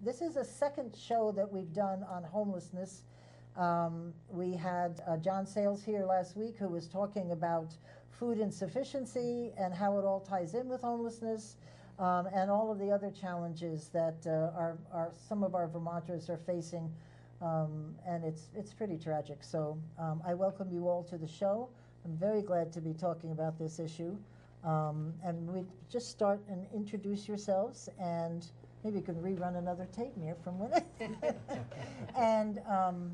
this is a second show that we've done on homelessness. We had John Sayles here last week who was talking about food insufficiency and how it all ties in with homelessness, and all of the other challenges that some of our Vermonters are facing, and it's pretty tragic. So I welcome you all to the show. I'm very glad to be talking about this issue. And we just start and introduce yourselves, and maybe you can rerun another tape here from when and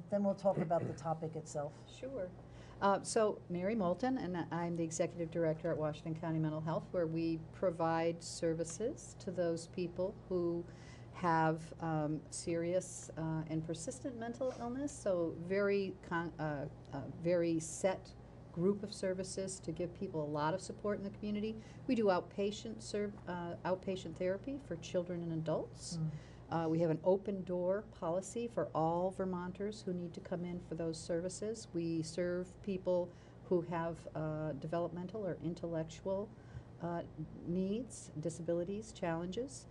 then we'll talk about the topic itself. Sure. So Mary Moulton, and I'm the Executive Director at Washington County Mental Health, where we provide services to those people who have serious and persistent mental illness, so very set group of services to give people a lot of support in the community. We do outpatient therapy for children and adults. We have an open door policy for all Vermonters who need to come in for those services. We serve people who have developmental or intellectual needs, disabilities, challenges,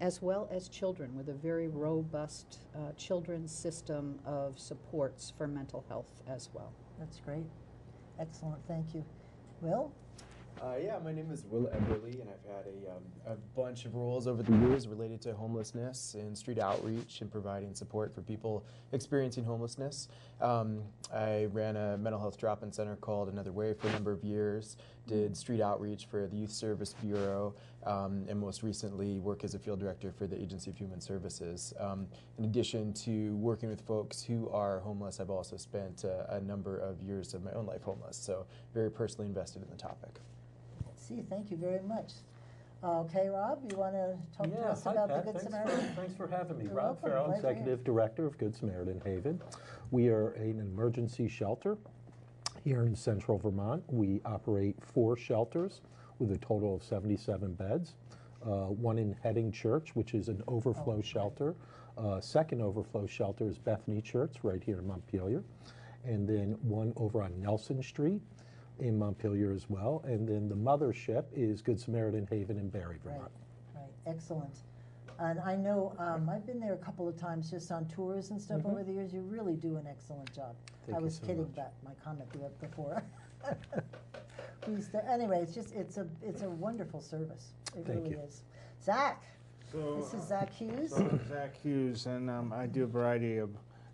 as well as children with a very robust children's system of supports for mental health as well. That's great. Excellent, thank you. Will? Yeah, my name is Will Eberly, and I've had a bunch of roles over the years related to homelessness and street outreach and providing support for people experiencing homelessness. I ran a mental health drop-in center called Another Way for a number of years, did street outreach for the Youth Service Bureau, and most recently work as a field director for the Agency of Human Services. In addition to working with folks who are homeless, I've also spent a number of years of my own life homeless, so very personally invested in the topic. Thank you very much. Okay, Rob, you want to talk to us about the Good Samaritan? Thanks for having me. You're Rob welcome. Farrell, Executive Director of Good Samaritan Haven. We are an emergency shelter here in central Vermont. We operate 4 shelters with a total of 77 beds. One in Heading Church, which is an overflow shelter. Second overflow shelter is Bethany Church, right here in Montpelier. And then one over on Nelson Street in Montpelier as well, and then the mothership is Good Samaritan Haven in Barry, Vermont. Right, excellent. And I know I've been there a couple of times just on tours and stuff over the years. You really do an excellent job. Thank I you was so kidding much. about my comment before. Anyway, it's a wonderful service. It Thank really you. is. Zach. So, This is Zach Hughes. Zach Hughes, and I do a variety of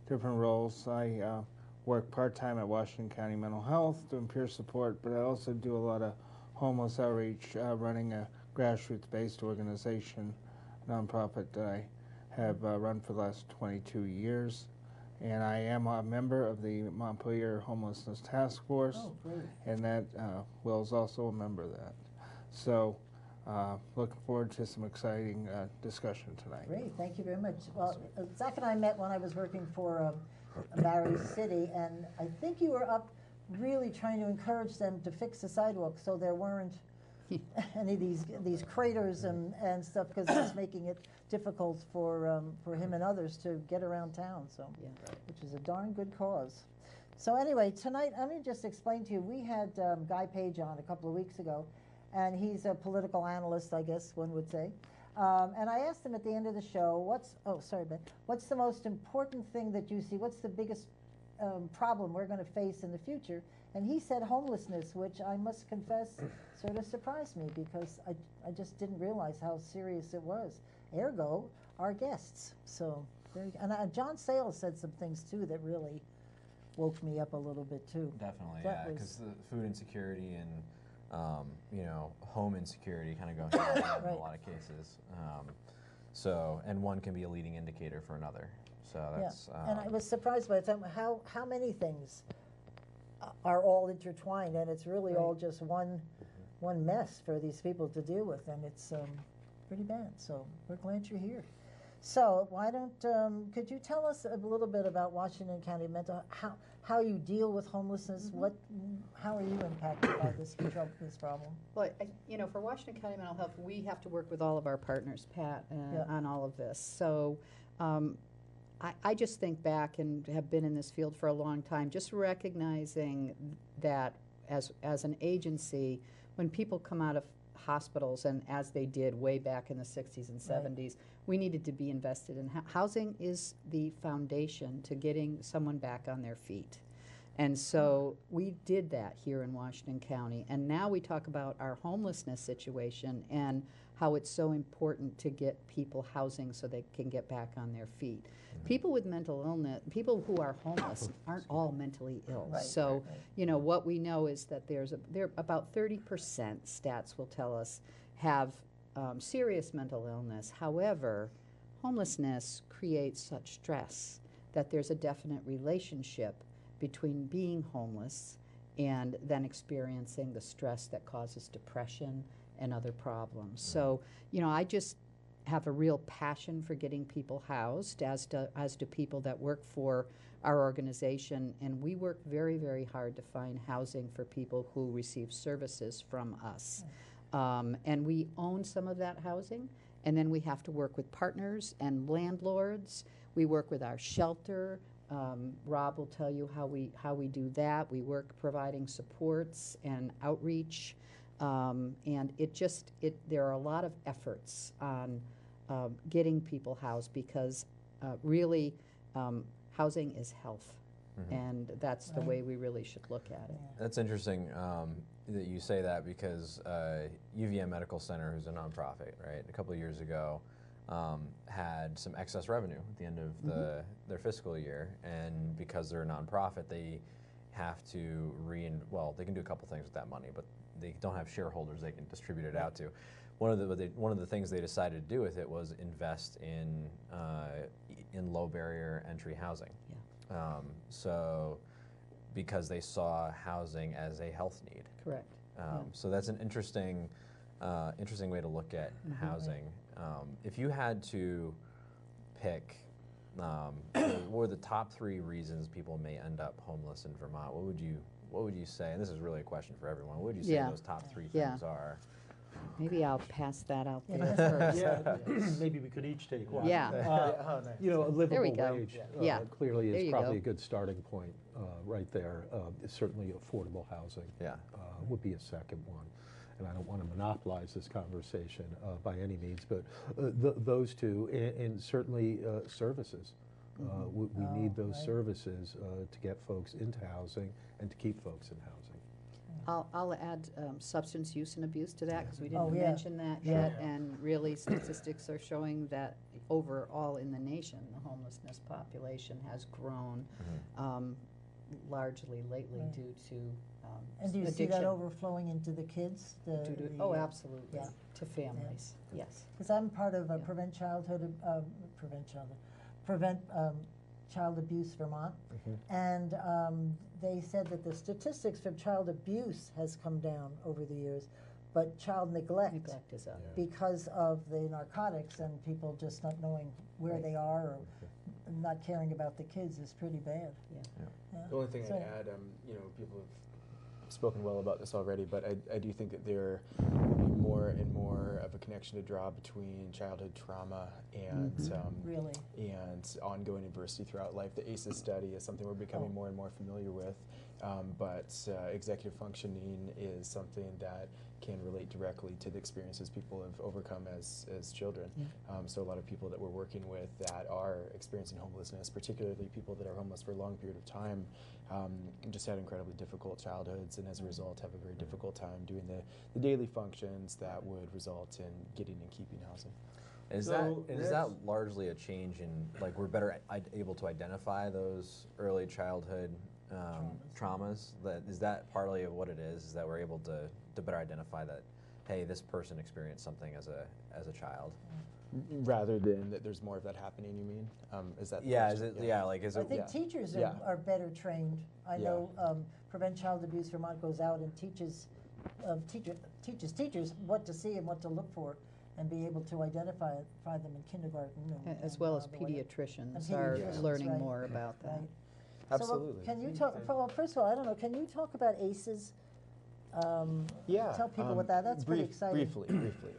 different roles. I work part-time at Washington County Mental Health doing peer support, but I also do a lot of homeless outreach, running a grassroots-based organization, nonprofit that I have run for the last 22 years. And I am a member of the Montpelier Homelessness Task Force, Oh, great. and that Will's also a member of that. So looking forward to some exciting discussion tonight. Great, thank you very much. Well, Zach and I met when I was working for Barry City, and I think you were up really trying to encourage them to fix the sidewalks so there weren't any of these craters and stuff, because it's making it difficult for him and others to get around town. So, Yeah. which is a darn good cause. So anyway, tonight let me just explain to you. We had Guy Page on a couple of weeks ago, and he's a political analyst, I guess one would say. And I asked him at the end of the show, what's the most important thing that you see? What's the biggest problem we're going to face in the future? And he said homelessness, which I must confess sort of surprised me, because I just didn't realize how serious it was. Ergo, our guests. So, and John Sayles said some things too that really woke me up a little bit too. Definitely, That yeah, was- because the food insecurity and home insecurity kind of go hand in hand in Right. a lot of cases. And one can be a leading indicator for another. So that's. And I was surprised by the time how many things are all intertwined, and it's really all just one mess for these people to deal with, and it's pretty bad. So we're glad you're here. So why don't could you tell us a little bit about Washington County Mental, how you deal with homelessness? How are you impacted by this problem? Well, for Washington County Mental Health, we have to work with all of our partners, Pat, on all of this. So I just think back and have been in this field for a long time, just recognizing that as an agency, when people come out of hospitals, and as they did way back in the 60s and 70s, we needed to be invested in housing is the foundation to getting someone back on their feet. And so we did that here in Washington County. And now we talk about our homelessness situation and how it's so important to get people housing so they can get back on their feet. People with mental illness, people who are homeless aren't all mentally ill. Right, So, right. you know, what we know is that there about 30% stats will tell us have serious mental illness. However, homelessness creates such stress that there's a definite relationship between being homeless and then experiencing the stress that causes depression and other problems. So, you know, I just have a real passion for getting people housed, as do people that work for our organization, and we work very, very hard to find housing for people who receive services from us. And we own some of that housing, and then we have to work with partners and landlords. We work with our shelter. Rob will tell you how we do that. We work providing supports and outreach, and there are a lot of efforts on getting people housed because really housing is health, and that's the way we really should look at it. That's interesting that you say that because UVM Medical Center, who's a nonprofit, right, a couple of years ago, had some excess revenue at the end of their fiscal year, and because they're a nonprofit, they have to they can do a couple things with that money, but they don't have shareholders they can distribute it out to. One of the things they decided to do with it was invest in low barrier entry housing. Yeah. So because they saw housing as a health need. Correct. So that's an interesting way to look at housing. If you had to pick, what were the top 3 reasons people may end up homeless in Vermont? What would you say? And this is really a question for everyone. What would you say those top 3 things are? Maybe I'll pass that out there Yeah. first. Yeah, maybe we could each take one. Yeah. Oh, nice. You know, a There we livable go. wage Yeah. clearly There is you probably go. a good starting point right there. Certainly affordable housing Yeah. would be a second one. And I don't want to monopolize this conversation by any means, but those two, and certainly services. We need those services to get folks into housing and to keep folks in housing. I'll add substance use and abuse to that because we Oh, didn't yeah. mention that Sure. yet. And really, statistics are showing that overall in the nation, the homelessness population has grown largely lately Right. due to And do you see that overflowing into the kids? Absolutely. Yeah. To families, yes. Because I'm part of Yeah. Prevent Child Abuse Vermont, and they said that the statistics for child abuse has come down over the years, but child neglect Neglect is up. because of the narcotics and people just not knowing where Right. they are or not caring about the kids is pretty bad. Yeah. The only thing So- I'd add, people have spoken well about this already, but I do think that there will be more and more of a connection to draw between childhood trauma and Really. and ongoing adversity throughout life. The ACEs study is something we're becoming more and more familiar with, but executive functioning is something that can relate directly to the experiences people have overcome as children. So a lot of people that we're working with that are experiencing homelessness, particularly people that are homeless for a long period of time, just had incredibly difficult childhoods and as a result have a very difficult time doing the daily functions that would result in getting and keeping housing. Is that largely a change in, like, we're better able to identify those early childhood traumas? Is that partly of what it is that we're able to better identify that, hey, this person experienced something as a child? Rather than that there's more of that happening, you mean? Is that the Yeah, question? is it, yeah, like, is I it, think Yeah. teachers Yeah. are better trained. I Yeah. know Prevent Child Abuse Vermont goes out and teaches teachers what to see and what to look for and be able to identify them in kindergarten. As well as the way- pediatricians And are pediatricians, learning right. more about that. Right. Absolutely. So, can you talk, well, first of all, I don't know, can you talk about ACEs? Yeah. Tell people what that's pretty exciting. Briefly.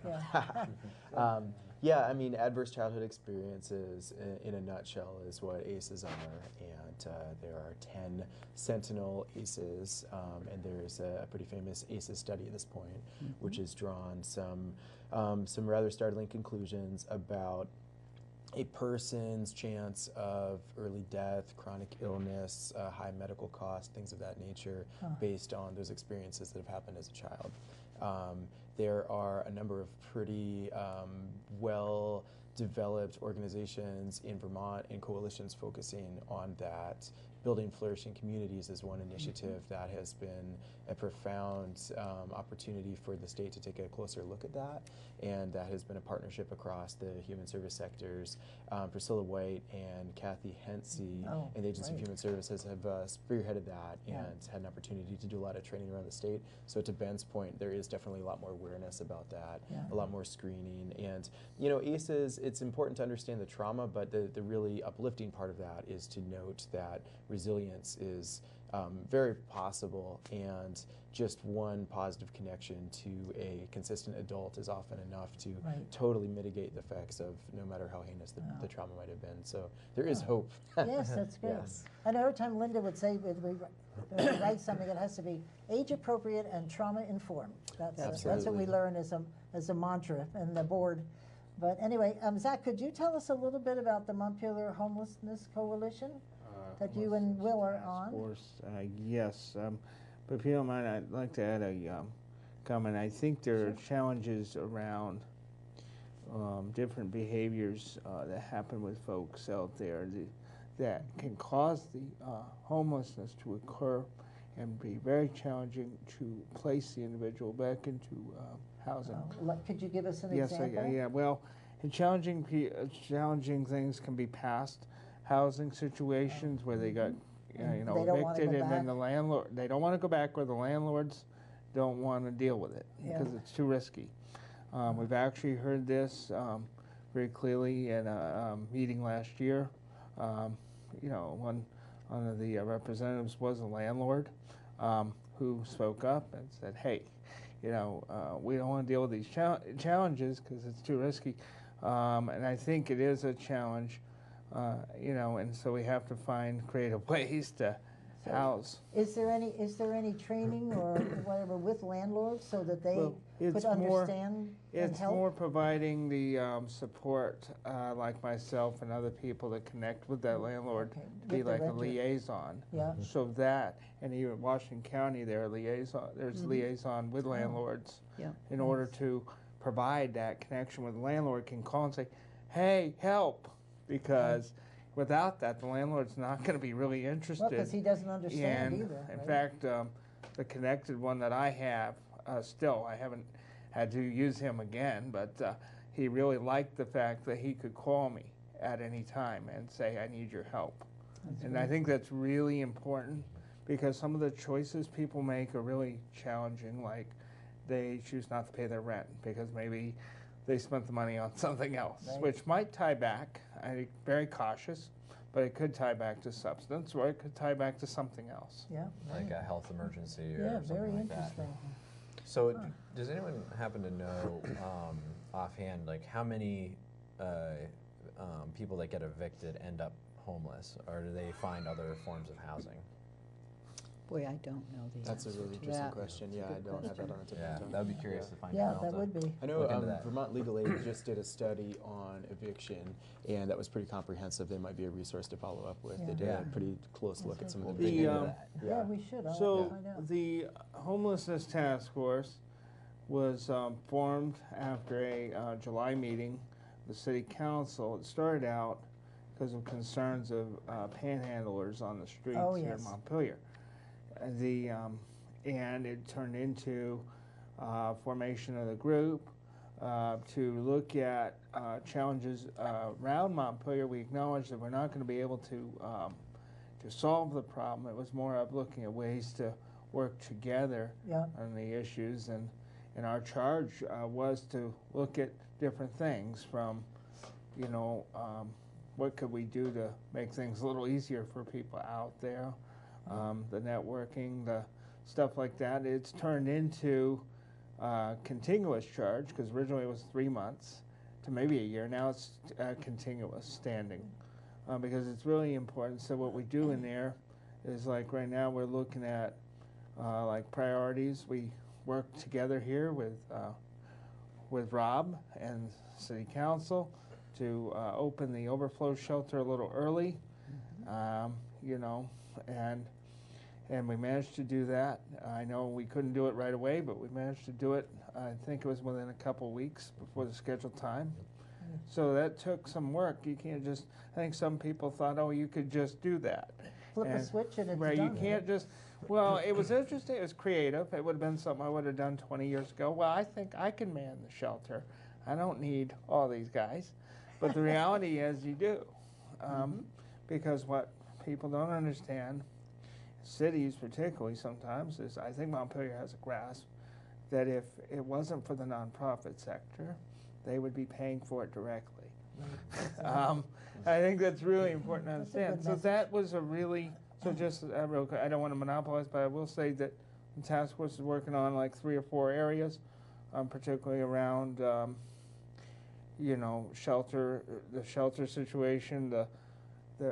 Yeah. Yeah, I mean, adverse childhood experiences, in a nutshell, is what ACEs are, and there are 10 sentinel ACEs, and there's a pretty famous ACEs study at this point, which has drawn some rather startling conclusions about a person's chance of early death, chronic illness, high medical costs, things of that nature, based on those experiences that have happened as a child. There are a number of pretty well-developed organizations in Vermont and coalitions focusing on that. Building Flourishing Communities is one initiative that has been a profound opportunity for the state to take a closer look at that, and that has been a partnership across the human service sectors. Priscilla White and Kathy Hensey and the Agency of Human Services have spearheaded that and had an opportunity to do a lot of training around the state. So to Ben's point, there is definitely a lot more awareness about that, a lot more screening. And, you know, ACEs, it's important to understand the trauma, but the really uplifting part of that is to note that resilience is very possible, and just one positive connection to a consistent adult is often enough to totally mitigate the effects of no matter how heinous the trauma might have been. So there is hope. Yes, that's good. Yes. I know every time Linda would say when we write something, it has to be age appropriate and trauma informed. That's what we learn as a mantra in the board. But anyway, Zach, could you tell us a little bit about the Montpelier Homelessness Coalition that you and Will are on? Of course, yes. But if you don't mind, I'd like to add a comment. I think there are challenges around different behaviors that happen with folks out there that can cause the homelessness to occur and be very challenging to place the individual back into housing. Could you give us an example? Yes, yeah. Well, challenging things can be past housing situations where they got evicted, and then the landlord, they don't want to go back, or the landlords don't want to deal with it because it's too risky. We've actually heard this very clearly in a meeting last year. One of the representatives was a landlord who spoke up and said, hey, we don't want to deal with these challenges because it's too risky. And I think it is a challenge, and so we have to find creative ways to house. Is there any training or whatever with landlords so that they could understand and help? It's more providing the support, like myself and other people that connect with that landlord, be like a liaison. So that, and even Washington County, there's liaison with landlords in order to provide that connection with the landlord can call and say, hey, help, because without that, the landlord's not going to be really interested. Because he doesn't understand either. In fact, the connected one that I have, I haven't had to use him again, but he really liked the fact that he could call me at any time and say, I need your help. I think that's really important, because some of the choices people make are really challenging, like they choose not to pay their rent because maybe they spent the money on something else, which might tie back. I'm very cautious, but it could tie back to substance, or it could tie back to something else. Like a health emergency or something very like interesting. that. So does anyone happen to know offhand, like how many people that get evicted end up homeless, or do they find other forms of housing? Boy, I don't know the That's a answer really to interesting that. question. Yeah, I don't have that on the tip of my tongue. That would be curious to find Yeah, out. that would be. I know Look into that. Vermont Legal Aid just did a study on eviction, and that was pretty comprehensive. They might be a resource to follow up with. They did a pretty close look at some of the The, behavior. Yeah, we should. I'll So find out. the homelessness task force was formed after a July meeting, the city council. It started out because of concerns of panhandlers on the streets here in Montpelier. And it turned into formation of the group to look at challenges around Montpelier. We acknowledged that we're not going to be able to solve the problem. It was more of looking at ways to work together on the issues, and our charge was to look at different things from, what could we do to make things a little easier for people out there, the networking, the stuff like that. It's turned into continuous charge, because originally it was 3 months, to maybe a year. Now it's continuous standing because it's really important. So what we do in there is like right now we're looking at like priorities. We work together here with Rob and City Council to open the overflow shelter a little early, you know, and we managed to do that. I know we couldn't do it right away, but we managed to do it. I think it was within a couple weeks before the scheduled time. So that took some work. You can't just, I think some people thought, oh, you could just do that. Flip a switch and it's right, done. you can't just, well, it was interesting, it was creative. It would have been something I would have done 20 years ago. Well, I think I can man the shelter. I don't need all these guys. But the reality is you do. Because what people don't understand, cities particularly sometimes, is I think Montpelier has a grasp that if it wasn't for the nonprofit sector, they would be paying for it directly. I think that's really important to understand. So that was a really, so just real quick, I don't want to monopolize, but I will say that the task force is working on like 3 or 4 areas, particularly around, you know, the shelter situation, the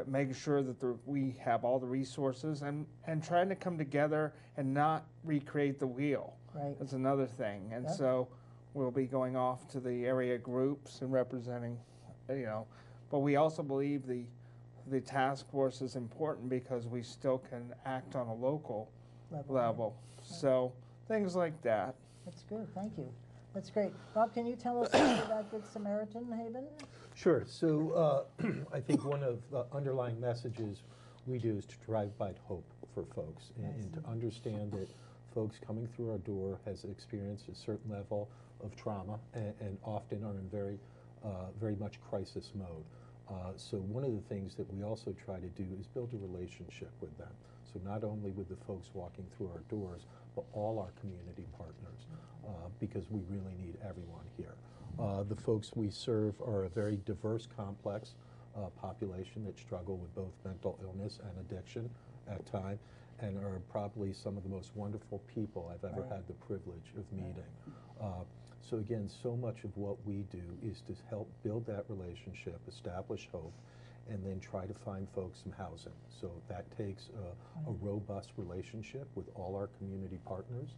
making sure that we have all the resources and trying to come together and not recreate the wheel. Right. That's another thing. And so we'll be going off to the area groups and representing, you know, but we also believe the task force is important because we still can act on a local level. So things like that. That's good, thank you. That's great. Rob, can you tell us something about Good Samaritan Haven? Sure. So I think one of the underlying messages we do is to drive by hope for folks and to understand that folks coming through our door has experienced a certain level of trauma and often are in very much crisis mode. So one of the things that we also try to do is build a relationship with them. So not only with the folks walking through our doors, but all our community partners, because we really need everyone here. The folks we serve are a very diverse, complex population that struggle with both mental illness and addiction at times, and are probably some of the most wonderful people I've ever had the privilege of meeting. So again, so much of what we do is to help build that relationship, establish hope, and then try to find folks some housing. So that takes a robust relationship with all our community partners.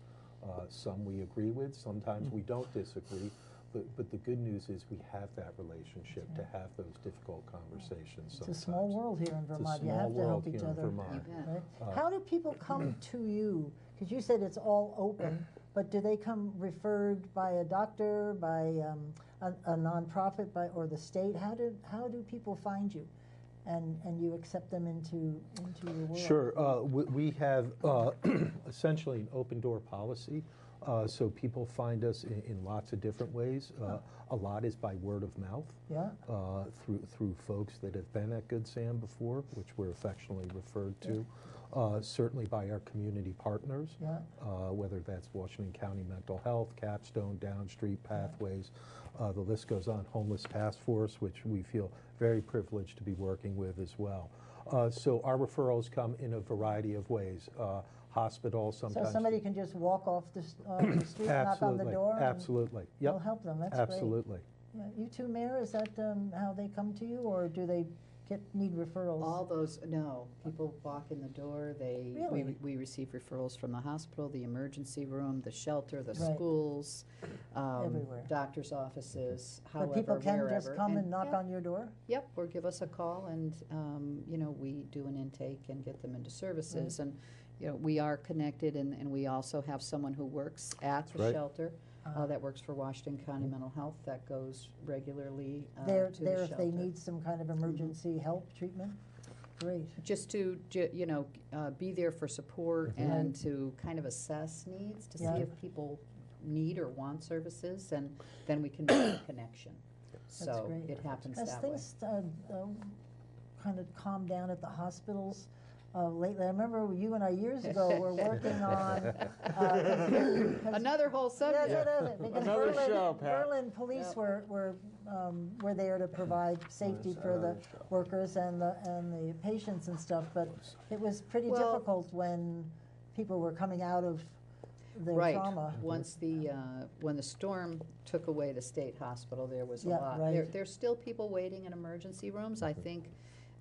Some we agree with, sometimes we don't disagree, but the good news is we have that relationship to have those difficult conversations sometimes. It's a small world here in Vermont. You have to help each other. Right? How do people come to you? Because you said it's all open, but do they come referred by a doctor, by a nonprofit, or the state? How do people find you, and you accept them into your world? Sure. We have essentially an open door policy. So people find us in lots of different ways. A lot is by word of mouth, through folks that have been at Good Sam before, which we're affectionately referred to. Certainly by our community partners, whether that's Washington County Mental Health, Capstone, Downstreet, Pathways. The list goes on. Homeless Task Force, which we feel very privileged to be working with as well. So our referrals come in a variety of ways. Hospitals sometimes. So somebody can just walk off the street, knock on the door? Absolutely. Yep. You'll help them. That's absolutely. Great. Yeah. You too, Mayor, is that how they come to you, or do they need referrals? All those, no. People walk in the door. We receive referrals from the hospital, the emergency room, the shelter, the schools, everywhere. Doctors' offices, however, but people can wherever. just come and knock on your door? Yep, or give us a call, and you know, we do an intake and get them into services. And you know, we are connected, and we also have someone who works at the shelter. That works for Washington County Mental Health, that goes regularly to the shelter. If they need some kind of emergency help, treatment? Great. Just to, you know, be there for support and to kind of assess needs, to see if people need or want services, and then we can make a connection. So great. it happens Has that way. things kind of calmed down at the hospitals lately? I remember you and I years ago were working on another whole subject. Yes, it is. Because Another show, Pat. Berlin police were there to provide safety for the workers and the patients and stuff. But it was pretty difficult when people were coming out of the Right. trauma. Once when the storm took away the state hospital, there was a Yeah, lot. right. There's still people waiting in emergency rooms. I think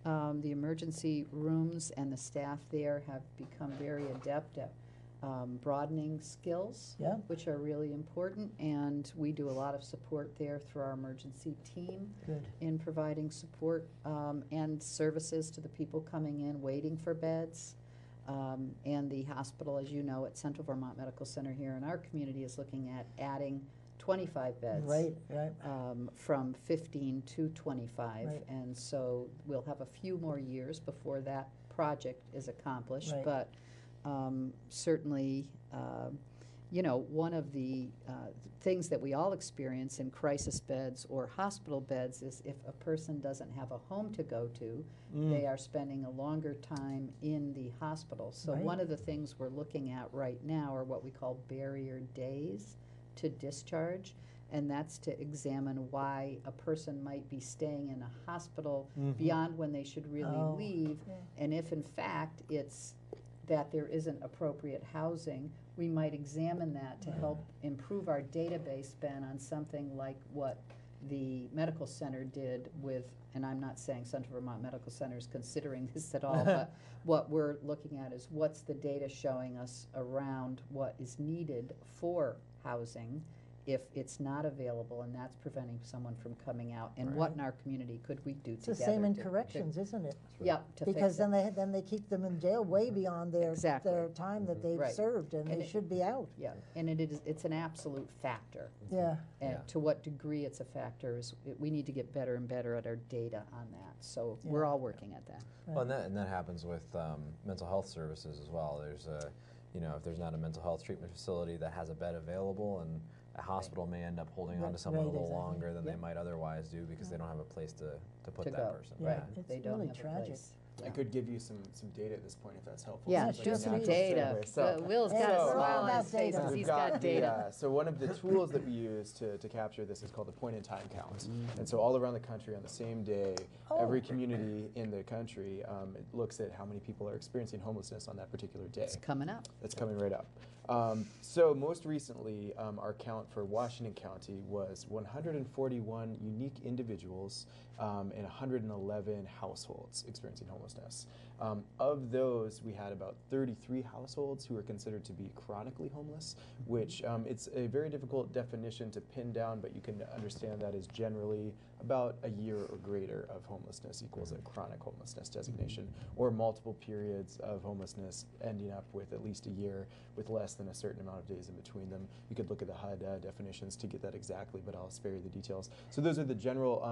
the emergency rooms and the staff there have become very adept at broadening skills, Yeah. which are really important. And we do a lot of support there through our emergency team Good. in providing support and services to the people coming in, waiting for beds. And the hospital, as you know, at Central Vermont Medical Center here in our community is looking at adding 25 beds. Right, right. From 15 to 25. Right. And so we'll have a few more years before that project is accomplished. Right. But certainly, you know, one of the things that we all experience in crisis beds or hospital beds is if a person doesn't have a home to go to, they are spending a longer time in the hospital. So Right. one of the things we're looking at right now are what we call barrier days to discharge, and that's to examine why a person might be staying in a hospital beyond when they should really Oh, leave, yeah. and if in fact it's that there isn't appropriate housing, we might examine that to help improve our database, Ben, on something like what the medical center did with, and I'm not saying Central Vermont Medical Center is considering this at all, but what we're looking at is what's the data showing us around what is needed for housing if it's not available, and that's preventing someone from coming out, and what in our community could we do It's together? the same in to- corrections, isn't it? Yep, to fix Because it. then they keep them in jail way beyond their Exactly. their time that they've Right. served, and And they it- should be out. Yeah, and it's an absolute factor. Yeah. And Yeah. to what degree it's a factor is, we need to get better and better at our data on that. So we're Yeah. all working at that. Well, and that happens with mental health services as well. There's a, you know, if there's not a mental health treatment facility that has a bed available, and a hospital may end up holding on to someone a Right, little exactly. longer than Yeah. they might otherwise do because they don't have a place to put To that go. person. Yeah. Right, It's they don't really have a tragic. place. I could give you some data at this point if that's helpful. Yeah, Seems like a shoot some natural data. segue. So- Will's got Hey, a we're all smile on about his face data. because We've he's got the, data. so one of the tools that we use to capture this is called the point-in-time count. And so all around the country on the same day, every community in the country it looks at how many people are experiencing homelessness on that particular day. It's coming up. That's coming right up. So most recently, our count for Washington County was 141 unique individuals and 111 households experiencing homelessness. Of those, we had about 33 households who were considered to be chronically homeless, which it's a very difficult definition to pin down, but you can understand that as generally about a year or greater of homelessness equals a chronic homelessness designation, or multiple periods of homelessness ending up with at least a year with less than a certain amount of days in between them. You could look at the HUD definitions to get that exactly, but I'll spare you the details. So those are the general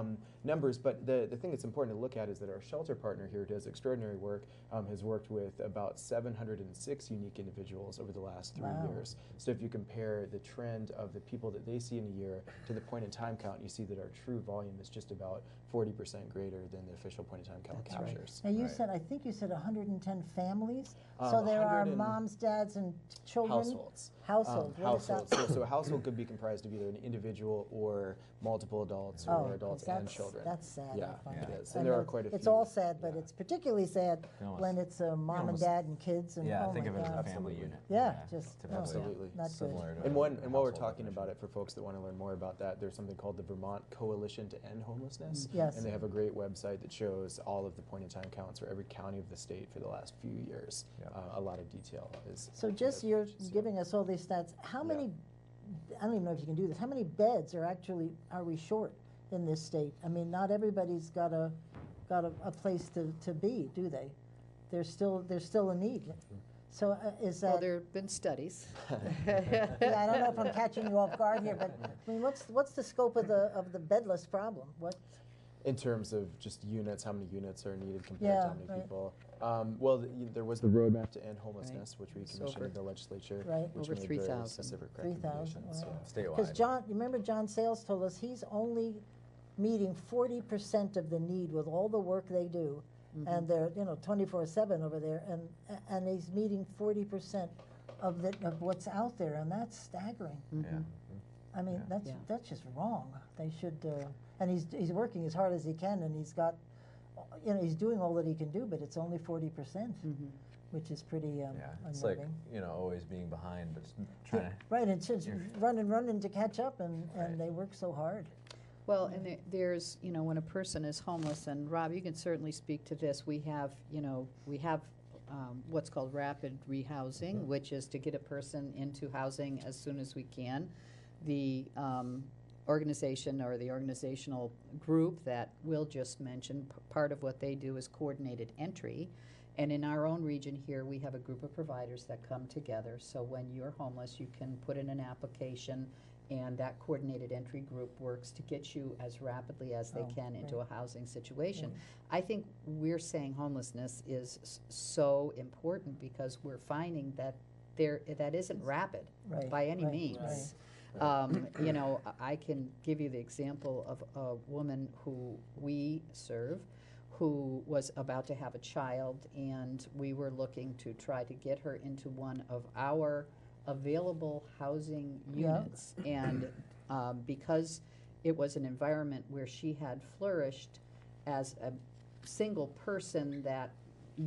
numbers, but the thing that's important to look at is that our shelter partner here does extraordinary work, has worked with about 706 unique individuals over the last 3 Wow. years. So if you compare the trend of the people that they see in a year to the point-in-time count, you see that our true volume is just about 40% greater than the official point-in-time count That's right. captures. Now, you Right. said, I think you said 110 families? So there are 100 and moms, dads, and children? Households. Household. What is that? Households. So a household could be comprised of either an individual or multiple adults or adults and children. That's sad. Yeah, I find it that. is. I And there know are quite a few. It's all sad, but Yeah. it's particularly sad You almost- when it's a mom and almost- dad and kids and Yeah, oh think my of it as a God. family Absolutely. unit. Yeah, just typically. oh, Absolutely. not good. Similar to And a while we're household talking definition. about it, for folks that want to learn more about that, there's something called the Vermont Coalition to End Homelessness. Yes. And they have a great website that shows all of the point-in-time counts for every county of the state for the last few years. Yeah. A lot of detail is. So just you're giving us all these stats. How many? I don't even know if you can do this. How many beds are we short in this state? I mean, not everybody's got a place to be, do they? There's still a need. So is that? Well, there have been studies. Yeah, I don't know if I'm catching you off guard here, but I mean, what's the scope of the bedless problem? What? In terms of just units, how many units are needed compared to how many right. people? Well, there was the roadmap to end homelessness, which we It's commissioned over- in the legislature, Right. which Over made 3,000. very specific 3,000, recommendations. wow. Yeah. Because Statewide. John, you remember John Sales told us he's only meeting 40% of the need with all the work they do, and they're 24/7 over there, and he's meeting 40% of what's out there, and that's staggering. Yeah. I mean, Yeah. that's that's just wrong. They should, and he's working as hard as he can, and he's got, he's doing all that he can do, but it's only 40%, which is pretty Yeah, it's like, unnerving. you know, always being behind, but trying to. Right, it's just you're- running to catch up, and Right. they work so hard. Well, and there's, you know, when a person is homeless, and Rob, you can certainly speak to this, we have what's called rapid rehousing, which is to get a person into housing as soon as we can. The organization or the organizational group that Will just mentioned, part of what they do is coordinated entry. And in our own region here, we have a group of providers that come together. So when you're homeless, you can put in an application, and that coordinated entry group works to get you as rapidly as they Oh, can into great. a housing situation. Right. I think we're saying homelessness is so important because we're finding that that isn't rapid Right, by any right, means. right. You know, I can give you the example of a woman who we serve who was about to have a child, and we were looking to try to get her into one of our available housing Yeah. units. And because it was an environment where she had flourished as a single person that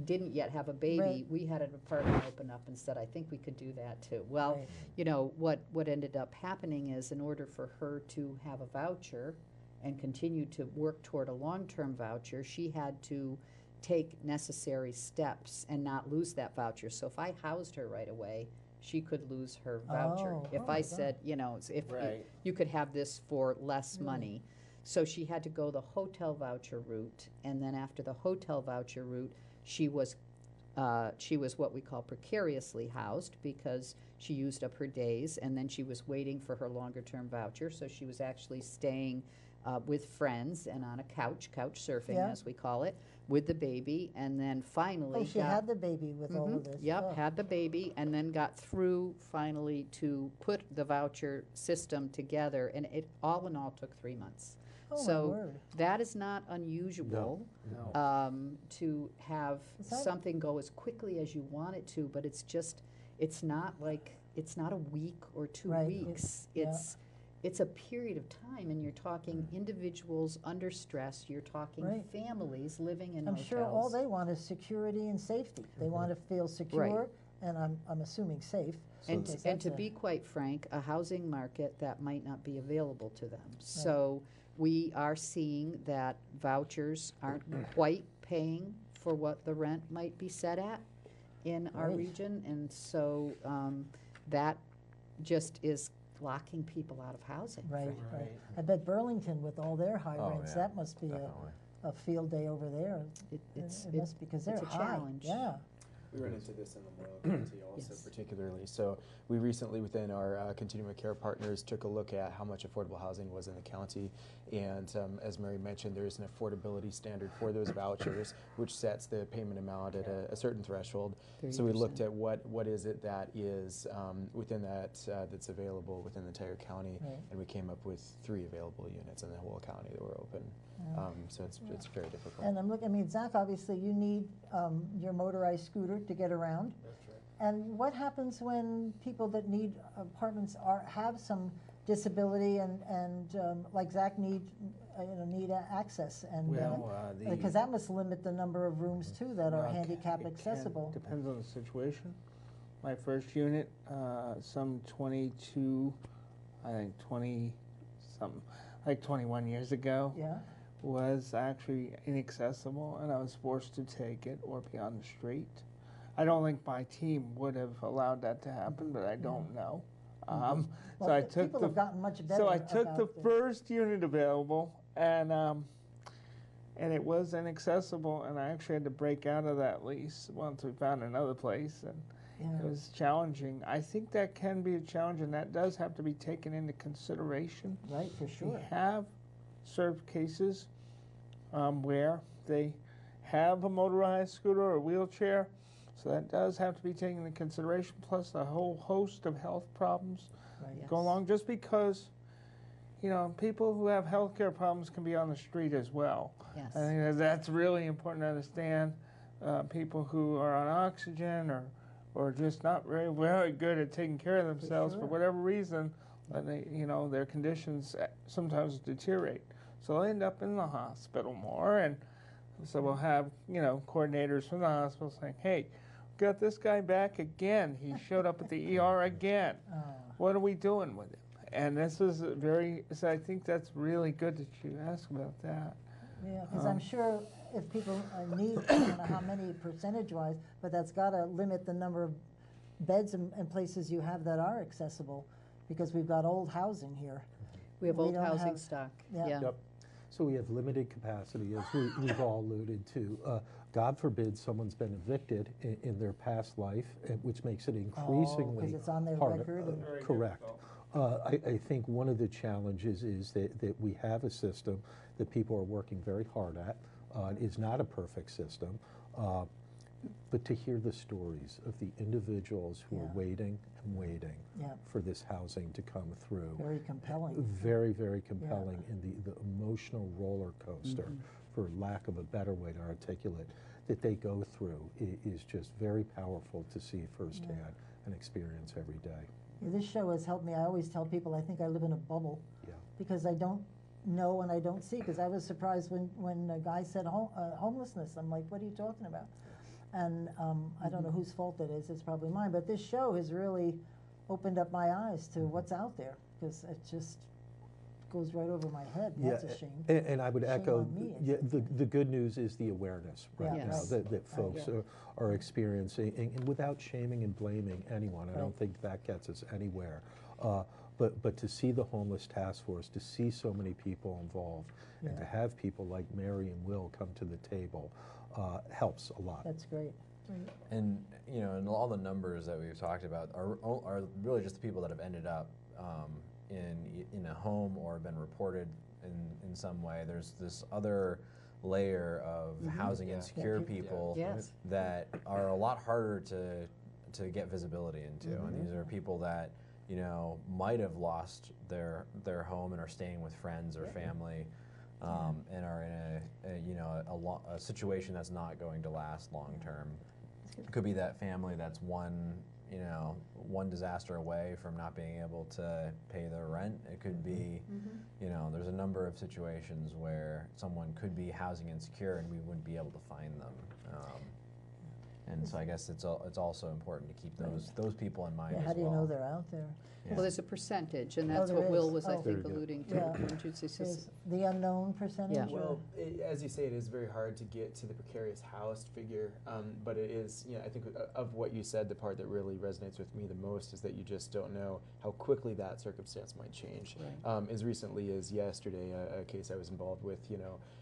didn't yet have a baby, Right. we had an apartment open up and said, I think we could do that too. Well, Right. you know, what ended up happening is, in order for her to have a voucher and continue to work toward a long-term voucher, she had to take necessary steps and not lose that voucher. So if I housed her right away, she could lose her voucher. Oh, If oh I my said, you know, if Right. you could have this for less Really? money. So she had to go the hotel voucher route, and then after the hotel voucher route, she was what we call precariously housed, because she used up her days, and then she was waiting for her longer-term voucher. So she was actually staying with friends and on a couch surfing, Yeah. as we call it, with the baby, and then finally Oh, she had the baby with all of this. Yep, Oh. had the baby, and then got through finally to put the voucher system together, and it all in all took 3 months. Oh, my So word. that is not unusual No. to have Is that- something go as quickly as you want it to, but it's not a week or 2 Right, weeks. yeah. It's a period of time, and you're talking individuals under stress, you're talking Right. families living in I'm hotels. sure all they want is security and safety. They want to feel secure, and I'm assuming safe. And, because and to that's a- be quite frank, a housing market that might not be available to them. So we are seeing that vouchers aren't quite paying for what the rent might be set at in our Right. region, and so that just is locking people out of housing. Right, frankly. right. Right. I bet Burlington, with all their high Oh, rents, yeah, that must be definitely. a field day over there. It's It must, because they're it's a high. challenge. Yeah. We run into this in the Moreland County also Yes. particularly. So we recently, within our continuum of care partners, took a look at how much affordable housing was in the county. And as Mary mentioned, there is an affordability standard for those vouchers, which sets the payment amount at a certain threshold. So we looked 30%. at what is it that is within that that's available within the entire county, Right. and we came up with 3 available units in the whole county that were open. So it's very difficult. And I'm looking, I mean, Zach, obviously you need your motorized scooter to get around. That's right. And what happens when people that need apartments have some disability and like Zach need access and because that must limit the number of rooms too that are Well, handicap it can. accessible. Depends on the situation. My first unit, some 22, I think 20 something, like 21 years ago, Yeah. was actually inaccessible, and I was forced to take it or be on the street. I don't think my team would have allowed that to happen, but I don't know. Well, So I took people the have gotten much better. so I took the about first unit available, and it was inaccessible, and I actually had to break out of that lease once we found another place, and Yeah. it was challenging. I think that can be a challenge, and that does have to be taken into consideration. Right, for We sure. have served cases where they have a motorized scooter or wheelchair, so that does have to be taken into consideration, plus a whole host of health problems Right. go along, just because, you know, people who have healthcare problems can be on the street as well. Yes. I think that's really important to understand. People who are on oxygen or just not very good at taking care of themselves for sure. whatever reason, their conditions sometimes deteriorate. So they'll end up in the hospital more, and so we'll have, coordinators from the hospital saying, hey, got this guy back again. He showed up at the ER again. What are we doing with him? And this is so I think that's really good that you ask about that. Yeah, because I'm sure if people need, I don't know how many percentage-wise, but that's got to limit the number of beds and places you have that are accessible, because we've got old housing here. We have We old don't housing have- stock, yeah. yeah. Yep. So we have limited capacity, as we've all alluded to. God forbid someone's been evicted in their past life, which makes it increasingly because it's on their harder. record and- Very Correct. difficult. I think one of the challenges is that we have a system that people are working very hard at. It is not a perfect system, but to hear the stories of the individuals who Yeah. are waiting and waiting Yeah. for this housing to come through. Very compelling. Very, very compelling, and the emotional roller coaster, Mm-hmm. for lack of a better way to articulate, that they go through is just very powerful to see firsthand and experience every day. Yeah, this show has helped me. I always tell people I think I live in a bubble, Yeah. because I don't know and I don't see. Because I was surprised when a guy said homelessness. I'm like, what are you talking about? And I don't know whose fault it is. It's probably mine. But this show has really opened up my eyes to what's out there, because it just goes right over my head. And that's a shame. And I would Shame echo, on me, yeah, the good news is the awareness right Yeah, now Yes. that folks yeah. are experiencing, and without shaming and blaming anyone. I Right. don't think that gets us anywhere. But to see the homeless task force, to see so many people involved, and Yeah. to have people like Mary and Will come to the table helps a lot. That's great. And you know, and all the numbers that we've talked about are really just the people that have ended up in a home or been reported in some way. There's this other layer of housing insecure Yeah. people Yes. that are a lot harder to get visibility into, and these are people that might have lost their home and are staying with friends or family. And are in a situation that's not going to last long term. It could be that family that's one disaster away from not being able to pay their rent. It could be, there's a number of situations where someone could be housing insecure and we wouldn't be able to find them. And so I guess it's also important to keep those people in mind Yeah, as how do you well. know they're out there? Well, there's a percentage, and Oh, that's there what Will is. was, I Oh. think, Very good. alluding to. Yeah. Wouldn't you say, Is the unknown percentage? Yeah. or- Well, as you say, it is very hard to get to the precarious housed figure, but it is, I think of what you said, the part that really resonates with me the most is that you just don't know how quickly that circumstance might change. Right. As recently as yesterday, a case I was involved with,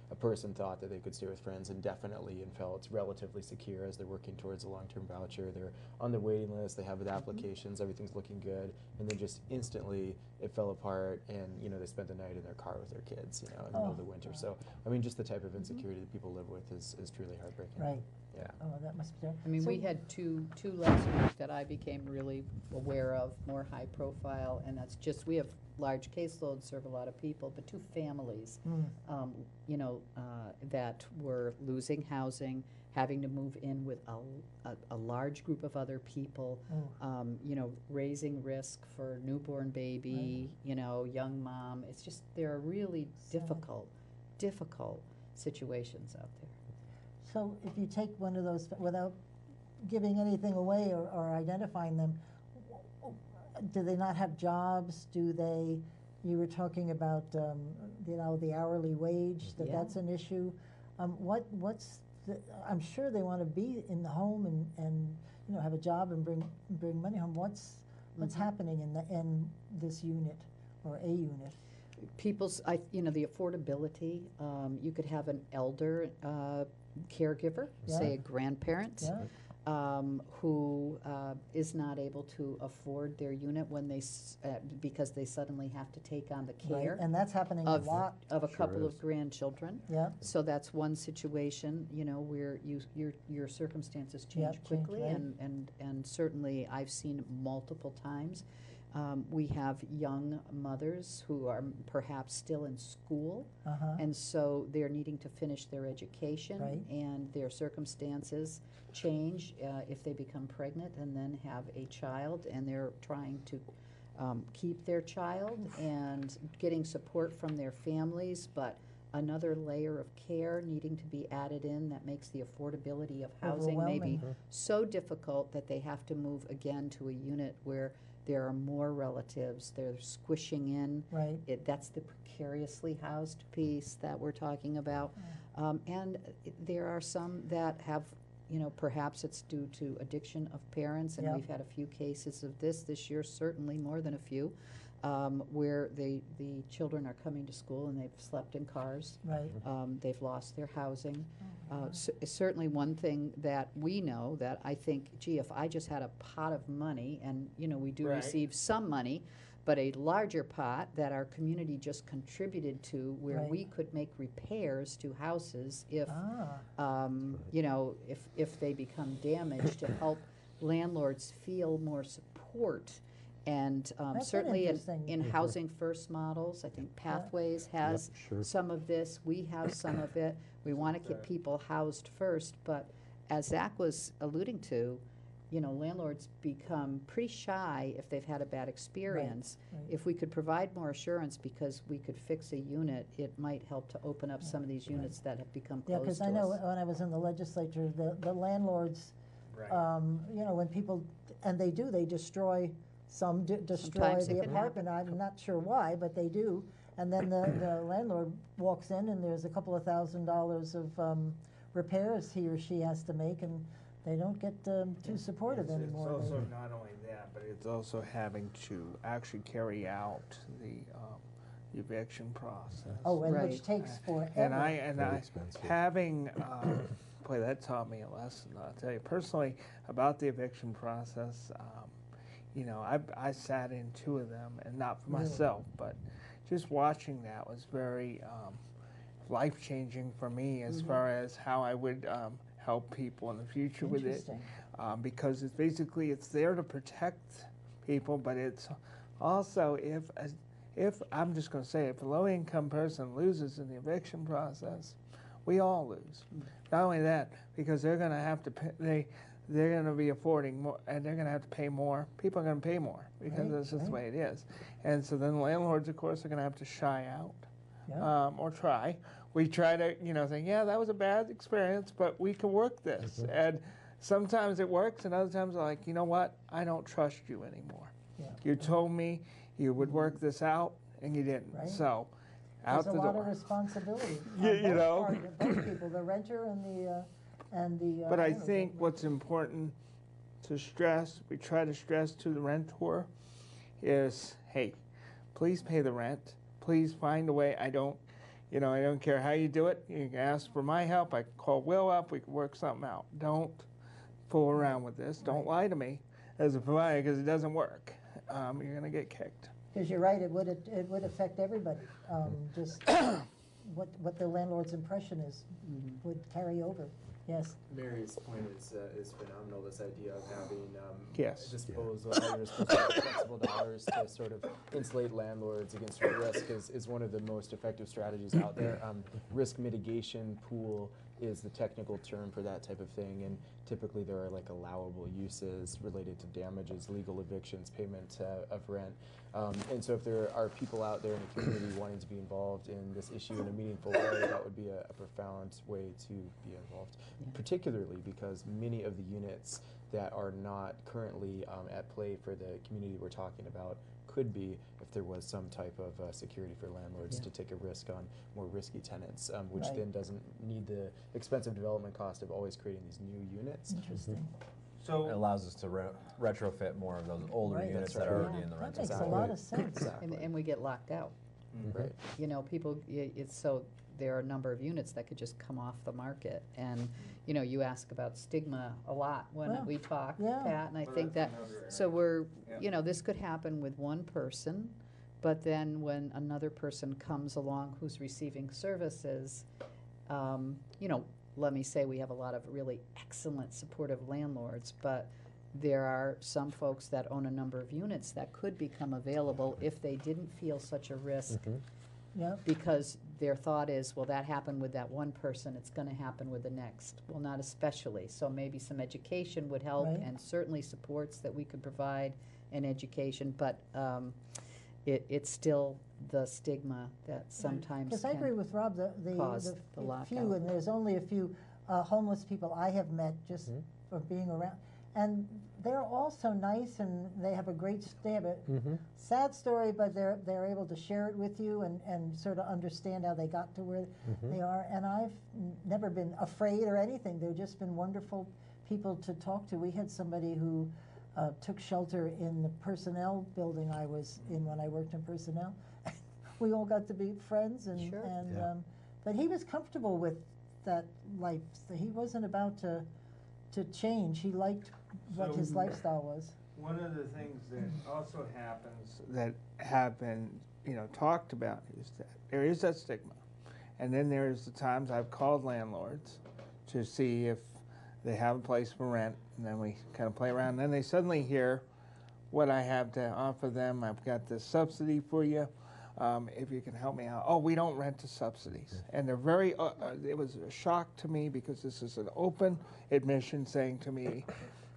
a person thought that they could stay with friends indefinitely and felt relatively secure as they're working towards a long-term voucher. They're on the waiting list, they have the applications, everything's looking good, and then just instantly it fell apart, and they spent the night in their car with their kids, in the middle of the winter. So I mean, just the type of insecurity that people live with is truly heartbreaking. Right. Yeah. Oh, that must be terrible. I mean, So- we had two last week that I became really aware of, more high profile, and that's just, we have large caseloads, serve a lot of people, but two families, that were losing housing, having to move in with a large group of other people, raising risk for newborn baby, young mom. It's just, there are really difficult situations out there. So if you take one of those, without giving anything away or identifying them, do they not have jobs? Do they, you were talking about, the hourly wage, Yeah. that's an issue. What's I'm sure they want to be in the home and have a job and bring money home. What's happening in this unit or a unit? People's, the affordability, you could have an elder caregiver, say a grandparent, Yeah. who is not able to afford their unit when because they suddenly have to take on the Right, care and that's happening a of lot. of a Sure couple is. of grandchildren. Yeah. So that's one situation, where your circumstances Yeah, change change, quickly, right. and certainly I've seen multiple times. We have young mothers who are perhaps still in school, Uh-huh. and so they're needing to finish their education, Right. and their circumstances change if they become pregnant and then have a child, and they're trying to keep their child and getting support from their families, but another layer of care needing to be added in that makes the affordability of housing maybe Overwhelming. so difficult that they have to move again to a unit where there are more relatives, they're squishing in. Right. That's the precariously housed piece that we're talking about. And there are some that have, perhaps it's due to addiction of parents, and Yep. we've had a few cases of this year, certainly more than a few, where the children are coming to school and they've slept in cars. Right. They've lost their housing. Certainly one thing that we know that I think, gee, if I just had a pot of money, and, we do Right. receive some money, but a larger pot that our community just contributed to where Right. we could make repairs to houses if, Ah, if they become damaged, to help landlords feel more support. And That's an certainly interesting- in Housing First models, I think Pathways has sure. some of this. We have some of it. We want to keep people housed first, but as Zach was alluding to, landlords become pretty shy if they've had a bad experience. right. If we could provide more assurance because we could fix a unit, it might help to open up some of these units that have become yeah, closed because to I know us. when I was in the legislature, the landlords, Right. when people, and they do, they destroy, destroy Sometimes it the can apartment. I'm not sure why, but they do. And then the landlord walks in and there's a couple of $1,000s of repairs he or she has to make, and they don't get too supportive anymore. It's also maybe. not only that, but it's also having to actually carry out the eviction process. Oh, and Right. which takes forever. And Very I expensive. having, boy, that taught me a lesson. I'll tell you personally about the eviction process. I sat in 2 of them, and not for Really? myself, but just watching that was very life changing for me as far as how I would help people in the future with it. Interesting. Because it's there to protect people, but it's also if I'm just going to say, if a low-income person loses in the eviction process, we all lose. Not only that, because they're going to have to pay, they're going to be affording more, and they're going to have to pay more. People are going to pay more because Right, that's just the right. way it is. And so then landlords, of course, are going to have to shy out. Yeah. Or try. We try to, say, yeah, that was a bad experience, but we can work this. And sometimes it works, and other times they're like, you know what? I don't trust you anymore. Yeah. You told me you would work this out, and you didn't. Right. So, out There's the a lot of door. responsibility. You on both know. both people, the renter and the. But I owner. think what's important to stress, we try to stress to the rentor, is, hey, please pay the rent. Please find a way. I don't care how you do it. You can ask for my help. I can call Will up. We can work something out. Don't fool around with this. Don't lie to me as a provider because it doesn't work. You're going to get kicked. Because you're right, it would affect everybody. Just what the landlord's impression is would carry over. Yes. Mary's point is phenomenal. This idea of having Yes. disposal, how you're supposed to have flexible dollars to sort of insulate landlords against risk is one of the most effective strategies out there. Risk mitigation pool is the technical term for that type of thing, and typically there are like allowable uses related to damages, legal evictions, payment of rent. And so if there are people out there in the community wanting to be involved in this issue in a meaningful way, that would be a profound way to be involved, particularly because many of the units that are not currently at play for the community we're talking about could be if there was some type of security for landlords to take a risk on more risky tenants, which Right. then doesn't need the expensive development cost of always creating these new units. Interesting. It allows us to retrofit more of those older Right. units That's that are right. already in the That rental. makes a Exactly. lot of sense. Exactly. And we get locked out. Right. People, so there are a number of units that could just come off the market. And, you ask about stigma a lot when Well, we talk, yeah. Pat, and I think that, so this could happen with one person, but then when another person comes along who's receiving services, let me say we have a lot of really excellent supportive landlords, but there are some folks that own a number of units that could become available if they didn't feel such a risk Yeah. because their thought is, well, that happened with that one person, it's going to happen with the next. Well, not especially. So maybe some education would help, Right. and certainly supports that we could provide and education. But it's still the stigma that sometimes Because I agree can with Rob, cause the few, lockout. and there's only a few homeless people I have met just for being around. And they're all so nice, and they have they have a sad story, but they're able to share it with you and sort of understand how they got to where they are. And I've never been afraid or anything. They've just been wonderful people to talk to. We had somebody who took shelter in the personnel building I was in when I worked in personnel. We all got to be friends, and Sure. but he was comfortable with that life. So he wasn't about to change. He liked what his lifestyle was. One of the things that also happens that have been, talked about is that there is that stigma. And then there's the times I've called landlords to see if they have a place for rent, and then we kind of play around. And then they suddenly hear what I have to offer them. I've got this subsidy for you. If you can help me out. Oh, we don't rent to subsidies. And they're very, it was a shock to me because this is an open admission saying to me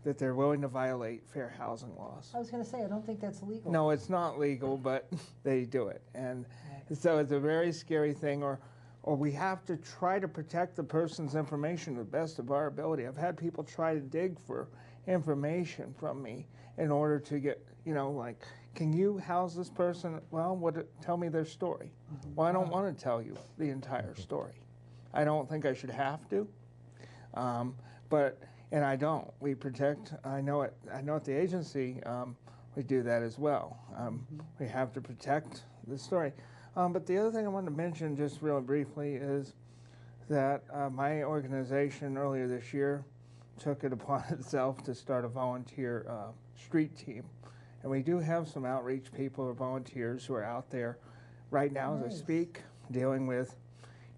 that they're willing to violate fair housing laws. I was going to say, I don't think that's legal. No, it's not legal, but they do it. And so it's a very scary thing, or we have to try to protect the person's information to the best of our ability. I've had people try to dig for information from me in order to get, like, can you house this person? Well, tell me their story. Well, I don't want to tell you the entire story. I don't think I should have to, and I don't. We protect. I know at the agency we do that as well. We have to protect the story. But the other thing I wanted to mention just real briefly is that my organization earlier this year took it upon itself to start a volunteer street team. And we do have some outreach people or volunteers who are out there right now as I speak, dealing with,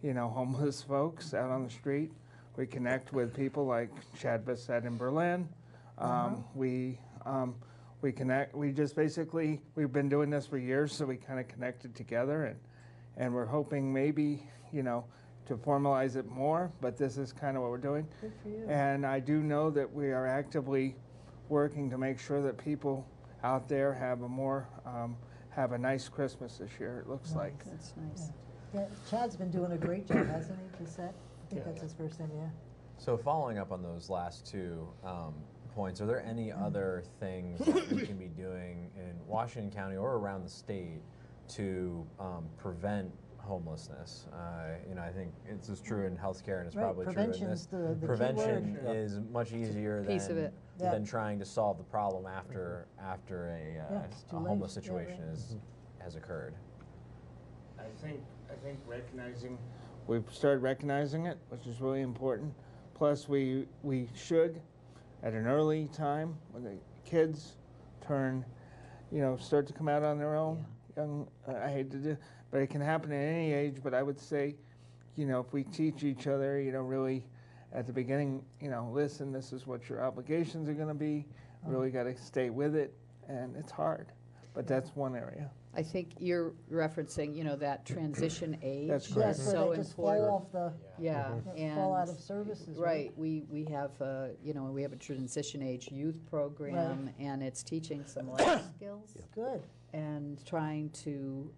homeless folks out on the street. We connect with people like Chad Bissett in Berlin. We connect. We just basically, we've been doing this for years, so we kind of connected together, and we're hoping maybe, to formalize it more. But this is kind of what we're doing. Good for you. And I do know that we are actively working to make sure that people out there have a nice Christmas this year. It looks like. That's nice. Yeah, Chad's been doing a great job, hasn't he, Bissett? I think that's his first name, yeah. So following up on those last two points, are there any other things that we can be doing in Washington County or around the state to prevent homelessness? I think it's as true in healthcare, and it's Right, probably true in prevention's this. the Prevention key word. is much easier Piece of it. than trying to solve the problem after it's too a late. homeless Yeah, situation right. has occurred. I think we've started recognizing it, which is really important. Plus, we should, at an early time, when the kids start to come out on their own. Young, I hate to do, but it can happen at any age. But I would say, if we teach each other, really, at the beginning, listen, this is what your obligations are going to be. Really got to stay with it, and it's hard, but that's one area. I think you're referencing, that transition age That's is correct. Yes, so where they just fall important. off the, Yeah, fall out and of services, right, we have we have a transition age youth program, and it's teaching some life skills Good. and trying to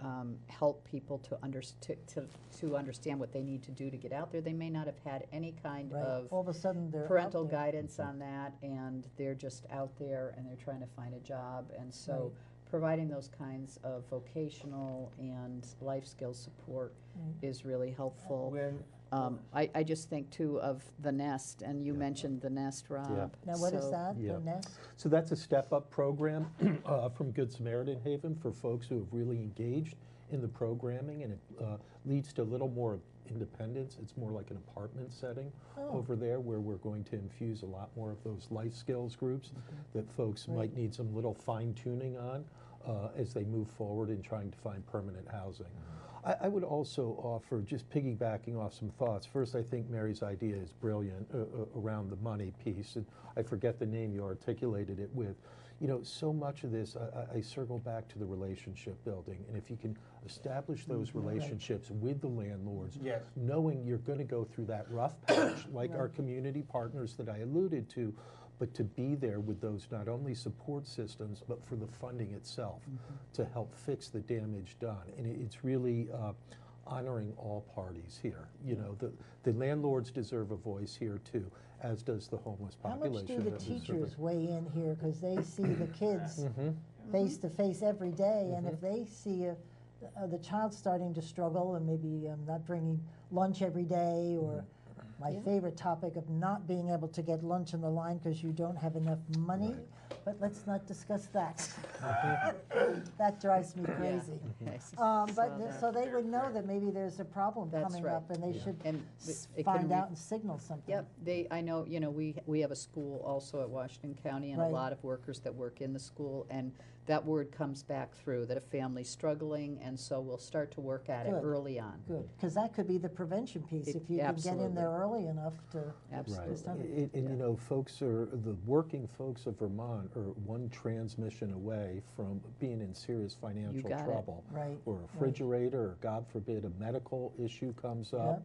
help people to understand what they need to do to get out there. They may not have had any kind Right. of All of a sudden, they're parental out there. guidance on that, and they're just out there and they're trying to find a job, and so providing those kinds of vocational and life skills support is really helpful. I just think too of the Nest, and you mentioned the Nest, Rob. Yeah. Now, what is So- that, Yeah. the Nest? So that's a step-up program from Good Samaritan Haven for folks who have really engaged in the programming, and it leads to a little more independence. It's more like an apartment setting over there, where we're going to infuse a lot more of those life skills groups that folks might need some little fine-tuning on as they move forward in trying to find permanent housing. I would also offer, just piggybacking off some thoughts, first, I think Mary's idea is brilliant around the money piece, and I forget the name you articulated it with. So much of this, I circle back to the relationship building, and if you can establish those relationships with the landlords, knowing you're going to go through that rough patch, like our community partners that I alluded to, but to be there with those not only support systems, but for the funding itself to help fix the damage done. And it's really honoring all parties here. You know, the landlords deserve a voice here too, as does the homeless How population. much do the that deserve teachers it. weigh in here, because they see the kids face to face every day, and if they see the child starting to struggle and maybe not bringing lunch every day, or my favorite topic of not being able to get lunch on the line because you don't have enough money, but let's not discuss that. That drives me crazy. So they would know that maybe there's a problem That's coming right. up, and they should And it find can out and signal something. Yep, I know, you know, we have a school also at Washington County, and a Right. lot of workers that work in the school, and that word comes back through, that a family's struggling, and so we'll start to work at it Good. early on. Good, because that could be the prevention piece, It- if you can get in there absolutely. early enough to. Absolutely. Just have it. And you know, the working folks of Vermont are one transmission away from being in serious financial got it. trouble. Right, Or a refrigerator, or God forbid, a medical issue comes up.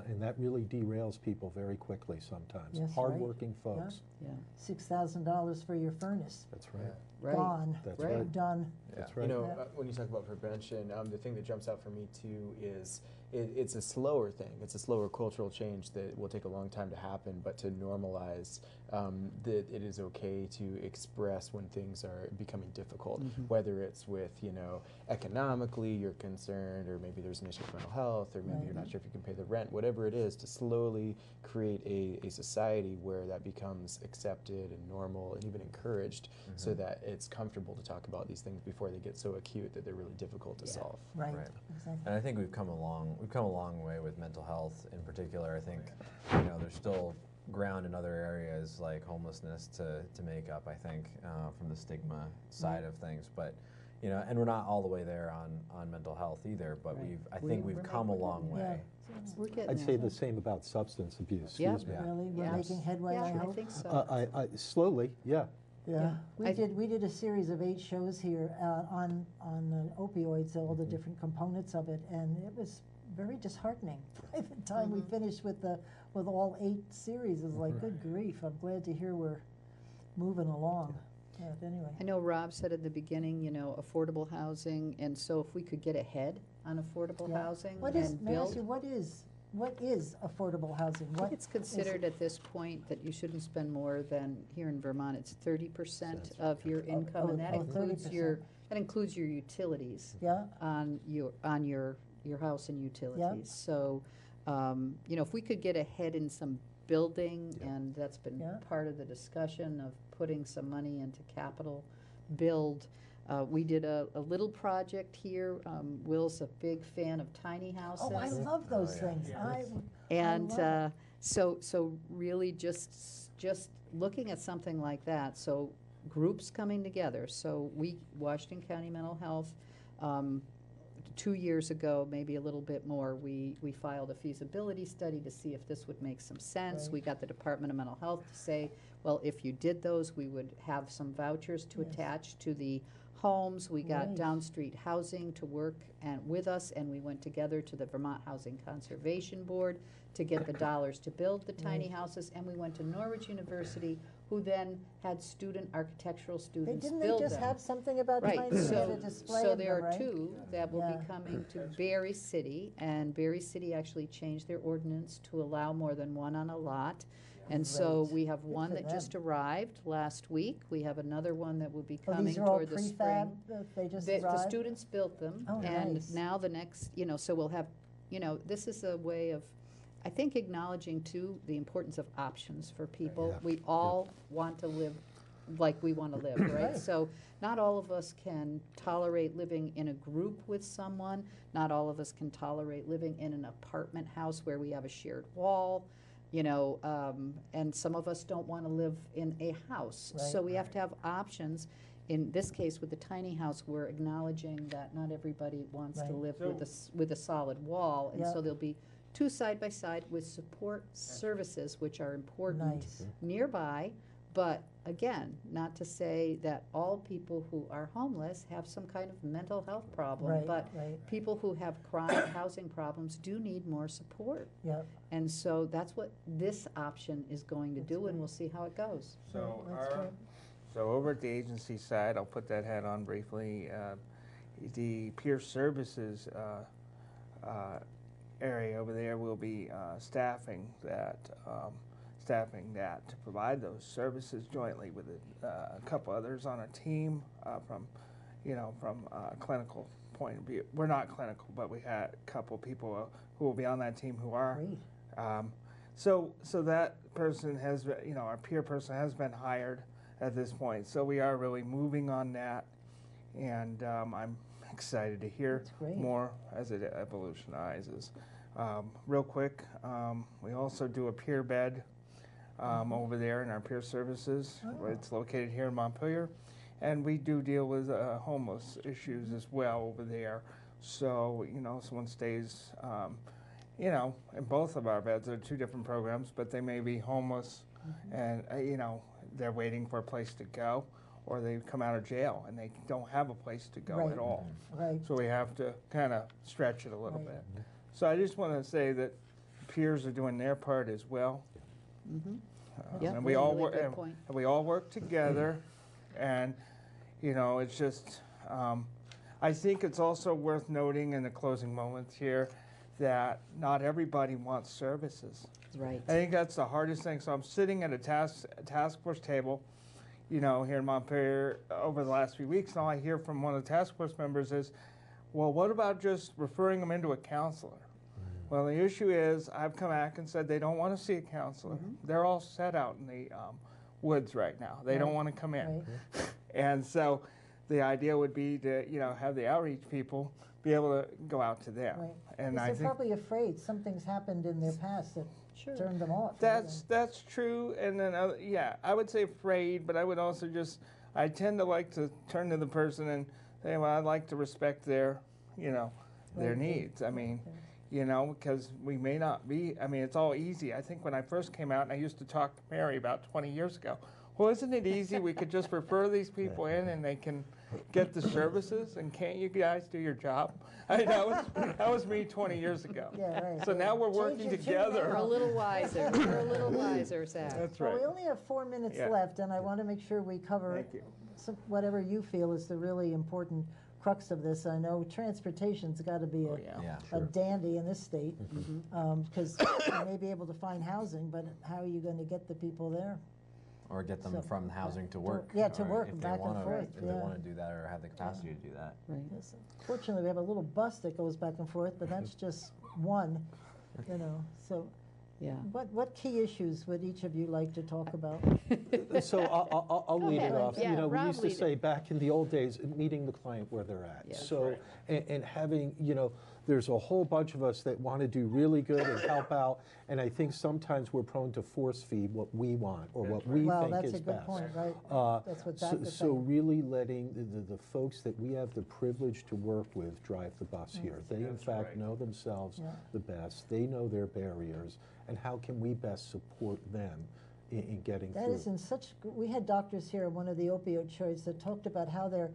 And that really derails people very quickly sometimes. Yes, right. Hardworking folks. Yeah, $6,000 for your furnace, That's right. right. gone, That's Right. right. done. That's You right. know, Yeah. when you talk about prevention, the thing that jumps out for me too is it's a slower thing. It's a slower cultural change that will take a long time to happen, but to normalize that it is okay to express when things are becoming difficult, whether it's with, you know, economically you're concerned, or maybe there's an issue with mental health, or maybe Right. you're not sure if you can pay the rent, whatever it is, to slowly create a society where that becomes accepted and normal and even encouraged, so that it's comfortable to talk about these things before they get so acute that they're really difficult to solve. Right, Right. exactly. And I think we've come a long way with mental health in particular. I think, you know, there's still ground in other areas like homelessness to make up, I think, from the stigma side of things. But, you know, and we're not all the way there on mental health either, but I think we've come a long way. We're getting I'd there. say the same about substance abuse. Yeah. Excuse me. Yeah. Really, we're Yes. making headway, I Yeah, I hope. think so. Slowly, yeah. Yeah, I- we did a series of 8 shows here on opioids, all the different components of it, and it was very disheartening. By the time we finished with all 8 series, it was like, good grief, I'm glad to hear we're moving along. Yeah, anyway. I know Rob said at the beginning, you know, affordable housing, and so if we could get ahead on affordable Yeah. housing What is, and may I ask build. you, what is affordable housing? I What think it's is considered it? at this point that you shouldn't spend more than, here in Vermont, it's 30% of your income, and that oh, includes 30%. your utilities Yeah, on your house and utilities. So, you know, if we could get ahead in some building, and that's been Yeah. part of the discussion of putting some money into capital build. We did a little project here. Will's a big fan of tiny houses. oh, I love those yeah. things. And love so really just looking at something like that, so groups coming together. So Washington County Mental Health, 2 years ago, maybe a little bit more, we filed a feasibility study to see if this would make some sense. Right. We got the Department of Mental Health to say, well, if you did those, we would have some vouchers to Yes. attach to the homes. We got Right. Downstreet Housing to work with us, and we went together to the Vermont Housing Conservation Board to get the dollars to build the tiny Right. houses, and we went to Norwich University, who then had architectural students Didn't build they just them. have something about Right, tiny, they had so, a display so of there them, are right? 2 that will Yeah. be coming to Berry City, and Berry City actually changed their ordinance to allow more than one on a lot. And so Great. we have one for that just them. arrived last week. We have another one that will be Oh, coming these are all toward the spring. prefab, they just The arrived? students built them, Oh, and nice. now the next, you know, so we'll have, you know, this is a way of, I think, acknowledging too the importance of options for people. Yeah. We all want to live like we want to live, right? Right. So not all of us can tolerate living in a group with someone. Not all of us can tolerate living in an apartment house where we have a shared wall, you know, and some of us don't want to live in a house. So Right. we have to have options. In this case, with the tiny house, we're acknowledging that not everybody wants to Right. live with a solid wall, and Yeah. so there'll be 2 side by side with support services, which are important Nice. nearby, But again, not to say that all people who are homeless have some kind of mental health problem, Right, but right. people who have chronic housing problems do need more support. Yep. And so that's what this option is going to That's do, great. and we'll see how it goes. So That's great. so over at the agency side, I'll put that hat on briefly. The peer services area over there will be staffing that to provide those services jointly with a couple others on a team from a clinical point of view. We're not clinical, but we had a couple people who will be on that team who are. Great. So that person has, our peer person has been hired at this point. So we are really moving on that, and I'm excited to hear That's great. more as it evolutionizes. Real quick, we also do a peer bed over there in our peer services. Oh. It's located here in Montpelier, and we do deal with homeless issues as well over there. So someone stays. In both of our beds, there are two different programs, but they may be homeless and, they're waiting for a place to go, or they come out of jail and they don't have a place to go Right. at all. Right. So we have to kind of stretch it a little Right. bit. So I just want to say that peers are doing their part as well. Yeah, And we all really work. good point. And we all work together, and it's just. I think it's also worth noting in the closing moments here that not everybody wants services. Right. I think that's the hardest thing. So I'm sitting at a task force table, here in Montpelier over the last few weeks, and all I hear from one of the task force members is, well, what about just referring them into a counselor? Well, the issue is I've come back and said they don't want to see a counselor. They're all set out in the woods right now. They don't want to come in. Right. And so the idea would be to, have the outreach people be able to go out to them. Right. And Because I they're think probably afraid something's happened in their past that Sure. turned them off. that's true. And then, I would say afraid, but I would also I tend to like to turn to the person and say, well, I'd like to respect their, their Right. needs. I mean, because we may not be, it's all easy. I think when I first came out, and I used to talk to Mary about 20 years ago, well, isn't it easy? We could just refer these people in and they can get the services, and can't you guys do your job? That was me 20 years ago. Yeah, right. So now we're working Change it together. We're a little wiser. We're a little wiser, Zach. That's Well, right. we only have 4 minutes Yeah. left, and I want to make sure we cover Thank you. whatever you feel is the really important crux of this. I know transportation's got to be Oh, a, yeah. Yeah. a dandy in this state, because you may be able to find housing, but how are you going to get the people there? Or get them So, from housing to work. yeah, to or work, if back they and wanna, forth, If they yeah. want to do that or have the capacity to do that. Right. Yes. Fortunately, we have a little bus that goes back and forth, but that's just one, So Yeah. what key issues would each of you like to talk about? So I'll Go lead ahead. it off. Yeah, We Rob, used to lead it. say back in the old days, meeting the client where they're at. Yeah. So, and having, there's a whole bunch of us that want to do really good and help out, and I think sometimes we're prone to force feed what we want or what we Well, think that's is a good best. point, right? That's what Zach So, was so saying. really letting the folks that we have the privilege to work with drive the bus here. They in fact know themselves Yeah. the best. They know their barriers, and how can we best support them in getting That through? is in such, we had doctors here in one of the opioid shows that talked about how they're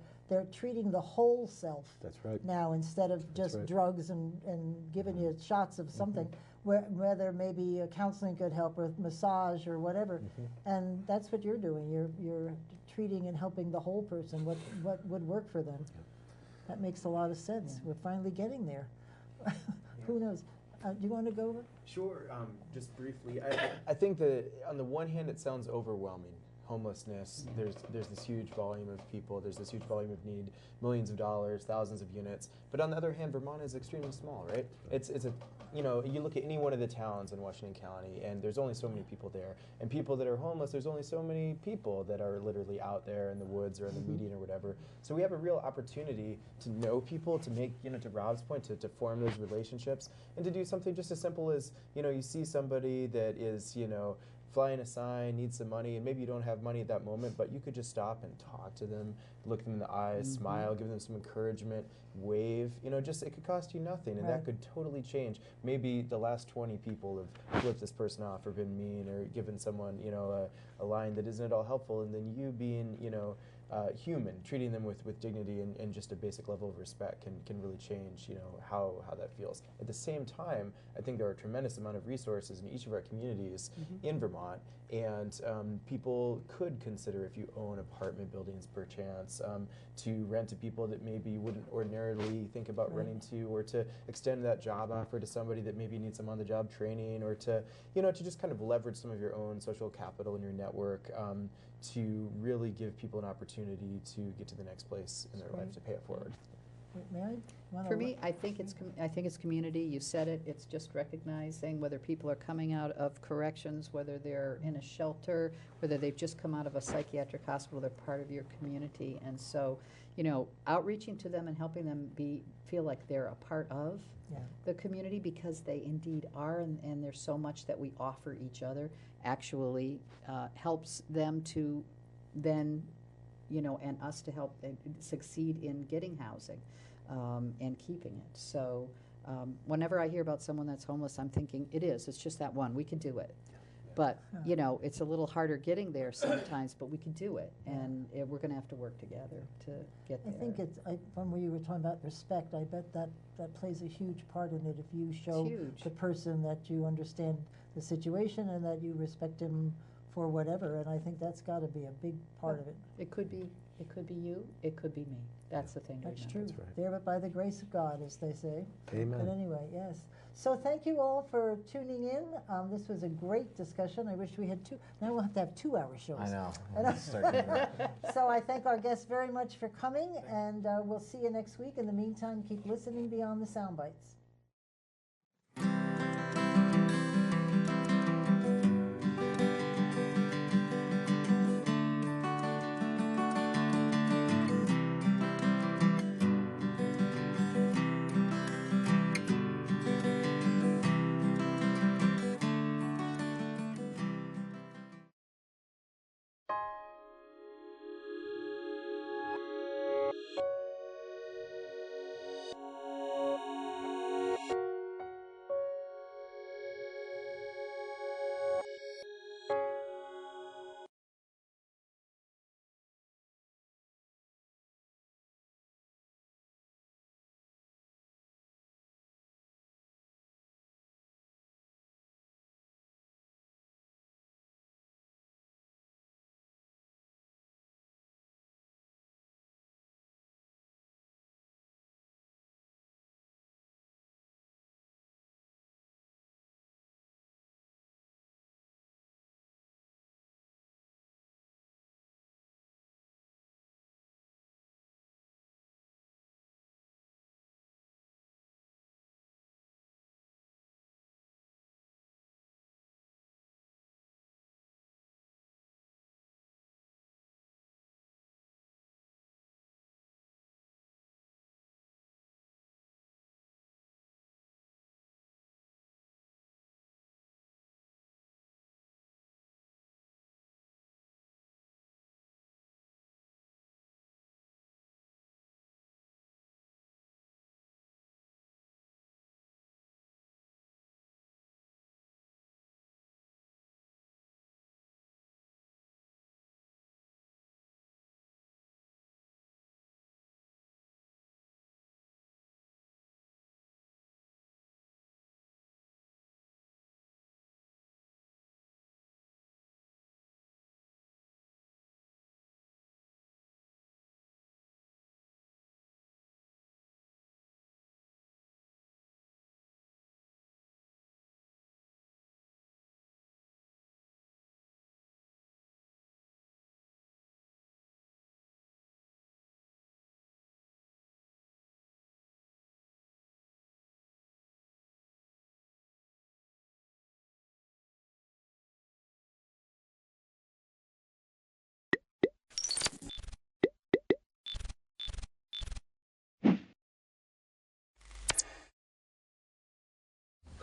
treating the whole self That's right. now instead of just right. drugs and giving you shots of something, whether maybe counseling could help or massage or whatever. And that's what you're doing. You're treating and helping the whole person, what would work for them. That makes a lot of sense. We're finally getting there. Who knows? Do you want to go over? Sure. Just briefly, I think that on the one hand, it sounds overwhelming. Homelessness. There's this huge volume of people. There's this huge volume of need. Millions of dollars, thousands of units. But on the other hand, Vermont is extremely small, right? It's a, you look at any one of the towns in Washington County, and there's only so many people there. And people that are homeless, there's only so many people that are literally out there in the woods or in the median or whatever. So we have a real opportunity to know people, to make, to Rob's point, to form those relationships, and to do something just as simple as, you see somebody that is, flying a sign, need some money, and maybe you don't have money at that moment, but you could just stop and talk to them, look them in the eyes, smile, give them some encouragement, wave. Just it could cost you nothing, and Right. that could totally change. Maybe the last 20 people have flipped this person off or been mean or given someone, a line that isn't at all helpful, and then you being, human, treating them with dignity and just a basic level of respect can really change, how that feels. At the same time, I think there are a tremendous amount of resources in each of our communities in Vermont, and people could consider, if you own apartment buildings perchance, to rent to people that maybe you wouldn't ordinarily think about renting to, or to extend that job offer to somebody that maybe needs some on-the-job training, or to just kind of leverage some of your own social capital in your network to really give people an opportunity to get to the next place in their life, to pay it forward. Mary? For me, I think it's community. You said it. It's just recognizing whether people are coming out of corrections, whether they're in a shelter, whether they've just come out of a psychiatric hospital. They're part of your community, and so outreaching to them and helping them feel like they're a part of the community, because they indeed are, and there's so much that we offer each other. Actually, helps them to then, and us to help succeed in getting housing. And keeping it. So whenever I hear about someone that's homeless, I'm thinking, it's just that one. We can do it. But, it's a little harder getting there sometimes, but we can do it. And we're going to have to work together to get there. I think from where you were talking about respect, I bet that plays a huge part in it. If you show the person that you understand the situation and that you respect him for whatever, and I think that's got to be a big part of it. It could be you, it could be me. That's the thing. That's right true. now. That's right. There but by the grace of God, as they say. Amen. But anyway, yes. So thank you all for tuning in. This was a great discussion. I wish we had now we'll have to have 2-hour shows. I know. I know. Start doing that. So I thank our guests very much for coming, and we'll see you next week. In the meantime, keep listening beyond the sound bites.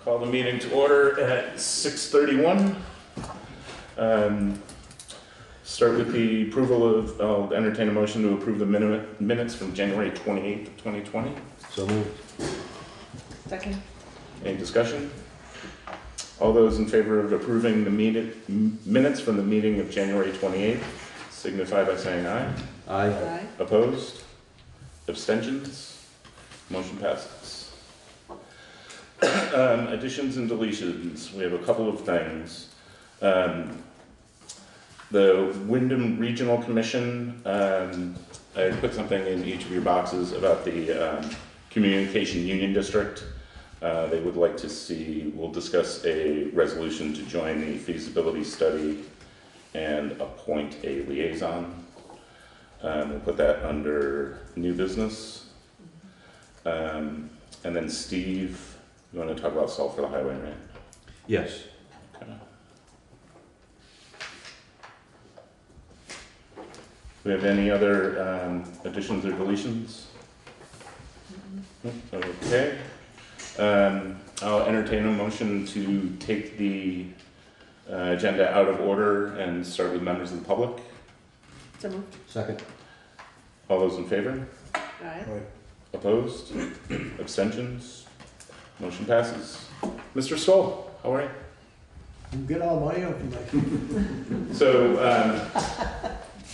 Call the meeting to order at 6:31. Start with the approval of, I'll entertain a motion to approve the minutes from January 28th of 2020. So moved. Second. Any discussion? All those in favor of approving the minutes from the meeting of January 28th signify by saying aye. Aye. Aye. Opposed? Abstentions? Motion passes. Additions and deletions. We have a couple of things. The Wyndham Regional Commission, I put something in each of your boxes about the Communication Union District. They would like to see, we'll discuss a resolution to join the feasibility study and appoint a liaison. We'll put that under new business. And then Steve, you want to talk about salt for the highway, right? Yes. Okay. Do we have any other additions or deletions? Okay. I'll entertain a motion to take the agenda out of order and start with members of the public. So moved. Second. All those in favor? Aye. Opposed? Abstentions? Motion passes. Mr. Stoll, how are you? Get all my information. So,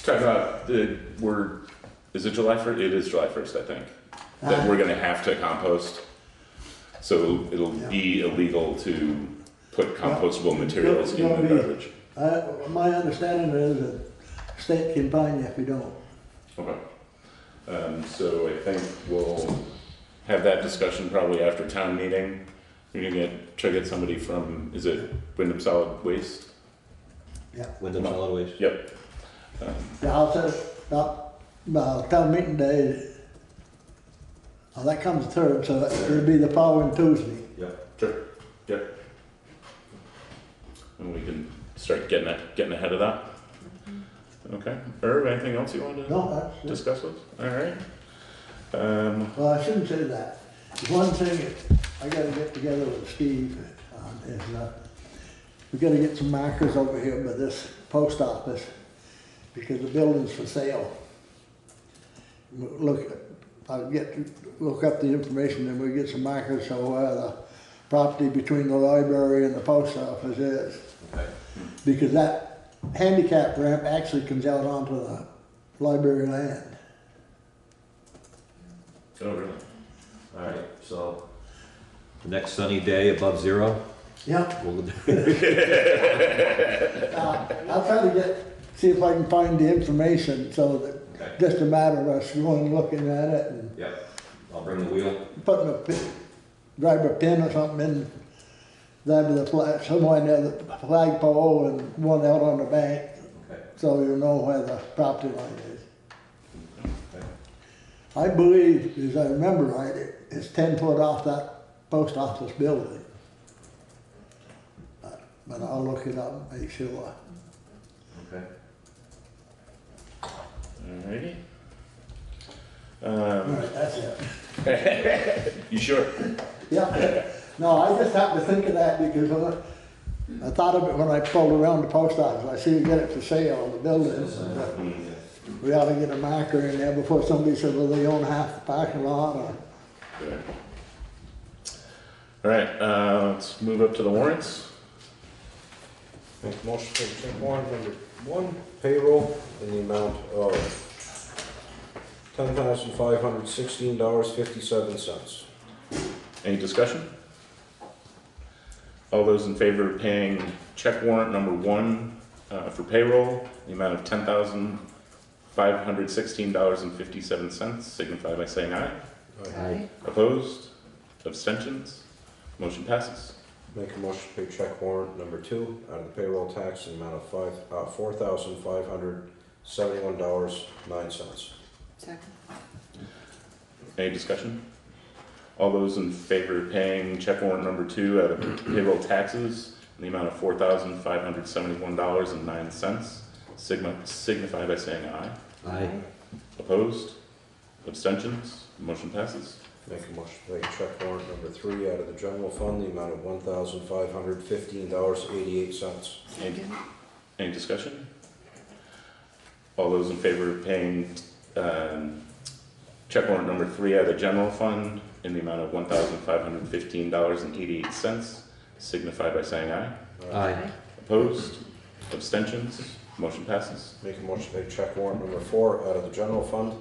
talk about is it July 1st? It is July 1st, I think, that we're gonna have to compost. So it'll be illegal to put compostable materials in the garbage. My understanding is that state can fine you if you don't. Okay. So I think we'll have that discussion probably after town meeting. We're gonna try to get somebody from, is it Wyndham Solid Waste? Wyndham Solid Waste. Yep. Yeah, I'll say, town meeting day, that comes third, so it'll be the following Tuesday. Sure. Yep. And we can start getting ahead of that. Okay. Irv, anything else you want to No, that's it. discuss with? All right. Well, I shouldn't say that. One thing I gotta get together with Steve is, we gotta get some markers over here by this post office, because the building's for sale. I'll look up the information and we'll get some markers so where the property between the library and the post office is. Okay. Because that handicap ramp actually comes out onto the library land. Oh, really? All right, so the next sunny day above zero, Yeah. we'll do I'll try to see if I can find the information so that Okay. just a matter of us going and looking at it and Yep, I'll bring the wheel. putting drive a pin or something in there to the flag, somewhere near the flagpole and one out on the bank, Okay. so you know where the property line is. I believe, as I remember right, it's 10 foot off that post office building. But I'll look it up and make sure. Okay. Alrighty. All right, that's it. You sure? Yeah, no, I just happened to think of that because I thought of it when I pulled around the post office. I see you get it for sale, the building. We ought to get a marker in there before somebody says, well, they own half the parking lot or. Good. All right, let's move up to the warrants. Make a motion for check warrant number 1, payroll, in the amount of $10,516.57. Any discussion? All those in favor of paying check warrant number 1 for payroll, the amount of $10,516.57, signify by saying aye. Aye. Opposed? Abstentions? Motion passes. Make a motion to pay check warrant number 2 out of the payroll tax in the amount of $4,571.09. Second. Any discussion? All those in favor of paying check warrant number 2 out of payroll taxes in the amount of $4,571.09, signify by saying aye. Aye. Opposed? Abstentions? Motion passes. Make a motion to pay check warrant number 3 out of the general fund, the amount of $1,515.88. Any, Any discussion? All those in favor of paying check warrant number 3 out of the general fund in the amount of $1,515.88 signify by saying aye. Aye. Opposed? Abstentions? Motion passes. Make a motion to pay check warrant number 4 out of the general fund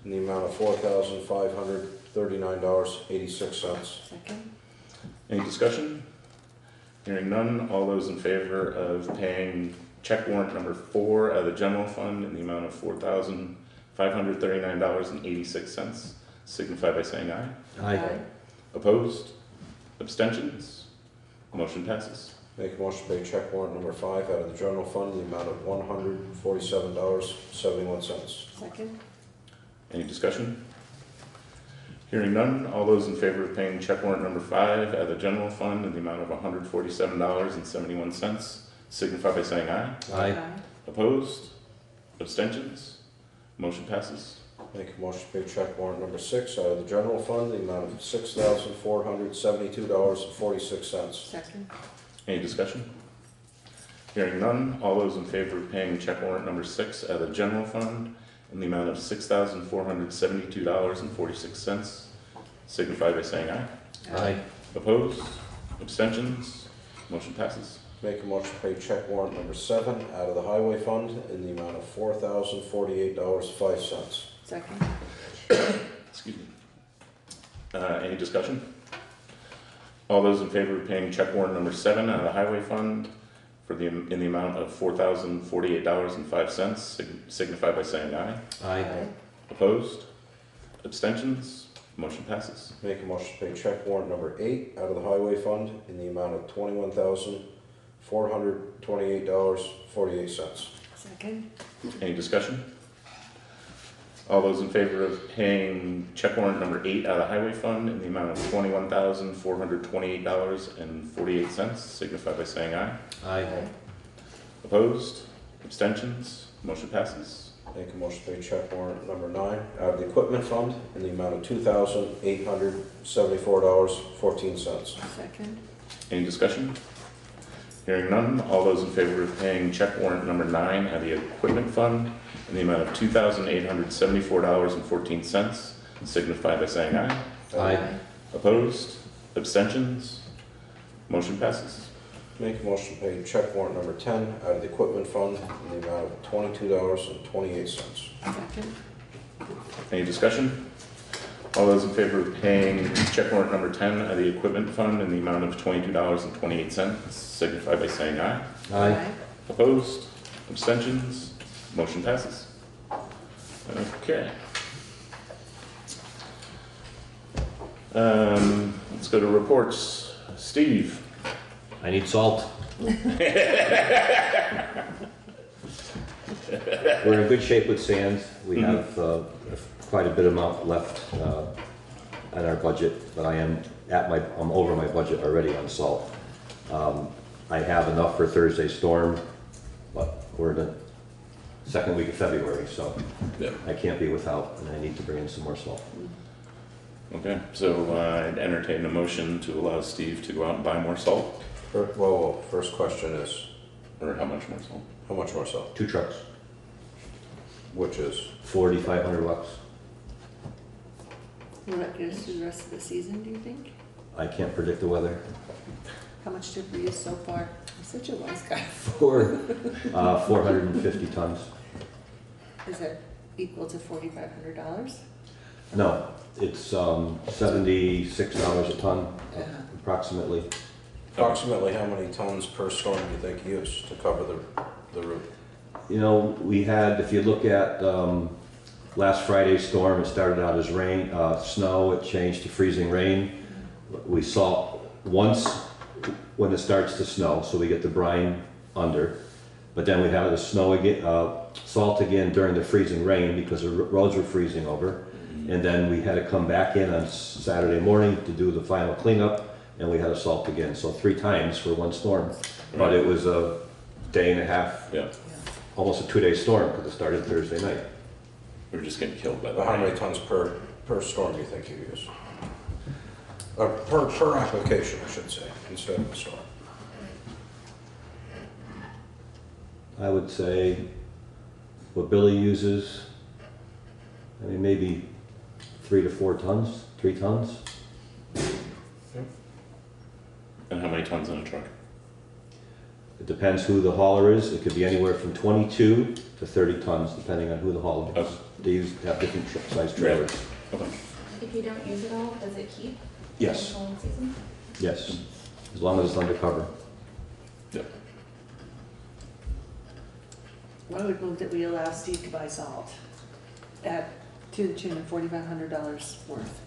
in the amount of $4,539.86. Second. Any discussion? Hearing none, all those in favor of paying check warrant number 4 out of the general fund in the amount of $4,539.86 signify by saying aye. Aye. Opposed? Abstentions? Motion passes. Make a motion to pay check warrant number 5 out of the general fund in the amount of $147.71. Second. Any discussion? Hearing none, all those in favor of paying check warrant number 5 out of the general fund in the amount of $147.71 signify by saying aye. Aye. Opposed? Abstentions? Motion passes. Make a motion to pay check warrant number 6 out of the general fund in the amount of $6,472.46. Second. Any discussion? Hearing none, all those in favor of paying check warrant number 6 out of the general fund in the amount of $6,472.46 signify by saying aye. Aye. Opposed? Abstentions? Motion passes. Make a motion to pay check warrant number 7 out of the highway fund in the amount of $4,048.05. Second. Excuse me. Any discussion? All those in favor of paying check warrant number 7 out of the highway fund in the amount of $4,048.05 signify by saying aye. Aye. Opposed? Abstentions? Motion passes. Make a motion to pay check warrant number 8 out of the highway fund in the amount of $21,428.48. Second. Any discussion? All those in favor of paying check warrant number 8 out of the highway fund in the amount of $21,428.48 signify by saying aye. Aye. Opposed? Abstentions? Motion passes. Make a motion to pay check warrant number 9 out of the equipment fund in the amount of $2,874.14. Second. Any discussion? Hearing none, all those in favor of paying check warrant number 9 out of the equipment fund in the amount of $2,874.14 signify by saying aye. Aye. Opposed? Abstentions? Motion passes. Make a motion to pay check warrant number 10 out of the equipment fund in the amount of $22.28. Second. Any discussion? All those in favor of paying check warrant number 10 out of the equipment fund in the amount of $22.28 signify by saying aye. Aye. Opposed? Abstentions? Motion passes. Okay. Let's go to reports. Steve. I need salt. We're in good shape with sand. We have quite a bit amount left in our budget, but I'm over my budget already on salt. I have enough for Thursday's storm, but we're in the second week of February, so Yeah. I can't be without, and I need to bring in some more salt. Okay, so I'd entertain a motion to allow Steve to go out and buy more salt. Well, first question is, Or how much more salt? how much more salt? 2 trucks, Which is? $4,500. Will that get us through the rest of the season, do you think? I can't predict the weather. How much did we use so far? I'm such a wise guy. 450 tons. Is that equal to $4,500? No, it's $76 a ton, approximately. Approximately how many tons per storm do you think you use to cover the route? You know, we had, if you look at last Friday's storm, it started out as rain, snow, it changed to freezing rain. We salt once when it starts to snow, so we get the brine under. But then we have the snow again, salt again during the freezing rain because the roads were freezing over. And then we had to come back in on Saturday morning to do the final cleanup, and we had to salt again. So 3 times for one storm. But it was a day and a half, almost a 2-day storm because it started Thursday night. We were just getting killed by the How rain. many tons per storm do you think you use? Or per application, I should say, instead of a storm. I would say what Billy uses, I mean, maybe 3 to 4 tons, 3 tons. And how many tons in a truck? It depends who the hauler is. It could be anywhere from 22 to 30 tons, depending on who the hauler is. Okay. They have different size trailers. Okay. If you don't use it all, does it keep? Yes, The whole season? yes, as long as it's undercover. I would move that we allow Steve to buy salt at, to the tune of $4,500 worth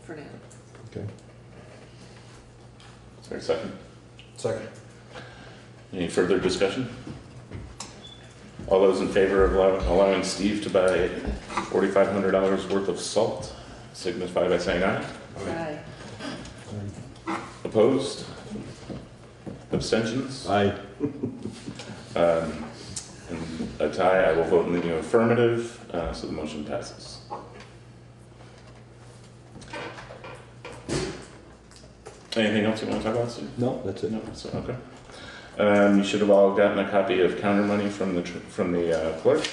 for now. Okay. Is there a second? Second. Any further discussion? All those in favor of allowing Steve to buy $4,500 worth of salt, signify by saying aye. Aye. Opposed? Abstentions? Aye. And a tie, I will vote in the affirmative, so the motion passes. Anything else you want to talk about, Steve? No, that's it. No, so, okay. You should have all gotten a copy of counter money from the clerk.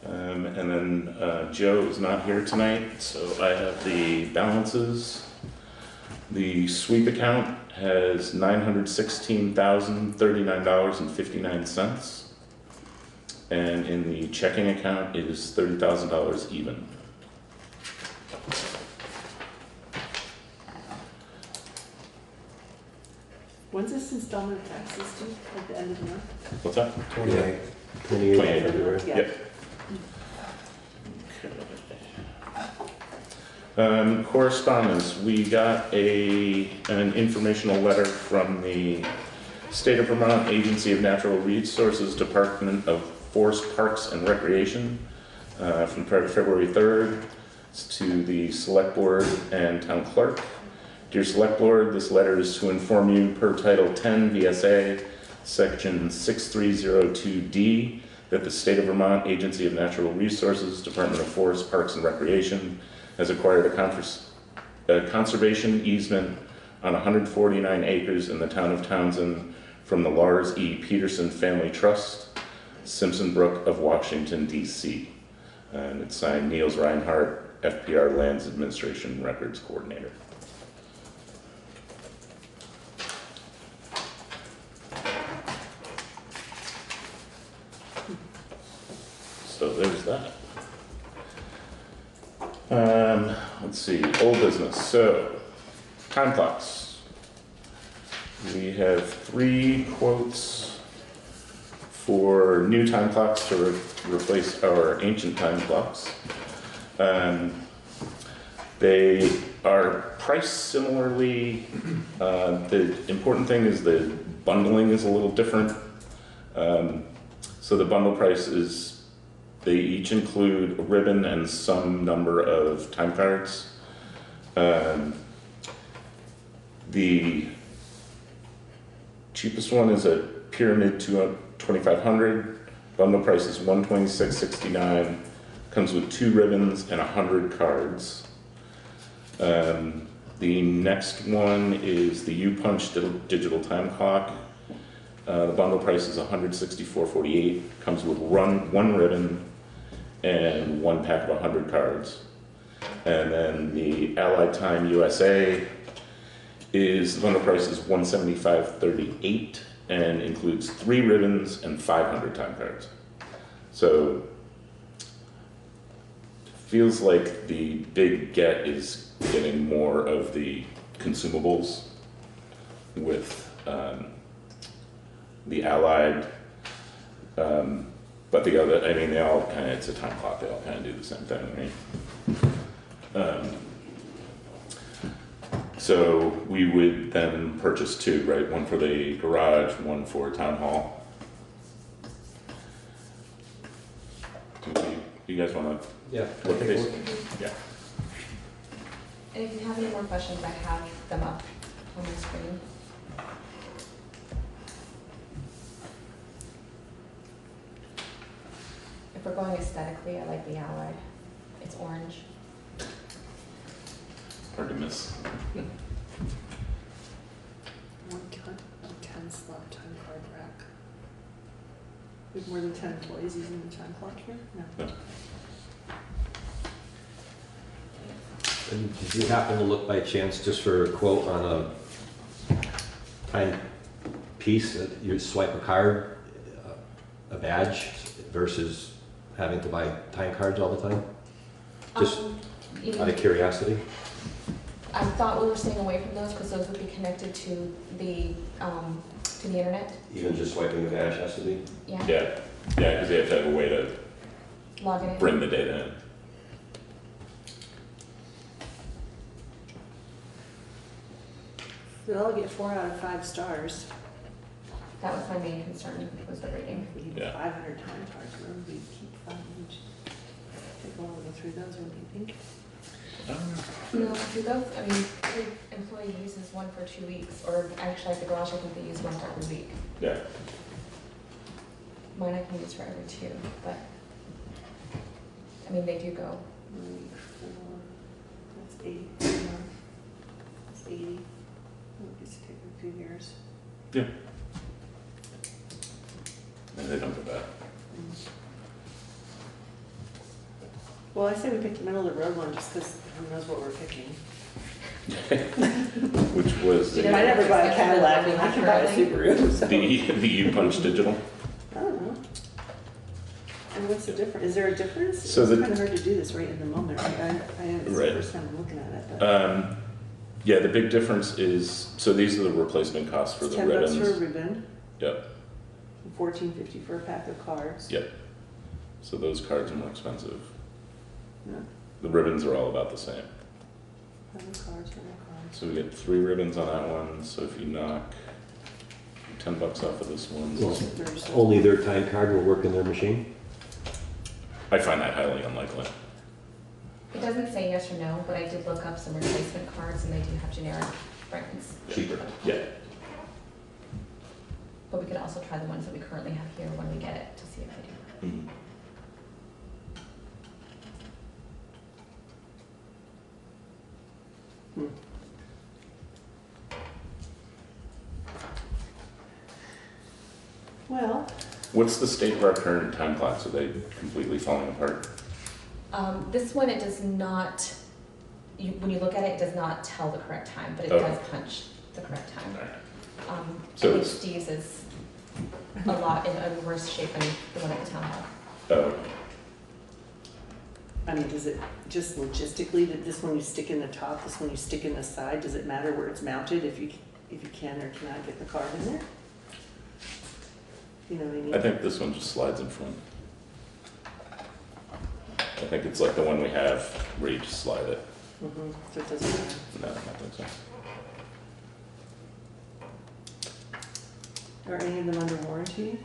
And then Joe is not here tonight, so I have the balances. The sweep account has $916,039.59, and in the checking account it is $30,000 even. When's this installment of taxes due, at the end of the month? What's that? 28. 28 February. Yeah. Yep. Correspondence, we got an informational letter from the State of Vermont Agency of Natural Resources Department of Forest Parks and Recreation from February 3rd to the Select Board and Town Clerk. Dear Select Board, this letter is to inform you per Title 10 VSA, Section 6302D, that the State of Vermont Agency of Natural Resources Department of Forest Parks and Recreation has acquired a conservation easement on 149 acres in the town of Townsend from the Lars E. Peterson Family Trust, Simpson Brook of Washington, D.C. And it's signed Niels Reinhardt, FPR Lands Administration Records Coordinator. So there's that. Let's see, old business. So, time clocks. We have 3 quotes for new time clocks to replace our ancient time clocks. They are priced similarly. The important thing is the bundling is a little different. So the bundle price is, they each include a ribbon and some number of time cards. The cheapest one is a Pyramid 2500. Bundle price is $126.69. Comes with 2 ribbons and 100 cards. The next one is the U-Punch digital time clock. The bundle price is $164.48. Comes with 1 ribbon and 1 pack of 100 cards. And then the Allied Time USA is, the bundle price is $175.38 and includes 3 ribbons and 500 time cards. So feels like the big get is getting more of the consumables with the Allied, but the other, I mean, they all kind of, it's a time clock, they all kind of do the same thing, right? So we would then purchase 2, right? One for the garage, 1 for town hall. You guys want to? Yeah. Look at these? Yeah. And if you have any more questions, I have them up on the screen. If we're going aesthetically, I like the Allied. It's orange. Hard to miss. 1 10 slot time card rack. We have more than 10 employees using the time clock here? No. And did you happen to look by chance just for a quote on a time piece that you swipe a card, a badge, versus having to buy time cards all the time? Just out of curiosity? I thought we were staying away from those because those would be connected to the internet. Even just swiping the badge has to be? Yeah. Yeah, because they have to have a way to Log it in. bring the data in. They'll all get 4 out of 5 stars. That was my main concern, was the rating. We need Yeah. 500 time cards, where would we keep 5 each? Take a while to go through those, what do you think? No, we both, I mean, every employee uses one for 2 weeks, or actually at the garage, I think they use one for every week. Yeah. Mine I can use for every 2, but, I mean, they do go. 1 week, 4, that's 80 per month. That's 80. It gets to take a few years. Yeah. And they don't go bad. Well, I say we pick the middle of the road one just because who knows what we're picking. Which was You the, know, I never buy a Cadillac, Maybe and I can buy a Subaru, so. the U-Punch Digital. I don't know. And what's the difference? Is there a difference? So It's the- kind of hard to do this right in the moment, right? It's Right. the first time I'm looking at it, but. Yeah, the big difference is, so these are the replacement costs for It's the $10 ribbons. for a ribbon, Yep, $14.50 for a pack of cards. yep. So those cards are more expensive. Yeah. The ribbons are all about the same. Pack of cards, pack of cards. So we get 3 ribbons on that one, so if you knock $10 off of this one, Well, There's- only their time card will work in their machine? I find that highly unlikely. It doesn't say yes or no, but I did look up some replacement cards and they do have generic brands. Cheaper. Yeah. But we could also try the ones that we currently have here when we get it to see if they do. Mhm. Well, What's the state of our current time clocks? Are they completely falling apart? This one, it does not, when you look at it, it does not tell the correct time, but it Okay. does punch the correct time. So I think it's- Steve's is a lot in a worse shape than the one at the town hall. Oh, I mean, does it, just logistically, did this one you stick in the top, this one you stick in the side, does it matter where it's mounted if you can or cannot get the card in there? You know what I mean? I think this one just slides in front. I think it's like the one we have where you just slide it. So it doesn't matter. No, I don't think so. Are any of them under warranty,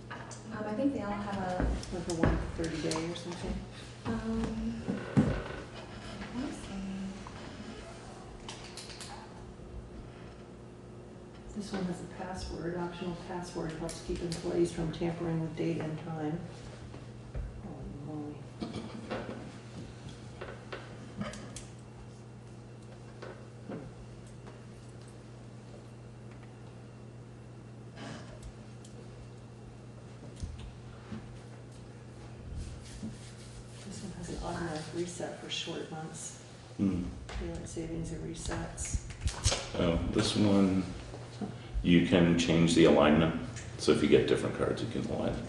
I think they all have a, like a 130 day or something? I wanna say, This one has a password, optional password, helps keep employees from tampering with date and time. Holy moly. This one has an automatic reset for short months. Daylight savings and resets. Oh, this one, you can change the alignment. So if you get different cards, you can align them.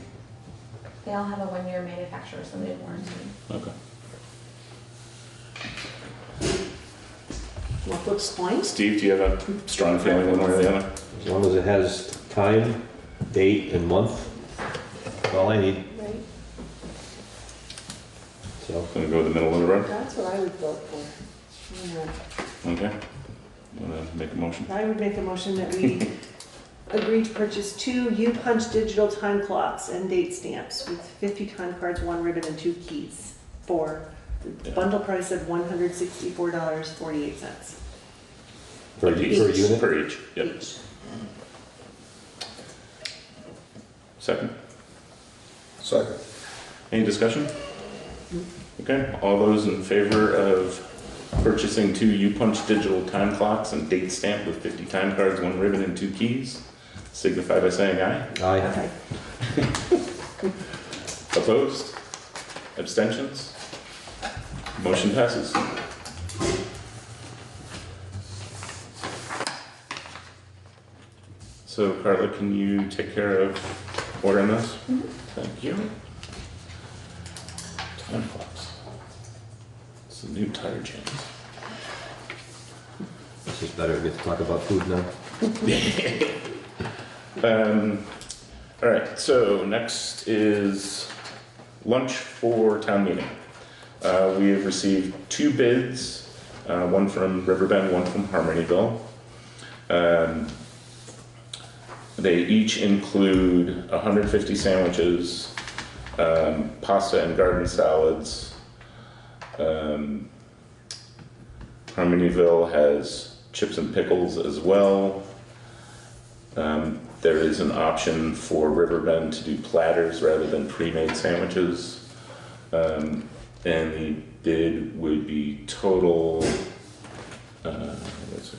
they all have a 1-year manufacturer's limited warranty. Okay. Well, flips points. Steve, do you have a strong feeling one way or the other? As long as it has time, date, and month, that's all I need. Right, So, Gonna go with the middle of the road? that's what I would vote for. Yeah. Okay. Wanna make a motion? I would make a motion that we agree to purchase 2 U-Punch digital time clocks and date stamps with 50 time cards, 1 ribbon, and 2 keys for the bundle price of $164.48 per unit? Per each, yep. each. Second? Second. Any discussion? Okay, all those in favor of purchasing 2 U-Punch digital time clocks and date stamp with 50 time cards, 1 ribbon, and 2 keys, signify by saying aye. Aye. Okay. Opposed? Abstentions? Motion passes. So Carla, can you take care of ordering this? Thank you. Time clocks. It's a new tire change. This is better, we get to talk about food now. All right, so next is lunch for town meeting. We have received 2 bids, one from Riverbend, one from Harmonyville. They each include 150 sandwiches, pasta and garden salads. Harmonyville has chips and pickles as well. There is an option for Riverbend to do platters rather than pre-made sandwiches. And the bid would be total, let's see.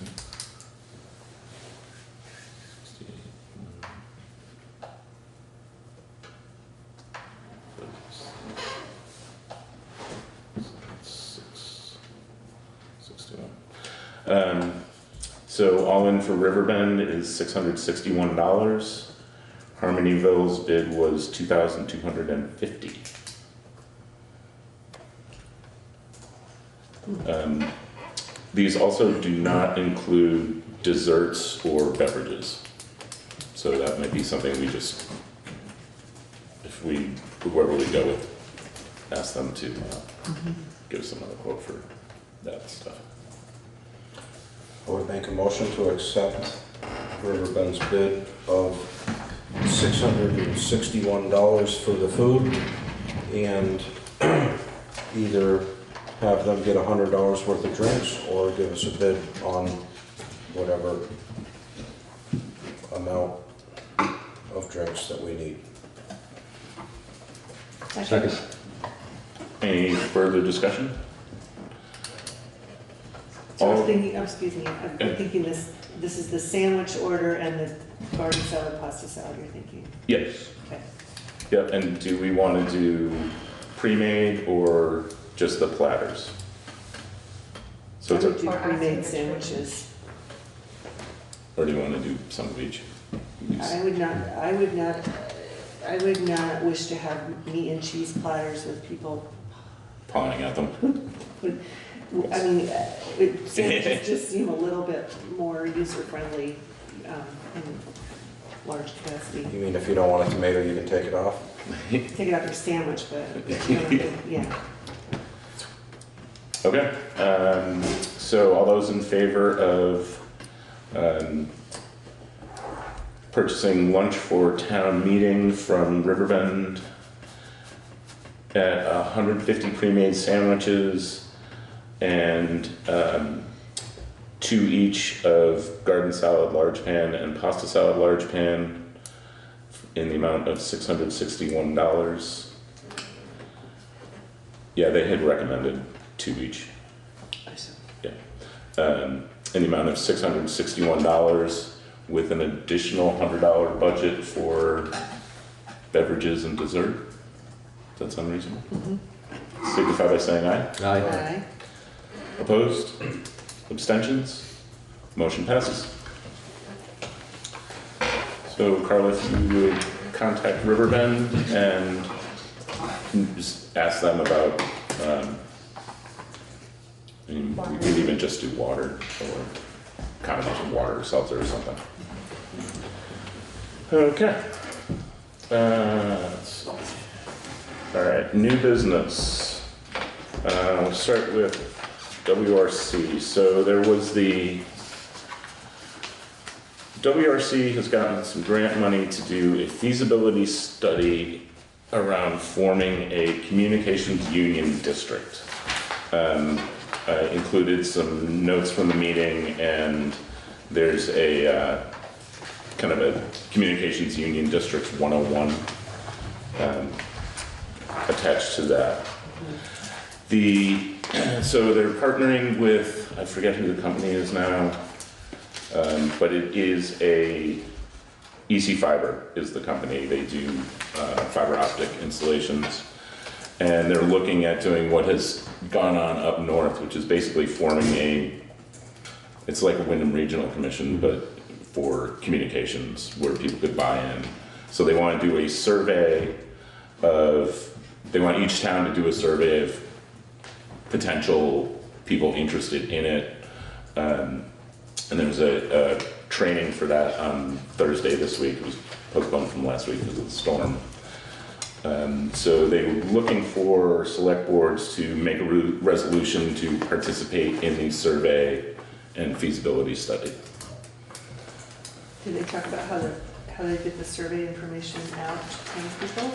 So all in for Riverbend is $661. Harmonyville's bid was $2,250. These also do not include desserts or beverages. So that might be something we just, if we, whoever we go with, ask them to give us another quote for that stuff. I would make a motion to accept Riverbend's bid of $661 for the food, and either have them get $100 worth of drinks or give us a bid on whatever amount of drinks that we need. Second. Any further discussion? So I'm thinking, excuse me, I'm thinking this is the sandwich order and the garden salad, pasta salad you're thinking? Yes. Okay. Yep, and do we want to do pre-made or just the platters? So I it's would a, do pre-made sandwiches. or do you want to do some of each? I would not wish to have meat and cheese platters with people. Pawing at them. I mean, sandwiches just seem a little bit more user-friendly in large capacity. You mean if you don't want a tomato, you can take it off? Take it out your sandwich, but, you know, yeah. Okay, so all those in favor of purchasing lunch for town meeting from Riverbend at 150 pre-made sandwiches and 2 each of garden salad large pan and pasta salad large pan in the amount of $661. Yeah, they had recommended 2 each. Yeah. In the amount of $661 with an additional $100 budget for beverages and dessert. Does that sound reasonable? Signify by saying aye. Aye. Aye. Opposed? Abstentions? Motion passes. So Carla, if you would contact Riverbend and just ask them about, you could even just do water or combination water or seltzer or something. Okay. Let's see. All right, new business. We'll start with WRC. So there was the WRC has gotten some grant money to do a feasibility study around forming a communications union district. I included some notes from the meeting, and there's a kind of a communications union district 101 attached to that. So they're partnering with, I forget who the company is now, but it is a EC Fiber is the company. They do fiber optic installations. And they're looking at doing what has gone on up north, which is basically forming it's like a Wyndham Regional Commission, but for communications where people could buy in. So they want to do a survey they want each town to do a survey of potential people interested in it. And there's a training for that on Thursday this week. It was postponed from last week because of the storm. So they were looking for select boards to make a resolution to participate in the survey and feasibility study. Did they talk about how they get the survey information out to people?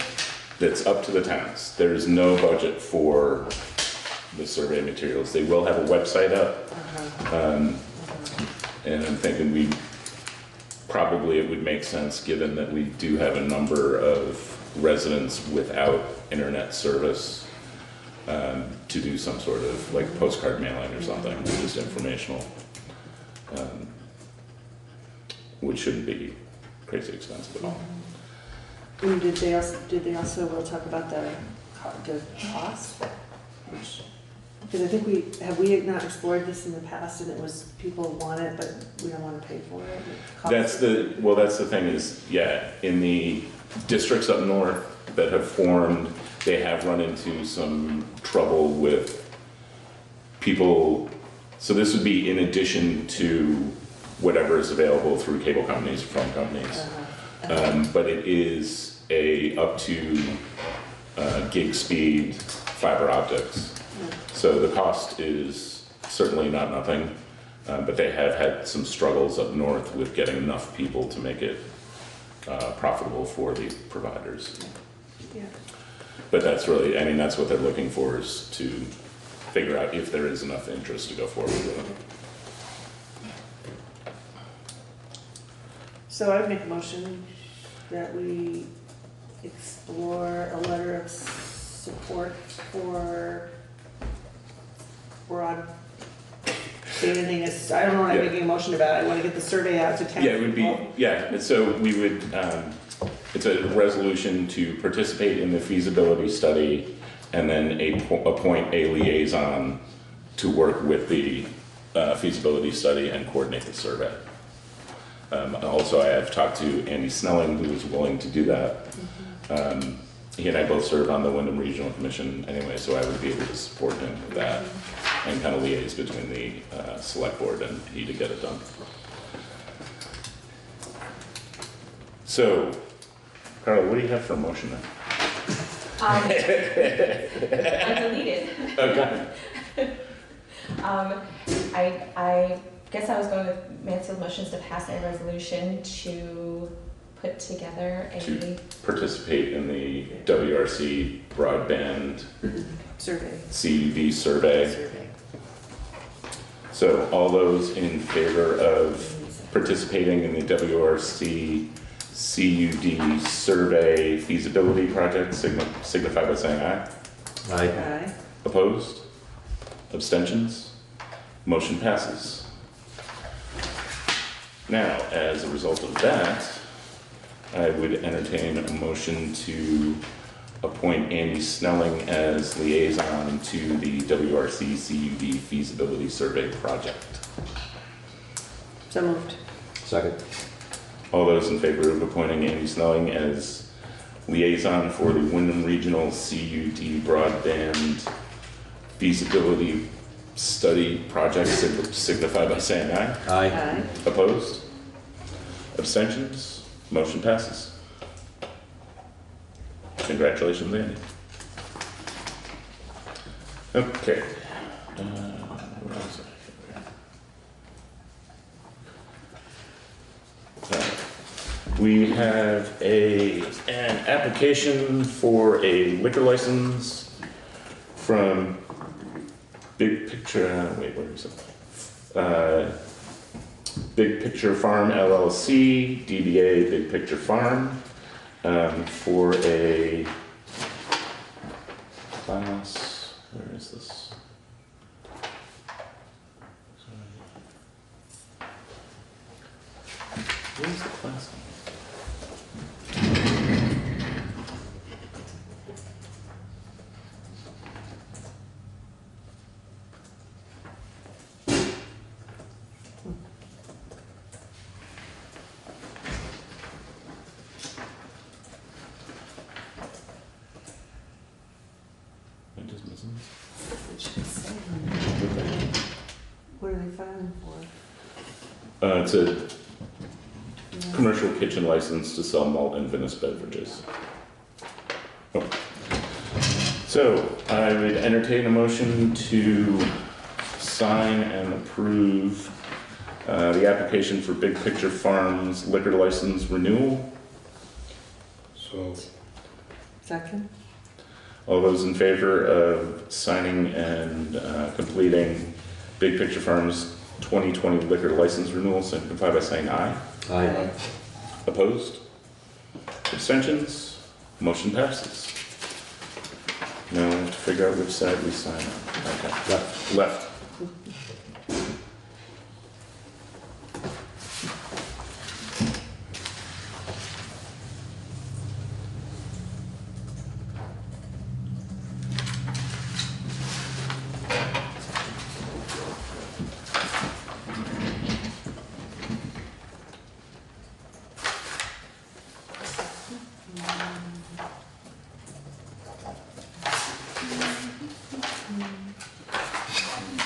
That's up to the towns. There's no budget for the survey materials. They will have a website up. And I'm thinking it would make sense, given that we do have a number of residents without internet service, to do some sort of like postcard mailing or something, just informational, which shouldn't be crazy expensive at all. And did they also will talk about the cost? Because I think we had not explored this in the past, and it was people want it, but we don't want to pay for it. That's the thing is, yeah, in the districts up north that have formed, they have run into some trouble with people. So this would be in addition to whatever is available through cable companies or phone companies. But it is up to gig speed fiber optics. So the cost is certainly not nothing, but they have had some struggles up north with getting enough people to make it profitable for the providers. Yeah. But that's really, that's what they're looking for, is to figure out if there is enough interest to go forward with it. So I would make a motion that we explore a letter of support for broad banding. I don't know what I'm making a motion about. I want to get the survey out to town. Yeah, it would be, and so we would, it's a resolution to participate in the feasibility study and then appoint a liaison to work with the feasibility study and coordinate the survey. Also, I have talked to Andy Snelling, who is willing to do that. He and I both serve on the Wyndham Regional Commission anyway, so I would be able to support him with that and kind of liaise between the select board and he to get it done. So, Carla, what do you have for a motion then? I deleted. Okay. I guess I was going with Mansfield's motions to pass a resolution to put together To participate in the WRC broadband survey. CUD survey. So all those in favor of participating in the WRC CUD survey feasibility project signify by saying aye. Aye. Aye. Opposed? Abstentions? Motion passes. Now, as a result of that, I would entertain a motion to appoint Andy Snelling as liaison to the WRC CUD feasibility survey project. So moved. Second. All those in favor of appointing Andy Snelling as liaison for the Wyndham Regional CUD broadband feasibility study project signify by saying aye. Aye. Aye. Opposed? Abstentions? Motion passes. Congratulations, Andy. Okay. Where was I? We have an application for a liquor license from Big Picture, wait, where is it? Big Picture Farm LLC, DBA Big Picture Farm, for a class, where is this? Where's the class? It should say. What are they filing for? It's a commercial kitchen license to sell malt and Venice beverages. Oh. So I would entertain a motion to sign and approve the application for Big Picture Farms liquor license renewal. So, Second? All those in favor of signing and completing Big Picture Farms 2020 liquor license renewal, signify by saying aye. Aye. Opposed? Abstentions? Motion passes. Now we have to figure out which side we sign on. Okay. Left. Left.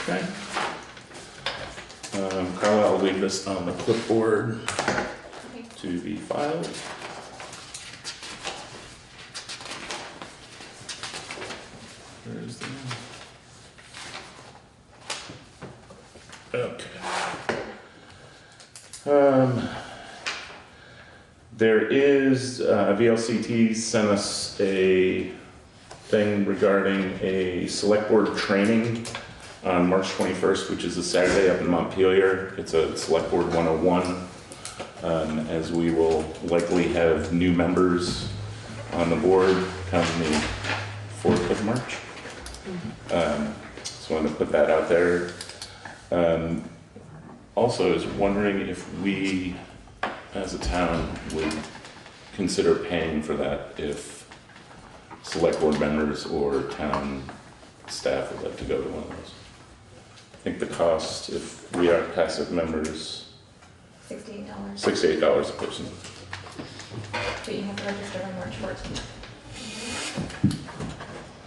Okay. Carla, I'll leave this on the clipboard to be filed. Where's the... Okay. There is, VLCT sent us a thing regarding a select board training on March 21st, which is a Saturday up in Montpelier. It's a Select Board 101, as we will likely have new members on the board come the 4th of March. So I wanted to put that out there. Also, I was wondering if we, as a town, would consider paying for that if select board members or town staff would like to go to one of those. I think the cost, if we are passive members, $68. $68 a person. But you have to register on March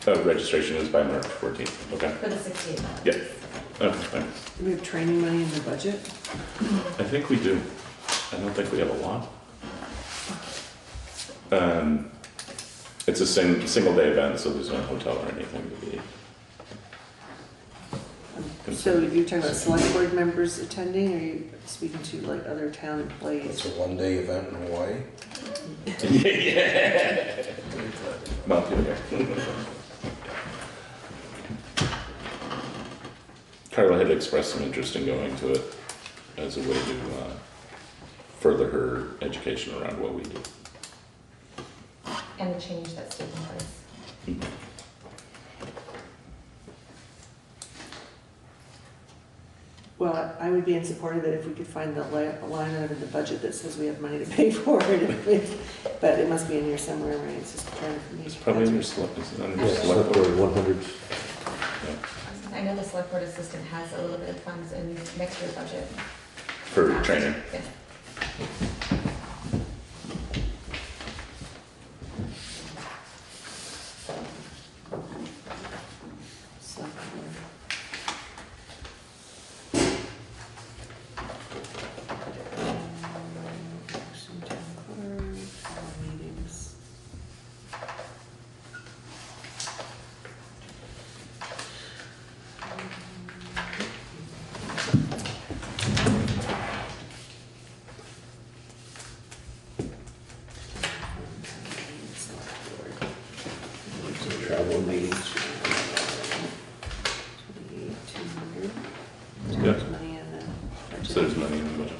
14th Registration is by March 14th. Okay. for the $68. Yeah. Okay, fine. Do we have training money in the budget? I think we do. I don't think we have a lot. It's a single day event, so there's no hotel or anything to be. So you're talking about select board members attending, or are you speaking to like other town employees? it's a one-day event in Hawaii. Yeah. Montpelier. Carla had expressed some interest in going to it as a way to further her education around what we do. And the change that's taking place. Well, I would be in support of it if we could find the line item in the budget that says we have money to pay for it. But it must be in here somewhere, right? It's just trying to. It's probably under select, is it under Yeah, select select board? board 100. I know the select board assistant has a little bit of funds in next year's budget. For training. Yeah. Travel meetings. Yeah. Money in the budget. So there's money in the budget.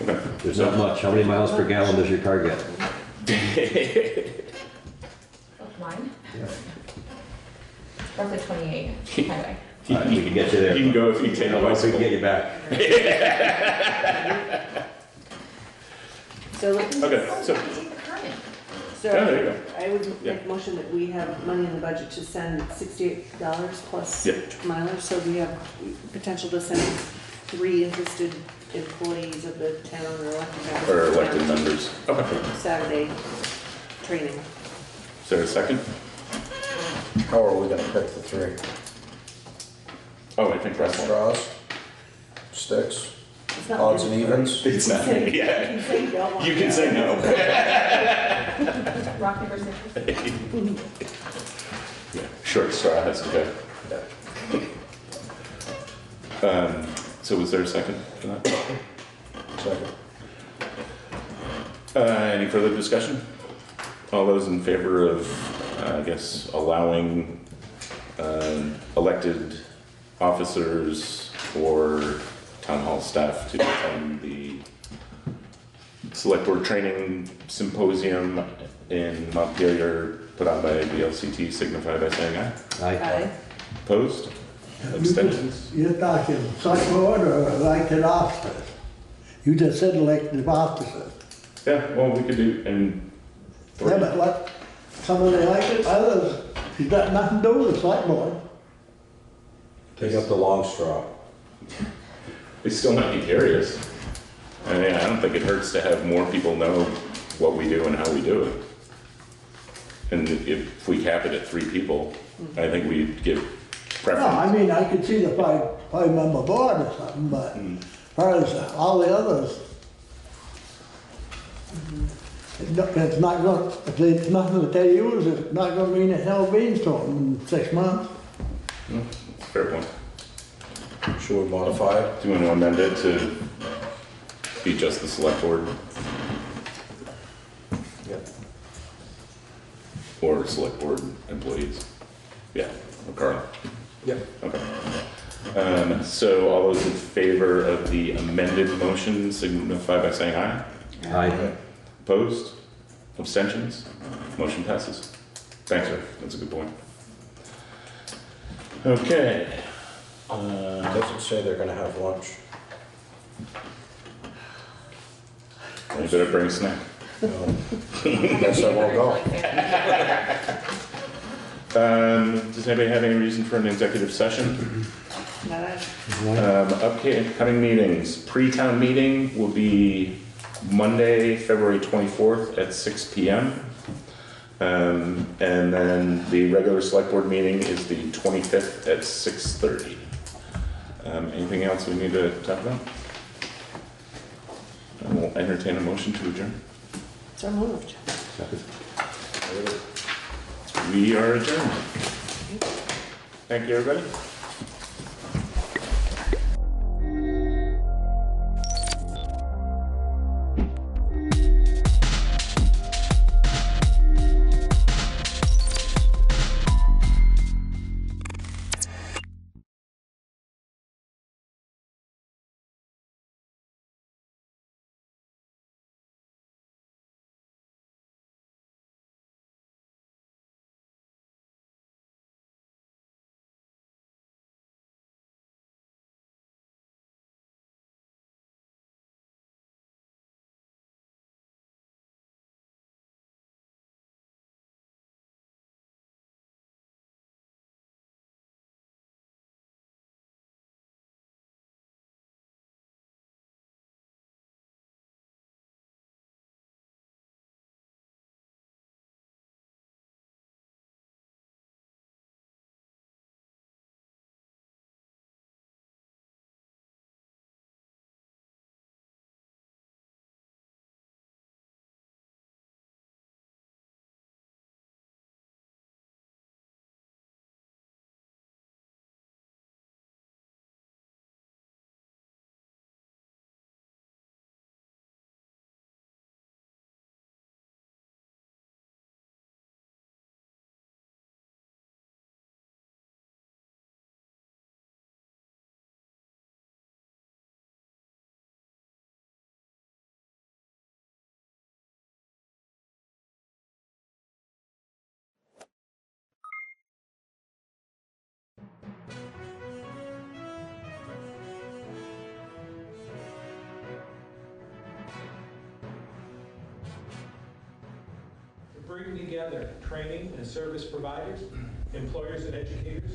Okay. There's not much. How many miles per gallon does your car get? Mine? Yeah. Roughly 28 highway. We can get you there. You can go if you take a We can bicycle. get you back. So, Okay, so, so yeah, there you go. I would Yeah. make a motion that we have money in the budget to send $68 plus Yeah. mileage, so we have potential to send 3 interested employees of the town or elected members. Or of the elected town members. Okay. Saturday training. Is there a second? How are we gonna pick the three? Oh, I think that's one. Straws? Sticks? It's not Odds and mandatory. evens? It's not, yeah. You can say you don't want You can that. say no. Rock, paper, scissors. Yeah, short straw has to go. So was there a second for that? Second. Any further discussion? All those in favor of, I guess, allowing elected officers or town hall staff to attend the select board training symposium in Montpelier put on by the LCT signify by saying aye. Aye. Opposed? Abstentions? You're talking select board or elected officers? You just said elected officers. Yeah, well, we could do, and Yeah, but what, some of the elected, others, you got nothing to do with the select board. Take up the long straw. they still might be curious. I mean, I don't think it hurts to have more people know what we do and how we do it. And if we cap it at 3 people, I think we'd give No, I preference. mean, I could see the five-member board or something, but as far as all the others, it's not going, if there's nothing to tell you, it's not going to mean a hell of beans to them in 6 months. Fair point. Should we modify it? Do you want to amend it to be just the select board Yep. or select board employees? Yeah, Carl. Yep. Okay. So all those in favor of the amended motion signify by saying aye. Aye. Opposed? Abstentions? Motion passes. Thanks, sir. That's a good point. Okay. Doesn't say they're gonna have lunch. You better bring a snack. Guess I won't go. Does anybody have any reason for an executive session? Upcoming meetings. Pre-town meeting will be Monday, February 24th at 6 p.m. And then the regular select board meeting is the 25th at 6:30. Anything else we need to talk about? I will entertain a motion to adjourn. So moved. We are adjourned. Thank you, everybody. Bringing together training and service providers, employers and educators,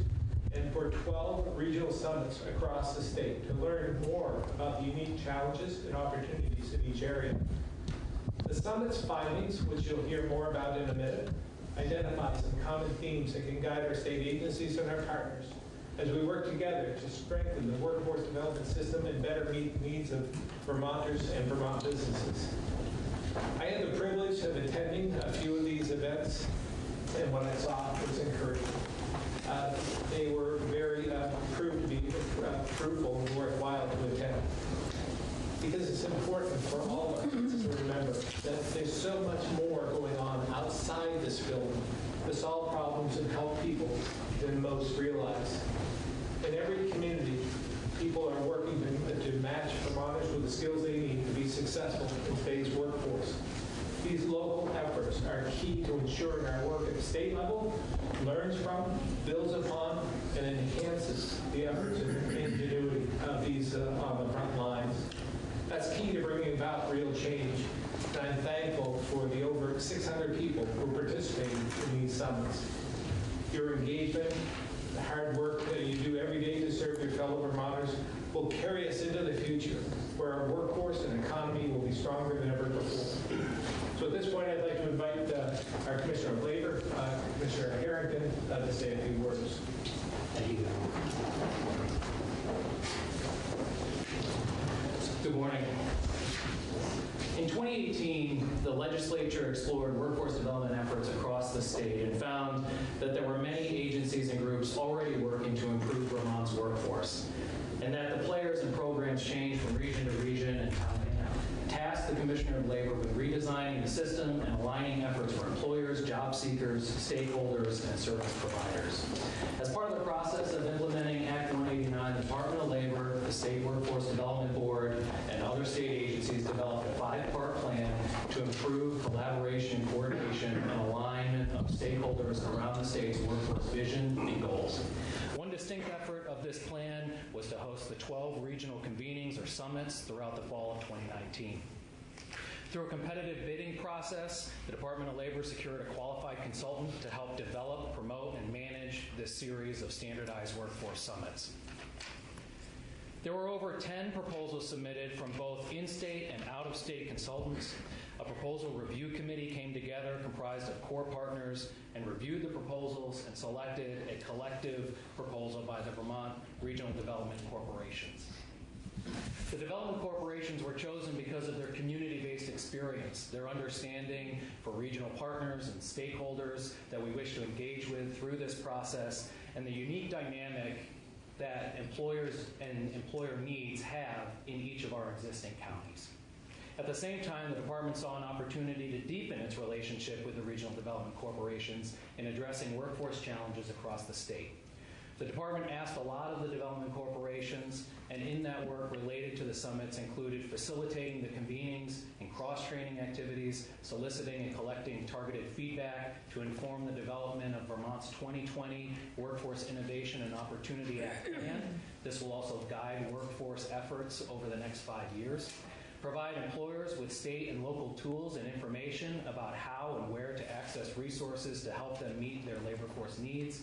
and for 12 regional summits across the state to learn more about the unique challenges and opportunities in each area. The summit's findings, which you'll hear more about in a minute, identify some common themes that can guide our state agencies and our partners as we work together to strengthen the workforce development system and better meet the needs of Vermonters and Vermont businesses. I had the privilege of attending a few of these events, and what I saw was encouraging. They were very proved to be fruitful and worthwhile to attend. Because it's important for all of us to remember that there's so much more going on outside this building to solve problems and help people than most realize. In every community, people are working to match Vermonters with the skills they need to be successful in today's workforce. These local efforts are key to ensuring our work at the state level learns from, builds upon, and enhances the efforts and ingenuity of these on the front lines. That's key to bringing about real change. And I'm thankful for the over 600 people who participated in these summits. Your engagement, the hard work that you do every day to serve your fellow Vermonters will carry us into the future, where our workforce and economy will be stronger than ever before. So at this point, I'd like to invite our Commissioner of Labor, Commissioner Harrington, to say a few words. Thank you. Good morning. In 2018, the legislature explored workforce development efforts across the state and found that there were many agencies and groups already working to improve Vermont's workforce, and that the players and programs changed from region to region and town to town. Tasked the Commissioner of Labor with redesigning the system and aligning efforts for employers, job seekers, stakeholders, and service providers. As part of the process of implementing Act 189, the Department of Labor, the State Workforce Development Board, and other state agencies developed a 5-part plan to improve collaboration, coordination, and alignment of stakeholders around the state's workforce vision and goals. One distinct effort of this plan was to host the 12 regional convenings or summits throughout the fall of 2019. Through a competitive bidding process, the Department of Labor secured a qualified consultant to help develop, promote, and manage this series of standardized workforce summits. There were over 10 proposals submitted from both in-state and out-of-state consultants. A proposal review committee came together comprised of core partners and reviewed the proposals and selected a collective proposal by the Vermont Regional Development Corporations. The development corporations were chosen because of their community-based experience, their understanding for regional partners and stakeholders that we wish to engage with through this process, and the unique dynamic that employers and employer needs have in each of our existing counties. At the same time, the department saw an opportunity to deepen its relationship with the regional development corporations in addressing workforce challenges across the state. The department asked a lot of the development corporations, and in that work related to the summits included facilitating the convenings and cross-training activities, soliciting and collecting targeted feedback to inform the development of Vermont's 2020 Workforce Innovation and Opportunity Act plan. This will also guide workforce efforts over the next 5 years. Provide employers with state and local tools and information about how and where to access resources to help them meet their labor force needs,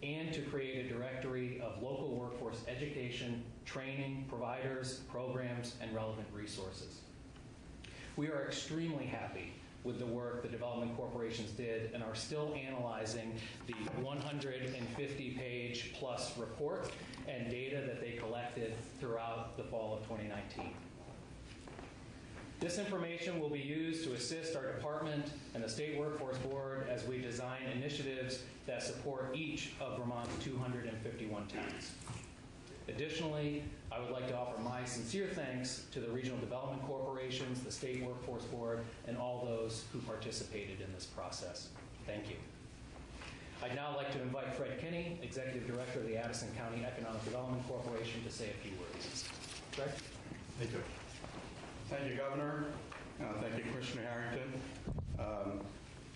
and to create a directory of local workforce education, training, providers, programs, and relevant resources. We are extremely happy with the work the development corporations did and are still analyzing the 150-page plus report and data that they collected throughout the fall of 2019. This information will be used to assist our department and the State Workforce Board as we design initiatives that support each of Vermont's 251 towns. Additionally, I would like to offer my sincere thanks to the regional development corporations, the State Workforce Board, and all those who participated in this process. Thank you. I'd now like to invite Fred Kinney, Executive Director of the Addison County Economic Development Corporation, to say a few words. Fred? Thank you. Thank you, Governor. Thank you, Commissioner Harrington.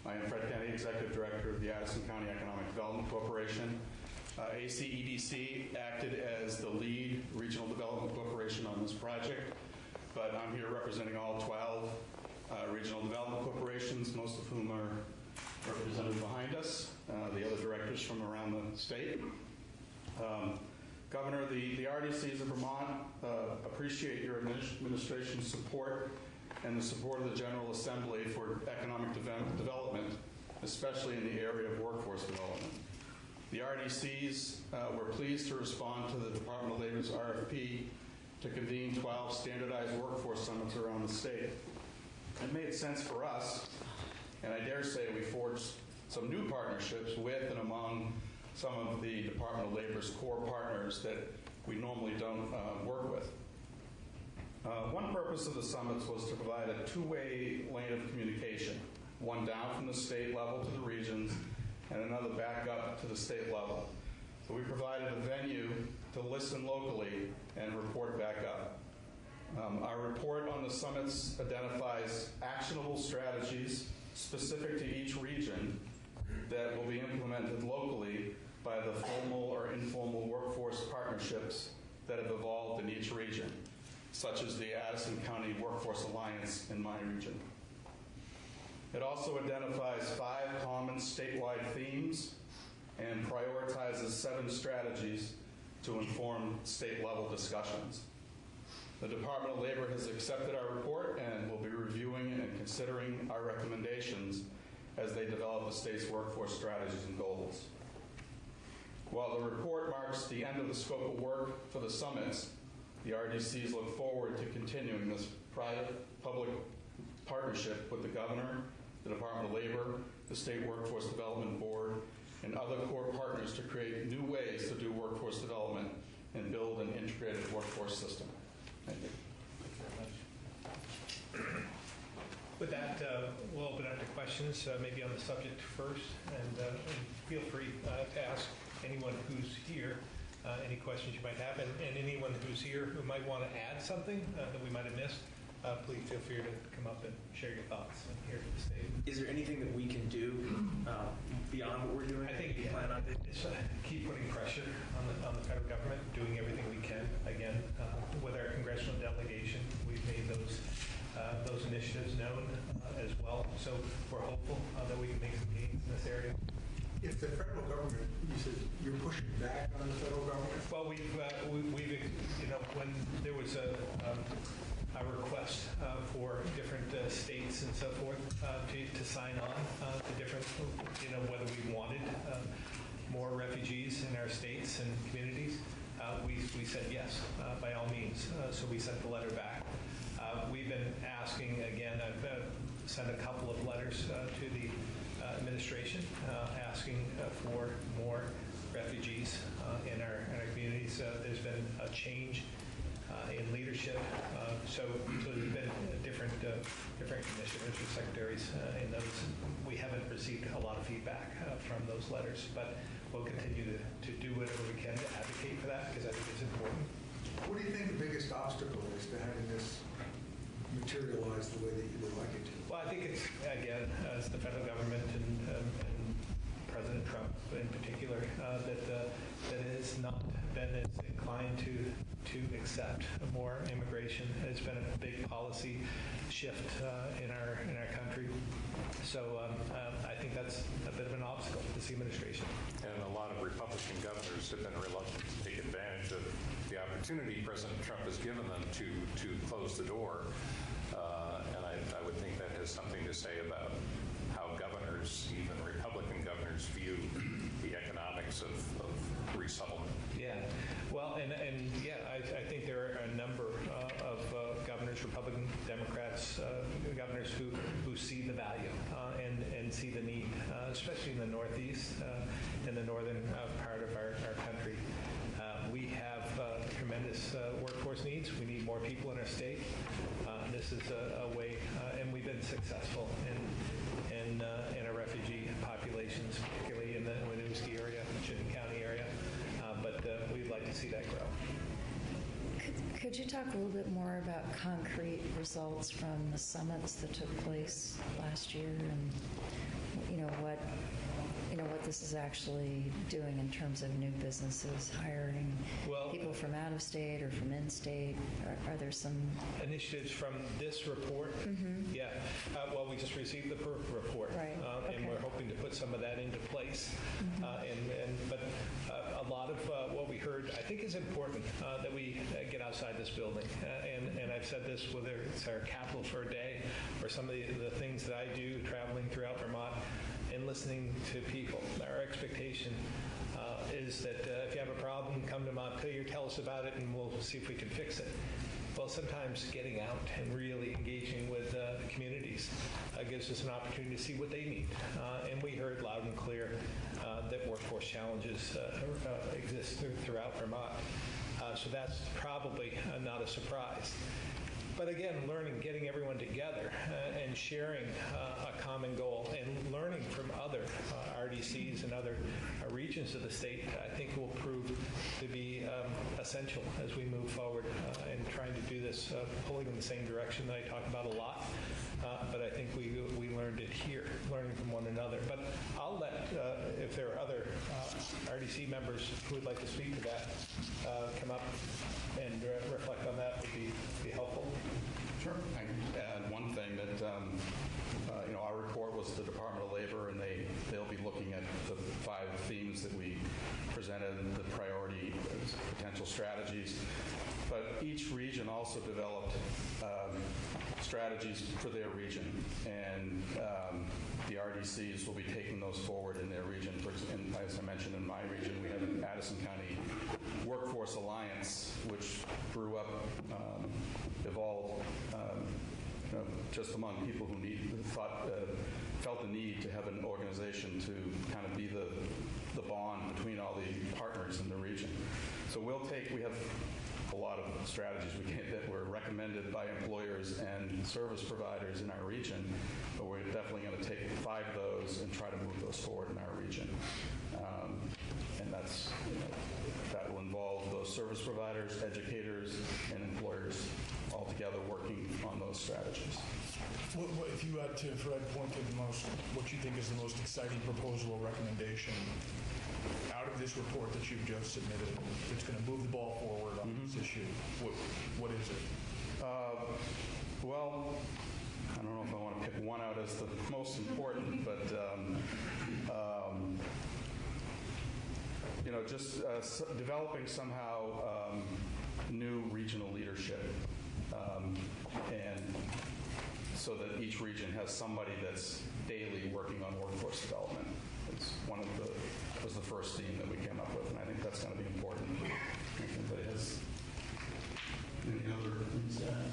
I am Fred Kennedy, Executive Director of the Addison County Economic Development Corporation. ACEDC acted as the lead regional development corporation on this project, but I'm here representing all 12 regional development corporations, most of whom are represented behind us, the other directors from around the state. Governor, the RDCs of Vermont appreciate your administration's support and the support of the General Assembly for economic development, especially in the area of workforce development. The RDCs were pleased to respond to the Department of Labor's RFP to convene 12 standardized workforce summits around the state. It made sense for us, and I dare say we forged some new partnerships with and among some of the Department of Labor's core partners that we normally don't work with. One purpose of the summits was to provide a two-way lane of communication, one down from the state level to the regions and another back up to the state level. So we provided a venue to listen locally and report back up. Our report on the summits identifies actionable strategies specific to each region that will be implemented locally by the formal or informal workforce partnerships that have evolved in each region, such as the Addison County Workforce Alliance in my region. It also identifies 5 common statewide themes and prioritizes 7 strategies to inform state-level discussions. The Department of Labor has accepted our report and will be reviewing and considering our recommendations as they develop the state's workforce strategies and goals. While the report marks the end of the scope of work for the summits, the RDCs look forward to continuing this private-public partnership with the Governor, the Department of Labor, the State Workforce Development Board, and other core partners to create new ways to do workforce development and build an integrated workforce system. Thank you. With that, we'll open up to questions, maybe on the subject first, and feel free to ask anyone who's here any questions you might have, and anyone who's here who might want to add something that we might have missed. Please feel free to come up and share your thoughts here to the stage. Is there anything that we can do beyond what we're doing? I think plan on keep putting pressure on the federal government, doing everything we can. Again, with our congressional delegation, we've made those initiatives known as well. So we're hopeful that we can make some gains in this area. If the federal government, you said you're pushing back on the federal government? Well, we've when there was a request for different states and so forth to sign on to different, whether we wanted more refugees in our states and communities, we said yes, by all means. So we sent the letter back. We've been asking again. I've sent a couple of letters to the administration asking for more refugees in our communities. There's been a change in leadership, so there's been different commissioners or secretaries in those. We haven't received a lot of feedback from those letters, but we'll continue to do whatever we can to advocate for that because I think it's important. What do you think the biggest obstacle is to having this materialize the way that you would like it to? Well, I think it's, again, it's the federal government and President Trump in particular that has not been as inclined to accept more immigration. It's been a big policy shift in our country. So I think that's a bit of an obstacle to this administration. And a lot of Republican governors have been reluctant to take advantage of the opportunity President Trump has given them to close the door. And I would think that has something to say about how governors, even Republican governors, view the economics of resettlement. Yeah, well, and I think there are a number of governors, Republican, Democrats, governors who see the value and see the need, especially in the Northeast, in the northern part of our country. We have tremendous workforce needs. We need more people in our state. This is a way, and we've been successful in our refugee populations, particularly in the Winooski area, Chittenden County area. But we'd like to see that grow. Could you talk a little bit more about concrete results from the summits that took place last year, and what this is actually doing in terms of new businesses, hiring people from out of state or from in-state? Are there some initiatives from this report? Mm-hmm. Yeah. Well, we just received the PERF report, right. And we're hoping to put some of that into place. Mm-hmm. But a lot of what we heard, I think, is important that we get outside this building. And I've said this, whether it's our Capital for a Day or some of the things that I do traveling throughout Vermont. and listening to people. Our expectation is that if you have a problem, come to Montpelier, tell us about it, and we'll see if we can fix it. Well, sometimes getting out and really engaging with the communities gives us an opportunity to see what they need. And we heard loud and clear that workforce challenges exist throughout Vermont. So that's probably not a surprise. But again, learning, getting everyone together and sharing a common goal and learning from other RDCs and other regions of the state, I think will prove to be essential as we move forward and trying to do this, pulling in the same direction that I talk about a lot. But I think we learned it here, learning from one another. But I'll let, if there are other RDC members who would like to speak to that, come up and reflect on that would be helpful. Sure. I can add one thing that, our report was the Department of Labor, and they'll be looking at the 5 themes that we presented, the priority potential strategies. But each region also developed strategies for their region, and the RDCs will be taking those forward in their region. And as I mentioned, in my region, we have an Addison County Workforce Alliance, which grew up, evolved just among people who felt the need to have an organization to kind of be the bond between all the partners in the region. So we have a lot of strategies that were recommended by employers and service providers in our region, but we're definitely going to take 5 of those and try to move those forward in our region. And that will involve those service providers, educators, and employers all together working on those strategies. What if you had to, Fred, point to what you think is the most exciting proposal or recommendation out of this report that you've just submitted that's going to move the ball forward on this issue? What is it? Well, I don't know if I want to pick one out as the most important, but just developing somehow new regional leadership, and so that each region has somebody that's daily working on workforce development. It's was the first theme that we came up with, and I think that's going to be important. If anybody has any other things to add?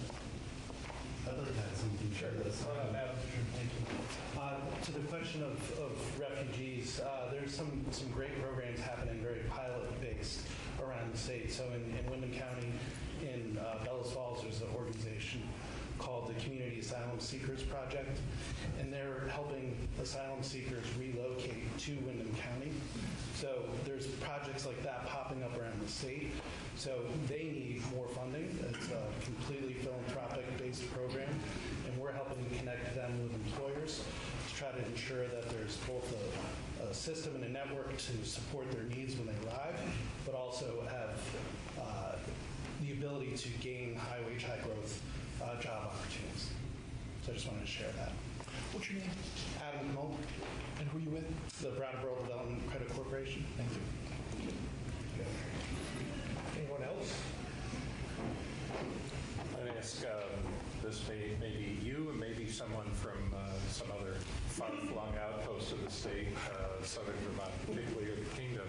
I'd like to add something. Sure. Thank you. To the question of refugees, there's some great programs happening, very pilot-based around the state. So in Windham County, in Bellows Falls, there's an organization called the Community Asylum Seekers Project, and they're helping asylum seekers relocate to Windham County. So there's projects like that popping up around the state. So they need more funding. It's a completely philanthropic-based program, and we're helping to connect them with employers to try to ensure that there's both a system and a network to support their needs when they arrive, but also have the ability to gain high-wage, high-growth job opportunities. So I just wanted to share that. What's your name? Adam Knoll. And who are you with? The Bratt Development Credit Corporation. Thank you. Anyone else? I'm going to ask, this may be you and maybe someone from some other far-flung outpost of the state, southern Vermont, particularly the kingdom.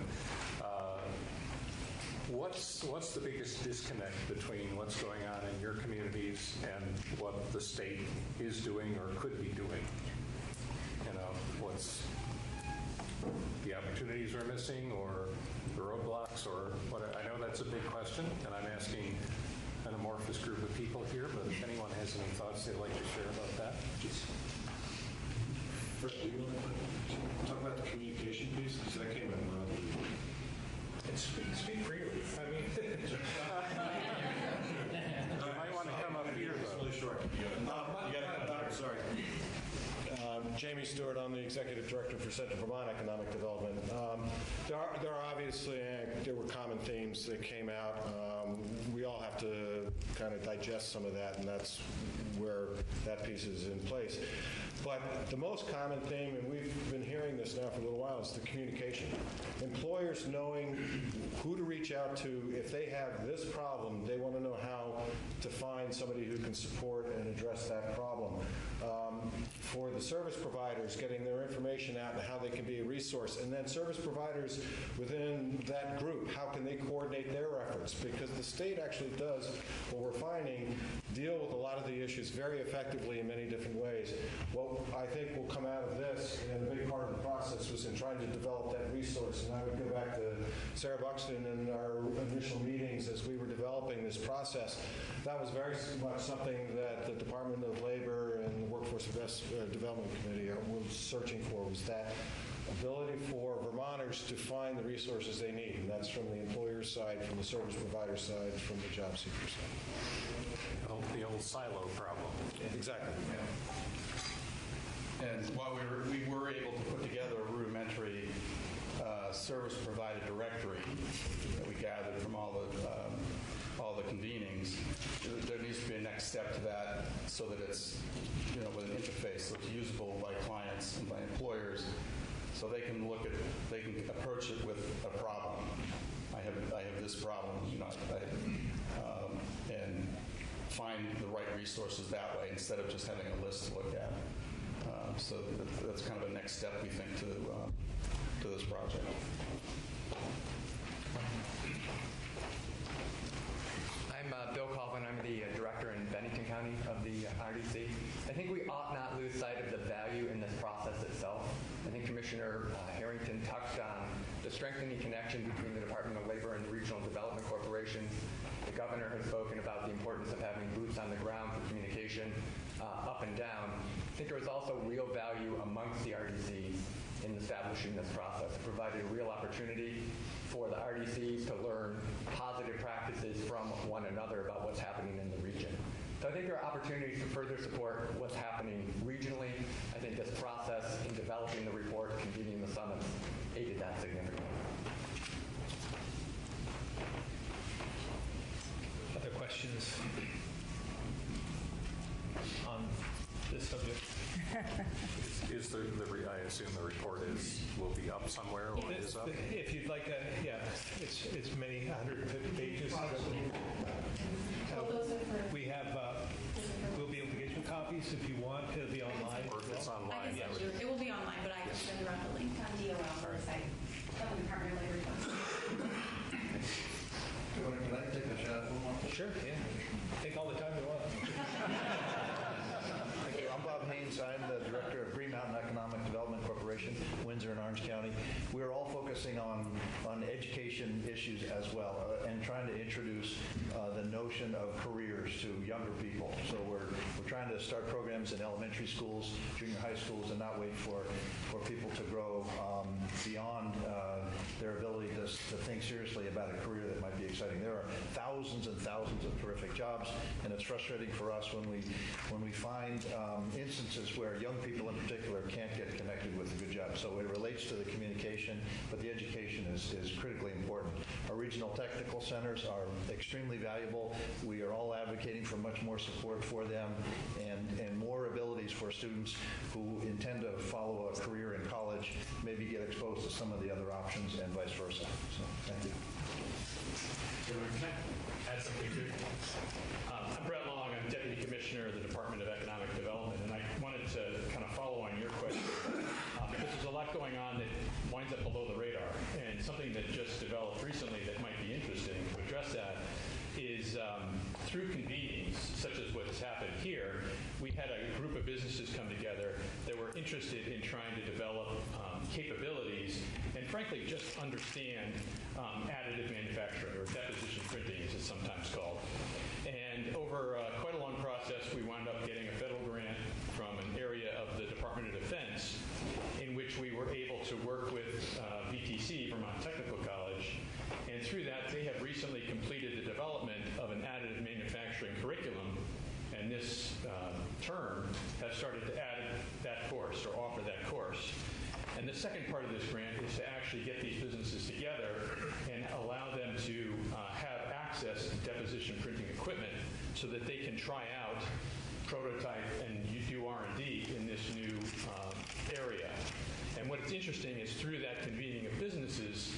What's the biggest disconnect between what's going on in your communities and what the state is doing or could be doing? What's the opportunities we're missing, or the roadblocks, or what? I know that's a big question, and I'm asking an amorphous group of people here, but if anyone has any thoughts they'd like to share about that. First, do you want to talk about the communication piece? Because that came in around. Speak freely. I mean, you might want to come up here, though. Really short. You got to come back. Sorry. Jamie Stewart, I'm the Executive Director for Central Vermont Economic Development. There are obviously, there were common themes that came out. We all have to kind of digest some of that, and that's where that piece is in place. But the most common theme, and we've been hearing this this now for a little while, is the communication. Employers knowing who to reach out to if they have this problem, they want to know how to find somebody who can support and address that problem. For the service providers, getting their information out and how they can be a resource. And then service providers within that group, how can they coordinate their efforts? Because the state actually does, what we're finding, deal with a lot of the issues very effectively in many different ways. What I think will come out of this, and a big part of the process, was in trying to develop that resource. And I would go back to Sarah Buxton in our initial meetings as we were developing this process. That was very much something that the Department of Labor and the Workforce Development Committee was searching for, was that ability for Vermonters to find the resources they need. And that's from the employer side, from the service provider side, from the job seeker side. The old silo problem. Exactly. Yeah. And while we were able to put together a rudimentary service provider directory that we gathered from all the convenings, there needs to be a next step to that so that it's, with an interface so it's usable by clients and by employers, so they can approach it with a problem. I have this problem, and find the right resources that way instead of just having a list to look at. So that's kind of a next step, we think, to this project. I'm Bill Colvin. I'm the director in Bennington County of the RDC. I think we ought not lose sight of the value in this process itself. I think Commissioner Harrington touched on the strengthening connection between the Department of Labor and the Regional Development Corporations. The governor has spoken about the importance of having boots on the ground for communication up and down. I think there was also real value amongst the RDCs in establishing this process. It provided a real opportunity for the RDCs to learn positive practices from one another about what's happening in the region. So I think there are opportunities to further support what's happening regionally. I think this process in developing the report, convening the summits, aided that significantly. Other questions on this subject? Is I assume the report will be up somewhere or is up? If you'd like to, yeah, it's many 150 pages. We have, we'll be able to get you copies if you want. It'll be online. Or if it's online. I can send you, it will be online, but I can send you around the link on DOL website of the Department of Labor. Can I take a shot at one more? Sure, yeah. Take all the time you want. Thank you. I'm Bob Haynes. I'm the director of Green Mountain Economic Development Corporation, Windsor and Orange County. We're all focusing on education issues as well and trying to introduce the notion of careers to younger people. So we're trying to start programs in elementary schools, junior high schools, and not wait for people to grow beyond their ability to think seriously about a career that might be exciting. There are thousands and thousands of terrific jobs, and it's frustrating for us when we find instances where young people in particular can't get connected with a good job. So it relates to the communication, but the education is critically important. Our regional technical centers are extremely valuable. We are all advocating for much more support for them and more abilities for students who intend to follow a career in college, maybe get exposed to some of the other options and vice versa. So thank you. Can I add something too? I'm Brett Long. I'm Deputy Commissioner of the Department of Economic Development, and I wanted to kind of follow on your question because there's a lot going on that winds up below the radar, and something that just developed recently that might be interesting to address that is through convenings, such as what has happened here, we had a group of businesses come together that were interested in trying to develop capabilities and frankly just understand additive manufacturing, or deposition printing as it's sometimes called. And over quite a long process, we wound up getting a federal grant from an area of the Department of Defense in which we were able to work with VTC, Vermont Technical College, and through that they have recently completed the development of an additive manufacturing curriculum, and this term has started to add that course or offer that course. And the second part of this grant is to actually get these businesses together and allow them to have access to deposition printing equipment so that they can try out, prototype, and do R&D in this new area. And what's interesting is through that convening of businesses,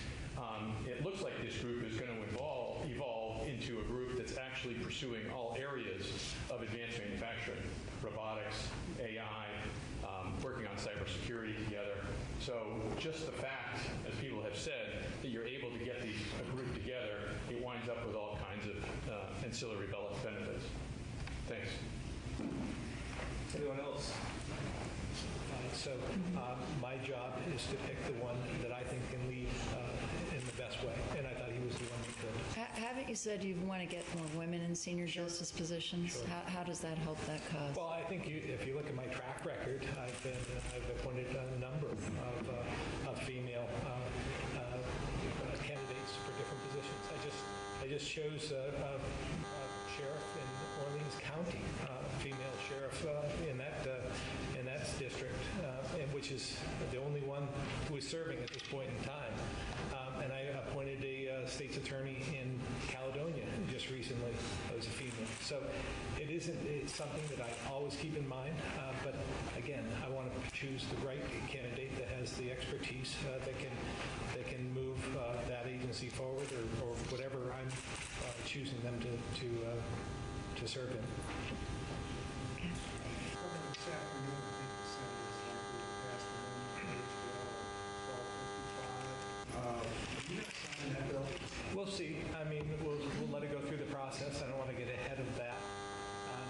it looks like this group is going to evolve into a group that's actually pursuing all areas of advanced manufacturing, robotics, AI, working on cybersecurity together. So just the fact, as people have said, that you're able to get a group together, it winds up with all kinds of ancillary benefits. Thanks. Anyone else? My job is to pick the one that I think can lead in the best way, and I thought he was the one that could. Haven't you said you want to get more women in senior justice positions? Sure. How does that help that cause? Well, I think if you look at my track record, I've appointed a number of female candidates for different positions. I just chose a sheriff in Orleans County, female sheriff in that district, which is the only one who is serving at this point in time. And I appointed a state's attorney in Caledonia just recently. That was a female. So it's something that I always keep in mind. But again, I want to choose the right candidate that has the expertise that can move that agency forward or whatever I'm choosing them to serve in. We'll see. I mean, we'll let it go through the process. I don't want to get ahead of that.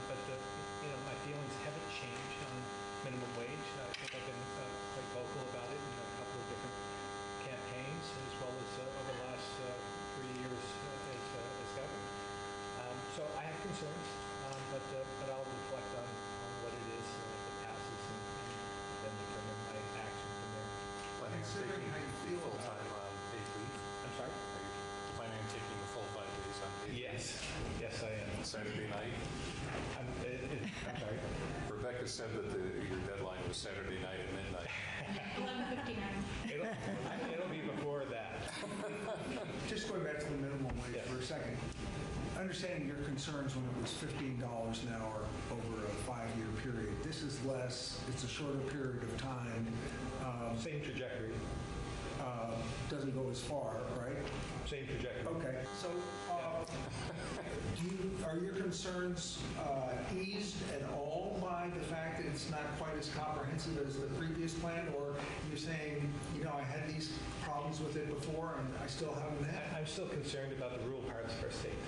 But my feelings haven't changed on minimum wage. I think I've been quite vocal about it in a couple of different campaigns, as well as over the last 3 years as governor. So I have concerns, but I'll reflect on what it is if it passes and then determine my action from there. Considering how you feel full-time paid leave? I'm sorry? Are you planning on taking the full 5 days on paid leave? Yes, I am. Saturday night? I'm sorry? Rebecca said that your deadline was Saturday night at midnight. 11:59. It'll be before that. Just going back to the minimum wage for a second. Understanding your concerns when it was $15 an hour over a 5-year period. This is less, it's a shorter period of time. Same trajectory. Doesn't go as far, right? Same trajectory. Okay, so are your concerns eased at all by the fact that it's not quite as comprehensive as the previous plan, or you're saying, I had these problems with it before and I still haven't had? I'm still concerned about the rural parts of our state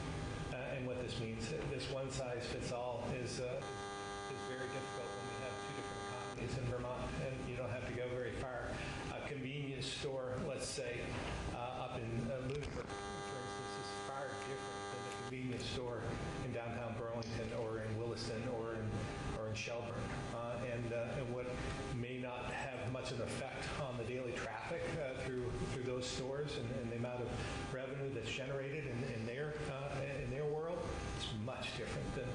and what this means. This one size fits all is very difficult when we have 2 different economies in Vermont, and you don't have to go very far. A convenience store, let's say, up in Lunenburg, for instance, is far different than the convenience store in downtown Burlington or in Williston or in Shelburne. And what may not have much of an effect on the daily traffic through those stores and the amount of revenue that's generated in their world is much different than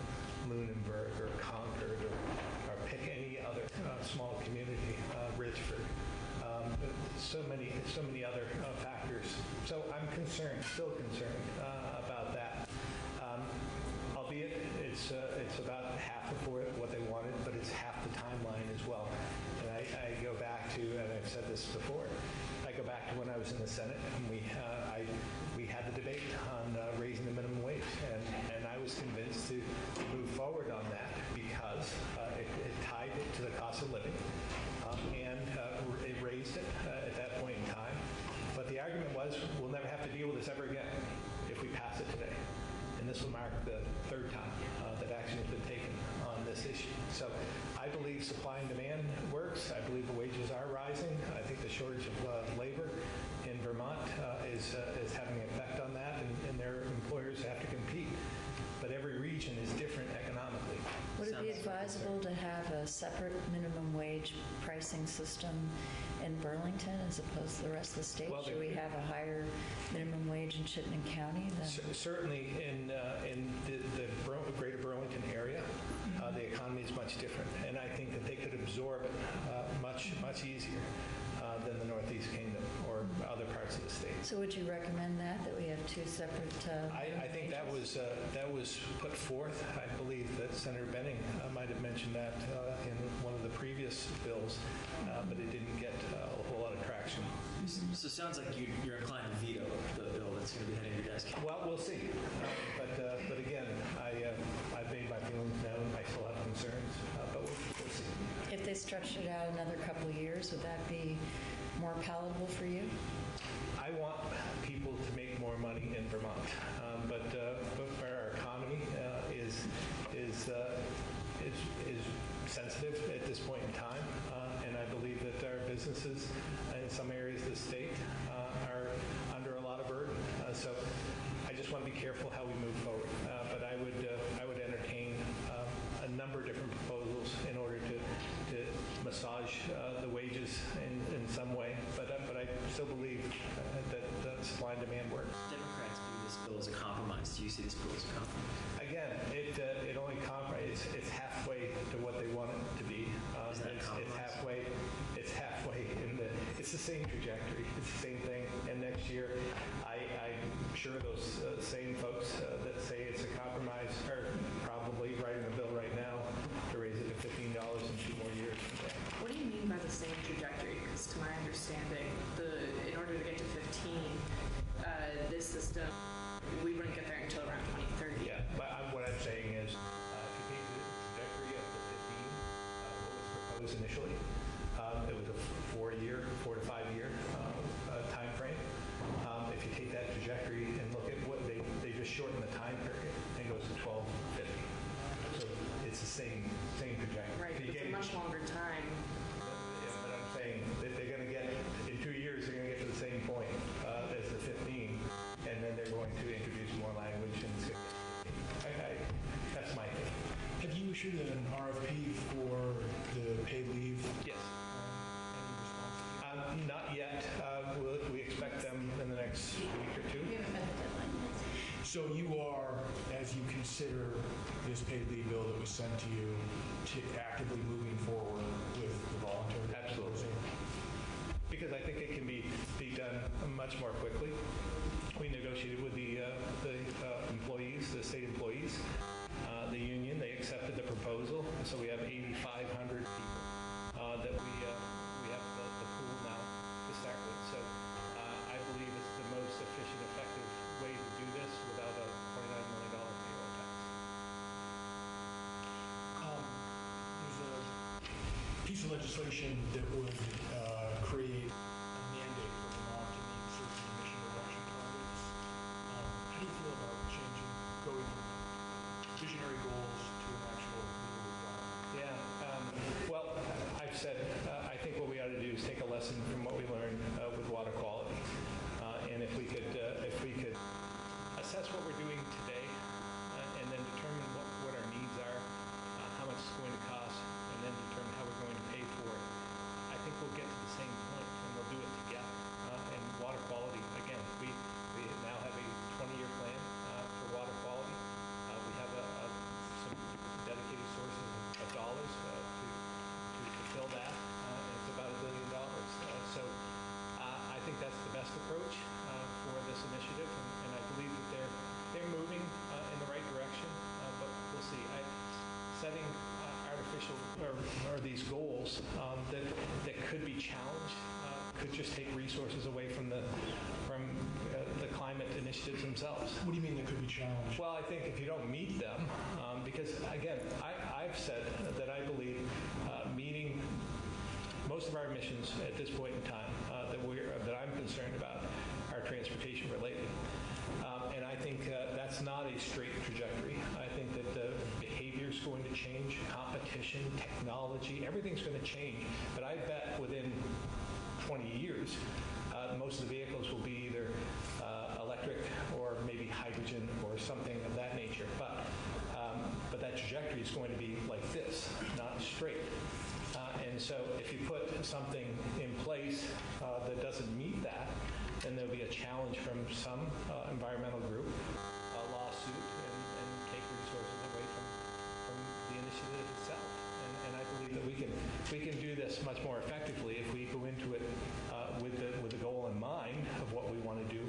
Lunenburg or Concord or pick any other small community, Ridgeford. So many other factors. So I'm still concerned about that. Albeit it's about half of what they wanted, but it's half the timeline as well. And I go back to, and I've said this before, I go back to when I was in the Senate, and we had the debate on raising the minimum wage, and I was convinced to move forward on that because it tied it to the cost of living, and it raised it at that point in time. But the argument was, we'll never have to deal with this ever again if we pass it today. And this will mark the 3rd time that action has been taken on this issue. So I believe supply and demand works. I believe the wages are rising. I think the shortage of labor in Vermont is having an effect on that, and their employers have to compete. But every region is different economically. Would it be advisable to have a separate minimum wage pricing system in Burlington as opposed to the rest of the state? Well, Should we have a higher minimum wage in Chittenden County? Certainly in the greater Burlington area, the economy is much different. And I think that they could absorb it much easier than the Northeast Kingdom or other parts of the state. So would you recommend that we have two separate? I think that was put forth. I believe that Senator Benning might have mentioned that in one of the previous bills, but it didn't get a whole lot of traction. So it sounds like you're inclined to veto the bill that's going to be heading your desk. Well, we'll see. But again, I've made my feelings known. I still have concerns, but we'll see. If they stretched it out another couple of years, would that be more palatable for you? I want people to make more money in Vermont, but our economy is sensitive at this point in time, and I believe that our businesses in some areas of the state are under a lot of burden. So I just want to be careful how we move forward. But I would entertain a number of different proposals in order to massage the wages in some way. But I still believe that supply and demand works. Democrats view this bill as a compromise. Do you see this bill as a compromise? Again, it only compromises. It's halfway to what they want it to be. Is that compromise? It's halfway in the. It's the same trajectory. It's the same thing. And next year, I'm sure those same folks that say it's a compromise are probably writing a bill right now to raise it to $15 in 2 more years. What do you mean by the same trajectory? Because to my understanding, in order to get to 15, this system, we wouldn't get there until around 2030. Yeah, but what I'm saying is, if you take the trajectory of the 15, what was proposed initially, it was a 4 to 5 year time frame. If you take that trajectory and look at what they just shortened the time period and goes to 1250. So it's the same trajectory. Right, but it's a much longer time. Yeah, but I'm saying that they're going to get, in 2 years, they're going to get to the same point as the 15, and then they're going to introduce more language, and it's going to, that's my thing. Have you issued an RFP for the paid leave? Yes. Not yet. We expect them in the next week or two. We haven't met the deadline yet. So you are, as you consider this paid leave bill that was sent to you, actively moving forward with the voluntary? Absolutely. Because I think it can be done much more quickly. We negotiated with the employees, the state employees, the union. They accepted the proposal, so we have 8,500 people that we have the pool now to start with. So I believe it's the most efficient, effective way to do this without a $29 million payroll tax. There's a piece of legislation that would create a mandate for Vermont to meet certain emission reduction targets. How do you feel about changing, going from visionary goals to an actual legal requirement? Yeah. Well, I've said I think what we ought to do is take a lesson from what we learned with water quality, and if we could assess what we're doing today, and then determine what our needs are, how much it's going to cost, and then determine how we're going to pay for it. I think we'll get to the same point, and we'll do it together. And water quality, again, we now have a 20-year plan for water quality. We have some dedicated sources of dollars to fulfill that, and it's about $1 billion. So I think that's the best approach for this initiative, and I believe that they're moving in the right direction, but we'll see. Setting artificial or these goals that could be challenged could just take resources away from the climate initiatives themselves. What do you mean that could be challenged? Well, I think if you don't meet them, because again, I've said that I believe meeting most of our emissions at this point in time that I'm concerned about are transportation related. And I think that's not a straight trajectory. I think that the behavior is going to change, competition, technology, everything's going to change. But I bet within 20 years, most of the vehicles will be either electric or maybe hydrogen or something of that nature. But that trajectory is going to be like this, not straight. And so if you put something in place that doesn't meet that, then there'll be a challenge from some environmental group, a lawsuit, and take resources away from the initiative itself. And I believe that we can do this much more effectively if we go into it with the goal in mind of what we want to do,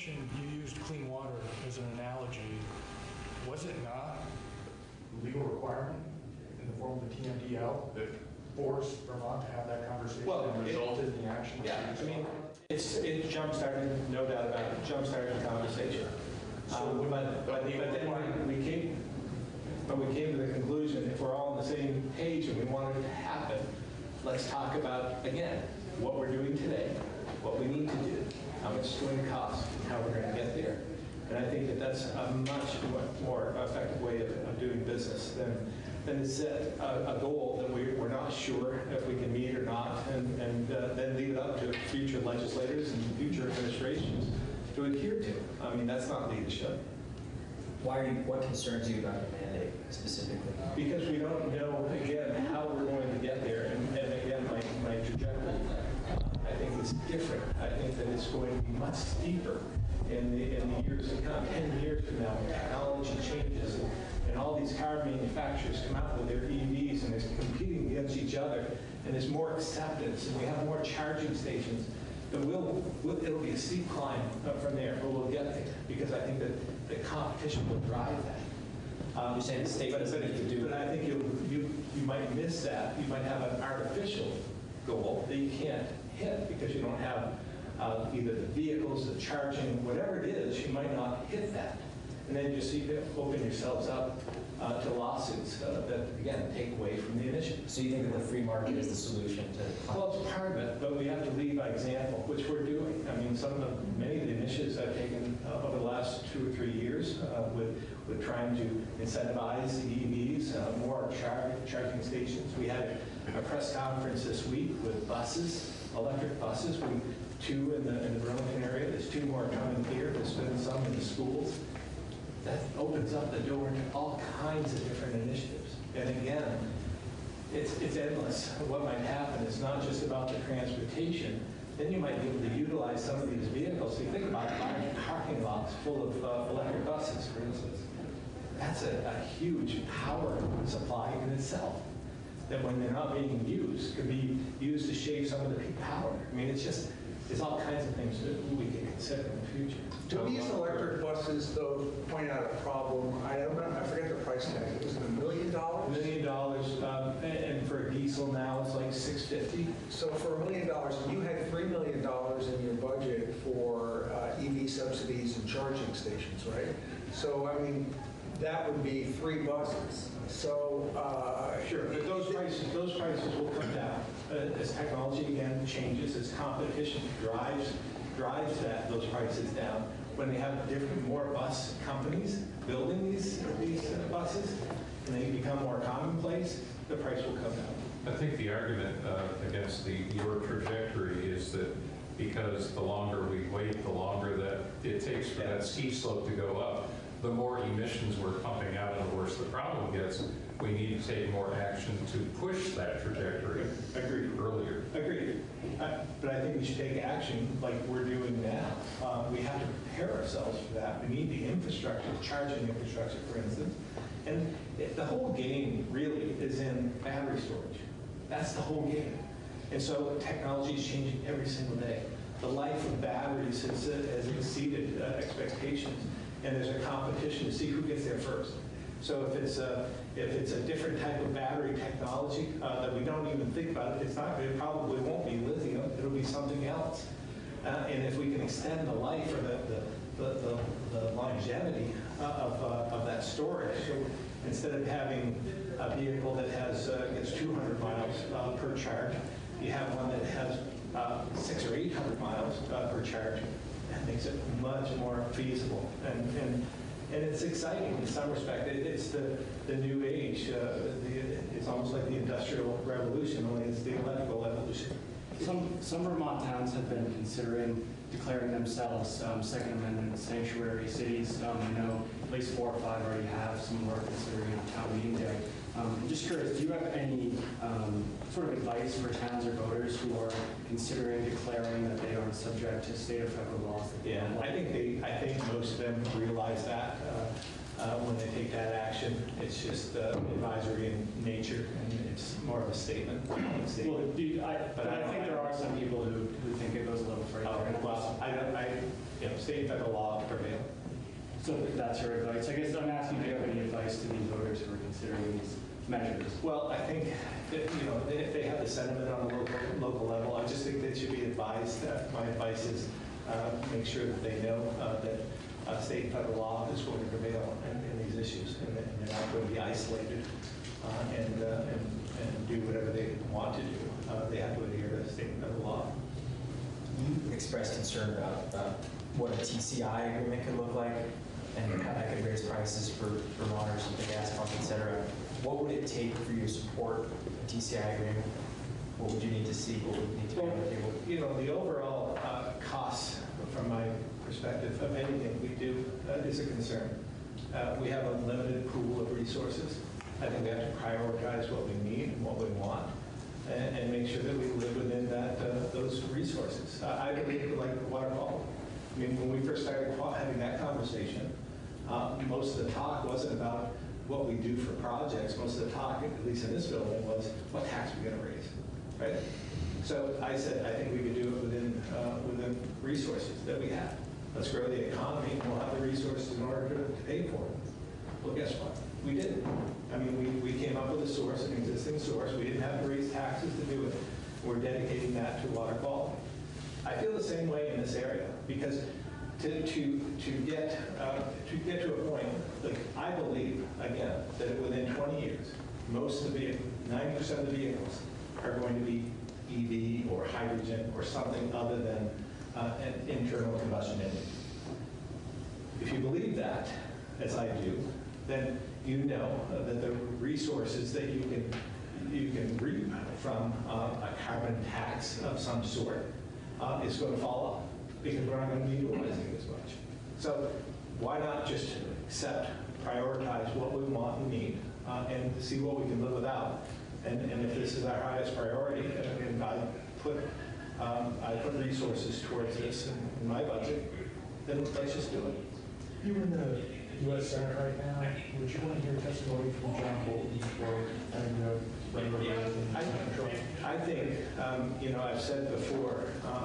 mentioned, you used clean water as an analogy. Was it not a legal requirement in the form of the TMDL that forced Vermont to have that conversation and resulted in the action? Yeah, I mean, it jump-started, no doubt about it, jump-started the conversation. But then we came to the conclusion, if we're all on the same page and we want it to happen, let's talk about, again, what we're doing today, what we need to do, how much it's going to cost, and how we're going to get there. And I think that's a much more effective way of doing business than to set a goal that we're not sure if we can meet or not, and then leave it up to future legislators and future administrations to adhere to. I mean, that's not leadership. What concerns you about the mandate specifically? Because we don't know, again, how we're going to get there. And again, my trajectory, I think it's different. I think that it's going to be much steeper in the years to come. 10 years from now, when technology changes and all these car manufacturers come out with their EVs and they're competing against each other, and there's more acceptance, and we have more charging stations, then it'll be a steep climb from there, but we'll get there, because I think that the competition will drive that. You're saying the state doesn't need to do But I think you might miss that. You might have an artificial goal that you can't hit because you don't have either the vehicles, the charging, whatever it is, you might not hit that. And then you see open yourselves up to lawsuits that, again, take away from the initiative. So you think that the free market is the solution to... Well, it's part of it, but we have to lead by example, which we're doing. I mean, many of the initiatives I've taken over the last 2 or 3 years with trying to incentivize the EVs, more charging stations. We had a press conference this week with buses, electric buses. 2 in the Burlington area. There's 2 more coming here. There's been some in the schools. That opens up the door to all kinds of different initiatives. And again, it's endless. What might happen is not just about the transportation. Then you might be able to utilize some of these vehicles. So you think about large parking lots full of electric buses, for instance. That's a huge power supply in itself. That when they're not being used, could be used to shave some of the peak power. I mean, there's all kinds of things that we can consider in the future. Do these electric buses, though, point out a problem? I forget the price tag. Was it $1 million? $1 million, and for a diesel now it's like $650. So for $1 million, you had $3 million in your budget for EV subsidies and charging stations, right? So I mean, that would be 3 buses. So sure, but those prices will come down as technology again changes, as competition drives those prices down. When they have more bus companies building these buses, and they become more commonplace, the price will come down. I think the argument against your trajectory is that because the longer we wait, the longer that it takes for that ski slope to go up, the more emissions we're pumping out and the worse the problem gets. We need to take more action to push that trajectory. Agreed. Earlier. Agreed. But I think we should take action like we're doing now. We have to prepare ourselves for that. We need the infrastructure, charging infrastructure, for instance. And the whole game really is in battery storage. That's the whole game. And so technology is changing every single day. The life of batteries has exceeded expectations, and there's a competition to see who gets there first. So if it's a different type of battery technology that we don't even think about, it probably won't be lithium. It'll be something else. And if we can extend the life or the longevity of that storage, so instead of having a vehicle that gets 200 miles per charge, you have one that has 600 or 800 miles per charge. That makes it much more feasible. And it's exciting in some respect. It's the new age. It's almost like the Industrial Revolution, only it's the electrical evolution. Some Vermont towns have been considering declaring themselves Second Amendment sanctuary cities. I know at least 4 or 5 already have. Some are considering a town meeting day. I'm just curious, do you have any sort of advice for towns or voters who are considering declaring that they aren't subject to state or federal laws? Yeah, I think most of them realize that when they take that action. It's just advisory in nature, and it's more of a statement. Well, I think there are some people who think it goes a little further. Well, state and federal law prevail. So that's your advice. I guess I'm asking, do you have any advice to these voters who are considering these measures? Well, I think that, if they have the sentiment on a local level, I just think they should be advised. My advice is make sure that they know that state and federal law is going to prevail in these issues, and they're not going to be isolated and do whatever they want to do. They have to adhere to state and federal law. You expressed concern about what a TCI agreement could look like and how that could raise prices for Vermonters at the gas pump, et cetera. What would it take for you to support a TCI agreement? What would you need to see? What would need to be on the table? The overall costs, from my perspective, of anything we do is a concern. We have a limited pool of resources. I think we have to prioritize what we need and what we want, and make sure that we live within those resources. I believe, like the water quality. I mean, when we first started having that conversation, most of the talk wasn't about what we do for projects. Most of the talk, at least in this building, was what tax we're going to raise, right? So I said, I think we could do it within resources that we have. Let's grow the economy, and we'll have the resources in order to pay for it. Well, guess what? We didn't. I mean, we came up with a source, an existing source. We didn't have to raise taxes to do it. We're dedicating that to water quality. I feel the same way in this area, because to get to a point, like, I believe, again, that within 20 years, most of the vehicles, 90% of the vehicles are going to be EV or hydrogen or something other than an internal combustion engine. If you believe that, as I do, then you know that the resources that you can reap from a carbon tax of some sort is going to fall off, because we're not going to be utilizing it as much. So why not just accept, prioritize what we want and need, and see what we can live without. And if this is our highest priority, and I put resources towards this in my budget, then let's just do it. You're in the U.S. Senate right now. Would you want to hear testimony from John Bolton or I think, I've said before,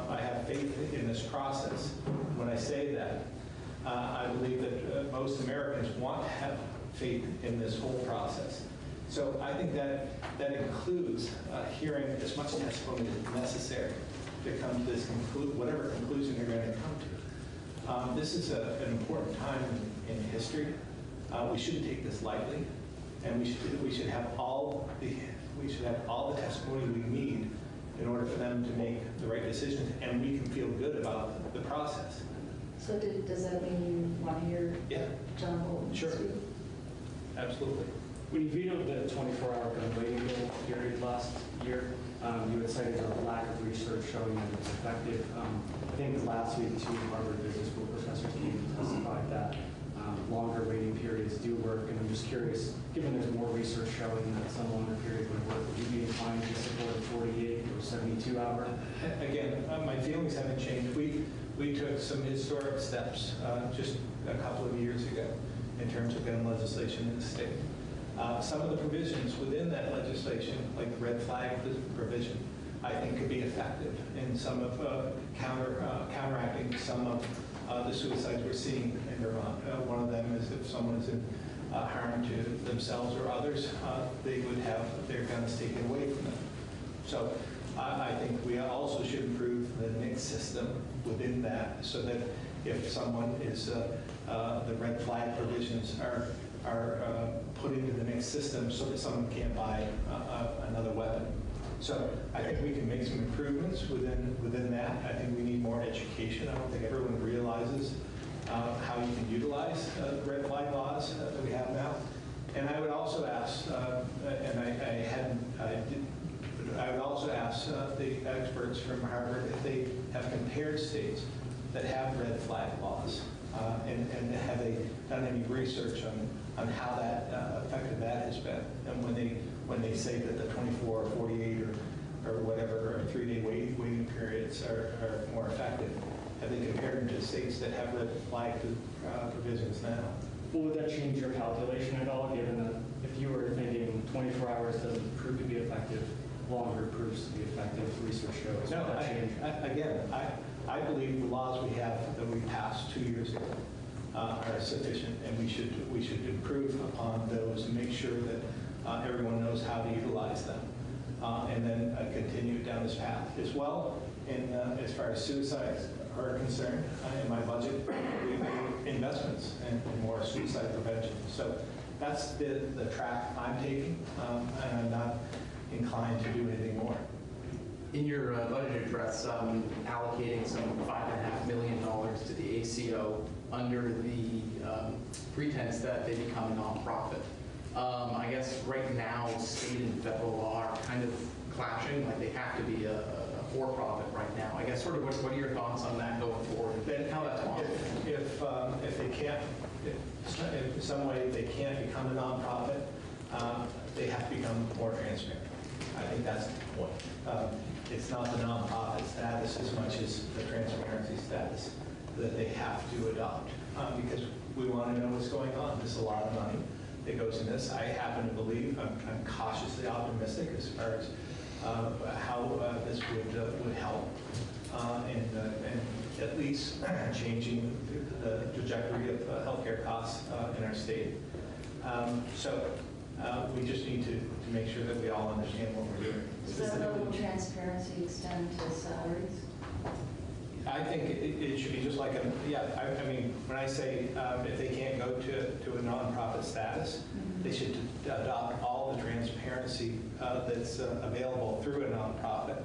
I have faith in this process. When I say that, I believe that most Americans want to have faith in this whole process. So I think that includes hearing as much testimony as necessary to come to this whatever conclusion you're going to come to. This is an important time in history. We shouldn't take this lightly, and we should have all the testimony we need in order for them to make the right decisions, and we can feel good about the process. So does that mean you want to hear John Bolton speak? Absolutely. When you vetoed the 24-hour gun waiting period last year, you had cited a lack of research showing that it was effective. I think last week, 2 Harvard Business School professors came and testified that longer waiting periods do work. And I'm just curious, given there's more research showing that some longer periods would work, would you be inclined to support a 48 or 72-hour? Again, my feelings haven't changed. We took some historic steps just a couple of years ago in terms of gun legislation in the state. Some of the provisions within that legislation, like the red flag provision, I think could be effective in some of counteracting some of the suicides we're seeing in Vermont. One of them is if someone is in harm to themselves or others, they would have their guns taken away from them. So I think we also should improve the NICS system within that, so that if someone is, the red flag provisions are put into the NICS system so that someone can't buy another weapon. So I think we can make some improvements within that. I think we need more education. I don't think everyone realizes how you can utilize the red flag laws that we have now. And I would also ask, I would also ask the experts from Harvard if they have compared states that have red flag laws, and have they done any research on how effective that has been. And when they say that the 24 or 48 or whatever, or 3-day waiting periods are more effective, have they compared them to states that have red flag provisions now? Well, would that change your calculation at all, given that if you were thinking 24 hours doesn't prove to be effective, longer proves to be effective, research shows. No, Will that change? I believe the laws we have that we passed 2 years ago are sufficient, and we should improve upon those and make sure that everyone knows how to utilize them, and then continue down this path as well. And as far as suicides are concerned, in my budget, we made investments in more suicide prevention. So that's the track I'm taking, and I'm not inclined to do anything more. In your budget address, allocating some $5.5 million to the ACO under the pretense that they become a nonprofit. I guess right now, state and federal law are kind of clashing, like they have to be a for-profit right now. I guess sort of what are your thoughts on that going forward? How that's possible? If they can't, if in some way they can't become a nonprofit, they have to become more transparent. I think that's the point. It's not the nonprofit status as much as the transparency status that they have to adopt, because we want to know what's going on. There's a lot of money that goes in this. I happen to believe, I'm cautiously optimistic as far as how this would help, and at least changing the trajectory of healthcare costs in our state. So we just need to make sure that we all understand what we're doing. Does that level of transparency extend to salaries? I think it should be just like I mean, when I say if they can't go to a nonprofit status, they should adopt all the transparency that's available through a nonprofit,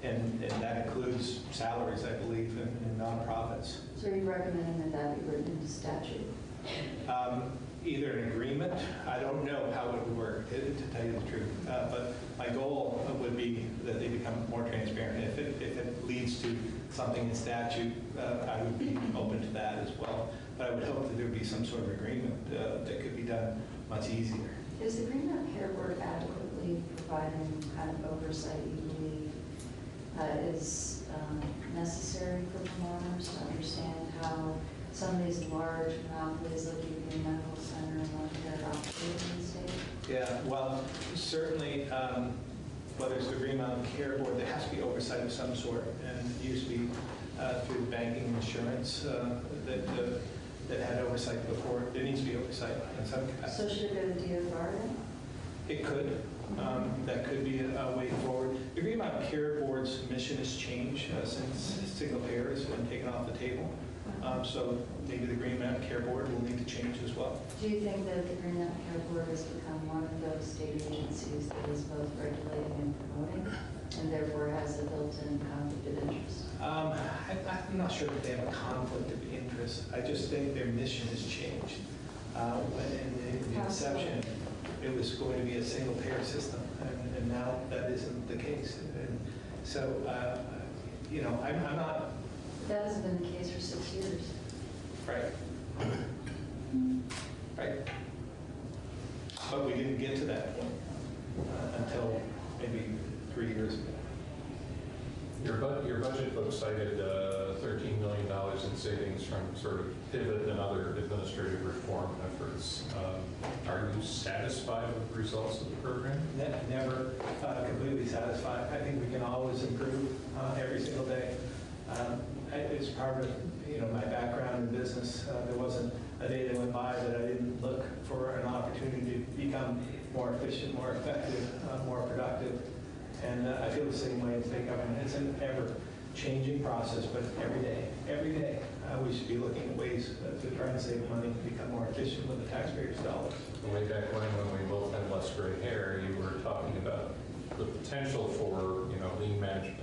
and that includes salaries, I believe, in nonprofits. So are you recommending that be written into statute? Either an agreement, I don't know how it would work, to tell you the truth, but my goal would be that they become more transparent. If it leads to something in statute, I would be open to that as well. But I would hope that there would be some sort of agreement that could be done much easier. Is the Green Care Board adequately providing kind of oversight you believe is necessary for Vermonters to understand how some of these large monopolies like Union Medical Center and one care operate in the state? Yeah, well, certainly, whether it's the Green Mountain Care Board, there has to be oversight of some sort, and it used to be through banking and insurance that had oversight before. There needs to be oversight in some capacity. So should it go to DFR then? It could. That could be a way forward. The Green Mountain Care Board's mission has changed since single payer has been taken off the table. So maybe the Green Mountain Care Board will need to change as well. Do you think that the Green Mountain Care Board has become one of those state agencies that is both regulating and promoting, and therefore has a built-in conflict of interest? I'm not sure that they have a conflict of interest. I just think their mission has changed. When in the inception, it was going to be a single payer system, and now that isn't the case. And so, you know, I'm not. That hasn't been the case for 6 years. Right. Right. But we didn't get to that point until maybe 3 years ago. Your budget book cited $13 million in savings from sort of pivot and other administrative reform efforts. Are you satisfied with the results of the program? Never completely satisfied. I think we can always improve every single day. It's part of my background in business. There wasn't a day that went by that I didn't look for an opportunity to become more efficient, more effective, more productive. And I feel the same way in state government. It's an ever-changing process, but every day, we should be looking at ways to try and save money, become more efficient with the taxpayers' dollars. Way back when we both had less gray hair, you were talking about the potential for lean management,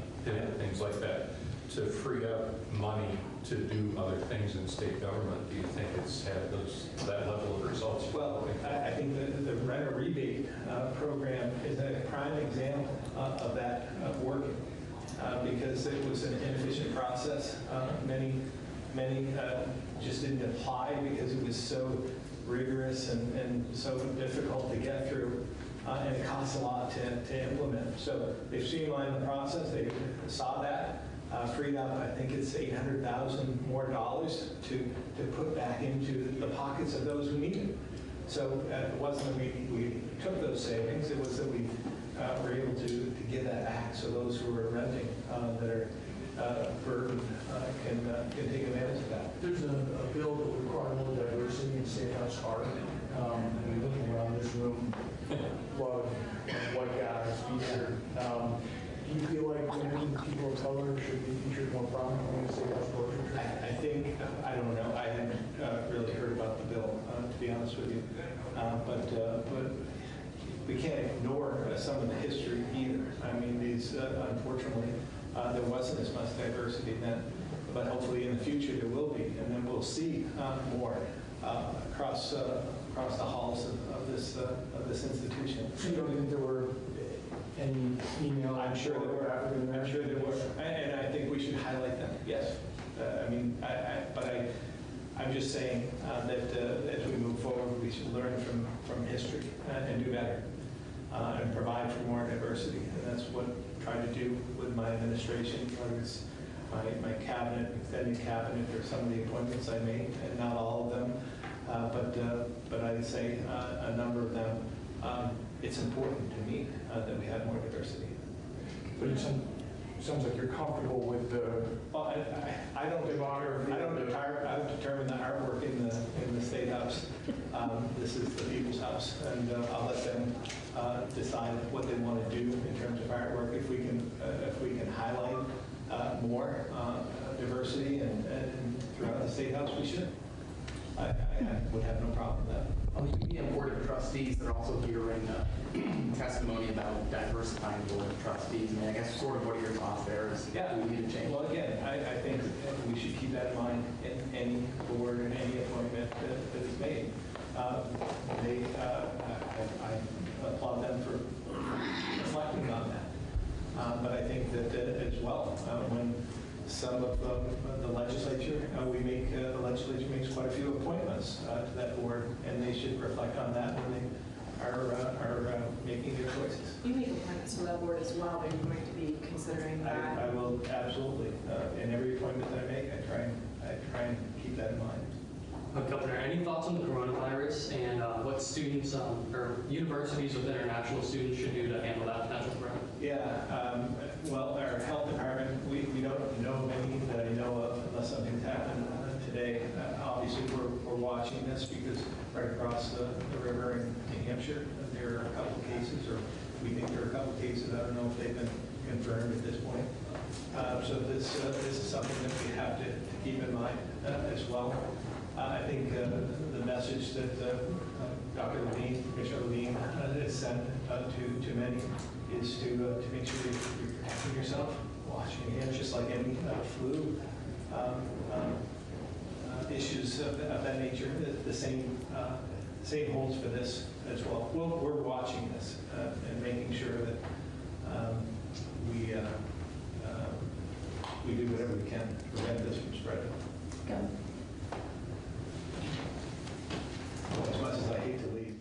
things like that, to free up money to do other things in state government. Do you think it's had that level of results? Well, I think the renter rebate program is a prime example of that working, because it was an inefficient process. Many just didn't apply because it was so rigorous and so difficult to get through, and it costs a lot to implement. So they've streamlined the process. They saw that. Freed up, I think it's $800,000 more to put back into the pockets of those who need it. So it wasn't that we took those savings, it was that we we're able to give that back so those who are renting that are burdened can take advantage of that. There's a bill that would require more diversity in state house art. And looking around this room, a lot of white guys featured. Do you feel like women and people of color should be featured more prominently in state house portraiture? I think, I don't know, I haven't really heard about the bill, to be honest with you. But we can't ignore some of the history either. I mean, these, unfortunately, there wasn't as much diversity then, but hopefully in the future there will be, and then we'll see more across the halls of this institution. You don't think there were any female? I'm sure there were. I'm sure there were, and I think we should highlight them. Yes, I mean, I'm just saying that as we move forward, we should learn from history and do better and provide for more diversity. And that's what I try to do with my administration, whether it's my cabinet, extended cabinet, or some of the appointments I made, and not all of them, but I'd say a number of them. It's important to me that we have more diversity. But it sounds like you're comfortable with the. Well, I don't determine the artwork in the State House. This is the people's house, and I'll let them decide what they want to do in terms of artwork. If we can highlight more diversity and throughout the State House, we should. I would have no problem with that. The board of trustees that are also hearing testimony about diversifying the board of trustees. I mean, I guess sort of what are your thoughts there? Yeah, we need to change. Well, again, I think we should keep that in mind in any board and any appointment that is made. I applaud them for reflecting on that. But I think that as well, when some of the legislature, the legislature makes quite a few appointments to that board, and they should reflect on that when they are making their choices. You make appointments to that board as well. Are you going to be considering that? I will absolutely. In every appointment that I make, I try and keep that in mind. Governor, any thoughts on the coronavirus and what students or universities with international students should do to handle that potential threat? Yeah, well, our health department, we don't know of any that I know of unless something's happened today. Obviously, we're watching this because right across the river in New Hampshire, there are a couple of cases, or we think there are a couple of cases. I don't know if they've been confirmed at this point. So this is something that we have to keep in mind as well. I think the message that Dr. Levine, Commissioner Levine, has sent to many is to make sure you're protecting yourself, washing your hands, just like any flu issues of that nature. The same holds for this as well. We're watching this and making sure that we do whatever we can to prevent this from spreading. As much as I hate to leave.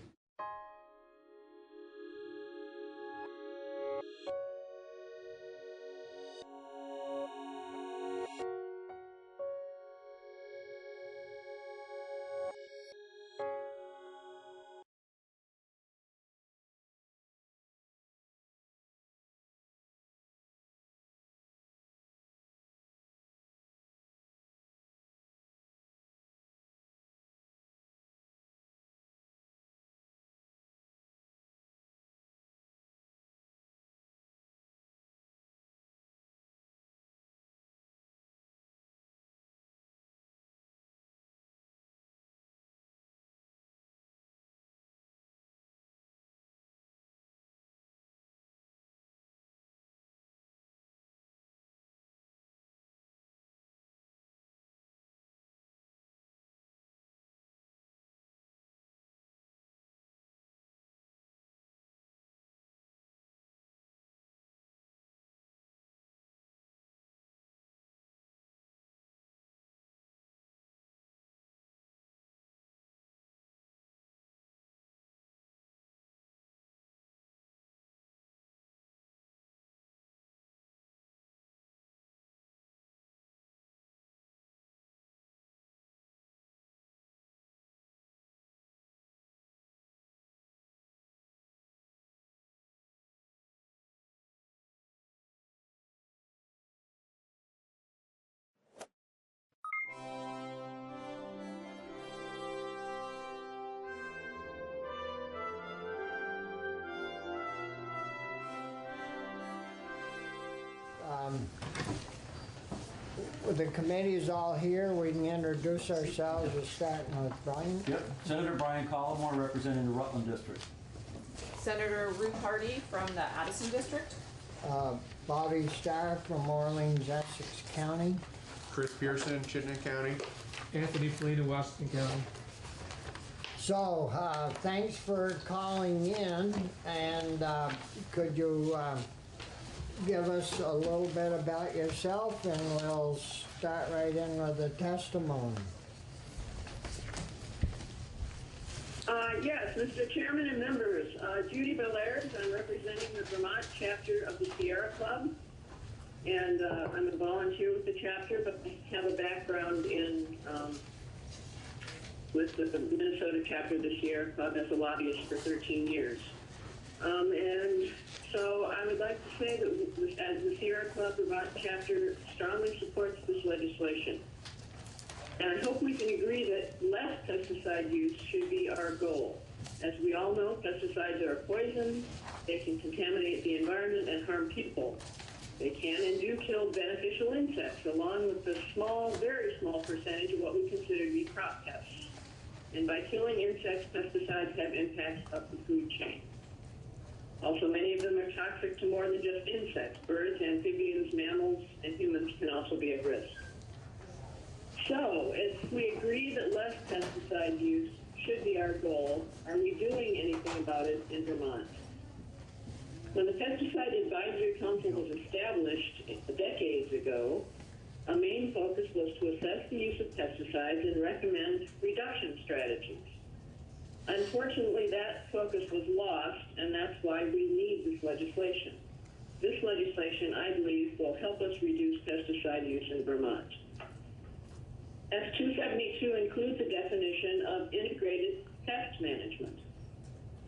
the committee's all here, we can introduce ourselves, we're starting with Brian. Yep, Senator Brian Collmore representing the Rutland District. Senator Ruth Hardy from the Addison District. Bobby Starr from Orleans, Essex County. Chris Pearson, Chittenden County. Anthony Flynn, Washington County. So, thanks for calling in, and could you give us a little bit about yourself, and we'll start right in with the testimony. Yes, Mr. Chairman and members, Judy Belaird, I'm representing the Vermont chapter of the Sierra Club, and I'm a volunteer with the chapter, but I have a background in with the Minnesota chapter of the Sierra Club as a lobbyist for 13 years. And so I would like to say that as the Sierra Club Vermont chapter strongly supports this legislation. And I hope we can agree that less pesticide use should be our goal. As we all know, pesticides are a poison. They can contaminate the environment and harm people. They can and do kill beneficial insects, along with the small, very small percentage of what we consider to be crop pests. And by killing insects, pesticides have impacts up the food chain. Also, many of them are toxic to more than just insects. Birds, amphibians, mammals, and humans can also be at risk. So, if we agree that less pesticide use should be our goal, are we doing anything about it in Vermont? When the Pesticide Advisory Council was established decades ago, a main focus was to assess the use of pesticides and recommend reduction strategies. Unfortunately, that focus was lost, and that's why we need this legislation. This legislation, I believe, will help us reduce pesticide use in Vermont. S-272 includes a definition of integrated pest management.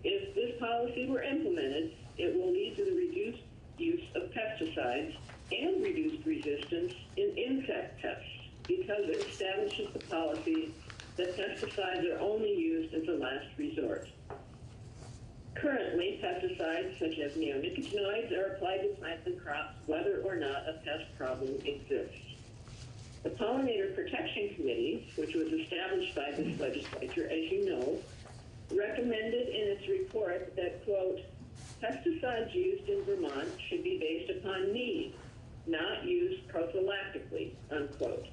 If this policy were implemented, it will lead to the reduced use of pesticides and reduced resistance in insect pests because it establishes the policy that pesticides are only used as a last resort. Currently, pesticides such as neonicotinoids are applied to plants and crops whether or not a pest problem exists. The Pollinator Protection Committee, which was established by this legislature, as you know, recommended in its report that, quote, pesticides used in Vermont should be based upon need, not used prophylactically, unquote.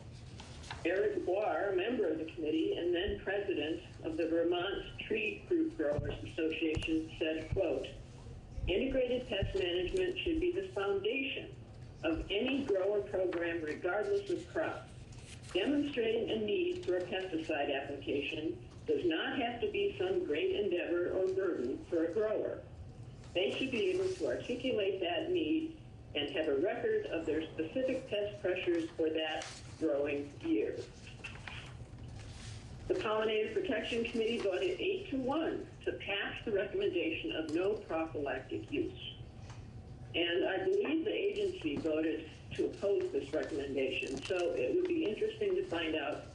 Eric Boir, a member of the committee and then president of the Vermont Tree Fruit Growers Association, said, quote, integrated pest management should be the foundation of any grower program regardless of crop. Demonstrating a need for a pesticide application does not have to be some great endeavor or burden for a grower. They should be able to articulate that need and have a record of their specific pest pressures for that growing year. The Pollinator Protection Committee voted 8-1 to pass the recommendation of no prophylactic use. And I believe the agency voted to oppose this recommendation, so it would be interesting to find out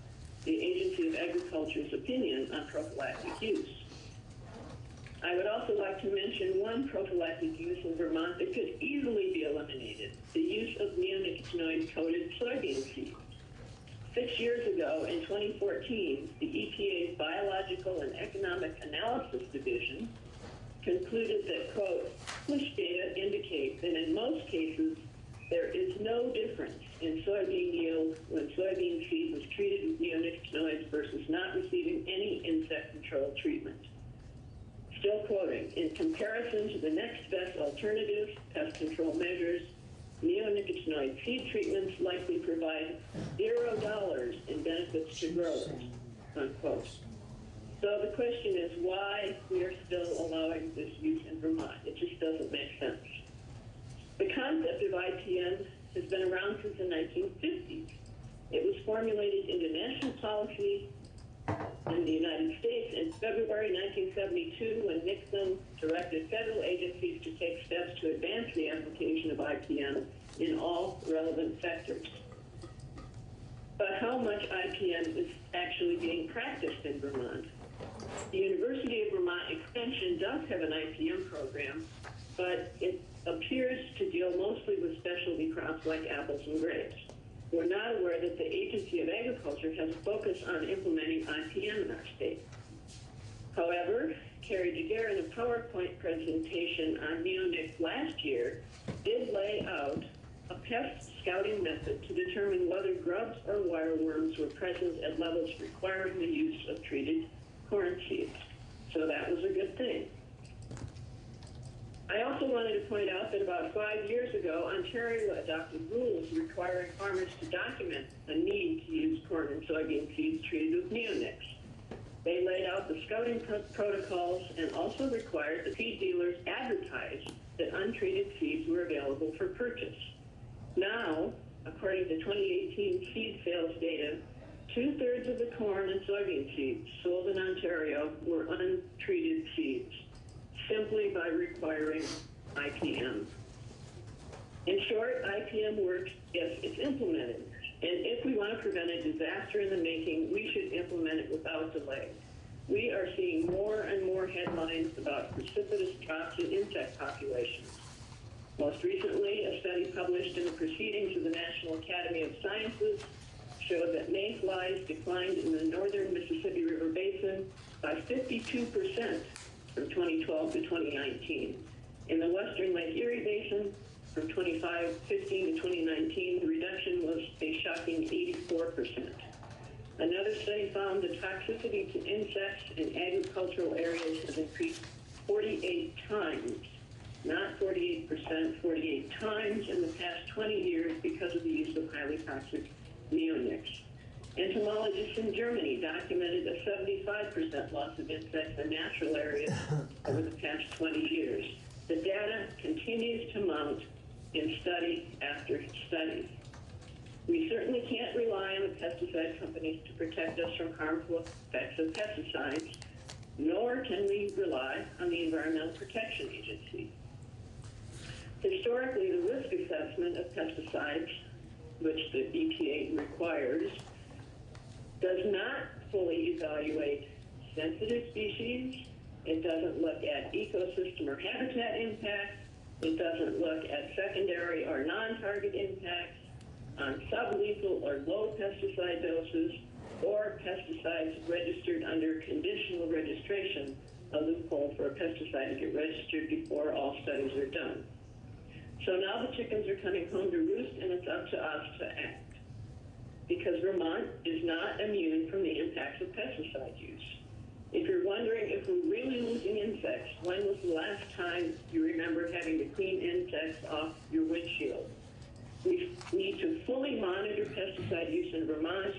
the Agency of Agriculture's opinion on prophylactic use. I would also like to mention one prophylactic use in Vermont that could easily be eliminated, the use of neonicotinoid-coated soybean seed. 6 years ago, in 2014, the EPA's Biological and Economic Analysis Division concluded that, quote, push data indicate that in most cases, there is no difference in soybean yield when soybean seed was treated with neonicotinoids versus not receiving any insect control treatment. Still quoting, in comparison to the next best alternative, pest control measures, neonicotinoid seed treatments likely provide $0 in benefits to growers, unquote. So the question is why we are still allowing this use in Vermont. It just doesn't make sense. The concept of IPM has been around since the 1950s. It was formulated into national policy in the United States in February 1972 when Nixon directed federal agencies to take steps to advance the application of IPM in all relevant sectors. But how much IPM is actually being practiced in Vermont? The University of Vermont Extension does have an IPM program, but it appears to deal mostly with specialty crops like apples and grapes. were not aware that the Agency of Agriculture has a focus on implementing IPM in our state. However, Carrie Daguerre in a PowerPoint presentation on neonics last year did lay out a pest scouting method to determine whether grubs or wireworms were present at levels requiring the use of treated corn seeds. So that was a good thing. I also wanted to point out that about 5 years ago, Ontario adopted rules requiring farmers to document the need to use corn and soybean seeds treated with neonics. They laid out the scouting protocols and also required that feed dealers advertise that untreated seeds were available for purchase. Now, according to 2018 seed sales data, 2/3 of the corn and soybean seeds sold in Ontario were untreated seeds, simply by requiring IPM. In short, IPM works if it's implemented. And if we want to prevent a disaster in the making, we should implement it without delay. We are seeing more and more headlines about precipitous drops in insect populations. Most recently, a study published in the Proceedings of the National Academy of Sciences showed that mayflies declined in the northern Mississippi River Basin by 52% from 2012 to 2019. In the western Lake Erie Basin, from 2015 to 2019, the reduction was a shocking 84%. Another study found the toxicity to insects in agricultural areas has increased 48 times, not 48%, 48 times in the past 20 years because of the use of highly toxic neonics. Entomologists in Germany documented a 75% loss of insects in natural areas over the past 20 years. The data continues to mount in study after study. We certainly can't rely on the pesticide companies to protect us from harmful effects of pesticides, nor can we rely on the Environmental Protection Agency. Historically, the risk assessment of pesticides, which the EPA requires, does not fully evaluate sensitive species. It doesn't look at ecosystem or habitat impacts. It doesn't look at secondary or non-target impacts on sublethal or low pesticide doses or pesticides registered under conditional registration, a loophole for a pesticide to get registered before all studies are done. So now the chickens are coming home to roost, and it's up to us to act. Because Vermont is not immune from the impacts of pesticide use. If you're wondering if we're really losing insects, when was the last time you remember having to clean insects off your windshield? We need to fully monitor pesticide use in Vermont,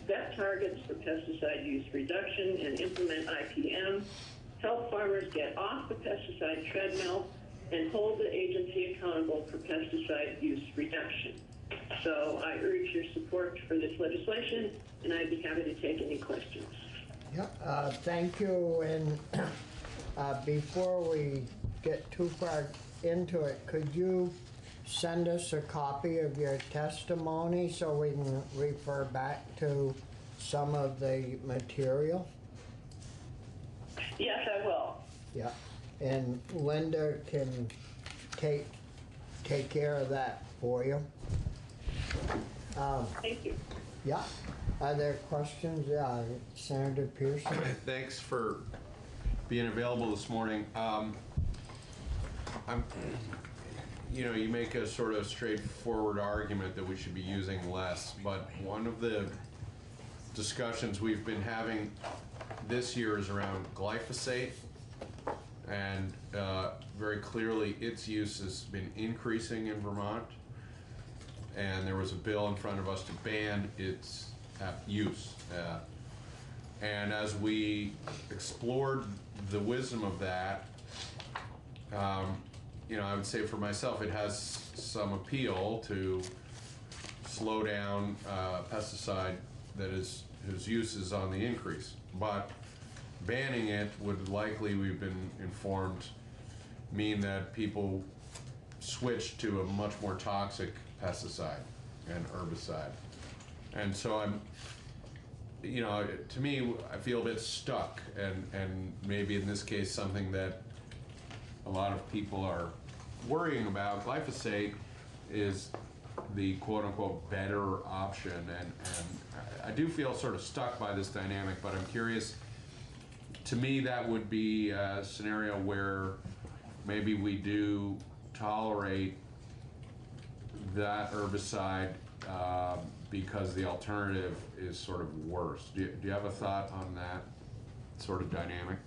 set targets for pesticide use reduction, and implement IPM, help farmers get off the pesticide treadmill, and hold the agency accountable for pesticide use reduction. So I urge your support for this legislation, and I'd be happy to take any questions. Yeah, thank you. And before we get too far into it, could you send us a copy of your testimony so we can refer back to some of the material? Yes, I will. Yeah, and Linda can take care of that for you. Thank you. Yeah. Are there questions? Yeah, Senator Pearson. Thanks for being available this morning. You make a sort of straightforward argument that we should be using less, but one of the discussions we've been having this year is around glyphosate, and very clearly its use has been increasing in Vermont, and there was a bill in front of us to ban its use. And as we explored the wisdom of that, I would say for myself, it has some appeal to slow down pesticide that is whose use is on the increase. But banning it would likely, we've been informed, mean that people switch to a much more toxic pesticide and herbicide. And so to me, I feel a bit stuck, and maybe in this case something that a lot of people are worrying about. Glyphosate is the quote-unquote better option, and I do feel sort of stuck by this dynamic, but I'm curious, to me that would be a scenario where maybe we do tolerate that herbicide because the alternative is sort of worse. Do you have a thought on that sort of dynamic?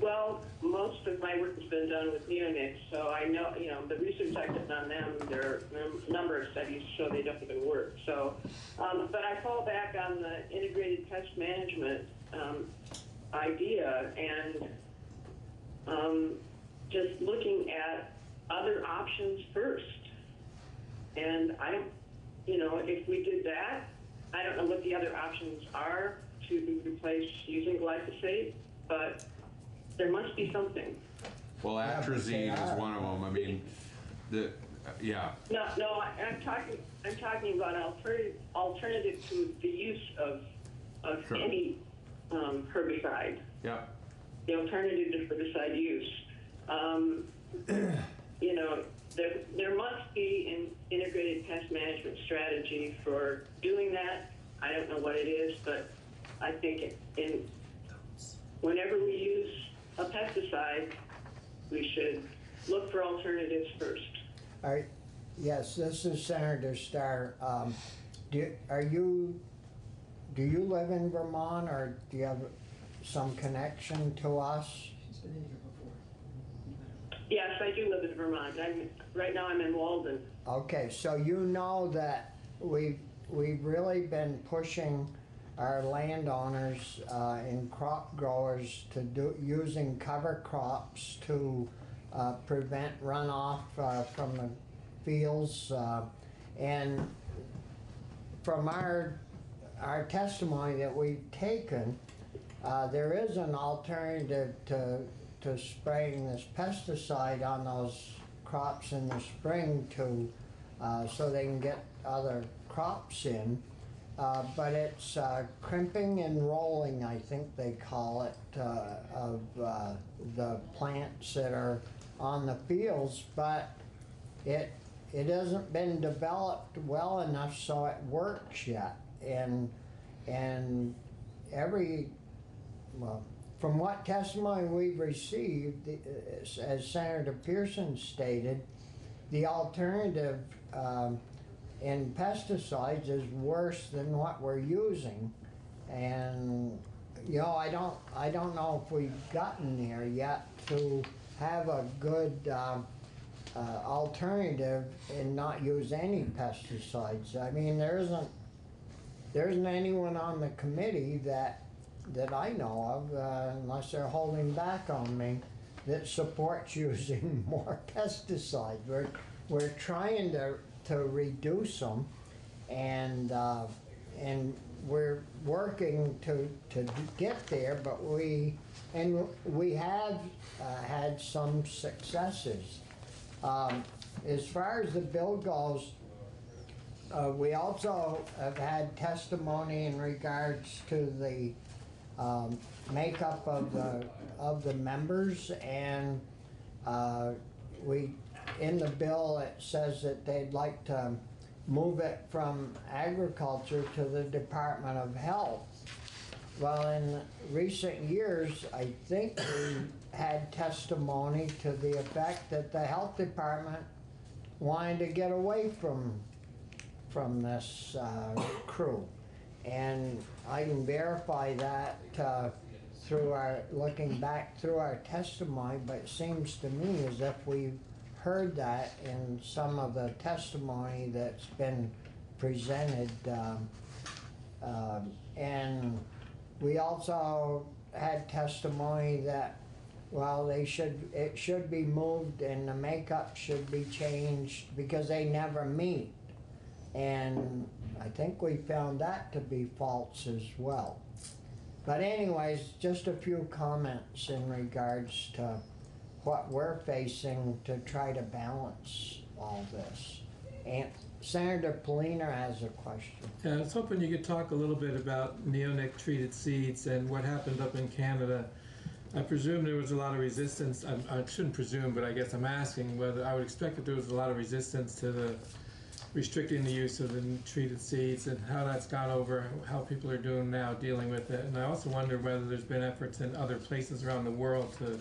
Well, most of my work has been done with neonics, so I know, the research I've done on them, there are a number of studies show they don't even work. So, but I fall back on the integrated pest management idea and just looking at other options first. And I don't, if we did that, I don't know what the other options are to replace using glyphosate, but there must be something. Well, atrazine is one of them. I mean, yeah. No, I'm talking about an alternative to the use of Sure. any herbicide. Yeah. The alternative to herbicide use. There must be an integrated pest management strategy for doing that. I don't know what it is, but I think whenever we use a pesticide, we should look for alternatives first. All right. Yes, this is Senator Starr. Do you live in Vermont, or do you have some connection to us? Yes, I do live in Vermont. Right now I'm in Walden. Okay, so you know that we've really been pushing our landowners and crop growers to using cover crops to prevent runoff from the fields, and from our testimony that we've taken, there is an alternative to spraying this pesticide on those crops in the spring so they can get other crops in. But it's crimping and rolling, I think they call it, of the plants that are on the fields, but it hasn't been developed well enough so it works yet. And from what testimony we've received, as Senator Pearson stated, the alternative in pesticides is worse than what we're using. And I don't know if we've gotten there yet to have a good alternative and not use any pesticides. I mean, there isn't anyone on the committee that I know of, unless they're holding back on me, that supports using more pesticides. We're trying to reduce them, and we're working to get there, but we have had some successes. As far as the bill goes, we also have had testimony in regards to the makeup of the members, and in the bill it says that they'd like to move it from agriculture to the Department of Health. Well, in recent years, I think we had testimony to the effect that the health department wanted to get away from this crew. And I can verify that looking back through our testimony, but it seems to me as if we've heard that in some of the testimony that's been presented. And we also had testimony that, well, it should be moved and the makeup should be changed because they never meet. And I think we found that to be false as well. But anyways, just a few comments in regards to what we're facing to try to balance all this. And Senator Polina has a question. I was hoping you could talk a little bit about neonic treated seeds and what happened up in Canada I presume there was a lot of resistance. I shouldn't presume, but I guess I'm asking whether I would expect that there was a lot of resistance to the restricting the use of the treated seeds and how that's gone over, how people are doing now dealing with it. And I also wonder whether there's been efforts in other places around the world to,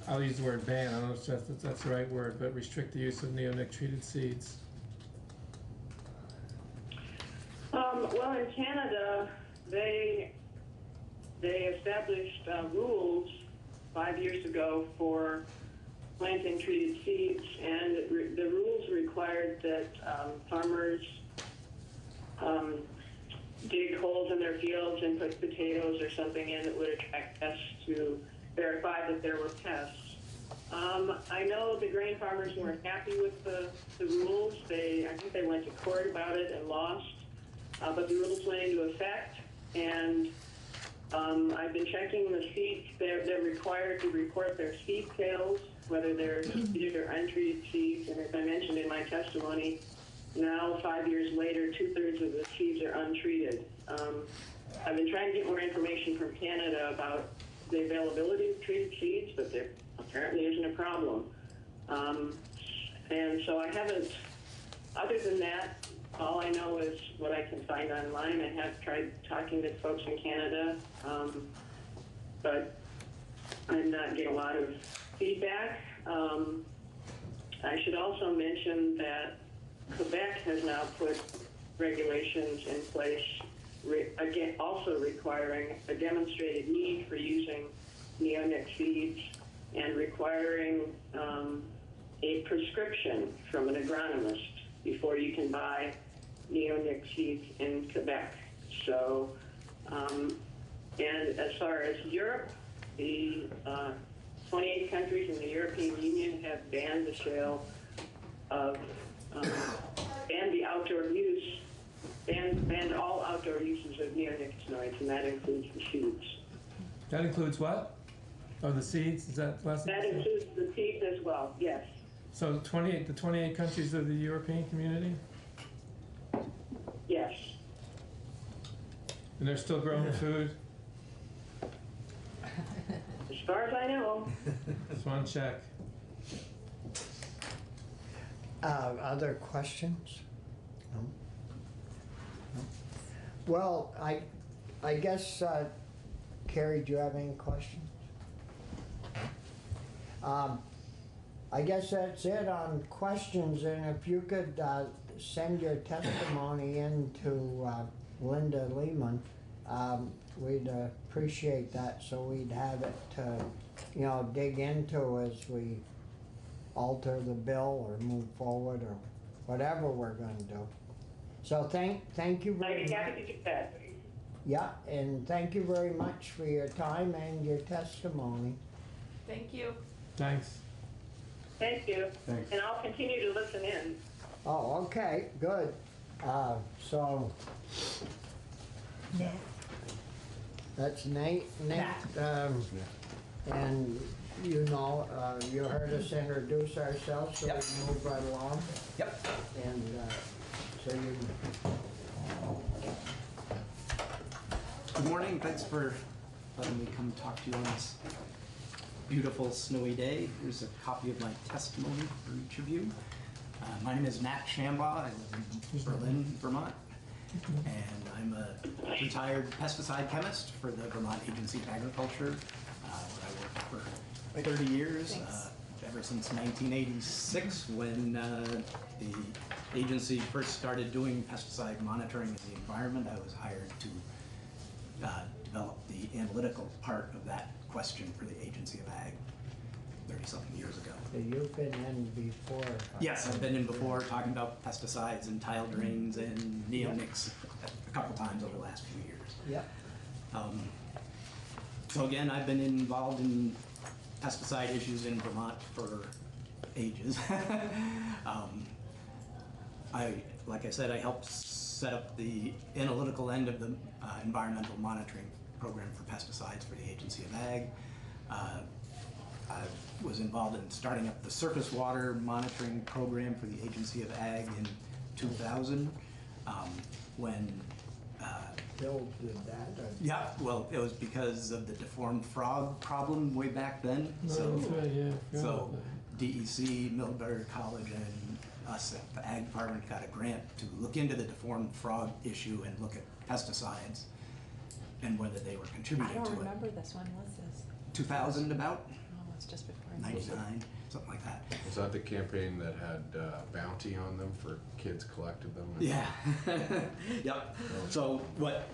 I'll use the word ban, I don't know if that's the right word, but restrict the use of neonic treated seeds. Well, in Canada, they established rules 5 years ago for planting treated seeds, and the rules required that farmers dig holes in their fields and put potatoes or something in that would attract pests to verify that there were pests. I know the grain farmers weren't happy with the rules. I think they went to court about it and lost, but the rules went into effect, and I've been checking the seeds. They're required to report their seed sales, whether they're treated or untreated seeds. And as I mentioned in my testimony, now 5 years later, 2/3 of the seeds are untreated. I've been trying to get more information from Canada about the availability of treated seeds, but there apparently isn't a problem. And so I haven't, other than that, all I know is what I can find online. I have tried talking to folks in Canada, but I'm not getting a lot of feedback. I should also mention that Quebec has now put regulations in place, again, also requiring a demonstrated need for using neonic seeds and requiring a prescription from an agronomist before you can buy neonic seeds in Quebec. So, and as far as Europe, the 28 countries in the European Union have banned the sale of, banned the outdoor use, banned all outdoor uses of neonicotinoids, and that includes the seeds. That includes what? Oh, the seeds? Is that last? That includes the seeds as well, yes. So the 28 countries of the European community? Yes. And they're still growing food? As far as I know. Just want to check. Other questions? No? No? Well, I guess, Carrie, do you have any questions? I guess that's it on questions, and if you could send your testimony in to Linda Lehman, we'd appreciate that, so we'd have it to, dig into as we alter the bill or move forward or whatever we're going to do. So thank you very much. I'd be happy to do that. Yeah, and thank you very much for your time and your testimony. Thank you. Thanks. Thank you. Thanks. And I'll continue to listen in. Oh, okay, good. So that's Nate. And you heard us introduce ourselves, so we move right along. Yep. And so you. Good morning. Thanks for letting me come talk to you on this beautiful snowy day. Here's a copy of my testimony for each of you. My name is Nat Shambaugh. I live in Berlin, Vermont, and I'm a retired pesticide chemist for the Vermont Agency of Agriculture, where I worked for 30 years, ever since 1986, when the agency first started doing pesticide monitoring in the environment. I was hired to develop the analytical part of that question for the Agency of Ag 30-something years ago. So you've been in before? Yes, I've been in before talking about pesticides and tile drains and neonics a couple times over the last few years. Yep. So again, I've been involved in pesticide issues in Vermont for ages. Like I said, I helped set up the analytical end of the environmental monitoring program for pesticides for the Agency of Ag. I was involved in starting up the surface water monitoring program for the Agency of Ag in 2000, when Bill did that. Yeah, well, it was because of the deformed frog problem way back then. No, So, that's right, yeah, I forgot so about that. DEC, Middlebury College, and us at the Ag Department got a grant to look into the deformed frog issue and look at pesticides and whether they were I contributing don't to it. remember this one, was this? 2000 about, Oh, it's just before. 99, something like that. Was that the campaign that had bounty on them for kids collected them? Yeah. Yep. So what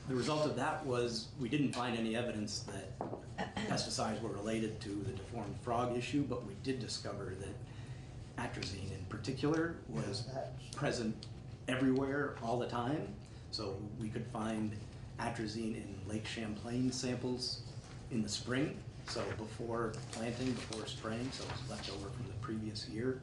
the result of that was we didn't find any evidence that pesticides were related to the deformed frog issue, but we did discover that atrazine in particular was present everywhere all the time. So we could find atrazine in Lake Champlain samples in the spring. So before planting, before spraying, so it was left over from the previous year.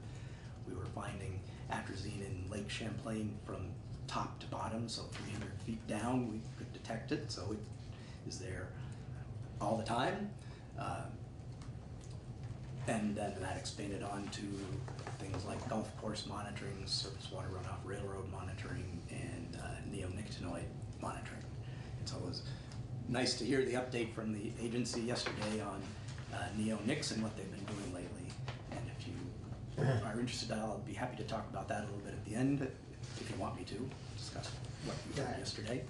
We were finding atrazine in Lake Champlain from top to bottom, so 300 feet down, we could detect it, so it is there all the time. And then that expanded on to things like golf course monitoring, surface water runoff, railroad monitoring, and neonicotinoid monitoring. And so it was nice to hear the update from the agency yesterday on neonics and what they've been doing lately. And if you are interested, I'll be happy to talk about that a little bit at the end, if you want me to discuss what you heard yesterday.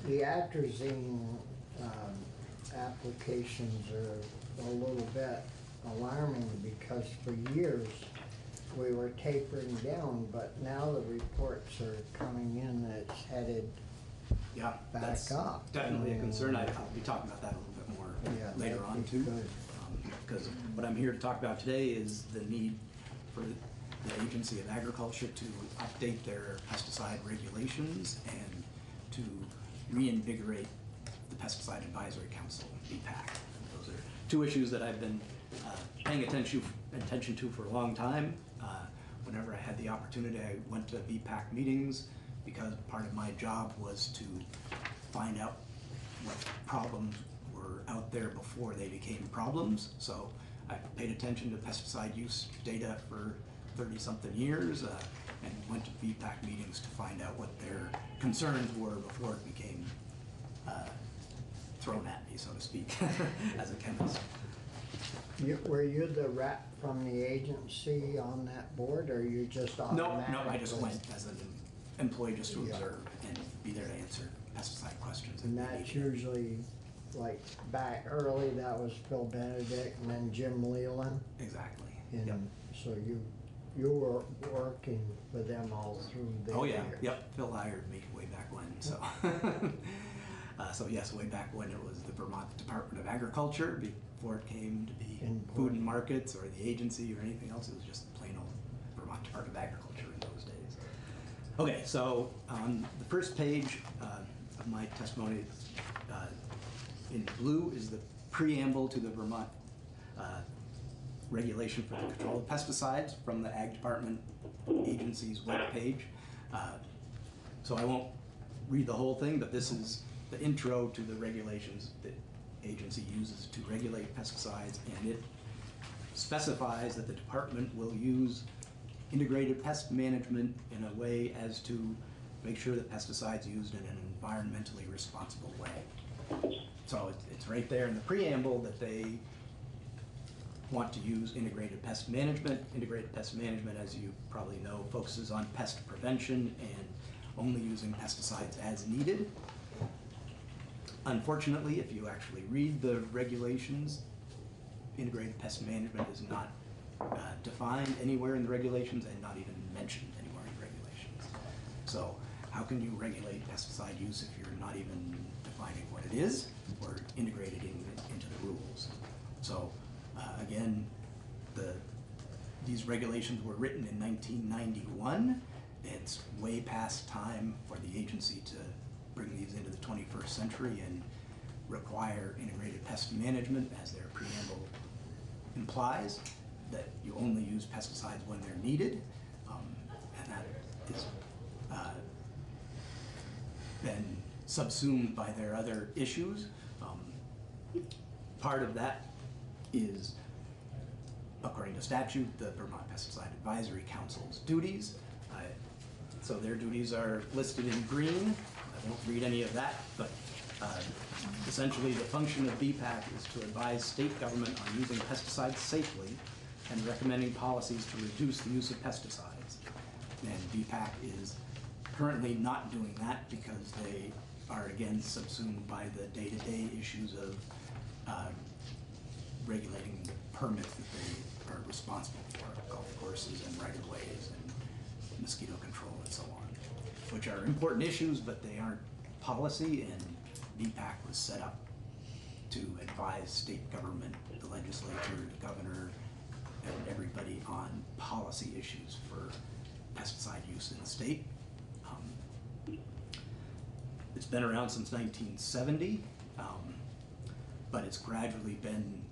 The atrazine applications are a little bit alarming because for years we were tapering down, but now the reports are coming in that it's headed back that's up. Definitely a concern. I'll be talking about that a little bit more later on too. Because what I'm here to talk about today is the need for the Agency of Agriculture to update their pesticide regulations and to reinvigorate the Pesticide Advisory Council, BPAC. Those are two issues that I've been paying attention to for a long time. Whenever I had the opportunity, I went to BPAC meetings because part of my job was to find out what problems were out there before they became problems. So I paid attention to pesticide use data for 30-something years and went to BPAC meetings to find out what their concerns were before it became thrown at me, so to speak, as a chemist. Were you the rep from the agency on that board, or you just automatically? No, I just went as an employee just to observe and be there to answer pesticide questions. And that's usually, like, back early, that was Phil Benedict and then Jim Leland? Exactly. And so you were working with them all through their Oh yeah, years. yep, Phil hired me way back when, so. So yes, way back when it was the Vermont Department of Agriculture, before it came to be Food and Markets or the agency or anything else, it was just plain old Vermont Department of Agriculture in those days. Okay, so on the first page of my testimony, in blue is the preamble to the Vermont regulation for the control of pesticides from the Ag Department agency's webpage. So I won't read the whole thing, but this is the intro to the regulations that agency uses to regulate pesticides, and it specifies that the department will use integrated pest management in a way as to make sure that pesticides used in an environmentally responsible way. So it's right there in the preamble that they want to use integrated pest management. Integrated pest management, as you probably know, focuses on pest prevention and only using pesticides as needed. Unfortunately, if you actually read the regulations, integrated pest management is not defined anywhere in the regulations and not even mentioned anywhere in the regulations. So how can you regulate pesticide use if you're not even defining what it is or integrating it into the rules? So again, these regulations were written in 1991. It's way past time for the agency to bring these into the 21st century and require integrated pest management, as their preamble implies, that you only use pesticides when they're needed, and that is been subsumed by their other issues. Part of that is, according to statute, the Vermont Pesticide Advisory Council's duties. So their duties are listed in green. I won't read any of that, but essentially the function of BPAC is to advise state government on using pesticides safely and recommending policies to reduce the use of pesticides. And BPAC is currently not doing that because they are again subsumed by the day-to-day issues of regulating the permits that they are responsible for, golf courses and right-of-ways and mosquito control and so on, which are important issues, but they aren't policy, and BPAC was set up to advise state government, the legislature, the governor, and everybody on policy issues for pesticide use in the state. It's been around since 1970, but it's gradually been,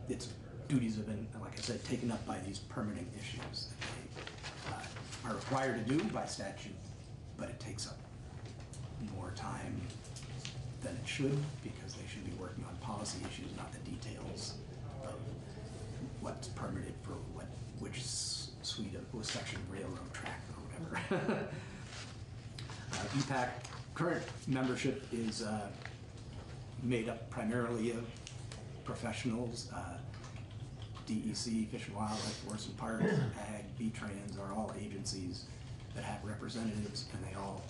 its duties have been, like I said, taken up by these permitting issues that they are required to do by statute, but it takes up more time than it should because they should be working on policy issues, not the details of what's permitted for which suite of section of railroad track or whatever. BPAC current membership is made up primarily of professionals. DEC, Fish and Wildlife, Forest and Parks, Ag, V-Trans are all agencies that have representatives, and they all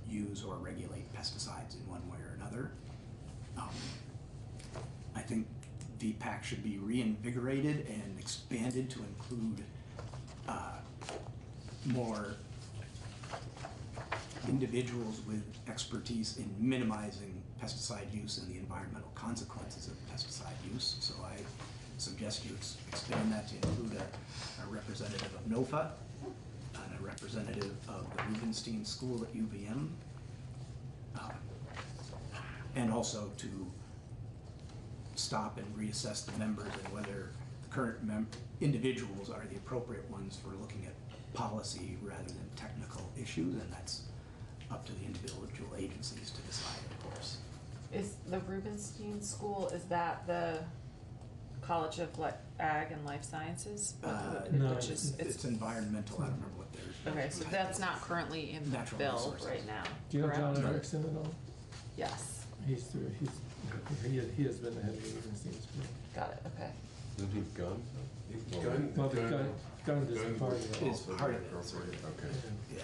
use or regulate pesticides in one way or another. I think VPAC should be reinvigorated and expanded to include more individuals with expertise in minimizing pesticide use and the environmental consequences of pesticide use. So I suggest you expand that to include a representative of NOFA and a representative of the Rubenstein School at UVM, and also to stop and reassess the members and whether the current individuals are the appropriate ones for looking at policy rather than technical issues, and that's up to the individual agencies to decide, of course. Is the Rubenstein School, is that the College of Ag and Life Sciences? No, Which is, it's environmental. I don't remember what they're. Okay, so that's not currently in the Natural bill resources. right now. Do you know correct? John Erickson at all? Yes, He has been the head of the Rubenstein School. got it, okay. Isn't he gun? Well, the gun is part of it. Is part of it. Okay. Yeah.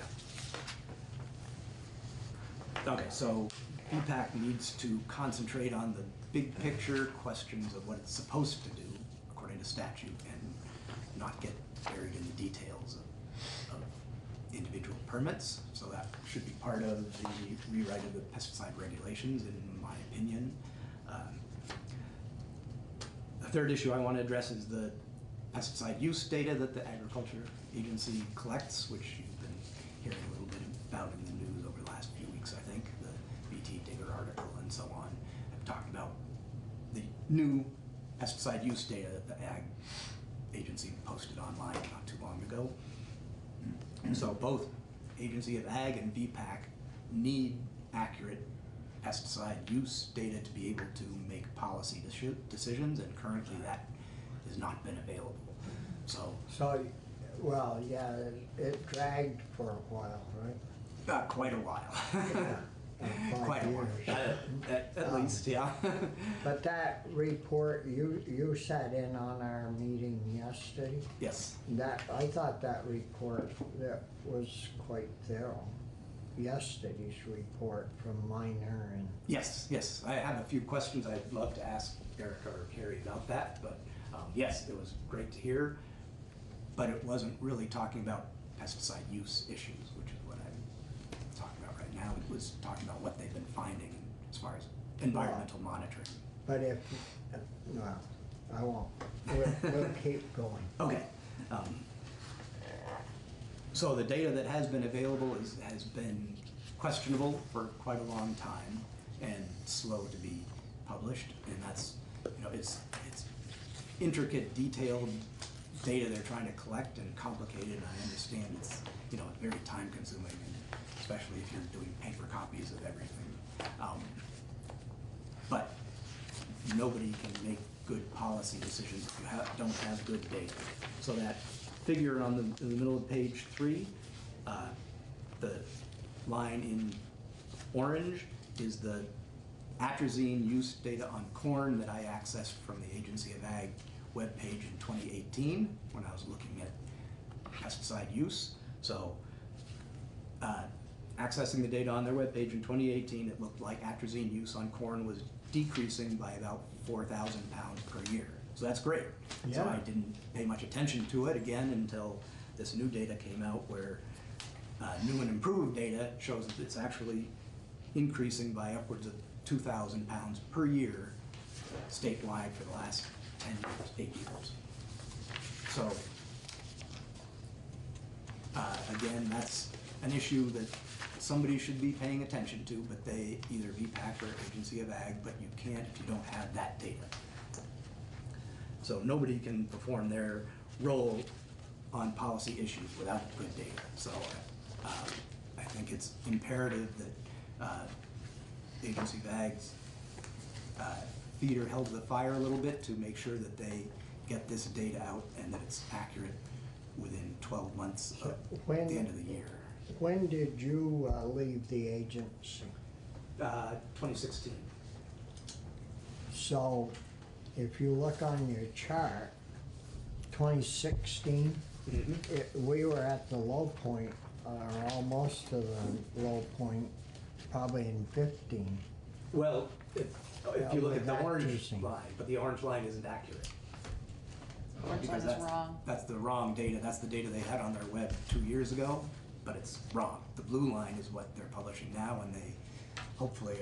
Okay, so BPAC needs to concentrate on the big picture questions of what it's supposed to do according to statute and not get buried in the details of individual permits. So that should be part of the rewrite of the pesticide regulations, in my opinion. The third issue I want to address is the pesticide use data that the Agriculture Agency collects, which you've been hearing a little bit about in the news over the last few weeks, I think. The BT Digger article and so on have talked about the new pesticide use data that the Ag Agency posted online not too long ago. So both Agency of Ag and VPAC need accurate pesticide use data to be able to make policy decisions, and currently that has not been available. So, well, yeah, it dragged for a while, right? quite a while. Yeah, Quite a while. At least, yeah. But that report, you sat in on our meeting yesterday? Yes. I thought that report that was quite thorough. Yesterday's report from Minor and... Yes. I have a few questions I'd love to ask Erica or Carrie about that, but yes, it was great to hear. But it wasn't really talking about pesticide use issues, which is what I'm talking about right now. It was talking about what they've been finding as far as environmental monitoring. But well, I won't. We'll keep going. Okay. So the data that has been available has been questionable for quite a long time and slow to be published. And that's, it's intricate, detailed data they're trying to collect and complicated. And I understand it's, very time consuming, and especially if you're doing paper copies of everything. But nobody can make good policy decisions if you don't have good data. So that figure in the middle of page 3 The line in orange is the atrazine use data on corn that I accessed from the Agency of Ag webpage in 2018 when I was looking at pesticide use. So accessing the data on their webpage in 2018, it looked like atrazine use on corn was decreasing by about 4,000 pounds per year. So that's great. So Yeah. I didn't pay much attention to it again until this new data came out where new and improved data shows that it's actually increasing by upwards of 2,000 pounds per year statewide for the last 10 years, 8 years. So again, that's an issue that somebody should be paying attention to, but they either VPAC or Agency of Ag, but you can't if you don't have that data. So nobody can perform their role on policy issues without good data. So I think it's imperative that Agency of Ag's feet are held to the fire a little bit to make sure that they get this data out and that it's accurate within 12 months of the end of the year. When did you leave the agency? 2016. So if you look on your chart, 2016, we were at the low point, or almost to the low point, probably in 15. Well, if you look at the orange atrazine. line, but the orange line isn't accurate. Orange Because line is wrong. That's the wrong data. That's the data they had on their web 2 years ago, but it's wrong. The blue line is what they're publishing now, and they hopefully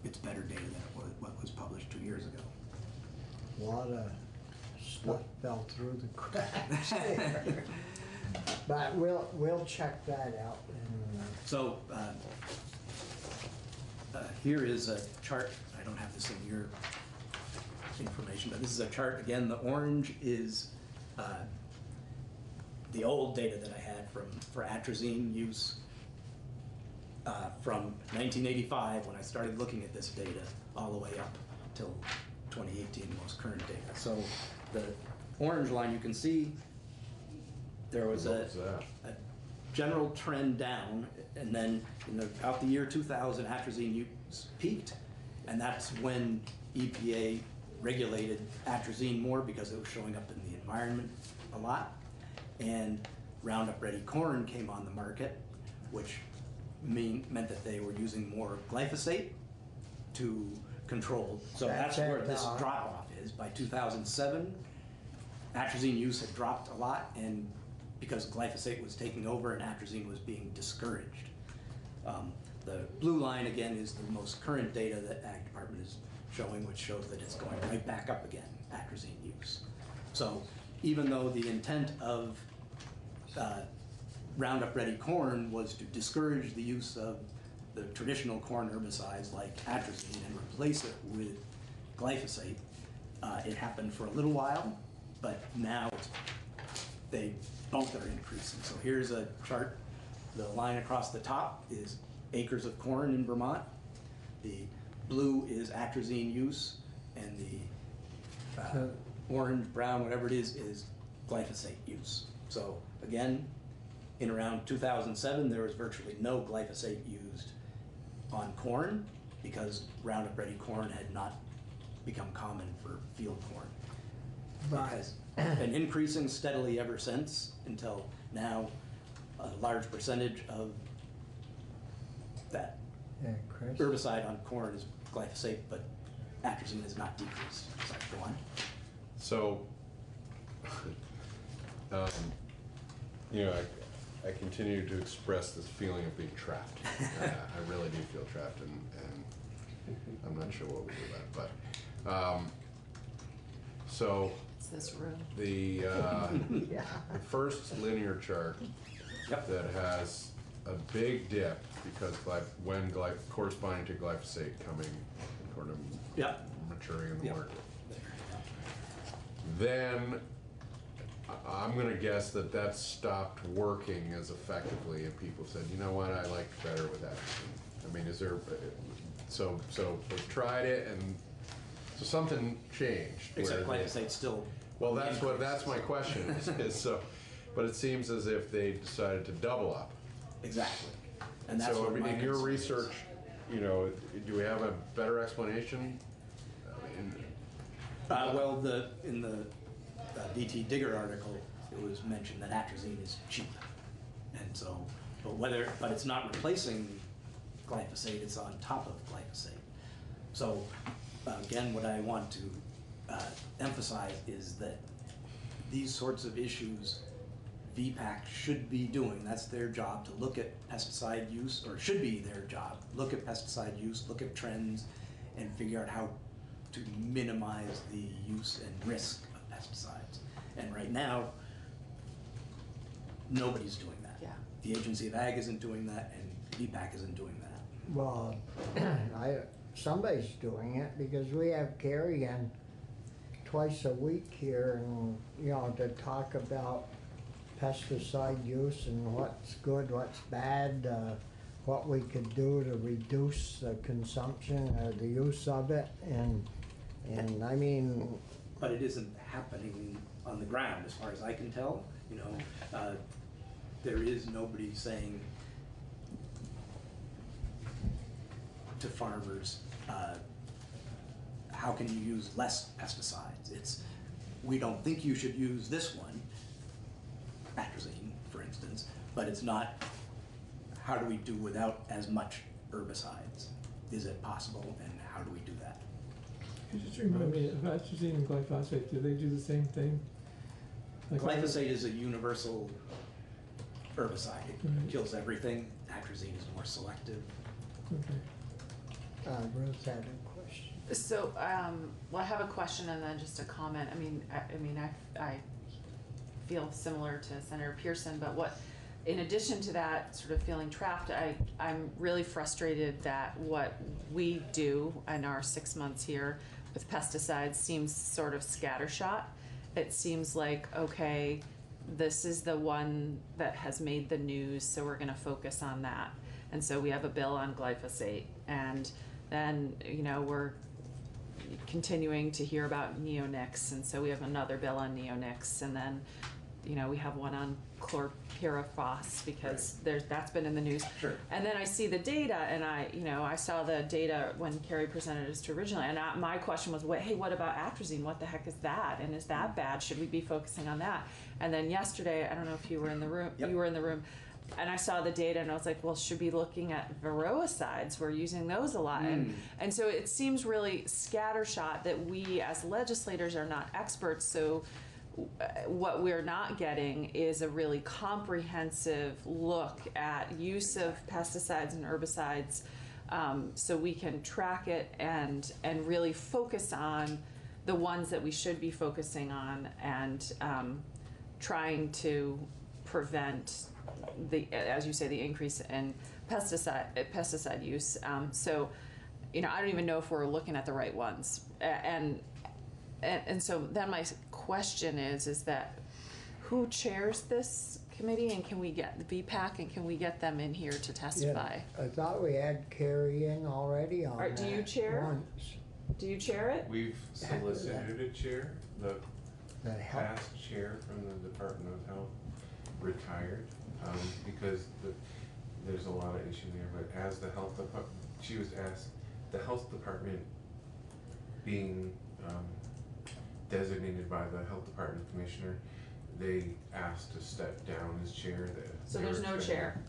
it's better data than what was published 2 years ago. A lot of stuff fell through the cracks there. But we'll check that out. And, So here is a chart. I don't have this in your information, but this is a chart. Again, the orange is the old data that I had for atrazine use from 1985 when I started looking at this data all the way up till 2018, the most current data. So the orange line, you can see there was a general trend down, and then in about the year 2000, atrazine use peaked, and that's when EPA regulated atrazine more because it was showing up in the environment a lot, and Roundup Ready corn came on the market, which meant that they were using more glyphosate to control. So that's where this drop-off is. By 2007, atrazine use had dropped a lot, and because glyphosate was taking over and atrazine was being discouraged. The blue line, again, is the most current data that Ag Department is showing, which shows that it's going right back up again, atrazine use. So even though the intent of Roundup Ready corn was to discourage the use of the traditional corn herbicides like atrazine and replace it with glyphosate, it happened for a little while, but now they both are increasing. So here's a chart. The line across the top is acres of corn in Vermont. The blue is atrazine use, and the orange, brown, whatever it is glyphosate use. So again, in around 2007, there was virtually no glyphosate used on corn because Roundup Ready corn had not become common for field corn. Right. It has been increasing steadily ever since until now a large percentage of that herbicide on corn is glyphosate, but atrazine is not decreased. Sorry, go on. So, you know, I continue to express this feeling of being trapped. I really do feel trapped, and I'm not sure what we do about it. But so It's this room. the the first linear chart that has a big dip because when corresponding to glyphosate coming sort of maturing in the market. Then I'm going to guess that stopped working as effectively, and people said, you know what, I liked better with that. I mean, is there? So we've tried it, and so something changed. Except glyphosate's still. Well, that's my question is so, but it seems as if they decided to double up. Exactly. And that's So what my in your concern is. research, you know, do we have a better explanation? I mean, Well, in the DT Digger article, it was mentioned that atrazine is cheap. And so, but it's not replacing glyphosate, it's on top of glyphosate. So, again, what I want to emphasize is that these sorts of issues, VPAC should be doing. That's their job, to look at pesticide use, or should be their job. Look at pesticide use, look at trends, and figure out how to minimize the use and risk of pesticides. And right now, nobody's doing that. Yeah. The Agency of Ag isn't doing that, and VPAC isn't doing that. Well, somebody's doing it because we have Carrie in twice a week here, and you know, to talk about pesticide use and what's good, what's bad, what we could do to reduce the consumption or the use of it, and I mean. But it isn't happening on the ground, as far as I can tell. You know, there is nobody saying to farmers, how can you use less pesticides? It's, we don't think you should use this one, atrazine, for instance, but it's not, how do we do without as much herbicides? Is it possible, and how do we do that? Could you just remind me of atrazine and glyphosate? Do they do the same thing? Like Glyphosate is a universal herbicide. It Right. kills everything. Atrazine is more selective. Okay. Ruth had a question. So, well, I have a question and then just a comment. I feel similar to Senator Pearson, but in addition to that, sort of feeling trapped, I'm really frustrated that what we do in our 6 months here with pesticides seems sort of scattershot. It seems like, okay, this is the one that has made the news, so we're gonna focus on that. And so we have a bill on glyphosate, and then, you know, we're continuing to hear about neonics, and so we have another bill on neonics, and then, you know, we have one on chlorpyrifos because that's been in the news. Sure. And then I see the data, and I saw the data when Carrie presented us to originally, and my question was, hey, what about atrazine? What the heck is that? And is that bad? Should we be focusing on that? And then yesterday, I don't know if you were in the room. Yep. You were in the room. And I saw the data and I was like, well, should be looking at varroicides. We're using those a lot. And so it seems really scattershot that we as legislators are not experts. So what we're not getting is a really comprehensive look at use of pesticides and herbicides, so we can track it and really focus on the ones that we should be focusing on, and trying to prevent as you say, the increase in pesticide use. So, you know, I don't even know if we're looking at the right ones. And so then my question is that who chairs this committee, and can we get the VPAC, and can we get them in here to testify? Yeah, I thought we had Carrie in already on that. Do you chair? Once. Do you chair it? We've solicited a chair. The health past chair from the Department of Health retired because there's a lot of issue there. But as the health department, she was asked, the health department being designated by the health department commissioner, they asked to step down as chair. So there's no chair.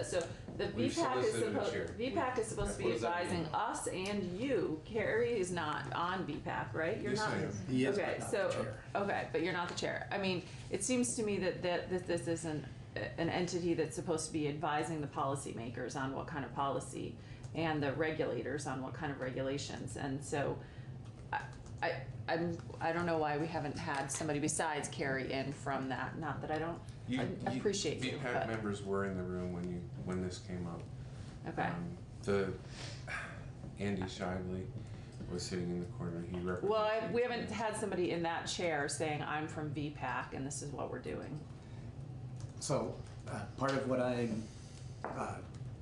So the We've VPAC is solicited a chair. supposed to be What does that advising mean? us and you. Carrie is not on VPAC, right? You're Yes, not. I am. He is, Okay, but not so the chair. okay, but you're not the chair. I mean, it seems to me that this isn't an entity that's supposed to be advising the policymakers on what kind of policy and the regulators on what kind of regulations. And so I don't know why we haven't had somebody besides Carrie in from that. Not that I don't I appreciate you, VPAC but members were in the room when this came up. okay. Andy Shively was sitting in the corner. He represented. Well, we haven't had somebody in that chair saying I'm from VPAC and this is what we're doing. So part of what I'm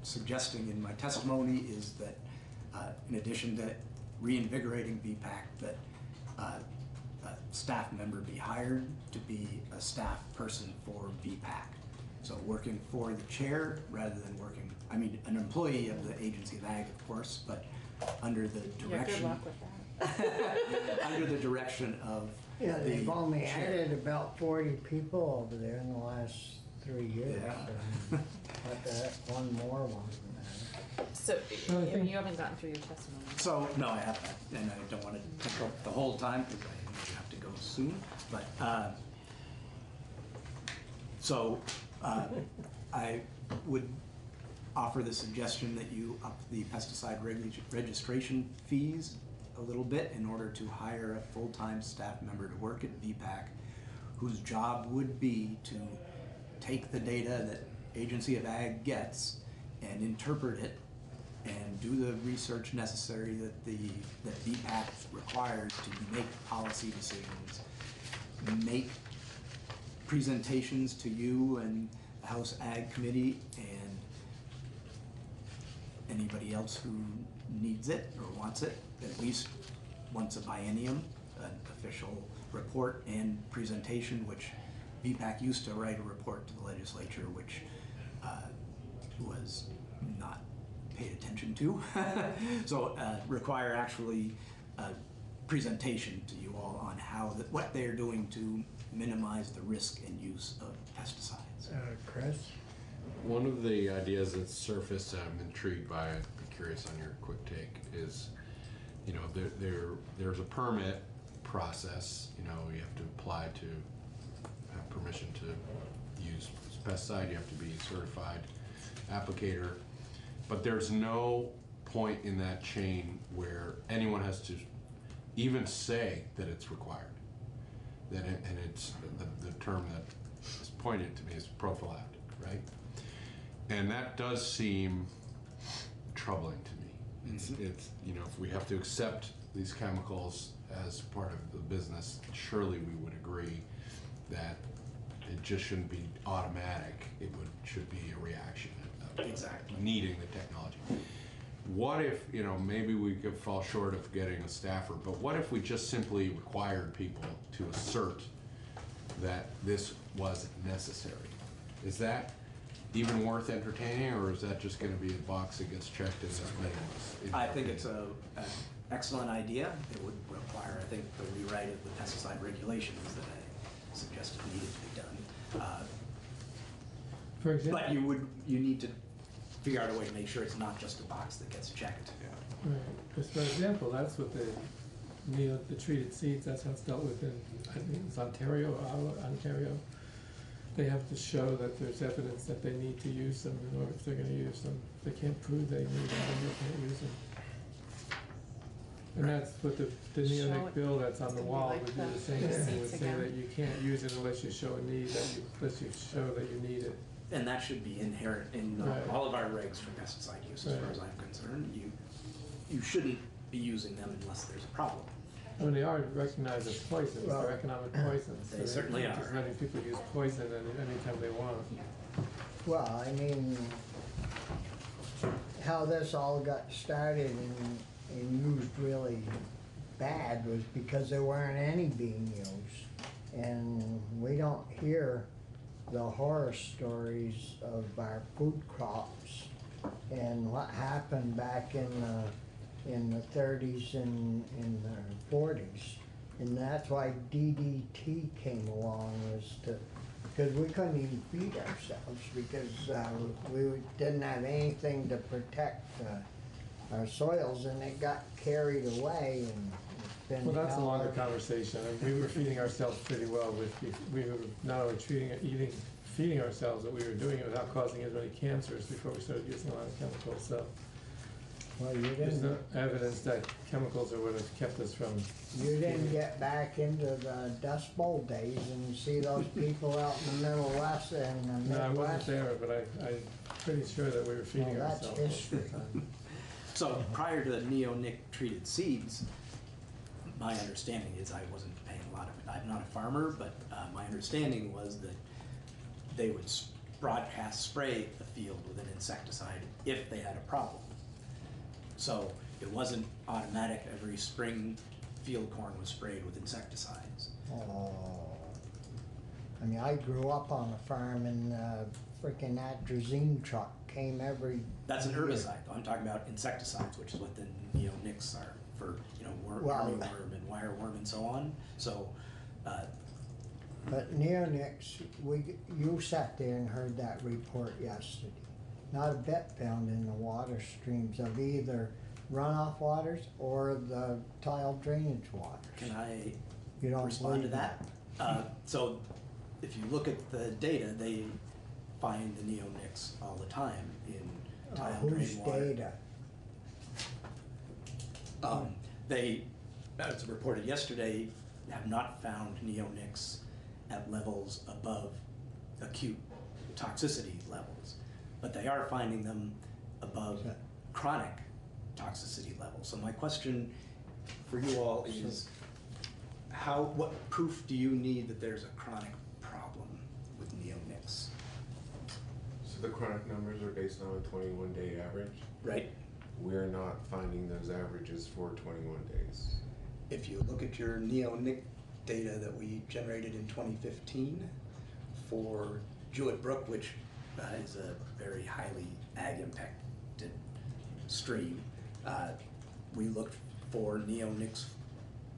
suggesting in my testimony is that in addition to reinvigorating VPAC, that a staff member be hired to be a staff person for VPAC. So working for the chair rather than working, I mean, an employee of the Agency of Ag, of course, but under the direction. Yeah, good luck with that. Under the direction of Yeah, the they've only chair. added about 40 people over there in the last 3 years. Yeah. So, but one more wasn't there. So, Well, I I mean, think- you haven't gotten through your testimony. So, no, I haven't, and I don't want to take up the whole time because I know you have to go soon, but, I would offer the suggestion that you up the pesticide registration fees a little bit in order to hire a full-time staff member to work at VPAC, whose job would be to take the data that Agency of Ag gets and interpret it and do the research necessary that VPAC requires to make policy decisions, make presentations to you and the House Ag Committee and anybody else who needs it or wants it, at least once a biennium, an official report and presentation, which VPAC used to write a report to the legislature, which was not paid attention to. So require actually a presentation to you all on how what they're doing to minimize the risk and use of pesticides. Chris? One of the ideas that surfaced, I'm intrigued by, I'd be curious on your quick take, is, you know, there's a permit process, you know, you have to apply to have permission to use pesticide, you have to be certified applicator, but there's no point in that chain where anyone has to even say that it's required. And it's the term that is pointed to me is prophylactic, right? And that does seem troubling to me. It's you know, if we have to accept these chemicals as part of the business, surely we would agree that it just shouldn't be automatic. It should be a reaction of Exactly. needing the technology. What if, you know, maybe we could fall short of getting a staffer, but what if we just simply required people to assert that this was necessary? Is that even worth entertaining, or is that just gonna be a box that gets checked as meaningless? I think it's an excellent idea. It would require, I think, the rewrite of the pesticide regulations that I suggested needed to be done. For example. But you need to figure out a way to make sure it's not just a box that gets checked. Right, because for example, that's what the treated seeds, that's how it's dealt with in, I think it's Ontario. They have to show that there's evidence that they need to use them in order if they're gonna use them. If they can't prove they need them, then they can't use them. And that's what the neonic bill that's on the wall would do the same thing, would say that you can't use it unless you show a need, unless you show that you need it. And that should be inherent in Right. all of our regs for pesticide use, as far as I'm concerned. You shouldn't be using them unless there's a problem. I mean, they are recognized as poisons, they're economic poisons. They certainly Just are. letting people use poison anytime they want. Well, I mean, how this all got started and used really bad was because there weren't any being used. And we don't hear the horror stories of our food crops and what happened back in the 30s and in the 40s. And that's why DDT came along, was because we couldn't even feed ourselves because we didn't have anything to protect our soils, and it got carried away and it's been. Well, that's a longer held. conversation. I mean, we were feeding ourselves pretty well we were not only feeding ourselves, but we were doing it without causing as many cancers before we started using a lot of chemicals, so. Well, you There's didn't. no evidence that chemicals are what have kept us from. You didn't get back into the Dust Bowl days and see those people out in the Middle West and the No, I wasn't Midwest. there, but I'm pretty sure that we were feeding Well, that's ourselves most history. of the time. So prior to the neonic treated seeds, my understanding is I wasn't paying a lot of it. I'm not a farmer, but my understanding was that they would broadcast spray the field with an insecticide if they had a problem. So it wasn't automatic every spring field corn was sprayed with insecticides. Oh, I mean, I grew up on a farm and freaking atrazine truck came every That's an year. herbicide, though. I'm talking about insecticides, which is what the neonics are for, armyworm and wireworm and so on. So, but neonics, you sat there and heard that report yesterday. Not a bit found in the water streams of either runoff waters or the tile drainage waters. can I You don't respond to believe that? So, if you look at the data, they find the neonics all the time in tile Whose drain water. data? They, as reported yesterday, have not found neonics at levels above acute toxicity levels, but they are finding them above chronic toxicity levels. So my question for you all is, what proof do you need that there's a chronic problem with neonics? So the chronic numbers are based on a 21-day average? Right. We're not finding those averages for 21 days. If you look at your neonic data that we generated in 2015 for Jewett Brook, which is a very highly ag impacted stream, we looked for neonics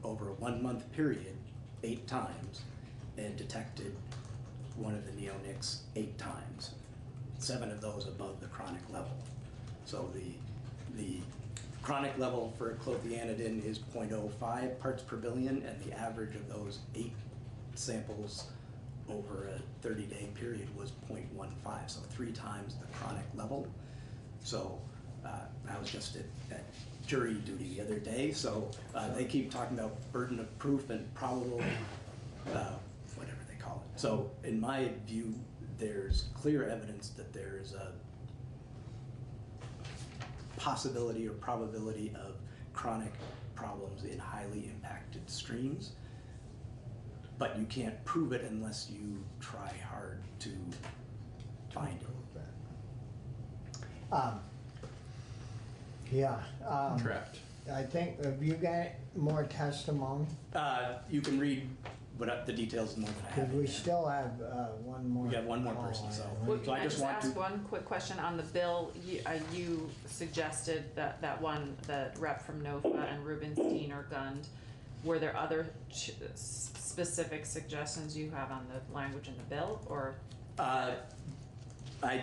over a 1 month period 8 times and detected one of the neonics 8 times, 7 of those above the chronic level. So the chronic level for clothianidin is 0.05 parts per billion, and the average of those 8 samples over a 30-day period was 0.15, so 3 times the chronic level. So I was just at jury duty the other day, so they keep talking about burden of proof and probable, whatever they call it. So in my view, there's clear evidence that there is a possibility or probability of chronic problems in highly impacted streams, but you can't prove it unless you try hard to find it. Trapped. I think, have you got more testimony? You can read the details more than I have. Because we still have one more. We got one more person, so. Well, So can I I just just want ask to- one quick question on the bill? You suggested that the rep from NOFA and Rubenstein or Gund. Were there other specific suggestions you have on the language in the bill, or? I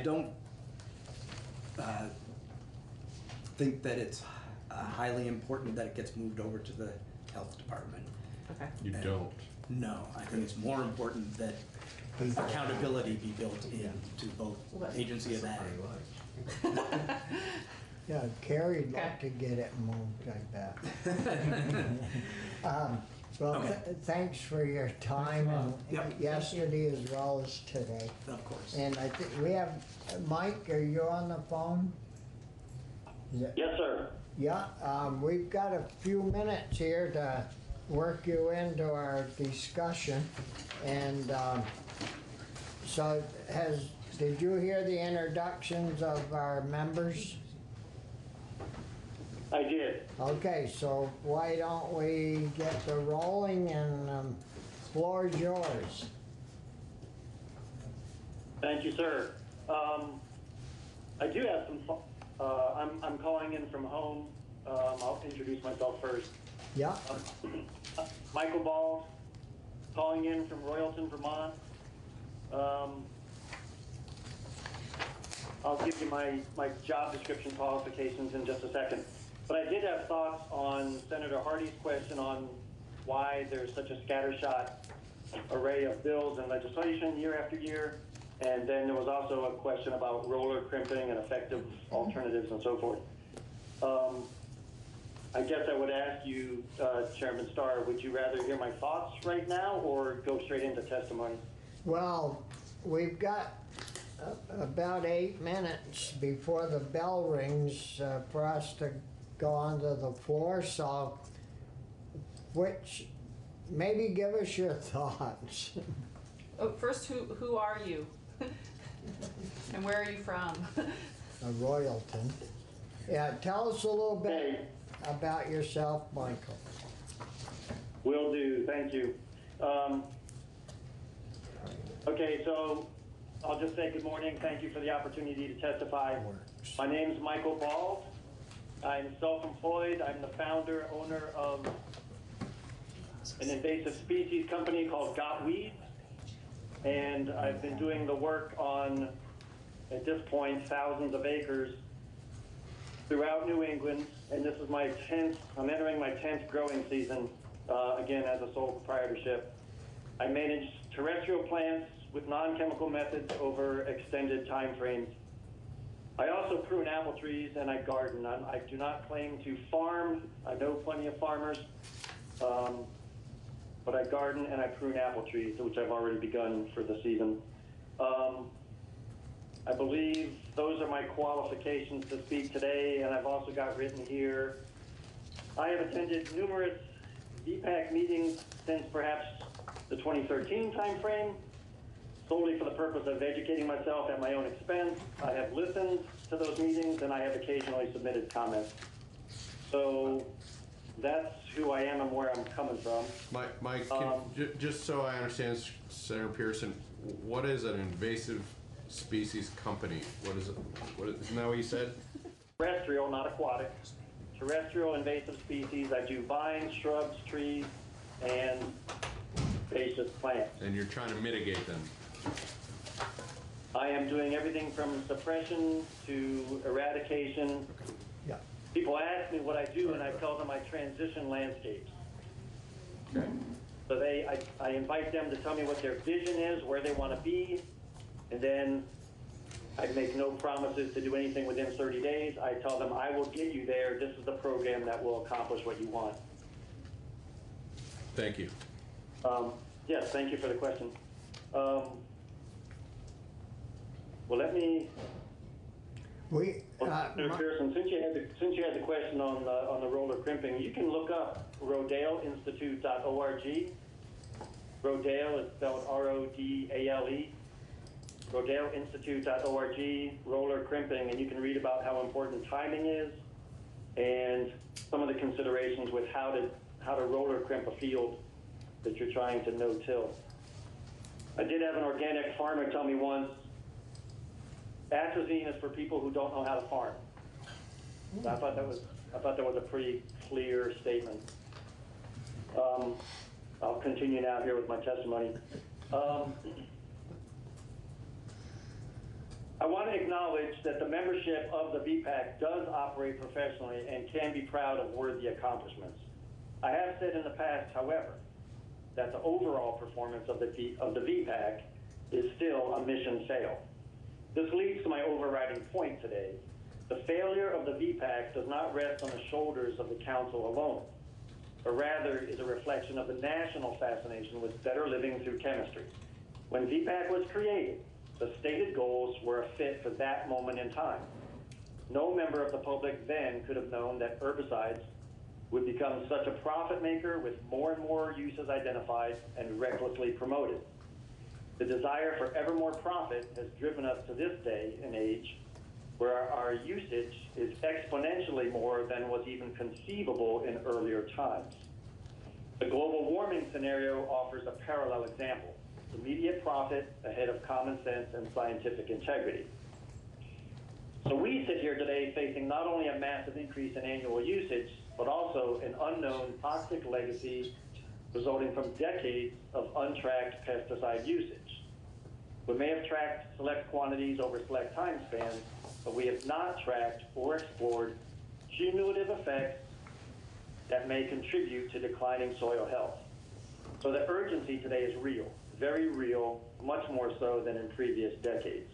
don't think that it's highly important that it gets moved over to the health department. Okay. You don't? No, I think it's more important that accountability be built into both agency of ag. Yeah, Carrie'd like to get it moved like that. Thanks for your time and yesterday as well as today. Of course. And I think we have, Mike, are you on the phone? Yes, sir. Yeah, we've got a few minutes here to work you into our discussion. And so did you hear the introductions of our members? I did. Okay, so why don't we get the rolling and floor is yours. Thank you, sir. I do have some, I'm calling in from home. I'll introduce myself first. Yeah. Michael Ball, calling in from Royalton, Vermont. I'll give you my job description qualifications in just a second. But I did have thoughts on Senator Hardy's question on why there's such a scattershot array of bills and legislation year after year. And then there was also a question about roller crimping and effective alternatives and so forth. I guess I would ask you, Chairman Starr, would you rather hear my thoughts right now or go straight into testimony? Well, we've got about 8 minutes before the bell rings for us to go onto the floor, so maybe give us your thoughts. Oh, first, who are you? And where are you from? Royalton. Yeah, tell us a little bit about yourself, Michael. Will do, thank you. Okay, so I'll just say good morning. Thank you for the opportunity to testify. My name is Michael Ball. I'm self-employed. I'm the founder, owner of an invasive species company called Got Weeds. And I've been doing the work on, at this point, thousands of acres throughout New England. And this is my 10th, I'm entering my 10th growing season, again, as a sole proprietorship. I manage terrestrial plants with non-chemical methods over extended time frames. I also prune apple trees and I garden. I do not claim to farm. I know plenty of farmers, but I garden and I prune apple trees, which I've already begun for the season. I believe those are my qualifications to speak today, and I've also got written here. I have attended numerous VPAC meetings since perhaps the 2013 timeframe, solely for the purpose of educating myself at my own expense. I have listened to those meetings, and I have occasionally submitted comments. So that's who I am and where I'm coming from. Mike, just so I understand, Senator Pearson, what is an invasive species company? What is it? Isn't that what you said? Terrestrial, not aquatic. Terrestrial invasive species. I do vines, shrubs, trees, and invasive plants. And you're trying to mitigate them. I am doing everything from suppression to eradication. Yeah. People ask me what I do, and I tell them I transition landscapes. Okay. So I invite them to tell me what their vision is, where they want to be, and then I make no promises to do anything within 30 days. I tell them I will get you there. This is the program that will accomplish what you want. Thank you. Yes, thank you for the question. Well, let me. Mr. Pearson, since you had the question on the roller crimping, you can look up rodeleinstitute.org. Rodale is spelled R-O-D-A-L-E. rodeleinstitute.org, roller crimping, and you can read about how important timing is and some of the considerations with how to roller crimp a field that you're trying to no-till. I did have an organic farmer tell me once, atrazine is for people who don't know how to farm. So I thought that was a pretty clear statement. I'll continue now here with my testimony. I want to acknowledge that the membership of the VPAC does operate professionally and can be proud of worthy accomplishments. I have said in the past, however, that the overall performance of the VPAC is still a mission fail. This leads to my overriding point today. The failure of the VPAC does not rest on the shoulders of the council alone, but rather is a reflection of the national fascination with better living through chemistry. When VPAC was created, the stated goals were a fit for that moment in time. No member of the public then could have known that herbicides would become such a profit maker with more and more uses identified and recklessly promoted. The desire for ever more profit has driven us to this day and age where our usage is exponentially more than was even conceivable in earlier times. The global warming scenario offers a parallel example: immediate profit ahead of common sense and scientific integrity. So we sit here today facing not only a massive increase in annual usage, but also an unknown toxic legacy resulting from decades of untracked pesticide usage. We may have tracked select quantities over select time spans, but we have not tracked or explored cumulative effects that may contribute to declining soil health. So the urgency today is real, very real, much more so than in previous decades.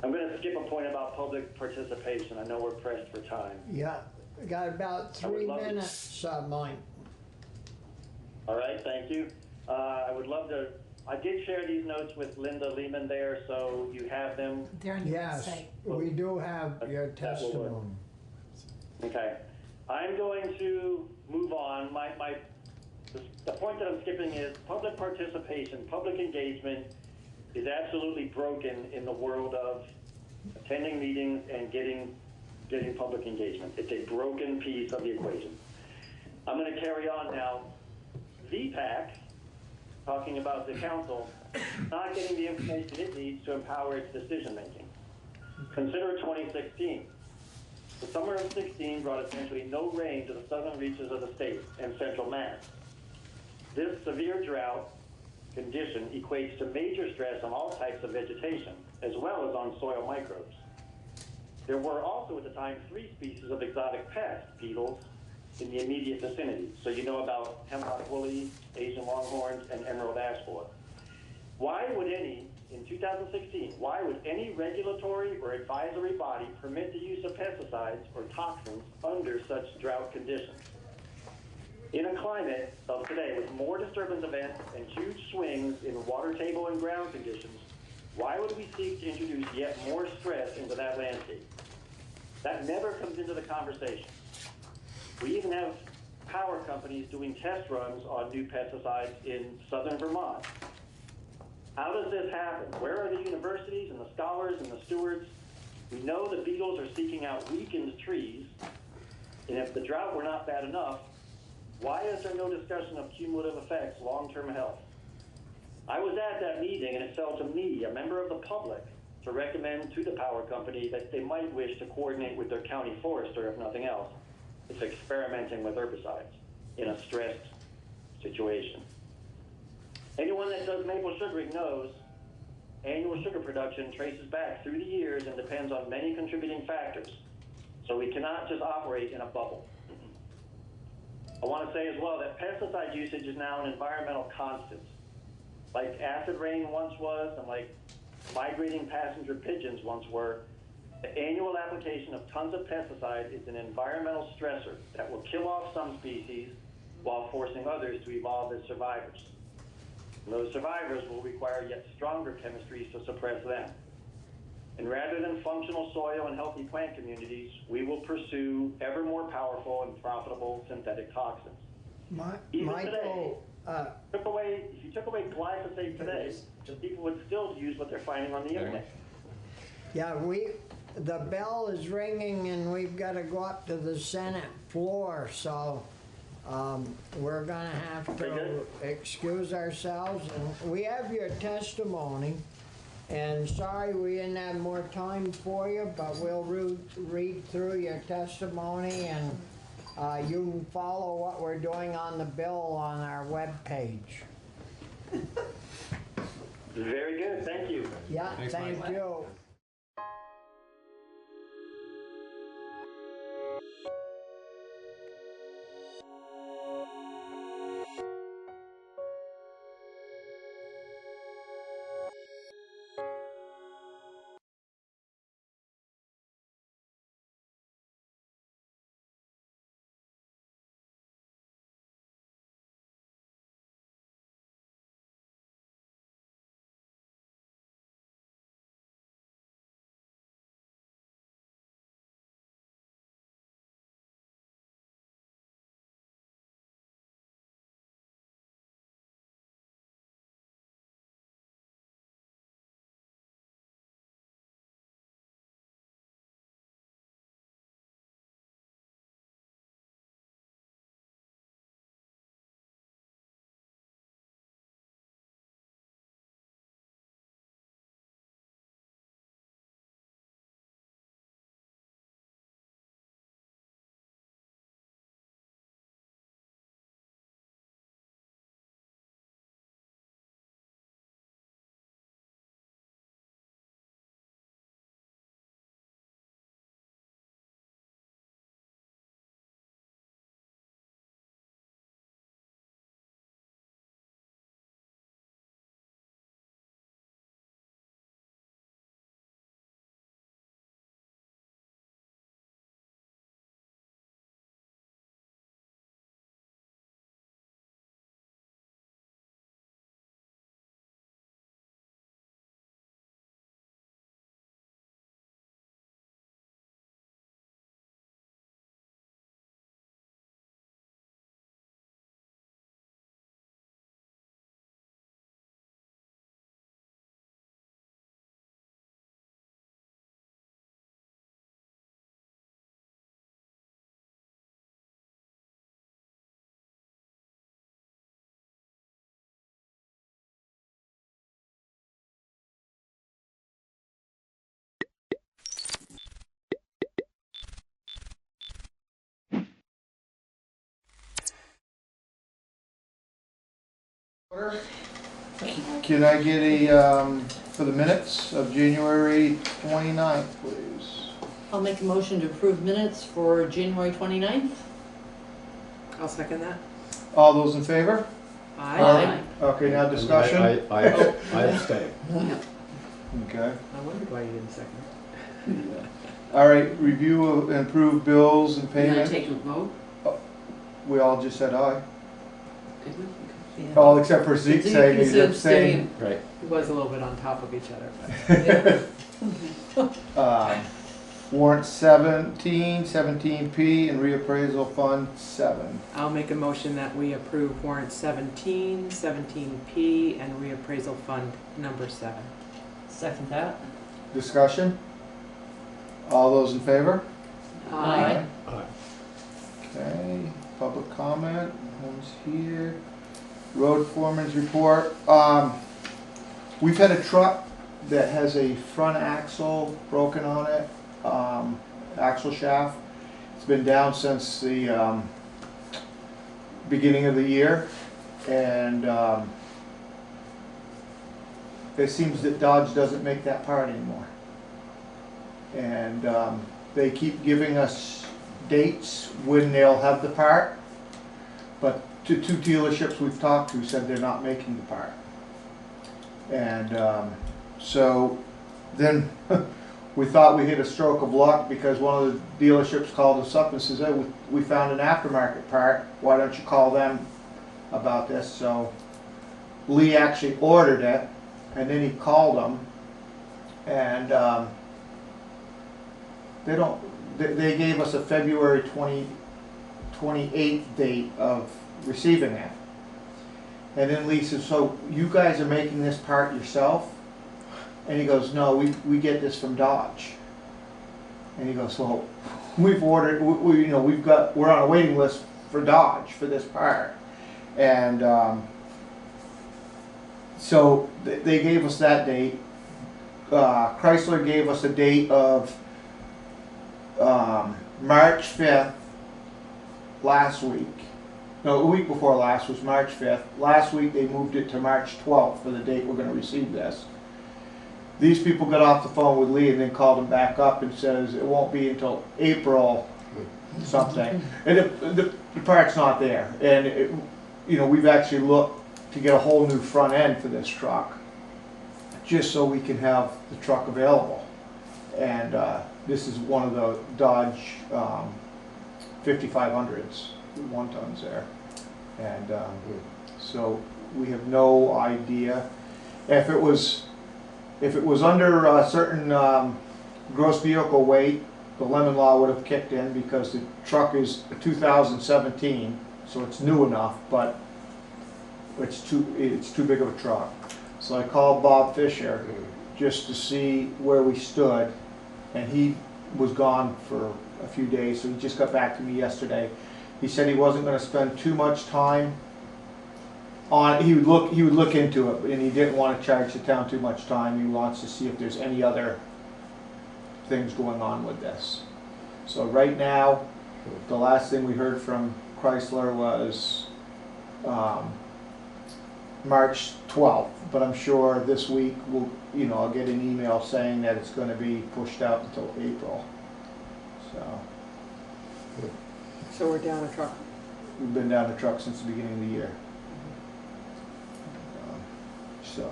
I'm going to skip a point about public participation. I know we're pressed for time. Yeah, we got about 3 minutes, Mike. All right, thank you. I would love to. I did share these notes with Linda Lehman there, so you have them. They're on your website. We do have your testimony. Okay. I'm going to move on. The point that I'm skipping is public participation, public engagement is absolutely broken in the world of attending meetings and getting public engagement. It's a broken piece of the equation. I'm going to carry on now. VPAC talking about the council not getting the information it needs to empower its decision-making. Consider 2016. The summer of 16 brought essentially no rain to the southern reaches of the state and central Mass. This severe drought condition equates to major stress on all types of vegetation, as well as on soil microbes. There were also at the time 3 species of exotic pests, beetles, in the immediate vicinity. So you know about hemlock woolly, Asian longhorns, and emerald ash borer. Why would in 2016, why would any regulatory or advisory body permit the use of pesticides or toxins under such drought conditions? In a climate of today with more disturbance events and huge swings in water table and ground conditions, why would we seek to introduce yet more stress into that landscape? That never comes into the conversation. We even have power companies doing test runs on new pesticides in southern Vermont. How does this happen? Where are the universities and the scholars and the stewards? We know the beetles are seeking out weakened trees, and if the drought were not bad enough, why is there no discussion of cumulative effects, long-term health? I was at that meeting, and it fell to me, a member of the public, to recommend to the power company that they might wish to coordinate with their county forester, if nothing else. It's experimenting with herbicides in a stressed situation. Anyone that does maple sugaring knows annual sugar production traces back through the years and depends on many contributing factors. So we cannot just operate in a bubble. I want to say as well that pesticide usage is now an environmental constant. Like acid rain once was, and like migrating passenger pigeons once were, the annual application of tons of pesticide is an environmental stressor that will kill off some species while forcing others to evolve as survivors. And those survivors will require yet stronger chemistries to suppress them. And rather than functional soil and healthy plant communities, we will pursue ever more powerful and profitable synthetic toxins. Even today, if you took away glyphosate today, people would still use what they're finding on the internet. Yeah, the bell is ringing and we've got to go up to the Senate floor, so we're gonna have to excuse ourselves. And we have your testimony, and sorry we didn't have more time for you, but we'll read through your testimony, and you can follow what we're doing on the bill on our webpage. Very good, thank you. Yeah, thank you. Can I get a, for the minutes of January 29th, please? I'll make a motion to approve minutes for January 29th. I'll second that. All those in favor? Aye. Okay, now discussion? I abstain. Okay. I wondered why you didn't second it. All right, review and approve bills and You gonna payments. take a vote? We all just said aye. Did we? All except for Zeke saying he's abstaining. Right. It was a little bit on top of each other, but. Warrant 17, 17P, and reappraisal fund 7. I'll make a motion that we approve warrant 17, 17P, and reappraisal fund number 7. Second that. Discussion? All those in favor? Aye. Okay, public comment, no one's here. Road foreman's report. We've had a truck that has a front axle broken on it, axle shaft. It's been down since the beginning of the year, and it seems that Dodge doesn't make that part anymore. And they keep giving us dates when they'll have the part, but two dealerships we've talked to said they're not making the part. And so then we thought we hit a stroke of luck because one of the dealerships called us up and says, hey, we found an aftermarket part, why don't you call them about this? So Lee actually ordered it, and then he called them, and they gave us a February 28th date of receiving it. And then Lee says, so you guys are making this part yourself? And he goes, no, we get this from Dodge. And he goes, well, we've ordered, we're on a waiting list for Dodge for this part. And so they gave us that date. Chrysler gave us a date of March 5th last week. No, a week before last was March 5th. Last week they moved it to March 12th for the date we're going to receive this. These people got off the phone with Lee and then called him back up and says it won't be until April something. And the part's not there. And we've actually looked to get a whole new front end for this truck, just so we can have the truck available. And this is one of the Dodge 5500s, 1-tons there. And so we have no idea. If it was under a certain gross vehicle weight, the lemon law would have kicked in because the truck is a 2017, so it's new enough, but it's too big of a truck. So I called Bob Fisher just to see where we stood, and he was gone for a few days, so he just got back to me yesterday. He said he wasn't going to spend too much time on it. He would look into it, and he didn't want to charge the town too much time. He wants to see if there's any other things going on with this. So right now, the last thing we heard from Chrysler was March 12th, but I'm sure this week I'll get an email saying that it's going to be pushed out until April. So we're down a truck. We've been down a truck since the beginning of the year. So,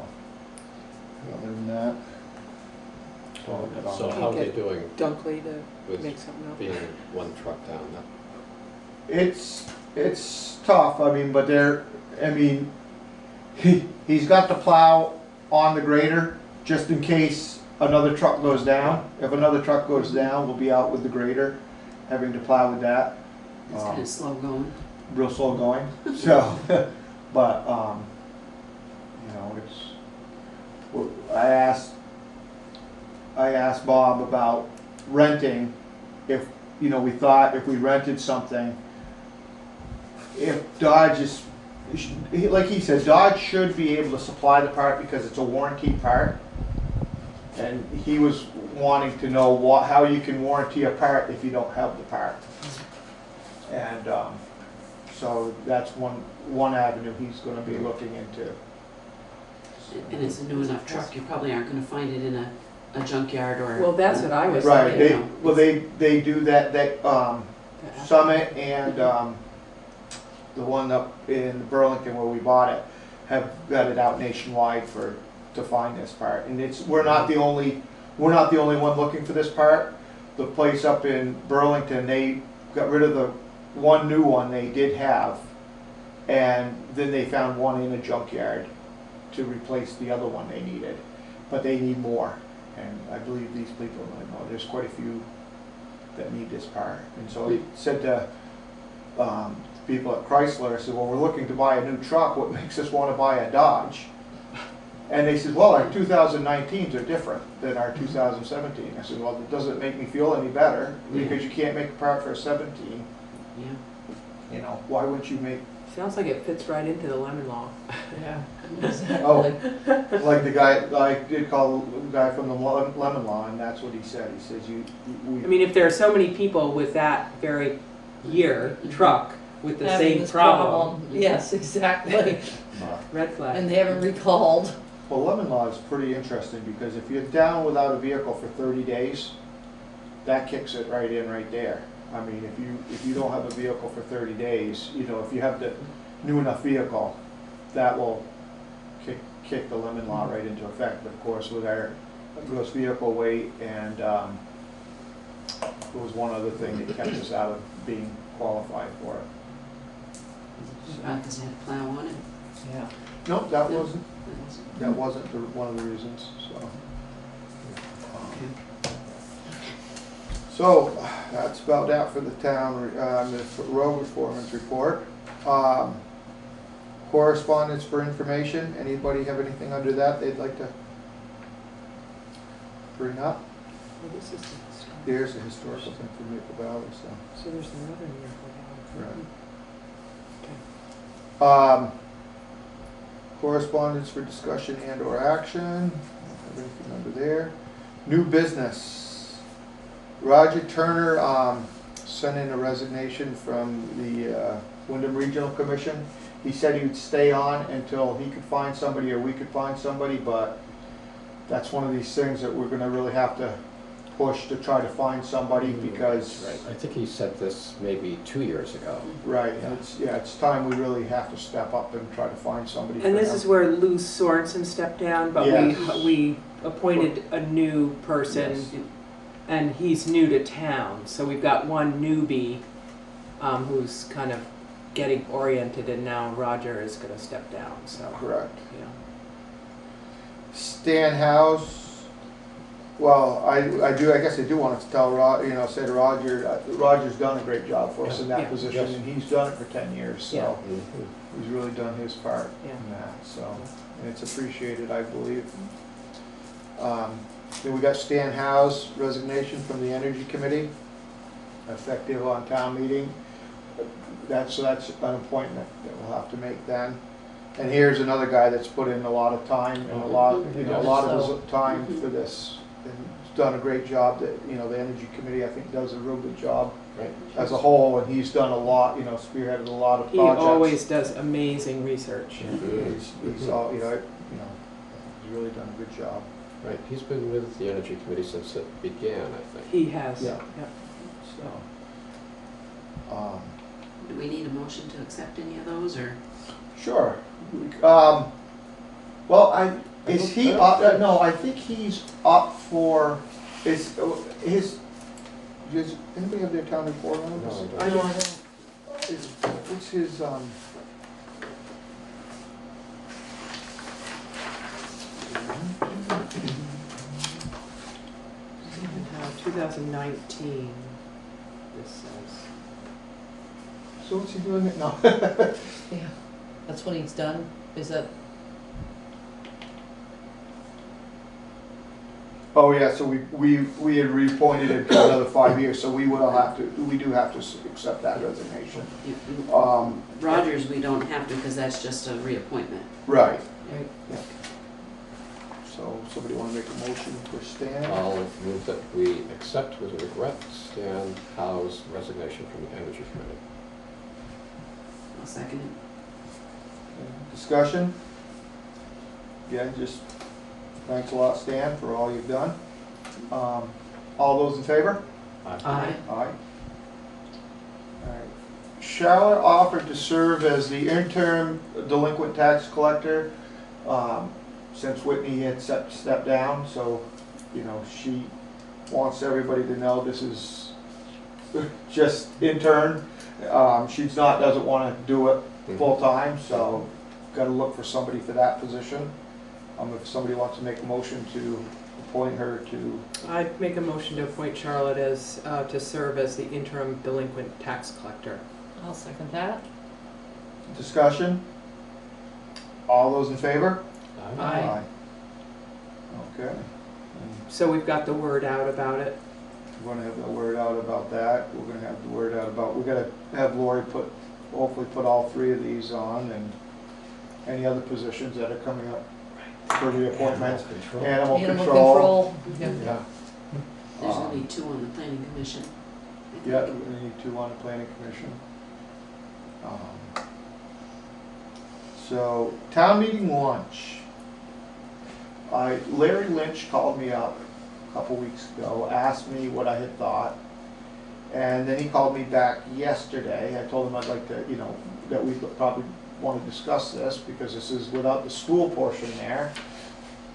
other than that, So how are they doing Dunkley to with make something up? being one truck down? it's tough. I mean, but he's got the plow on the grader just in case another truck goes down. If another truck goes down, we'll be out with the grader, having to plow with that. It's kind of slow going. Real slow going. So, but I asked Bob about renting. If we thought if we rented something, if Dodge is, like he said, Dodge should be able to supply the part because it's a warranty part. And he was wanting to know how you can warranty a part if you don't have the part. And So that's one avenue he's gonna be looking into. And it's a new enough truck, you probably aren't gonna find it in a junkyard or. Well, that's what I was Right, thinking. they do that, Summit and, the one up in Burlington where we bought it, have got it out nationwide to find this part. And we're not the only one looking for this part. The place up in Burlington, they got rid of the one new one they did have, and then they found one in a junkyard to replace the other one they needed. But they need more, and I believe these people, there's quite a few that need this part. And so he said to people at Chrysler, I said, well, we're looking to buy a new truck, what makes us want to buy a Dodge? And they said, well, our 2019s are different than our 2017. I said, well, it doesn't make me feel any better, because you can't make a part for a 17. Yeah. You know, why would you make... Sounds like it fits right into the lemon law. Yeah, exactly. Oh, like the guy, I did call the guy from the lemon law, and that's what he said. He says, I mean, if there are so many people with that very year truck with the Having same this problem. Yes, exactly. Red flag. And they haven't recalled. Well, lemon law is pretty interesting, because if you're down without a vehicle for 30 days, that kicks it right in right there. I mean, if you don't have a vehicle for 30 days, you know, if you have the new enough vehicle, that will kick the lemon law right into effect. But of course, with our gross vehicle weight, and there was one other thing that kept us out of being qualified for it. Because they had a plow on it. Yeah. No, that wasn't one of the reasons. So that's about that for the town, the road foreman's report. Correspondence for information. Anybody have anything under that they'd like to bring up? Well, this is the Here's the historical thing for Maple Valley. So there's another year. Right. Correspondence for discussion and or action. Have anything under there? New business. Roger Turner sent in a resignation from the Wyndham Regional Commission. He said he would stay on until he could find somebody or we could find somebody, but that's one of these things that we're going to really have to push to try to find somebody, because... Right. I think he said this maybe 2 years ago. Right, and it's time we really have to step up and try to find somebody. And for this him. is where Lou Sorensen stepped down, but Yes. we appointed a new person, Yes. and he's new to town. So we've got one newbie who's kind of getting oriented, and now Roger is going to step down. So Correct. yeah. Stan House. Well, I guess I do want to tell say to Roger, Roger's done a great job for us in that Yeah. position, and he's done it for 10 years, so Yeah. he's really done his part Yeah. in that, so, and it's appreciated, I believe. Then we got Stan Howe's resignation from the Energy Committee, effective on town meeting. So that's an appointment that we'll have to make then. And here's another guy that's put in a lot of time and a lot of his time for this. And he's done a great job. That the Energy Committee, I think, does a real good job as a whole, and he's done a lot. Spearheaded a lot of projects. He always does amazing research. He's all he's really done a good job. Right, he's been with the Energy Committee since it began, I think. He has. Yeah. Yep. So. Do we need a motion to accept any of those, or? Sure. Well, is he up? No, I think he's up for. Does anybody have their town report on this? No, I don't. What's his 2019. This says. So what's he doing now? Yeah, that's what he's done. Is that? Oh yeah, so we had reappointed him to another 5 years, so we do have to accept that resignation. Rogers, we don't have to, because that's just a reappointment. Right. Right. Yeah. So somebody want to make a motion for Stan? I'll move that we accept with regret Stan Howe's resignation from the Energy Committee. I'll second it. Discussion? Again, just thanks a lot, Stan, for all you've done. All those in favor? Aye. Aye. Alright. Charlotte offered to serve as the interim delinquent tax collector, since Whitney had stepped down, so, you know, she wants everybody to know this is just intern. Doesn't wanna do it full-time, so gotta look for somebody for that position. If somebody wants to make a motion to appoint her to, I'd make a motion to appoint Charlotte as, to serve as the interim delinquent tax collector. I'll second that. discussion? All those in favor? Aye. Okay. So we've got the word out about it. We're gonna have the word out about that. We're gonna have the word out about, we're gonna have Lori hopefully put all three of these on, and any other positions that are coming up for reappointment. Animal control. Yeah. Yeah. There's only 2 on the planning commission. Yeah, we need 2 on the planning commission. So, town meeting lunch. Larry Lynch called me up a couple weeks ago, asked me what I had thought, and then he called me back yesterday. I told him I'd like to, that we probably want to discuss this, because this is without the school portion there.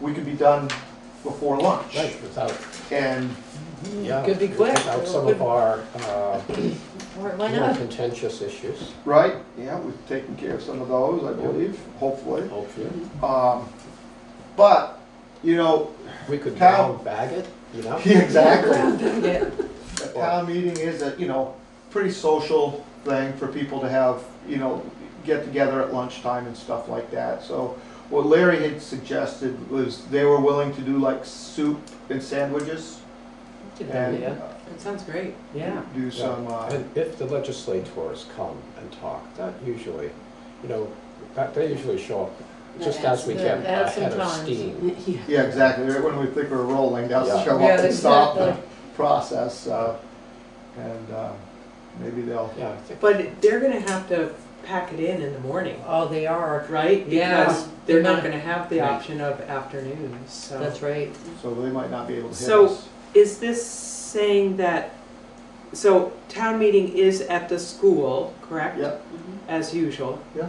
We could be done before lunch. Right, without, And yeah, Could be quick. without some of our Why more not? contentious issues, right, yeah, we've taken care of some of those, I believe, hopefully. hopefully. But, We could Town- brown bag it, Yeah, exactly. Yeah. A town meeting is a, pretty social thing for people to have, get together at lunchtime and stuff like that. So what Larry had suggested was they were willing to do like soup and sandwiches. That's a good And idea. That sounds great. Yeah. do some, And if the legislators come and talk, that usually, they usually show up just as we get Add some ahead of time. steam. yeah, exactly, right when we think we're rolling, they'll Yeah. show Yeah, up and stop the exactly. process, and maybe they'll. Yeah, I think. But they're gonna have to pack it in the morning, Oh, they are. right? Yeah. Because they're not They're gonna have the Right. option of afternoons, so. That's right. So they might not be able to hit So us. is this saying that, so town meeting is at the school, correct? Yep. As usual. Yeah.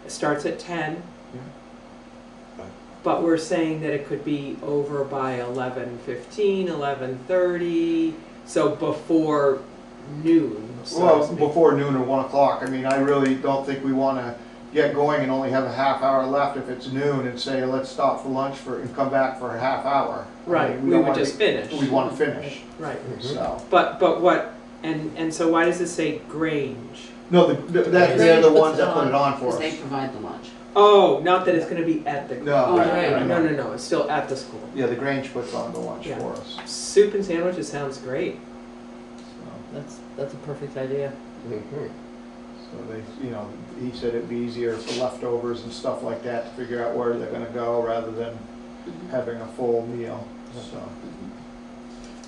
It starts at 10. Yeah. But we're saying that it could be over by 11:15, 11:30, so before noon, so to Well, speak. before noon or 1 o'clock. I mean, I really don't think we want to get going and only have a half hour left if it's noon and say, let's stop for lunch and come back for a half hour. I Right, mean, we don't would wanna just finish. We want to finish, Right. so. But what, and so why does it say Grange? No, they're the ones that put it on for Because us. they provide the lunch. Oh, not that it's gonna be at the. No, Oh, right. No, it's still at the school. Yeah, the Grange puts on the lunch Yeah. for us. Soup and sandwiches sounds great. So, That's a perfect idea. Mhm. so they, he said it'd be easier for leftovers and stuff like that to figure out where they're gonna go rather than having a full meal, so.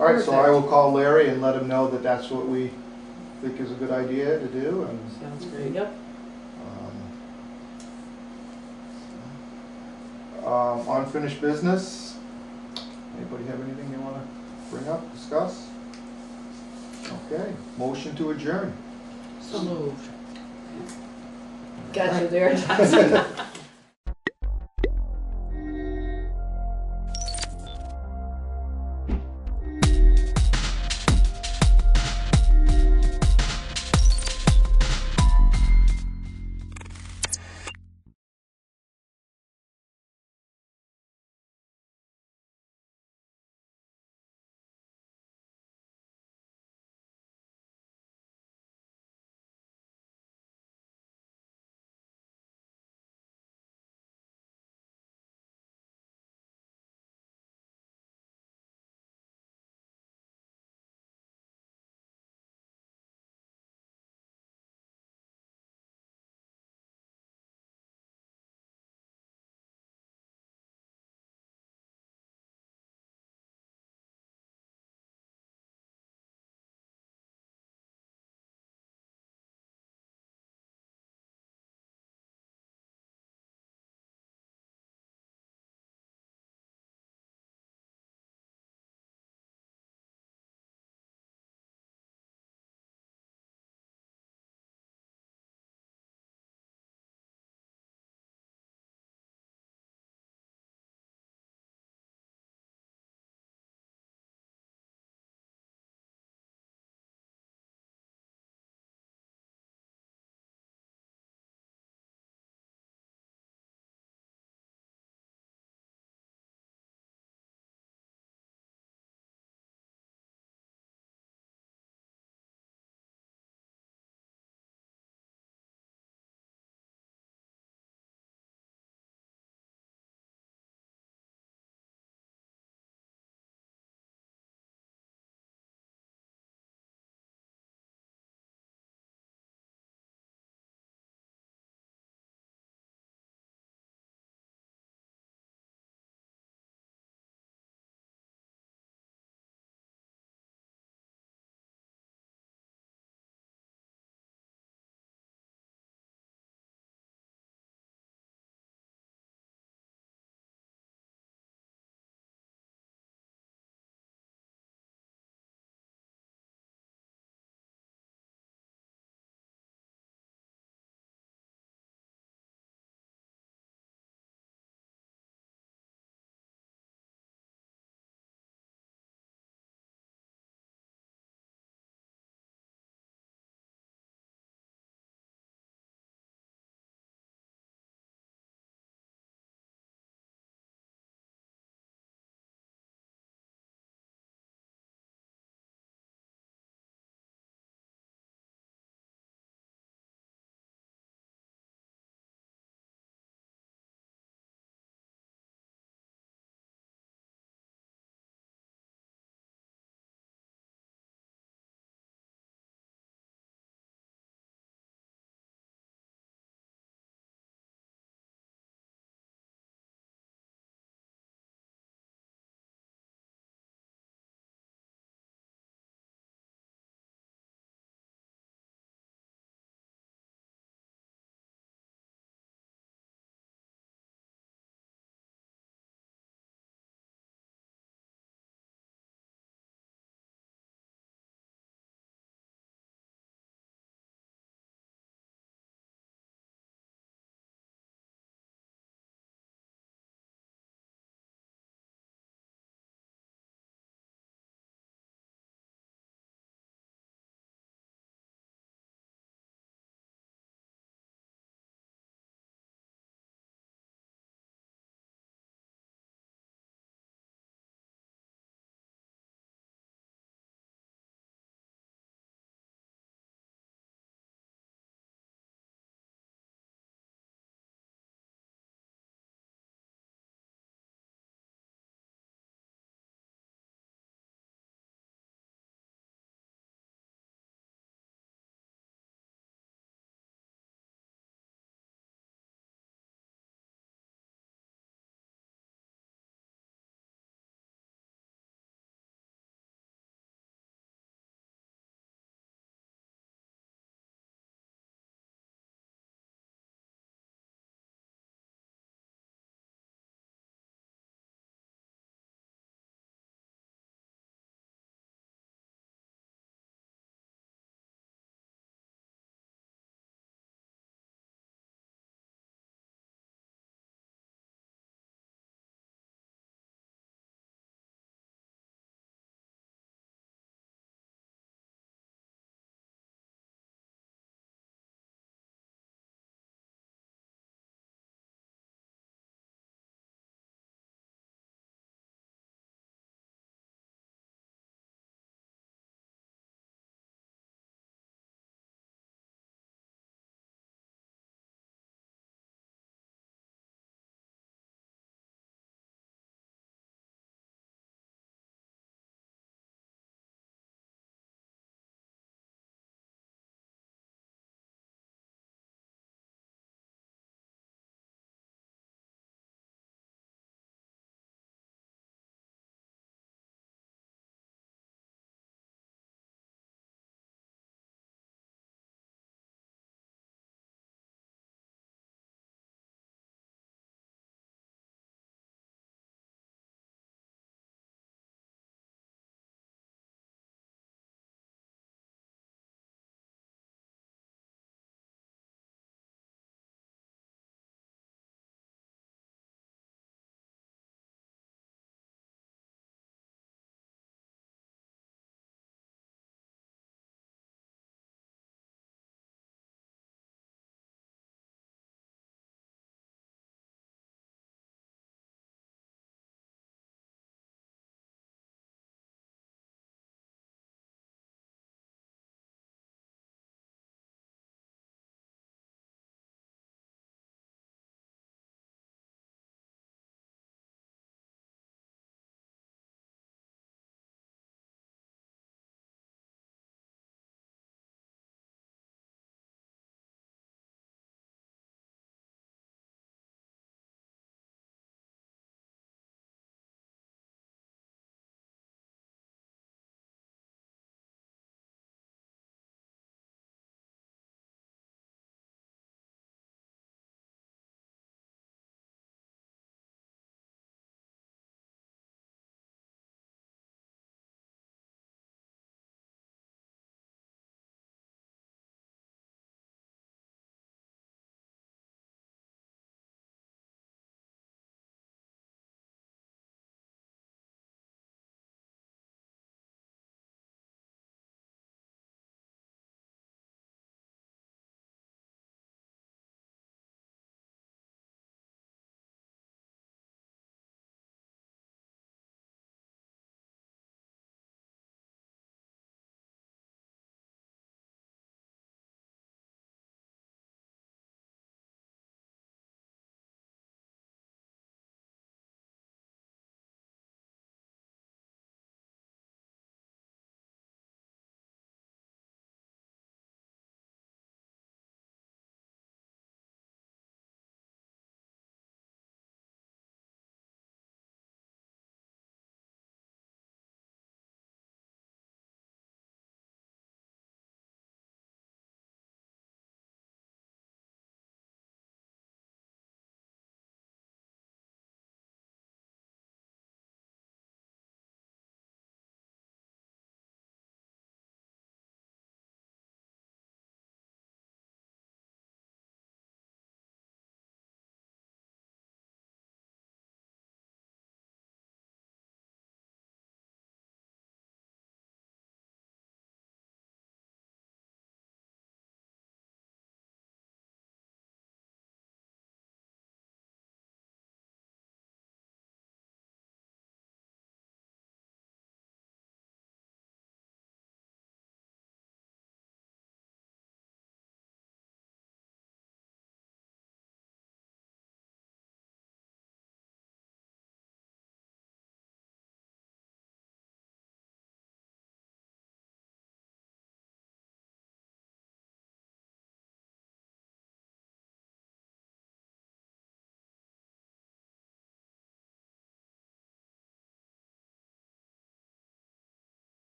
All right, so I will call Larry and let him know that that's what we think is a good idea to do, and, Sounds great. Yep. unfinished business. Anybody have anything they wanna bring up, discuss? Okay, motion to adjourn. So moved. Got you there.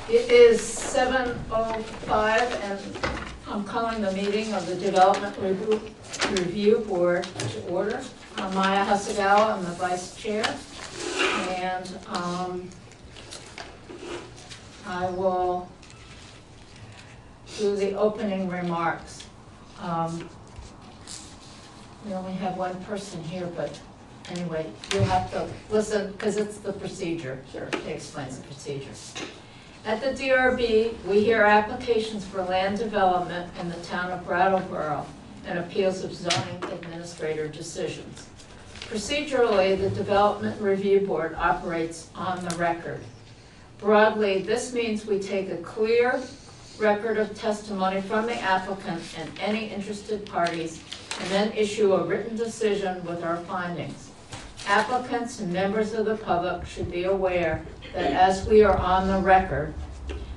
It is 7:05 and I'm calling the meeting of the Development Review Board to order. I'm Maya Hasagawa, I'm the vice chair. And I will do the opening remarks. We only have one person here, but anyway, you'll have to listen because it's the procedure. Sure. It explains the procedure. At the DRB, we hear applications for land development in the town of Brattleboro and appeals of zoning administrator decisions. Procedurally, the Development Review Board operates on the record. Broadly, this means we take a clear record of testimony from the applicant and any interested parties and then issue a written decision with our findings. Applicants and members of the public should be aware that as we are on the record,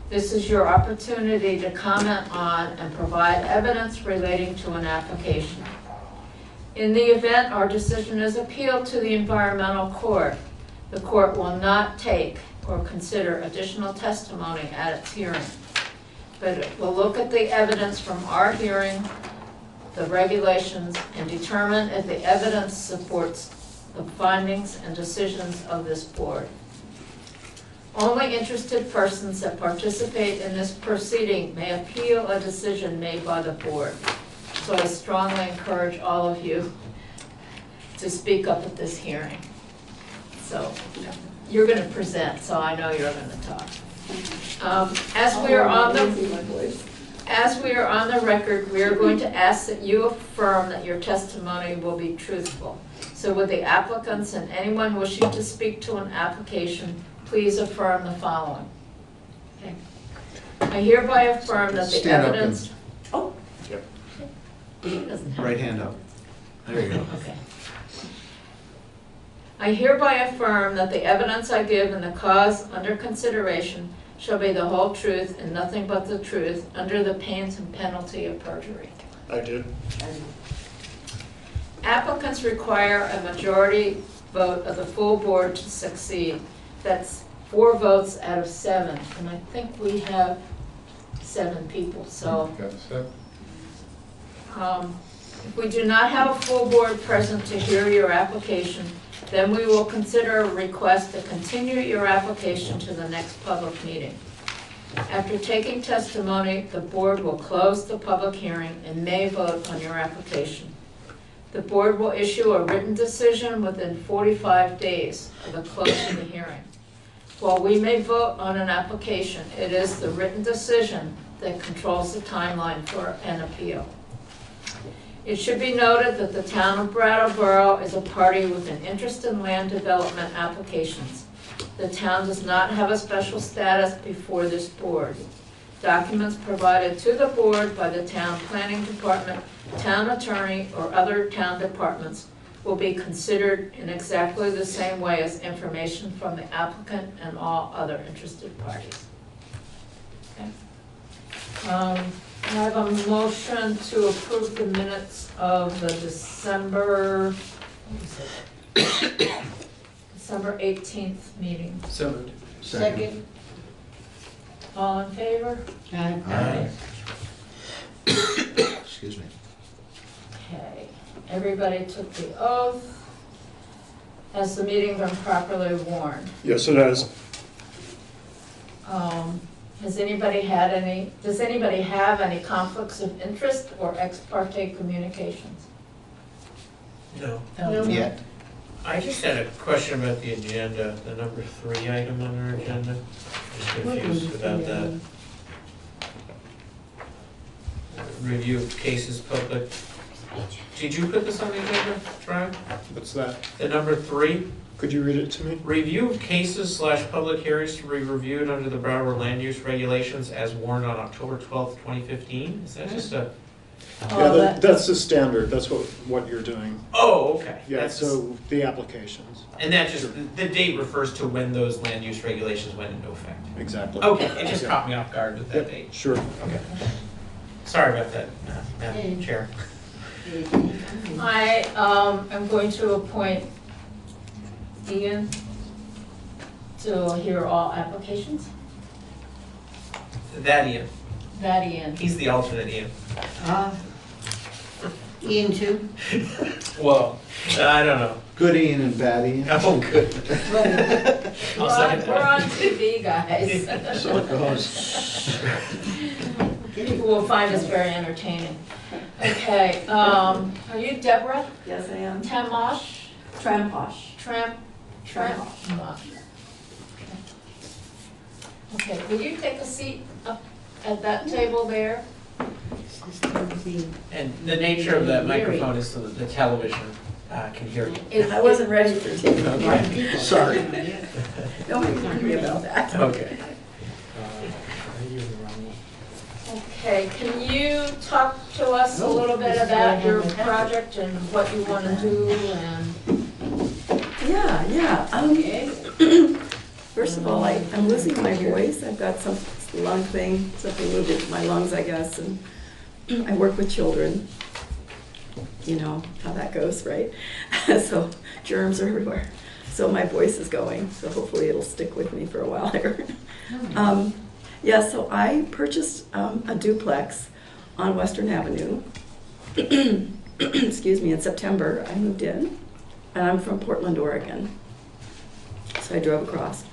this is your opportunity to comment on and provide evidence relating to an application. In the event our decision is appealed to the environmental court, the court will not take or consider additional testimony at its hearing, but it will look at the evidence from our hearing, the regulations, and determine if the evidence supports the findings and decisions of this board. Only interested persons that participate in this proceeding may appeal a decision made by the board. So I strongly encourage all of you to speak up at this hearing. So you're going to present, so I know you're going to talk. As we are on the record, we are going to ask that you affirm that your testimony will be truthful. So would the applicants and anyone wishing to speak to an application please affirm the following? Okay. I hereby affirm that the evidence. Oh. Yep. He doesn't have Right hand up. There you go. Okay. I hereby affirm that the evidence I give in the cause under consideration shall be the whole truth and nothing but the truth under the pains and penalty of perjury. I did. Applicants require a majority vote of the full board to succeed. That's 4 votes out of 7, and I think we have 7 people, so. If we do not have a full board present to hear your application, then we will consider a request to continue your application to the next public meeting. After taking testimony, the board will close the public hearing and may vote on your application. The board will issue a written decision within 45 days of the close of the hearing. While we may vote on an application, it is the written decision that controls the timeline for an appeal. It should be noted that the town of Brattleboro is a party with an interest in land development applications. The town does not have a special status before this board. Documents provided to the board by the town planning department, town attorney, or other town departments will be considered in exactly the same way as information from the applicant and all other interested parties. Okay. I have a motion to approve the minutes of the December 18th meeting. So moved. Second. All in favor? Aye. Excuse me. Okay, everybody took the oath. Has the meeting been properly warned? Yes, it has. Does anybody have any conflicts of interest or ex parte communications? No. No. Yet. I just had a question about the agenda, the number 3 item on our agenda. Just confused about that. Review of cases public. Did you put this on the agenda, Brian? What's that? The number 3? Could you read it to me? Review of cases / public hearings to be reviewed under the Broward Land Use Regulations as warned on October 12th, 2015? Is that just a... Yeah, that's the standard. That's what you're doing. Oh, okay. Yeah, That's so the applications. And that just, the date refers to when those land use regulations went into effect. Exactly. Okay, it just caught me off guard with that date. Sure. Okay. Sorry about that, Madam Chair. I am going to appoint Ian to hear all applications. That Ian. That Ian. He's the alternate Ian. Ian too? Well, I don't know. Good Ian and bad Ian. Oh, good. We're I'll second on that. TV, guys. So it goes. People will find us very entertaining. Okay, are you Deborah? Yes, I am. Tamosh? Tramposh. Tramposh. Okay, will you take a seat up at that table there? And the nature of that microphone is so that the television can hear you. I wasn't ready for TV. Okay. Sorry. Don't make me about that. Okay. Okay, can you talk to us a little bit about your project and what you want to do and? Yeah. First of all, I'm losing my voice. I've got some lung thing, something moved into my lungs, I guess, and I work with children. You know how that goes, right? So germs are everywhere. So my voice is going, so hopefully it'll stick with me for a while here. Yeah, so I purchased a duplex on Western Avenue. Excuse me, in September I moved in, and I'm from Portland, Oregon. So I drove across.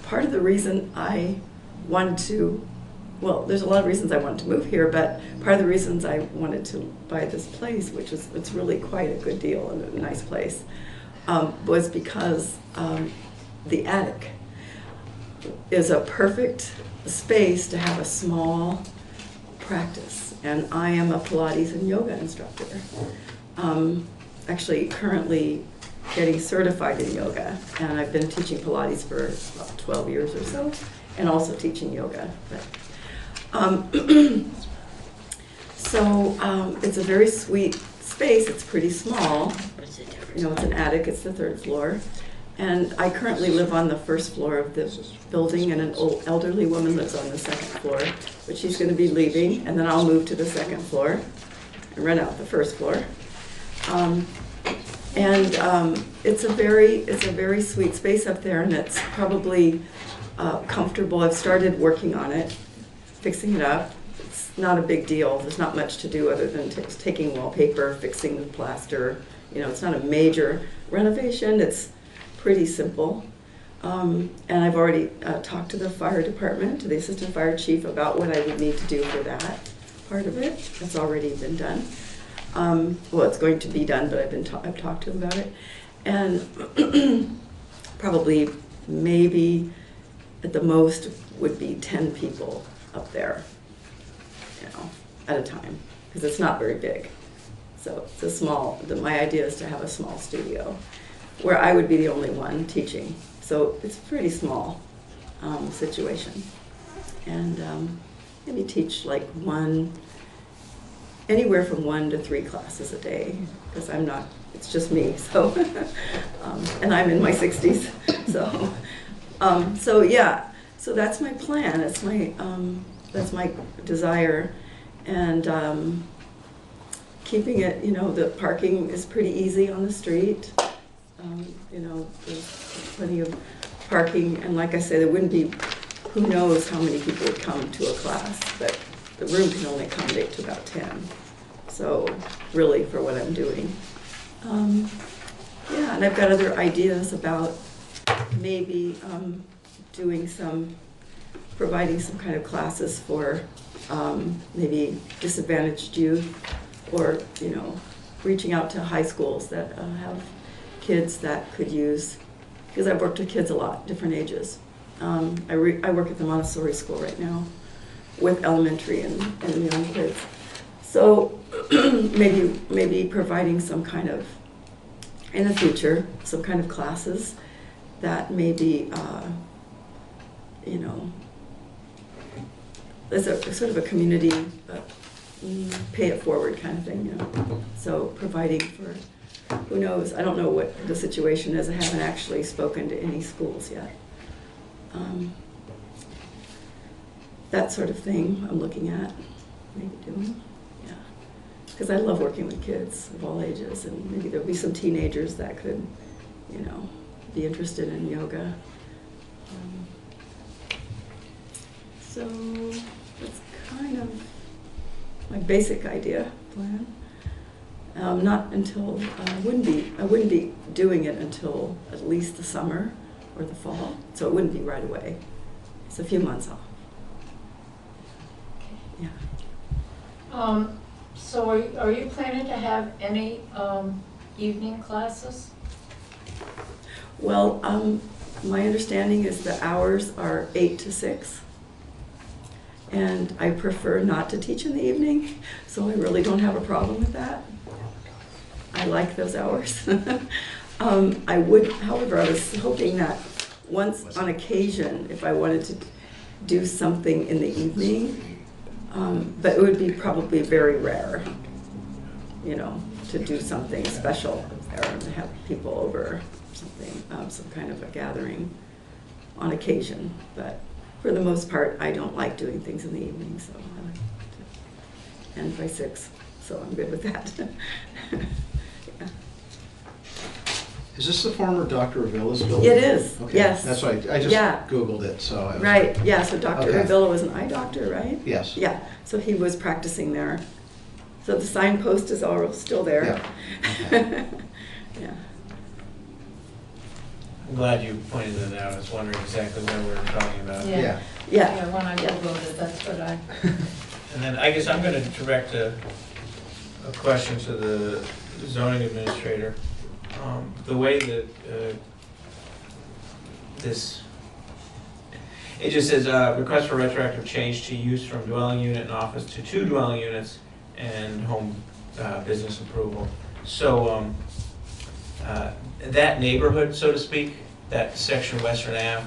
Part of the reason I wanted to, well, there's a lot of reasons I wanted to move here, but part of the reasons I wanted to buy this place, which is, it's really quite a good deal and a nice place, was because the attic is a perfect space to have a small practice. And I am a Pilates and yoga instructor. Actually, currently getting certified in yoga, and I've been teaching Pilates for about 12 years or so, and also teaching yoga. It's a very sweet space. It's pretty small. You know, it's an attic. It's the 3rd floor. And I currently live on the 1st floor of the building, and an old elderly woman lives on the 2nd floor, but she's going to be leaving, and then I'll move to the 2nd floor and rent out the 1st floor. It's a very sweet space up there, and it's probably comfortable. I've started working on it, fixing it up. It's not a big deal. There's not much to do other than taking wallpaper, fixing the plaster. You know, it's not a major renovation. It's pretty simple. And I've already talked to the fire department, to the assistant fire chief, about what I would need to do for that part of it. It's already been done. Well, it's going to be done, but I've talked to him about it. And probably, maybe, at the most, would be 10 people up there, you know, at a time, because it's not very big. So it's a small, my idea is to have a small studio where I would be the only one teaching. So it's a pretty small situation. And maybe teach like anywhere from 1 to 3 classes a day, because I'm not, it's just me, so, and I'm in my 60s, so yeah, so that's my plan, that's my desire, and keeping it, you know, the parking is pretty easy on the street, you know, there's plenty of parking, and like I said, there wouldn't be, who knows how many people would come to a class, but the room can only accommodate to about 10. So really, for what I'm doing. Yeah, and I've got other ideas about maybe providing some kind of classes for maybe disadvantaged youth, or, you know, reaching out to high schools that have kids that could use, because I've worked with kids a lot, different ages. I work at the Montessori school right now with elementary and young kids. So maybe providing some kind of, in the future, some kind of classes that maybe, you know, there's a sort of a community pay it forward kind of thing, you know. So providing for, who knows, I don't know what the situation is. I haven't actually spoken to any schools yet. That sort of thing I'm looking at, maybe doing, yeah. Because I love working with kids of all ages, and maybe there'll be some teenagers that could, you know, be interested in yoga. So that's kind of my basic idea plan. Not until I wouldn't be doing it until at least the summer or the fall. So it wouldn't be right away. It's a few months off. Yeah. So are you planning to have any evening classes? Well, my understanding is the hours are 8 to 6. And I prefer not to teach in the evening, so I really don't have a problem with that. I like those hours. I would, however, I was hoping that once on occasion, if I wanted to do something in the evening, but it would be probably very rare, you know, to do something special there and have people over or something, some kind of a gathering on occasion. But for the most part, I don't like doing things in the evening, so I like to end by 6, so I'm good with that. Yeah. Is this the former Dr. Avila's building? It is, Okay. yes. That's why I just Yeah. Googled it, so I was Right, yeah, so Dr. Okay. Avila was an eye doctor, right? Yes. Yeah, so he was practicing there. So the signpost is all still there. Yeah. Yeah. I'm glad you pointed that out. I was wondering exactly what we were talking about. Yeah. Yeah. Yeah, when I Googled it, that's what I. And then I guess I'm gonna direct a question to the zoning administrator. The way that it just says, request for retroactive change to use from dwelling unit and office to 2 dwelling units and home business approval. So that neighborhood, so to speak, that section Western Ave,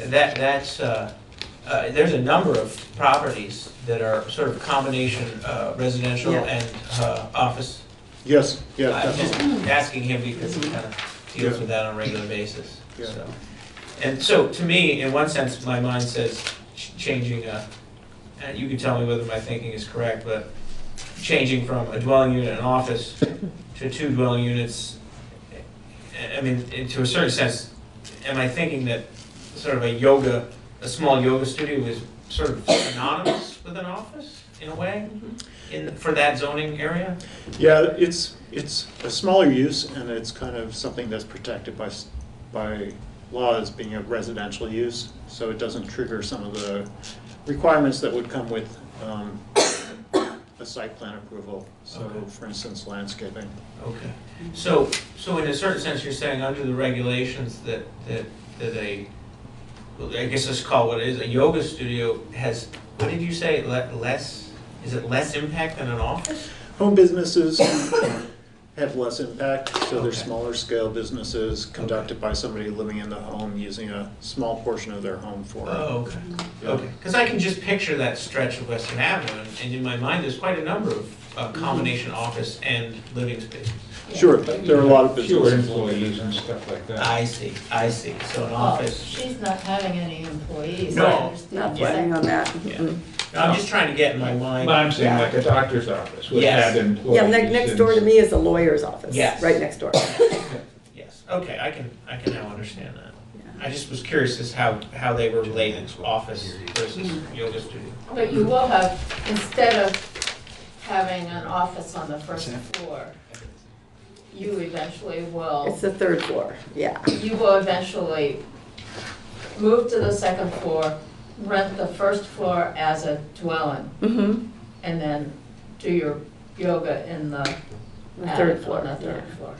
that's there's a number of properties that are sort of combination residential Yeah. and office. Yes, yeah, I'm just definitely. asking him because he kind of deals Yeah. with that on a regular basis. Yeah. So, and so to me, in one sense, my mind says changing. And you can tell me whether my thinking is correct, but changing from a dwelling unit and office to 2 dwelling units. I mean, to a certain sense, am I thinking that sort of a small yoga studio is sort of synonymous with an office in a way, for that zoning area? Yeah, it's a smaller use, and it's kind of something that's protected by law as being a residential use, so it doesn't trigger some of the requirements that would come with a site plan approval. So, Okay. for instance, landscaping. Okay. So in a certain sense, you're saying under the regulations that I guess let's call it what it is, a yoga studio has, what did you say, is it less impact than an office? Home businesses have less impact, so they're Okay. smaller scale businesses conducted by somebody living in the home using a small portion of their home for it. Oh, okay. Yeah. Okay. Because I can just picture that stretch of Western Avenue, and in my mind, there's quite a number of combination office and living spaces. Sure, there are a lot of businesses. Fewer employees and stuff like that. I see. So an Oh, office. she's not having any employees. No. I understand Not that. planning on that. Yeah. Mm-mm. I'm just trying to get in my mind. But I'm saying Yeah. like a doctor's office would Yes. have employees. Yeah, next door to and- me is a lawyer's office. Yes. Right next door. Yes, okay, I can now understand that. I just was curious as how they were related, office versus yoga studio. But you will have, instead of having an office on the first floor, you eventually will, It's the 3rd floor, yeah. you will eventually move to the second floor, rent the first floor as a dwelling, Mm-hmm. and then do your yoga in the The attic 3rd floor, on the third yeah. floor.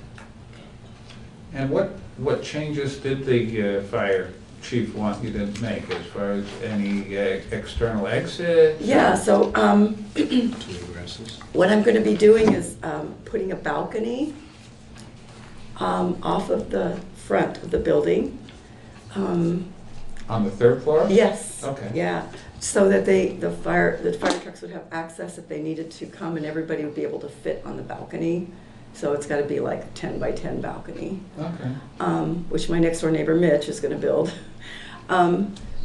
And what changes did the fire chief want you to make as far as any external exits? Yeah, so, what I'm gonna be doing is, putting a balcony, off of the front of the building. On the 3rd floor? Yes. Okay. Yeah, so that the fire trucks would have access if they needed to come, and everybody would be able to fit on the balcony. So it's gotta be like a 10 by 10 balcony. Okay. Which my next door neighbor Mitch is gonna build.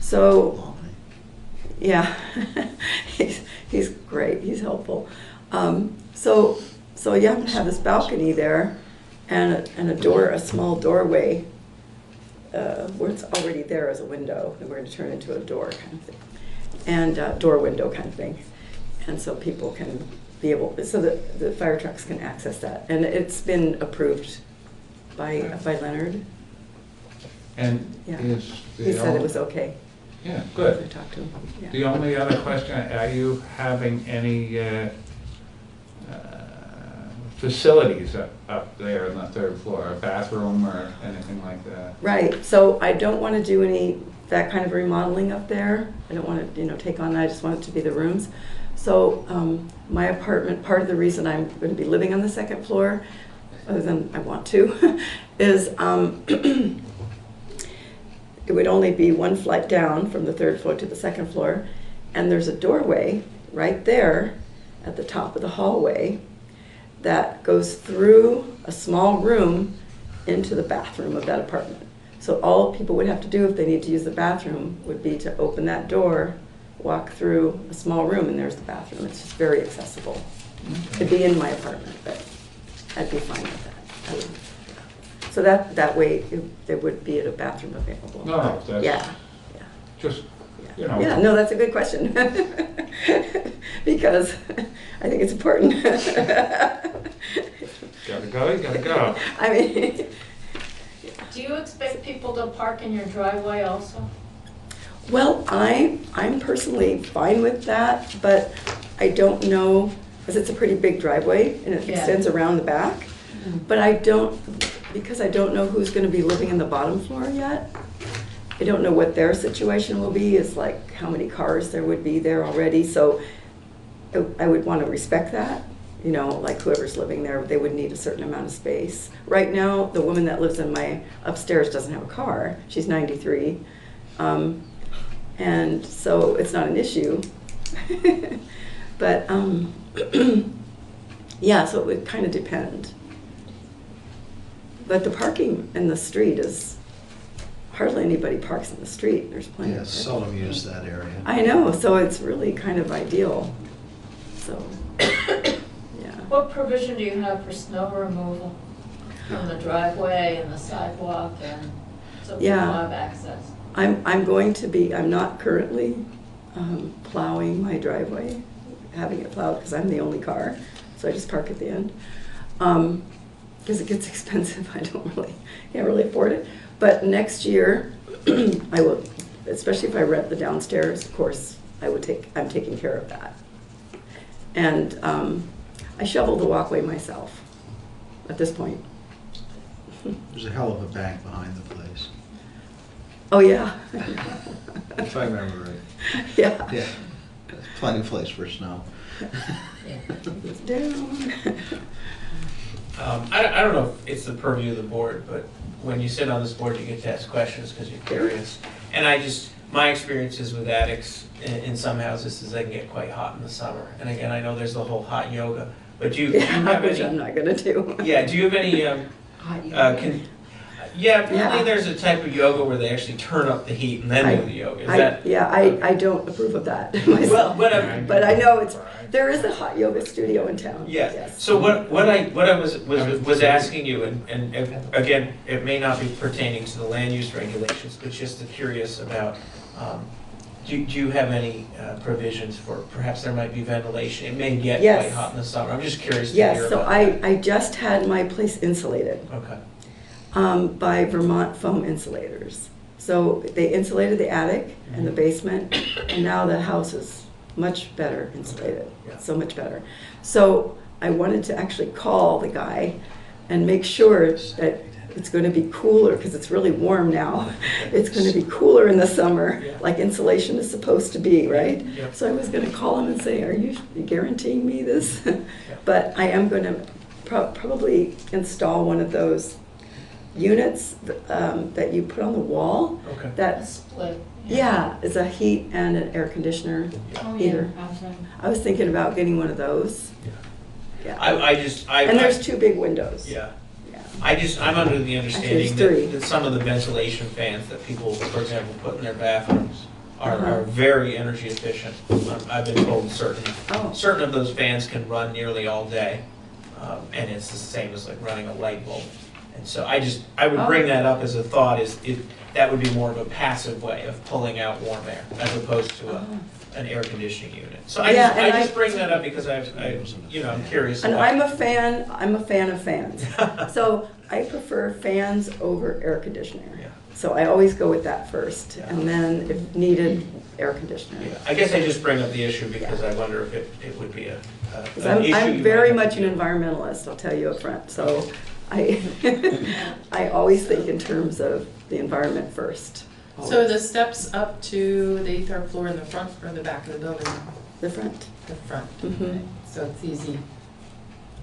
So, yeah, he's great, he's helpful. So yeah, I'm gonna have this balcony there, and a door, a small doorway, where it's already there as a window, and we're gonna turn it into a door kind of thing. and door window kind of thing. And so people can be able, so that the fire trucks can access that. And it's been approved by Leonard. And Yeah. is the He said it was okay. Yeah, good. I talked to him. Yeah. The only other question, are you having any facilities up there on the third floor, a bathroom or anything like that? Right, so I don't want to do any, that kind of remodeling up there. I don't want to, take on that, I just want it to be the rooms. So my apartment, part of the reason I'm going to be living on the second floor, other than I want to, is it would only be one flight down from the third floor to the second floor, and there's a doorway right there at the top of the hallway that goes through a small room into the bathroom of that apartment. So all people would have to do if they need to use the bathroom would be to open that door, walk through a small room, and there's the bathroom. It's just very accessible. It'd be in my apartment, but I'd be fine with that. So that way there would be a bathroom available. No, that's yeah. Just, Yeah, no, that's a good question. Because I think it's important. Gotta go, you gotta go. I mean, Do you expect people to park in your driveway also? well, I'm personally fine with that, but I don't know, because it's a pretty big driveway and it Yeah. extends around the back. But because I don't know who's gonna be living in the bottom floor yet. I don't know what their situation will be, is like how many cars there would be there already, so I would wanna respect that. Like whoever's living there, they would need a certain amount of space. Right now, the woman that lives in my upstairs doesn't have a car, she's 93. And so it's not an issue. But, yeah, so it would kind of depend. But the parking in the street is, hardly anybody parks in the street. There's plenty Yeah, of parking. seldom use that area. I know, so it's really kind of ideal. So, What provision do you have for snow removal from the driveway and the sidewalk and so people Yeah. have access? I'm not currently plowing my driveway, having it plowed because I'm the only car, so I just park at the end. Because it gets expensive, can't really afford it. But next year, I will, especially if I rent the downstairs, of course, I'm taking care of that. And I shovel the walkway myself at this point. There's a hell of a bank behind the place. Oh, yeah. If I remember right. Yeah. Yeah, plenty of place for snow. Down. I don't know if it's the purview of the board, but when you sit on this board, you get to ask questions because you're curious. And my experiences with attics in some houses is they can get quite hot in the summer. And again, I know there's the whole hot yoga, but do you have Which any? I'm not gonna do. Yeah, do you have any, apparently there's a type of yoga where they actually turn up the heat and then do the yoga. Is that? Yeah, I don't approve of that myself. But I know there is a hot yoga studio in town. Yeah. Yes. So what I was asking you, and again, it may not be pertaining to the land use regulations, but just curious about, do you have any provisions for, perhaps there might be ventilation? It may get Yes. quite hot in the summer. I'm just curious to hear Yes, so about that. I just had my place insulated. Okay. By Vermont Foam Insulators. So they insulated the attic and the basement, and now the house is much better insulated, so much better. So I wanted to actually call the guy and make sure that it's going to be cooler, because it's really warm now. It's going to be cooler in the summer, like insulation is supposed to be, right? So I was going to call him and say, are you guaranteeing me this? But I am going to probably install one of those units that you put on the wall. Okay. That split. Yeah, it's a heat and an air conditioner Oh, heater. yeah. I was thinking about getting one of those. Yeah. And there's two big windows. Yeah. I'm under the understanding that some of the ventilation fans that people, for example, put in their bathrooms are very energy efficient. I've been told certain of those fans can run nearly all day, and it's the same as like running a light bulb. And so I would bring that up as a thought, that would be more of a passive way of pulling out warm air as opposed to an air conditioning unit. So I Yeah, just bring that up because I'm curious. And about- I'm a fan of fans. So I prefer fans over air conditioner. Yeah. So I always go with that first, and then if needed, air conditioner. Yeah, I guess I just bring up the issue because I wonder if it would be an issue. I'm you very might have much an environmentalist, I'll tell you up front. So I, I always think in terms of the environment first. So are the steps up to the 8th floor in the front or the back of the building? The front. The front. Mhm. So it's easy.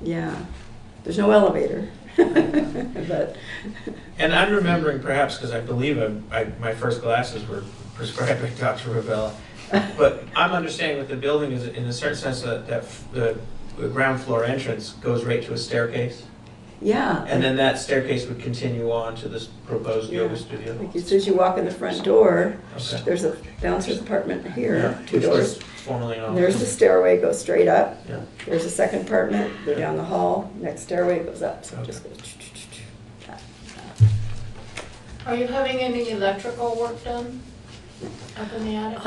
Yeah, there's no elevator. But And I'm remembering perhaps because I believe my first glasses were prescribed by Dr. Ravella. But I'm understanding with the building is in a certain sense that the ground floor entrance goes right to a staircase. yeah. And then that staircase would continue on to this proposed Yeah. yoga studio. Like as soon as you walk in the front door, Okay. there's a downstairs apartment here, Yeah, 2 which doors. was formerly an And there's the office. stairway, goes straight up. Yeah. There's a second apartment, go down the hall, next stairway goes up, so it Okay. just goes. Are you having any electrical work done up in the attic?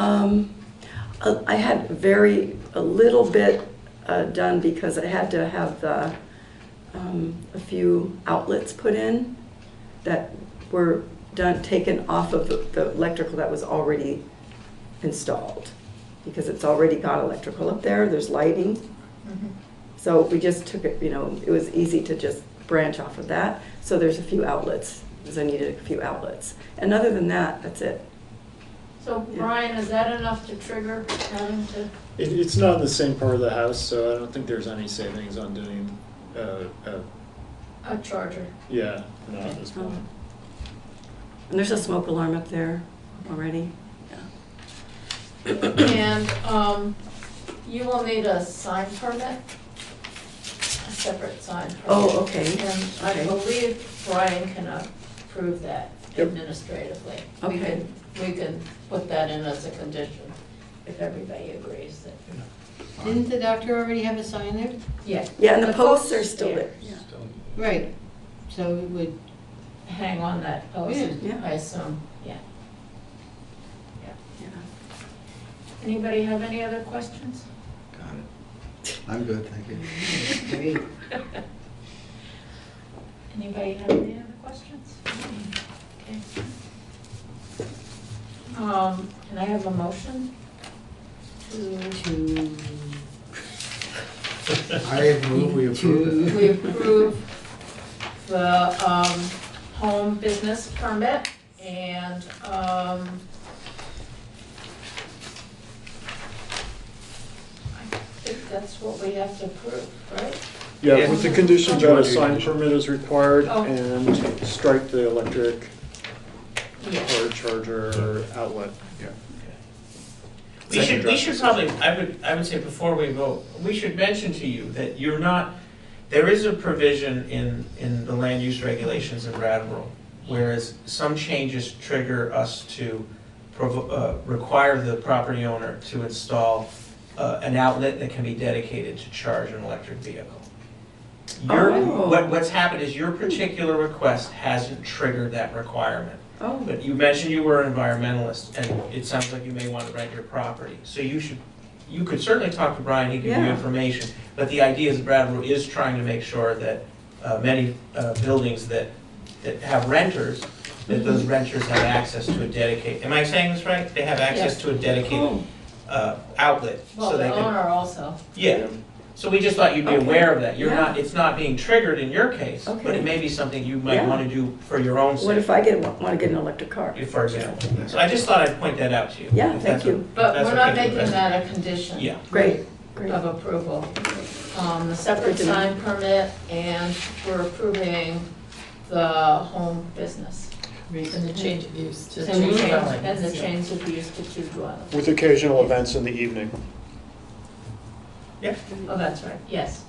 I had a little bit done because I had to have a few outlets put in that were taken off of the electrical that was already installed. Because it's already got electrical up there, there's lighting. Mhm. So we just took it, it was easy to just branch off of that. So there's a few outlets, because I needed a few outlets. And other than that, that's it. So Brian, is that enough to trigger having to? It's not in the same part of the house, so I don't think there's any savings on doing, A charger. yeah, not at this point. And there's a smoke alarm up there already. And you will need a sign permit, a separate sign permit. Oh, okay. And I Okay. believe Brian can approve that Yep. administratively. Okay. We can put that in as a condition if everybody agrees that. Didn't the doctor already have a sign there? Yeah. Yeah, and the posts are still there. Right, so it would, Hang on that post, Yeah. I assume, yeah. Yeah. Anybody have any other questions? I'm good, thank you. great. Anybody have any other questions? Okay. Can I have a motion to? I move we approve it. We approve the, home business permit and, I think that's what we have to approve, right? Yeah, with the condition that a sign permit is required Oh. and strike the electric Yeah. or charger outlet. We should probably, I would say before we vote, we should mention to you that you're not, there is a provision in the land use regulations in Brattleboro, whereas some changes trigger us to require the property owner to install an outlet that can be dedicated to charge an electric vehicle. What's happened is your particular request hasn't triggered that requirement. Oh. But you mentioned you were an environmentalist, and it sounds like you may want to rent your property. So you could certainly talk to Brian, he can give you Yeah. information. But the idea is Brattleboro is trying to make sure that many buildings that have renters, that those renters have access to a dedicated, am I saying this right? They have access to a dedicated outlet. Well, so the they can. owner also. Yeah, so we just thought you'd be aware of that. You're Yeah. not, it's not being triggered in your case, but Okay. it may be something you might Yeah. want to do for your own sake. What if I want to get an electric car? For example. So I just thought I'd point that out to you. Yeah, if thank that's you. o- if But that's we're not okay with making the rest. that a condition. Yeah. Great. Of approval. The separate Good to know. sign permit, and we're approving the home business. And the change of use to And the two change, dwellings. and the change of use to 2 dwellings. With occasional events in the evening. Yeah. Oh, that's right, yes.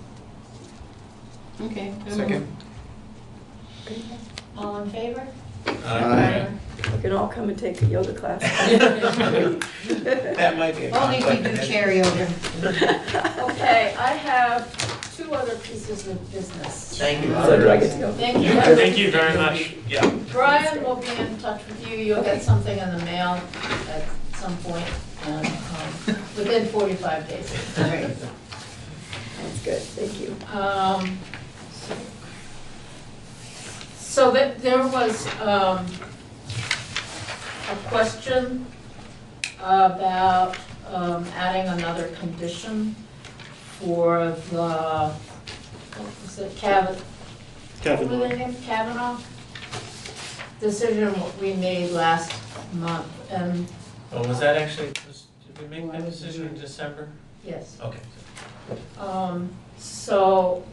Okay. Second. All in favor? Aye. We can all come and take a yoga class. That might be a Only if conflict we of do interest. chair yoga. Okay, I have 2 other pieces of business. Thank you. So do I get to go? Thank you. Thank you very much. Yeah. Brian will be in touch with you, you'll get something in the mail at some point, and, within 45 days. That's good, thank you. So that there was a question about adding another condition for the, what was it, what were their names, Kavanaugh? Decision we made last month, and Oh, was that actually, did we make that decision in December? yes. Okay. So,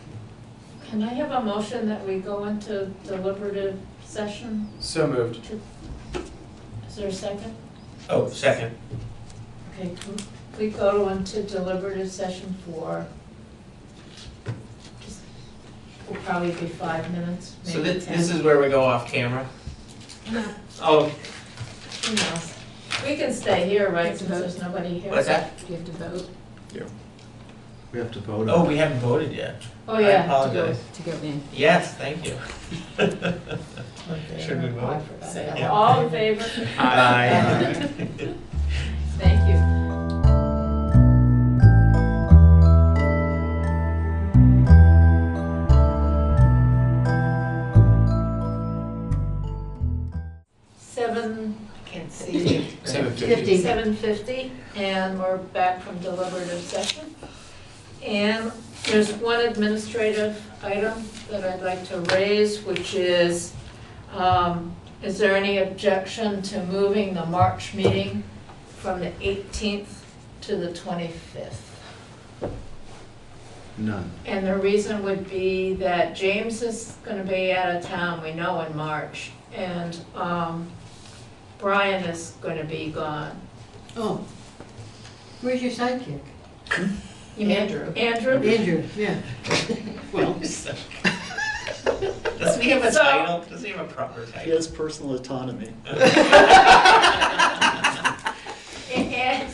can I have a motion that we go into deliberative session? So moved. Is there a second? Oh, second. Okay, can we go into deliberative session for, just, will probably be 5 minutes, So maybe this 10. is where we go off camera? No, Oh, who knows? We can stay here, right, Have to since vote. there's nobody here. what's that? Do you have to vote We have to vote Oh, on we haven't voted yet. Oh, I yeah. apologize. to go in? Yes, thank you. Should we Oh, I vote? forgot Say that. aye. All in favor? Aye. Thank you. Seven, I can't see. 7:50. 7:50, and we're back from deliberative session. And there's one administrative item that I'd like to raise, which is there any objection to moving the March meeting from the 18th to the 25th? none. And the reason would be that James is gonna be out of town, we know, in March, and Brian is gonna be gone. Oh, where's your sidekick? You mean Andrew. Andrew? Andrew, yeah. Well, Doesn't he have a So- title? Doesn't he have a proper He title? has personal autonomy. And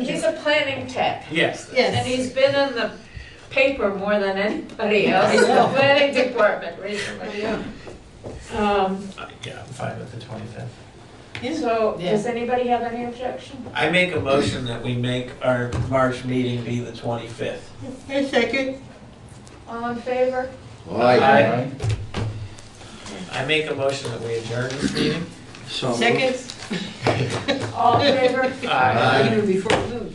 he's a planning tech. Yes. yes. And he's been in the paper more than anybody else I in the know. planning department recently. Yeah. Yeah, I'm fine with the 25th. So, Yeah. does anybody have any objection? I make a motion that we make our March meeting be the 25th. A second. All in favor? Aye. I make a motion that we adjourn this meeting. So moved. Second. All in favor? Aye. Even before we move.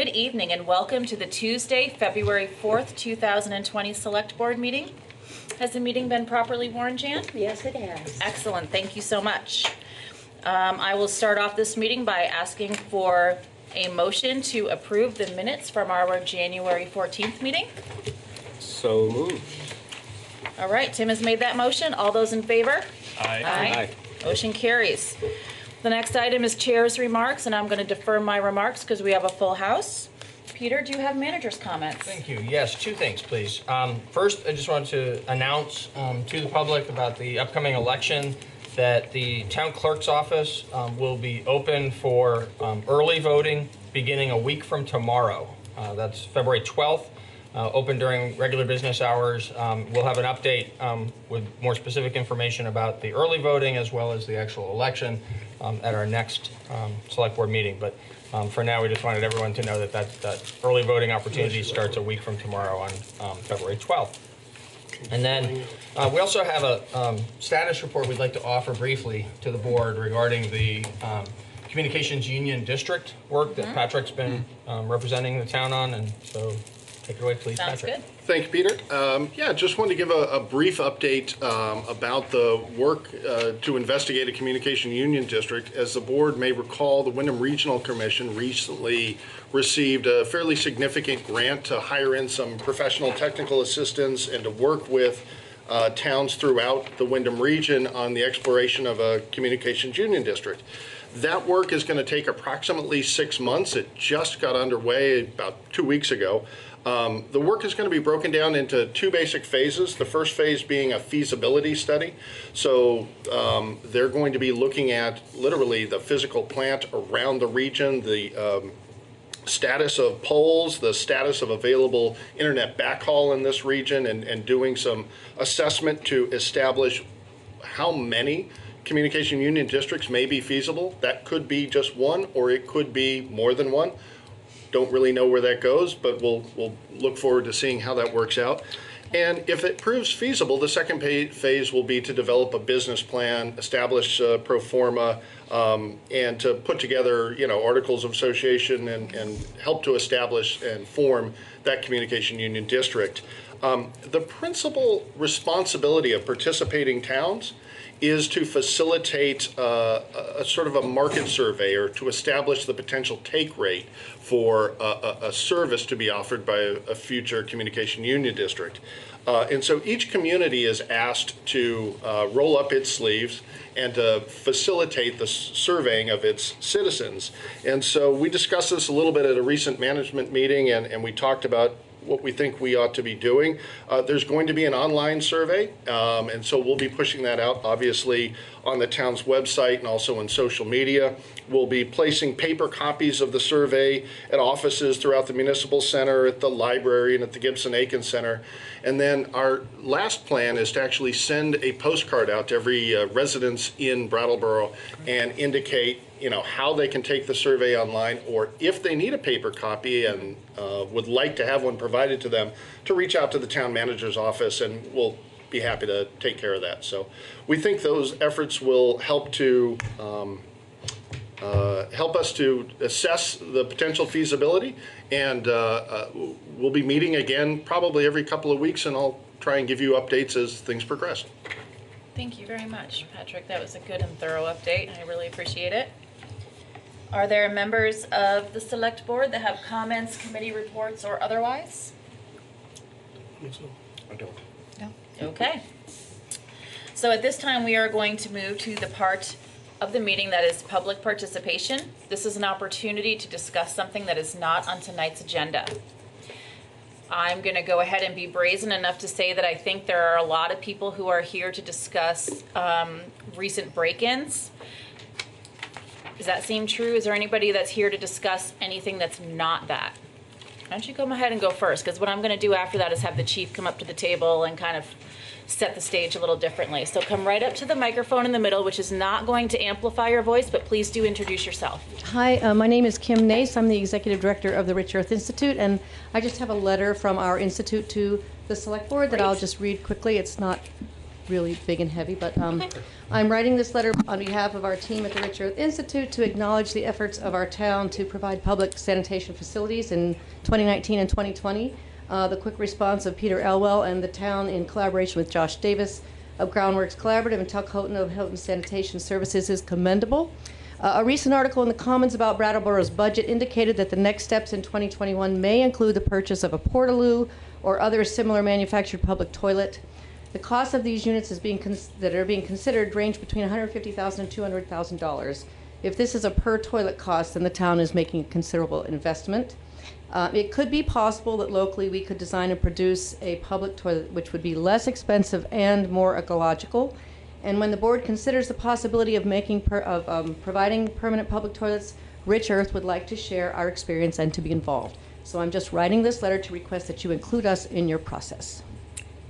Good evening and welcome to the Tuesday, February 4th, 2020 Select Board meeting. Has the meeting been properly warned, Jan? Yes, it has. Excellent, thank you so much. I will start off this meeting by asking for a motion to approve the minutes from our January 14th meeting. So moved. All right, Tim has made that motion. All those in favor? Aye. Aye. Motion carries. The next item is chair's remarks, and I'm going to defer my remarks because we have a full house. Peter, do you have manager's comments? Thank you. Yes, two things, please. First, I just wanted to announce to the public about the upcoming election that the town clerk's office will be open for early voting beginning a week from tomorrow. That's February 12th. Open during regular business hours. We'll have an update with more specific information about the early voting as well as the actual election at our next select board meeting. But for now, we just wanted everyone to know that early voting opportunity starts a week from tomorrow on February 12th. And then we also have a status report we'd like to offer briefly to the board regarding the Communications Union District work that Patrick's been representing the town on. And so take it away, please, Sounds Patrick. good. Thank you, Peter. Yeah, just wanted to give a brief update about the work to investigate a communication union district. As the board may recall, the Wyndham Regional Commission recently received a fairly significant grant to hire in some professional technical assistance and to work with towns throughout the Wyndham region on the exploration of a communications union district. That work is going to take approximately 6 months. It just got underway about 2 weeks ago. The work is going to be broken down into two basic phases. The first phase being a feasibility study. So they're going to be looking at literally the physical plant around the region, the status of poles, the status of available internet backhaul in this region, and doing some assessment to establish how many communication union districts may be feasible. That could be just one, or it could be more than one. Don't really know where that goes, but we'll look forward to seeing how that works out. And if it proves feasible, the second phase will be to develop a business plan, establish pro forma, and to put together, articles of association and help to establish and form that communication union district. The principal responsibility of participating towns is to facilitate a sort of a market survey or to establish the potential take rate for a service to be offered by a future communication union district. And so each community is asked to roll up its sleeves and to facilitate the surveying of its citizens. And so we discussed this a little bit at a recent management meeting, and we talked about what we think we ought to be doing. There's going to be an online survey, and so we'll be pushing that out, obviously, on the town's website and also in social media. We'll be placing paper copies of the survey at offices throughout the municipal center, at the library, and at the Gibson-Aiken Center. And then our last plan is to actually send a postcard out to every residence in Brattleboro and indicate how they can take the survey online, or if they need a paper copy and would like to have one provided to them, to reach out to the town manager's office, and we'll be happy to take care of that. So we think those efforts will help to help us to assess the potential feasibility, and we'll be meeting again probably every couple of weeks, and I'll try and give you updates as things progress. Thank you very much, Patrick. That was a good and thorough update. I really appreciate it. Are there members of the select board that have comments, committee reports, or otherwise? I don't. No. Okay. So at this time, we are going to move to the part of the meeting that is public participation. This is an opportunity to discuss something that is not on tonight's agenda. I'm going to go ahead and be brazen enough to say that I think there are a lot of people who are here to discuss recent break-ins. Does that seem true? Is there anybody that's here to discuss anything that's not that? Why don't you come ahead and go first? Because what I'm going to do after that is have the chief come up to the table and kind of set the stage a little differently. So come right up to the microphone in the middle, which is not going to amplify your voice, but please do introduce yourself. Hi, my name is Kim Nace. I'm the executive director of the Rich Earth Institute, and I just have a letter from our institute to the select board that I'll just read quickly. It's not really big and heavy, but I'm writing this letter on behalf of our team at the Rich Earth Institute to acknowledge the efforts of our town to provide public sanitation facilities in 2019 and 2020. The quick response of Peter Elwell and the town in collaboration with Josh Davis of Groundworks Collaborative and Tuck Houghton of Houghton Sanitation Services is commendable. A recent article in the Commons about Brattleboro's budget indicated that the next steps in 2021 may include the purchase of a portaloo or other similar manufactured public toilet. The cost of these units that are being considered range between $150,000 and $200,000. If this is a per toilet cost, then the town is making a considerable investment. It could be possible that locally we could design and produce a public toilet which would be less expensive and more ecological. And when the board considers the possibility of providing permanent public toilets, Rich Earth would like to share our experience and to be involved. So I'm just writing this letter to request that you include us in your process.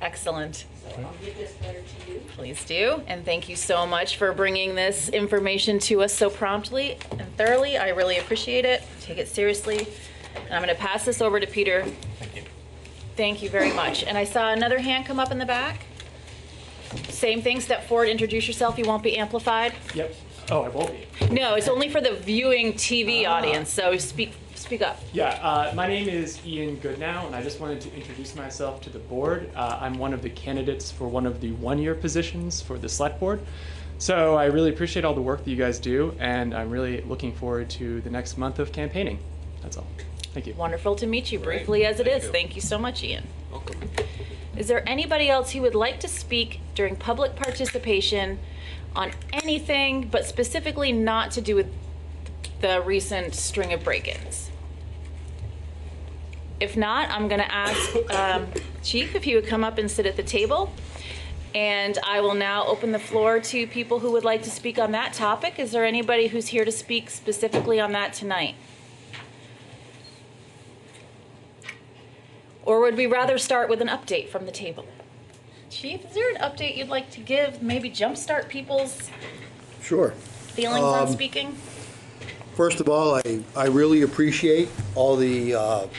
Excellent. So I'll give this letter to you. Please do. And thank you so much for bringing this information to us so promptly and thoroughly. I really appreciate it. Take it seriously. And I'm going to pass this over to Peter. Thank you. Thank you very much. And I saw another hand come up in the back. Same thing, step forward, introduce yourself. You won't be amplified. Yep. Oh, I won't be. No, it's only for the viewing TV audience, so speak up. Yeah, my name is Ian Goodnow, and I just wanted to introduce myself to the board. I'm one of the candidates for one of the one-year positions for the select board. So I really appreciate all the work that you guys do, and I'm really looking forward to the next month of campaigning. That's all. Thank you. Wonderful to meet you, briefly as it is. Thank you so much, Ian. Welcome. Is there anybody else who would like to speak during public participation on anything, but specifically not to do with the recent string of break-ins? If not, I'm going to ask Chief if he would come up and sit at the table. And I will now open the floor to people who would like to speak on that topic. Is there anybody who's here to speak specifically on that tonight? Or would we rather start with an update from the table? Chief, is there an update you'd like to give? Maybe jumpstart people's Sure. feelings on speaking? First of all, I really appreciate all the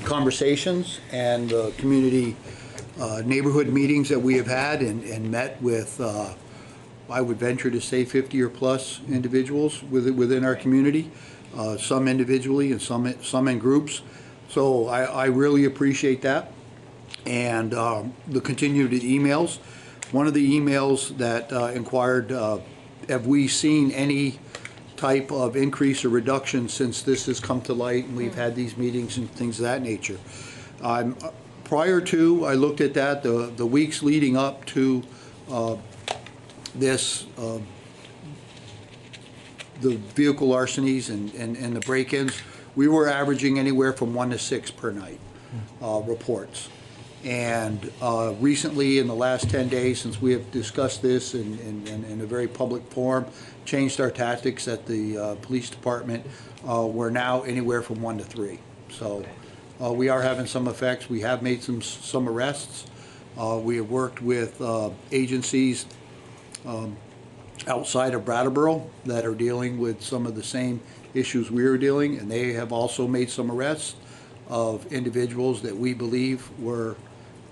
conversations and the community neighborhood meetings that we have had and met with, I would venture to say 50 or plus individuals within our community, some individually and some in groups. So I really appreciate that. And the continued emails. One of the emails that inquired, have we seen any type of increase or reduction since this has come to light and we've had these meetings and things of that nature? Prior to, I looked at that, the weeks leading up to this, the vehicle larcenies and the break-ins, we were averaging anywhere from 1 to 6 per night reports. And recently, in the last 10 days, since we have discussed this in a very public forum, changed our tactics at the police department, we're now anywhere from 1 to 3. So we are having some effects. We have made some arrests. We have worked with agencies outside of Brattleboro that are dealing with some of the same issues we are dealing, and they have also made some arrests of individuals that we believe were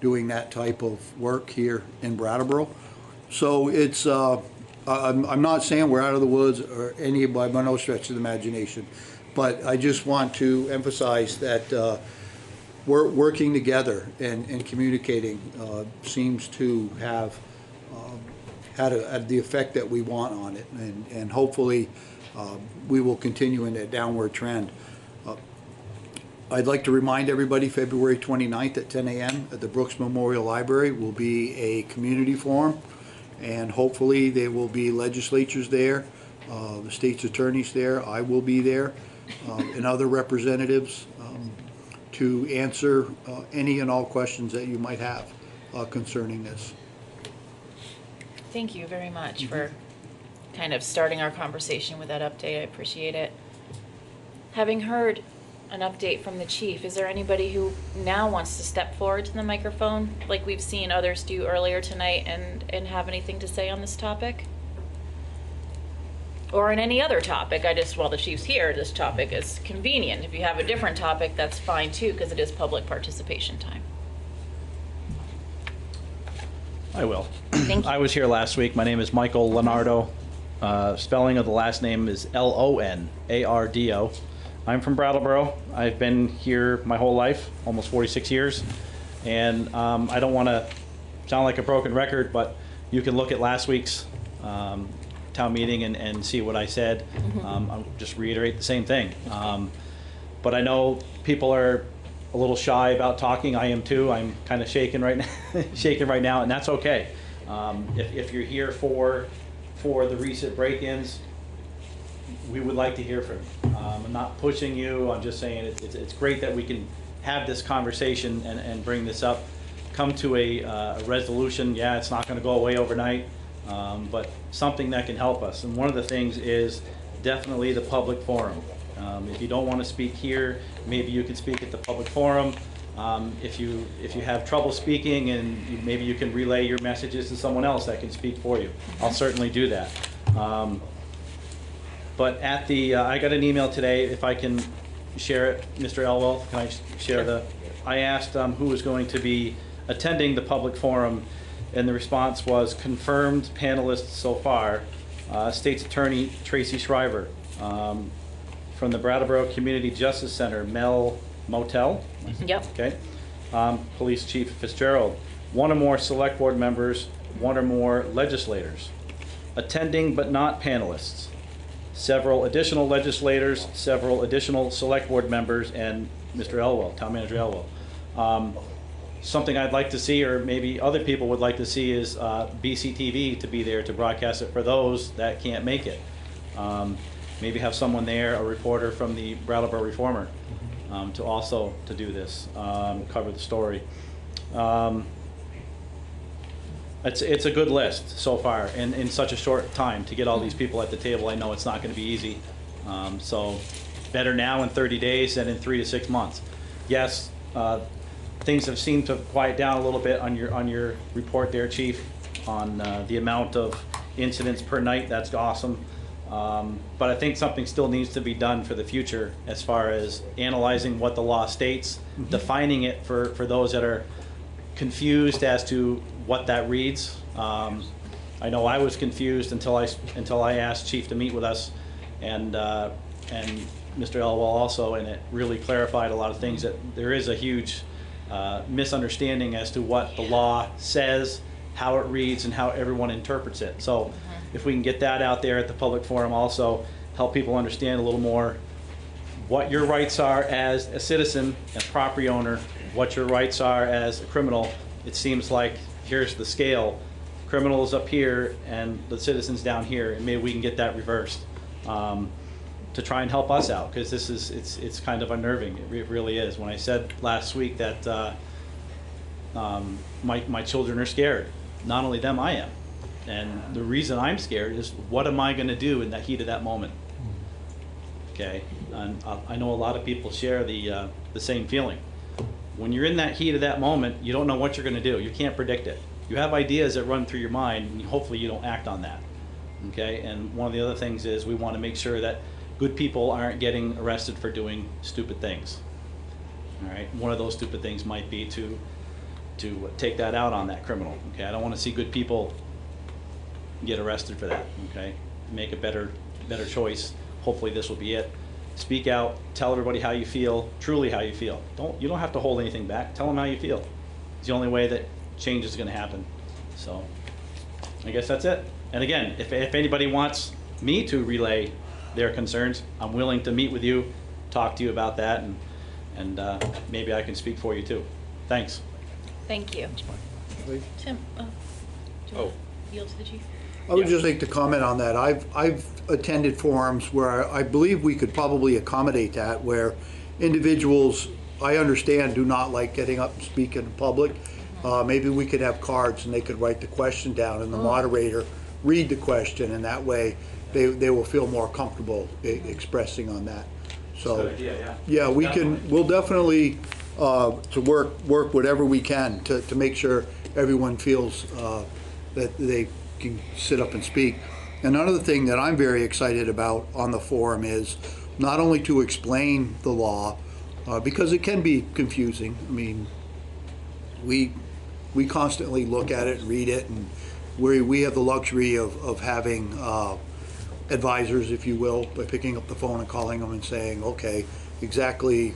doing that type of work here in Brattleboro. So it's, I'm not saying we're out of the woods or any by no stretch of the imagination, but I just want to emphasize that we're working together and communicating seems to have had the effect that we want on it, and hopefully we will continue in that downward trend. I'd like to remind everybody February 29th at 10 a.m. at the Brooks Memorial Library will be a community forum, and hopefully there will be legislatures there, the state's attorneys there, I will be there, and other representatives to answer any and all questions that you might have concerning this. Thank you very much for kind of starting our conversation with that update. I appreciate it. Having heard an update from the chief, is there anybody who now wants to step forward to the microphone like we've seen others do earlier tonight and have anything to say on this topic? Or on any other topic? While the chief's here, this topic is convenient. If you have a different topic, that's fine too, because it is public participation time. I will. Thank you. I was here last week. My name is Michael Leonardo. Spelling of the last name is Lonardo. I'm from Brattleboro. I've been here my whole life, almost 46 years. And I don't want to sound like a broken record, but you can look at last week's town meeting and see what I said. I'll just reiterate the same thing. But I know people are a little shy about talking. I am too. I'm kind of shaking right now, and that's okay. If you're here for the recent break-ins, we would like to hear from you. I'm not pushing you. I'm just saying it's great that we can have this conversation and bring this up, come to a resolution. Yeah, it's not going to go away overnight, but something that can help us. And one of the things is definitely the public forum. If you don't want to speak here, maybe you can speak at the public forum. If you have trouble speaking, and maybe you can relay your messages to someone else that can speak for you. I'll certainly do that. But at the, I got an email today, if I can share it, Mr. Elwell, can I share I asked who was going to be attending the public forum, and the response was confirmed panelists so far, State's Attorney Tracy Shriver, from the Brattleboro Community Justice Center, Mel Motel. Yep. Okay. Police Chief Fitzgerald, one or more select board members, one or more legislators. Attending but not panelists, several additional legislators, several additional select board members, and Mr. Elwell, Town Manager Elwell. Something I'd like to see, or maybe other people would like to see, is BCTV to be there to broadcast it for those that can't make it. Maybe have someone there, a reporter from the Brattleboro Reformer, to also to do this, cover the story. It's a good list so far, and in such a short time to get all these people at the table. I know it's not going to be easy, so better now in 30 days than in 3 to 6 months. Yes, things have seemed to quiet down a little bit on your report there, Chief, on the amount of incidents per night. That's awesome. But I think something still needs to be done for the future as far as analyzing what the law states, defining it for those that are confused as to what that reads. I know I was confused until I asked Chief to meet with us, and Mr. Elwell also, and it really clarified a lot of things, that there is a huge misunderstanding as to what the law says, how it reads, and how everyone interprets it. So if we can get that out there at the public forum, also help people understand a little more what your rights are as a citizen and property owner, what your rights are as a criminal. It seems like here's the scale, criminals up here and the citizens down here, and maybe we can get that reversed to try and help us out, because this is it's kind of unnerving. It really is. When I said last week that my children are scared, not only them, I am. And the reason I'm scared is, what am I going to do in the heat of that moment? Okay, and I know a lot of people share the same feeling. When you're in that heat of that moment, you don't know what you're going to do. You can't predict it. You have ideas that run through your mind, and hopefully you don't act on that. Okay, and one of the other things is we want to make sure that good people aren't getting arrested for doing stupid things. All right, one of those stupid things might be to take that out on that criminal. Okay, I don't want to see good people get arrested for that. Okay, make a better choice. Hopefully this will be it. Speak out, tell everybody how you feel, truly how you feel. You don't have to hold anything back. Tell them how you feel. It's the only way that change is going to happen. So I guess that's it. And again, if anybody wants me to relay their concerns, I'm willing to meet with you, talk to you about that, and maybe I can speak for you too. Thanks. Thank you. Tim, do you want to yield to the chief? I would just like to comment on that. I've attended forums where I believe we could probably accommodate that, where individuals, I understand, do not like getting up and speak in public. Maybe we could have cards and they could write the question down, and the moderator read the question, and that way they will feel more comfortable expressing on that. So good idea, yeah, we'll definitely to work whatever we can to make sure everyone feels that they can sit up and speak. Another thing that I'm very excited about on the forum is not only to explain the law, because it can be confusing. I mean, we constantly look at it and read it, and we have the luxury of having advisors, if you will, by picking up the phone and calling them and saying, okay, exactly,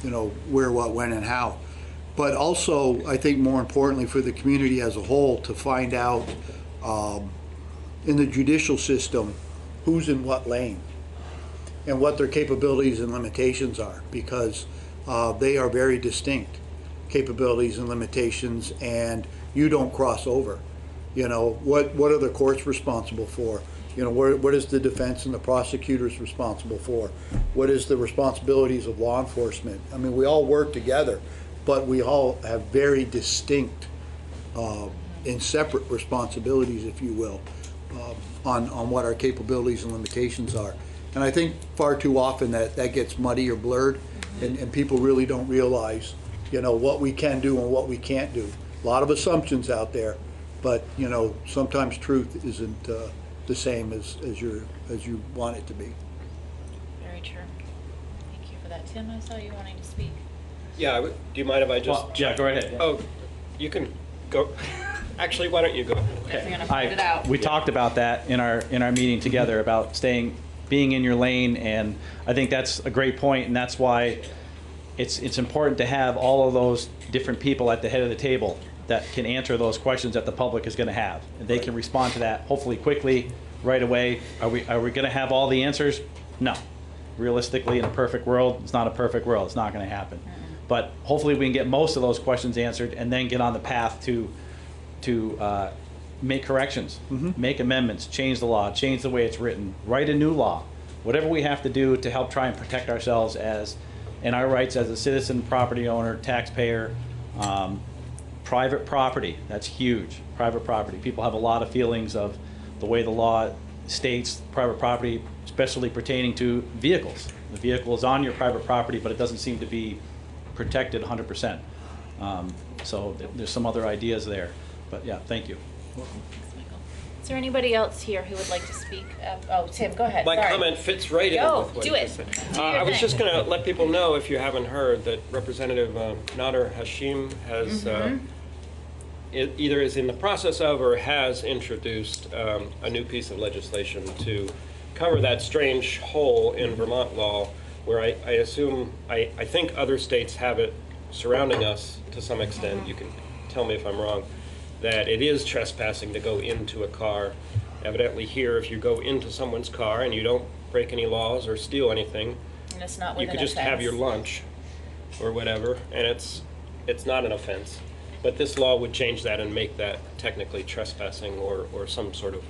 you know, where, what, when, and how. But also, I think more importantly for the community as a whole, to find out in the judicial system who's in what lane and what their capabilities and limitations are, because they are very distinct capabilities and limitations, and you don't cross over. You know, what are the courts responsible for? You know, what is the defense and the prosecutors responsible for? What is the responsibilities of law enforcement? I mean, we all work together, but we all have very distinct and separate responsibilities, if you will, on what our capabilities and limitations are. And I think far too often that gets muddy or blurred, and people really don't realize, you know, what we can do and what we can't do. A lot of assumptions out there, but, you know, sometimes truth isn't the same as you want it to be. Very true. Thank you for that. Tim, I saw you wanting to speak. Yeah, do you mind if I just? Well, yeah, go ahead. Oh, you can go. Actually, why don't you go? If you're gonna find it out. We talked about that in our meeting together about being in your lane, and I think that's a great point, and that's why it's important to have all of those different people at the head of the table that can answer those questions that the public is going to have, and they can respond to that hopefully quickly, right away. Are we going to have all the answers? No. Realistically, in a perfect world, it's not a perfect world. It's not going to happen. But hopefully we can get most of those questions answered and then get on the path to make corrections, make amendments, change the law, change the way it's written, write a new law, whatever we have to do to help try and protect ourselves and our rights as a citizen, property owner, taxpayer. Private property, that's huge. Private property. People have a lot of feelings of the way the law states private property, especially pertaining to vehicles. The vehicle is on your private property, but it doesn't seem to be protected 100%. So there's some other ideas there. But yeah, thank you. Is there anybody else here who would like to speak? Oh, Tim, go ahead. My Sorry. comment fits right in Go, with what do you it. just said. Do your I was thing. just going to let people know, if you haven't heard, that Representative Nader Hashim has either is in the process of or has introduced a new piece of legislation to cover that strange hole in Vermont law where I think other states have it surrounding us to some extent. You can tell me if I'm wrong, that it is trespassing to go into a car. Evidently here, if you go into someone's car and you don't break any laws or steal anything, And it's not you with could an just have offense. your lunch or whatever, and it's not an offense. But this law would change that and make that technically trespassing or some sort of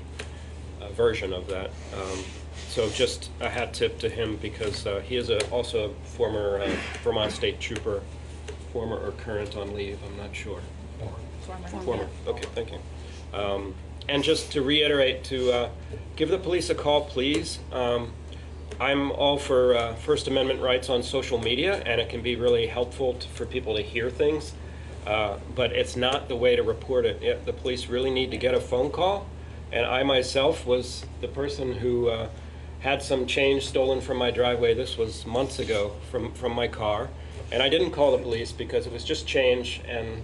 version of that. So just a hat tip to him, because he is also a former Vermont State Trooper, former or current on leave, I'm not sure. Former. Okay, thank you. And just to reiterate, to give the police a call, please. I'm all for First Amendment rights on social media, and it can be really helpful for people to hear things. But it's not the way to report it. The police really need to get a phone call. And I myself was the person who had some change stolen from my driveway. This was months ago from my car. And I didn't call the police because it was just change, and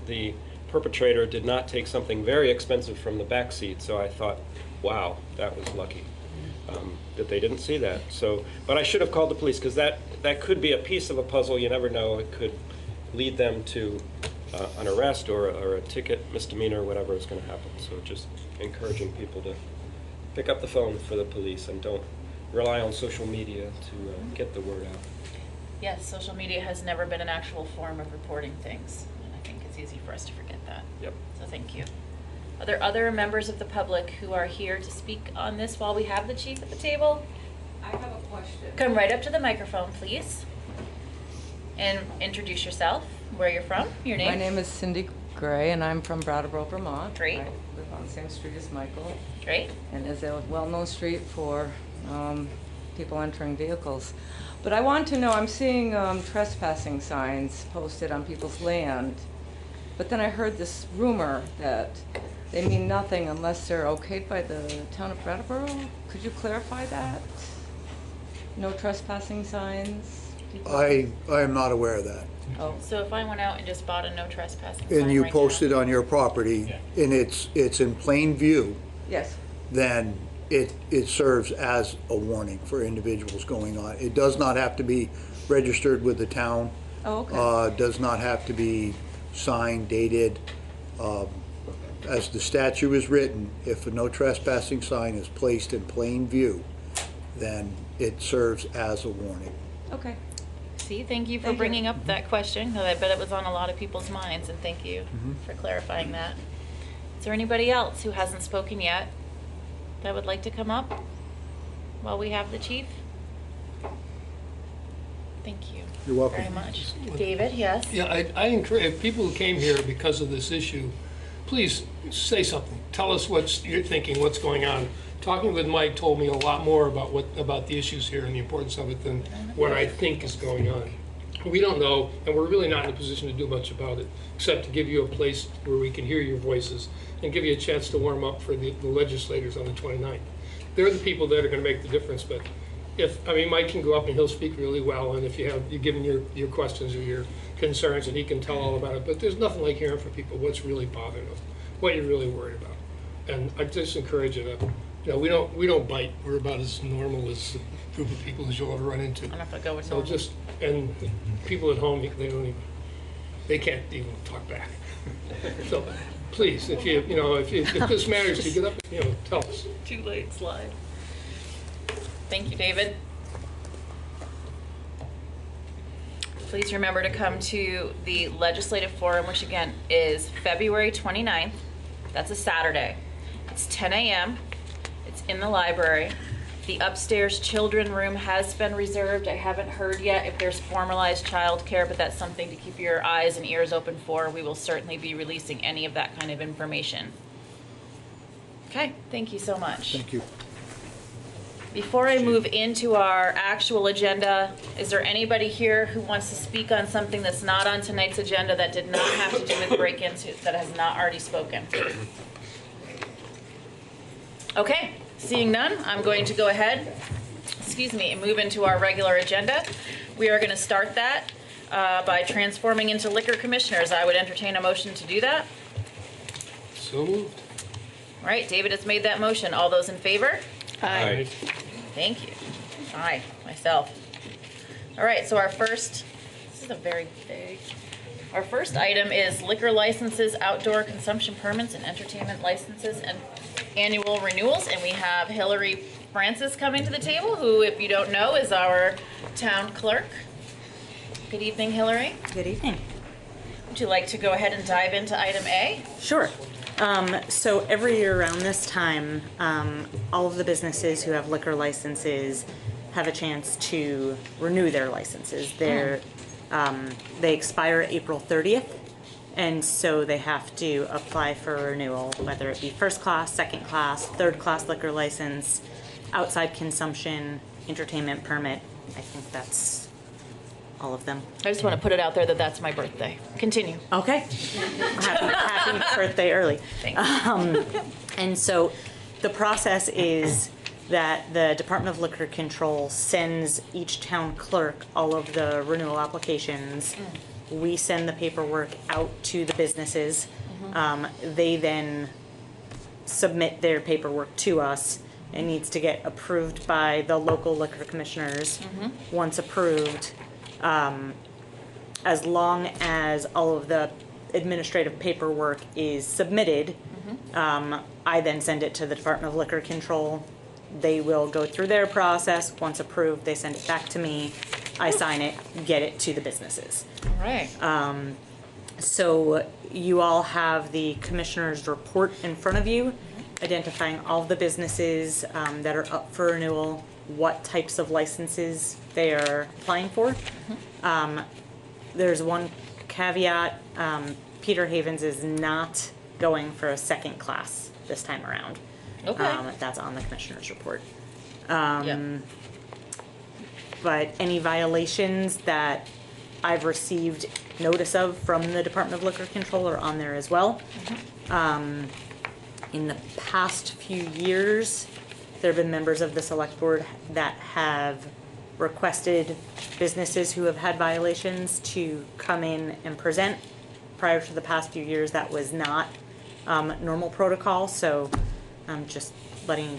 the perpetrator did not take something very expensive from the back seat. So I thought, wow, that was lucky that they didn't see that. So, but I should have called the police, because that could be a piece of a puzzle. You never know. It could lead them to an arrest or a ticket, misdemeanor, whatever is going to happen. So just encouraging people to pick up the phone for the police and don't rely on social media to get the word out. Yes, social media has never been an actual form of reporting things, and I think it's easy for us to forget that. Yep. So thank you. Are there other members of the public who are here to speak on this while we have the chief at the table? I have a question. Come right up to the microphone, please, and introduce yourself, where you're from, your name. My name is Cindy Gray, and I'm from Brattleboro, Vermont. Great. I live on the same street as Michael. Great. And is a well-known street for people entering vehicles. But I want to know, I'm seeing trespassing signs posted on people's land, but then I heard this rumor that they mean nothing unless they're okayed by the town of Brattleboro. Could you clarify that? No trespassing signs? I am not aware of that. Oh, so if I went out and just bought a no trespassing And sign you right post it on your property, and it's in plain view, Yes. then it serves as a warning for individuals going on. It does not have to be registered with the town. Oh, okay. Does not have to be signed, dated. As the statute is written, if a no trespassing sign is placed in plain view, then it serves as a warning. Okay. See, thank you for Thank you. bringing up that question, because I bet it was on a lot of people's minds, and thank you for clarifying that. Is there anybody else who hasn't spoken yet that would like to come up while we have the chief? Thank you. You're welcome. Very much. David, yes? Yeah, I encourage, if people who came here because of this issue, please say something. Tell us what you're thinking, what's going on. Talking with Mike told me a lot more about the issues here and the importance of it than what I think is going on. We don't know, and we're really not in a position to do much about it, except to give you a place where we can hear your voices and give you a chance to warm up for the legislators on the 29th. They're the people that are going to make the difference, but Mike can go up and he'll speak really well, and if you give him your questions or your concerns, and he can tell all about it, but there's nothing like hearing from people what's really bothering them, what you're really worried about. And I just encourage you to, we don't bite. We're about as normal as a group of people as you'll ever run into. I don't know if I go with So normal. and people at home, they can't even talk back. So please, if this matters to you, get up, tell us. Too late, slide. Thank you, David. Please remember to come to the Legislative Forum, which again is February 29th. That's a Saturday. It's 10 a.m. It's in the library. The upstairs children room has been reserved. I haven't heard yet if there's formalized childcare, but that's something to keep your eyes and ears open for. We will certainly be releasing any of that kind of information. Okay, thank you so much. Thank you. Before I move into our actual agenda, is there anybody here who wants to speak on something that's not on tonight's agenda that did not have to do with break-ins, that has not already spoken? Okay, seeing none, I'm going to go ahead, and move into our regular agenda. We are going to start that by transforming into liquor commissioners. I would entertain a motion to do that. So moved. All right, David has made that motion. All those in favor? Aye. Thank you. Aye, myself. All right, so our first item is liquor licenses, outdoor consumption permits, and entertainment licenses and annual renewals. And we have Hillary Francis coming to the table, who, if you don't know, is our town clerk. Good evening, Hillary. Good evening. Would you like to go ahead and dive into item A? Sure. So every year around this time, all of the businesses who have liquor licenses have a chance to renew their licenses. They expire April 30th, and so they have to apply for a renewal, whether it be first class, second class, third class liquor license, outside consumption, entertainment permit. I think that's all of them. I just want to put it out there that that's my birthday. Continue. Okay. Happy birthday early. Thanks. And so the process is that the Department of Liquor Control sends each town clerk all of the renewal applications. We send the paperwork out to the businesses. They then submit their paperwork to us. It needs to get approved by the local liquor commissioners. Once approved, as long as all of the administrative paperwork is submitted, I then send it to the Department of Liquor Control. They will go through their process. Once approved, they send it back to me. I sign it, get it to the businesses. All right. So you all have the commissioner's report in front of you, identifying all of the businesses that are up for renewal, what types of licenses they are applying for. There's one caveat. Peter Havens is not going for a second class this time around. Okay. That's on the commissioner's report. Yep. But any violations that I've received notice of from the Department of Liquor Control are on there as well. In the past few years, there have been members of the select board that have requested businesses who have had violations to come in and present. Prior to the past few years, that was not normal protocol, so I'm just letting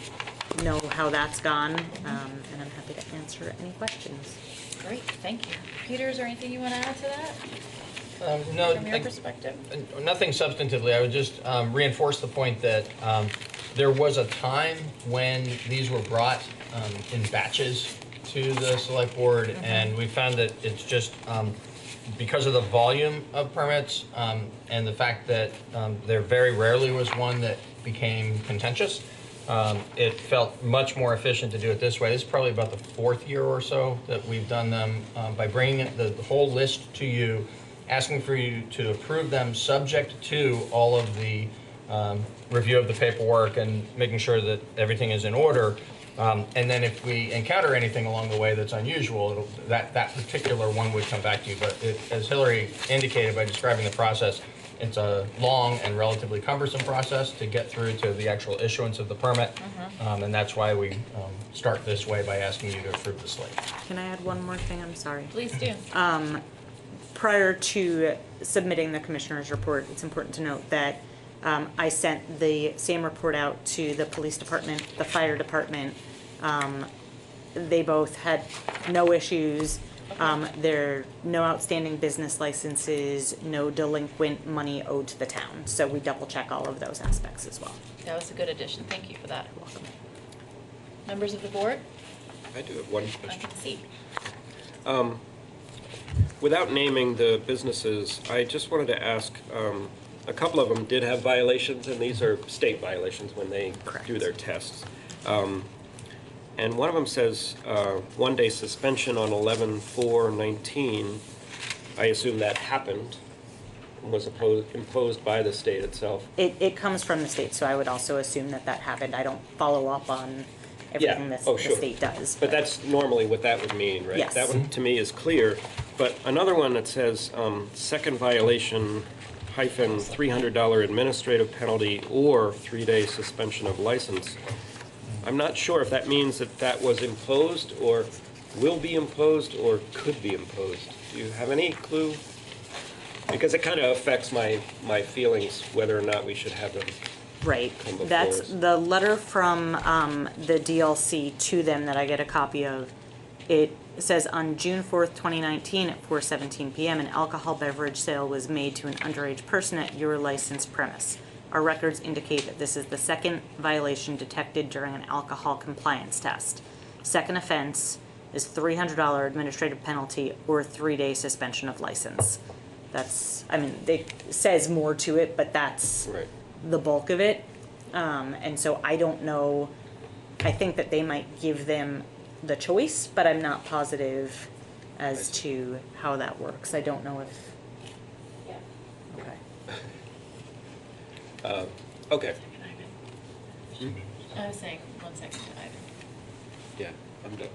you know how that's gone, and I'm happy to answer any questions. Great, thank you. Peter, is there anything you want to add to that? No, From your perspective? Nothing substantively. I would just reinforce the point that there was a time when these were brought in batches to the select board, and we found that it's just because of the volume of permits and the fact that there very rarely was one that became contentious. It felt much more efficient to do it this way. This is probably about the 4th year or so that we've done them by bringing the whole list to you, asking for you to approve them subject to all of the review of the paperwork and making sure that everything is in order. And then if we encounter anything along the way that's unusual, that particular one would come back to you. But as Hillary indicated by describing the process, it's a long and relatively cumbersome process to get through to the actual issuance of the permit. And that's why we start this way by asking you to approve the slate. Can I add one more thing? I'm sorry. Please do. Prior to submitting the commissioner's report, it's important to note that I sent the same report out to the police department, the fire department. They both had no issues. There are no outstanding business licenses, no delinquent money owed to the town. So we double check all of those aspects as well. That was a good addition. Thank you for that. You're welcome. Members of the board? I do have one I question. can see. Without naming the businesses, I just wanted to ask, a couple of them did have violations, and these are state violations when they do their tests. And one of them says 1-day suspension on 11/4/19. I assume that happened, was imposed by the state itself. It comes from the state, so I would also assume that that happened. I don't follow up on everything the state does. But that's normally what that would mean, right? Yes. That one to me is clear. But another one that says second violation hyphen $300 administrative penalty or 3-day suspension of license. I'm not sure if that means that that was imposed or will be imposed or could be imposed. Do you have any clue? Because it kind of affects my feelings whether or not we should have them. Right. Come before That's us. the letter from the DLC to them that I get a copy of. It says on June 4th, 2019 at 4:17 p.m. an alcohol beverage sale was made to an underage person at your licensed premise. Our records indicate that this is the second violation detected during an alcohol compliance test. Second offense is $300 administrative penalty or 3-day suspension of license. That's, I mean, it says more to it, but that's the bulk of it. And so I don't know, I think that they might give them the choice, but I'm not positive as to how that works. I don't know if, okay. Okay. I was saying 1 second to Ivan. Yeah, I'm done.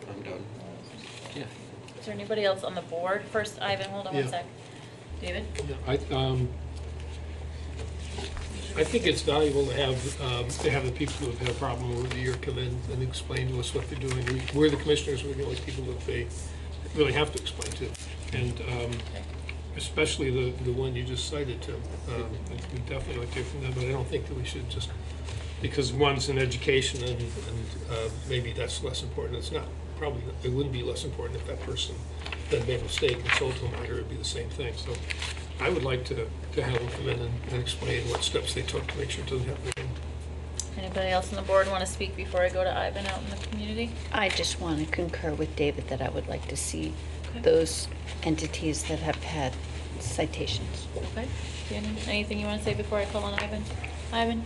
Yeah. Is there anybody else on the board? First, Ivan, hold on 1 sec. David? Yeah, I think it's valuable to have the people who have had a problem over the year come in and explain to us what they're doing. We're the commissioners, we're the only people that they really have to explain to. And especially the one you just cited, Tim. We definitely like to hear from them, but I don't think that we should just, because one's in education and maybe that's less important. It's not, probably, it wouldn't be less important if that person then made a mistake and sold to a minor, it'd be the same thing. So I would like to have them come in and explain what steps they took to make sure it doesn't happen again. Anybody else on the board want to speak before I go to Ivan out in the community? I just want to concur with David that I would like to see those entities that have had citations. Okay. Anything you want to say before I call on Ivan? Ivan,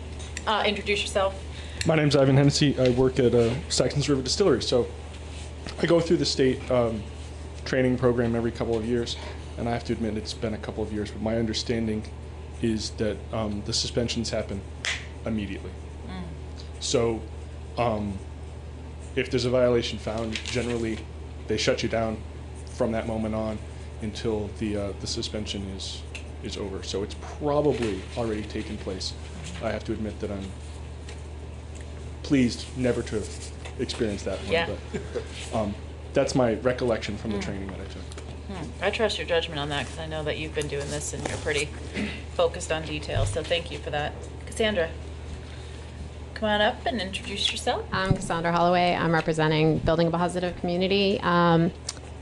introduce yourself. My name's Ivan Hennessy. I work at Saxon's River Distillery. So I go through the state training program every couple of years, and I have to admit it's been a couple of years, but my understanding is that the suspensions happen immediately. So if there's a violation found, generally they shut you down from that moment on until the suspension is over. So it's probably already taken place. I have to admit that I'm pleased never to experience that one. Yeah. But, that's my recollection from the training that I took. I trust your judgment on that because I know that you've been doing this and you're pretty focused on details. So thank you for that. Cassandra, come on up and introduce yourself. I'm Cassandra Holloway. I'm representing Building a Positive Community.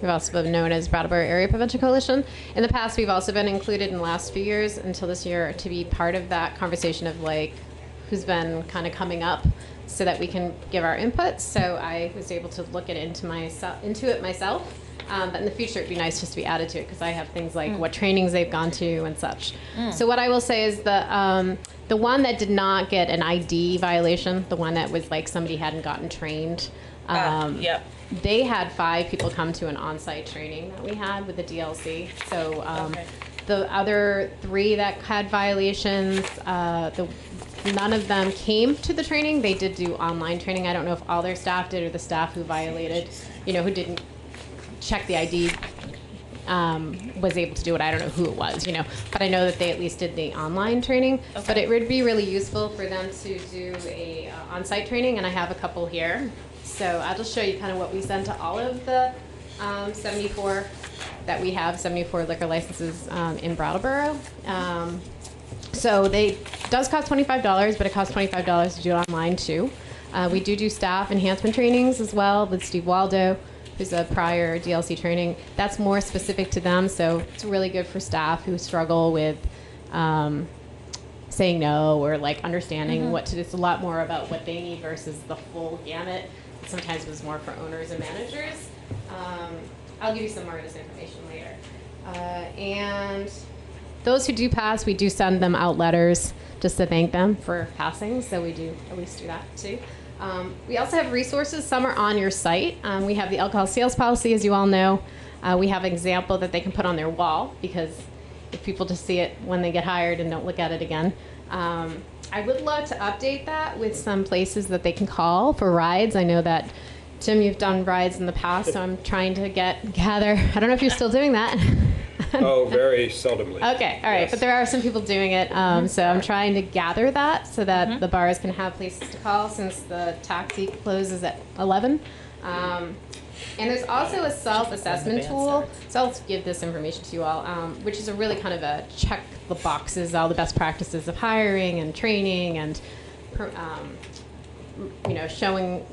We've also been known as Brattleboro Area Prevention Coalition. In the past, we've also been included in the last few years until this year to be part of that conversation of like who's been kind of coming up so that we can give our input. So I was able to look into it myself. But in the future, it'd be nice just to be added to it because I have things like what trainings they've gone to and such. So what I will say is the one that did not get an ID violation, the one that was like somebody hadn't gotten trained. Yep. They had 5 people come to an on-site training that we had with the DLC. So the other 3 that had violations, none of them came to the training. They did do online training. I don't know if all their staff did or the staff who violated, who didn't check the ID was able to do it. I don't know who it was, but I know that they at least did the online training. Okay. But it would be really useful for them to do a on-site training, and I have a couple here. So I'll just show you kind of what we send to all of the 74 that we have, 74 liquor licenses in Brattleboro. So it does cost $25, but it costs $25 to do it online too. We do staff enhancement trainings as well with Steve Waldo, who's a prior DLC training. That's more specific to them, so it's really good for staff who struggle with saying no or like understanding what to do. It's a lot more about what they need versus the full gamut. Sometimes it was more for owners and managers. I'll give you some more of this information later. And those who do pass, we do send them out letters just to thank them for passing, so we do at least do that too. We also have resources. Some are on your site. We have the alcohol sales policy, as you all know. We have an example that they can put on their wall because if people just see it when they get hired and don't look at it again. I would love to update that with some places that they can call for rides. I know that, Jim, you've done rides in the past, so I'm trying to gather. I don't know if you're still doing that. Oh, very seldomly. Okay, all right, yes. But there are some people doing it, so I'm trying to gather that so that the bars can have places to call since the taxi closes at 11. And there's also a self-assessment tool, so I'll give this information to you all, which is a really kind of a check the boxes, all the best practices of hiring and training and showing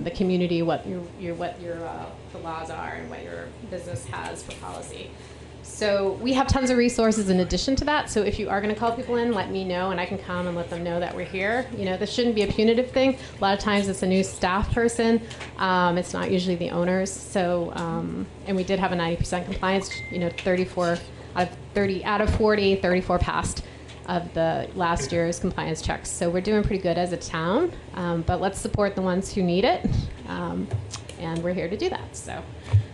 the community what the laws are and what your business has for policy. So we have tons of resources in addition to that. So if you are going to call people in, let me know, and I can come and let them know that we're here. This shouldn't be a punitive thing. A lot of times it's a new staff person. It's not usually the owners. So, and we did have a 90% compliance. 34 out of 40, 34 passed of the last year's compliance checks. So we're doing pretty good as a town. But let's support the ones who need it, and we're here to do that. So.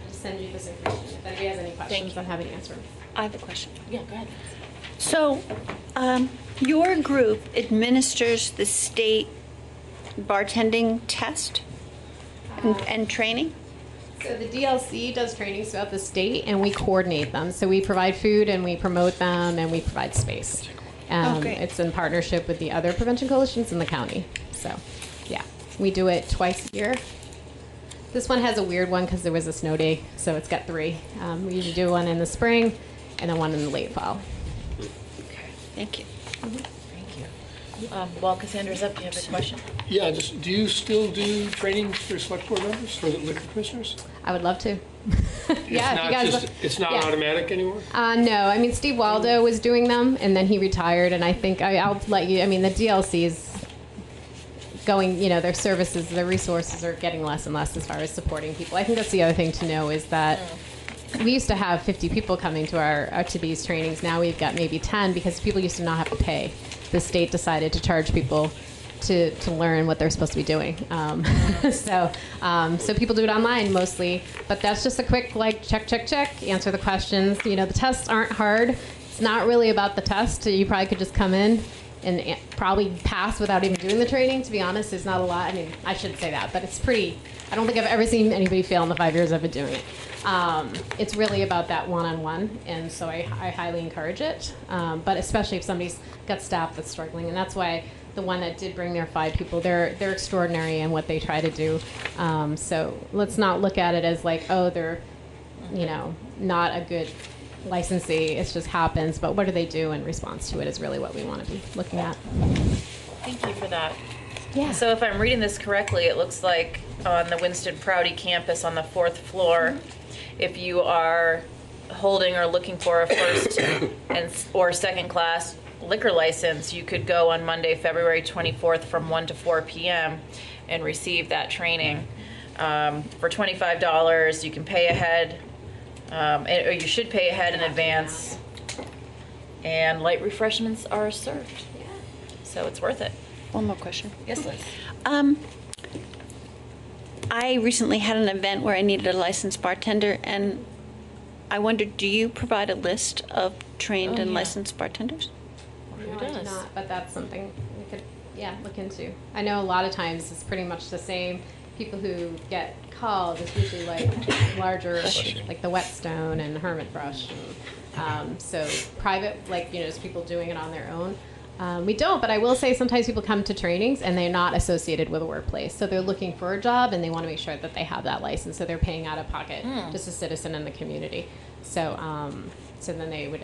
Send you this information. If anybody has any questions, I'm happy to answer them. I have a question. Yeah, go ahead. So, your group administers the state bartending test and training? So the DLC does trainings throughout the state, and we coordinate them. So we provide food, and we promote them, and we provide space. It's in partnership with the other prevention coalitions in the county. So, yeah, we do it twice a year. This one has a weird one because there was a snow day, so it's got 3. We usually do one in the spring and then one in the late fall. Okay, thank you. Thank you. While Cassandra's up, do you have a question? Yeah, do you still do training for select board members, for the liquor commissioners? I would love to. It's not automatic anymore? No, I mean, Steve Waldo was doing them, and then he retired, and I think I'll let you, the DLC is going, their services, their resources are getting less and less as far as supporting people. I think that's the other thing to know is that we used to have 50 people coming to to these trainings. Now we've got maybe 10 because people used to not have to pay. The state decided to charge people to learn what they're supposed to be doing. So people do it online mostly, but that's just a quick check, answer the questions. The tests aren't hard. It's not really about the test. You probably could just come in and probably pass without even doing the training. To be honest, there's not a lot. I should say that, but it's pretty. I don't think I've ever seen anybody fail in the 5 years I've been doing it. It's really about that one-on-one, and so I highly encourage it. But especially if somebody's got staff that's struggling, and that's why the one that did bring their 5 people, they're extraordinary in what they try to do. So let's not look at it as like, oh, they're, not a good licensee. It just happens. But what do they do in response to it is really what we want to be looking at. Thank you for that. Yeah. So if I'm reading this correctly, it looks like on the Winston Prouty campus on the 4th floor, if you are holding or looking for a first or second class liquor license, you could go on Monday, February 24th from 1 to 4 p.m. and receive that training. For $25, you can pay ahead, or you should pay ahead in advance, and light refreshments are served. So it's worth it. One more question. Yes, Liz. I recently had an event where I needed a licensed bartender, and I wondered, do you provide a list of trained and licensed bartenders? No, I do not, but that's something we could, look into. I know a lot of times it's pretty much the same. People who get called is usually like larger, like the Whetstone and Hermit Brush. And, so private, just people doing it on their own. We don't, but I will say sometimes people come to trainings and they're not associated with a workplace. So they're looking for a job and they want to make sure that they have that license. So they're paying out of pocket, just a citizen in the community. So, so then they would,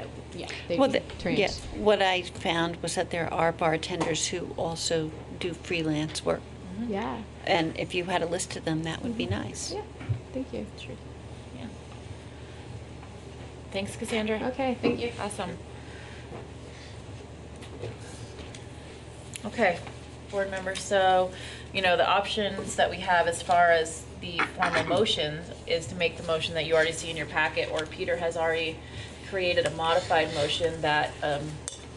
they'd be trained. Yeah, what I found was that there are bartenders who also do freelance work. Yeah. And if you had a list of them, that would be nice. Yeah, thank you. Sure. Yeah. Thanks, Cassandra. Okay, thank you. Awesome. Okay, board members, so, the options that we have as far as the formal motions is to make the motion that you already see in your packet, or Peter has already created a modified motion that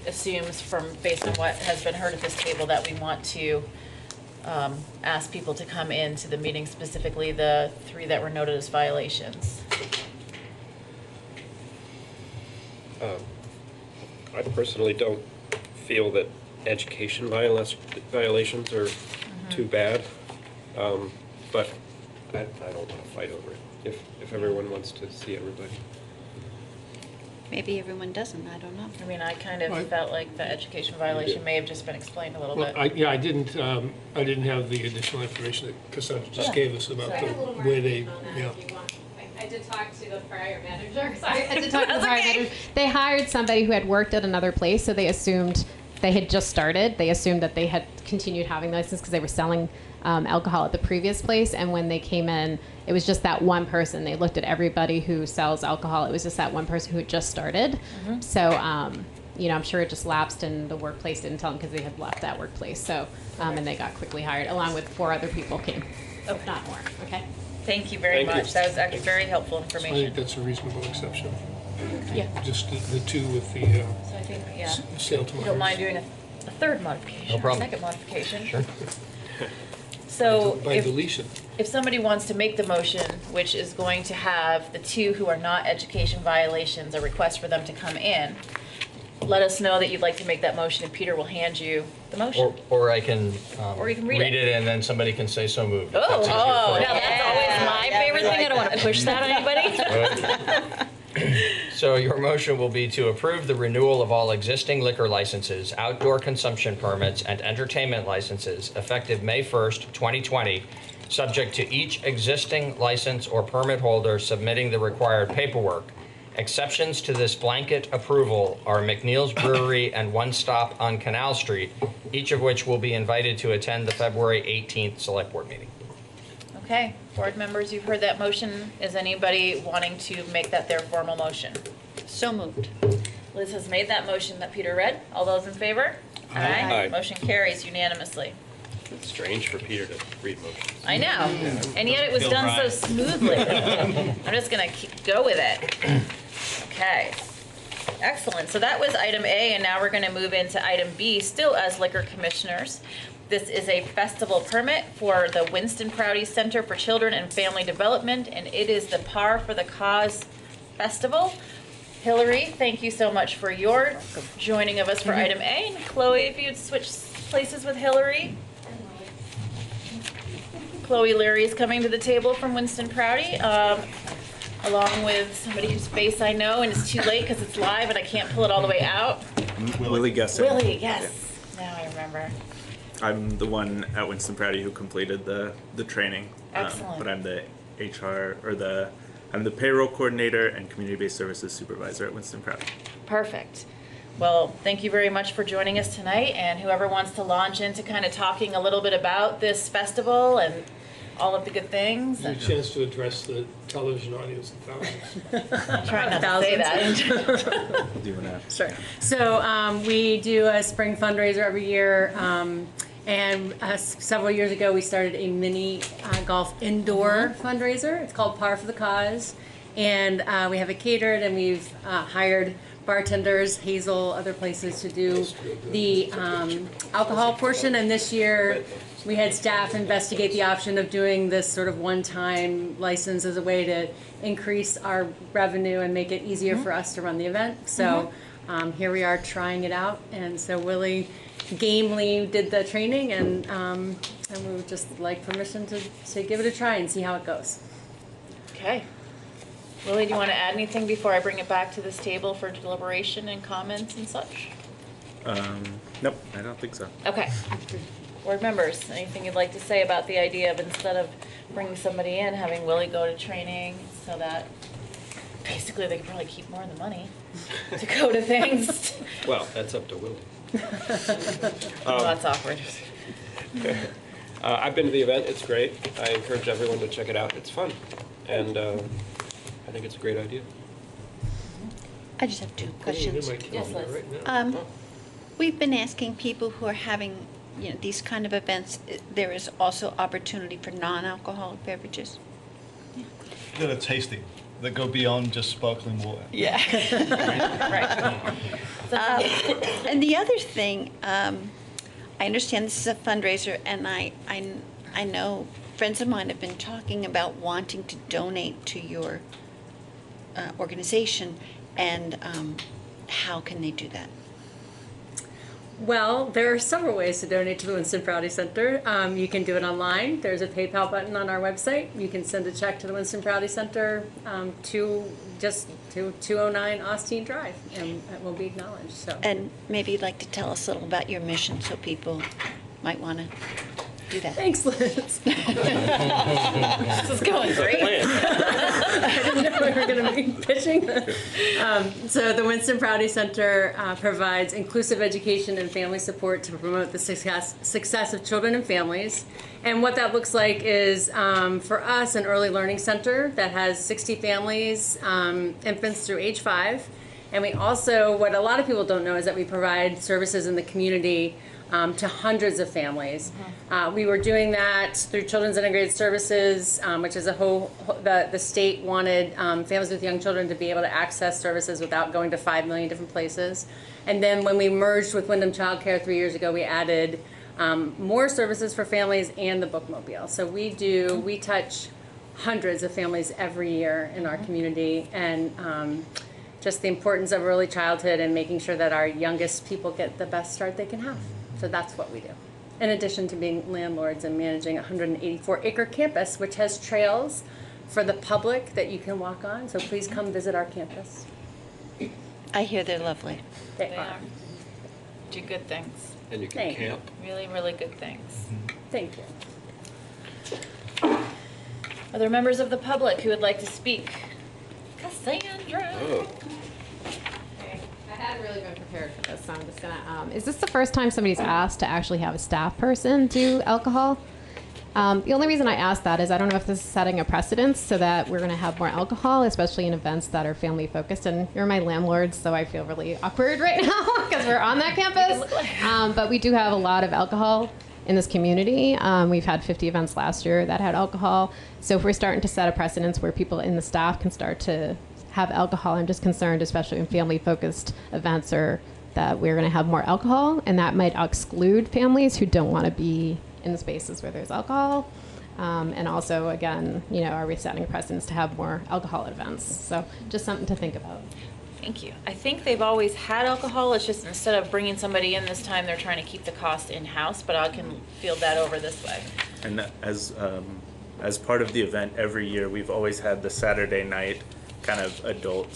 assumes based on what has been heard at this table, that we want to ask people to come into the meeting, specifically the 3 that were noted as violations. I personally don't feel that education violations are too bad, but I don't want to fight over it if everyone wants to see everybody. Maybe everyone doesn't, I don't know. I mean, I kind of felt like the education violation may have just been explained a little bit. I didn't have the additional information that Cassandra just gave us about the way they, I did talk to the prior manager. Sorry, I did talk to the prior manager. They hired somebody who had worked at another place, so they assumed they had just started. They assumed that they had continued having the license because they were selling alcohol at the previous place. And when they came in, it was just that one person. They looked at everybody who sells alcohol. It was just that one person who had just started. So, I'm sure it just lapsed, and the workplace didn't tell them because they had left that workplace. So, and they got quickly hired, along with 4 other people came, if not more. Okay. Thank you very much. That was actually very helpful I information. think that's a reasonable exception. Yeah. Just the 2 with the So I think, sale to you minors. don't mind doing a third modification, No problem. second modification. Sure. So By deletion. if somebody wants to make the motion, which is going to have the 2 who are not education violations, a request for them to come in, let us know that you'd like to make that motion, and Peter will hand you the motion. Or I can Or you can read it. and then somebody can say so moved. if Oh, that's easier for you. now that's always my favorite thing. I don't want to push that on anybody. So your motion will be to approve the renewal of all existing liquor licenses, outdoor consumption permits, and entertainment licenses effective May 1st, 2020, subject to each existing license or permit holder submitting the required paperwork. Exceptions to this blanket approval are McNeil's Brewery and One Stop on Canal Street, each of which will be invited to attend the February 18th Select Board meeting. Okay, board members, you've heard that motion. Is anybody wanting to make that their formal motion? So moved. Liz has made that motion that Peter read. All those in favor? Aye. Motion carries unanimously. It's strange for Peter to read motions. I know, and yet it was done so smoothly. I'm just gonna go with it. Okay, excellent. So that was item A, and now we're gonna move into item B, still as liquor commissioners. This is a festival permit for the Winston Prouty Center for Children and Family Development, and it is the Par for the Cause Festival. Hillary, thank you so much for your joining of us for item A. And Chloe, if you'd switch places with Hillary. Chloe Leary is coming to the table from Winston Prouty, along with somebody whose face I know, and it's too late because it's live and I can't pull it all the way out. Willie Gusson. Willie, yes. Now I remember. I'm the one at Winston Prouty who completed the training. Excellent. But I'm the HR I'm the payroll coordinator and community-based services supervisor at Winston Prouty. Perfect. Well, thank you very much for joining us tonight, and whoever wants to launch into kind of talking a little bit about this festival and all of the good things. A chance to address the television audience of thousands. I'm trying not to say that. Doing that. Sure. So we do a spring fundraiser every year. And several years ago, we started a mini golf indoor fundraiser. It's called Par for the Cause. And we have it catered, and we've hired bartenders, Hazel, other places to do the alcohol portion. And this year, we had staff investigate the option of doing this sort of one-time license as a way to increase our revenue and make it easier for us to run the event. So here we are trying it out. And so Willie gamely did the training, and we would just like permission to give it a try and see how it goes. Okay. Lily, do you want to add anything before I bring it back to this table for deliberation and comments and such? Nope, I don't think so. Okay. Board members, anything you'd like to say about the idea of, instead of bringing somebody in, having Willie go to training so that basically they could probably keep more of the money to go to things? Well, that's up to Willie. Oh, that's awkward. I've been to the event. It's great. I encourage everyone to check it out. It's fun, and I think it's a great idea. I just have two questions. Yes, Liz. We've been asking people who are having, these kind of events, there is also opportunity for non-alcoholic beverages. That are tasty, that go beyond just sparkling water. Yeah. And the other thing, I understand this is a fundraiser, and I know friends of mine have been talking about wanting to donate to your organization, and how can they do that? Well, there are several ways to donate to the Winston Prouty Center. You can do it online. There's a PayPal button on our website. You can send a check to the Winston Prouty Center to 209 Austin Drive, and it will be acknowledged. So. And maybe you'd like to tell us a little about your mission, so people might want to do that. Thanks, Liz. This is going great. I didn't know we were going to be pitching. So the Winston Prouty Center provides inclusive education and family support to promote the success of children and families. And what that looks like is, for us, an early learning center that has 60 families, infants through age 5. And we also, what a lot of people don't know is that we provide services in the community to hundreds of families. We were doing that through Children's Integrated Services, which is the state wanted families with young children to be able to access services without going to 5 million different places. And then when we merged with Wyndham Child Care 3 years ago, we added more services for families and the bookmobile. So we touch hundreds of families every year in our community, and just the importance of early childhood and making sure that our youngest people get the best start they can have. So that's what we do. In addition to being landlords and managing a 184-acre campus, which has trails for the public that you can walk on. So please come visit our campus. I hear they're lovely. They are. Do good things. And you can camp. Really, really good things. Thank you. Are there members of the public who would like to speak? Cassandra. Oh. I hadn't really been prepared for this, so I'm just gonna, is this the first time somebody's asked to actually have a staff person do alcohol? The only reason I asked that is I don't know if this is setting a precedence so that we're gonna have more alcohol, especially in events that are family focused, and you're my landlord, so I feel really awkward right now because we're on that campus. But we do have a lot of alcohol in this community. We've had 50 events last year that had alcohol. So if we're starting to set a precedence where people in the staff can start to have alcohol, I'm just concerned, especially in family-focused events, or that we're going to have more alcohol, and that might exclude families who don't want to be in the spaces where there's alcohol. And also, again, are we setting a precedence to have more alcohol events? So just something to think about. Thank you. I think they've always had alcohol. It's just instead of bringing somebody in this time, they're trying to keep the cost in-house, but I can field that over this way. And as part of the event every year, we've always had the Saturday night kind of adult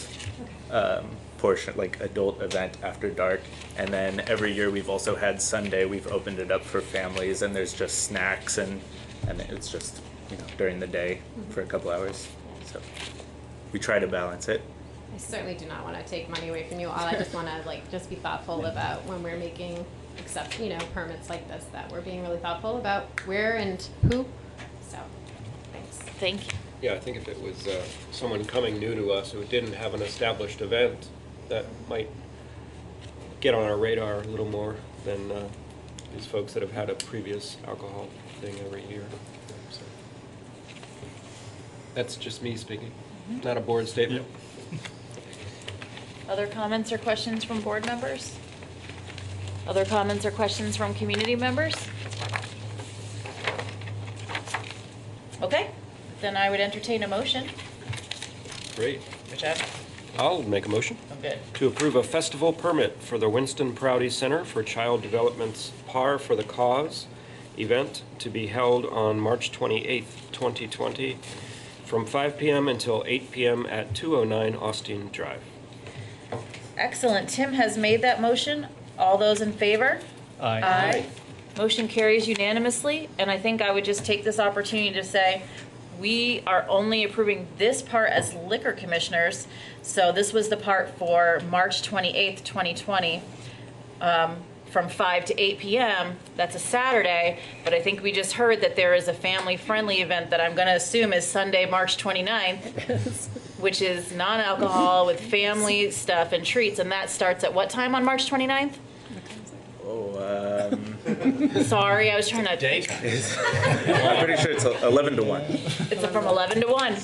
portion, like adult event after dark. And then every year we've also had Sunday, we've opened it up for families, and there's just snacks and it's just, you know, during the day for a couple hours. So we try to balance it. I certainly do not want to take money away from you all. I just want to just be thoughtful about when we're making permits like this, that we're being really thoughtful about where and who. So, thanks. Thank you. Yeah, I think if it was someone coming new to us who didn't have an established event, that might get on our radar a little more than these folks that have had a previous alcohol thing every year. So, that's just me speaking, not a board statement. Other comments or questions from board members? Other comments or questions from community members? Okay, then I would entertain a motion. Great. Whichever. I'll make a motion. Okay. To approve a festival permit for the Winston Prouty Center for Child Development's Par for the Cause event to be held on March 28th, 2020 from 5 p.m. until 8 p.m. at 209 Austin Drive. Excellent. Tim has made that motion. All those in favor? Aye. Aye. Motion carries unanimously, and I think I would just take this opportunity to say we are only approving this part as liquor commissioners. So this was the part for March 28th, 2020, from 5 to 8 p.m. That's a Saturday, but I think we just heard that there is a family-friendly event that I'm going to assume is Sunday, March 29th, which is non-alcohol with family stuff and treats, and that starts at what time on March 29th? Oh, Sorry, I was trying to... I'm pretty sure it's 11 to 1. It's from 11 to 1.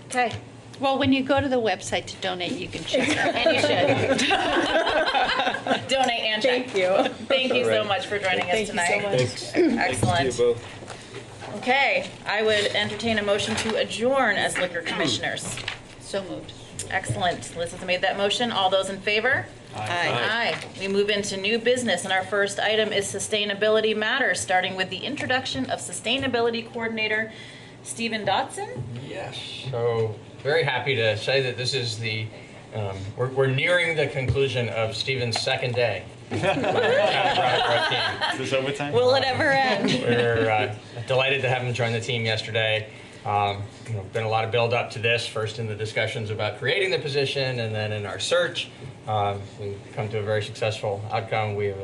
Okay. Well, when you go to the website to donate, you can check that. And you should. Donate and check. Thank you. Thank you so Right. much for joining us Thank you so tonight. much. Thanks. Excellent. Thanks to you both. Okay, I would entertain a motion to adjourn as liquor commissioners. So moved. Excellent. Liz has made that motion. All those in favor? Aye. Aye. We move into new business, and our first item is sustainability matters, starting with the introduction of Sustainability Coordinator Stephen Dotson. Yes. So very happy to say that this is the, we're nearing the conclusion of Stephen's second day. Is this overtime? Will it ever end? We're delighted to have him join the team yesterday. Been a lot of build up to this, first in the discussions about creating the position and then in our search. We've come to a very successful outcome. We have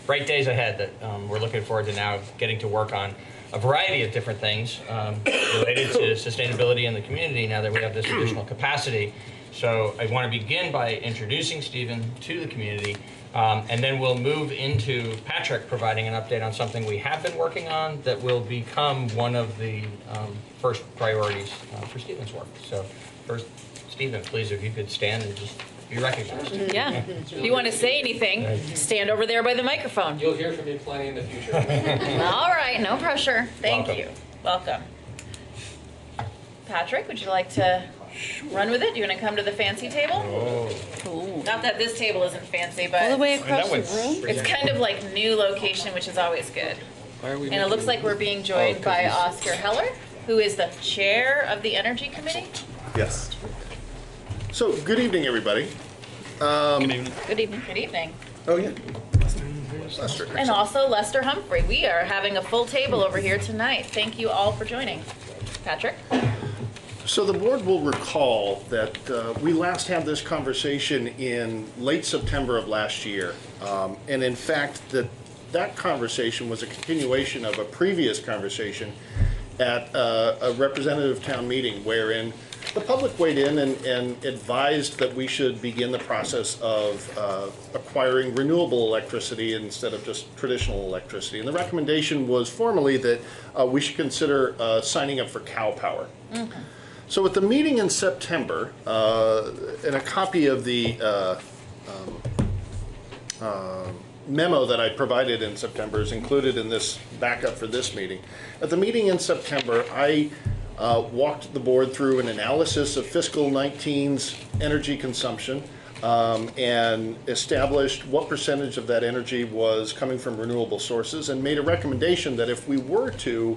bright days ahead that we're looking forward to now getting to work on a variety of different things related to sustainability in the community now that we have this additional capacity. So I want to begin by introducing Stephen to the community, and then we'll move into Patrick providing an update on something we have been working on that will become one of the first priorities for Stephen's work. So first, Stephen, please, if you could stand and just be recognized. Yeah. If you want to say anything, stand over there by the microphone. You'll hear from me plenty in the future. All right, no pressure. Thank Welcome. you. Welcome. Patrick, would you like to run with it? Do you want to come to the fancy table? Ooh. Not that this table isn't fancy, but All the way across the room? it's kind of like new location, which is always good. Why are we And it looks like we're being joined by Oscar Heller, who is the chair of the Energy Committee. Yes. So, good evening, everybody. Good evening. Good evening. Oh, yeah. Lester. And also Lester Humphrey. We are having a full table over here tonight. Thank you all for joining. Patrick? So the board will recall that we last had this conversation in late September of last year. And in fact, that conversation was a continuation of a previous conversation at a representative town meeting wherein the public weighed in and advised that we should begin the process of acquiring renewable electricity instead of just traditional electricity. And the recommendation was formally that we should consider signing up for cow power. Mm-hmm. So at the meeting in September, and a copy of the memo that I provided in September is included in this backup for this meeting. At the meeting in September, I walked the board through an analysis of fiscal 19's energy consumption and established what percentage of that energy was coming from renewable sources and made a recommendation that if we were to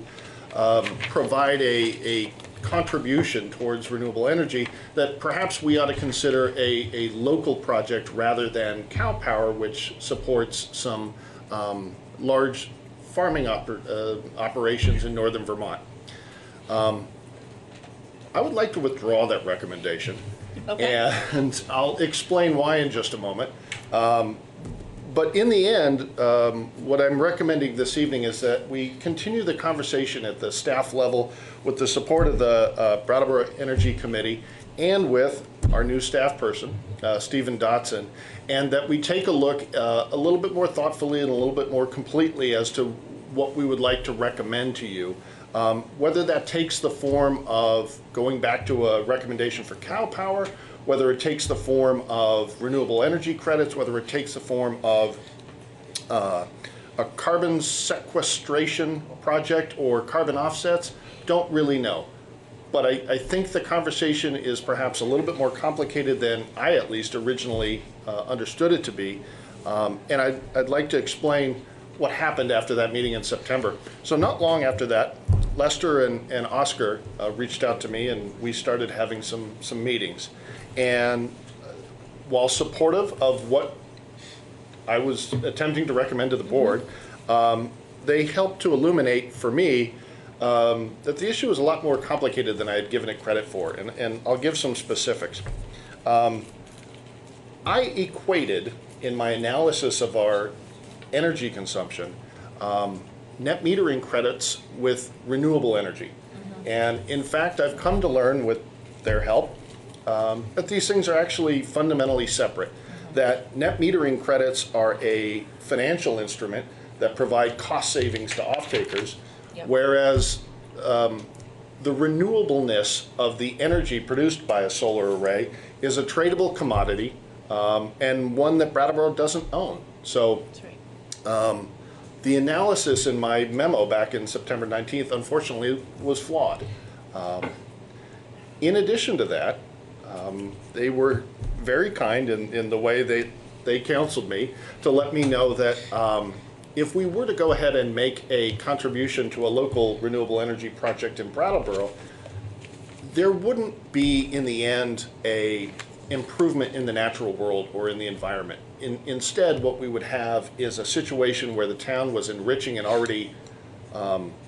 provide a contribution towards renewable energy, that perhaps we ought to consider a local project rather than cow power, which supports some large farming operations in northern Vermont. I would like to withdraw that recommendation. Okay. And I'll explain why in just a moment. But in the end, what I'm recommending this evening is that we continue the conversation at the staff level with the support of the Brattleboro Energy Committee and with our new staff person, Stephen Dotson, and that we take a look a little bit more thoughtfully and a little bit more completely as to what we would like to recommend to you. Whether that takes the form of going back to a recommendation for cow power, whether it takes the form of renewable energy credits, whether it takes the form of a carbon sequestration project or carbon offsets, don't really know. But I think the conversation is perhaps a little bit more complicated than I at least originally understood it to be. And I'd like to explain what happened after that meeting in September. So not long after that, Lester and Oscar reached out to me, and we started having some meetings. And while supportive of what I was attempting to recommend to the board, they helped to illuminate for me that the issue is a lot more complicated than I had given it credit for. And I'll give some specifics. I equated in my analysis of our energy consumption net metering credits with renewable energy. And in fact, I've come to learn with their help that these things are actually fundamentally separate. That net metering credits are a financial instrument that provide cost savings to off-takers, whereas the renewableness of the energy produced by a solar array is a tradable commodity and one that Brattleboro doesn't own. So the analysis in my memo back in September 19th, unfortunately, was flawed. In addition to that, they were very kind in the way they counseled me to let me know that if we were to go ahead and make a contribution to a local renewable energy project in Brattleboro, there wouldn't be, in the end, a improvement in the natural world or in the environment. Instead, what we would have is a situation where the town was enriching an already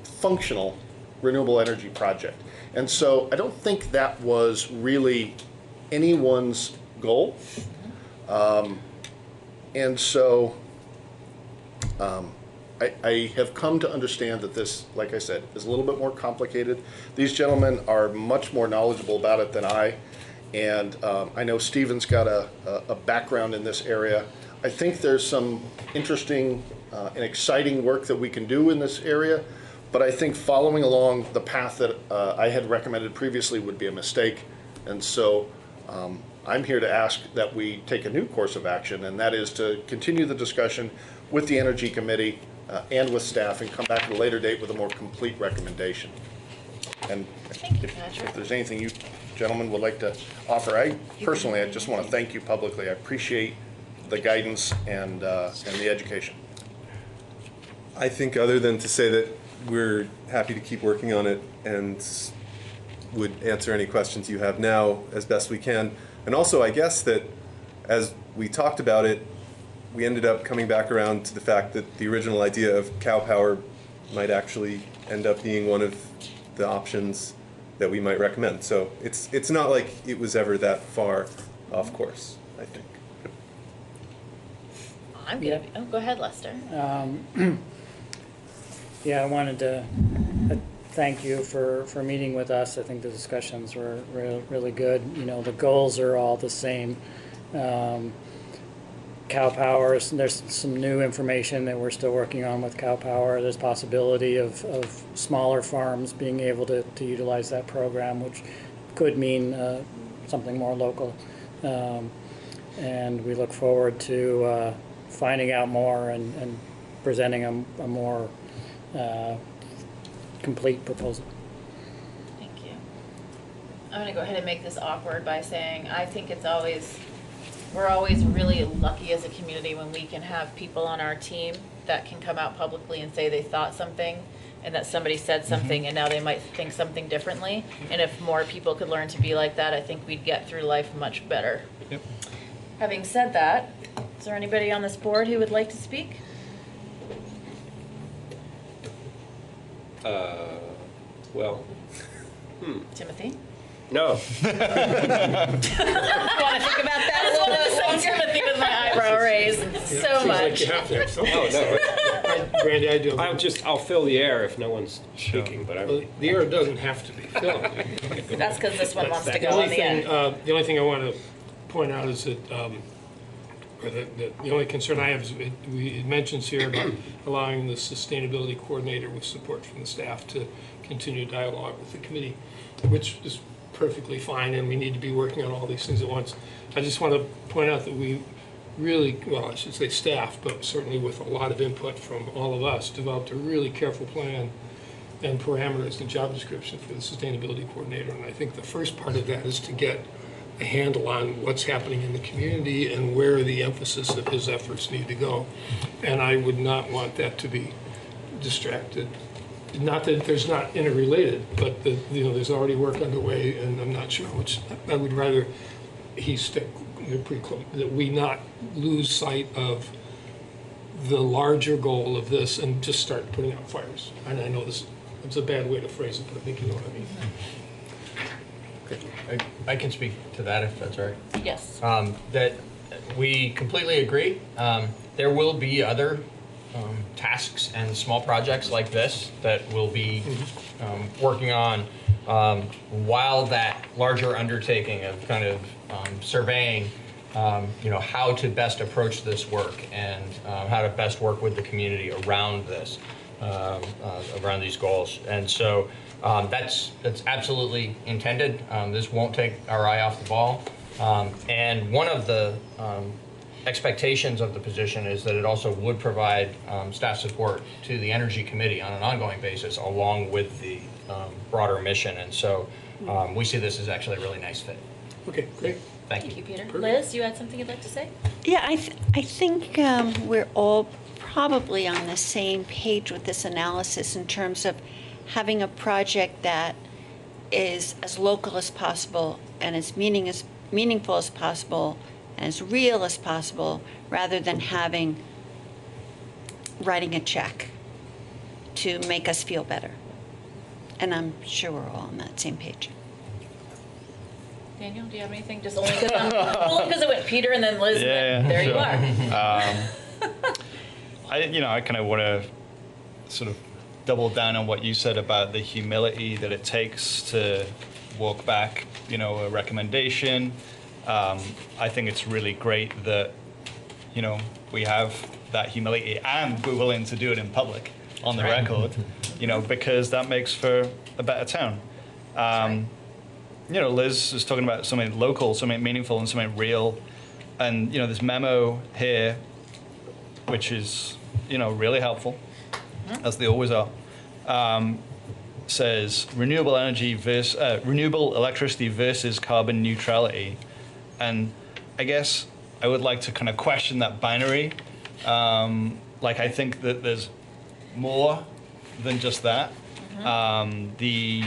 functional renewable energy project. And so I don't think that was really anyone's goal. And so I have come to understand that this, like I said, is a little bit more complicated. These gentlemen are much more knowledgeable about it than I. And I know Stephen's got a background in this area. I think there's some interesting and exciting work that we can do in this area, but I think following along the path that I had recommended previously would be a mistake. And so I'm here to ask that we take a new course of action, and that is to continue the discussion with the Energy Committee and with staff and come back at a later date with a more complete recommendation. And if there's anything you gentlemen would like to offer, I just want to thank you publicly. I appreciate the guidance and the education. I think other than to say that we're happy to keep working on it and would answer any questions you have now as best we can. And also, I guess that as we talked about it, we ended up coming back around to the fact that the original idea of cow power might actually end up being one of the options that we might recommend. So it's not like it was ever that far off course, I think. I'm good. Oh, go ahead, Lester. Yeah, I wanted to thank you for meeting with us. I think the discussions were really good. You know, the goals are all the same. Cow power, there's some new information that we're still working on with cow power. There's possibility of smaller farms being able to utilize that program, which could mean something more local. And we look forward to finding out more and presenting a more complete proposal. Thank you. I'm going to go ahead and make this awkward by saying I think we're always really lucky as a community when we can have people on our team that can come out publicly and say they thought something and that somebody said something and now they might think something differently. And if more people could learn to be like that, I think we'd get through life much better. Yep. Having said that, is there anybody on this board who would like to speak? Well, Timothy? no. You want to think about that a little bit longer? Timothy with my eyebrow raised so Seems much. like you have to have something. No, no. Randy, I do. I'll fill the air if no one's speaking, but Well, the air doesn't have to be filled. That's because this one wants to The go on only the thing, end. the only thing I want to point out is that, or the only concern I have is it mentions here about allowing the sustainability coordinator with support from the staff to continue dialogue with the committee, which is perfectly fine, and we need to be working on all these things at once. I just want to point out that we really, well, I should say staff, but certainly with a lot of input from all of us, developed a really careful plan and parameters and job description for the sustainability coordinator. And I think the first part of that is to get a handle on what's happening in the community and where the emphasis of his efforts need to go. And I would not want that to be distracted. Not that there's not interrelated, but there's already work underway, and I'm not sure which. I would rather he stick pretty close, that we not lose sight of the larger goal of this and just start putting out fires. And I know it's a bad way to phrase it, but I think you know what I mean. I can speak to that if that's all right. Yes. That we completely agree. There will be other tasks and small projects like this that we'll be working on while that larger undertaking of kind of surveying how to best approach this work and how to best work with the community around this, around these goals. And so that's absolutely intended. This won't take our eye off the ball. And one of the expectations of the position is that it also would provide staff support to the Energy Committee on an ongoing basis along with the broader mission. And so we see this as actually a really nice fit. Okay, great. Thank you. Peter. Liz, you had something you'd like to say? Yeah, I think we're all probably on the same page with this analysis in terms of having a project that is as local as possible and as meaningful as possible and as real as possible, rather than writing a check to make us feel better. And I'm sure we're all on that same page. Daniel, do you have anything? Just only because it went Peter and then Liz, Yeah, and there sure. you are. I kind of want to sort of double down on what you said about the humility that it takes to walk back, a recommendation. I think it's really great that, we have that humility and we're willing to do it in public on the record, because that makes for a better town. Liz is talking about something local, something meaningful, and something real. And, this memo here, which is, really helpful, as they always are, says renewable electricity versus carbon neutrality. And I guess I would like to kind of question that binary. I think that there's more than just that. The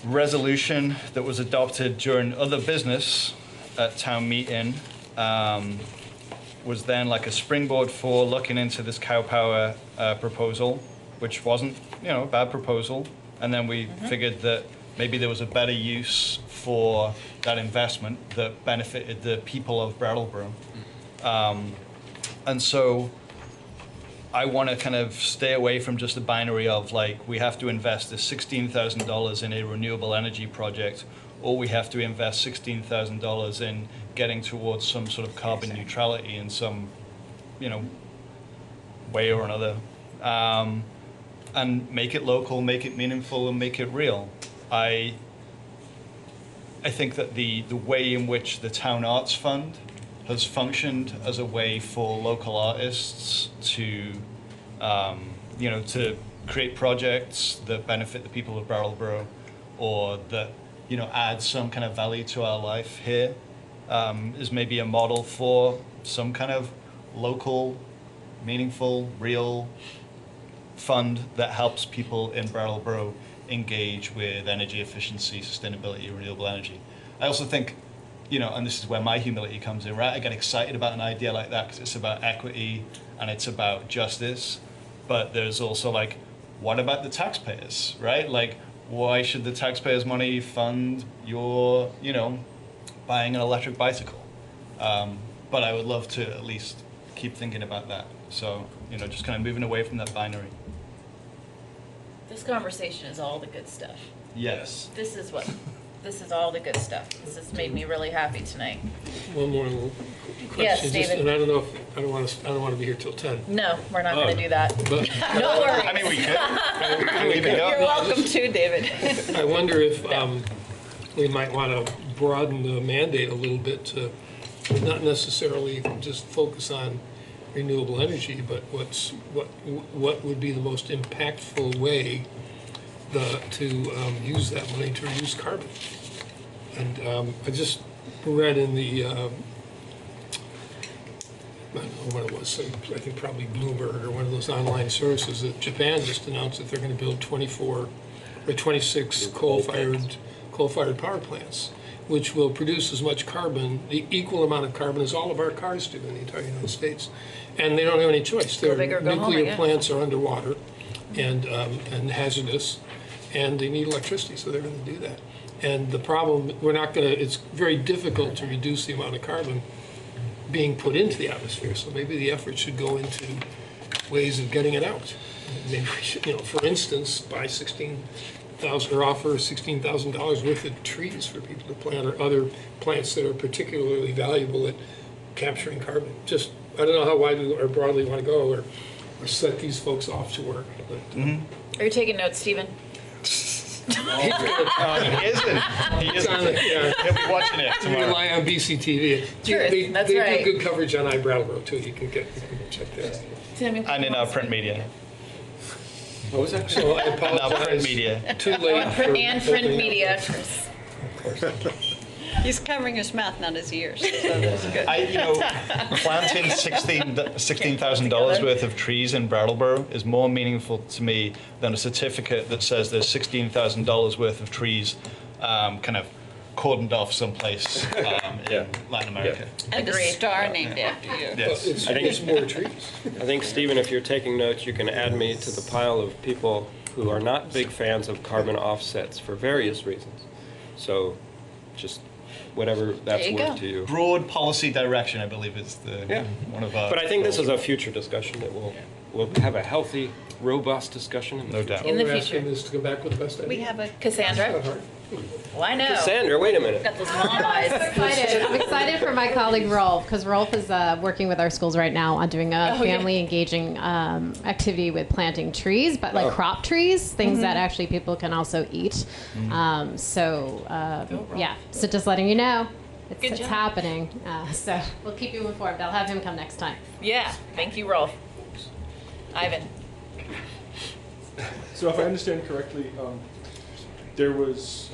resolution that was adopted during other business at town meeting was then like a springboard for looking into this cow power proposal, which wasn't, a bad proposal. And then we figured that maybe there was a better use for that investment that benefited the people of Brattleboro. And so I want to kind of stay away from just the binary of we have to invest this $16,000 in a renewable energy project, or we have to invest $16,000 in getting towards some sort of carbon neutrality in some, way or another. And make it local, make it meaningful, and make it real. I think that the way in which the Town Arts Fund has functioned as a way for local artists to, to create projects that benefit the people of Brattleboro, or that, add some kind of value to our life here, is maybe a model for some kind of local, meaningful, real fund that helps people in Brattleboro engage with energy efficiency, sustainability, renewable energy. I also think, you know, and this is where my humility comes in, right? I get excited about an idea like that because it's about equity and it's about justice. But there's also like, what about the taxpayers, right? Like, why should the taxpayers' money fund your, you know, buying an electric bicycle? But I would love to at least keep thinking about that. So, you know, just kind of moving away from that binary. This conversation is all the good stuff. Yes. This is all the good stuff. This has made me really happy tonight. One more little question. Yes, Just- David. And I don't know if, I don't want to be here till 10. No, we're not going to do that. But- No worries. I mean, we could. You're welcome too, David. I wonder if we might want to broaden the mandate a little bit to not necessarily just focus on renewable energy, but what would be the most impactful way to use that money to reduce carbon. And I just read in the, I don't know what it was, I think probably Bloomberg or one of those online sources, that Japan just announced that they're going to build 26 coal-fired power plants, which will produce as much carbon, the equal amount of carbon as all of our cars do in the entire United States. And they don't have any choice. Go big or go home, I nuclear guess. plants are underwater and hazardous, and they need electricity, so they're going to do that. And the problem, it's very difficult to reduce the amount of carbon being put into the atmosphere, so maybe the effort should go into ways of getting it out. Maybe we should, you know, for instance, buy offer $16,000 worth of trees for people to plant, or other plants that are particularly valuable at capturing carbon. Just, I don't know how widely or broadly you want to go, or set these folks off to work. But, Are you taking notes, Stephen? He isn't. He isn't. He'll be watching it You tomorrow. rely on BCTV. Truth, that's they right. do good coverage on iBrattleboro too. You can check that. And in our print media. What was that? So I And our print apologize. media. Too late. for And print opening up. media. He's covering his mouth, not his ears, so that's good. Planting $16,000 worth of trees in Brattleboro is more meaningful to me than a certificate that says there's $16,000 worth of trees kind of cordoned off someplace in Latin America. And a star named after you. Yes. I think it's more trees. I think, Stephen, if you're taking notes, you can add me to the pile of people who are not big fans of carbon offsets for various reasons. So just whatever that's There you worth go. to you. Broad policy direction, I believe, is one of our. But I think this is a future discussion that we'll have a healthy, robust discussion in the No future. doubt. In the All we're asking future. is to come back with the best idea. We have a Cassandra? Well, I know. Cassandra, wait a minute. Got those mom eyes. I'm excited for my colleague Rolf, because Rolf is working with our schools right now on doing a Oh, yeah. family engaging activity with planting trees, but like crop trees, things that actually people can also eat. Yeah, so just letting you know, Good it's job. happening. So we'll keep you informed. I'll have him come next time. Yeah, thank you, Rolf. Ivan. So if I understand correctly, there was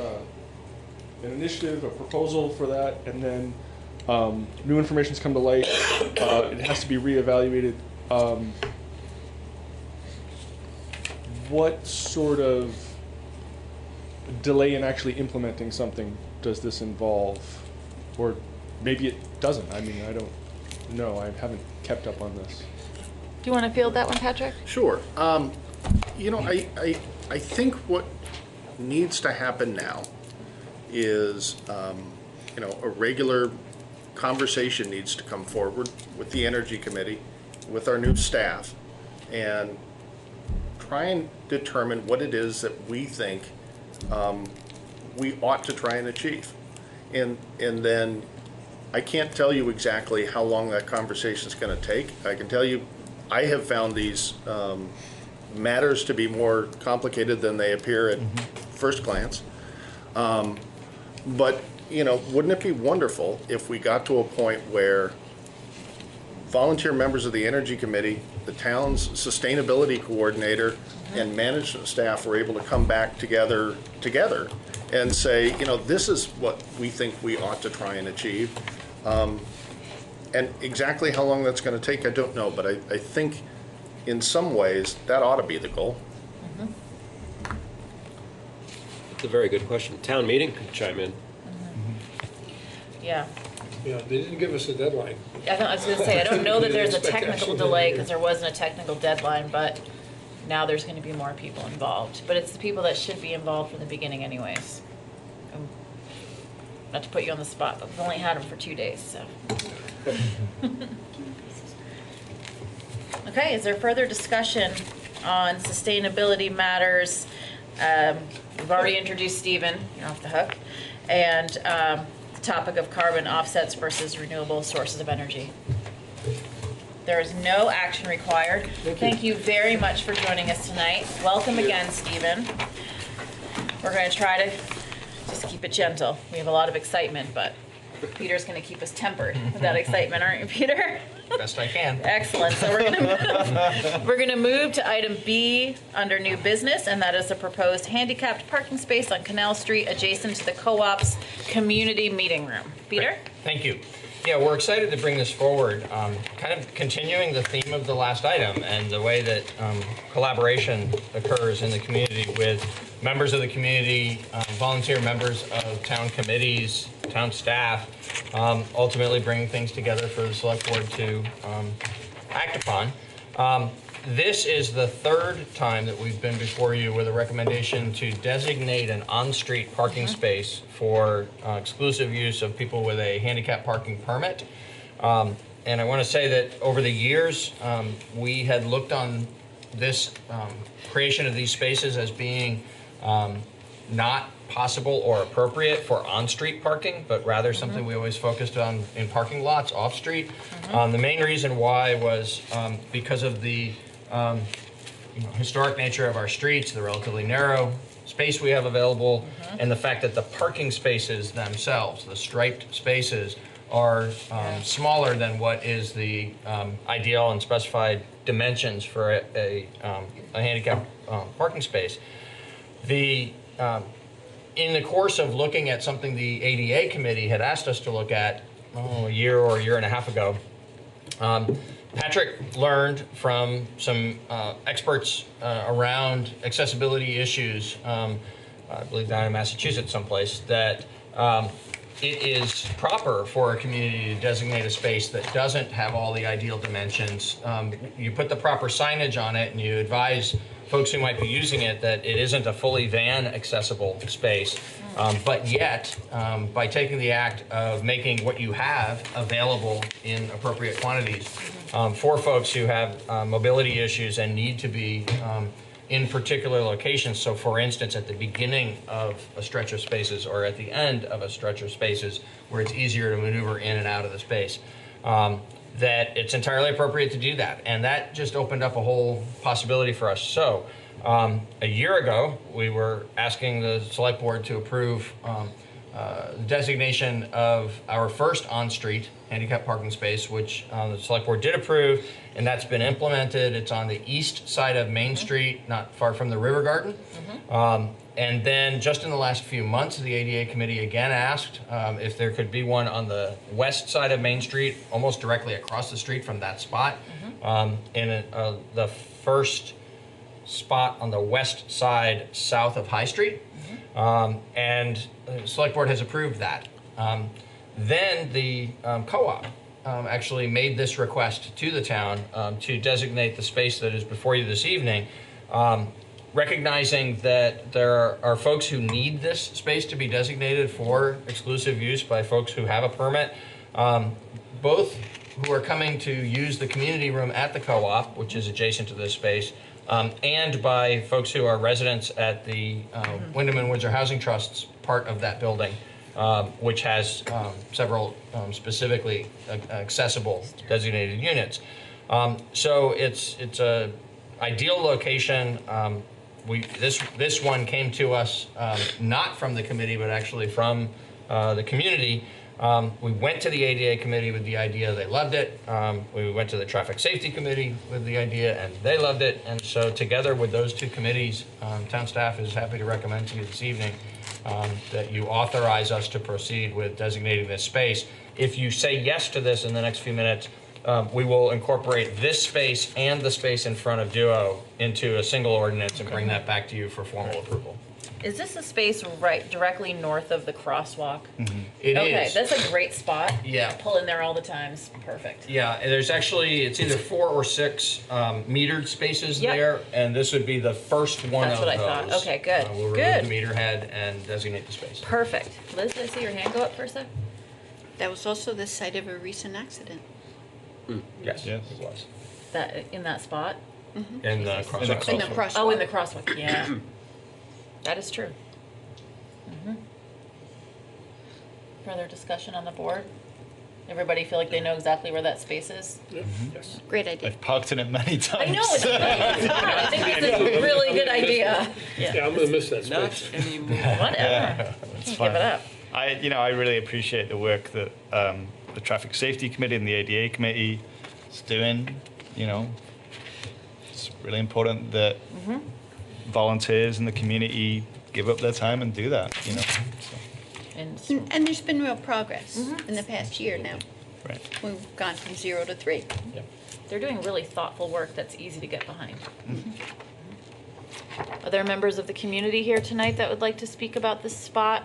an initiative, a proposal for that, and then new information's come to light. It has to be reevaluated. What sort of delay in actually implementing something does this involve? Or maybe it doesn't. I mean, I don't know. I haven't kept up on this. Do you want to field that one, Patrick? Sure. I think what needs to happen now is, a regular conversation needs to come forward with the Energy Committee, with our new staff, and try and determine what it is that we think we ought to try and achieve. And then I can't tell you exactly how long that conversation is going to take. I can tell you I have found these matters to be more complicated than they appear at first glance. But, wouldn't it be wonderful if we got to a point where volunteer members of the Energy Committee, the town's sustainability coordinator, and management staff were able to come back together and say, this is what we think we ought to try and achieve. And exactly how long that's going to take, I don't know. But I think in some ways, that ought to be the goal. It's a very good question. Town meeting could chime in. Yeah. Yeah, they didn't give us a deadline. I was going to say, I don't know that there's a Didn't expect technical action delay here. because there wasn't a technical deadline, but now there's going to be more people involved. But it's the people that should be involved from the beginning anyways. Not to put you on the spot, but we've only had them for 2 days, so. Okay, is there further discussion on sustainability matters? We've already introduced Stephen, you're off the hook, and the topic of carbon offsets versus renewable sources of energy. There is no action required. Thank you very much for joining us tonight. Welcome again, Stephen. We're going to try to just keep it gentle. We have a lot of excitement, but Peter's going to keep us tempered with that excitement, aren't you, Peter? Best I can. Excellent. So we're going to move to item B under new business, and that is a proposed handicapped parking space on Canal Street adjacent to the co-op's community meeting room. Peter? Thank you. Yeah, we're excited to bring this forward, kind of continuing the theme of the last item and the way that collaboration occurs in the community with members of the community, volunteer members of town committees, town staff, ultimately bringing things together for the select board to act upon. This is the third time that we've been before you with a recommendation to designate an on-street parking space for exclusive use of people with a handicap parking permit. And I want to say that over the years, we had looked on this creation of these spaces as being not possible or appropriate for on-street parking, but rather something we always focused on in parking lots off-street. The main reason why was because of the historic nature of our streets, the relatively narrow space we have available, and the fact that the parking spaces themselves, the striped spaces, are smaller than what is the ideal and specified dimensions for a handicapped parking space. In the course of looking at something the ADA committee had asked us to look at a year or a year and a half ago, Patrick learned from some experts around accessibility issues, I believe down in Massachusetts someplace, that it is proper for a community to designate a space that doesn't have all the ideal dimensions. You put the proper signage on it and you advise folks who might be using it that it isn't a fully van accessible space. But yet, by taking the act of making what you have available in appropriate quantities for folks who have mobility issues and need to be in particular locations. So for instance, at the beginning of a stretch of spaces or at the end of a stretch of spaces where it's easier to maneuver in and out of the space, that it's entirely appropriate to do that. And that just opened up a whole possibility for us. So a year ago, we were asking the select board to approve designation of our first on-street handicap parking space, which the select board did approve, and that's been implemented. It's on the east side of Main Street, not far from the River Garden. And then just in the last few months, the ADA committee again asked if there could be one on the west side of Main Street, almost directly across the street from that spot. In the first spot on the west side south of High Street. And the select board has approved that. Then the co-op actually made this request to the town to designate the space that is before you this evening, recognizing that there are folks who need this space to be designated for exclusive use by folks who have a permit, both who are coming to use the community room at the co-op, which is adjacent to this space, and by folks who are residents at the Wyndham and Windsor Housing Trust's part of that building, which has several specifically accessible designated units. So it's a ideal location. This one came to us not from the committee, but actually from the community. We went to the ADA committee with the idea, they loved it. We went to the traffic safety committee with the idea and they loved it. And so together with those two committees, town staff is happy to recommend to you this evening that you authorize us to proceed with designating this space. If you say yes to this in the next few minutes, we will incorporate this space and the space in front of Duo into a single ordinance and bring that back to you for formal approval. Is this a space right directly north of the crosswalk? It Okay, is. that's a great spot. Yeah. Pull in there all the time. It's perfect. Yeah, and there's actually, it's either 4 or 6 metered spaces Yep. there, and this would be the first one That's of what I those. thought. Okay, good. We'll remove Good. the meter head and designate the space. Perfect. Liz, did I see your hand go up for a sec? That was also the site of a recent accident. Yes, it was. That in that spot? In the crosswalk. In the crosswalk. Oh, in the crosswalk. Yeah. That is true. Further discussion on the board? Everybody feel like they know exactly where that space is? Yes. Great idea. I've parked in it many times. I know, it's great. I think it's a really good idea. Yeah, I'm gonna miss that space. Not anymore. Whatever. Yeah, it's Can't fine. give it up. I really appreciate the work that the Traffic Safety Committee and the ADA Committee is doing. It's really important that volunteers in the community give up their time and do that. So, And there's been real progress in the past year now. right. We've gone from 0 to 3. They're doing really thoughtful work that's easy to get behind. Are there members of the community here tonight that would like to speak about this spot?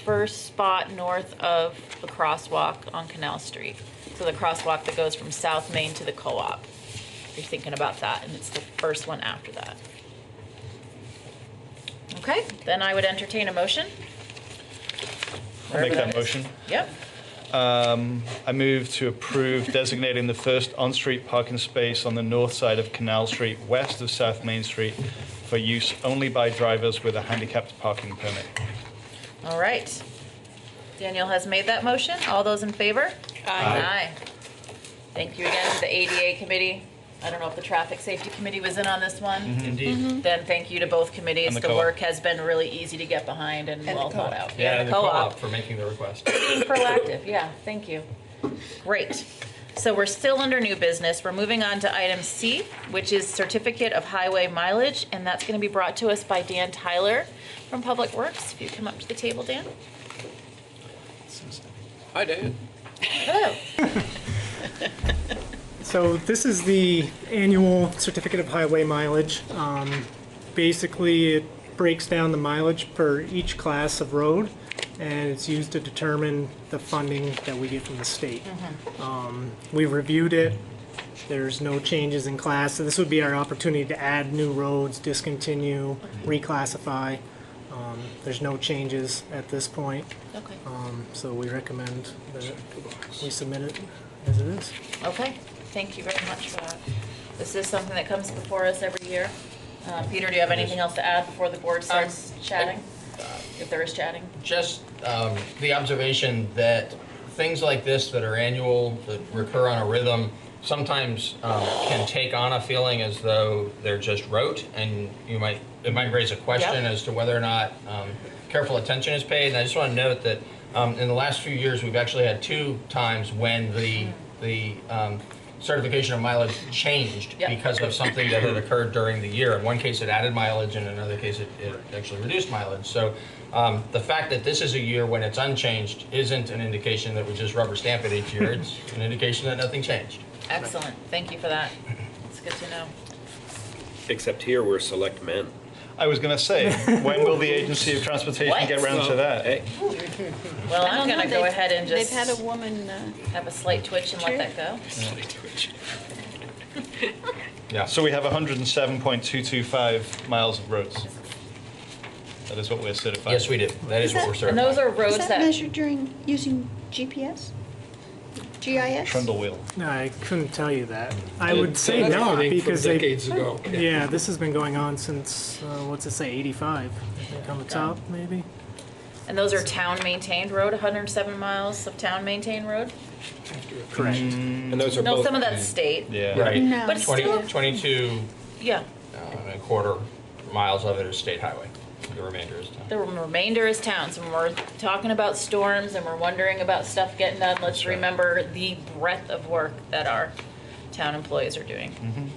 First spot north of the crosswalk on Canal Street. So the crosswalk that goes from South Main to the co-op. You're thinking about that, and it's the first one after that. Okay, then I would entertain a motion. I'll make Wherever that is. motion. Yep. I move to approve designating the first on-street parking space on the north side of Canal Street, west of South Main Street, for use only by drivers with a handicapped parking permit. All right. Daniel has made that motion. All those in favor? Aye. Thank you again to the ADA committee. I don't know if the Traffic Safety Committee was in on this one. Indeed. Then thank you to both committees. And the The co-op. work has been really easy to get behind and And well the thought co-op. out. Yeah, And and the the co-op co-op. for making the request. Being proactive, yeah, thank you. Great. So we're still under new business. We're moving on to item C, which is certificate of highway mileage, and that's going to be brought to us by Dan Tyler from Public Works. If you come up to the table, Dan. Hi, Dan. Hello. So this is the annual certificate of highway mileage. Basically, it breaks down the mileage per each class of road, and it's used to determine the funding that we get from the state. We've reviewed it. There's no changes in class, so this would be our opportunity to add new roads, discontinue, reclassify. There's no changes at this point. Okay. So we recommend that we submit it as it is. Okay, thank you very much for that. This is something that comes before us every year. Peter, do you have anything else to add before the board starts chatting? If there is chatting? Just the observation that things like this that are annual, that recur on a rhythm, sometimes can take on a feeling as though they're just rote, and it might raise a question as to whether or not careful attention is paid. And I just want to note that in the last few years, we've actually had 2 times when the certification of mileage changed because of something that had occurred during the year. In one case, it added mileage, and in another case, it actually reduced mileage. So the fact that this is a year when it's unchanged isn't an indication that we just rubber stamp it each year. It's an indication that nothing changed. Excellent, thank you for that. It's good to know. Except here, we're select men. I was going to say, when will the Agency of Transportation get round to that? Hey. Well, I I'm don't going to know, go they've- ahead and just They've had a woman. have a slight twitch and let that go. Yeah. So we have 107.225 miles of roads. That is what we're certified. Yes, we do. That is what we're certified. And those are roads Is that measured during using GPS? GIS? Trundle wheel. No, I couldn't tell you that. I It- would say that's no running from because decades ago. Yeah, this has been going on since what's it say, 85? I think on the top, maybe. And those are town-maintained road, 107 miles of town-maintained road? Correct. And those are No, both. some of that's state. Yeah. Right. No. But still, 22 yeah, and a quarter miles of it is state highway. The remainder is town. the remainder is towns. When we're talking about storms and we're wondering about stuff getting done, let's remember the breadth of work that our town employees are doing.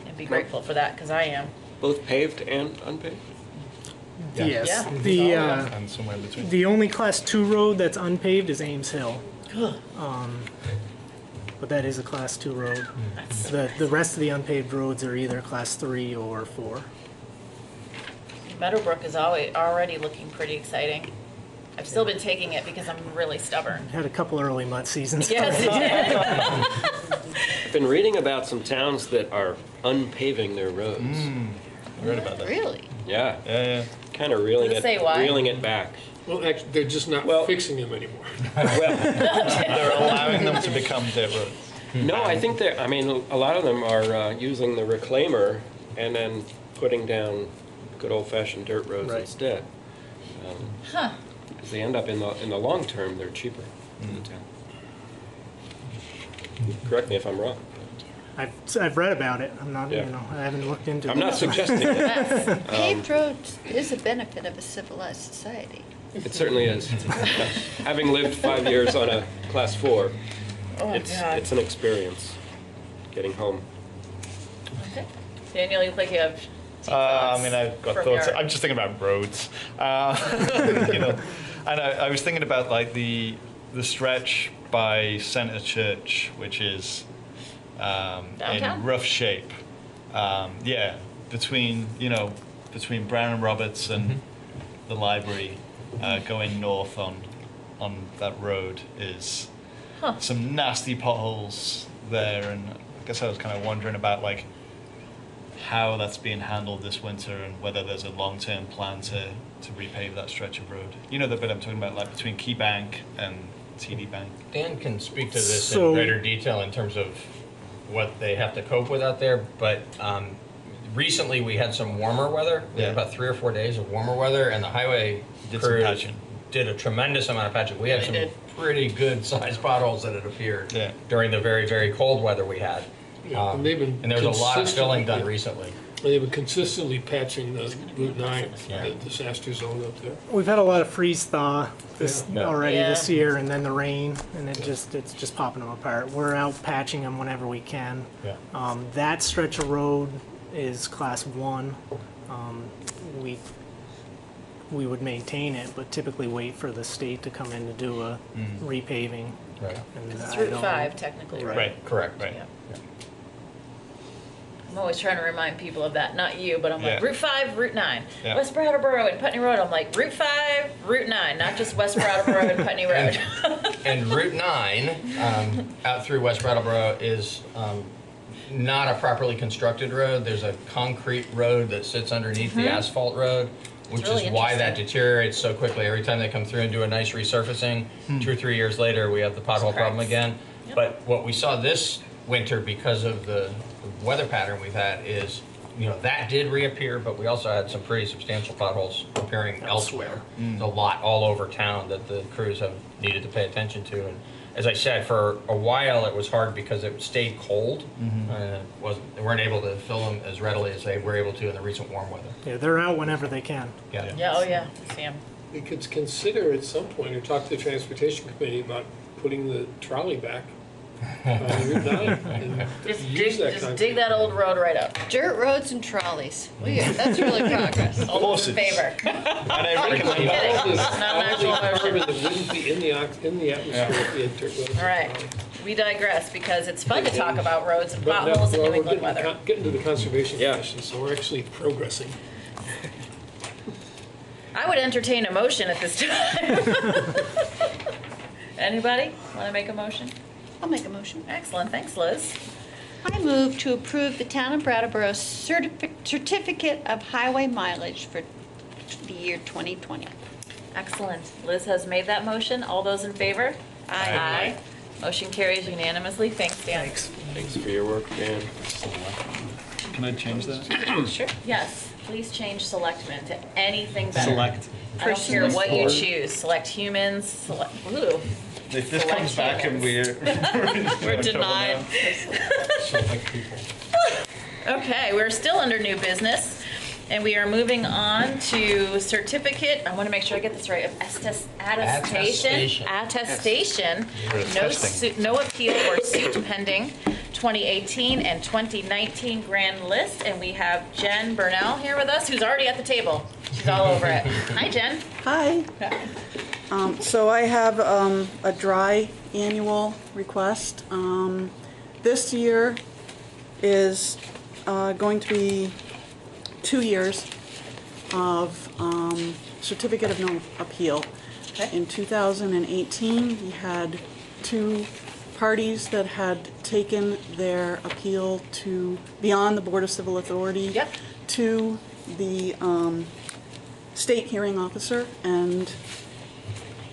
And be grateful for that, because I am. Both paved and unpaved? Yes. Yeah. The And somewhere in between. the only class 2 road that's unpaved is Ames Hill. but that is a Class 2 road. The rest of the unpaved roads are either Class 3 or 4. Meadowbrook is already looking pretty exciting. I've still been taking it because I'm really stubborn. Had a couple early mud seasons. Yes, it did. I've been reading about some towns that are unpaving their roads. I read about that. Really? Yeah. Yeah. Kind of reeling Does it say it, why? reeling it back. Well, actually, they're just not fixing them anymore. They're allowing them to become dirt roads. No, I think I mean, a lot of them are using the reclaimer and then putting down good old-fashioned dirt roads instead. Huh. Because they end up in the long term, they're cheaper in the town. Correct me if I'm wrong. I've read about it. I'm not, Yeah. I haven't looked into it. I'm not suggesting it. Paved roads is a benefit of a civilized society. It certainly is. Having lived 5 years on a Class 4, God. it's an experience getting home. Okay. Daniel, you look like you have I mean, I've got from thoughts. your- I'm just thinking about roads. You know, and I was thinking about like the stretch by Center Church, which is Downtown? in rough shape. Yeah, between Brown and Roberts and the library, going north on that road is some nasty potholes there, and I guess I was kind of wondering about like how that's being handled this winter and whether there's a long-term plan to repave that stretch of road. You know the bit I'm talking about, like between Key Bank and TD Bank. Dan can speak to this So- in greater detail in terms of what they have to cope with out there, but recently we had some warmer weather. We had about 3 or 4 days of warmer weather, and the highway Did some crews patching. did a tremendous amount of patching. We had some pretty good sized potholes that had appeared during the very, very cold weather we had. Yeah, and they've been And there was a lot of filling done consistently- recently. They've been consistently patching the Route 9, the disaster zone up there. We've had a lot of freeze thaw already Yeah. this year, and then the rain, and it's just popping them apart. We're out patching them whenever we can. Yeah. That stretch of road is Class 1. We would maintain it, but typically wait for the state to come in to do a repaving. Right. And It's I Route don't- 5 technically, right? Correct. Right. Yeah. I'm always trying to remind people of that, not you, but I'm like, Yeah. Route 5, Route 9. Yeah. West Brattleboro and Putney Road, I'm like, Route 5, Route 9, not just West Brattleboro and Putney Road. And Route 9 out through West Brattleboro is not a properly constructed road. There's a concrete road that sits underneath the asphalt road, which really is why that interesting. deteriorates so quickly. Every time they come through and do a nice resurfacing, 2 or 3 years later, we have the pothole problem cracks. again. But what we saw this winter because of the weather pattern we've had is, that did reappear, but we also had some pretty substantial potholes appearing elsewhere. There's a lot all over town that the crews have needed to pay attention to. And as I said, for a while it was hard because it stayed cold. They weren't able to fill them as readily as they were able to in the recent warm weather. Yeah, they're out whenever they can. Yeah. Yeah, oh yeah, I see 'em. We could consider at some point, or talk to the Transportation Committee about putting the trolley back on Route 9 and Just use that just concrete. dig that old road right up. Dirt roads and trolleys. That's really progress. All those in favor. And I I'm recognize kidding. All this- It's not an all the actual carbon motion. that wouldn't be in the atmosphere if we had dirt roads. All right, we digress because it's fun to talk about roads and But now, potholes in well, New we're England getting, weather. getting to the Conservation Commission, so we're actually progressing. I would entertain a motion at this time. Anybody want to make a motion? I'll make a motion. Excellent, thanks Liz. I move to approve the Town of Brattleboro Certificate of Highway Mileage for the year 2020. Excellent. Liz has made that motion. All those in favor? Aye. Motion carries unanimously. Thanks, Dan. Thanks for your work, Dan. Can I change that? Sure. Yes, please change selectmen to anything better. Select. I don't care what you Forward. choose. Select humans, ooh. If this Select comes back and humans. we're We're denied. Okay, we're still under new business, and we are moving on to certificate, I want to make sure I get this right, of attestation. Attestation. No appeal or suit pending, 2018 and 2019 grand list, and we have Jen Burnell here with us, who's already at the table. She's all over it. Hi, Jen. Hi. So I have a dry annual request. This year is going to be 2 years of certificate of no appeal. In 2018, we had 2 parties that had taken their appeal to beyond the Board of Civil Authority to the state hearing officer, and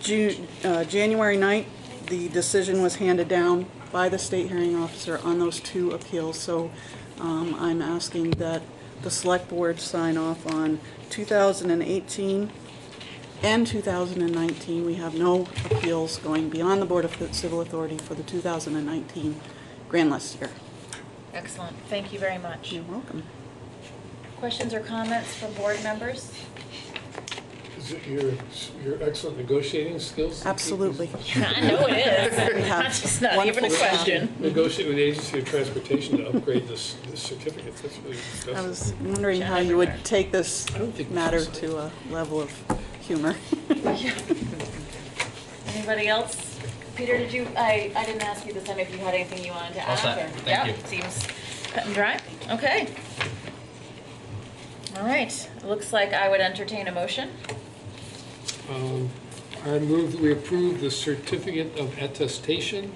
January 9th, the decision was handed down by the state hearing officer on those 2 appeals. So I'm asking that the select board sign off on 2018 and 2019. We have no appeals going beyond the Board of Civil Authority for the 2019 grand list year. Excellent. Thank you very much. You're welcome. Questions or comments from board members? Is it your excellent negotiating skills? Absolutely. I know it is. We have It's not even a question. Negotiate with the Agency of Transportation to upgrade this certificate. That's really disgusting. I was wondering how you would take this matter to a level of humor. Anybody else? Peter, did you, I didn't ask you this time if you had anything you wanted to All add? set. or- Thank you. Seems cut and dry. Okay. All right. It looks like I would entertain a motion. I move that we approve the certificate of attestation,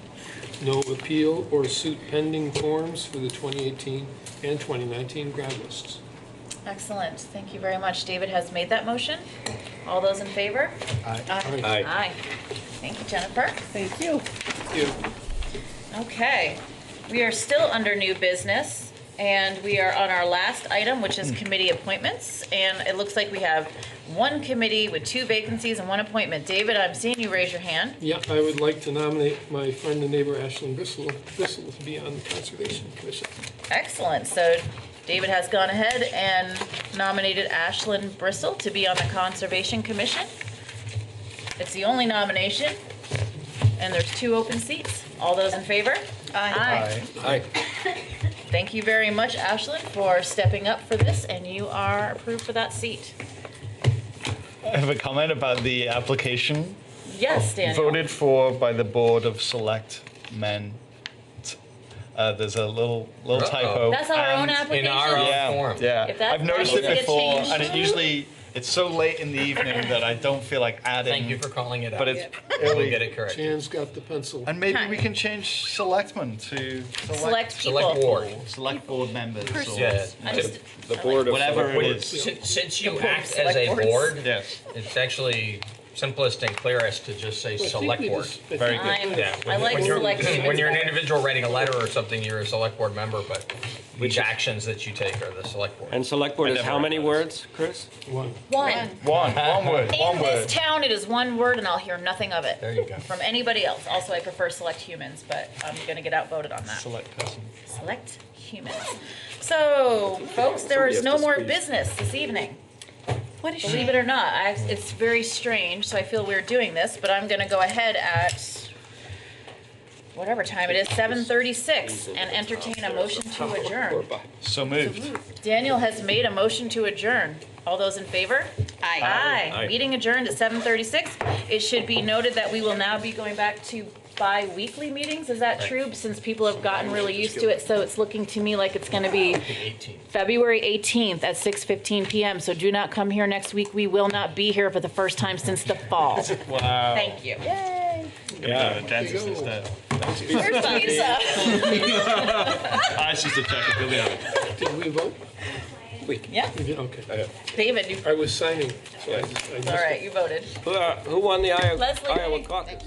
no appeal or suit pending forms for the 2018 and 2019 grad lists. Excellent. Thank you very much. David has made that motion. All those in favor? Aye. Aye. Aye. Thank you, Jennifer. Thank you. Thank you. Okay. We are still under new business, and we are on our last item, which is committee appointments. And it looks like we have 1 committee with 2 vacancies and 1 appointment. David, I'm seeing you raise your hand. Yeah, I would like to nominate my friend and neighbor Ashlyn Bristol to be on the Conservation Commission. Excellent. So David has gone ahead and nominated Ashlyn Bristol to be on the Conservation Commission. It's the only nomination, and there's 2 open seats. All those in favor? Aye. Aye. Thank you very much, Ashlyn, for stepping up for this, and you are approved for that seat. I have a comment about the application. Yes, Daniel. Voted for by the Board of Selectmen. There's a little typo. That's our own and- application? In our own form. Yeah, If that- I've noticed that it needs to get before, changed. and it usually, it's so late in the evening that I don't feel like adding. Thank you for calling it out. But it's We'll early. get it correct. Jan's got the pencil. And maybe we can change selectmen to Select people. Select board. Select board members. Person. Or I just- The Board of whatever it Select is. Since you The board act of as a select boards. board, Yes. it's actually simplest and clearest to just say select board. Very good. I like When you're- select When board you're an better. individual writing a letter or something, you're a select board member, but which actions that you take are the select board. And Select Board I is never how many read words, Chris? One. One. One word. In this town, it is 1 word, and I'll hear nothing of it. There you go. From anybody else. Also, I prefer select humans, but I'm going to get outvoted on that. Select person. Select humans. So, folks, there is no more business this evening. What is Believe it or not, it's very strange, so I feel weird doing this, but I'm going to go ahead at whatever time it is, 7:36, and entertain a motion to adjourn. So moved. Daniel has made a motion to adjourn. All those in favor? Aye. Aye. Aye. Meeting adjourned at 7:36. It should be noted that we will now be going back to bi-weekly meetings. Is that true? Since people have gotten really used to it, so it's looking to me like it's going to be February 18th at 6:15 p.m. So do not come here next week. We will not be here for the first time since the fall. Wow. Thank you. Yay. Yeah, the dentist instead. Here's pizza. I just to check it. Really on. Did we vote? Yeah. We did, okay. David, you. I was signing, so I just. All right, you voted. Who won the Iowa Leslie. caucus?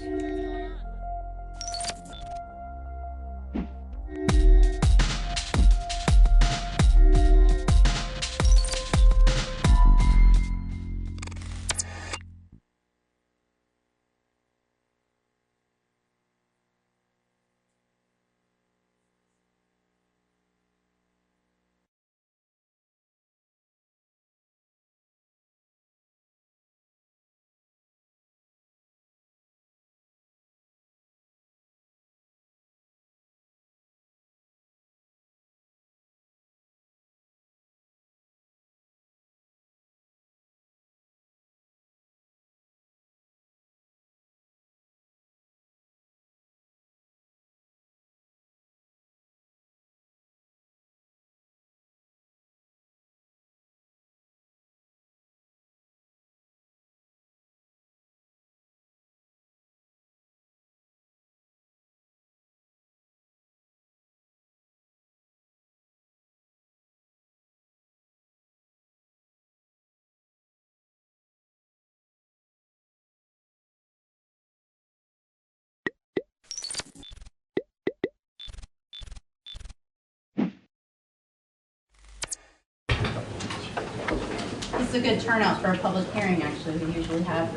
is a good turnout for a public hearing, actually. We usually have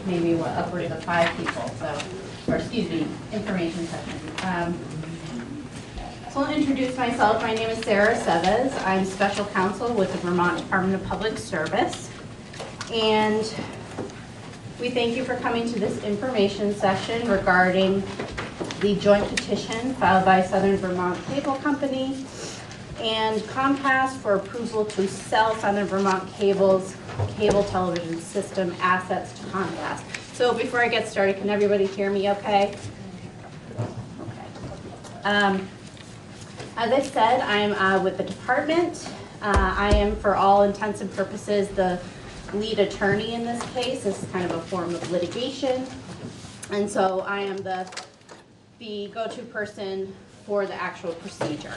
maybe upwards of 5 people, or excuse me, information session. So I'll introduce myself. My name is Sarah Seves. I'm special counsel with the Vermont Department of Public Service. And we thank you for coming to this information session regarding the joint petition filed by Southern Vermont Cable Company and Comcast for approval to sell Southern Vermont Cable's cable television system assets to Comcast. So before I get started, can everybody hear me okay? Okay. As I said, I'm with the department. I am, for all intents and purposes, the lead attorney in this case. This is kind of a form of litigation. And so I am the go-to person for the actual procedure.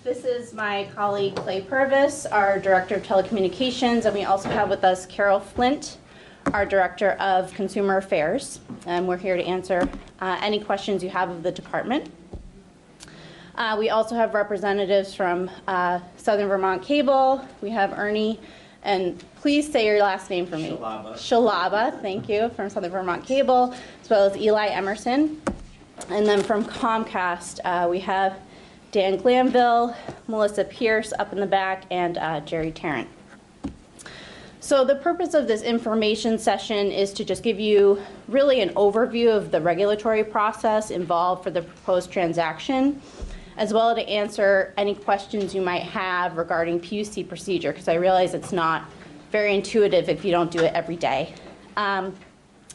This is my colleague Clay Purvis, our Director of Telecommunications, and we also have with us Carol Flint, our Director of Consumer Affairs. And we're here to answer any questions you have of the department. We also have representatives from Southern Vermont Cable. We have Ernie, and please say your last name for me. Shalaba. Shalaba, thank you, from Southern Vermont Cable, as well as Eli Emerson. And then from Comcast, we have Dan Glanville, Melissa Pierce up in the back, and Jerry Tarrant. So the purpose of this information session is to just give you really an overview of the regulatory process involved for the proposed transaction, as well as to answer any questions you might have regarding PUC procedure, because I realize it's not very intuitive if you don't do it every day. And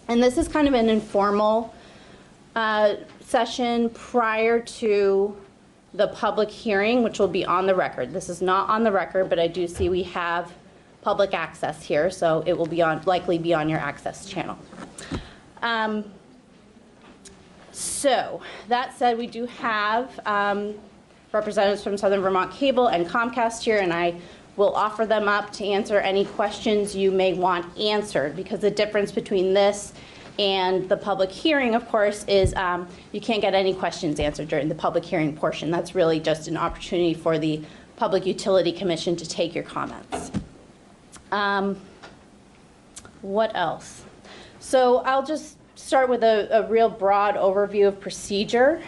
this is kind of an informal session prior to the public hearing, which will be on the record. This is not on the record, but I do see we have public access here, so it will be likely be on your access channel. So that said, we do have representatives from Southern Vermont Cable and Comcast here, and I will offer them up to answer any questions you may want answered, because the difference between this and the public hearing, of course, is you can't get any questions answered during the public hearing portion. That's really just an opportunity for the Public Utility Commission to take your comments. What else? So I'll just start with a real broad overview of procedure.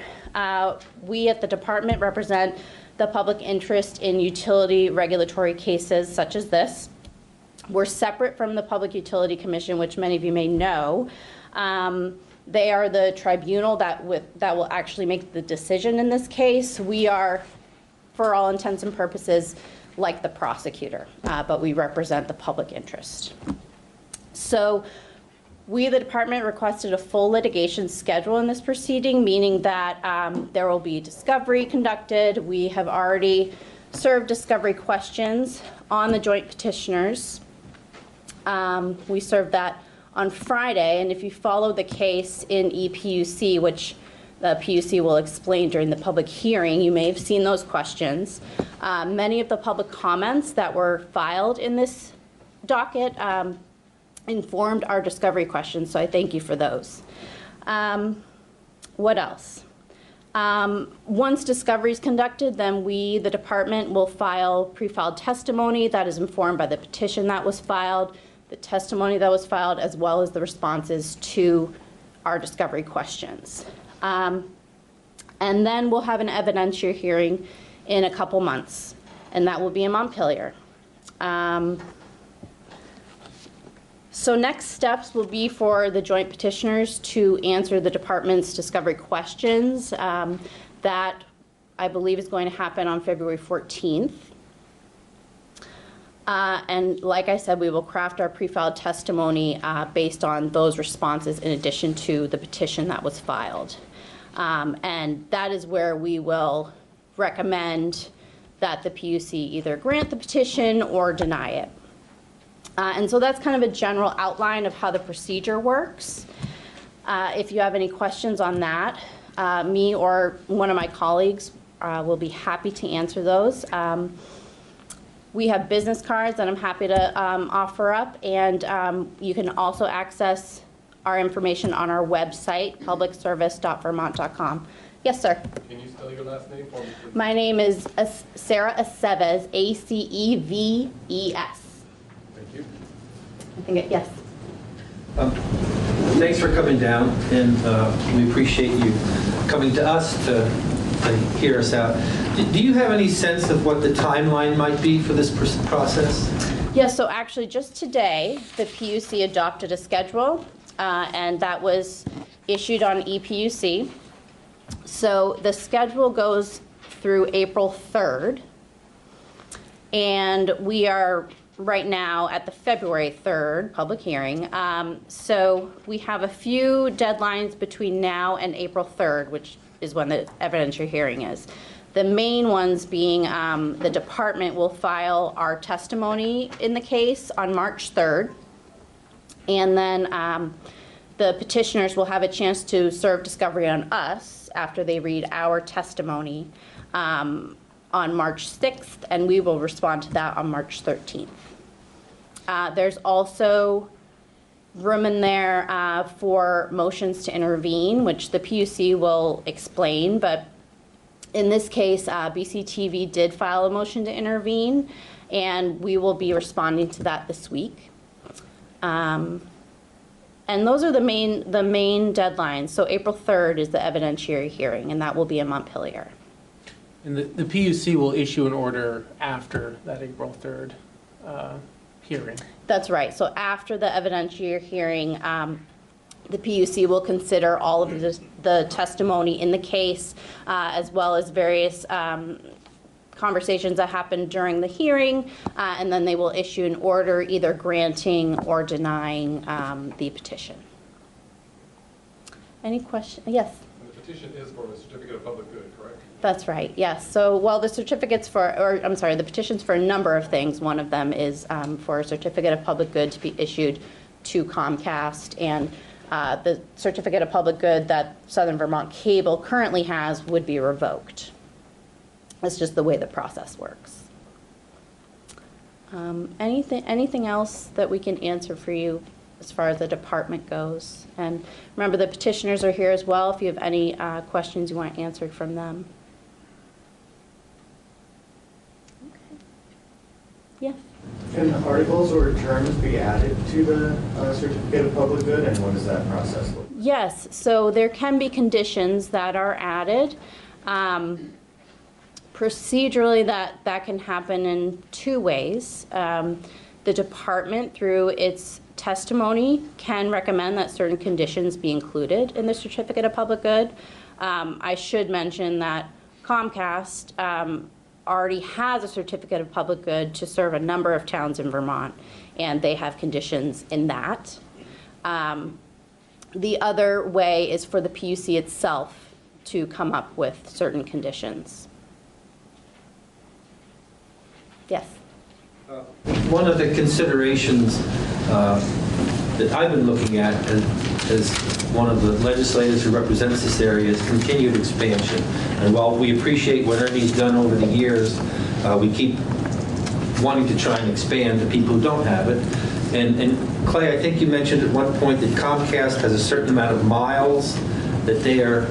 We at the department represent the public interest in utility regulatory cases such as this. We're separate from the Public Utility Commission, which many of you may know. They are the tribunal that will actually make the decision in this case. We are, for all intents and purposes, like the prosecutor, but we represent the public interest. So we, the department, requested a full litigation schedule in this proceeding, meaning that there will be discovery conducted. We have already served discovery questions on the joint petitioners. We served that on Friday, and if you follow the case in EPUC, which the PUC will explain during the public hearing, you may have seen those questions. Many of the public comments that were filed in this docket informed our discovery questions, so I thank you for those. What else? Once discovery is conducted, then we, the department, will file pre-filed testimony that is informed by the petition that was filed, the testimony that was filed, as well as the responses to our discovery questions. And then we'll have an evidentiary hearing in a couple months, and that will be in Montpelier. So next steps will be for the joint petitioners to answer the department's discovery questions. That, I believe, is going to happen on February 14th. And like I said, we will craft our pre-filed testimony based on those responses in addition to the petition that was filed. And that is where we will recommend that the PUC either grant the petition or deny it. And so that's kind of a general outline of how the procedure works. If you have any questions on that, me or one of my colleagues will be happy to answer those. We have business cards that I'm happy to offer up, and you can also access our information on our website, publicservice.vermont.com. Yes, sir. Can you spell your last name for me, please? My name is Sarah Aceves, Aceves. I think yes. Thanks for coming down, and we appreciate you coming to us to hear us out. Do you have any sense of what the timeline might be for this process? Yes, so actually just today, the PUC adopted a schedule, and that was issued on ePUC. So the schedule goes through April 3rd, and we are right now at the February 3rd public hearing. So we have a few deadlines between now and April 3rd, which is when the evidentiary hearing is. The main ones being the department will file our testimony in the case on March 3rd. And then the petitioners will have a chance to serve discovery on us after they read our testimony on March 6th, and we will respond to that on March 13th. There's also room in there for motions to intervene, which the PUC will explain, but in this case, BCTV did file a motion to intervene, and we will be responding to that this week. And those are the main deadlines. So April 3rd is the evidentiary hearing, and that will be in Montpelier. And the PUC will issue an order after that April 3rd hearing. That's right. So after the evidentiary hearing, the PUC will consider all of the testimony in the case, as well as various conversations that happened during the hearing, and then they will issue an order either granting or denying the petition. Any question? Yes? And the petition is for a certificate of public good, correct? That's right, yes. So, well, the certificates the petition's for a number of things. One of them is for a certificate of public good to be issued to Comcast, and the certificate of public good that Southern Vermont Cable currently has would be revoked. That's just the way the process works. Anything else that we can answer for you as far as the department goes? And remember, the petitioners are here as well if you have any questions you want answered from them. Yeah. Can articles or terms be added to the certificate of public good, and what does that process look like? Yes, so there can be conditions that are added. Procedurally, that can happen in two ways. The department, through its testimony, can recommend that certain conditions be included in the certificate of public good. I should mention that Comcast already has a certificate of public good to serve a number of towns in Vermont, and they have conditions in that. The other way is for the PUC itself to come up with certain conditions. Yes? One of the considerations that I've been looking at as one of the legislators who represents this area is continued expansion. And while we appreciate what Ernie's done over the years, we keep wanting to try and expand to people who don't have it. And Clay, I think you mentioned at one point that Comcast has a certain amount of miles that they are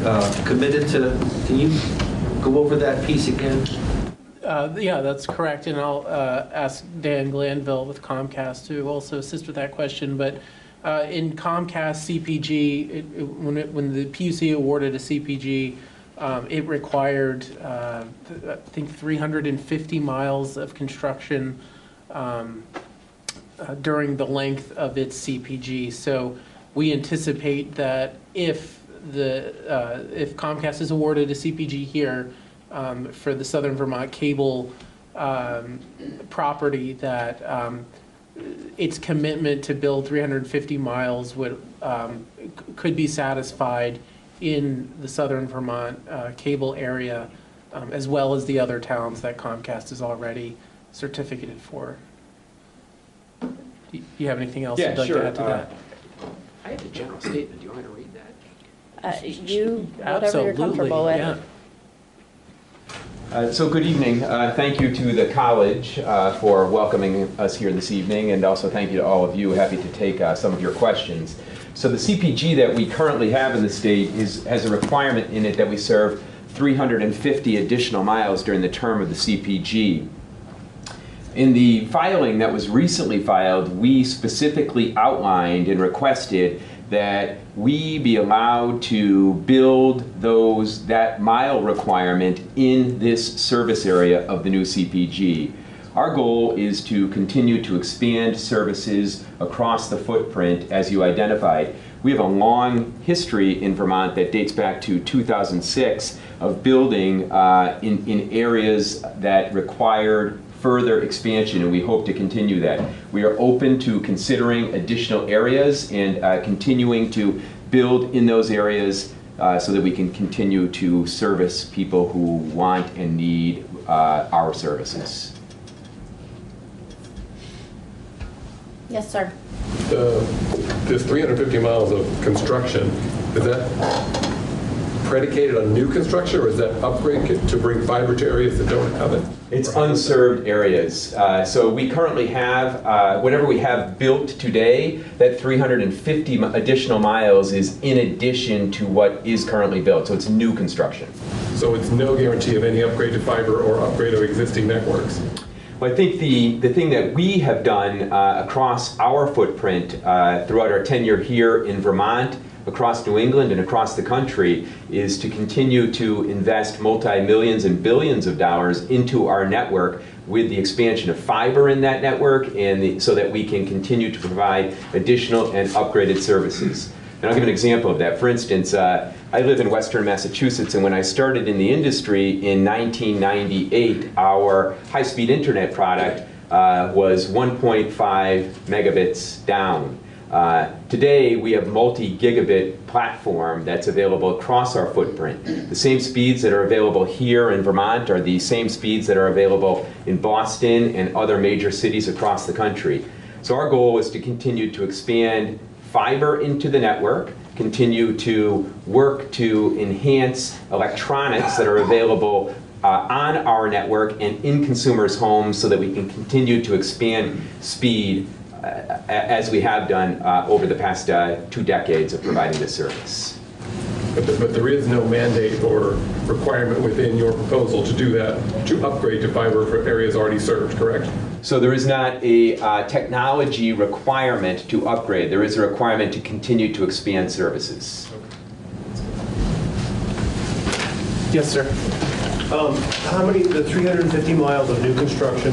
committed to. Can you go over that piece again? Yeah, that's correct, and I'll ask Dan Glanville with Comcast to also assist with that question. But in Comcast CPG, when the PUC awarded a CPG, it required, I think, 350 miles of construction during the length of its CPG. So we anticipate that if Comcast is awarded a CPG here, for the Southern Vermont Cable property, that its commitment to build 350 miles could be satisfied in the Southern Vermont Cable area, as well as the other towns that Comcast is already certificated for. Do you have anything else you'd like to add to that? I have a general statement. Do you want me to read that? Whatever you're comfortable with. Yeah. So good evening. Thank you to the college for welcoming us here this evening, and also thank you to all of you. Happy to take some of your questions. So the CPG that we currently have in the state has a requirement in it that we serve 350 additional miles during the term of the CPG. In the filing that was recently filed, we specifically outlined and requested that we be allowed to build that mile requirement in this service area of the new CPG. Our goal is to continue to expand services across the footprint as you identified. We have a long history in Vermont that dates back to 2006 of building in areas that required further expansion, and we hope to continue that. We are open to considering additional areas and continuing to build in those areas so that we can continue to service people who want and need our services. Yes, sir. This 350 miles of construction, is that predicated on new construction, or is that upgrade to bring fiber to areas that don't have it? It's unserved areas. So we currently have, whatever we have built today, that 350 additional miles is in addition to what is currently built. So it's new construction. So it's no guarantee of any upgrade to fiber or upgrade of existing networks? Well, I think the thing that we have done across our footprint throughout our tenure here in Vermont, across New England and across the country, is to continue to invest multi-millions and billions of dollars into our network with the expansion of fiber in that network, and so that we can continue to provide additional and upgraded services. And I'll give an example of that. For instance, I live in Western Massachusetts, and when I started in the industry in 1998, our high-speed internet product was 1.5 megabits down. Today, we have multi-gigabit platform that's available across our footprint. The same speeds that are available here in Vermont are the same speeds that are available in Boston and other major cities across the country. So our goal is to continue to expand fiber into the network, continue to work to enhance electronics that are available on our network and in consumers' homes, so that we can continue to expand speed as we have done over the past 2 decades of providing this service. But there is no mandate or requirement within your proposal to do that, to upgrade to fiber for areas already served, correct? So there is not a technology requirement to upgrade. There is a requirement to continue to expand services. Yes, sir. The 350 miles of new construction,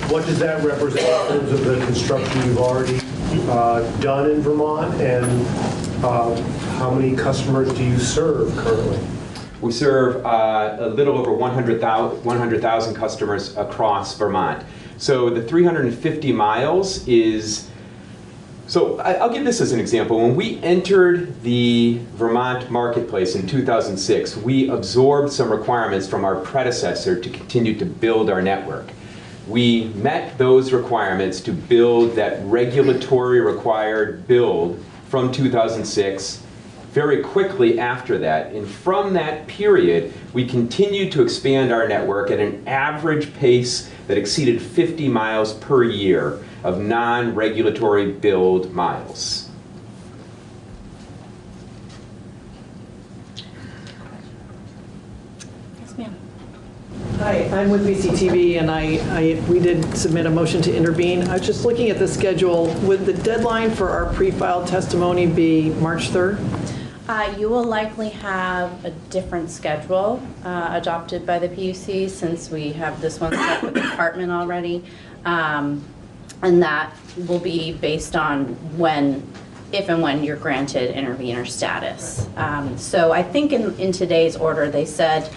what does that represent in terms of the construction you've already done in Vermont, and how many customers do you serve currently? We serve a little over 100,000 customers across Vermont. So the 350 miles is, so I'll give this as an example. When we entered the Vermont marketplace in 2006, we absorbed some requirements from our predecessor to continue to build our network. We met those requirements to build that regulatory required build from 2006 very quickly after that. And from that period, we continued to expand our network at an average pace that exceeded 50 miles per year of non-regulatory build miles. Yes, ma'am. Hi, I'm with BCTV, and we did submit a motion to intervene. I was just looking at the schedule. Would the deadline for our pre-filed testimony be March 3rd? You will likely have a different schedule adopted by the PUC, since we have this one set with the department already. And that will be based on if and when you're granted intervener status. So I think in today's order they said,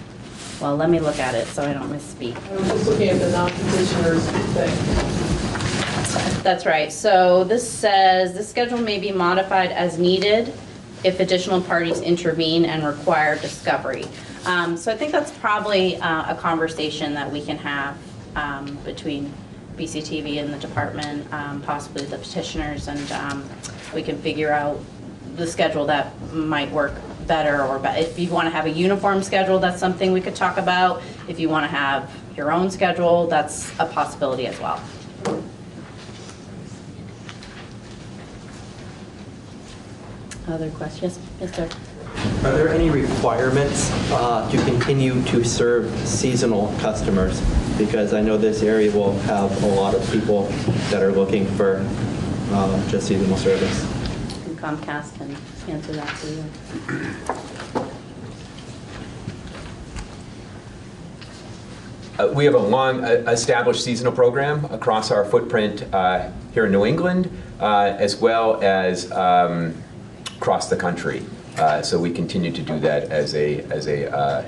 well, let me look at it so I don't misspeak. I was just looking at the non-petitioners thing. That's right. So this says the schedule may be modified as needed if additional parties intervene and require discovery. So I think that's probably a conversation that we can have between BCTV and the department, possibly the petitioners, and we can figure out the schedule that might work better. Or if you want to have a uniform schedule, that's something we could talk about. If you want to have your own schedule, that's a possibility as well. Other questions? Yes, sir. Are there any requirements to continue to serve seasonal customers? because I know this area will have a lot of people that are looking for just seasonal service. And Comcast can answer that for you. We have a long established seasonal program across our footprint here in New England, as well as across the country. So we continue to do that as a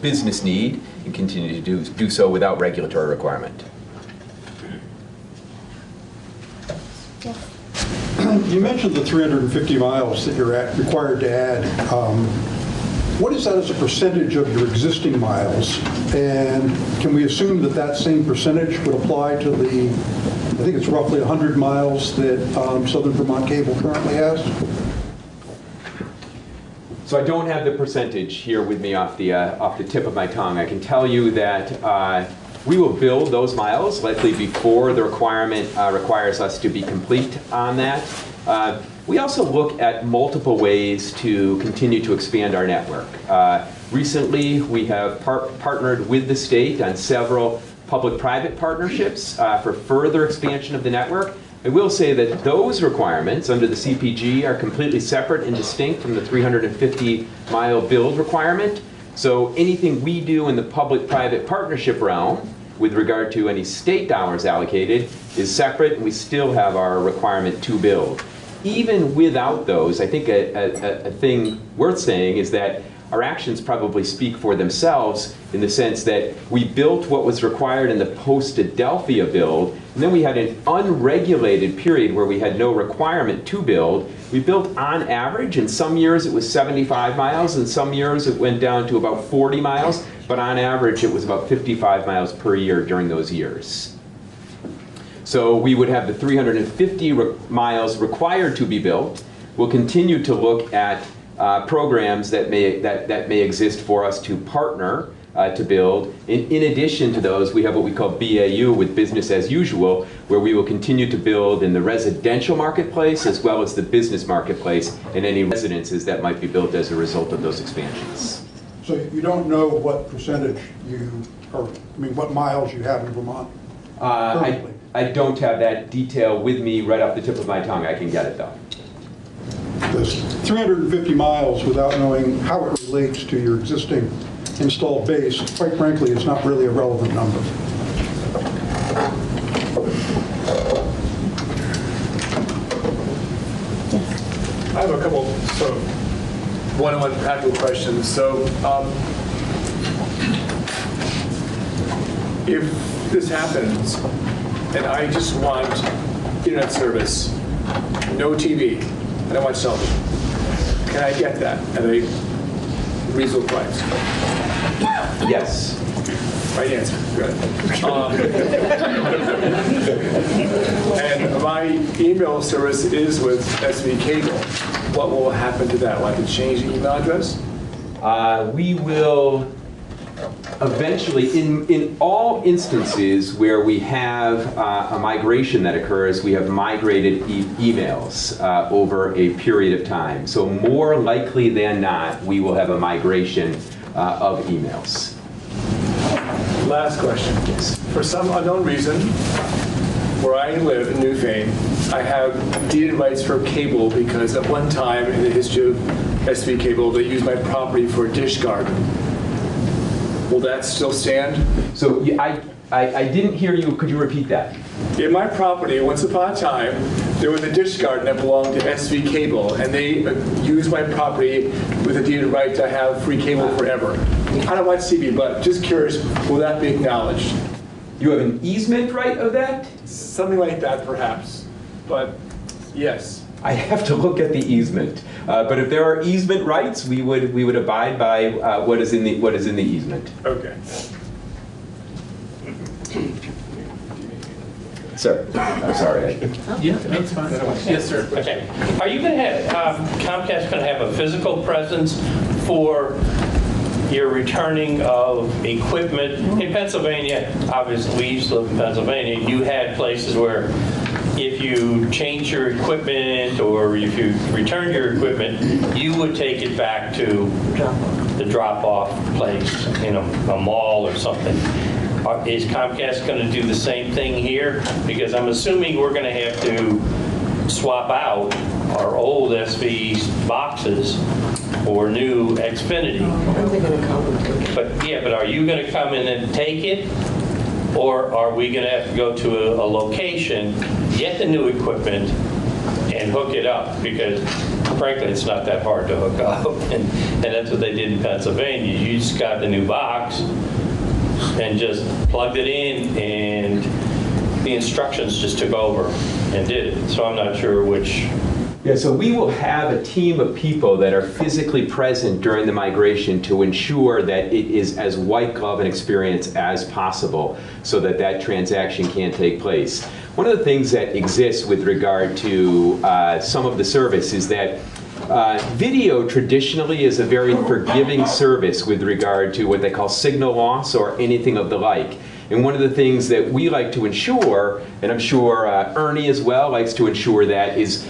business need, and continue to do so without regulatory requirement. You mentioned the 350 miles that you're required to add. What is that as a percentage of your existing miles? And can we assume that that same percentage would apply to the, I think it's roughly 100 miles that Southern Vermont Cable currently has? So I don't have the percentage here with me off the tip of my tongue. I can tell you that we will build those miles likely before the requirement requires us to be complete on that. We also look at multiple ways to continue to expand our network. Recently, we have partnered with the state on several public-private partnerships for further expansion of the network. I will say that those requirements under the CPG are completely separate and distinct from the 350-mile build requirement. So anything we do in the public-private partnership realm with regard to any state dollars allocated is separate, and we still have our requirement to build. Even without those, I think a thing worth saying is that our actions probably speak for themselves in the sense that we built what was required in the post-Adelphia build, and then we had an unregulated period where we had no requirement to build. We built on average, in some years it was 75 miles, in some years it went down to about 40 miles, but on average it was about 55 miles per year during those years. So we would have the 350 miles required to be built. We'll continue to look at programs that may exist for us to partner to build. In addition to those, we have what we call BAU, with business as usual, where we will continue to build in the residential marketplace as well as the business marketplace and any residences that might be built as a result of those expansions. So you don't know what percentage what miles you have in Vermont currently? I don't have that detail with me right off the tip of my tongue. I can get it though. This 350 miles without knowing how it relates to your existing installed base, quite frankly, is not really a relevant number. I have a couple sort of one-on-one practical questions. So if this happens and I just want internet service, no TV, I don't watch television, can I get that at a reasonable price? Yes. Right answer. Good. And my email service is with SV Cable. What will happen to that? Will I have to change the email address? We will eventually, in all instances where we have a migration that occurs, we have migrated emails over a period of time. So more likely than not, we will have a migration of emails. Last question. Yes. For some unknown reason, where I live in Newfane, I have deeded rights for cable because at one time in the history of SV Cable, they used my property for a dish garden. Will that still stand? So I didn't hear you. Could you repeat that? In my property, once upon a time, there was a dish garden that belonged to SV Cable, and they used my property with a deeded right to have free cable forever. I don't watch TV, but just curious, will that be acknowledged? You have an easement right of that? Something like that, perhaps. But yes. I have to look at the easement. But if there are easement rights, we would abide by what is in the easement. Okay. Sir, I'm sorry. Yeah, that's fine. Yes, sir. Okay. Are you going to have, Comcast going to have a physical presence for your returning of equipment? In Pennsylvania, obviously we used to live in Pennsylvania, you had places where if you change your equipment or if you return your equipment, you would take it back to the drop-off place in a mall or something. Is Comcast going to do the same thing here? Because I'm assuming we're going to have to swap out our old SV boxes for new Xfinity. Are they going to come? But are you going to come in and take it? Or are we going to have to go to a location, get the new equipment, and hook it up? Because frankly, it's not that hard to hook up. And that's what they did in Pennsylvania. You just got the new box and just plugged it in, and the instructions just took over and did it. So I'm not sure which. Yeah, so we will have a team of people that are physically present during the migration to ensure that it is as white glove an experience as possible so that that transaction can take place. One of the things that exists with regard to some of the service is that video traditionally is a very forgiving service with regard to what they call signal loss or anything of the like. And one of the things that we like to ensure, and I'm sure Ernie as well likes to ensure that, is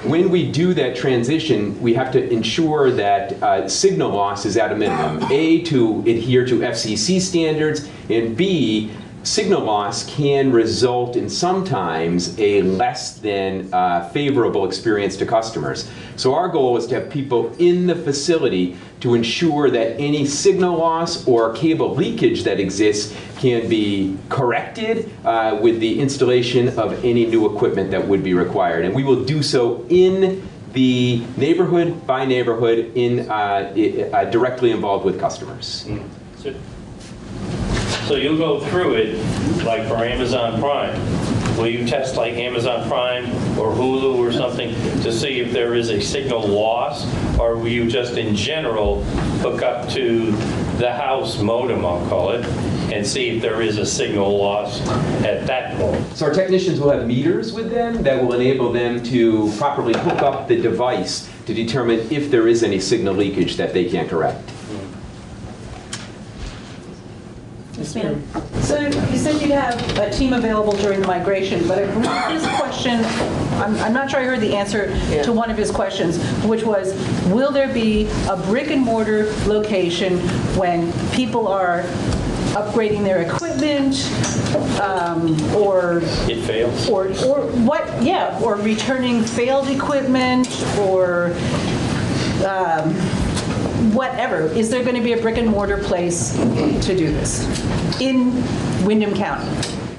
when we do that transition, we have to ensure that signal loss is at a minimum. A, to adhere to FCC standards, and B, signal loss can result in sometimes a less than favorable experience to customers. So our goal is to have people in the facility to ensure that any signal loss or cable leakage that exists can be corrected with the installation of any new equipment that would be required. And we will do so in the neighborhood by neighborhood, directly involved with customers. So you'll go through it like for Amazon Prime. Will you test like Amazon Prime or Hulu or something to see if there is a signal loss? Or will you just in general hook up to the house modem, I'll call it, and see if there is a signal loss at that point? So our technicians will have meters with them that will enable them to properly hook up the device to determine if there is any signal leakage that they can correct. So you said you'd have a team available during the migration, but his question, I'm not sure I heard the answer to one of his questions, which was, will there be a brick and mortar location when people are upgrading their equipment, or it fails, or what? Yeah, or returning failed equipment, or whatever. Is there going to be a brick and mortar place to do this in Windham County?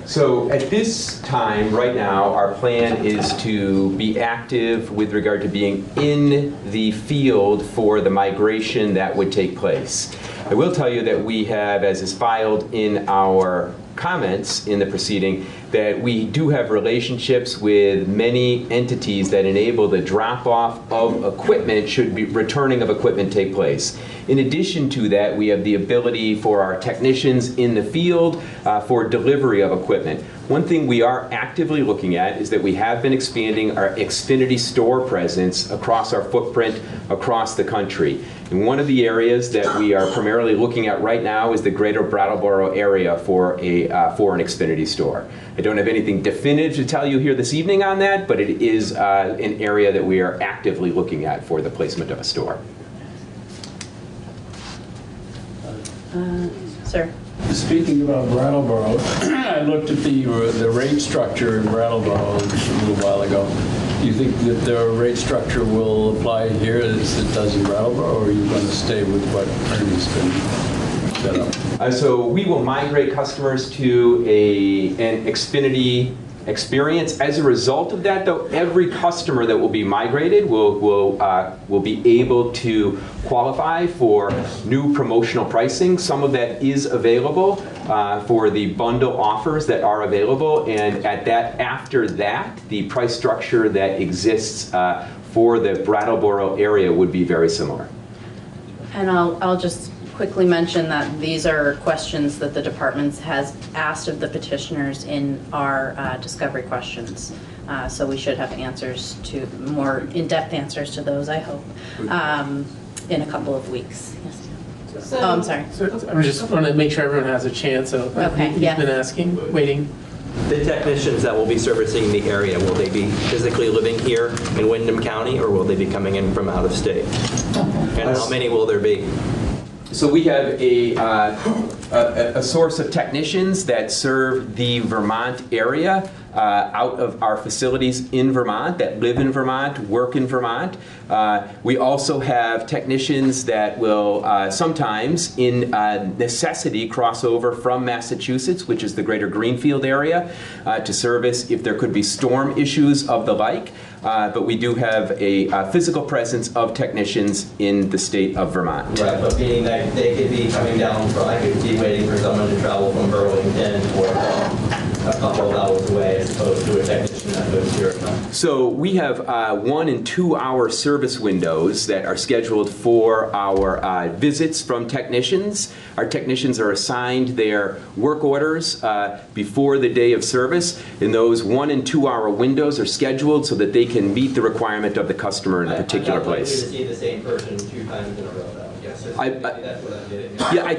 So at this time, right now, our plan is to be active with regard to being in the field for the migration that would take place. I will tell you that we have, as is filed in our comments in the proceeding, that we do have relationships with many entities that enable the drop-off of equipment should be returning of equipment take place. In addition to that, we have the ability for our technicians in the field for delivery of equipment. One thing we are actively looking at is that we have been expanding our Xfinity store presence across our footprint across the country. And one of the areas that we are primarily looking at right now is the greater Brattleboro area for an Xfinity store. I don't have anything definitive to tell you here this evening on that, but it is an area that we are actively looking at for the placement of a store. Sir. Speaking about Brattleboro, I looked at the rate structure in Brattleboro just a little while ago. Do you think that the rate structure will apply here as it does in Brattleboro, or are you going to stay with what Ernie's been set up? So we will migrate customers to an Xfinity experience. As a result of that, though, every customer that will be migrated will be able to qualify for new promotional pricing. Some of that is available for the bundle offers that are available, and after that, the price structure that exists for the Brattleboro area would be very similar. And I'll just quickly mention that these are questions that the department has asked of the petitioners in our discovery questions. So we should have answers to, more in-depth answers to those, I hope, in a couple of weeks. Yes. So, I'm sorry. So I just want to make sure everyone has a chance. So okay, he's been asking, waiting. The technicians that will be servicing the area, will they be physically living here in Windham County, or will they be coming in from out of state? And how many will there be? So we have a source of technicians that serve the Vermont area out of our facilities in Vermont, that live in Vermont, work in Vermont. We also have technicians that will sometimes, in necessity, cross over from Massachusetts, which is the greater Greenfield area, to service if there could be storm issues of the like. But we do have a physical presence of technicians in the state of Vermont. Right, but meaning that they could be coming down from, I could be waiting for someone to travel from Burlington or a couple of hours away as opposed to a technician that lives here. So we have 1 and 2 hour service windows that are scheduled for our visits from technicians. Our technicians are assigned their work orders before the day of service, and those 1 and 2 hour windows are scheduled so that they can meet the requirement of the customer in a particular place. To see the same person 2 times in a row, though. Yes, that's what I'm getting at. Yeah, I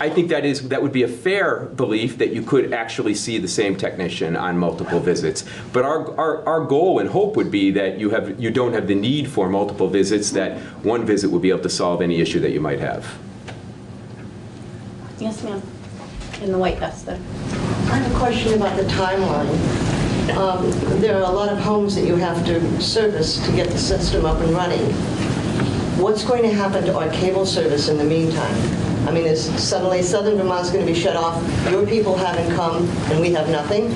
think that would be a fair belief that you could actually see the same technician on multiple visits. But our goal and hope would be that you don't have the need for multiple visits, that one visit would be able to solve any issue that you might have. Yes, ma'am. In the white vest there. I have a question about the timeline. There are a lot of homes that you have to service to get the system up and running. What's going to happen to our cable service in the meantime? I mean, is suddenly Southern Vermont's going to be shut off, your people haven't come, and we have nothing?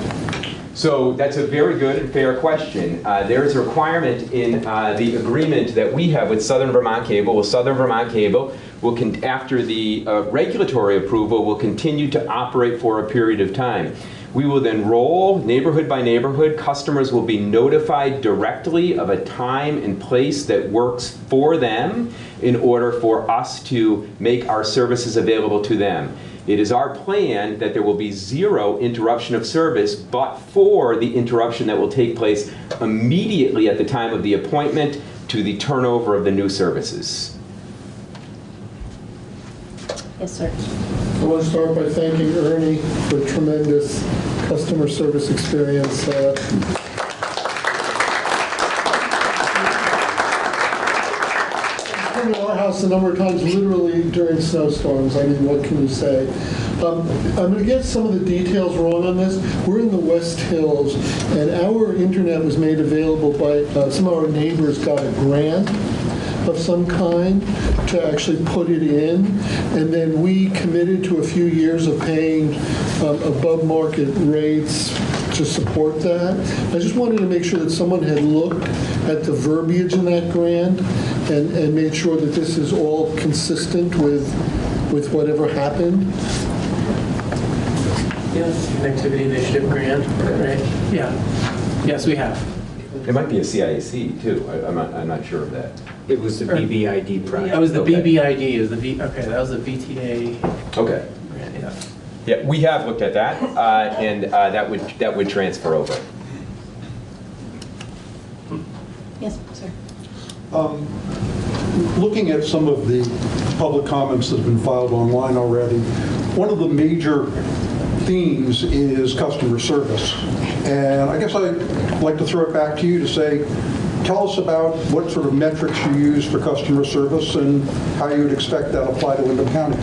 So that's a very good and fair question. There is a requirement in the agreement that we have with Southern Vermont Cable. Well, Southern Vermont Cable will, after the regulatory approval, will continue to operate for a period of time. We will then roll neighborhood by neighborhood. Customers will be notified directly of a time and place that works for them in order for us to make our services available to them. It is our plan that there will be 0 interruption of service, but for the interruption that will take place immediately at the time of the appointment to the turnover of the new services. Yes, sir. I want to start by thanking Ernie for a tremendous customer service experience. I've come to our house a number of times, literally during snowstorms. I mean, what can you say? I'm going to get some of the details wrong on this. We're in the West Hills, and our internet was made available by some of our neighbors got a grant of some kind to actually put it in, and then we committed to a few years of paying above market rates to support that. I just wanted to make sure that someone had looked at the verbiage in that grant and made sure that this is all consistent with whatever happened. Yes, Connectivity Initiative Grant, right? Yeah. Yes, we have. It might be a CIAC too. I'm not sure of that. It was the BBID project. That was the BBID. Is the okay? That was the VTA. Okay. Grant, yeah. Yeah, we have looked at that, and that would transfer over. Yes, sir. Looking at some of the public comments that have been filed online already, one of the major themes is customer service. And I guess I'd like to throw it back to you to say, tell us about what sort of metrics you use for customer service and how you would expect that to apply to Windham County.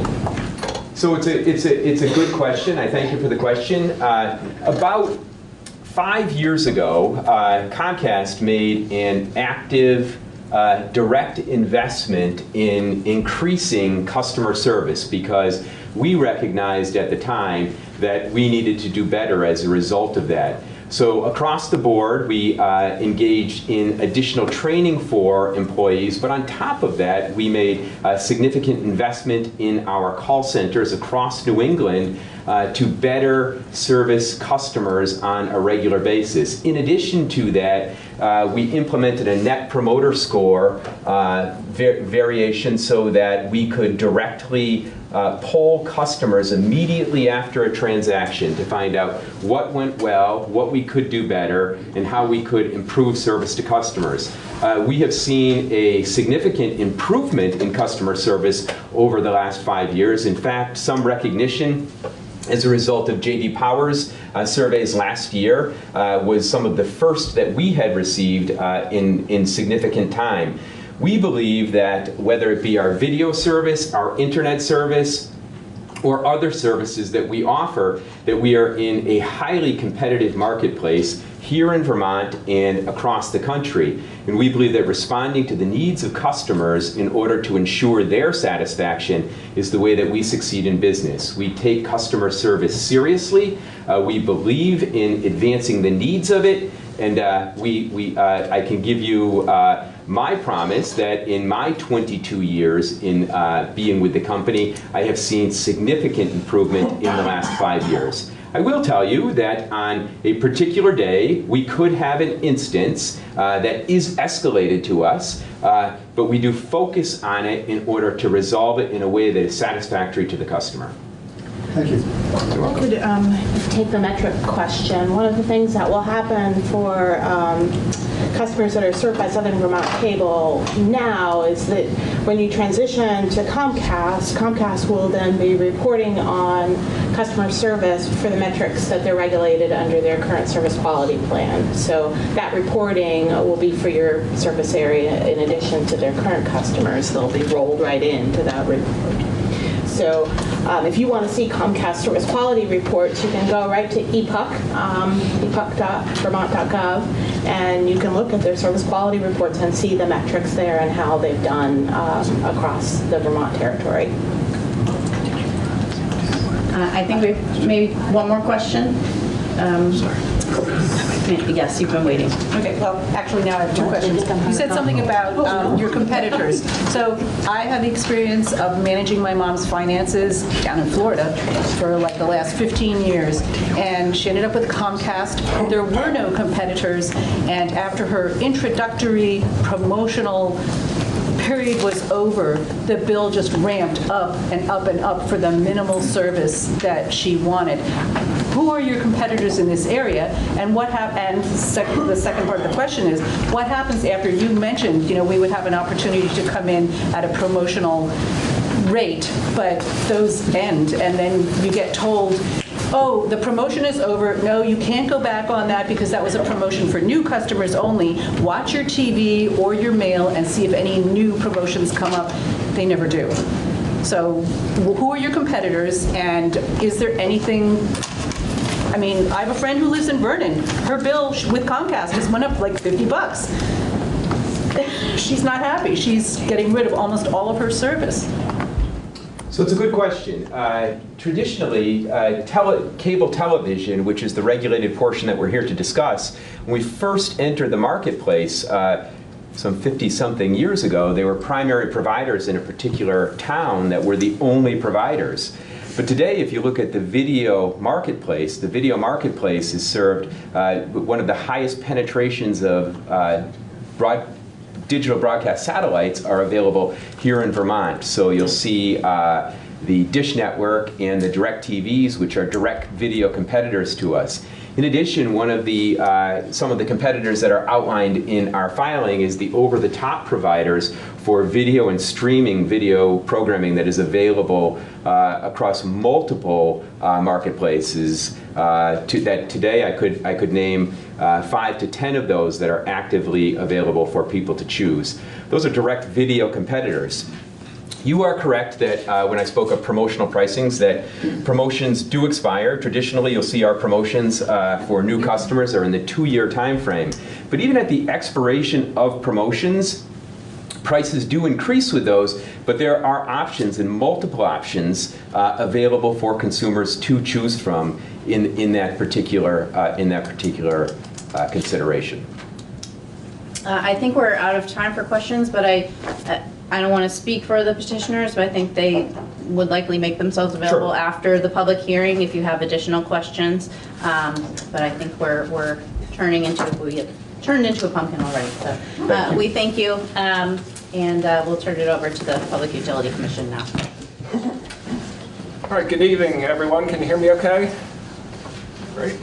So it's a good question. I thank you for the question. About 5 years ago, Comcast made an active direct investment in increasing customer service because we recognized at the time that we needed to do better as a result of that. So across the board, we engaged in additional training for employees, but on top of that, we made a significant investment in our call centers across New England to better service customers on a regular basis. In addition to that, we implemented a Net Promoter Score variation so that we could directly poll customers immediately after a transaction to find out what went well, what we could do better, and how we could improve service to customers. We have seen a significant improvement in customer service over the last 5 years. In fact, some recognition as a result of J.D. Power's surveys last year was some of the first that we had received in significant time. We believe that whether it be our video service, our internet service, or other services that we offer, that we are in a highly competitive marketplace here in Vermont and across the country. And we believe that responding to the needs of customers in order to ensure their satisfaction is the way that we succeed in business. We take customer service seriously. We believe in advancing the needs of it. And I can give you my promise that in my 22 years in being with the company, I have seen significant improvement in the last 5 years. I will tell you that on a particular day, we could have an instance that is escalated to us, but we do focus on it in order to resolve it in a way that is satisfactory to the customer. Thank you. I could take the metric question. One of the things that will happen for customers that are served by Southern Vermont Cable now is that when you transition to Comcast, Comcast will then be reporting on customer service for the metrics that they're regulated under their current service quality plan. So that reporting will be for your service area in addition to their current customers. They'll be rolled right into that report. So if you want to see Comcast service quality reports, you can go right to ePUC, epuc.vermont.gov, and you can look at their service quality reports and see the metrics there and how they've done across the Vermont territory. I think we've maybe one more question. Yes, you've been waiting. Okay, well, actually now I have two questions. You said something about your competitors. So I have the experience of managing my mom's finances down in Florida for like the last 15 years, and she ended up with Comcast. There were no competitors, and after her introductory promotional period was over, the bill just ramped up and up and up for the minimal service that she wanted. Who are your competitors in this area, and what and the second part of the question is, what happens after you mentioned, we would have an opportunity to come in at a promotional rate, but those end, and then you get told, oh, the promotion is over. No, you can't go back on that because that was a promotion for new customers only. Watch your TV or your mail and see if any new promotions come up. They never do. So who are your competitors, and is there anything? I mean, I have a friend who lives in Vernon. Her bill with Comcast just went up like $50. She's not happy. She's getting rid of almost all of her service. So it's a good question. Traditionally, cable television, which is the regulated portion that we're here to discuss, when we first entered the marketplace some 50-something years ago, they were primary providers in a particular town that were the only providers. But today, if you look at the video marketplace is served, one of the highest penetrations of digital broadcast satellites are available here in Vermont. So you'll see the Dish Network and the DirecTVs, which are direct video competitors to us. In addition, some of the competitors that are outlined in our filing is the over-the-top providers for video and streaming video programming that is available across multiple marketplaces. That today I could name 5 to 10 of those that are actively available for people to choose. Those are direct video competitors. You are correct that when I spoke of promotional pricings, that promotions do expire. Traditionally, you'll see our promotions for new customers are in the 2-year time frame. But even at the expiration of promotions, prices do increase with those, but there are options and multiple options available for consumers to choose from in that particular consideration. I think we're out of time for questions, but I don't want to speak for the petitioners, but I think they would likely make themselves available after the public hearing if you have additional questions. But I think we're turning into a pumpkin already. So we thank you, and we'll turn it over to the Public Utility Commission now. All right, good evening, everyone. Can you hear me okay? Great.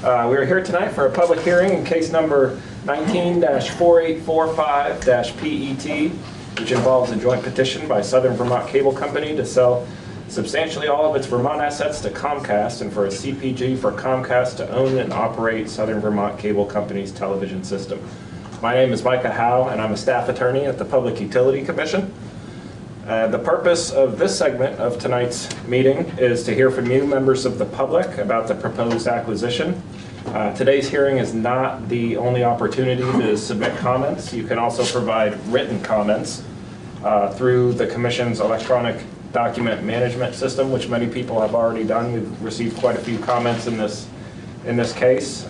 We are here tonight for a public hearing in case number 19-4845-PET, which involves a joint petition by Southern Vermont Cable Company to sell substantially all of its Vermont assets to Comcast and for a CPG for Comcast to own and operate Southern Vermont Cable Company's television system. My name is Micah Howe, and I'm a staff attorney at the Public Utility Commission. The purpose of this segment of tonight's meeting is to hear from you, members of the public, about the proposed acquisition. Today's hearing is not the only opportunity to submit comments. You can also provide written comments through the Commission's electronic document management system, which many people have already done. We've received quite a few comments in this case.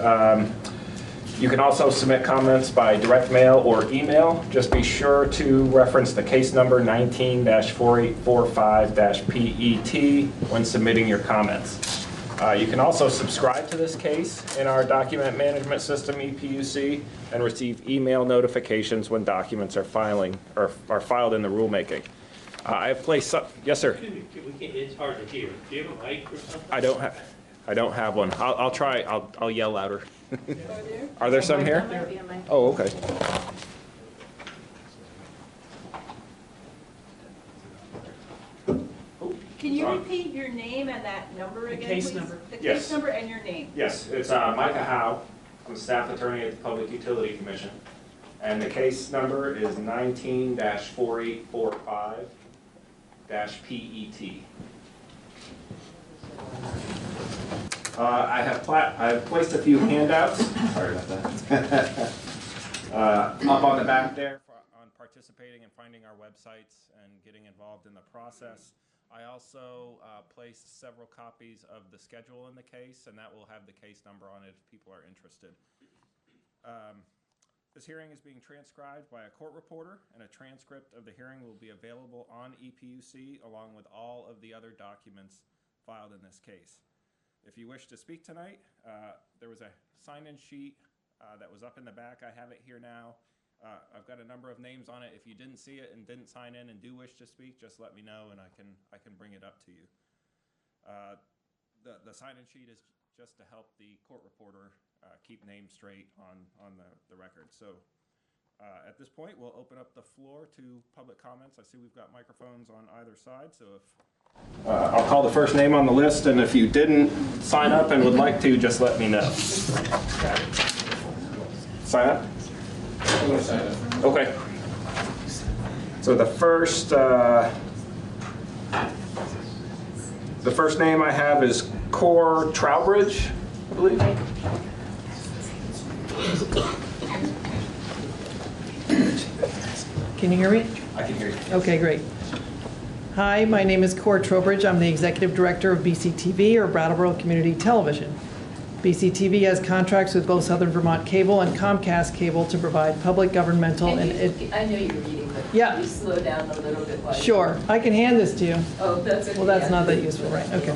You can also submit comments by direct mail or email. Just be sure to reference the case number 19-4845-PET when submitting your comments. You can also subscribe to this case in our document management system, EPUC, and receive email notifications when documents are filed in the rulemaking. I have placed yes, sir. It's hard to hear. Do you have a mic or something? I don't have one. I'll try. I'll yell louder. Are there some here? Oh, okay. Can you repeat your name and that number again, case please? number. The Yes. case number and your name. Yes, it's Micah Howe. I'm a staff attorney at the Public Utility Commission. And the case number is 19-4845-PET. I have placed a few handouts. Sorry about that. Up on the back there on participating and finding our websites and getting involved in the process. I also placed several copies of the schedule in the case, and that will have the case number on it if people are interested. This hearing is being transcribed by a court reporter, and a transcript of the hearing will be available on EPUC along with all of the other documents filed in this case. If you wish to speak tonight, there was a sign-in sheet that was up in the back. I have it here now. I've got a number of names on it. If you didn't see it and didn't sign in and do wish to speak, just let me know and I can bring it up to you. The sign-in sheet is just to help the court reporter keep names straight on the record. So at this point, we'll open up the floor to public comments. I see we've got microphones on either side, so if I'll call the first name on the list, and if you didn't sign up and would like to, just let me know. Sign up? I'm going to sign up. Okay. So the first name I have is Core Trowbridge, I believe. Can you hear me? I can hear you. Okay, great. Hi, my name is Core Trowbridge. I'm the Executive Director of BCTV, or Brattleboro Community Television. BCTV has contracts with both Southern Vermont Cable and Comcast Cable to provide public, governmental, I know you're reading, but yeah. can you slow down a little bit? While Sure, I can hand this to you. Oh, that's okay. Well, that's not that useful, right? Okay.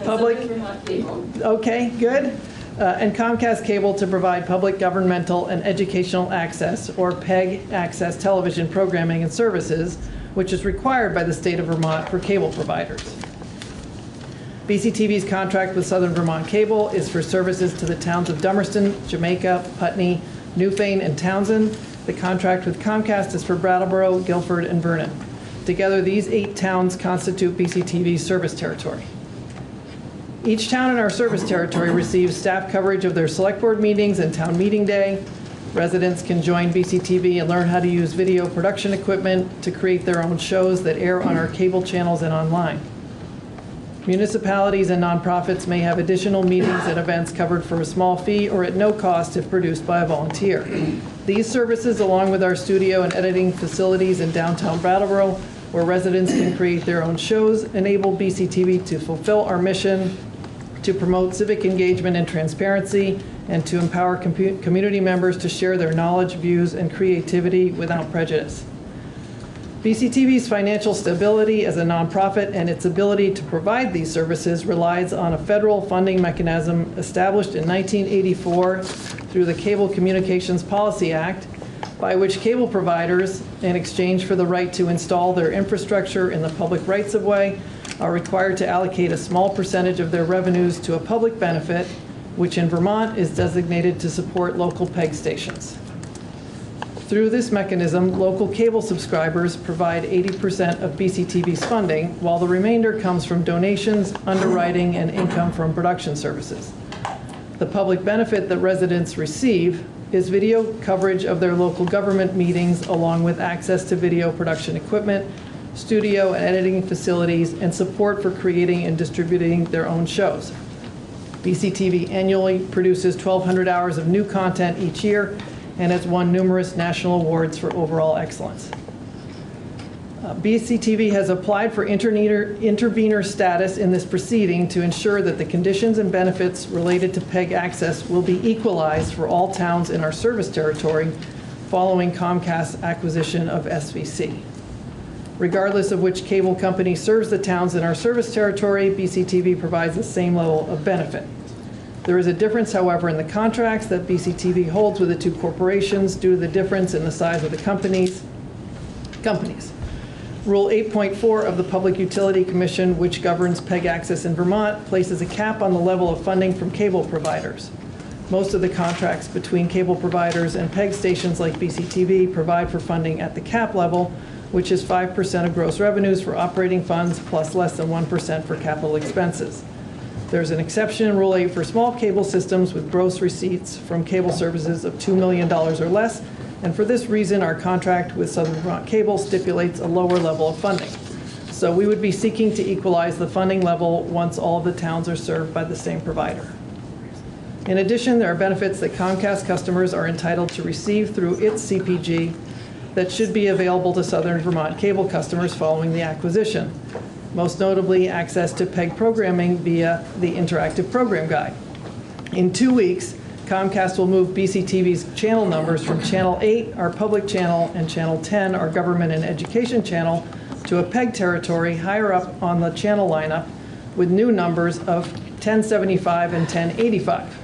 Public. Southern Vermont Cable. Okay, good. And Comcast Cable to provide public, governmental, and educational access, or PEG access television programming and services, which is required by the state of Vermont for cable providers. BCTV's contract with Southern Vermont Cable is for services to the towns of Dummerston, Jamaica, Putney, Newfane, and Townsend. The contract with Comcast is for Brattleboro, Guilford, and Vernon. Together, these 8 towns constitute BCTV's service territory. Each town in our service territory receives staff coverage of their select board meetings and town meeting day. Residents can join BCTV and learn how to use video production equipment to create their own shows that air on our cable channels and online. Municipalities and nonprofits may have additional meetings and events covered for a small fee or at no cost if produced by a volunteer. These services, along with our studio and editing facilities in downtown Brattleboro, where residents can create their own shows, enable BCTV to fulfill our mission to promote civic engagement and transparency, and to empower community members to share their knowledge, views, and creativity without prejudice. BCTV's financial stability as a nonprofit and its ability to provide these services relies on a federal funding mechanism established in 1984 through the Cable Communications Policy Act, by which cable providers, in exchange for the right to install their infrastructure in the public rights-of-way, are required to allocate a small percentage of their revenues to a public benefit, which in Vermont is designated to support local PEG stations. Through this mechanism, local cable subscribers provide 80% of BCTV's funding, while the remainder comes from donations, underwriting, and income from production services. The public benefit that residents receive is video coverage of their local government meetings along with access to video production equipment, studio and editing facilities, and support for creating and distributing their own shows. BCTV annually produces 1,200 hours of new content each year and has won numerous national awards for overall excellence. BCTV has applied for intervenor status in this proceeding to ensure that the conditions and benefits related to PEG access will be equalized for all towns in our service territory following Comcast's acquisition of SVC. Regardless of which cable company serves the towns in our service territory, BCTV provides the same level of benefit. There is a difference, however, in the contracts that BCTV holds with the two corporations due to the difference in the size of the companies. Rule 8.4 of the Public Utility Commission, which governs PEG access in Vermont, places a cap on the level of funding from cable providers. Most of the contracts between cable providers and PEG stations like BCTV provide for funding at the cap level, which is 5% of gross revenues for operating funds plus less than 1% for capital expenses. There's an exception in Rule 8 for small cable systems with gross receipts from cable services of $2 million or less, and for this reason, our contract with Southern Vermont Cable stipulates a lower level of funding. So we would be seeking to equalize the funding level once all of the towns are served by the same provider. In addition, there are benefits that Comcast customers are entitled to receive through its CPG that should be available to Southern Vermont Cable customers following the acquisition. Most notably, access to PEG programming via the Interactive Program Guide. In 2 weeks, Comcast will move BCTV's channel numbers from Channel 8, our public channel, and Channel 10, our government and education channel, to a PEG territory higher up on the channel lineup with new numbers of 1075 and 1085.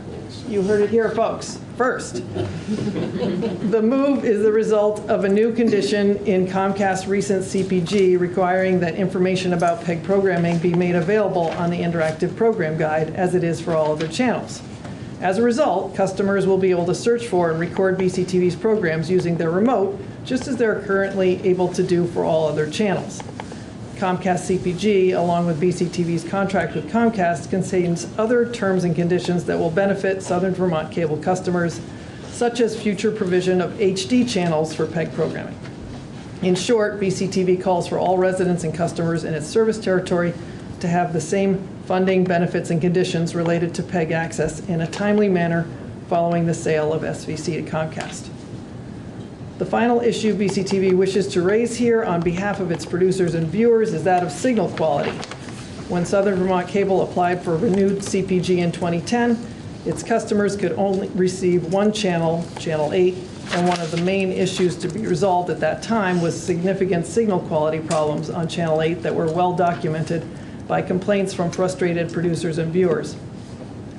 You heard it here, folks, first. The move is the result of a new condition in Comcast's recent CPG requiring that information about PEG programming be made available on the Interactive Program Guide as it is for all other channels. As a result, customers will be able to search for and record BCTV's programs using their remote, just as they're currently able to do for all other channels. Comcast CPG, along with BCTV's contract with Comcast, contains other terms and conditions that will benefit Southern Vermont Cable customers, such as future provision of HD channels for PEG programming. In short, BCTV calls for all residents and customers in its service territory to have the same funding, benefits, and conditions related to PEG access in a timely manner following the sale of SVC to Comcast. The final issue BCTV wishes to raise here on behalf of its producers and viewers is that of signal quality. When Southern Vermont Cable applied for renewed CPG in 2010, its customers could only receive one channel, Channel 8, and one of the main issues to be resolved at that time was significant signal quality problems on Channel 8 that were well documented by complaints from frustrated producers and viewers.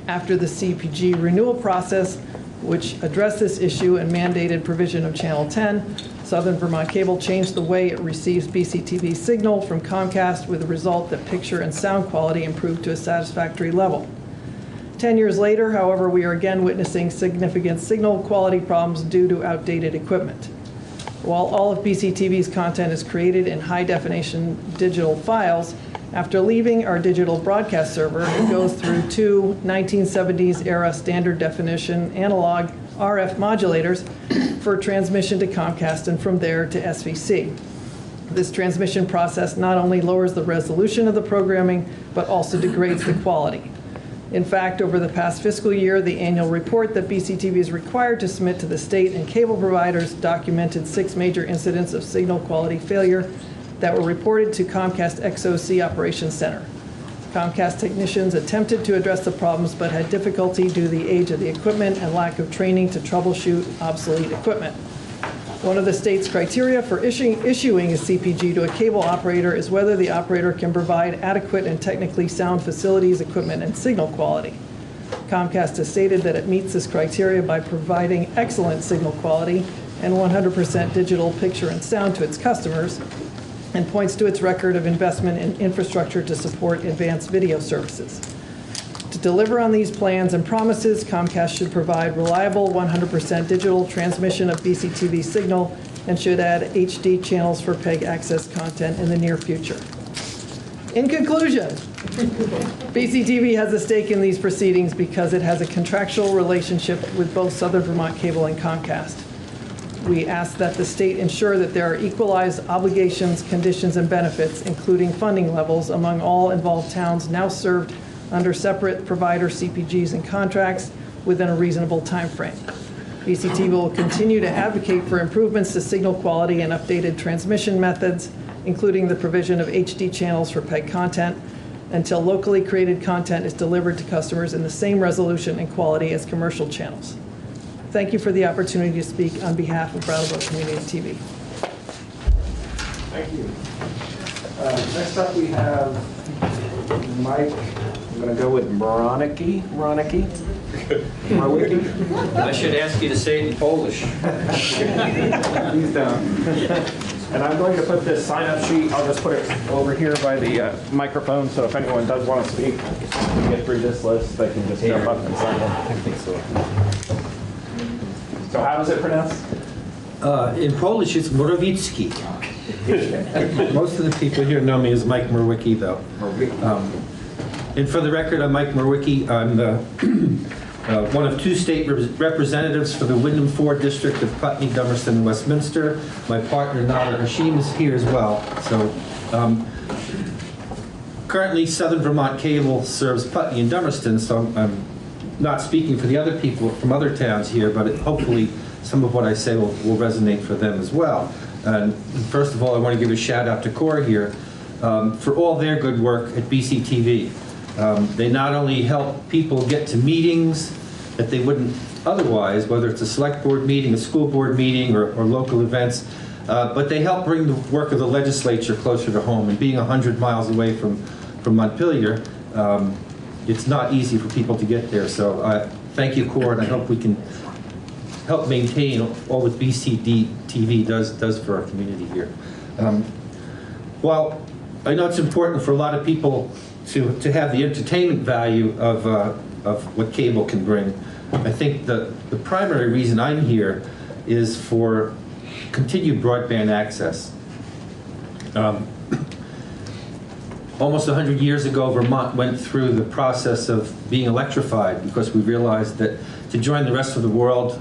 After the CPG renewal process, which addressed this issue and mandated provision of Channel 10, Southern Vermont Cable changed the way it receives BCTV signal from Comcast with the result that picture and sound quality improved to a satisfactory level. 10 years later, however, we are again witnessing significant signal quality problems due to outdated equipment. While all of BCTV's content is created in high-definition digital files, after leaving our digital broadcast server, it goes through two 1970s-era standard definition analog RF modulators for transmission to Comcast and from there to SVC. This transmission process not only lowers the resolution of the programming, but also degrades the quality. In fact, over the past fiscal year, the annual report that BCTV is required to submit to the state and cable providers documented 6 major incidents of signal quality failure that were reported to Comcast XOC Operations Center. Comcast technicians attempted to address the problems but had difficulty due to the age of the equipment and lack of training to troubleshoot obsolete equipment. One of the state's criteria for issuing a CPG to a cable operator is whether the operator can provide adequate and technically sound facilities, equipment, and signal quality. Comcast has stated that it meets this criteria by providing excellent signal quality and 100% digital picture and sound to its customers, and points to its record of investment in infrastructure to support advanced video services. To deliver on these plans and promises, Comcast should provide reliable 100% digital transmission of BCTV signal and should add HD channels for PEG access content in the near future. In conclusion, BCTV has a stake in these proceedings because it has a contractual relationship with both Southern Vermont Cable and Comcast. We ask that the state ensure that there are equalized obligations, conditions, and benefits, including funding levels, among all involved towns now served under separate provider CPGs and contracts within a reasonable time frame. BCTV will continue to advocate for improvements to signal quality and updated transmission methods, including the provision of HD channels for PEG content, until locally created content is delivered to customers in the same resolution and quality as commercial channels. Thank you for the opportunity to speak on behalf of Brattleboro Community TV. Thank you. Next up, we have Mike. I'm going to go with Moroniki. I should ask you to say it in Polish. Please don't. And I'm going to put this sign-up sheet, I'll just put it over here by the microphone, so if anyone does want to speak, to get through this list, they can just jump up and sign it. I think so. So how is it pronounced? In Polish, it's Morawicki. Most of the people here know me as Mike Merwicki, though. And for the record, I'm Mike Merwicki. I'm one of two state representatives for the Wyndham 4 district of Putney, Dummerston, and Westminster. My partner, Nada Hashim, is here as well. So currently, Southern Vermont Cable serves Putney and Dummerston, so I'm not speaking for the other people from other towns here, but hopefully some of what I say will resonate for them as well. And first of all, I want to give a shout out to Cora here for all their good work at BCTV. They not only help people get to meetings that they wouldn't otherwise, whether it's a select board meeting, a school board meeting, or local events, but they help bring the work of the legislature closer to home. And being 100 miles away from Montpelier, it's not easy for people to get there. So thank you, Cora, and I hope we can help maintain all that BCTV does for our community here. While I know it's important for a lot of people to have the entertainment value of what cable can bring, I think the primary reason I'm here is for continued broadband access. Almost 100 years ago, Vermont went through the process of being electrified because we realized that to join the rest of the world,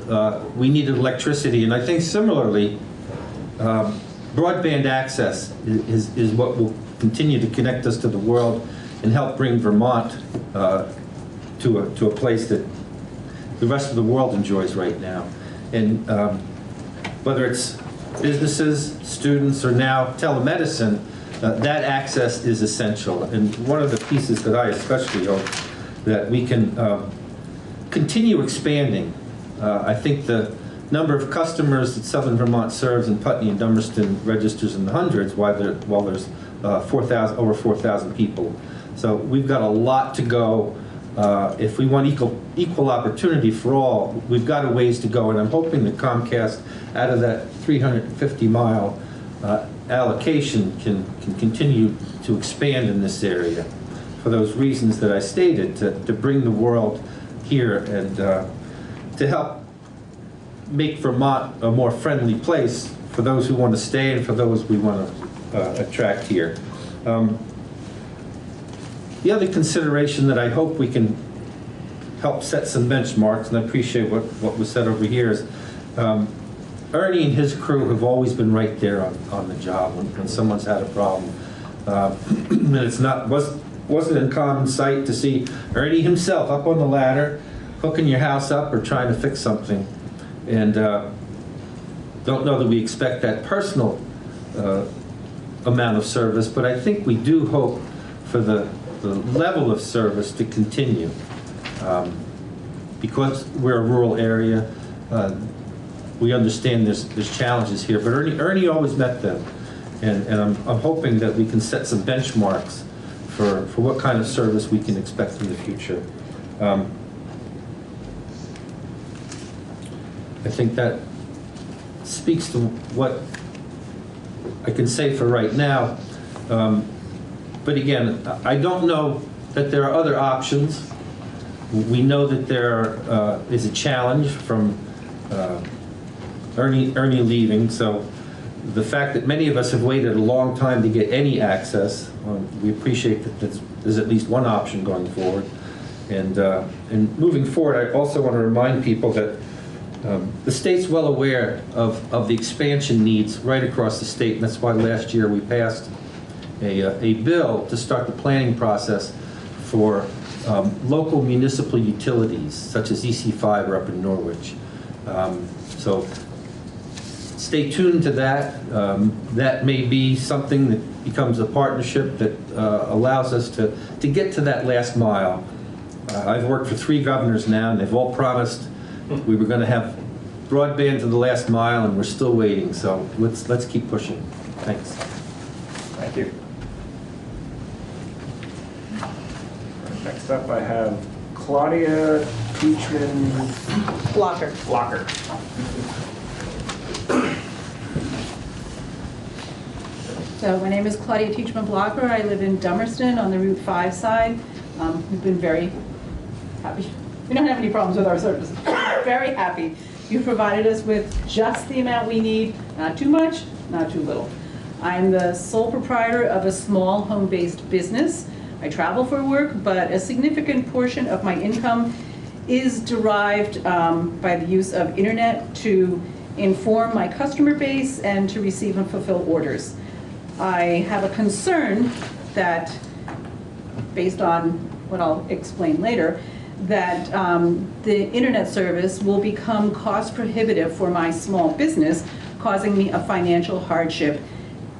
we needed electricity. And I think similarly, broadband access is what will continue to connect us to the world and help bring Vermont to a place that the rest of the world enjoys right now. And whether it's businesses, students, or now telemedicine, that access is essential. And one of the pieces that I especially hope that we can continue expanding. I think the number of customers that Southern Vermont serves in Putney and Dummerston registers in the hundreds, while there's over 4,000 people. So we've got a lot to go. If we want equal opportunity for all, we've got a ways to go. And I'm hoping that Comcast, out of that 350-mile allocation, can continue to expand in this area for those reasons that I stated, to bring the world here and to help make Vermont a more friendly place for those who want to stay and for those we want to attract here. The other consideration that I hope we can help set some benchmarks, and I appreciate what was said over here, is Ernie and his crew have always been right there on the job when someone's had a problem. And it's wasn't in common sight to see Ernie himself up on the ladder, hooking your house up or trying to fix something. And don't know that we expect that personal amount of service, but I think we do hope for the level of service to continue. Because we're a rural area, we understand there's challenges here, but Ernie always met them. And I'm hoping that we can set some benchmarks for what kind of service we can expect in the future. I think that speaks to what I can say for right now. But again, I don't know that there are other options. We know that there is a challenge from Ernie leaving, so the fact that many of us have waited a long time to get any access, we appreciate that there's at least one option going forward. And moving forward, I also want to remind people that the state's well aware of the expansion needs right across the state, and that's why last year we passed a bill to start the planning process for local municipal utilities, such as EC5 up in Norwich. So stay tuned to that. That may be something that becomes a partnership that allows us to get to that last mile. I've worked for 3 governors now, and they've all promised we were going to have broadband to the last mile, and we're still waiting. So let's keep pushing. Thanks. Thank you. Next up, I have Claudia Teachman Blocker. So my name is Claudia Teachman Blocker. I live in Dummerston on the Route 5 side. We've been very happy. We don't have any problems with our service. Very happy. You've provided us with just the amount we need, not too much, not too little. I'm the sole proprietor of a small home-based business. I travel for work, but a significant portion of my income is derived by the use of internet to inform my customer base and to receive and fulfill orders. I have a concern that, based on what I'll explain later, that the internet service will become cost prohibitive for my small business, causing me a financial hardship,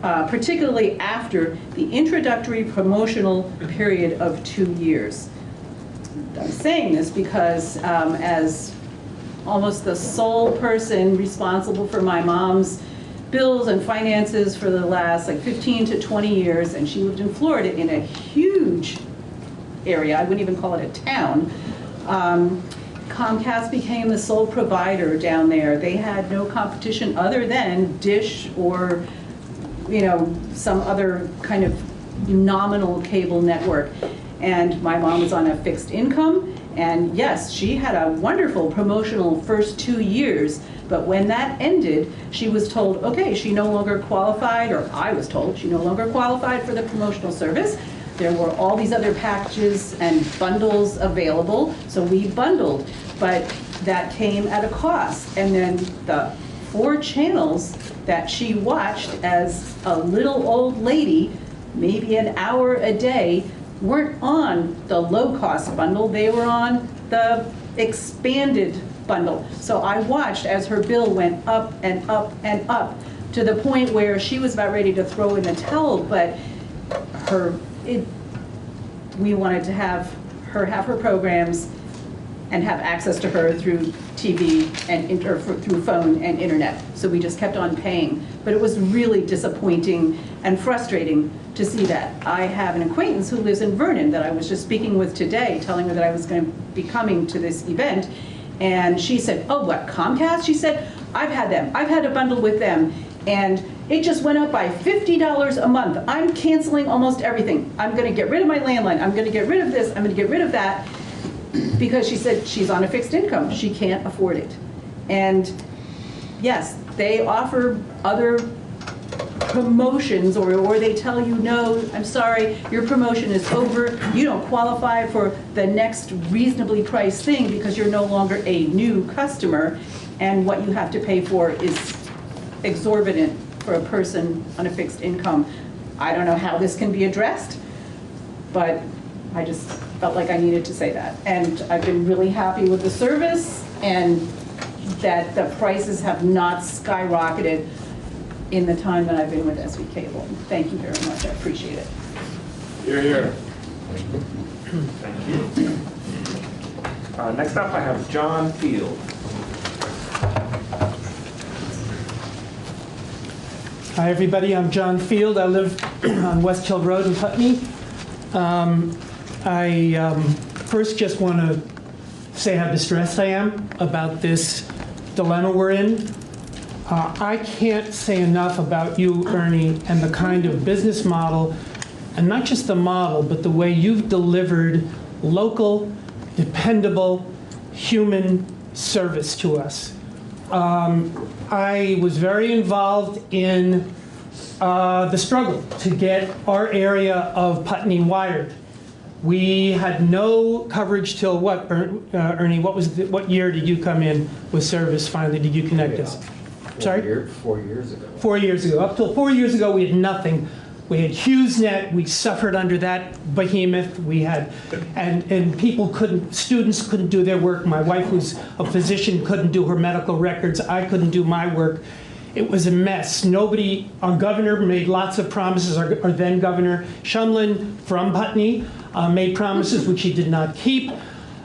particularly after the introductory promotional period of 2 years. I'm saying this because as almost the sole person responsible for my mom's bills and finances for the last 15 to 20 years, and she lived in Florida in a huge area, I wouldn't even call it a town. Comcast became the sole provider down there. They had no competition other than Dish or, some other kind of nominal cable network. And my mom was on a fixed income, and yes, she had a wonderful promotional first 2 years, but when that ended, she was told, okay, she no longer qualified, or I was told she no longer qualified for the promotional service. There were all these other packages and bundles available, so we bundled, but that came at a cost. And then the 4 channels that she watched as a little old lady, maybe an hour a day, weren't on the low-cost bundle, they were on the expanded bundle. So I watched as her bill went up and up and up to the point where she was about ready to throw in the towel, but we wanted to have her programs and have access to her through TV and through phone and internet. So we just kept on paying. But it was really disappointing and frustrating to see that. I have an acquaintance who lives in Vernon that I was just speaking with today, telling her that I was going to be coming to this event. And she said, oh, what, Comcast? She said, I've had them. I've had a bundle with them. And it just went up by $50 a month. I'm canceling almost everything. I'm going to get rid of my landline. I'm going to get rid of this. I'm going to get rid of that. Because she said she's on a fixed income. She can't afford it. And yes, they offer other promotions, or they tell you, no, I'm sorry, your promotion is over. You don't qualify for the next reasonably priced thing because you're no longer a new customer, and what you have to pay for is exorbitant for a person on a fixed income. I don't know how this can be addressed, but I just felt like I needed to say that. And I've been really happy with the service, and that the prices have not skyrocketed in the time that I've been with SV Cable. Thank you very much, I appreciate it. You're here. Thank you. Next up, I have John Field. Hi, everybody. I'm John Field. I live on West Hill Road in Putney. I first just want to say how distressed I am about this dilemma we're in. I can't say enough about you, Ernie, and the kind of business model, and not just the model, but the way you've delivered local, dependable, human service to us. I was very involved in the struggle to get our area of Putney wired. We had no coverage till what, Ernie? What year did you come in with service finally? Did you connect us? Sorry? 4 years ago. 4 years ago. Up till 4 years ago, we had nothing. We had HughesNet. We suffered under that behemoth. We had, and people couldn't, students couldn't do their work. My wife, who's a physician, couldn't do her medical records. I couldn't do my work. It was a mess. Nobody, our governor made lots of promises. Our then governor, Shumlin from Putney, made promises which he did not keep.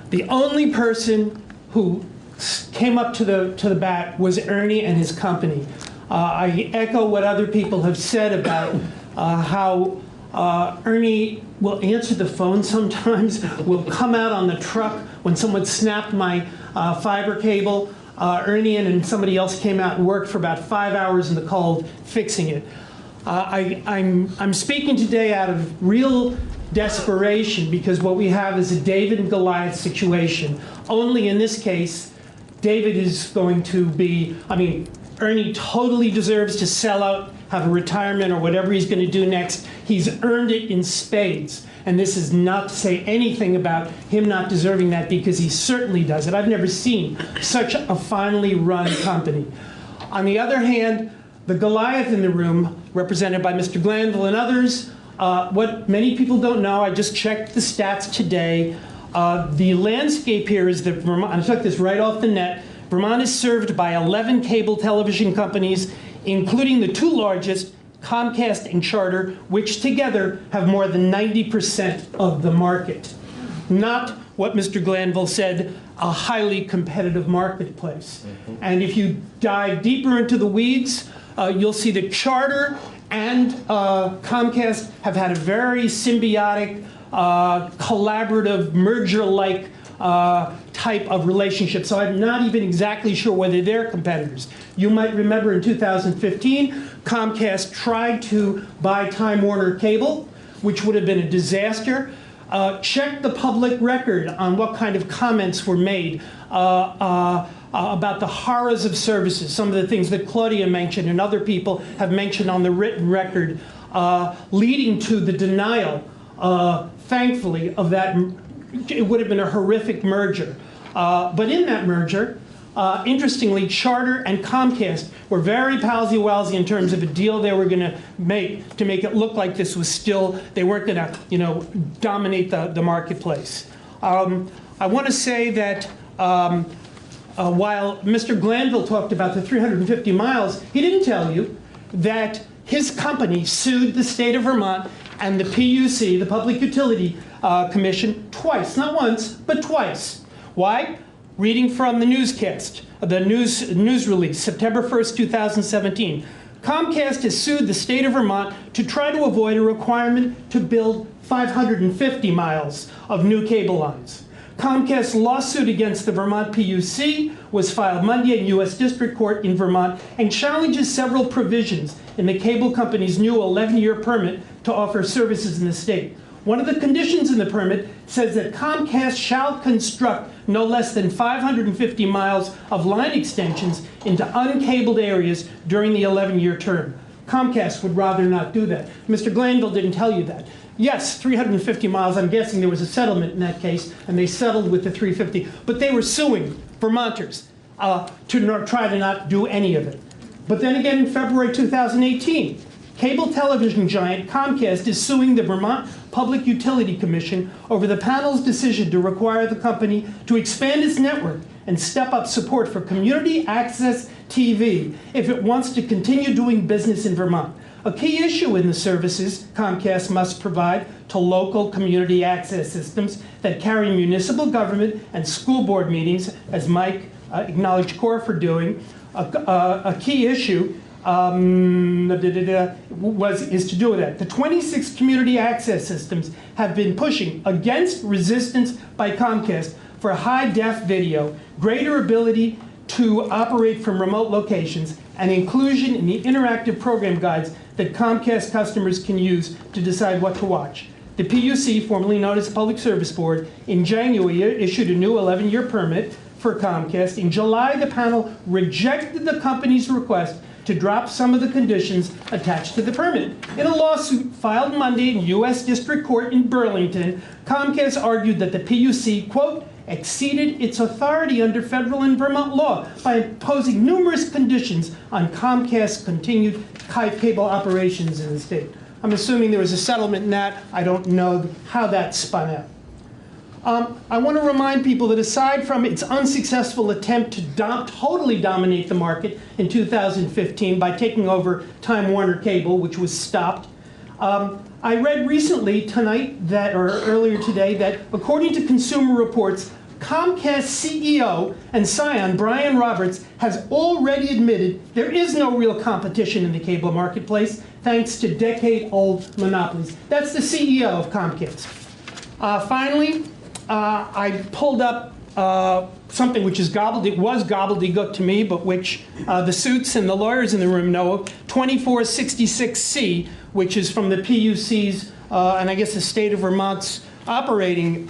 The only person who came up to the bat was Ernie and his company. I echo what other people have said about how Ernie will answer the phone sometimes, will come out on the truck when someone snapped my fiber cable. Ernie and somebody else came out and worked for about 5 hours in the cold fixing it. I'm speaking today out of real desperation because what we have is a David and Goliath situation. Only in this case, David is going to be, Ernie totally deserves to sell out, have a retirement or whatever he's going to do next. He's earned it in spades. And this is not to say anything about him not deserving that because he certainly does it. I've never seen such a finely run company. On the other hand, the Goliath in the room, represented by Mr. Glanville and others, what many people don't know, I just checked the stats today. The landscape here is that Vermont, I took this right off the net, Vermont is served by 11 cable television companies, including the two largest, Comcast and Charter, which together have more than 90% of the market. Not what Mr. Glanville said, a highly competitive marketplace. And if you dive deeper into the weeds, you'll see that Charter and Comcast have had a very symbiotic, collaborative, merger-like type of relationship. So I'm not even exactly sure whether they're competitors. You might remember in 2015, Comcast tried to buy Time Warner Cable, which would have been a disaster. Check the public record on what kind of comments were made about the horrors of services, some of the things that Claudia mentioned and other people have mentioned on the written record, leading to the denial, thankfully, of that. It would have been a horrific merger. But in that merger, interestingly, Charter and Comcast were very palsy-walsy in terms of a deal they were going to make it look like this was still, they weren't going to, dominate the marketplace. I want to say that while Mr. Glanville talked about the 350 miles, he didn't tell you that his company sued the state of Vermont and the PUC, the Public Utility Commission, twice, not once, but twice. Why? Reading from the newscast, the news release, September 1st, 2017. Comcast has sued the state of Vermont to try to avoid a requirement to build 550 miles of new cable lines. Comcast's lawsuit against the Vermont PUC was filed Monday in U.S. District Court in Vermont and challenges several provisions in the cable company's new 11-year permit to offer services in the state. One of the conditions in the permit says that Comcast shall construct no less than 550 miles of line extensions into uncabled areas during the 11-year term. Comcast would rather not do that. Mr. Glanville didn't tell you that. Yes, 350 miles, I'm guessing there was a settlement in that case, and they settled with the 350. But they were suing Vermonters to try to not do any of it. But then again, in February 2018, cable television giant Comcast is suing the Vermont Public Utility Commission over the panel's decision to require the company to expand its network and step up support for community access TV if it wants to continue doing business in Vermont. A key issue in the services Comcast must provide to local community access systems that carry municipal government and school board meetings, as Mike acknowledged Core for doing, a key issue is to do with that. The 26 community access systems have been pushing against resistance by Comcast for high-def video, greater ability to operate from remote locations, and inclusion in the interactive program guides that Comcast customers can use to decide what to watch. The PUC, formerly known as the Public Service Board, in January issued a new 11-year permit for Comcast. In July, the panel rejected the company's request to drop some of the conditions attached to the permit. In a lawsuit filed Monday in U.S. District Court in Burlington, Comcast argued that the PUC, quote, exceeded its authority under federal and Vermont law by imposing numerous conditions on Comcast's continued cable operations in the state. I'm assuming there was a settlement in that. I don't know how that spun out. I want to remind people that aside from its unsuccessful attempt to totally dominate the market in 2015 by taking over Time Warner Cable, which was stopped, I read recently tonight or earlier today that according to Consumer Reports, Comcast CEO and scion Brian Roberts has already admitted there is no real competition in the cable marketplace thanks to decade-old monopolies. That's the CEO of Comcast. Finally, I pulled up something which was gobbledygook to me, but which the suits and the lawyers in the room know of, 2466C, which is from the PUC's and I guess the state of Vermont's operating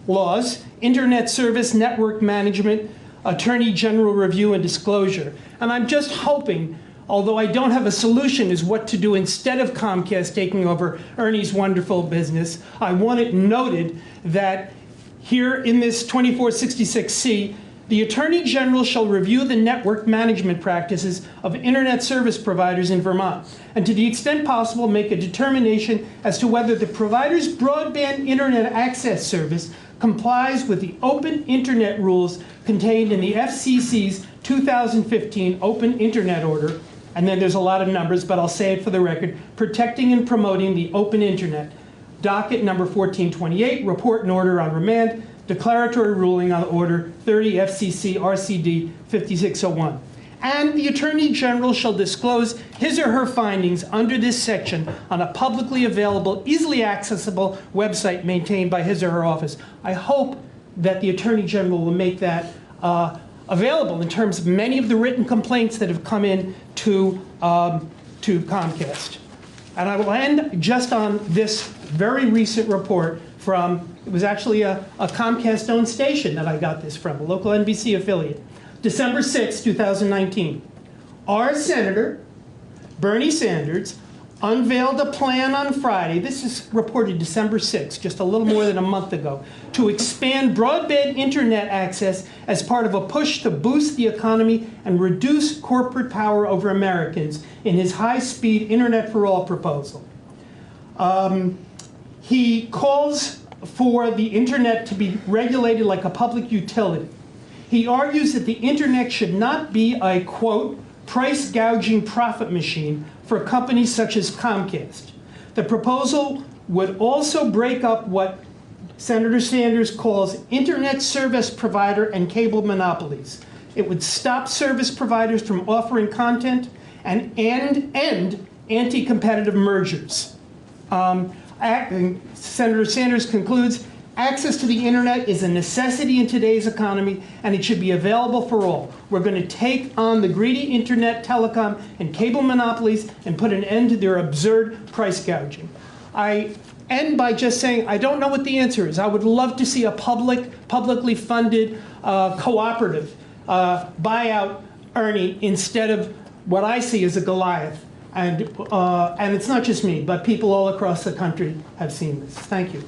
laws, Internet Service Network Management, Attorney General Review and Disclosure. And I'm just hoping, although I don't have a solution as what to do instead of Comcast taking over Ernie's wonderful business, I want it noted that here in this 2466C, the Attorney General shall review the network management practices of internet service providers in Vermont, and to the extent possible, make a determination as to whether the provider's broadband internet access service complies with the open internet rules contained in the FCC's 2015 Open Internet Order, and then there's a lot of numbers, but I'll say it for the record, protecting and promoting the open internet. Docket number 1428, report and order on remand, declaratory ruling on order 30 FCC RCD 5601. And the Attorney General shall disclose his or her findings under this section on a publicly available, easily accessible website maintained by his or her office. I hope that the Attorney General will make that available in terms of many of the written complaints that have come in to Comcast. And I will end just on this very recent report from, it was actually a Comcast-owned station that I got this from, a local NBC affiliate. December 6, 2019. Our Senator, Bernie Sanders, unveiled a plan on Friday, this is reported December 6, just a little more than a month ago, to expand broadband internet access as part of a push to boost the economy and reduce corporate power over Americans in his high-speed Internet for All proposal. He calls for the internet to be regulated like a public utility. He argues that the internet should not be a, quote, price gouging profit machine for companies such as Comcast. The proposal would also break up what Senator Sanders calls internet service provider and cable monopolies. It would stop service providers from offering content and end anti-competitive mergers. Senator Sanders concludes, access to the internet is a necessity in today's economy, and it should be available for all. We're going to take on the greedy internet, telecom, and cable monopolies and put an end to their absurd price gouging. I end by just saying I don't know what the answer is. I would love to see a publicly funded cooperative buy out Ernie instead of what I see as a Goliath. And it's not just me, but people all across the country have seen this. Thank you.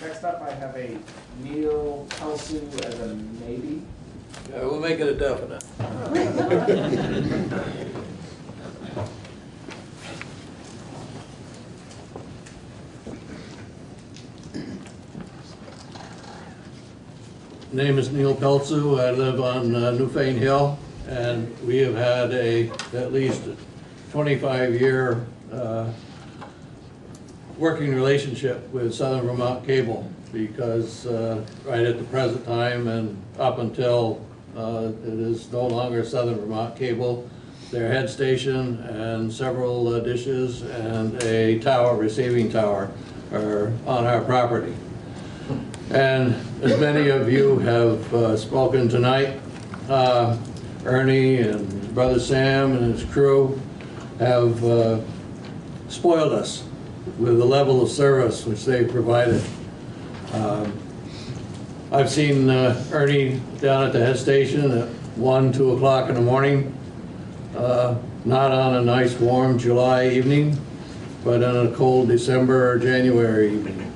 Next up, I have a Neil Pelsu as a maybe. Yeah, we'll make it a definite. Name is Neil Pelsu. I live on Newfane Hill, and we have had at least 25-year working relationship with Southern Vermont Cable, because right at the present time and up until it is no longer Southern Vermont Cable, their head station and several dishes and a tower, receiving tower, are on our property. And as many of you have spoken tonight, Ernie and Brother Sam and his crew have spoiled us with the level of service which they provided. I've seen Ernie down at the head station at 1, 2 o'clock in the morning, not on a nice warm July evening, but on a cold December or January evening.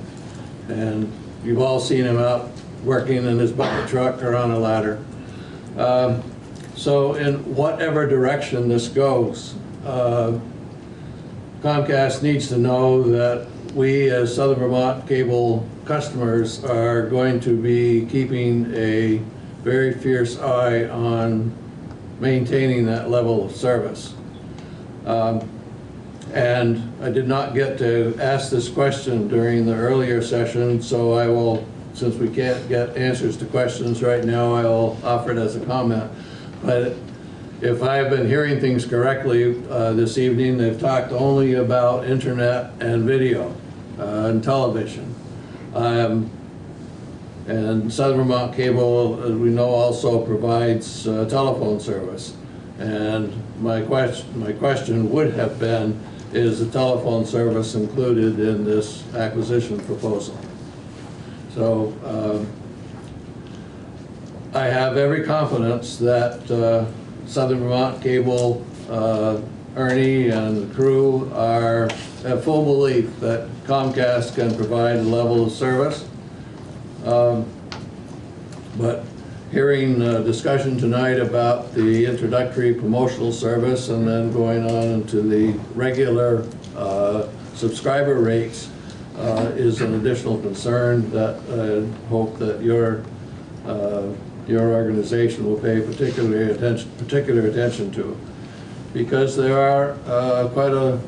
And you've all seen him out working in his bucket truck or on a ladder. So in whatever direction this goes, Comcast needs to know that we as Southern Vermont cable customers are going to be keeping a very fierce eye on maintaining that level of service. And I did not get to ask this question during the earlier session, so I will, since we can't get answers to questions right now, I will offer it as a comment. But if I've been hearing things correctly this evening, they've talked only about internet and video and television. And Southern Vermont Cable, as we know, also provides telephone service. And my question would have been, is the telephone service included in this acquisition proposal? So I have every confidence that Southern Vermont Cable, Ernie and the crew have full belief that Comcast can provide a level of service. But hearing discussion tonight about the introductory promotional service and then going on into the regular subscriber rates is an additional concern that I hope that your organization will pay particular attention to, because there are quite a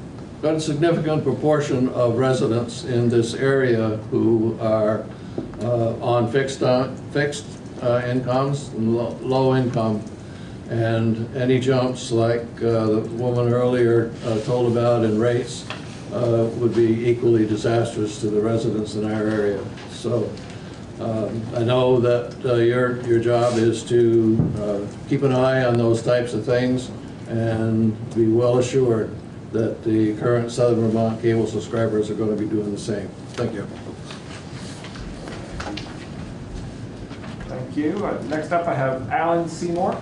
significant proportion of residents in this area who are on fixed incomes, low income, and any jumps like the woman earlier told about in rates would be equally disastrous to the residents in our area. So I know that your job is to keep an eye on those types of things and be well assured that the current Southern Vermont cable subscribers are going to be doing the same. Thank you. Thank you. Next up, I have Alan Seymour.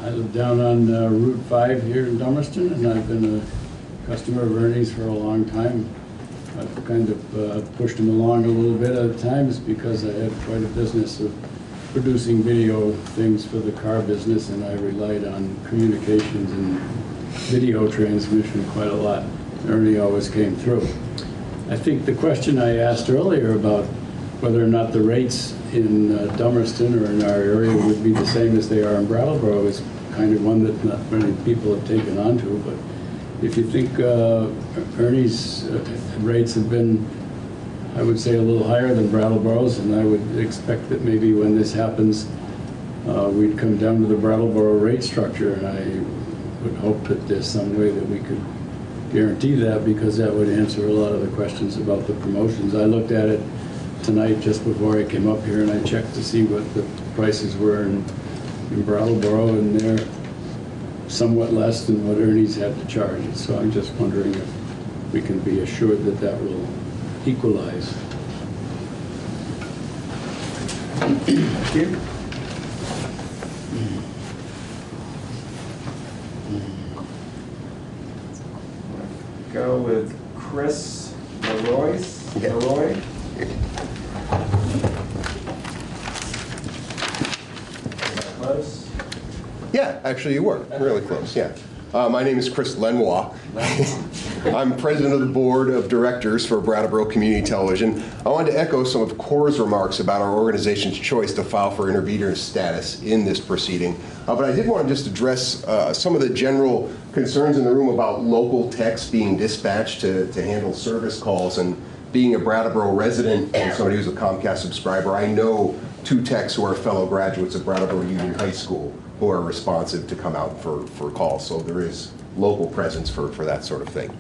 I live down on Route 5 here in Dummerston, and I've been a customer of Ernie's for a long time. I've kind of pushed him along a little bit at times because I had quite a business of producing video things for the car business, and I relied on communications and video transmission quite a lot. Ernie always came through. I think the question I asked earlier about whether or not the rates in Dummerston or in our area would be the same as they are in Brattleboro is kind of one that not many people have taken on to, but if you think Ernie's rates have been, I would say, a little higher than Brattleboro's, and I would expect that maybe when this happens, we'd come down to the Brattleboro rate structure, and I would hope that there's some way that we could guarantee that, because that would answer a lot of the questions about the promotions. I looked at it tonight just before I came up here, and I checked to see what the prices were in Brattleboro, and they're somewhat less than what Ernie's had to charge. So I'm just wondering if we can be assured that that will equalize. Thank you. Go with Chris Leroy. Close. Yeah, actually you were really close, yeah. My name is Chris Lenoir. I'm president of the board of directors for Brattleboro Community Television. I wanted to echo some of Cora's remarks about our organization's choice to file for intervener status in this proceeding. But I did want to just address some of the general concerns in the room about local techs being dispatched to handle service calls. And being a Brattleboro resident and somebody who's a Comcast subscriber, I know 2 techs who are fellow graduates of Brattleboro Union High School who are responsive to come out for calls. So there is local presence for that sort of thing.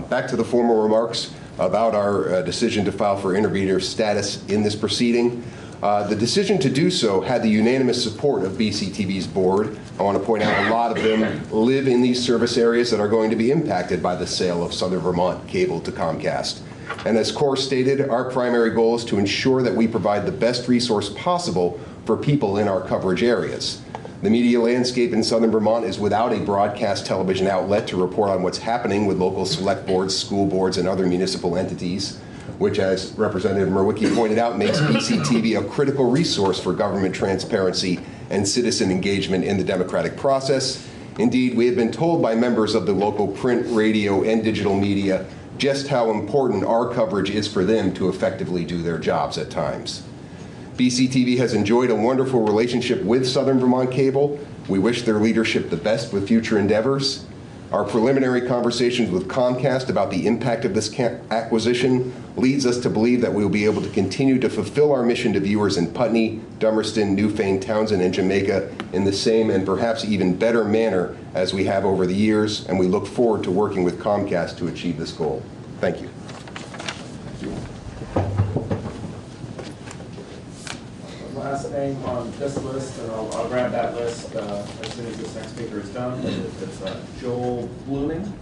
Back to the formal remarks about our decision to file for intervener status in this proceeding. The decision to do so had the unanimous support of BCTV's board, I want to point out a lot of them live in these service areas that are going to be impacted by the sale of Southern Vermont Cable to Comcast. And as Core stated, our primary goal is to ensure that we provide the best resource possible for people in our coverage areas. The media landscape in Southern Vermont is without a broadcast television outlet to report on what's happening with local select boards, school boards, and other municipal entities, which, as Representative Murwicki pointed out, makes BCTV a critical resource for government transparency and citizen engagement in the democratic process. Indeed, we have been told by members of the local print, radio, and digital media just how important our coverage is for them to effectively do their jobs at times. BCTV has enjoyed a wonderful relationship with Southern Vermont Cable. We wish their leadership the best with future endeavors. Our preliminary conversations with Comcast about the impact of this acquisition leads us to believe that we will be able to continue to fulfill our mission to viewers in Putney, Dummerston, Newfane, Townsend, and Jamaica in the same and perhaps even better manner as we have over the years, and we look forward to working with Comcast to achieve this goal. Thank you. Last name on this list, and I'll grab that list as soon as this next speaker is done. It's Joel Blooming.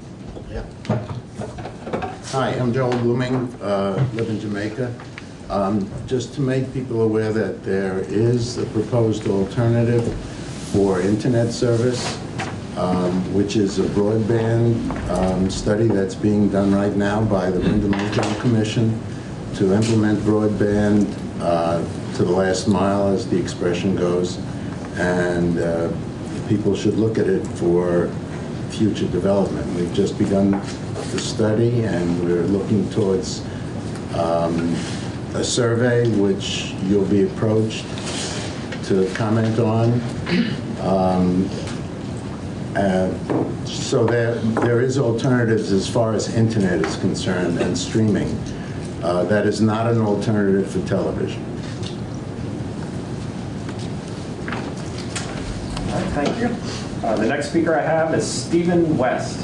Yeah. Hi, I'm Joel Blooming, live in Jamaica. Just to make people aware that there is a proposed alternative for internet service, which is a broadband study that's being done right now by the Wyndham Regional Commission to implement broadband to the last mile, as the expression goes, and people should look at it for future development. We've just begun the study, and we're looking towards a survey which you'll be approached to comment on. So there is alternatives as far as internet is concerned and streaming. That is not an alternative for television. Thank you. The next speaker I have is Stephen West.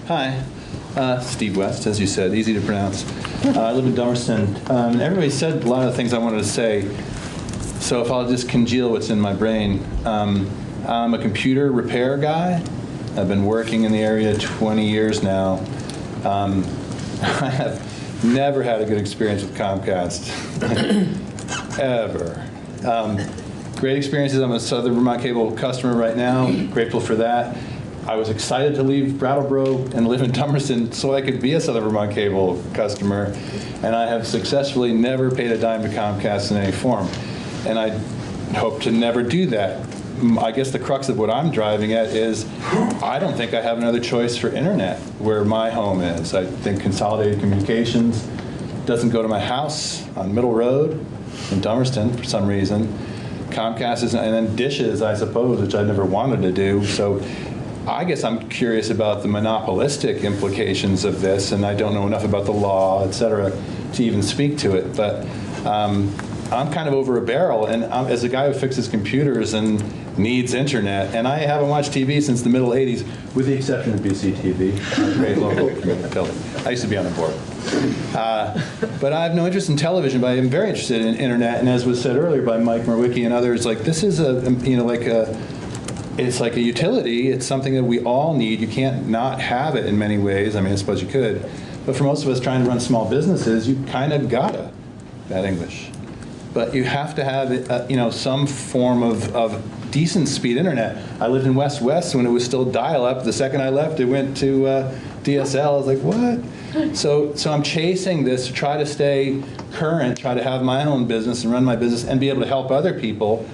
Hi, Steve West, as you said, easy to pronounce. I live in Dummerston. Everybody said a lot of things I wanted to say, so if I'll just congeal what's in my brain. I'm a computer repair guy. I've been working in the area 20 years now. I have never had a good experience with Comcast, ever. Great experiences. I'm a Southern Vermont Cable customer right now. Grateful for that. I was excited to leave Brattleboro and live in Dummerston so I could be a Southern Vermont Cable customer, and I have successfully never paid a dime to Comcast in any form, and I hope to never do that. I guess the crux of what I'm driving at is I don't think I have another choice for internet where my home is. I think Consolidated Communications doesn't go to my house on Middle Road in Dummerston for some reason. Comcast is, and then dishes, I suppose, which I never wanted to do. So I guess I'm curious about the monopolistic implications of this, and I don't know enough about the law, et cetera, to even speak to it. But I'm kind of over a barrel, and as a guy who fixes computers and needs internet, and I haven't watched TV since the middle 80s, with the exception of BCTV, great local community television. I used to be on the board. But I have no interest in television, but I am very interested in internet, and as was said earlier by Mike Murwicki and others, like this is it's like a utility. It's something that we all need. You can't not have it in many ways. I mean, I suppose you could, but for most of us trying to run small businesses, you kind of gotta, bad English, but you have to have some form of decent speed internet. I lived in West when it was still dial-up. The second I left, it went to DSL. I was like, what? So I'm chasing this to try to stay current, try to have my own business and run my business and be able to help other people.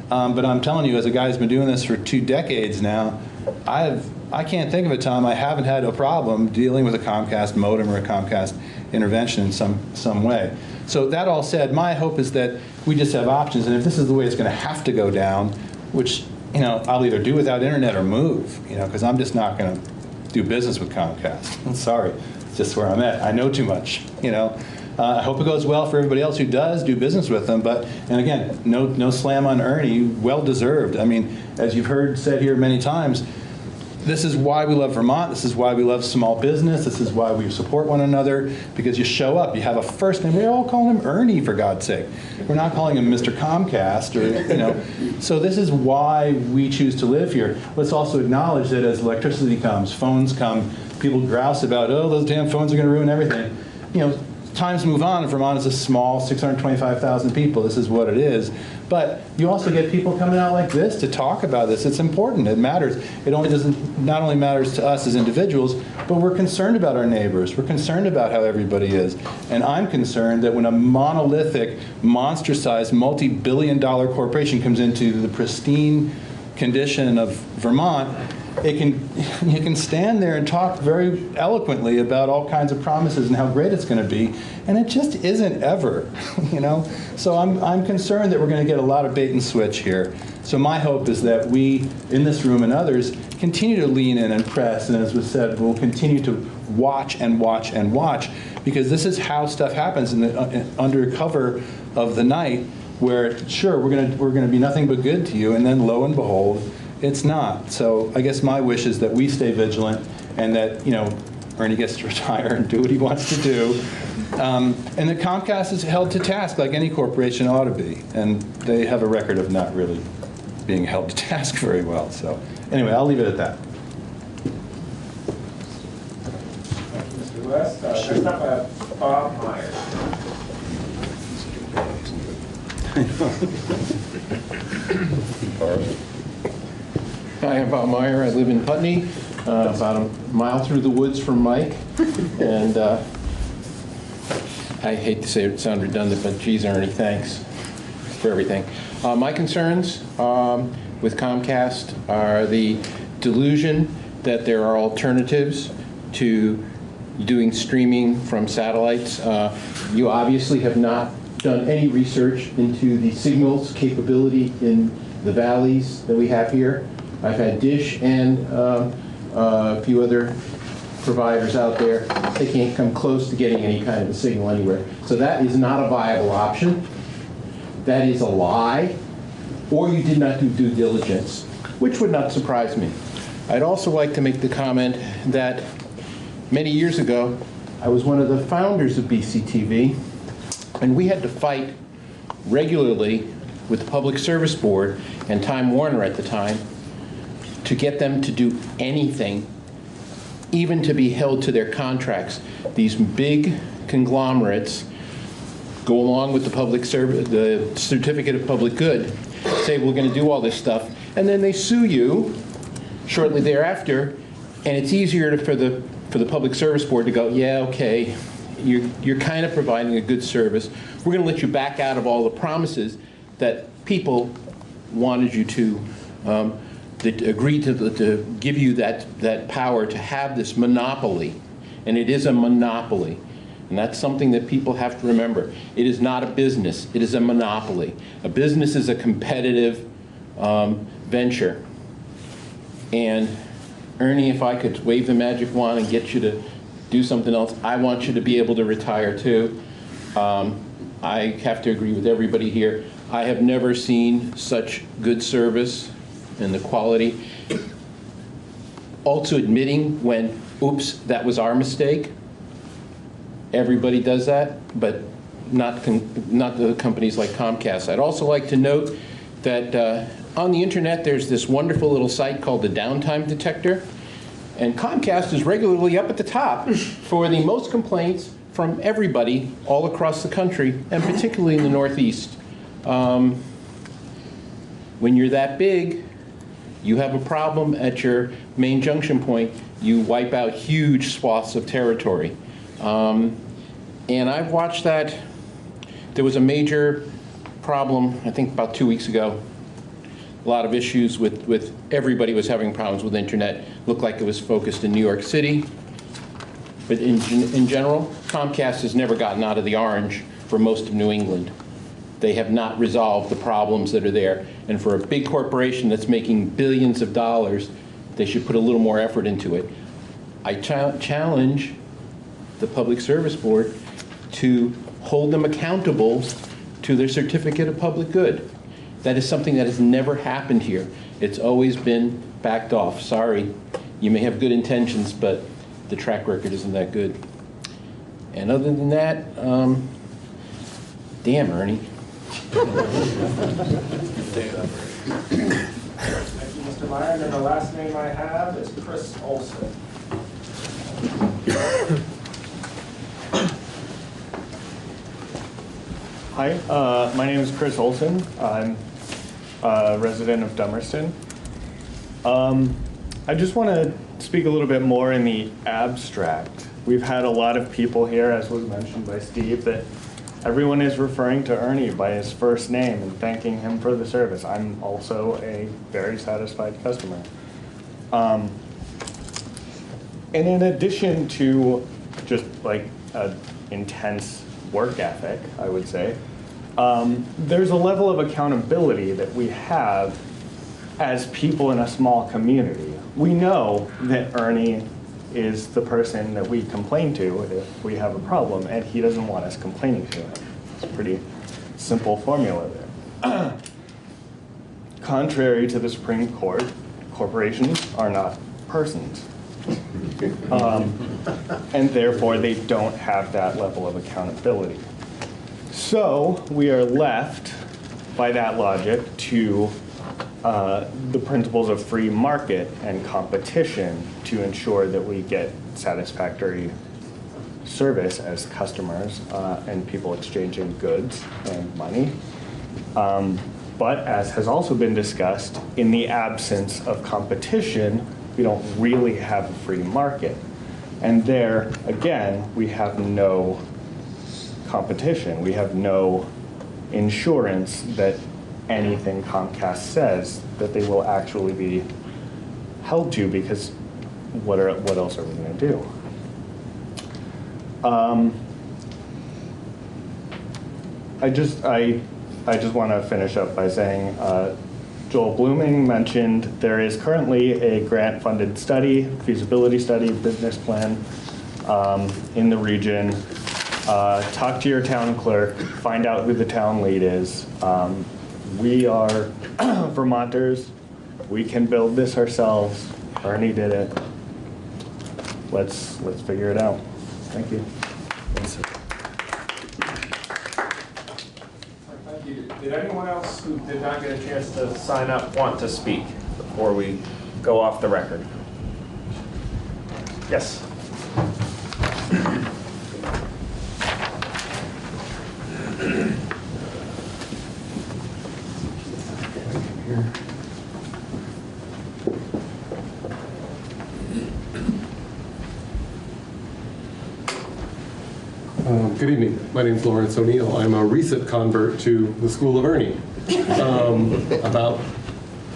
But I'm telling you, as a guy who's been doing this for 2 decades now, I can't think of a time I haven't had a problem dealing with a Comcast modem or a Comcast intervention in some way. So that all said, my hope is that we just have options, and if this is the way it's going to have to go down, which I'll either do without internet or move, because I'm just not going to do business with Comcast. I'm sorry, it's just where I'm at. I know too much, I hope it goes well for everybody else who does do business with them, and again, no slam on Ernie, well deserved. I mean, as you've heard said here many times, this is why we love Vermont. This is why we love small business. This is why we support one another, because you show up. You have a first name. We're all calling him Ernie, for God's sake. We're not calling him Mr. Comcast, or, So this is why we choose to live here. Let's also acknowledge that as electricity comes, phones come, people grouse about, oh, those damn phones are going to ruin everything. Times move on, and Vermont is a small 625,000 people. This is what it is. But you also get people coming out like this to talk about this. It's important. It matters. It not only matters to us as individuals, but we're concerned about our neighbors. We're concerned about how everybody is. And I'm concerned that when a monolithic, monster-sized, multi-billion-dollar corporation comes into the pristine condition of Vermont, you can stand there and talk very eloquently about all kinds of promises and how great it's going to be, and it just isn't ever, So I'm concerned that we're going to get a lot of bait and switch here. So my hope is that we, in this room and others, continue to lean in and press, and as was said, we'll continue to watch and watch and watch, because this is how stuff happens under cover of the night, where sure we're going to be nothing but good to you, and then lo and behold, it's not. So I guess my wish is that we stay vigilant, and that Ernie gets to retire and do what he wants to do, and that Comcast is held to task like any corporation ought to be, and they have a record of not really being held to task very well. So anyway, I'll leave it at that. Thank you, Mr. West. Next up, I have Bob Meyer. Hi, I'm Bob Meyer. I live in Putney, about a mile through the woods from Mike. And I hate to say it, sound redundant, but geez, Ernie, thanks for everything. My concerns with Comcast are the delusion that there are alternatives to doing streaming from satellites. You obviously have not done any research into the signals capability in the valleys that we have here. I've had Dish and a few other providers out there. They can't come close to getting any kind of a signal anywhere. So that is not a viable option. That is a lie. Or you did not do due diligence, which would not surprise me. I'd also like to make the comment that many years ago, I was one of the founders of BCTV, and we had to fight regularly with the Public Service Board and Time Warner at the time to get them to do anything, even to be held to their contracts. These big conglomerates go along with the public service, the Certificate of Public Good, say we're going to do all this stuff, and then they sue you shortly thereafter, and it's easier for the Public Service Board to go, yeah, okay, you're kind of providing a good service. We're going to let you back out of all the promises that people wanted you to, that agreed to give you that power to have this monopoly. And it is a monopoly. And that's something that people have to remember. It is not a business. It is a monopoly. A business is a competitive venture. And Ernie, if I could wave the magic wand and get you to do something else, I want you to be able to retire too. I have to agree with everybody here. I have never seen such good service and the quality. Also admitting when, oops, that was our mistake. Everybody does that, but not the companies like Comcast. I'd also like to note that on the internet there's this wonderful little site called the Downtime Detector, and Comcast is regularly up at the top for the most complaints from everybody all across the country, and particularly in the Northeast. When you're that big, you have a problem at your main junction point, you wipe out huge swaths of territory. And I've watched that. There was a major problem, I think about 2 weeks ago. A lot of issues with everybody was having problems with internet. Looked like it was focused in New York City. But in general, Comcast has never gotten out of the orange for most of New England. They have not resolved the problems that are there. And for a big corporation that's making billions of dollars, they should put a little more effort into it. I challenge the Public Service Board to hold them accountable to their Certificate of Public Good. That is something that has never happened here. It's always been backed off. Sorry. you may have good intentions, but the track record isn't that good. And other than that, damn, Ernie. Thank you, Mr. Meyer. And then the last name I have is Chris Olson. Hi, my name is Chris Olson. I'm a resident of Dummerston. I just want to speak a little bit more in the abstract. We've had a lot of people here, as was mentioned by Steve, that everyone is referring to Ernie by his first name and thanking him for the service. I'm also a very satisfied customer. And in addition to just like an intense work ethic, I would say, there's a level of accountability that we have as people in a small community. We know that Ernie is the person that we complain to if we have a problem, and he doesn't want us complaining to him. It's a pretty simple formula there. Contrary to the Supreme Court, corporations are not persons. And therefore, they don't have that level of accountability. So we are left, by that logic, to the principles of free market and competition to ensure that we get satisfactory service as customers and people exchanging goods and money. But as has also been discussed, in the absence of competition, we don't really have a free market. And there, again, we have no competition. We have no insurance that anything Comcast says that they will actually be held to, because what else are we going to do? I just want to finish up by saying Joel Blooming mentioned there is currently a grant-funded study, feasibility study, business plan in the region. Talk to your town clerk, find out who the town lead is. We are Vermonters. We can build this ourselves. Ernie did it. Let's figure it out. Thank you. Thank you. Did anyone else who did not get a chance to sign up want to speak before we go off the record? Yes. Good evening. My name is Lawrence O'Neill. I'm a recent convert to the School of Ernie. About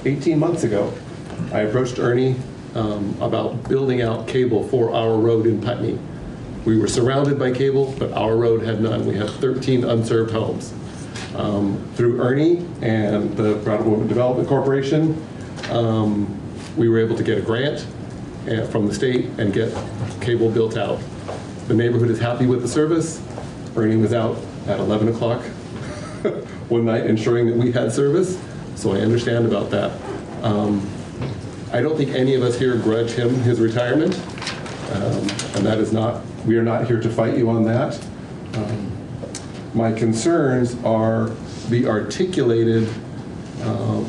18 months ago, I approached Ernie about building out cable for our road in Putney. We were surrounded by cable, but our road had none. We had 13 unserved homes. Through Ernie and the Bratt Development Corporation, we were able to get a grant from the state and get cable built out. The neighborhood is happy with the service. Ernie was out at 11 o'clock one night ensuring that we had service, so I understand about that. I don't think any of us here grudge him his retirement, and that is not, we are not here to fight you on that. My concerns are the articulated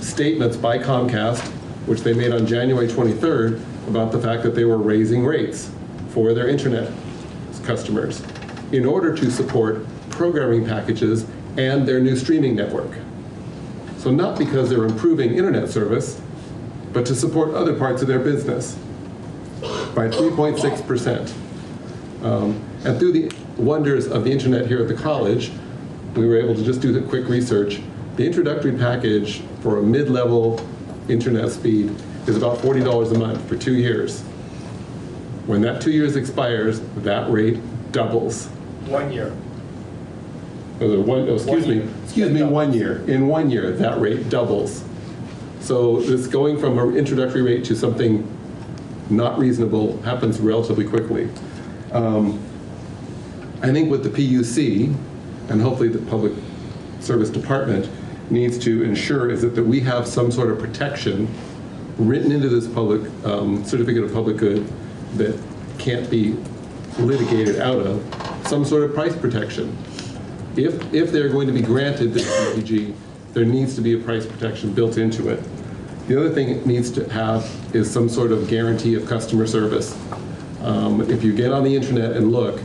statements by Comcast, which they made on January 23rd, about the fact that they were raising rates for their internet customers in order to support programming packages and their new streaming network. So not because they're improving internet service, but to support other parts of their business by 3.6%. And through the wonders of the internet here at the college, we were able to just do the quick research. The introductory package for a mid-level internet speed is about $40 a month for 2 years. When that 2 years expires, that rate doubles. 1 year. Excuse me, 1 year. In 1 year, that rate doubles. So this going from an introductory rate to something not reasonable happens relatively quickly. I think what the PUC, and hopefully the Public Service Department, needs to ensure is that we have some sort of protection written into this public certificate of public good that can't be litigated out of some sort of price protection. If they're going to be granted this CPG, there needs to be a price protection built into it. The other thing it needs to have is some sort of guarantee of customer service. If you get on the internet and look,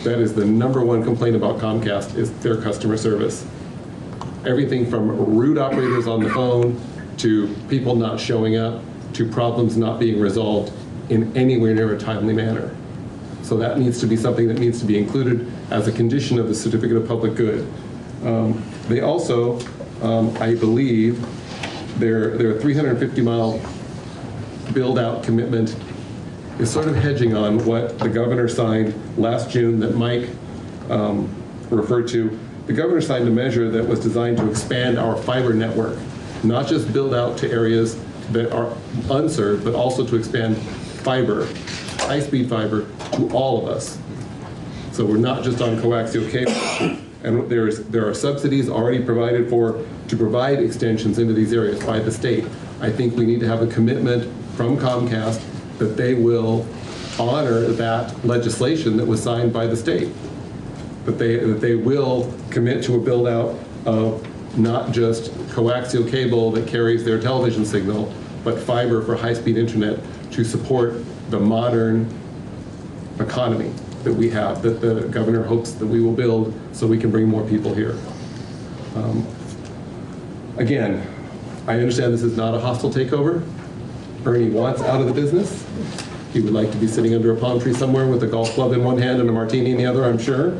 that is the #1 complaint about Comcast is their customer service. Everything from rude operators on the phone to people not showing up to problems not being resolved in anywhere near a timely manner. So that needs to be something that needs to be included as a condition of the certificate of public good. They also, I believe, their 350-mile build-out commitment is sort of hedging on what the governor signed last June that Mike referred to. The governor signed a measure that was designed to expand our fiber network, not just build out to areas that are unserved, but also to expand fiber, high-speed fiber, to all of us. So we're not just on coaxial cable. And there are subsidies already provided for to provide extensions into these areas by the state. I think we need to have a commitment from Comcast that they will honor that legislation that was signed by the state. That they will commit to a build out of not just coaxial cable that carries their television signal, but fiber for high-speed internet to support the modern economy that we have, that the governor hopes that we will build so we can bring more people here. Again, I understand this is not a hostile takeover. Ernie wants out of the business. He would like to be sitting under a palm tree somewhere with a golf club in one hand and a martini in the other, I'm sure.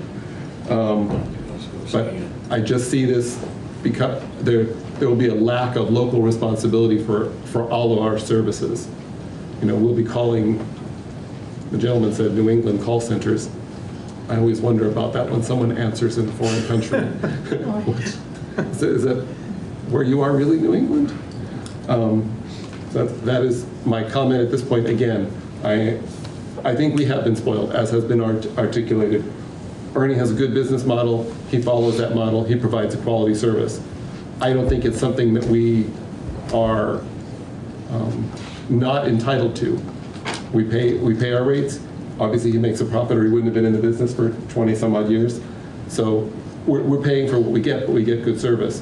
But I just see this because there will be a lack of local responsibility for all of our services. You know, we'll be calling, the gentleman said New England call centers. I always wonder about that when someone answers in a foreign country. Is that where you are really, New England? That is my comment at this point. Again, I think we have been spoiled, as has been articulated. Ernie has a good business model. He follows that model. He provides a quality service. I don't think it's something that we are not entitled to. We pay our rates. Obviously, he makes a profit or he wouldn't have been in the business for 20 some odd years. So we're paying for what we get, but we get good service.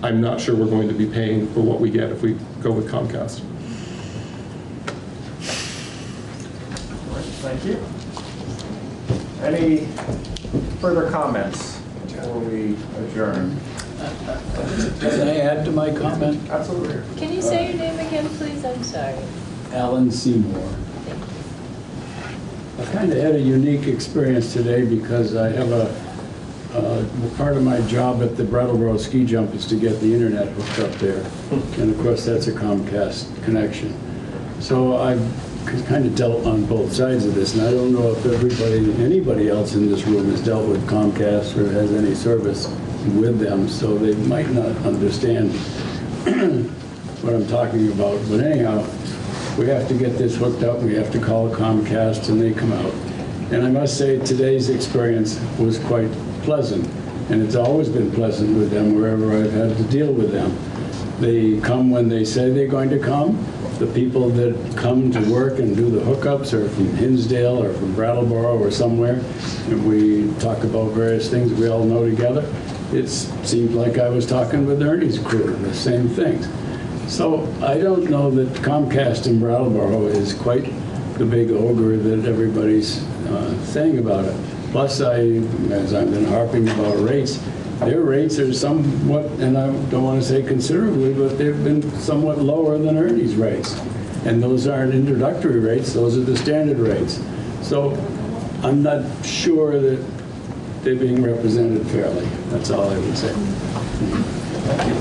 I'm not sure we're going to be paying for what we get if we go with Comcast. Thank you. Any further comments before we adjourn? Can I add to my comment? Absolutely. Can you say your name again, please? I'm sorry. Alan Seymour. I kind of had a unique experience today because I have part of my job at the Brattleboro ski jump is to get the internet hooked up there. And of course that's a Comcast connection. So I've kind of dealt on both sides of this, and I don't know if anybody else in this room has dealt with Comcast or has any service with them, so they might not understand what I'm talking about. But anyhow, we have to get this hooked up, and we have to call Comcast, and they come out. And I must say, today's experience was quite pleasant, and it's always been pleasant with them wherever I've had to deal with them. They come when they say they're going to come. The people that come to work and do the hookups are from Hinsdale or from Brattleboro or somewhere, and we talk about various things we all know together. It seemed like I was talking with Ernie's crew, the same things. So I don't know that Comcast in Brattleboro is quite the big ogre that everybody's saying about it. Plus, as I've been harping about rates, their rates are somewhat, and I don't want to say considerably, but they've been somewhat lower than Ernie's rates. And those aren't introductory rates, those are the standard rates. So I'm not sure that they're being represented fairly. That's all I would say. Thank you.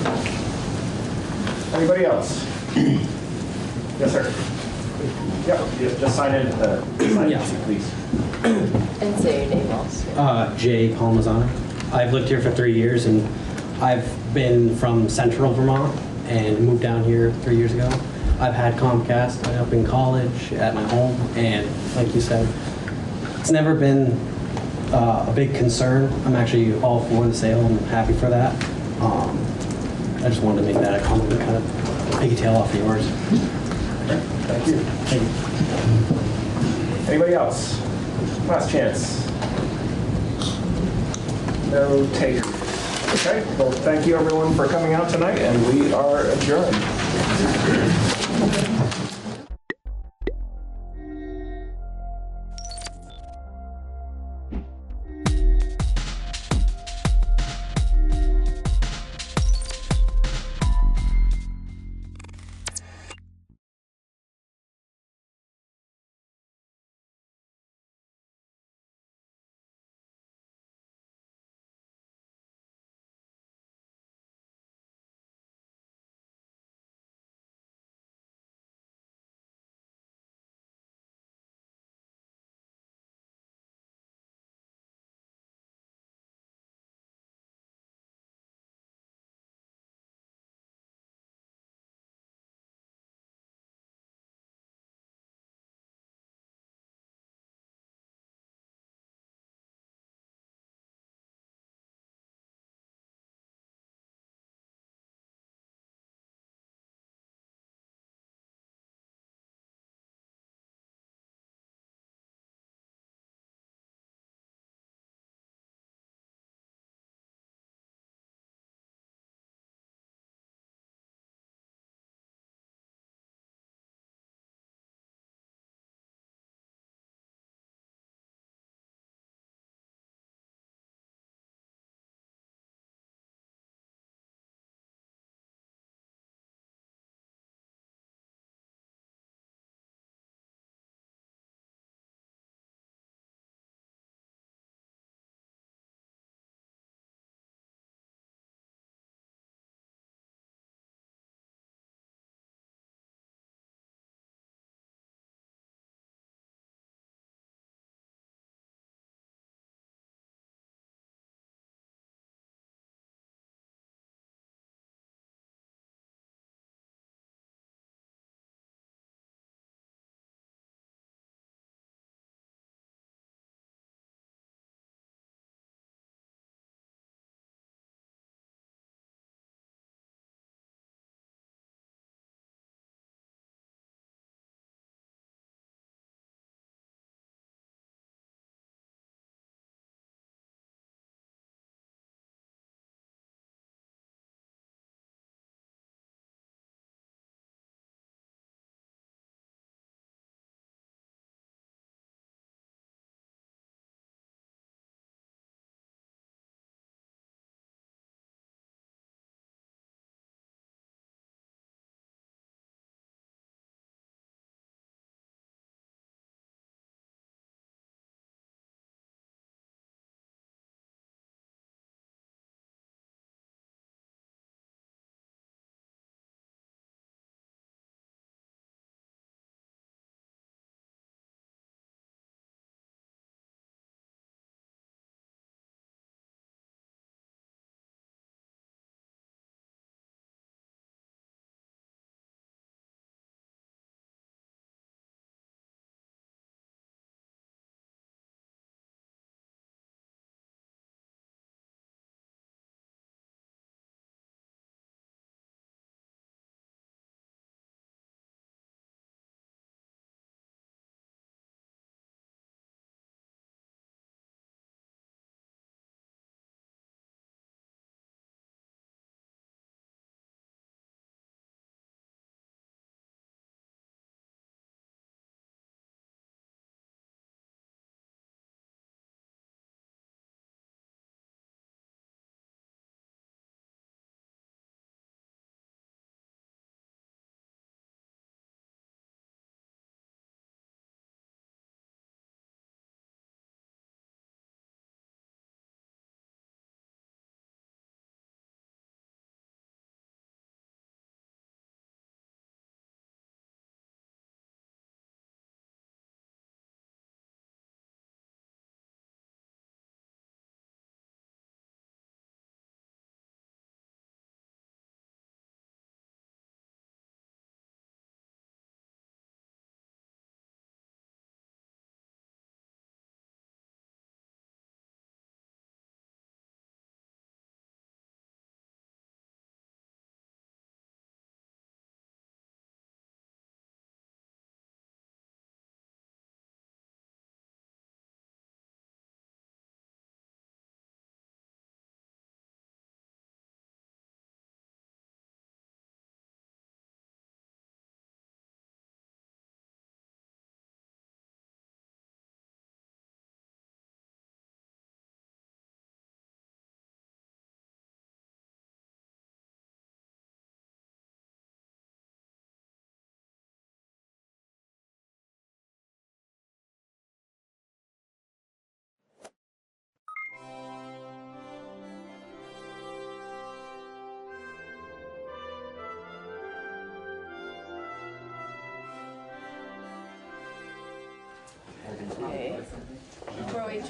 Anybody else? Yes, sir. Yeah, just sign in please. And say your name also. Jay Palmazzano. I've lived here for 3 years, and I've been from central Vermont and moved down here 3 years ago. I've had Comcast up in college, at my home, and like you said, it's never been a big concern. I'm actually all for the sale. I'm happy for that. I just wanted to make that a comment, kind of Take a tail off yours. Thank you. Anybody else? Last chance. No takers. Okay, well, thank you everyone for coming out tonight, and we are adjourned.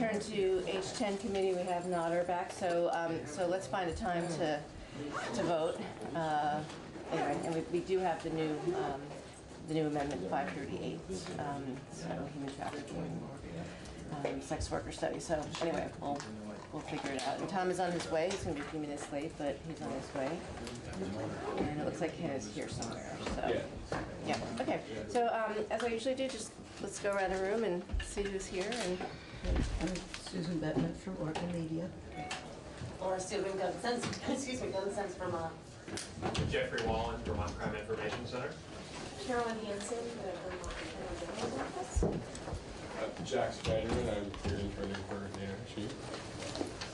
turn to H10 committee. We have Nodder back, so let's find a time to vote. Anyway, and we do have the new amendment 538, so human trafficking, sex worker study. So anyway, we'll figure it out. And Tom is on his way. He's going to be a few minutes late, but he's on his way. And it looks like Ken is here somewhere. So yeah. Okay. So as I usually do, just let's go around the room and see who's here. And I'm Susan Bettman from Orca Media. Laura Steuben, Gun Sense, Gun Sense, Vermont. Jeffrey Wallen, Vermont Crime Information Center. Carolyn Hansen, the Vermont Attorney General's Office. Jack Spiderman, I'm here interning for Dana Sheep.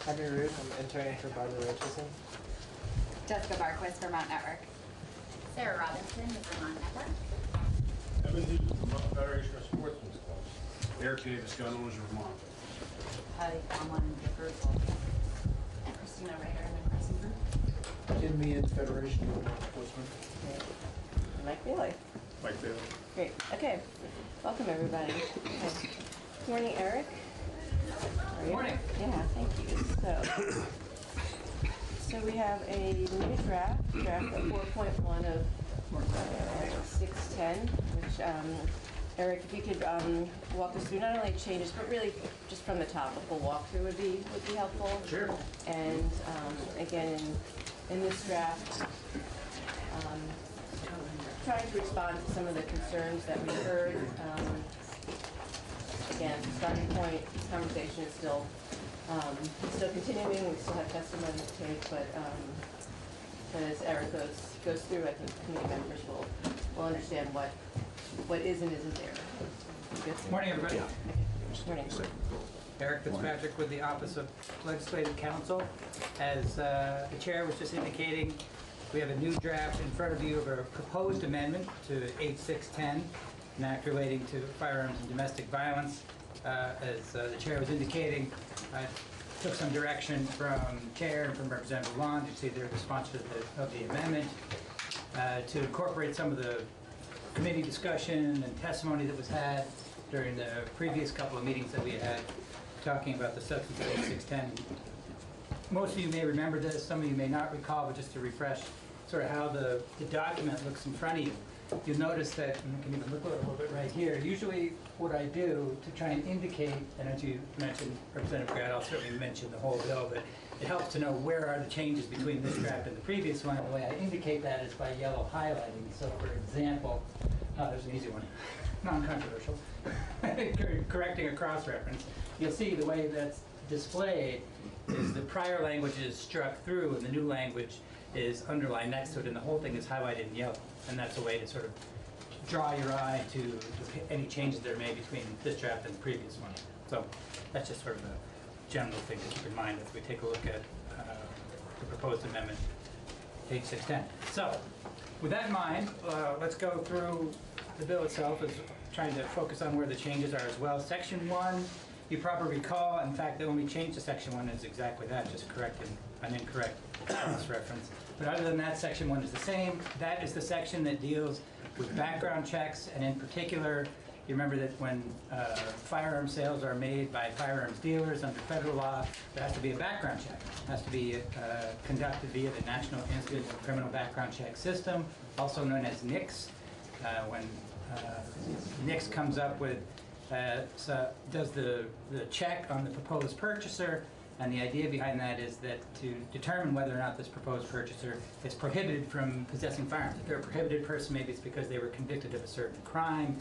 Abby Root, I'm interning for Barbara Richardson. Jessica Barquist, Vermont Network. Sarah Robinson, the Vermont Network. Evan Hughes, Vermont Federation of Sportsmen's Clubs. Eric Davis, Gun Owners of Vermont. Patty Conlon, Vickers, Christina Ryder, and the Crescent Group. Jim Meehan, Federation of Sportsmen. Mike Bailey. Mike Bailey. Great. Okay. Welcome, everybody. Okay. Good morning, Eric. How are you? Morning. Yeah, thank you. So we have a new draft of 4.1 of 610, which, Eric, if you could walk us through not only changes, but really just from the top, a full walkthrough would be helpful. Sure. And again, in this draft, trying to respond to some of the concerns that we heard. Again, starting point, this conversation is still continuing. We still have testimony to take, but as Eric goes through, I think committee members will understand what is and isn't there. Good. Morning, everybody. Morning. Eric Fitzpatrick with the Office of Legislative Counsel. As the chair was just indicating, we have a new draft in front of you of a proposed amendment to H610, an act relating to firearms and domestic violence. As the chair was indicating, I took some direction from chair and from Representative Long to see their response to of the amendment to incorporate some of the committee discussion and testimony that was had during the previous couple of meetings that we had talking about the substance of H610. Most of you may remember this, some of you may not recall, but just to refresh sort of how the document looks in front of you. You'll notice that, and you can even look at it a little bit right here, usually what I do to try and indicate, and as you mentioned, Representative Bratt, I'll certainly mention the whole bill, but it helps to know where are the changes between this draft and the previous one. The way I indicate that is by yellow highlighting. So for example, there's an easy one, non-controversial, correcting a cross-reference. You'll see the way that's displayed is the prior language is struck through and the new language is underlined next to it, and the whole thing is highlighted in yellow. And that's a way to sort of draw your eye to any changes there may be between this draft and the previous one. So that's just sort of a general thing to keep in mind as we take a look at the proposed amendment, page 610. So with that in mind, let's go through the bill itself, is trying to focus on where the changes are as well. Section 1, you probably recall, in fact, the only change to Section 1 is exactly that, just correcting an incorrect cross-reference. But other than that, Section 1 is the same. That is the section that deals with background checks, and in particular, you remember that when firearm sales are made by firearms dealers under federal law, there has to be a background check. It has to be conducted via the National Institute of Criminal Background Check System, also known as NICS. When NICS comes up with, does the check on the proposed purchaser, and the idea behind that is that to determine whether or not this proposed purchaser is prohibited from possessing firearms. If they're a prohibited person, maybe it's because they were convicted of a certain crime.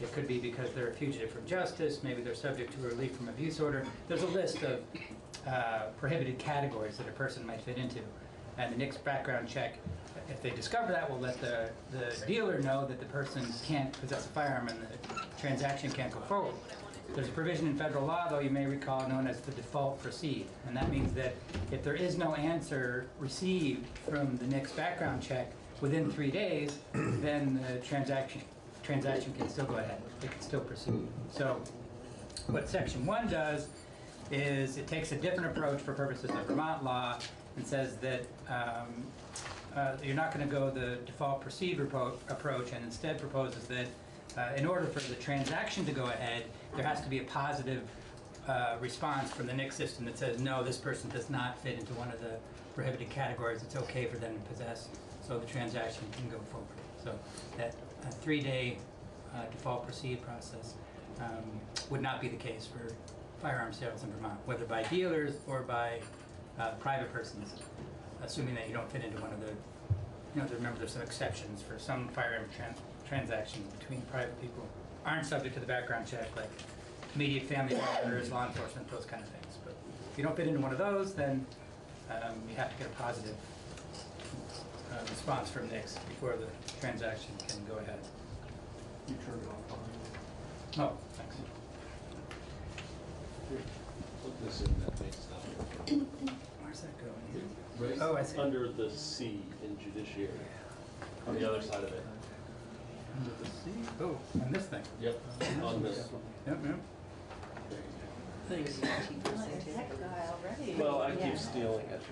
It could be because they're a fugitive from justice. Maybe they're subject to a relief from abuse order. There's a list of prohibited categories that a person might fit into. And the NICS background check, if they discover that, will let the dealer know that the person can't possess a firearm and the transaction can't go forward. There's a provision in federal law, though, you may recall, known as the default proceed. And that means that if there is no answer received from the NICS background check within 3 days, then the transaction can still go ahead. It can still proceed. So what Section 1 does is it takes a different approach for purposes of Vermont law and says that you're not going to go the default proceed approach, and instead proposes that in order for the transaction to go ahead, there has to be a positive response from the NIC system that says, no, this person does not fit into one of the prohibited categories. It's okay for them to possess, so the transaction can go forward. So that 3-day default proceed process would not be the case for firearm sales in Vermont, whether by dealers or by private persons, assuming that you don't fit into one of the, remember there's some exceptions for some firearm transactions between private people aren't subject to the background check, like immediate family members, law enforcement, those kind of things. But if you don't fit into one of those, then you have to get a positive response from NICS before the transaction can go ahead. You turned it off. Oh, thanks. Put this in that makes stuff. Where's that going? Right Oh, I see. under the C in judiciary, on the other side of it. Under the C? Oh, on this thing? Yep, on this. Yep, yep. Thanks. Tech guy already. Well, I keep stealing it.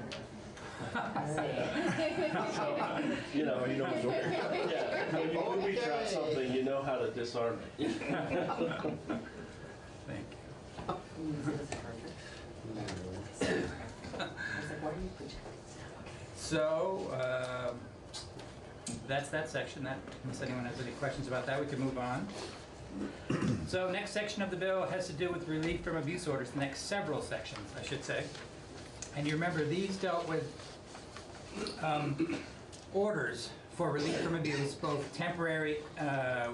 You know, yeah, when you booby trap something, you know how to disarm it. Thank you. So, that's that section. Unless anyone has any questions about that, we can move on. So next section of the bill has to do with relief from abuse orders, the next several sections, I should say. And you remember these dealt with orders for relief from abuse, both temporary,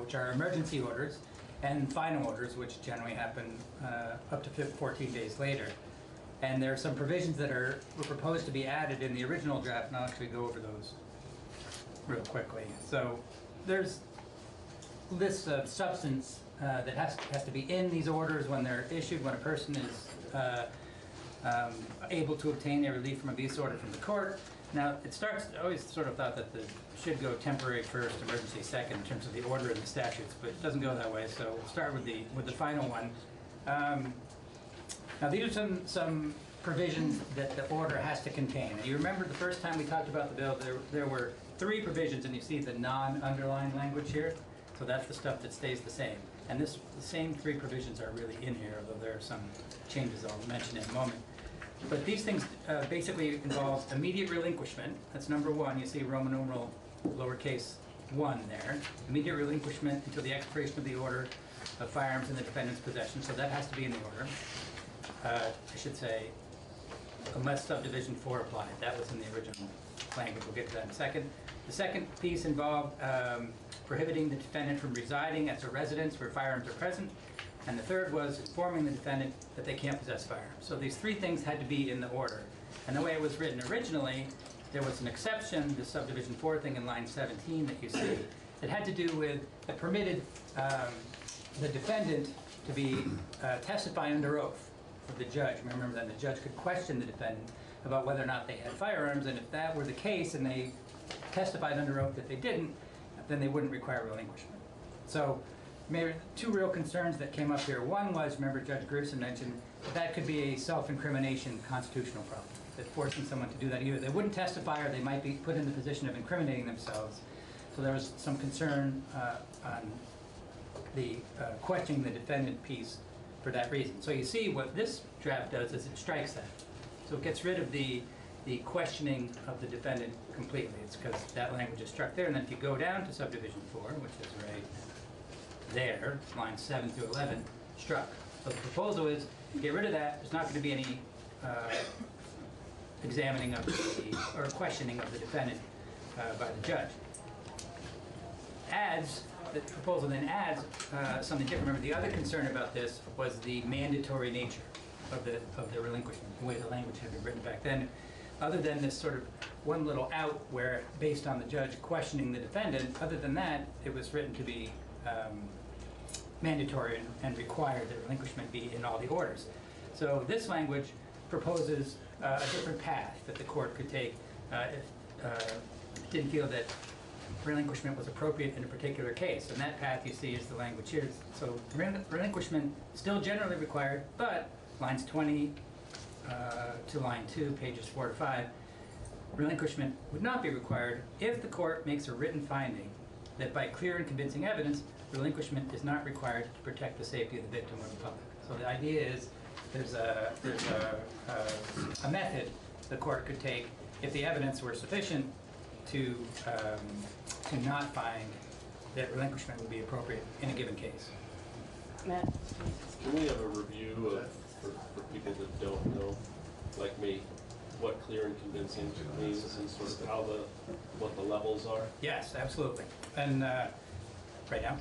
which are emergency orders, and final orders, which generally happen up to 14 days later. And there are some provisions that were proposed to be added in the original draft, and I'll actually go over those real quickly. So there's lists of substance that has to be in these orders when they're issued, when a person is able to obtain their relief from abuse order from the court. Now, I always sort of thought that should go temporary first, emergency second in terms of the order in the statutes, but it doesn't go that way, so we'll start with the final one. Now, these are some provisions that the order has to contain. And you remember the first time we talked about the bill, there were 3 provisions, and you see the non-underlined language here. So that's the stuff that stays the same. And the same 3 provisions are really in here, although there are some changes I'll mention in a moment. But these things basically involve immediate relinquishment. That's number 1. You see Roman numeral lowercase 1 there. Immediate relinquishment until the expiration of the order of firearms in the defendant's possession. So that has to be in the order. I should say, unless subdivision 4 applied. That was in the original language. We'll get to that in a second. The second piece involved prohibiting the defendant from residing at a residence where firearms are present. And the third was informing the defendant that they can't possess firearms. So these 3 things had to be in the order. And the way it was written originally, there was an exception, the subdivision 4 thing in line 17 that you see, that had to do with, that permitted the defendant to be testify under oath of the judge. Remember that the judge could question the defendant about whether or not they had firearms, and if that were the case and they testified under oath that they didn't, then they wouldn't require relinquishment. So maybe 2 real concerns that came up here. One was, remember Judge Grusin mentioned, that could be a self-incrimination constitutional problem, that forcing someone to do that either they wouldn't testify or they might be put in the position of incriminating themselves. So there was some concern on the questioning the defendant piece for that reason. So you see what this draft does is it strikes that. So it gets rid of the questioning of the defendant completely. It's because that language is struck there. And then if you go down to subdivision 4, which is right there, lines 7 through 11, struck. So the proposal is get rid of that. There's not going to be any examining of or questioning of the defendant by the judge. The proposal then adds something different. Remember, the other concern about this was the mandatory nature of the relinquishment, the way the language had been written back then. Other than this sort of one little out where, based on the judge questioning the defendant, other than that, it was written to be mandatory and required that relinquishment be in all the orders. So this language proposes a different path that the court could take if it didn't feel that relinquishment was appropriate in a particular case. And that path you see is the language here. So relinquishment still generally required, but lines 20 to line 2, pages 4 to 5, relinquishment would not be required if the court makes a written finding that by clear and convincing evidence, relinquishment is not required to protect the safety of the victim or the public. So the idea is there's a method the court could take if the evidence were sufficient to not find that relinquishment would be appropriate in a given case. Matt? Can we have a review of, for people that don't know, like me, what clear and convincing means and sort of how what the levels are? Yes, absolutely. And right now,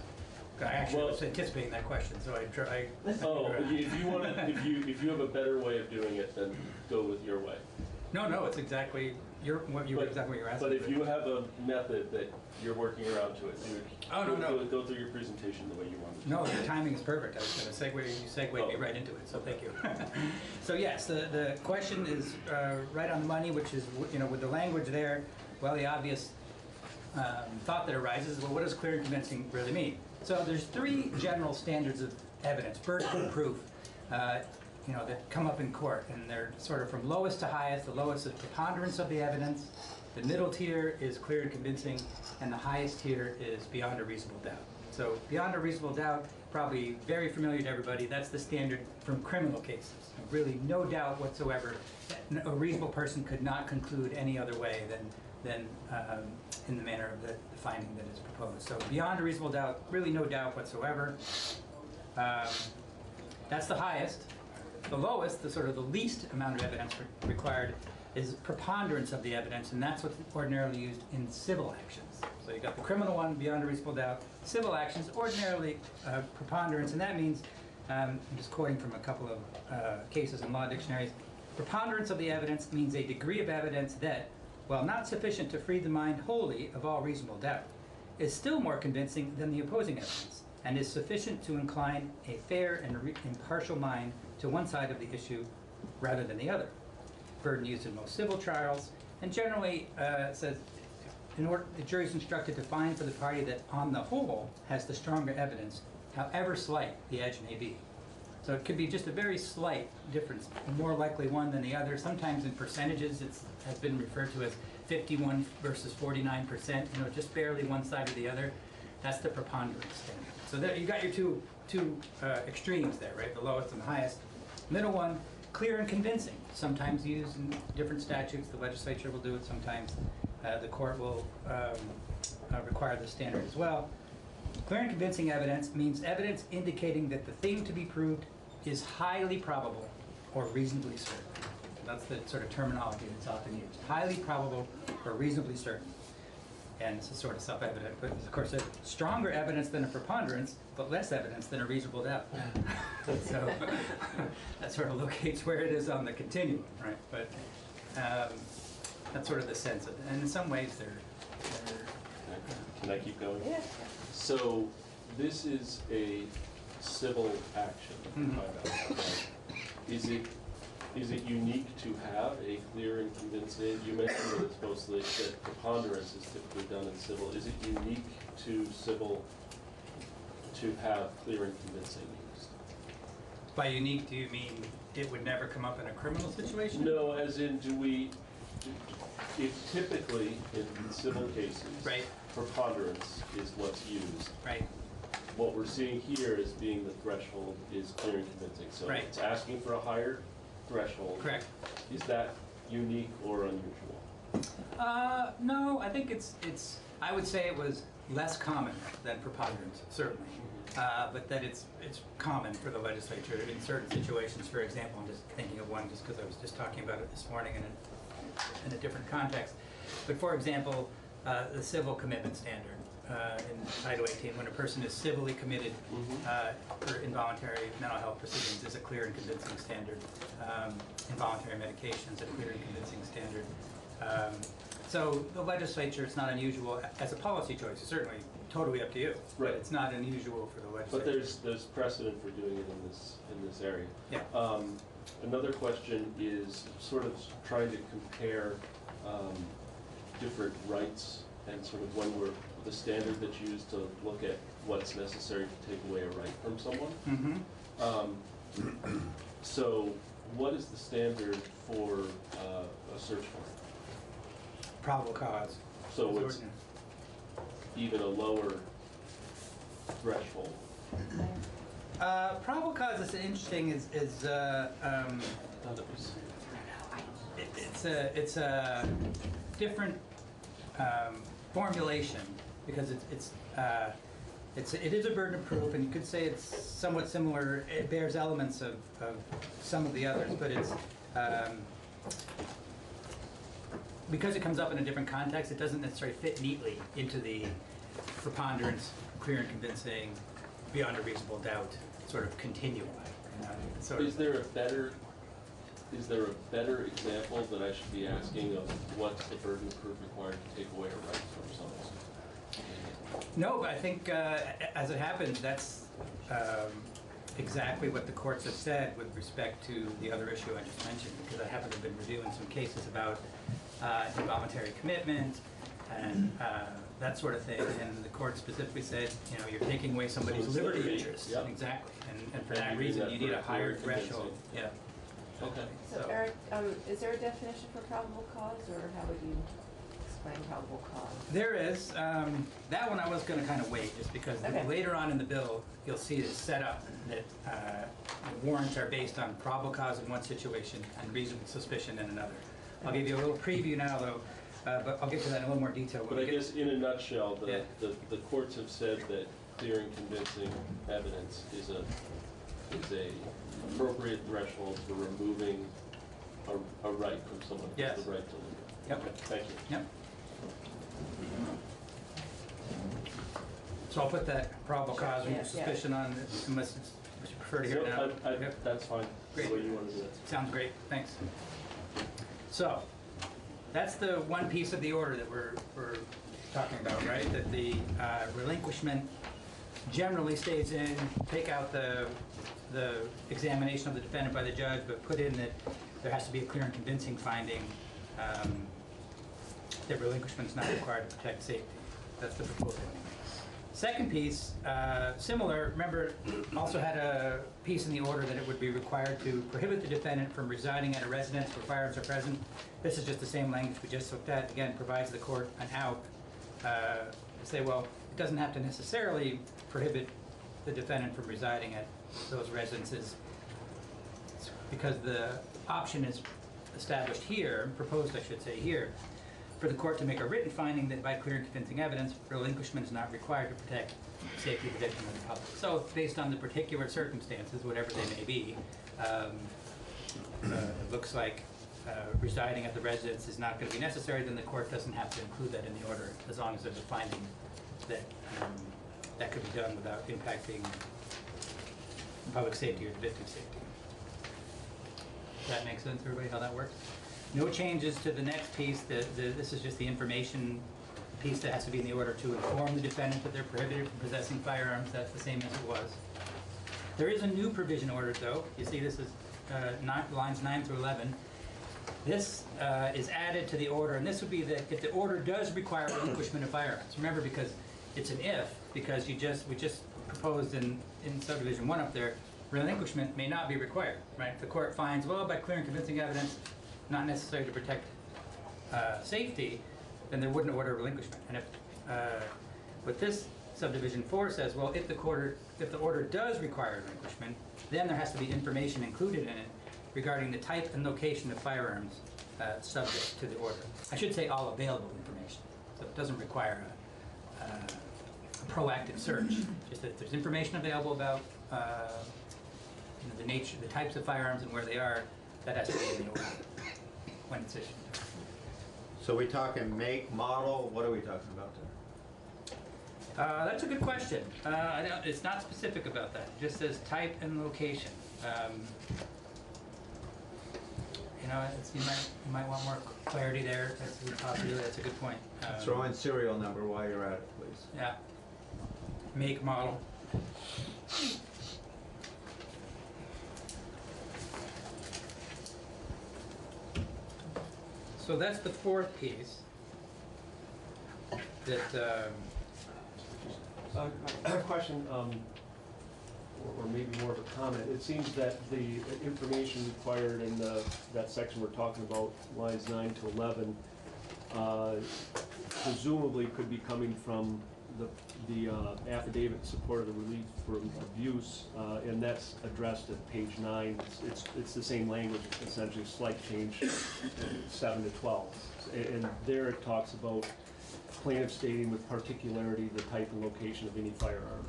I actually was anticipating that question, so I try. Oh, if you want to, if you have a better way of doing it, then go with your way. No, it's exactly exactly what you're asking. But if you have a method that you're working around to it, go through your presentation the way you want to. No, your timing is perfect. I was going to segue. You segued me right into it, so thank you. So yes, the question is right on the money, which is, with the language there, well, the obvious thought that arises is, well, what does clear and convincing really mean? So there's three general standards of evidence, burden of proof, that come up in court, and they're sort of from lowest to highest. The lowest is preponderance of the evidence, the middle tier is clear and convincing, and the highest tier is beyond a reasonable doubt. So beyond a reasonable doubt, probably very familiar to everybody, that's the standard from criminal cases. Really no doubt whatsoever that a reasonable person could not conclude any other way than in the manner of the finding that is proposed. So beyond a reasonable doubt, really no doubt whatsoever. That's the highest. The lowest, the sort of the least amount of evidence required, is preponderance of the evidence, and that's what's ordinarily used in civil actions. So you got the criminal one, beyond a reasonable doubt. Civil actions, ordinarily preponderance, and that means, I'm just quoting from a couple of cases in law dictionaries, preponderance of the evidence means a degree of evidence that, while not sufficient to free the mind wholly of all reasonable doubt, is still more convincing than the opposing evidence, and is sufficient to incline a fair and impartial mind to one side of the issue rather than the other. Burden used in most civil trials, and generally says, the jury is instructed to find for the party that, on the whole, has the stronger evidence, however slight the edge may be. So it could be just a very slight difference, more likely one than the other. Sometimes in percentages, it has been referred to as 51 versus 49%, just barely one side or the other. That's the preponderance standard. So there, you got your two extremes there, right? The lowest and the highest. Middle one, clear and convincing. Sometimes used in different statutes. The legislature will do it. Sometimes the court will require the standard as well. Clear and convincing evidence means evidence indicating that the thing to be proved is highly probable or reasonably certain. That's the sort of terminology that's often used. Highly probable or reasonably certain. And it's sort of self-evident, but of course, there's stronger evidence than a preponderance, but less evidence than a reasonable doubt. So that sort of locates where it is on the continuum, right? But that's sort of the sense of it. And in some ways, they're Can I keep going? Yeah. So this is a civil action. Is it unique to have a clear and convincing? You mentioned that it's mostly that preponderance is typically done in civil. Is it unique to civil to have clear and convincing used? By unique, do you mean it would never come up in a criminal situation? No, as in, if typically in civil cases, right, preponderance is what's used. Right. What we're seeing here as being the threshold is clear and convincing. So right, it's asking for a higher threshold. Correct. Is that unique or unusual? No, I think I would say it was less common than preponderance, certainly. But that it's common for the legislature in certain situations. For example, I'm just thinking of one just because I was just talking about it this morning in a different context. But for example, the civil commitment standard in Title 18, when a person is civilly committed for involuntary mental health proceedings, is a clear and convincing standard. Involuntary medication is a clear and convincing standard. So the legislature, it's not unusual as a policy choice. It's certainly totally up to you. Right. But it's not unusual for the legislature. But there's precedent for doing it in this area. Yeah. Another question is sort of trying to compare different rights and sort of the standard that's used to look at what's necessary to take away a right from someone. So what is the standard for a search warrant? Probable cause. So it's even a lower threshold. Probable cause is interesting. It's a different formulation because it is a burden of proof, and you could say it's somewhat similar. It bears elements of some of the others, but it's because it comes up in a different context. It doesn't necessarily fit neatly into the preponderance, clear and convincing, beyond a reasonable doubt sort of continuum. Is there a better example that I should be asking of what's the burden of proof required to take away a right from someone? No, but I think as it happens, that's exactly what the courts have said with respect to the other issue I just mentioned, because I happen to have been reviewing some cases about involuntary commitment and that sort of thing, and the court specifically said, you know, you're taking away somebody's liberty interest. Yep. Exactly, and for that reason, you need a higher threshold. Yeah. Okay. So Eric, is there a definition for probable cause, or how would you explain probable cause? There is. That one I was going to kind of wait, just because later on in the bill, you'll see it's set up that warrants are based on probable cause in one situation and reasonable suspicion in another. I'll give you a little preview now, though, but I'll get to that in a little more detail. But I guess in a nutshell, the courts have said that clear and convincing evidence is a appropriate threshold for removing a right from someone who has the right to live. Yep. Okay, thank you. Yep. So I'll put that probable cause and suspicion on, unless you prefer to hear it now. That's fine. Great. The way you want to do it. Sounds great. Thanks. So that's the one piece of the order that we're talking about, right? That the relinquishment generally stays in. Take out the examination of the defendant by the judge, but put in that there has to be a clear and convincing finding that relinquishment is not required to protect safety. That's the proposal. Second piece, similar, remember, also had a piece in the order that it would be required to prohibit the defendant from residing at a residence where firearms are present. This is just the same language we just looked at. Again, provides the court an out to say, well, it doesn't have to necessarily prohibit the defendant from residing at those residences, because the option is established here, proposed I should say here, for the court to make a written finding that by clear and convincing evidence, relinquishment is not required to protect the safety of the victim and the public. So based on the particular circumstances, whatever they may be, it looks like residing at the residence is not going to be necessary, then the court doesn't have to include that in the order, as long as there's a finding that that could be done without impacting public safety or the victim's safety. Does that make sense, everybody, how that works? No changes to the next piece. This is just the information piece that has to be in the order to inform the defendant that they're prohibited from possessing firearms. That's the same as it was. There is a new provision ordered, though. You see this is lines 9 through 11. This is added to the order, and this would be that if the order does require relinquishment of firearms. Remember, because it's an if, because we just proposed in subdivision 1 up there, relinquishment may not be required, right? If the court finds, well, by clear and convincing evidence, not necessary to protect safety, then there wouldn't order relinquishment. And if what this subdivision 4 says, well, if the order does require relinquishment, then there has to be information included in it regarding the type and location of firearms subject to the order. I should say all available information, so it doesn't require a proactive search. Just that if there's information available about the nature, the types of firearms and where they are, that has to be in the order when it's issued. So we talking make, model, what are we talking about there? That's a good question. It's not specific about that. It just says type and location. You know, you might want more clarity there. That's a good point. Throw in serial number while you're at it, please. Yeah. Make, model. So that's the fourth piece. That. A question, or maybe more of a comment. It seems that the information required in that section we're talking about, lines 9 to 11, presumably could be coming from the affidavit in support of the relief from abuse, and that's addressed at page 9. It's the same language, essentially, slight change, 7 to 12. And there it talks about plaintiff stating with particularity the type and location of any firearm.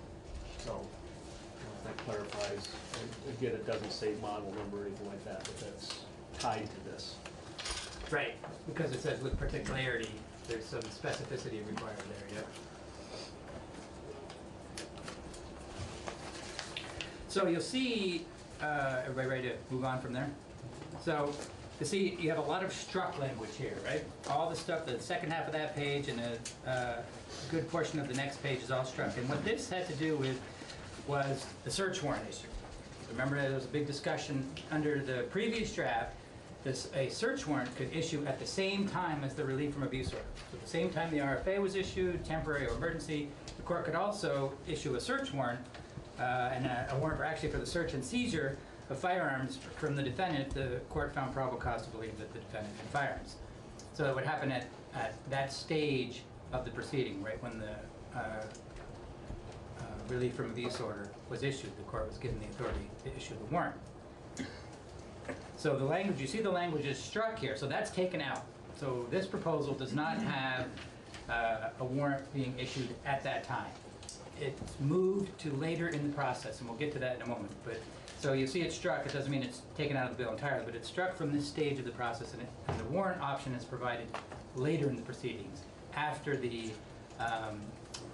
So that clarifies. And again, it doesn't say model number or anything like that, but that's tied to this. Right, because it says with particularity, there's some specificity required there, yeah. So you'll see, everybody ready to move on from there? So you see, you have a lot of struck language here, right? All the stuff, the second half of that page and a good portion of the next page is all struck. And what this had to do with was the search warrant issue. Remember, there was a big discussion under the previous draft. A search warrant could issue at the same time as the relief from abuse order. So at the same time the RFA was issued, temporary or emergency, the court could also issue a search warrant and a warrant for the search and seizure of firearms from the defendant. The court found probable cause to believe that the defendant had firearms. So it would happen at that stage of the proceeding, right when the relief from abuse order was issued. The court was given the authority to issue the warrant. So the language, you see the language is struck here, so that's taken out. So this proposal does not have a warrant being issued at that time. It's moved to later in the process, and we'll get to that in a moment. But so you see it's struck, it doesn't mean it's taken out of the bill entirely, but it's struck from this stage of the process, and the warrant option is provided later in the proceedings, after the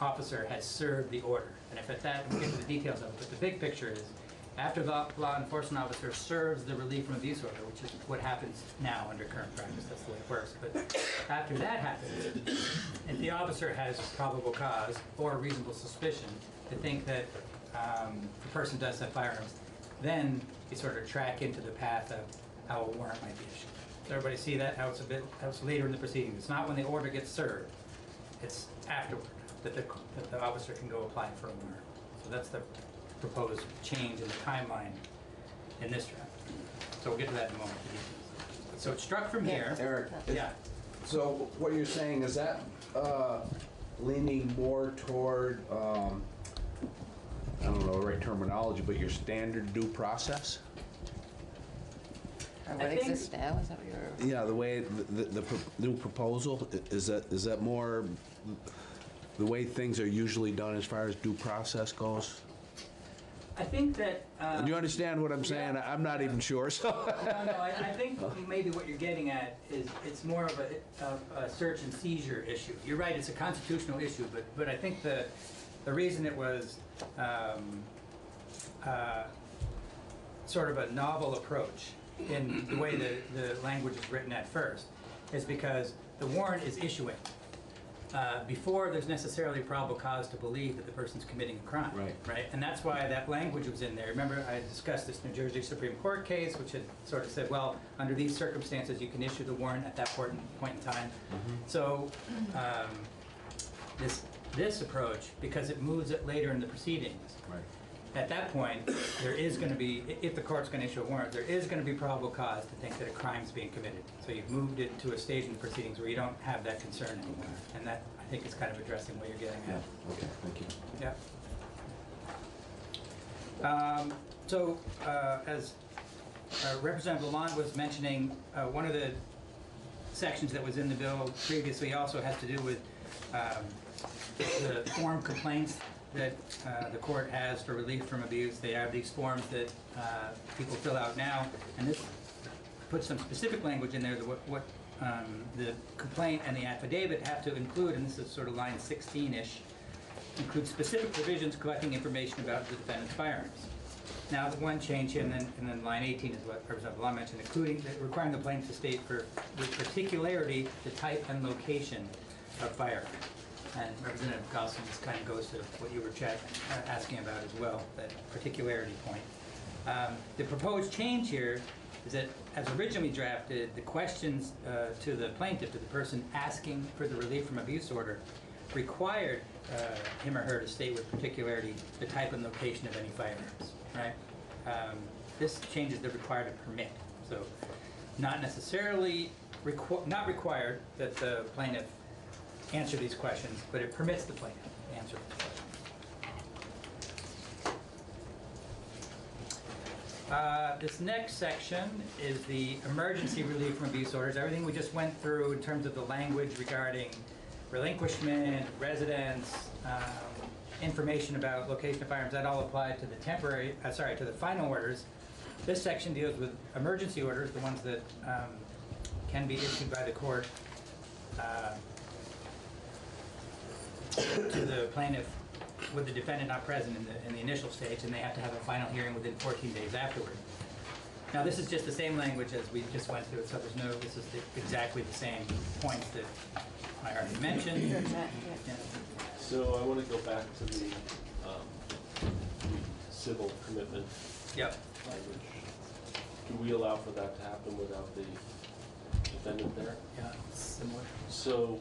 officer has served the order. And if at that, we'll get to the details of it, but the big picture is, after the law enforcement officer serves the relief from abuse order, which is what happens now under current practice, that's the way it works, but after that happens, if the officer has probable cause or reasonable suspicion to think that the person does have firearms, then you sort of track into the path of how a warrant might be issued. Does everybody see that? How it's later in the proceedings. It's not when the order gets served, it's afterward that the officer can go apply for a warrant. So that's the proposed change in the timeline in this draft. So we'll get to that in a moment. So it's struck from here. Eric, yeah. So what you're saying, is that leaning more toward, I don't know the right terminology, but your standard due process? Or what exists now, is that what you're... Yeah, the way, the new proposal, is that more the way things are usually done as far as due process goes? I think that... do you understand what I'm saying? Yeah. I'm not even sure. So. No, I think maybe what you're getting at is it's more of a search and seizure issue. You're right, it's a constitutional issue, but I think the reason it was sort of a novel approach in the way the language is written at first is because the warrant is issuing before there's necessarily probable cause to believe that the person's committing a crime. Right? And that's why that language was in there. Remember, I discussed this New Jersey Supreme Court case, which had sort of said, well, under these circumstances, you can issue the warrant at that point in time. So this approach, because it moves it later in the proceedings, at that point, there is going to be, if the court's going to issue a warrant, there is going to be probable cause to think that a crime's being committed. So you've moved it to a stage in the proceedings where you don't have that concern anymore. And that, I think, is kind of addressing what you're getting at. Yeah. Okay, thank you. Yeah. As Representative Lalonde was mentioning, one of the sections that was in the bill previously also has to do with the form complaints that the court has for relief from abuse. They have these forms that people fill out now, and this puts some specific language in there that what the complaint and the affidavit have to include, and this is sort of line 16-ish, include specific provisions collecting information about the defendant's firearms. Now, the one change here, and then line 18 is what Representative Lalonde mentioned, including requiring the plaintiff to state with particularity the type and location of firearms. And Representative Gosselin, this kind of goes to what you were asking about as well, that particularity point. The proposed change here is that, as originally drafted, the questions to the plaintiff, to the person asking for the relief from abuse order, required him or her to state with particularity the type and location of any firearms. Right? This changes the required to permit. So, not necessarily not required that the plaintiff answer these questions, but it permits the plaintiff. answer this question. This next section is the emergency relief from abuse orders. Everything we just went through in terms of the language regarding relinquishment, residence, information about location of firearms, that all applied to the to the final orders. This section deals with emergency orders, the ones that can be issued by the court to the plaintiff with the defendant not present in the initial stage, and they have to have a final hearing within 14 days afterward. Now, this is just the same language as we just went through, so this is exactly the same points that I already mentioned. Yeah. So I want to go back to the civil commitment language. Do we allow for that to happen without the defendant there? Yeah, similar. So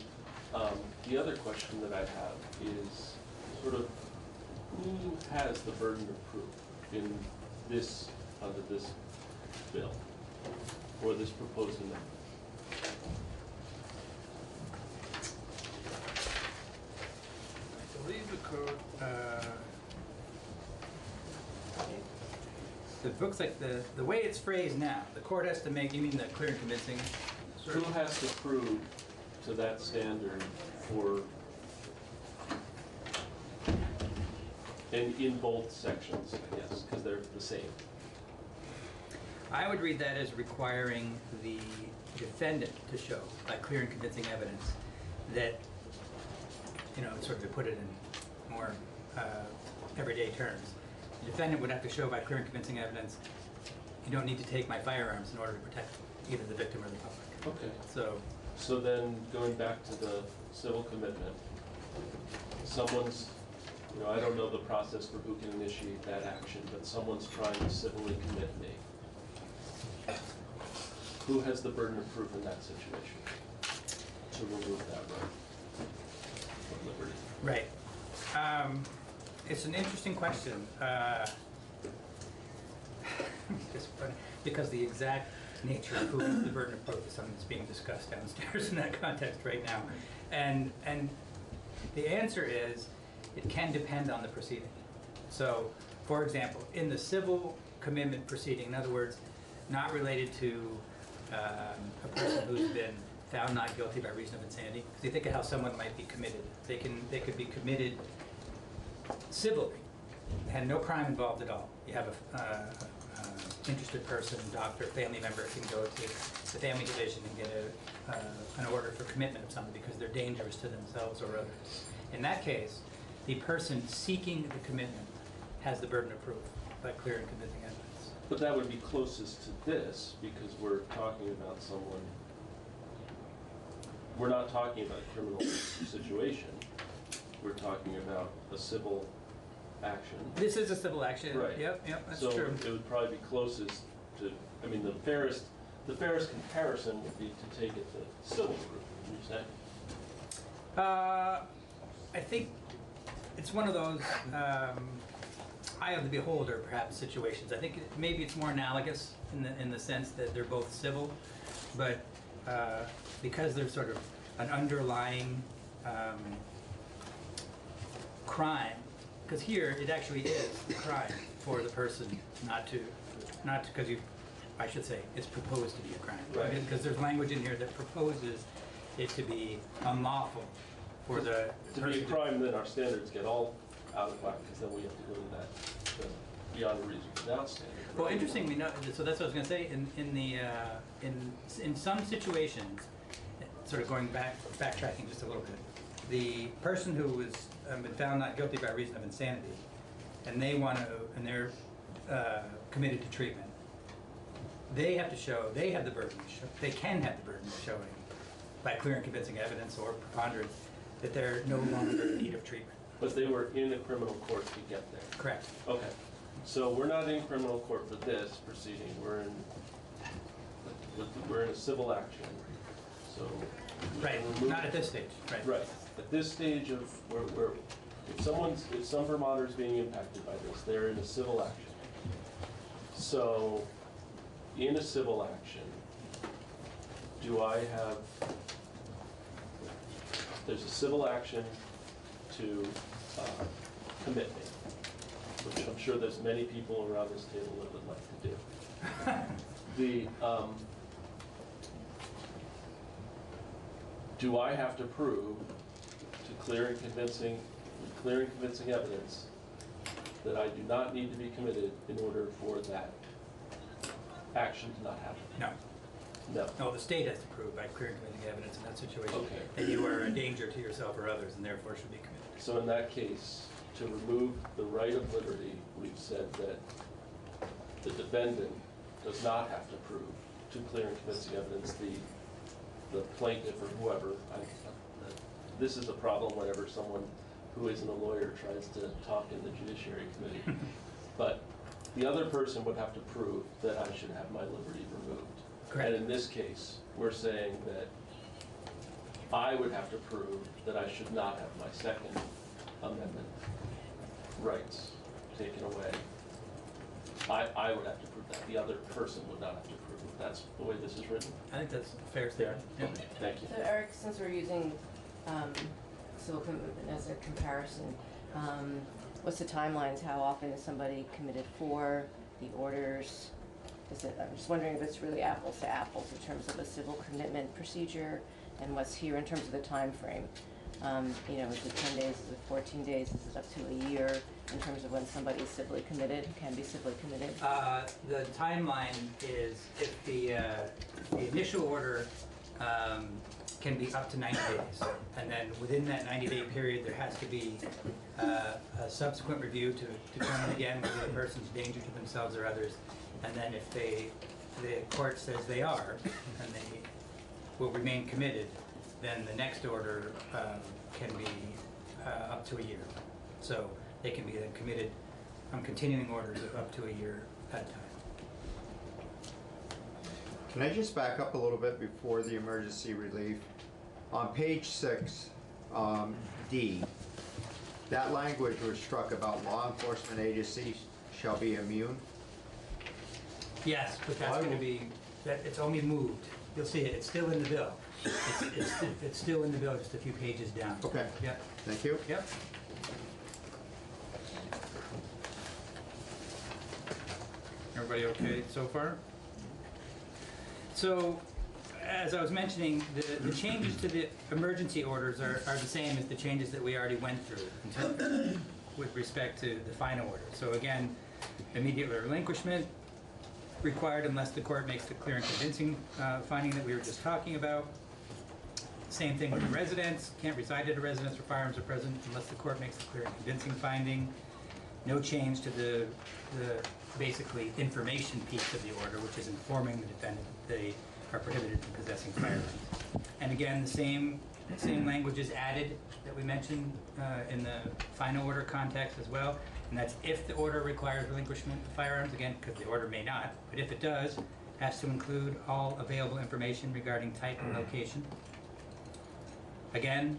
the other question that I have is sort of who has the burden of proof in this, under this bill, or this proposed amendment? I believe the code, it looks like the way it's phrased now, the court has to make, you mean the clear and convincing? Who has to prove to that standard for, in both sections, I guess, because they're the same? I would read that as requiring the defendant to show, by clear and convincing evidence, that, sort of to put it in more everyday terms, the defendant would have to show by clear and convincing evidence, you don't need to take my firearms in order to protect either the victim or the public. Okay. So then going back to the civil commitment, someone's, I don't know the process for who can initiate that action, but someone's trying to civilly commit me. Who has the burden of proof in that situation to remove that right from liberty? Right. It's an interesting question. Just funny, because the exact nature of who has the burden of proof is something that's being discussed downstairs in that context right now. And the answer is, it can depend on the proceeding. So, for example, in the civil commitment proceeding, in other words, not related to a person who's been found not guilty by reason of insanity. Because you think of how someone might be committed. They could be committed civilly, and no crime involved at all. You have a interested person, doctor, family member can go to the family division and get an order for commitment of something because they're dangerous to themselves or others. In that case, the person seeking the commitment has the burden of proof by clear and convincing evidence. But that would be closest to this, because we're talking about someone, we're not talking about a criminal situation, we're talking about a civil action. This is a civil action. Right. Yep, that's true. So it would probably be closest to, I mean, the fairest comparison would be to take it to civil route, would you say? I think it's one of those eye of the beholder, perhaps, situations. I think maybe it's more analogous in the sense that they're both civil, but because there's sort of an underlying crime, because here it actually is a crime for the person not to, because I should say, it's proposed to be a crime. Right. Because there's language in here that proposes it to be unlawful for the To be a crime, then our standards get all out of whack, because then we have to go to that beyond a reasonable doubt standard. Right? Well, interestingly, so that's what I was going to say. In some situations, sort of backtracking just a little bit, the person who was been found not guilty by reason of insanity, and they're committed to treatment, they have to show, they have the burden of they can have the burden of showing by clear and convincing evidence or preponderance that they're no longer in need of treatment. But they were in a criminal court to get there. Correct. Okay. So we're not in criminal court for this proceeding. We're in a civil action. So right. Not at this stage. Right. Right. At this stage of where if some Vermonter's being impacted by this, they're in a civil action. So in a civil action, there's a civil action to commit me, which I'm sure there's many people around this table that would like to do. Do I have to prove to clear and convincing evidence that I do not need to be committed in order for that action to not happen? No. No. No, the state has to prove by clear and convincing evidence in that situation Okay. that you are a danger to yourself or others and therefore should be committed. So in that case, to remove the right of liberty, we've said that the defendant does not have to prove to clear and convincing evidence, the plaintiff or whoever. This is a problem whenever someone who isn't a lawyer tries to talk in the Judiciary Committee. But the other person would have to prove that I should have my liberty removed. Correct. And in this case, we're saying that I would have to prove that I should not have my Second Amendment rights taken away. I would have to prove that. The other person would not have to prove it. That's the way this is written. I think that's a fair statement. Yeah. Okay. Thank you. So Eric, since we're using civil commitment as a comparison, what's the timelines? How often is somebody committed for the orders? I'm just wondering if it's really apples to apples in terms of a civil commitment procedure and what's here in terms of the time frame. You know, is it 10 days, is it 14 days, is it up to a year in terms of when somebody is civilly committed, can be civilly committed? The timeline is if the initial order can be up to 90 days. And then within that 90-day period, there has to be a subsequent review to determine again whether the person's a danger to themselves or others. And then if the court says they are, and they will remain committed, then the next order can be up to a year. So they can be then committed on continuing orders of up to a year at a time. Can I just back up a little bit before the emergency relief? On page 6, D, that language was struck about law enforcement agencies shall be immune. Yes, but that's going to be, it's only moved. You'll see it, it's still in the bill. It's still in the bill, just a few pages down. Okay. Yep. Thank you. Yep. Everybody okay so far? So, as I was mentioning, the changes to the emergency orders are the same as the changes that we already went through with respect to the final order. So again, immediate relinquishment required unless the court makes the clear and convincing finding that we were just talking about. Same thing with the residence, can't reside at a residence where firearms are present unless the court makes the clear and convincing finding. No change to the basically information piece of the order, which is informing the defendant that they are prohibited from possessing firearms. And again, the same language is added that we mentioned in the final order context as well, and that's if the order requires relinquishment of firearms, again, because the order may not, but if it does, it has to include all available information regarding type and location. Again,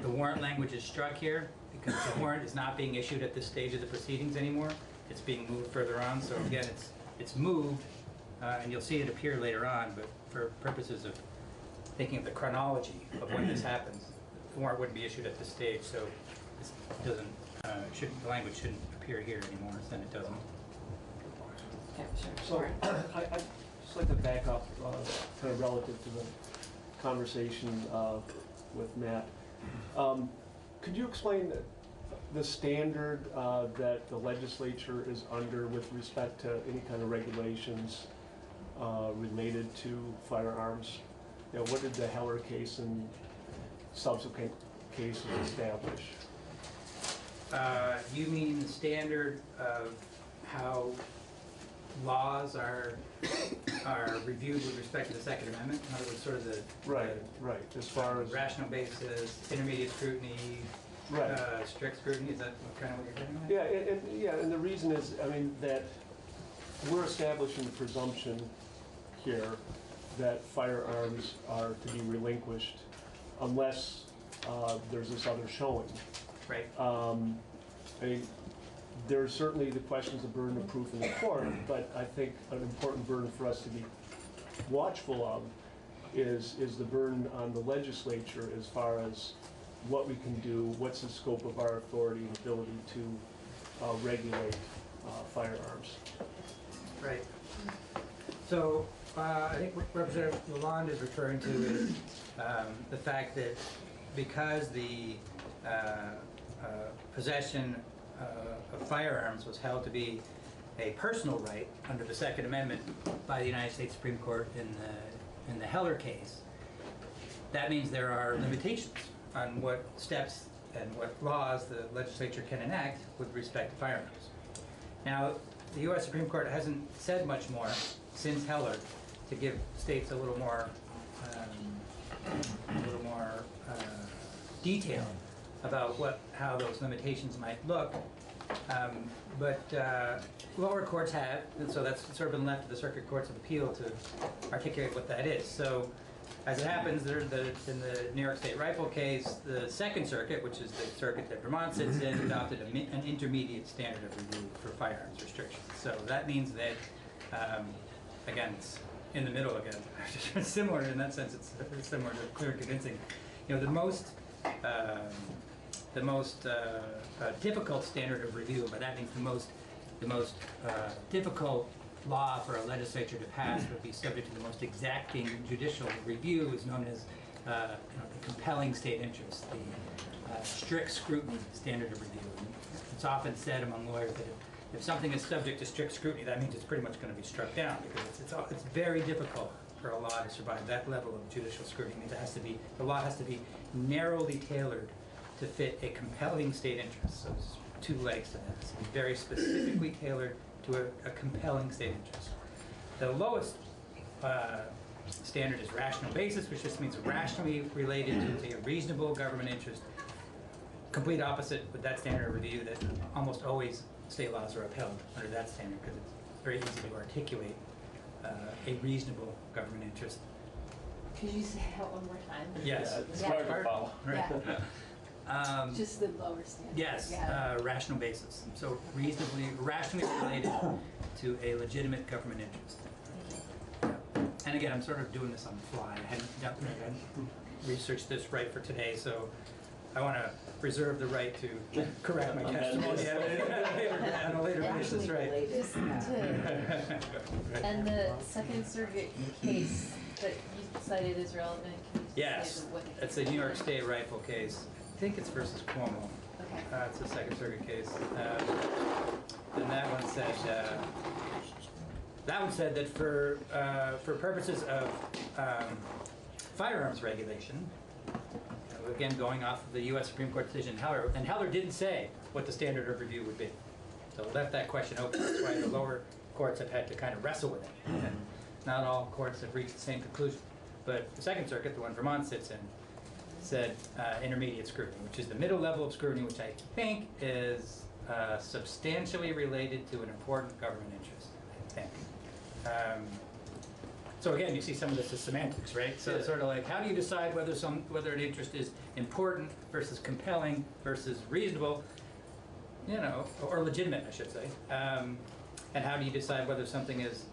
the warrant language is struck here because the warrant is not being issued at this stage of the proceedings anymore. It's being moved further on, so again, it's moved, and you'll see it appear later on, but for purposes of thinking of the chronology of when this happens, the warrant wouldn't be issued at this stage, so this doesn't, the language shouldn't appear here anymore, then it doesn't. Yeah, So sure. I'd just like to back up kind of relative to the conversation with Matt. Could you explain the standard that the legislature is under with respect to any kind of regulations related to firearms? You know, what did the Heller case and subsequent cases establish? You mean the standard of how laws are reviewed with respect to the Second Amendment? In other words, sort of the right. As far as rational basis, intermediate scrutiny, strict scrutiny. Is that kind of what you're getting at? And the reason is, I mean, that we're establishing the presumption here that firearms are to be relinquished unless there's this other showing. Right. I mean, there's certainly the questions of burden of proof in the court, but I think an important burden for us to be watchful of is the burden on the legislature as far as what we can do, what's the scope of our authority and ability to regulate firearms. Right. So I think what Representative Lalonde is referring to is the fact that because the possession of firearms was held to be a personal right under the Second Amendment by the United States Supreme Court in the Heller case, that means there are limitations on what steps and what laws the legislature can enact with respect to firearms. Now, the U.S. Supreme Court hasn't said much more since Heller to give states a little more detail about how those limitations might look. But lower courts have, and so that's sort of been left to the circuit courts of appeal to articulate what that is. So, as it happens, in the New York State rifle case, the Second Circuit, which is the circuit that Vermont sits in, adopted an intermediate standard of review for firearms restrictions. So that means that, again, it's in the middle again. Similar in that sense, it's similar to clear and convincing. You know, the most difficult standard of review, but that means the most difficult law for a legislature to pass would be subject to the most exacting judicial review, is known as the compelling state interest, the strict scrutiny standard of review. And it's often said among lawyers that if something is subject to strict scrutiny, that means it's pretty much going to be struck down, because it's very difficult for a law to survive that level of judicial scrutiny. It means the law has to be narrowly tailored to fit a compelling state interest. So there's two legs to that. It's very specifically tailored to a compelling state interest. The lowest standard is rational basis, which just means rationally related to a reasonable government interest. Complete opposite with that standard of review, that almost always state laws are upheld under that standard, because it's very easy to articulate a reasonable government interest. Could you say that one more time? Yes. Yeah, it's hard to follow. Right. Just the lower standard. Yes, rational basis. So rationally related to a legitimate government interest. And again, I'm sort of doing this on the fly. I hadn't researched this right for today, so I want to preserve the right to correct my testimony on a later basis, right? And the Second Circuit case that you cited is relevant. Can you Yes, say what it's a New York State rifle case. I think it's versus Cuomo. Okay. It's a Second Circuit case. And that one said that for purposes of firearms regulation, again going off of the U.S. Supreme Court decision, Heller, and Heller didn't say what the standard of review would be. So it left that question open. That's why the lower courts have had to kind of wrestle with it. And not all courts have reached the same conclusion. But the Second Circuit, the one Vermont sits in, said intermediate scrutiny, which is the middle level of scrutiny, which I think is substantially related to an important government interest, I think. So again, you see some of this is semantics, right? So it's sort of like, how do you decide whether an interest is important versus compelling versus reasonable, you know, or legitimate, I should say. And how do you decide whether something is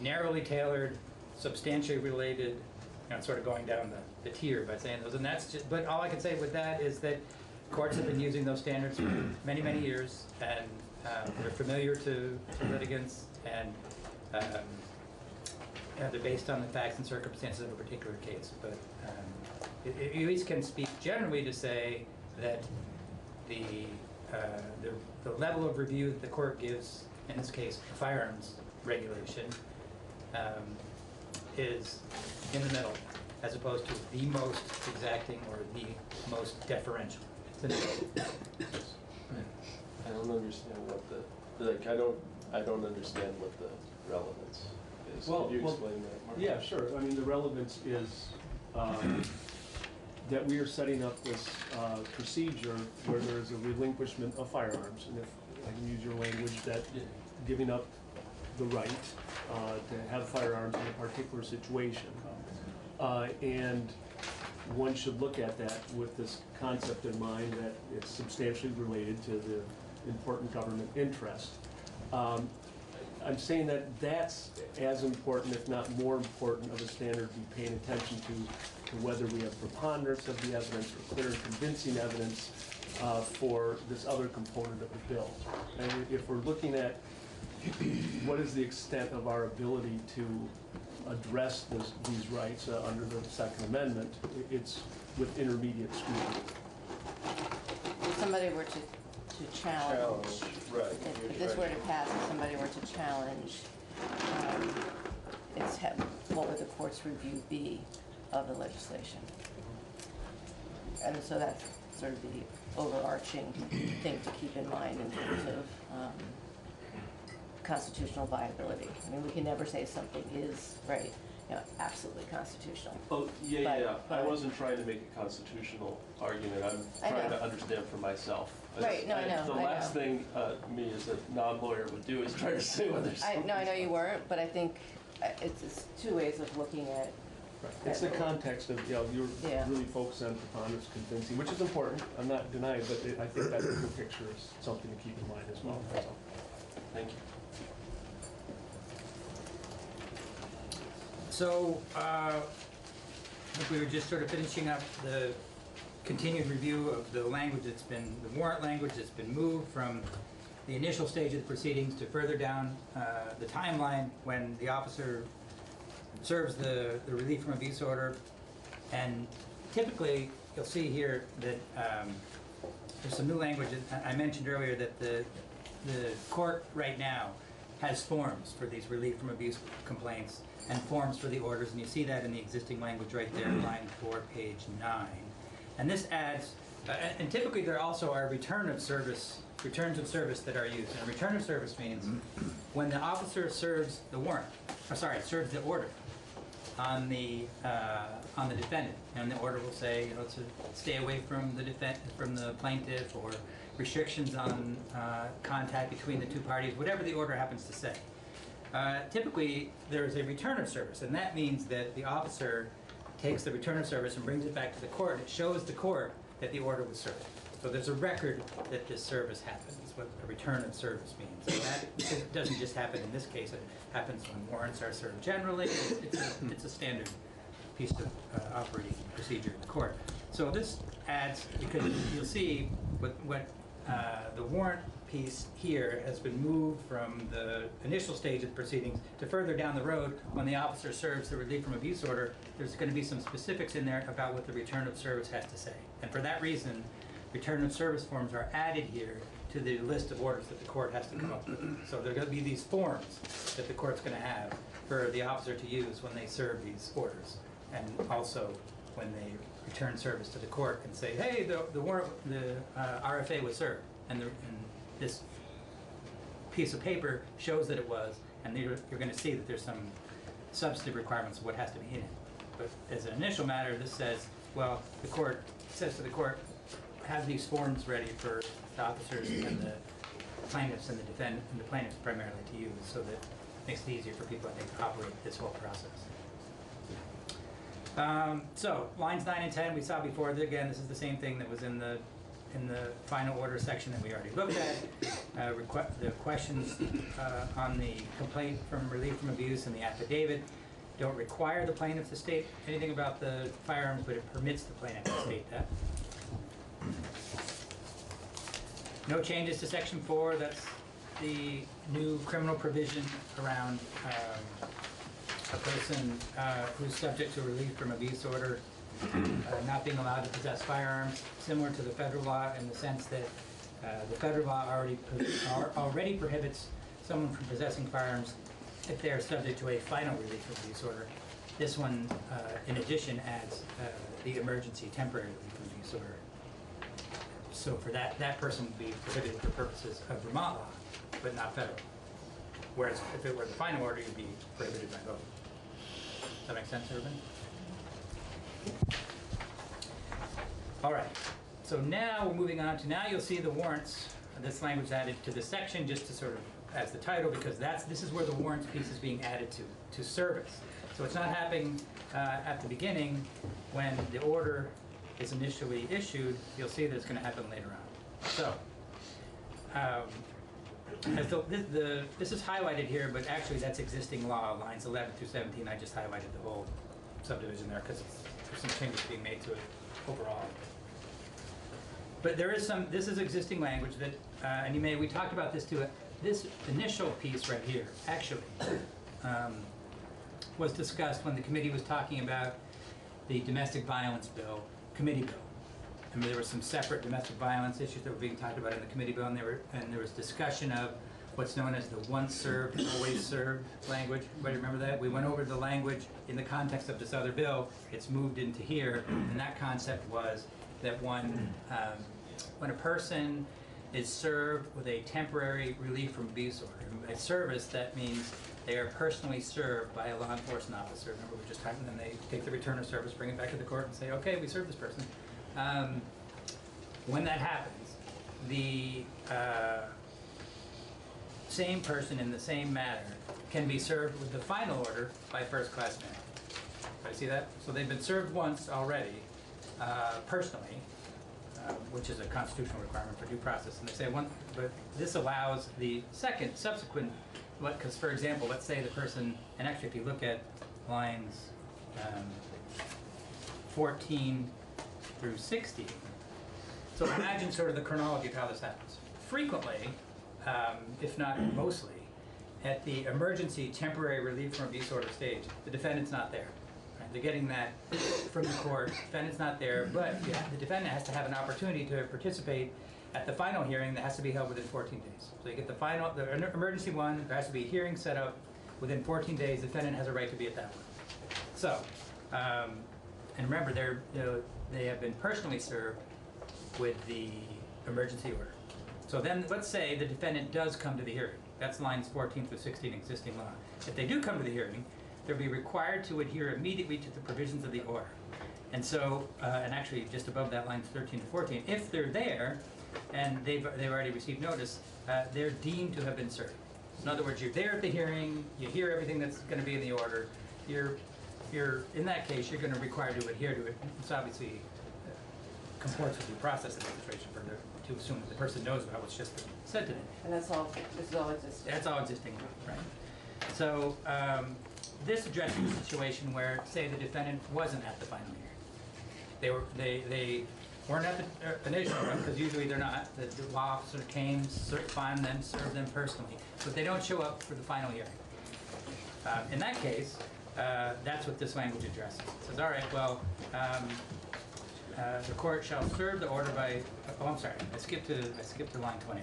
narrowly tailored, substantially related, you know, sort of going down the tier by saying those. And that's just, but all I can say with that is that courts have been using those standards for many, many years, and they're familiar to litigants, and they're based on the facts and circumstances of a particular case. But you at least can speak generally to say that the level of review that the court gives, in this case, firearms regulation, is in the middle, as opposed to the most exacting or the most deferential. I don't understand what I don't understand what the relevance is. Could you explain that, Mark? Yeah, sure. I mean, the relevance is that we are setting up this procedure where there is a relinquishment of firearms, and if I can use your language, that giving up the right to have firearms in a particular situation. And one should look at that with this concept in mind that it's substantially related to the important government interest. I'm saying that that's as important, if not more important, of a standard to be paying attention to whether we have preponderance of the evidence or clear and convincing evidence for this other component of the bill. And if we're looking at what is the extent of our ability to address these rights under the Second Amendment, it's with intermediate scrutiny. If somebody were to challenge, right. if this were to pass, if somebody were to challenge, what would the court's review be of the legislation? And so that's sort of the overarching thing to keep in mind in terms of constitutional viability. I mean, we can never say something is absolutely constitutional. Oh, yeah. I wasn't trying to make a constitutional argument. I'm trying to understand for myself. Right, no, I know. The last thing me as a non-lawyer would do is try to say whether something... I know you weren't, but I think it's two ways of looking at it. It's the context of, you're really focused on preponderance convincing, which is important. I'm not denying, but I think that bigger picture is something to keep in mind as well. That's all. Thank you. So, I think we were just sort of finishing up the continued review of the language that's been, the warrant language that's been moved from the initial stage of the proceedings to further down the timeline when the officer serves the relief from abuse order. And typically, you'll see here that there's some new language. I mentioned earlier that the court right now has forms for these relief from abuse complaints and forms for the orders, and you see that in the existing language right there, line 4, page 9. And this adds, and typically there also are returns of service that are used. And a return of service means when the officer serves the warrant, serves the order on the defendant, and the order will say, to stay away from the plaintiff, or restrictions on contact between the two parties, whatever the order happens to say. Typically, there is a return of service, and that means that the officer takes the return of service and brings it back to the court. It shows the court that the order was served. So there's a record that this service happened. That's what a return of service means. And that doesn't just happen in this case. It happens when warrants are served generally. It's a standard piece of operating procedure in the court. So this adds, because you'll see what the warrant piece here has been moved from the initial stage of the proceedings to further down the road when the officer serves the relief from abuse order. There's going to be some specifics in there about what the return of service has to say. And for that reason, return of service forms are added here to the list of orders that the court has to come up with. So there are going to be these forms that the court's going to have for the officer to use when they serve these orders, and also when they return service to the court and say, hey, the warrant, the RFA was served, and this piece of paper shows that it was, and you're going to see that there's some substantive requirements of what has to be in it. But as an initial matter, this says, well, the court says to the court, have these forms ready for the officers and the plaintiffs and the defendant and the plaintiffs primarily to use, so that it makes it easier for people, I think, to operate this whole process. So lines 9 and 10 we saw before. Again, this is the same thing that was in the final order section that we already looked at. The questions on the complaint from relief from abuse and the affidavit don't require the plaintiff to state anything about the firearms, but it permits the plaintiff to state that. No changes to section 4. That's the new criminal provision around a person who's subject to relief from abuse order not being allowed to possess firearms, similar to the federal law in the sense that the federal law already prohibits someone from possessing firearms if they are subject to a final relief from abuse order. This one, in addition, adds the emergency temporary relief from abuse order. So for that person would be prohibited for purposes of Vermont law, but not federal. Whereas if it were the final order, you'd be prohibited by both. Does that make sense, everybody? All right. So now we're moving on to, now you'll see the warrants. This language added to this section just to sort of, as the title, because this is where the warrants piece is being added to service. So it's not happening at the beginning when the order is initially issued. You'll see that it's going to happen later on. So This is highlighted here, but actually that's existing law, lines 11 through 17. I just highlighted the whole subdivision there because there's some changes being made to it overall. But there is some, this is existing language that, and we talked about this too, this initial piece right here, actually, was discussed when the committee was talking about the domestic violence bill, committee bill. And there were some separate domestic violence issues that were being talked about in the committee bill, and there was discussion of what's known as the once served, always served language. Everybody remember that? We went over the language in the context of this other bill. It's moved into here, and that concept was that when a person is served with a temporary relief from abuse order, by service, that means they are personally served by a law enforcement officer. Remember, we just talked, and then they take the return of service, bring it back to the court, and say, okay, we served this person. When that happens, the same person in the same matter can be served with the final order by first-class mail. Everybody see that? So they've been served once already, personally, which is a constitutional requirement for due process. And they say but this allows the subsequent, because for example, let's say the person, and actually if you look at lines 14 through 16, so imagine sort of the chronology of how this happens. Frequently, if not mostly, at the emergency temporary relief from abuse order stage, the defendant's not there. Right? They're getting that from the court, defendant's not there, but the defendant has to have an opportunity to participate at the final hearing that has to be held within 14 days. So you get the emergency one, there has to be a hearing set up within 14 days, the defendant has a right to be at that one. So, and remember, they have been personally served with the emergency order. So then, let's say the defendant does come to the hearing. That's lines 14 through 16 existing law. If they do come to the hearing, they'll be required to adhere immediately to the provisions of the order. And so, and actually just above that, lines 13 to 14, if they're there and they've already received notice, they're deemed to have been served. In other words, you're there at the hearing, you hear everything that's going to be in the order. In that case, you're going to be required to adhere to it. It's obviously comports with the process of the situation to assume that the person knows about what's just been said to them. And this is all existing? That's all existing, right. So this addresses a situation where, say, the defendant wasn't at the final hearing. They weren't at the initial one, because usually they're not. The law officer came, found them, served them personally. But they don't show up for the final hearing. In that case, that's what this language addresses. It says, all right, well, the court shall serve the order by, oh, I'm sorry, I skipped to line 20.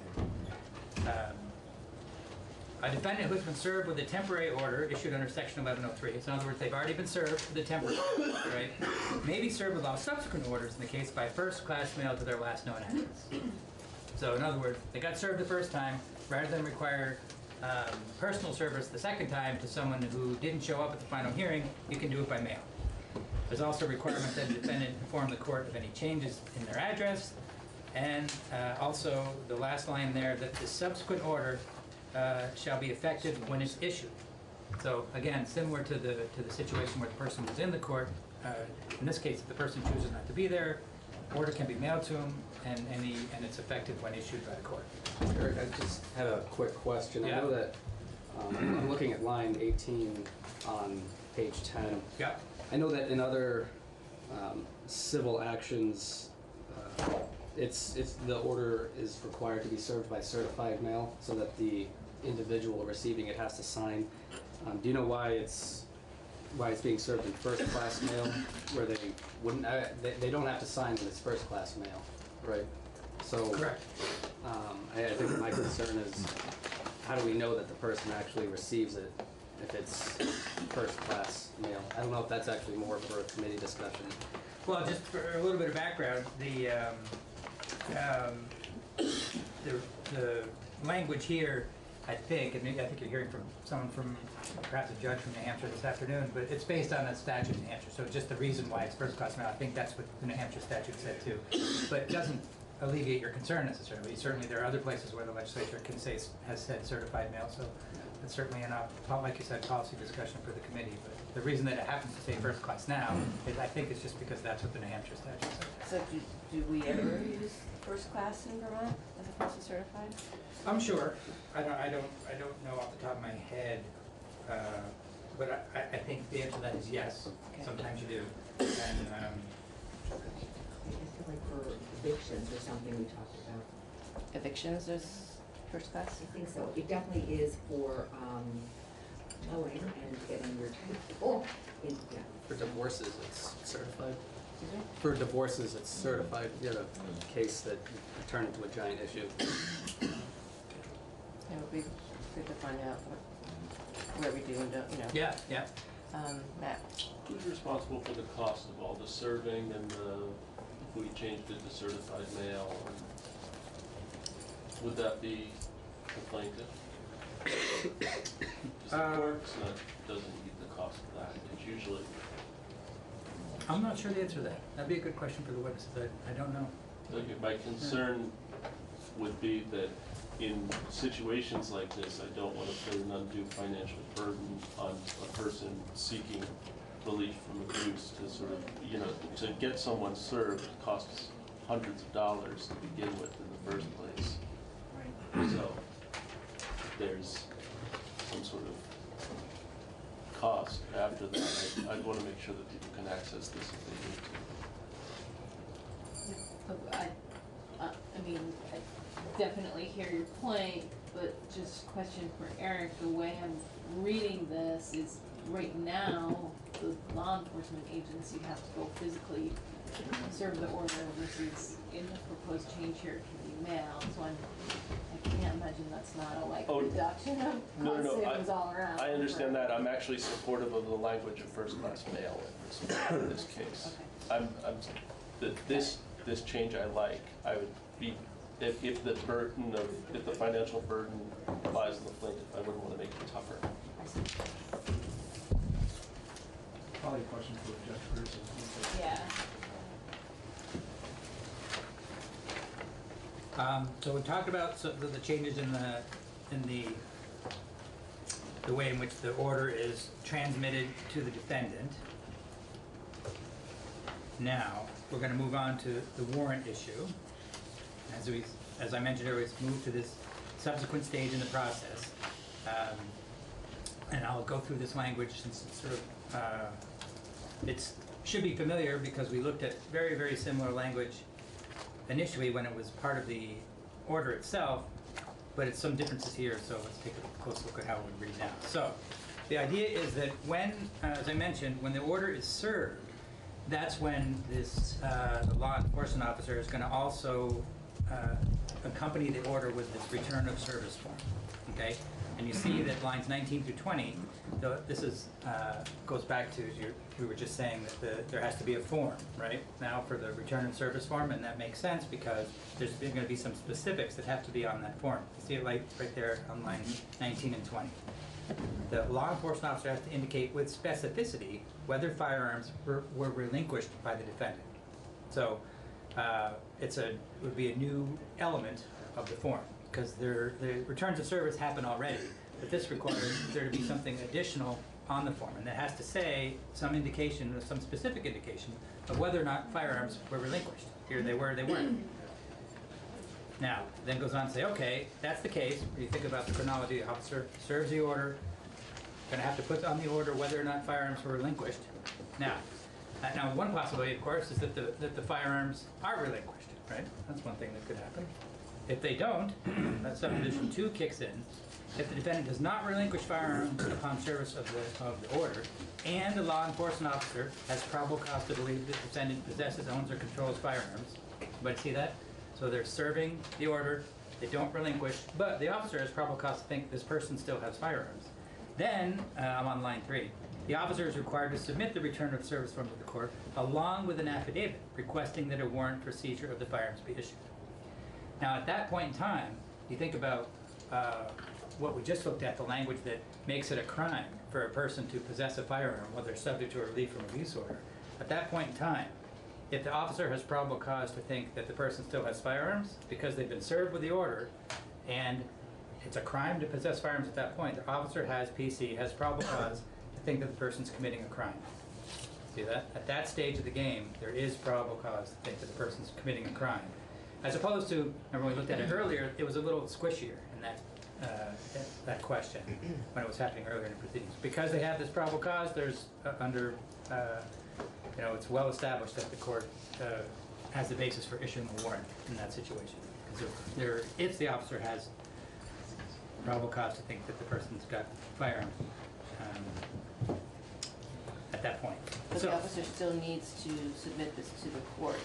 A defendant who has been served with a temporary order issued under section 1103, so in other words, they've already been served with a temporary order, right, may be served with all subsequent orders in the case by first-class mail to their last known address. So in other words, they got served the first time, rather than require personal service the second time to someone who didn't show up at the final hearing, you can do it by mail. There's also a requirement that the defendant inform the court of any changes in their address, and also the last line there, that the subsequent order shall be effective when it's issued. So again, similar to the situation where the person was in the court, in this case, if the person chooses not to be there, order can be mailed to them, and it's effective when issued by the court. Eric, I just had a quick question. Yeah. I know that I'm looking at line 18 on page 10. Yeah. I know that in other civil actions, it's the order is required to be served by certified mail, so that the individual receiving it has to sign. Do you know why it's being served in first-class mail, where they wouldn't? They don't have to sign when it's first-class mail, right? So correct. I think my concern is, how do we know that the person actually receives it if it's first-class mail? I don't know if that's actually more for a committee discussion. Well, just for a little bit of background, the language here, I think you're hearing from someone from, perhaps a judge from New Hampshire this afternoon, but it's based on a statute in New Hampshire. So just the reason why it's first-class mail, I think that's what the New Hampshire statute said too. But it doesn't alleviate your concern necessarily. Certainly there are other places where the legislature has said certified mail. So it's certainly like you said, policy discussion for the committee. But the reason that it happens to say first class now is I think it's just because that's what the New Hampshire statute says. So do we ever use first class in Vermont as opposed to certified? I'm sure. I don't know off the top of my head, but I think the answer to that is yes. Okay. Sometimes you do. And I feel like for evictions or something we talked about. Evictions is first class? I think so. It definitely is for towing and getting your title. Yeah. For divorces, it's certified. For divorces, it's certified. You have a case that turned into a giant issue. It would be good to find out where we do and don't, you know. yeah, yeah. Matt? Who's responsible for the cost of all the serving and if we changed it to certified mail? Would that be the plaintiff? Because the clerk's doesn't eat the cost of that. It's usually. I'm not sure the answer to that. That'd be a good question for the witnesses. I don't know. Okay, my concern would be that in situations like this, I don't want to put an undue financial burden on a person seeking relief from abuse to sort of, you know, to get someone served costs hundreds of dollars to begin with in the first place. So there's some sort of cost after that. I'd want to make sure that people can access this if they need to. I mean, I definitely hear your point, but just question for Eric, the way I'm reading this is right now, the law enforcement agency has to go physically serve the order versus in the proposed change here it can be mailed. So I can't imagine that's not a reduction of cost savings all around. I understand that. I'm actually supportive of the language of first class mail in this case. Okay. This change I like. I would be if the burden of if the financial burden lies on the plaintiff, I wouldn't want to make it tougher. Probably a question for Judge Pearson. Yeah. So we talked about the changes in the way in which the order is transmitted to the defendant. Now we're going to move on to the warrant issue. As I mentioned earlier, it's moved to this subsequent stage in the process, and I'll go through this language since it's sort of it should be familiar because we looked at very, very similar language initially when it was part of the order itself, but it's some differences here, so let's take a close look at how it would read now. So the idea is that when, as I mentioned, when the order is served, that's when this the law enforcement officer is going to also accompany the order with this return of service form, okay? And you see that lines 19 through 20, this is goes back to we were just saying that there has to be a form, right? Now for the return of service form, and that makes sense because there's going to be some specifics that have to be on that form. You see it right there on lines 19 and 20. The law enforcement officer has to indicate with specificity whether firearms were relinquished by the defendant. So it would be a new element of the form because the returns of service happen already, but this requires there to be something additional on the form, and that has to say some indication, or some specific indication of whether or not firearms were relinquished. Here they were, they weren't. Now, then goes on to say, okay, that's the case. When you think about the chronology, the officer serves the order, going to have to put on the order whether or not firearms were relinquished. Now, one possibility, of course, is that the firearms are relinquished, right? That's one thing that could happen. If they don't, that subdivision 2 kicks in. If the defendant does not relinquish firearms upon service of the order, and the law enforcement officer has probable cause to believe the defendant possesses, owns, or controls firearms. Everybody see that? So they're serving the order, they don't relinquish, but the officer has probable cause to think this person still has firearms. Then, I'm on line 3. The officer is required to submit the return of service form to the court along with an affidavit requesting that a warrant for seizure of the firearms be issued. Now, at that point in time, you think about what we just looked at, the language that makes it a crime for a person to possess a firearm while they're subject to a relief from abuse order. At that point in time, if the officer has probable cause to think that the person still has firearms because they've been served with the order and it's a crime to possess firearms at that point. The officer has PC, has probable cause to think that the person's committing a crime. See that? At that stage of the game, there is probable cause to think that the person's committing a crime. As opposed to, remember when we looked at it earlier, it was a little squishier in that question when it was happening earlier in the proceedings. Because they have this probable cause, there's it's well established that the court has the basis for issuing a warrant in that situation. Because if the officer has probable cause to think that the person's got firearms at that point. But the officer still needs to submit this to the court.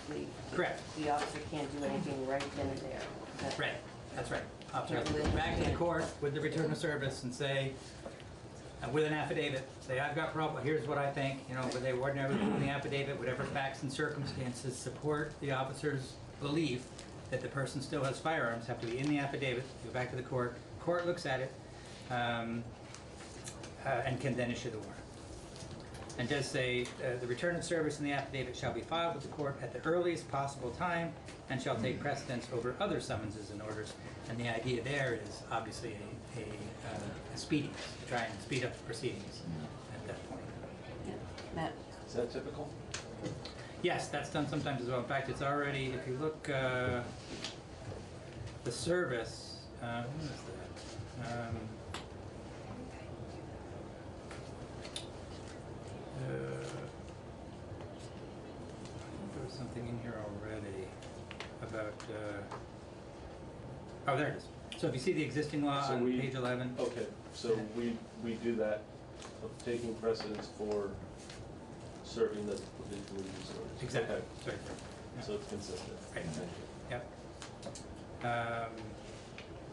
Correct. The officer can't do anything right then and there. Right, that's right. Officer has to go back to the court with the return of service and say, with an affidavit, say, I've got problem, here's what I think, but they ordinarily put in the affidavit, whatever facts and circumstances support the officer's belief that the person still has firearms have to be in the affidavit, go back to the court looks at it, and can then issue the warrant. And does say, the return of service in the affidavit shall be filed with the court at the earliest possible time and shall take precedence over other summonses and orders. And the idea there is obviously a speeding, to try and speed up the proceedings at that point. Yeah. Matt? Is that typical? Yes, that's done sometimes as well. In fact, it's already, if you look, the service, what is that? There was something in here already about, oh, there it is. So if you see the existing law on page 11. Okay, so we do that of taking precedence for serving the provincial orders. Exactly. Okay. Sorry. Yeah. So it's consistent. Right. Thank you. Yep.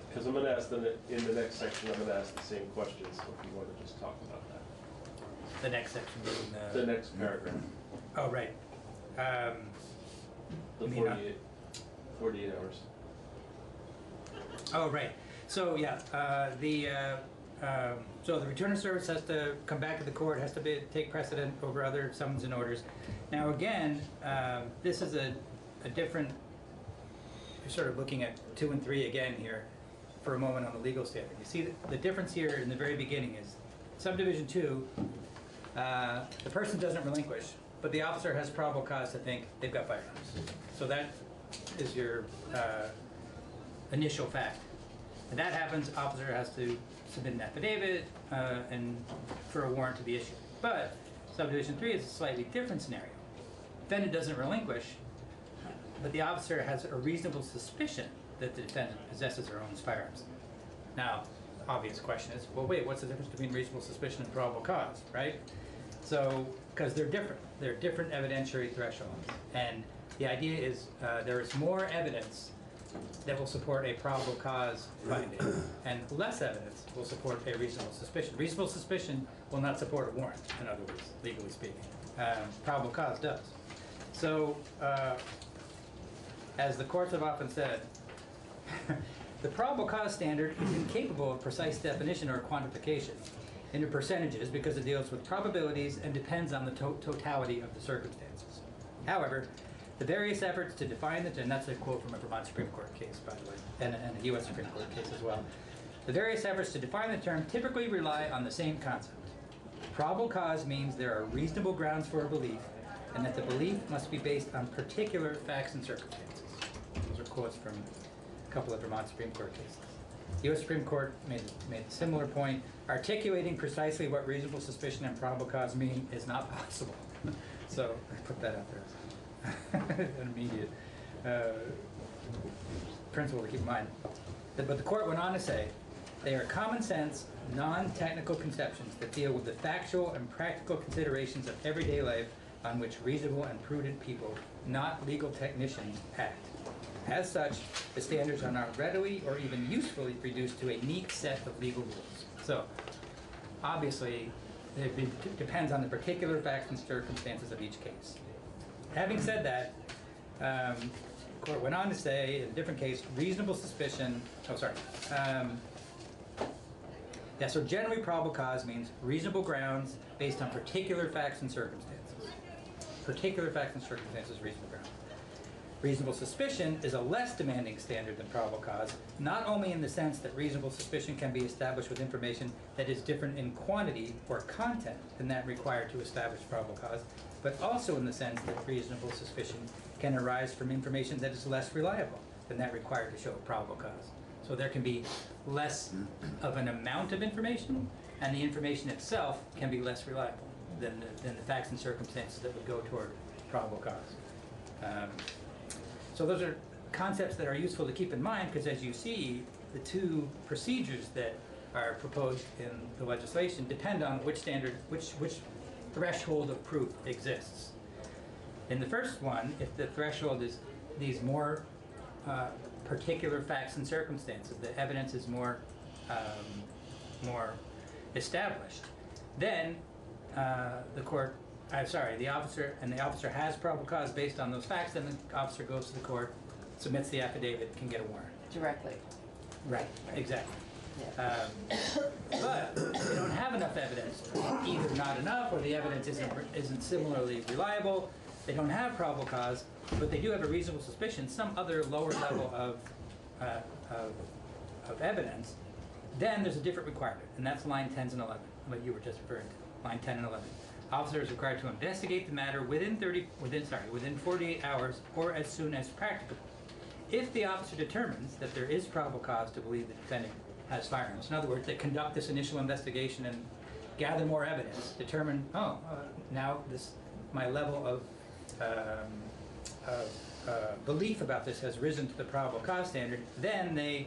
Because I'm going to ask in the next section, I'm going to ask the same questions, so if you want to just talk about that. The next section being The next paragraph. Oh, right. The 48 hours. Oh, right. So, yeah, so the return of service has to come back to the court, has to take precedent over other summons and orders. Now, again, this is a different, you're sort of looking at 2 and 3 again here for a moment on the legal standard. You see the difference here in the very beginning is subdivision 2, the person doesn't relinquish, but the officer has probable cause to think they've got firearms. So that is your initial fact. And that happens, officer has to submit an affidavit and for a warrant to be issued. But subdivision 3 is a slightly different scenario. Defendant doesn't relinquish, but the officer has a reasonable suspicion that the defendant possesses or owns firearms. Now, obvious question is, well, wait, what's the difference between reasonable suspicion and probable cause, right? So, because they're different. They're different evidentiary thresholds. And the idea is there is more evidence that will support a probable cause finding, and less evidence will support a reasonable suspicion. Reasonable suspicion will not support a warrant, in other words, legally speaking. Probable cause does. So, as the courts have often said, the probable cause standard is incapable of precise definition or quantification into percentages because it deals with probabilities and depends on the totality of the circumstances. However, the various efforts to define and that's a quote from a Vermont Supreme Court case, by the way, and a U.S. Supreme Court case as well. The various efforts to define the term typically rely on the same concept. Probable cause means there are reasonable grounds for a belief, and that the belief must be based on particular facts and circumstances. Those are quotes from a couple of Vermont Supreme Court cases. The U.S. Supreme Court made a similar point. Articulating precisely what reasonable suspicion and probable cause mean is not possible. So I put that out there. An immediate principle to keep in mind. But the court went on to say, they are common sense, non-technical conceptions that deal with the factual and practical considerations of everyday life on which reasonable and prudent people, not legal technicians, act. As such, the standards are not readily or even usefully reduced to a neat set of legal rules. So, obviously, it depends on the particular facts and circumstances of each case. Having said that, the court went on to say, in a different case, reasonable suspicion, so generally probable cause means reasonable grounds based on particular facts and circumstances. Particular facts and circumstances, reasonable grounds. Reasonable suspicion is a less demanding standard than probable cause, not only in the sense that reasonable suspicion can be established with information that is different in quantity or content than that required to establish probable cause, but also in the sense that reasonable suspicion can arise from information that is less reliable than that required to show probable cause. So there can be less of an amount of information, and the information itself can be less reliable than the facts and circumstances that would go toward probable cause. So those are concepts that are useful to keep in mind, because as you see, the two procedures that are proposed in the legislation depend on which standard, which threshold of proof exists. In the first one, if the threshold is these more particular facts and circumstances, the evidence is more established, then the officer has probable cause based on those facts, then the officer goes to the court, submits the affidavit, can get a warrant. Directly. Right, exactly. Yeah. But they don't have enough evidence, either not enough, or the evidence isn't similarly reliable. They don't have probable cause, but they do have a reasonable suspicion, some other lower level of evidence. Then there's a different requirement, and that's line 10 and 11, what you were just referring to, line 10 and 11. Officer is required to investigate the matter within 48 hours or as soon as practicable. If the officer determines that there is probable cause to believe the defendant has firearms, in other words, they conduct this initial investigation and gather more evidence, determine, now my level of belief about this has risen to the probable cause standard, then they,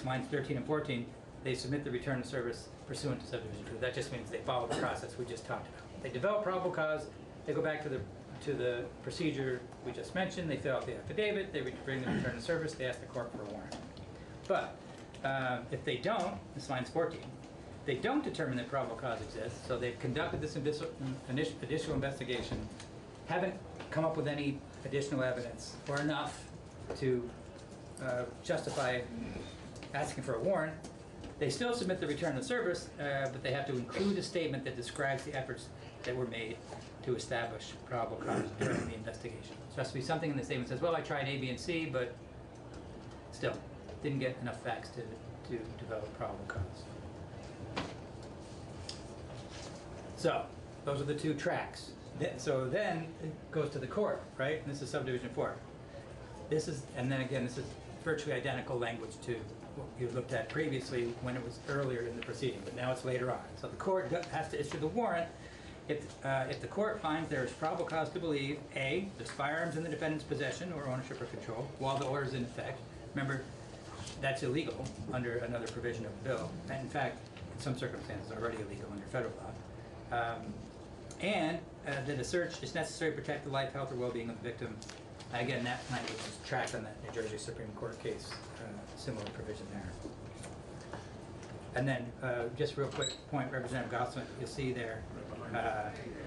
lines 13 and 14, they submit the return of service pursuant to subdivision 2. That just means they follow the process we just talked about. They develop probable cause, they go back to the procedure we just mentioned, they fill out the affidavit, they bring the return of service, they ask the court for a warrant. But if they don't, this line's 14, they don't determine that probable cause exists, so they've conducted this additional investigation, haven't come up with any additional evidence or enough to justify asking for a warrant, they still submit the return of service, but they have to include a statement that describes the efforts that were made to establish probable cause during the investigation. So it has to be something in the statement that says, well, I tried A, B, and C, but still didn't get enough facts to develop probable cause. So those are the two tracks. So then it goes to the court, right? And this is subdivision 4. This is virtually identical language to what you looked at previously when it was earlier in the proceeding, but now it's later on. So the court has to issue the warrant if the court finds there is probable cause to believe, A, there's firearms in the defendant's possession or ownership or control while the order is in effect. Remember, that's illegal under another provision of the bill. And in fact, in some circumstances, already illegal under federal law. And that a search is necessary to protect the life, health, or well-being of the victim. Again, that language is tracked on that New Jersey Supreme Court case, similar provision there. And then, just real quick point, Representative Gosselin, you'll see there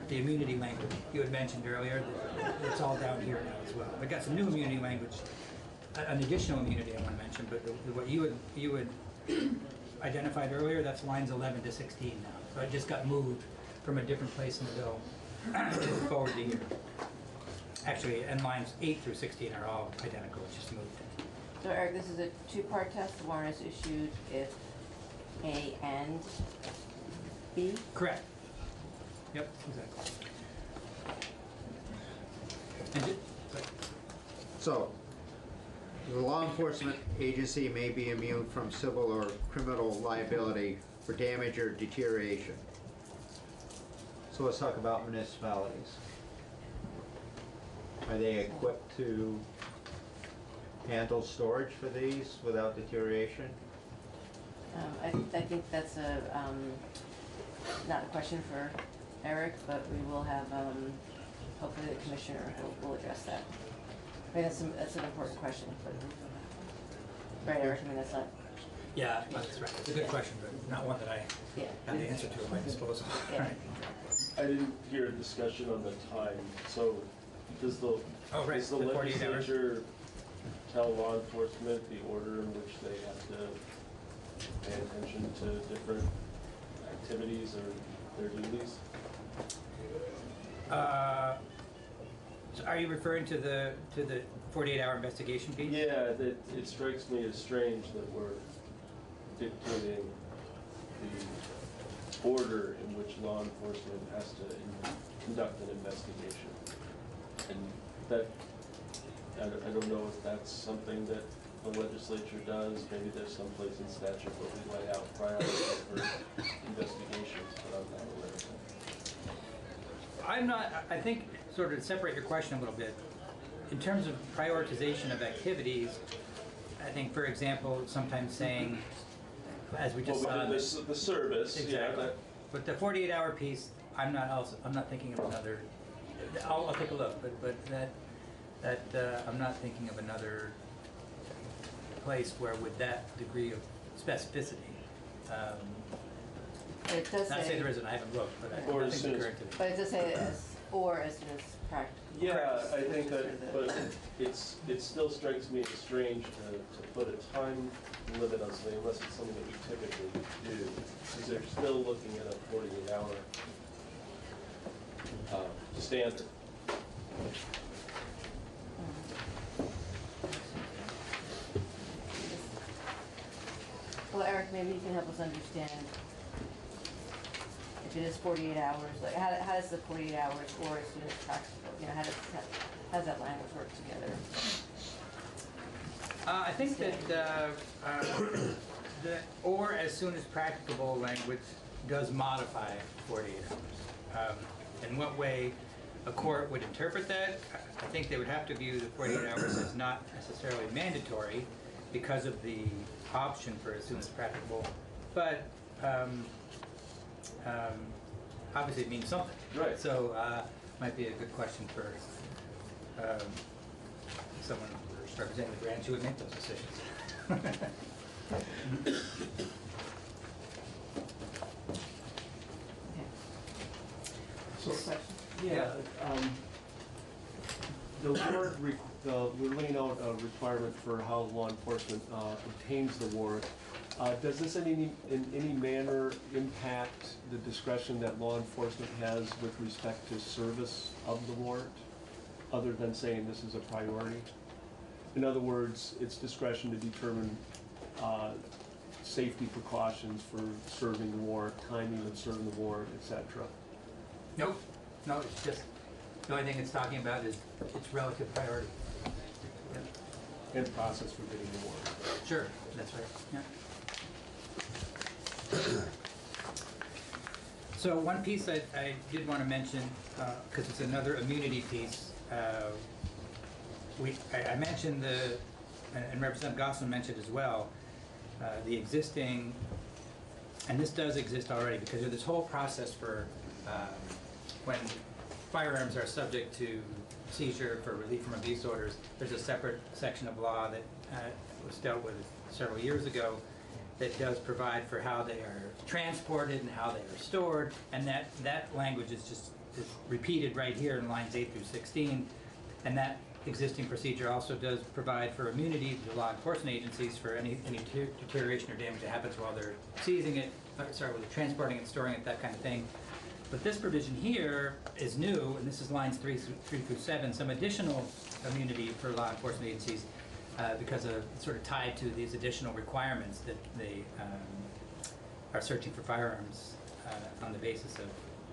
the immunity language you had mentioned earlier. It's all down here now as well. I've got some new immunity language, an additional immunity I want to mention, but what you had identified earlier, that's lines 11 to 16 now. So it just got moved from a different place in the bill forward to here. Actually, and lines 8 through 16 are all identical, it's just moved. So Eric, this is a two-part test. The warrant is issued if A and B? Correct. Yep, exactly. So, the law enforcement agency may be immune from civil or criminal liability for damage or deterioration. So let's talk about municipalities. Are they equipped to handle storage for these without deterioration? I think that's not a question for Eric, but we will have, hopefully the commissioner will address that. I mean, that's an important question, but, right, Eric, I mean, that's not. Yeah, that's right. It's a good question, but not one that I have the answer to at my disposal. Yeah. Right. I didn't hear a discussion on the time, so does the legislature tell law enforcement the order in which they have to pay attention to different activities or their duties? Are you referring to the 48-hour investigation piece? Yeah, it strikes me as strange that we're dictating the order in which law enforcement has to conduct an investigation. And that, I don't know if that's something that the legislature does. Maybe there's some place in statute where we lay out priorities for investigations, but I'm not aware of that. I'm not, I think, sort of to separate your question a little bit, in terms of prioritization of activities, I think, for example, sometimes saying, as we just saw. The service, exactly. yeah. But the 48-hour piece, I'm not thinking of another, I'll take a look, but I'm not thinking of another place where with that degree of specificity. It does Not to say say, there isn't, I haven't looked, but Or I as think soon the as- correct to me. but it does say as soon as practical. Yeah, I think that, but it still strikes me as strange to put a time limit on something unless it's something that we typically do, because they're still looking at a 48-hour standard. Well, Eric, maybe you can help us understand if it is 48 hours, like how does the 48 hours or as soon as practical, you know, how does that language work together? I think that the or as soon as practicable language does modify 48 hours. In what way a court would interpret that, I think they would have to view the 48 hours as not necessarily mandatory because of the option for as soon as practicable, but obviously it means something. Right. So might be a good question for someone representing the branch who would make those decisions. So, Yeah, the warrant, we're laying out a requirement for how law enforcement obtains the warrant. Does this in any manner impact the discretion that law enforcement has with respect to service of the warrant, other than saying this is a priority? In other words, it's discretion to determine safety precautions for serving the warrant, timing of serving the warrant, etc. Nope. No, it's just, the only thing it's talking about is its relative priority. Yeah. And process for getting the warrant. Sure, that's right, yeah. So one piece I did want to mention, because it's another immunity piece, I mentioned and Representative Gosselin mentioned as well, the existing, and this does exist already, because of this whole process for when firearms are subject to seizure for relief from abuse orders, there's a separate section of law that was dealt with several years ago that does provide for how they are transported and how they are stored, and that language is repeated right here in lines 8 through 16, and that existing procedure also does provide for immunity to law enforcement agencies for any deterioration or damage that happens while they're seizing it, while they're transporting it, storing it, that kind of thing. But this provision here is new, and this is lines 3 through 7, some additional immunity for law enforcement agencies because of sort of tied to these additional requirements that they are searching for firearms on the basis of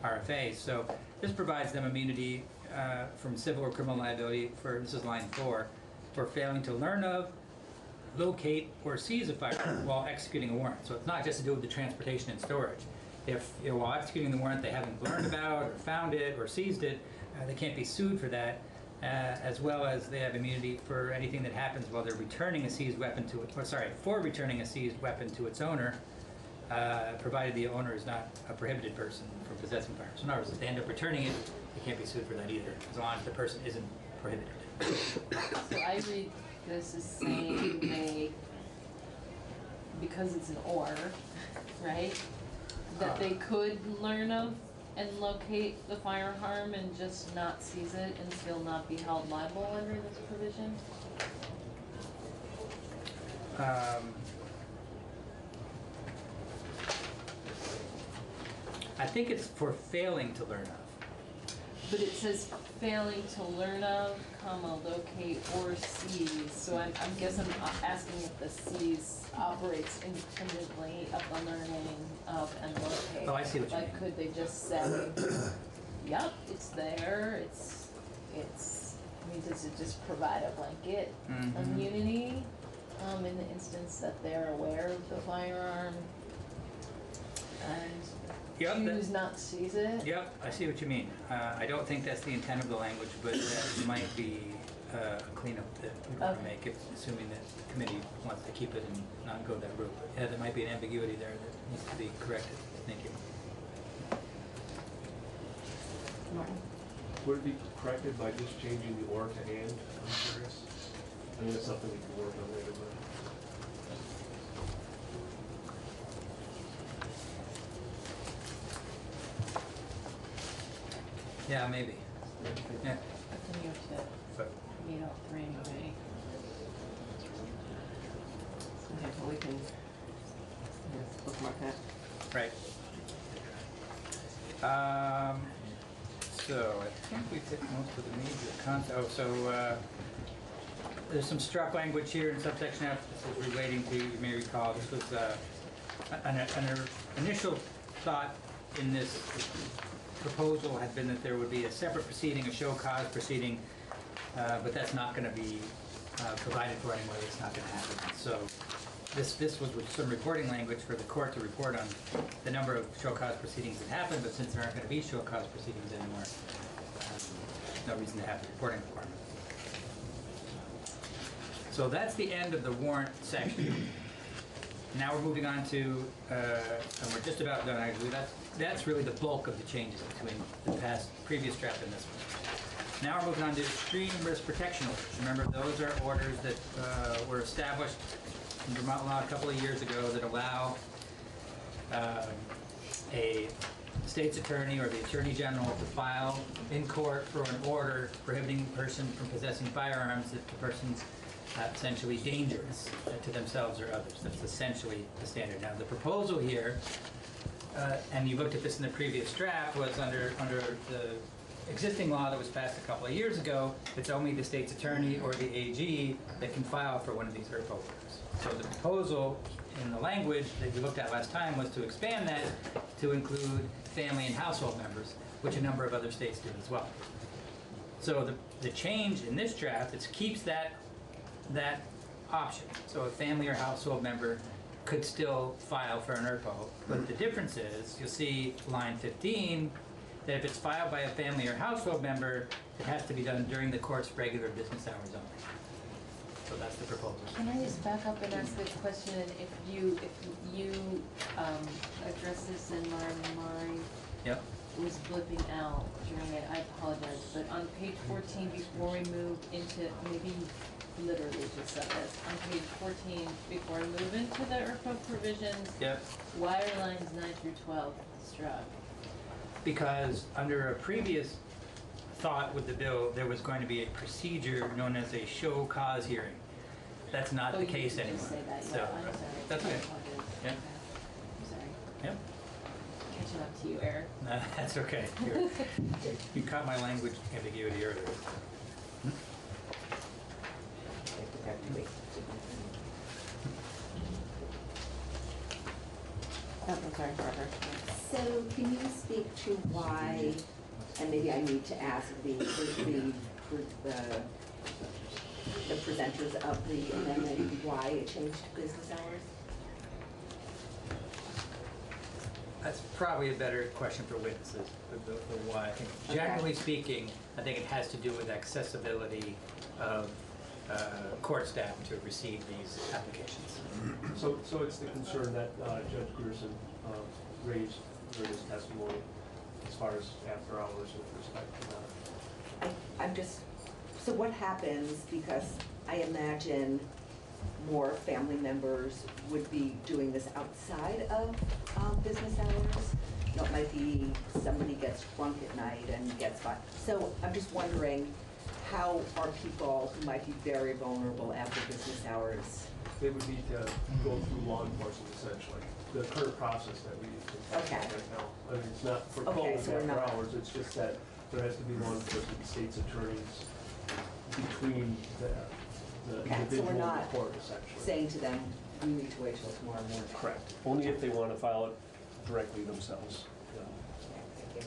RFA. So this provides them immunity from civil or criminal liability for, this is line 4, for failing to learn of, locate, or seize a firearm while executing a warrant. So it's not just to do with the transportation and storage. If while executing the warrant they haven't learned about or found it or seized it, they can't be sued for that, as well as they have immunity for anything that happens while they're returning a seized weapon to it, for returning a seized weapon to its owner, provided the owner is not a prohibited person from possessing firearms. So in other words, if they end up returning it, they can't be sued for that either, as long as the person isn't prohibited. So I read this as saying they, because it's an or, right? That they could learn of and locate the firearm and just not seize it and still not be held liable under this provision? I think it's for failing to learn of. but it says failing to learn of, comma, locate, or seize. So I guess I'm asking if the seize operates independently of the learning of and locate. Oh, I see what you mean. Like, could they just say, yep, it's there, I mean, does it just provide a blanket immunity in the instance that they're aware of the firearm and choose not to seize it? Yep, I see what you mean. I don't think that's the intent of the language, but that might be a cleanup that we want to make, assuming that the committee wants to keep it and not go that route. But yeah, there might be an ambiguity there that needs to be corrected. Thank you. Martin? Would it be corrected by just changing the or to and? I'm curious. I mean, that's something we can work on later, but. Yeah, maybe. Yeah. Then you have to meet all three anyway. Okay, well, we can bookmark that. Right. So I think we've hit most of the major content. There's some struck language here in subsection F. This is relating to, you may recall, this was an initial thought in this proposal had been that there would be a separate proceeding, a show cause proceeding, but that's not going to be provided for anyway. It's not going to happen. So this was with some reporting language for the court to report on the number of show cause proceedings that happened, but since there aren't going to be show cause proceedings anymore, no reason to have the reporting requirement. So that's the end of the warrant section. Now we're moving on to, and we're just about done actually, that's really the bulk of the changes between the previous draft and this one. Now we're moving on to extreme risk protection orders. Remember, those are orders that were established in Vermont law a couple of years ago that allow a state's attorney or the attorney general to file in court for an order prohibiting a person from possessing firearms if the person's essentially dangerous to themselves or others. That's essentially the standard. Now the proposal here, and you looked at this in the previous draft, was under the existing law that was passed a couple of years ago. It's only the state's attorney or the AG that can file for one of these ERPO orders. So the proposal in the language that you looked at last time was to expand that to include family and household members, which a number of other states do as well. So the change in this draft is keeps that option. So a family or household member could still file for an ERPO, but the difference is, you'll see line 15, that if it's filed by a family or household member, it has to be done during the court's regular business hours only. So that's the proposal. Can I just back up and ask a question? If you address this in my mind, yep, was blipping out during it, I apologize, but on page 14, before we move into, maybe literally just said this, on page 14, before we move into the ERPO provisions, yep, why are lines 9 through 12 struck? Because under a previous thought with the bill, there was going to be a procedure known as a show cause hearing. That's not the case anymore. Say that, So, yeah, I'm sorry. that's okay. Yep. Yep. I'm sorry. Yep. Catching up to you, Eric. No, that's okay. You caught my language ambiguity earlier. Oh, I'm sorry, Barbara. So can you speak to why, and maybe I need to ask the presenters of the amendment, why it changed to business hours? That's probably a better question for witnesses, the why. I think generally speaking, I think it has to do with accessibility of court staff to receive these applications. So it's the concern that Judge Grierson raised during his testimony as far as after hours with respect to that. I'm just, so what happens, because I imagine more family members would be doing this outside of business hours. You know, it might be somebody gets drunk at night and gets fired. So I'm just wondering, how are people who might be very vulnerable after business hours? They would need to go through law enforcement essentially. The current process that we use right now. I mean, it's not for Okay, closing so we're after not- hours, it's just that There has to be law enforcement, state's attorneys between the Okay, so individual we're and the not court, essentially. saying to them, we need to wait till tomorrow morning. Correct. Only if they want to file it directly themselves. Yeah. Thank you.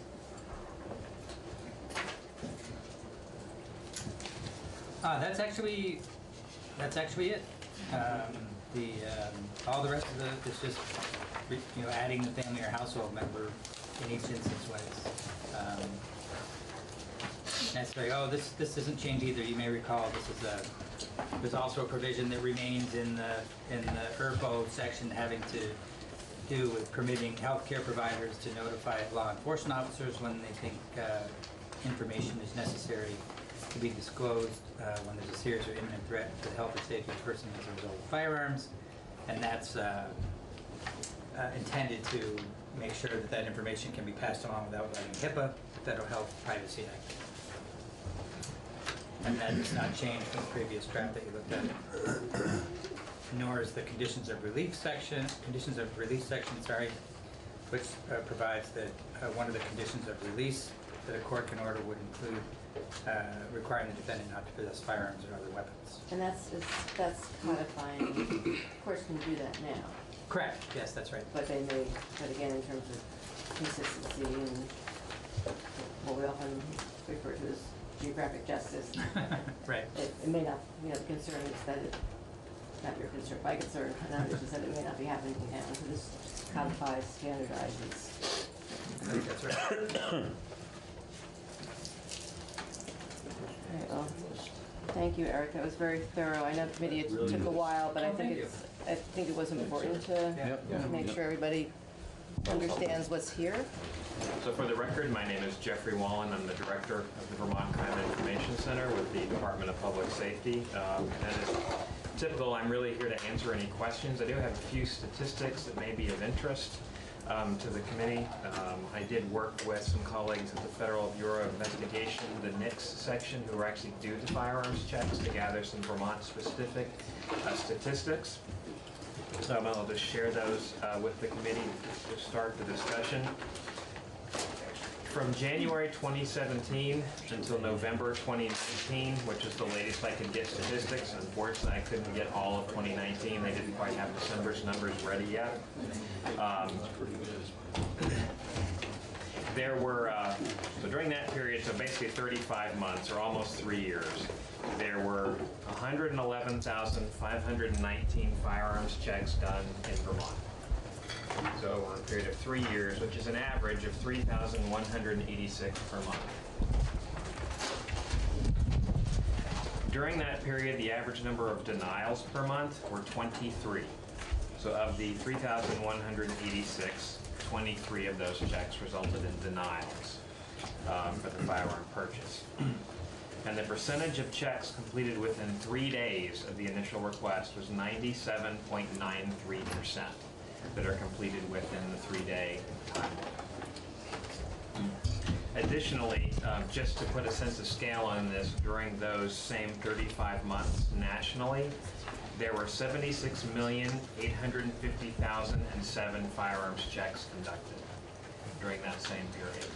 That's actually it. All the rest of it's just, adding the family or household member in each instance when it's necessary. Oh, this doesn't change either. You may recall there's also a provision that remains in the ERPO section having to do with permitting healthcare providers to notify law enforcement officers when they think information is necessary to be disclosed when there's a serious or imminent threat to the health or safety of the person as a result of firearms. And that's intended to make sure that information can be passed along without violating HIPAA, Federal Health Privacy Act. And that does not change from the previous draft that you looked at. Nor is the conditions of release section, which provides that one of the conditions of release that a court can order would include requiring the defendant not to possess firearms or other weapons. And that's codifying. Courts can do that now. Correct. Yes, that's right. But they may, but again, in terms of consistency and what we often refer to as geographic justice. Right. It may not, the concern is that not your concern, my concern, and others is that it may not be happening now. So this codifies, standardizes. I think that's right. Okay, well, thank you, Eric. That was very thorough. I know committee it took a while, but I think it was important to make sure everybody understands what's here. So for the record, my name is Jeffrey Wallen. I'm the director of the Vermont Crime Information Center with the Department of Public Safety. And as typical, I'm really here to answer any questions. I do have a few statistics that may be of interest to the committee. I did work with some colleagues at the Federal Bureau of Investigation, the NICS section, who are actually do the firearms checks to gather some Vermont-specific statistics. I'll just share those with the committee to start the discussion. From January 2017 until November 2019, which is the latest I could get statistics. Unfortunately, I couldn't get all of 2019. They didn't quite have December's numbers ready yet. There were, so during that period, so basically 35 months or almost 3 years, there were 111,519 firearms checks done in Vermont. So over a period of 3 years, which is an average of 3,186 per month. During that period, the average number of denials per month were 23. So of the 3,186, 23 of those checks resulted in denials for the firearm purchase. And the percentage of checks completed within 3 days of the initial request was 97.93%. That are completed within the 3-day time limit. Additionally, just to put a sense of scale on this, during those same 35 months nationally, there were 76,850,007 firearms checks conducted during that same period.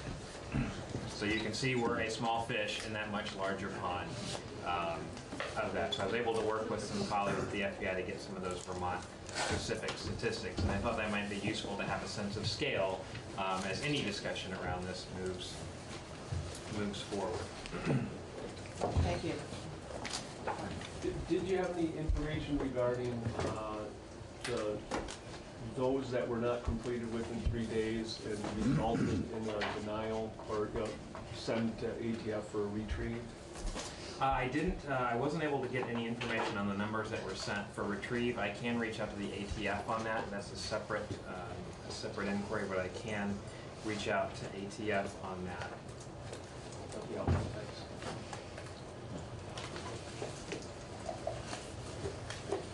So you can see we're a small fish in that much larger pond of that. So I was able to work with some colleagues at the FBI to get some of those Vermont specific statistics, and I thought that might be useful to have a sense of scale as any discussion around this moves forward. Thank you. Did you have any information regarding those that were not completed within 3 days and resulted in a denial or sent to ATF for a retrieve? I didn't. I wasn't able to get any information on the numbers that were sent for retrieve. I can reach out to the ATF on that. That's a separate inquiry, but I can reach out to ATF on that. Yeah, thanks.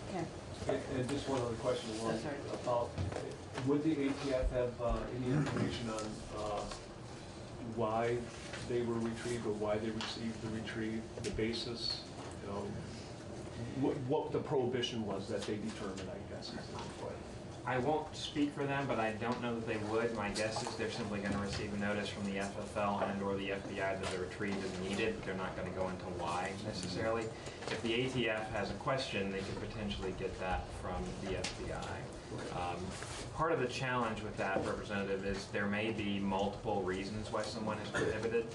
Okay. And just one other question, about would the ATF have any information on why they were retrieved or why they received the retrieve, the basis, what the prohibition was that they determined, I guess, is the point. I won't speak for them, but I don't know that they would. My guess is they're simply going to receive a notice from the FFL and or the FBI that the retrieve is needed. They're not going to go into why necessarily. If the ATF has a question, they could potentially get that from the FBI. Part of the challenge with that, Representative, is there may be multiple reasons why someone is prohibited.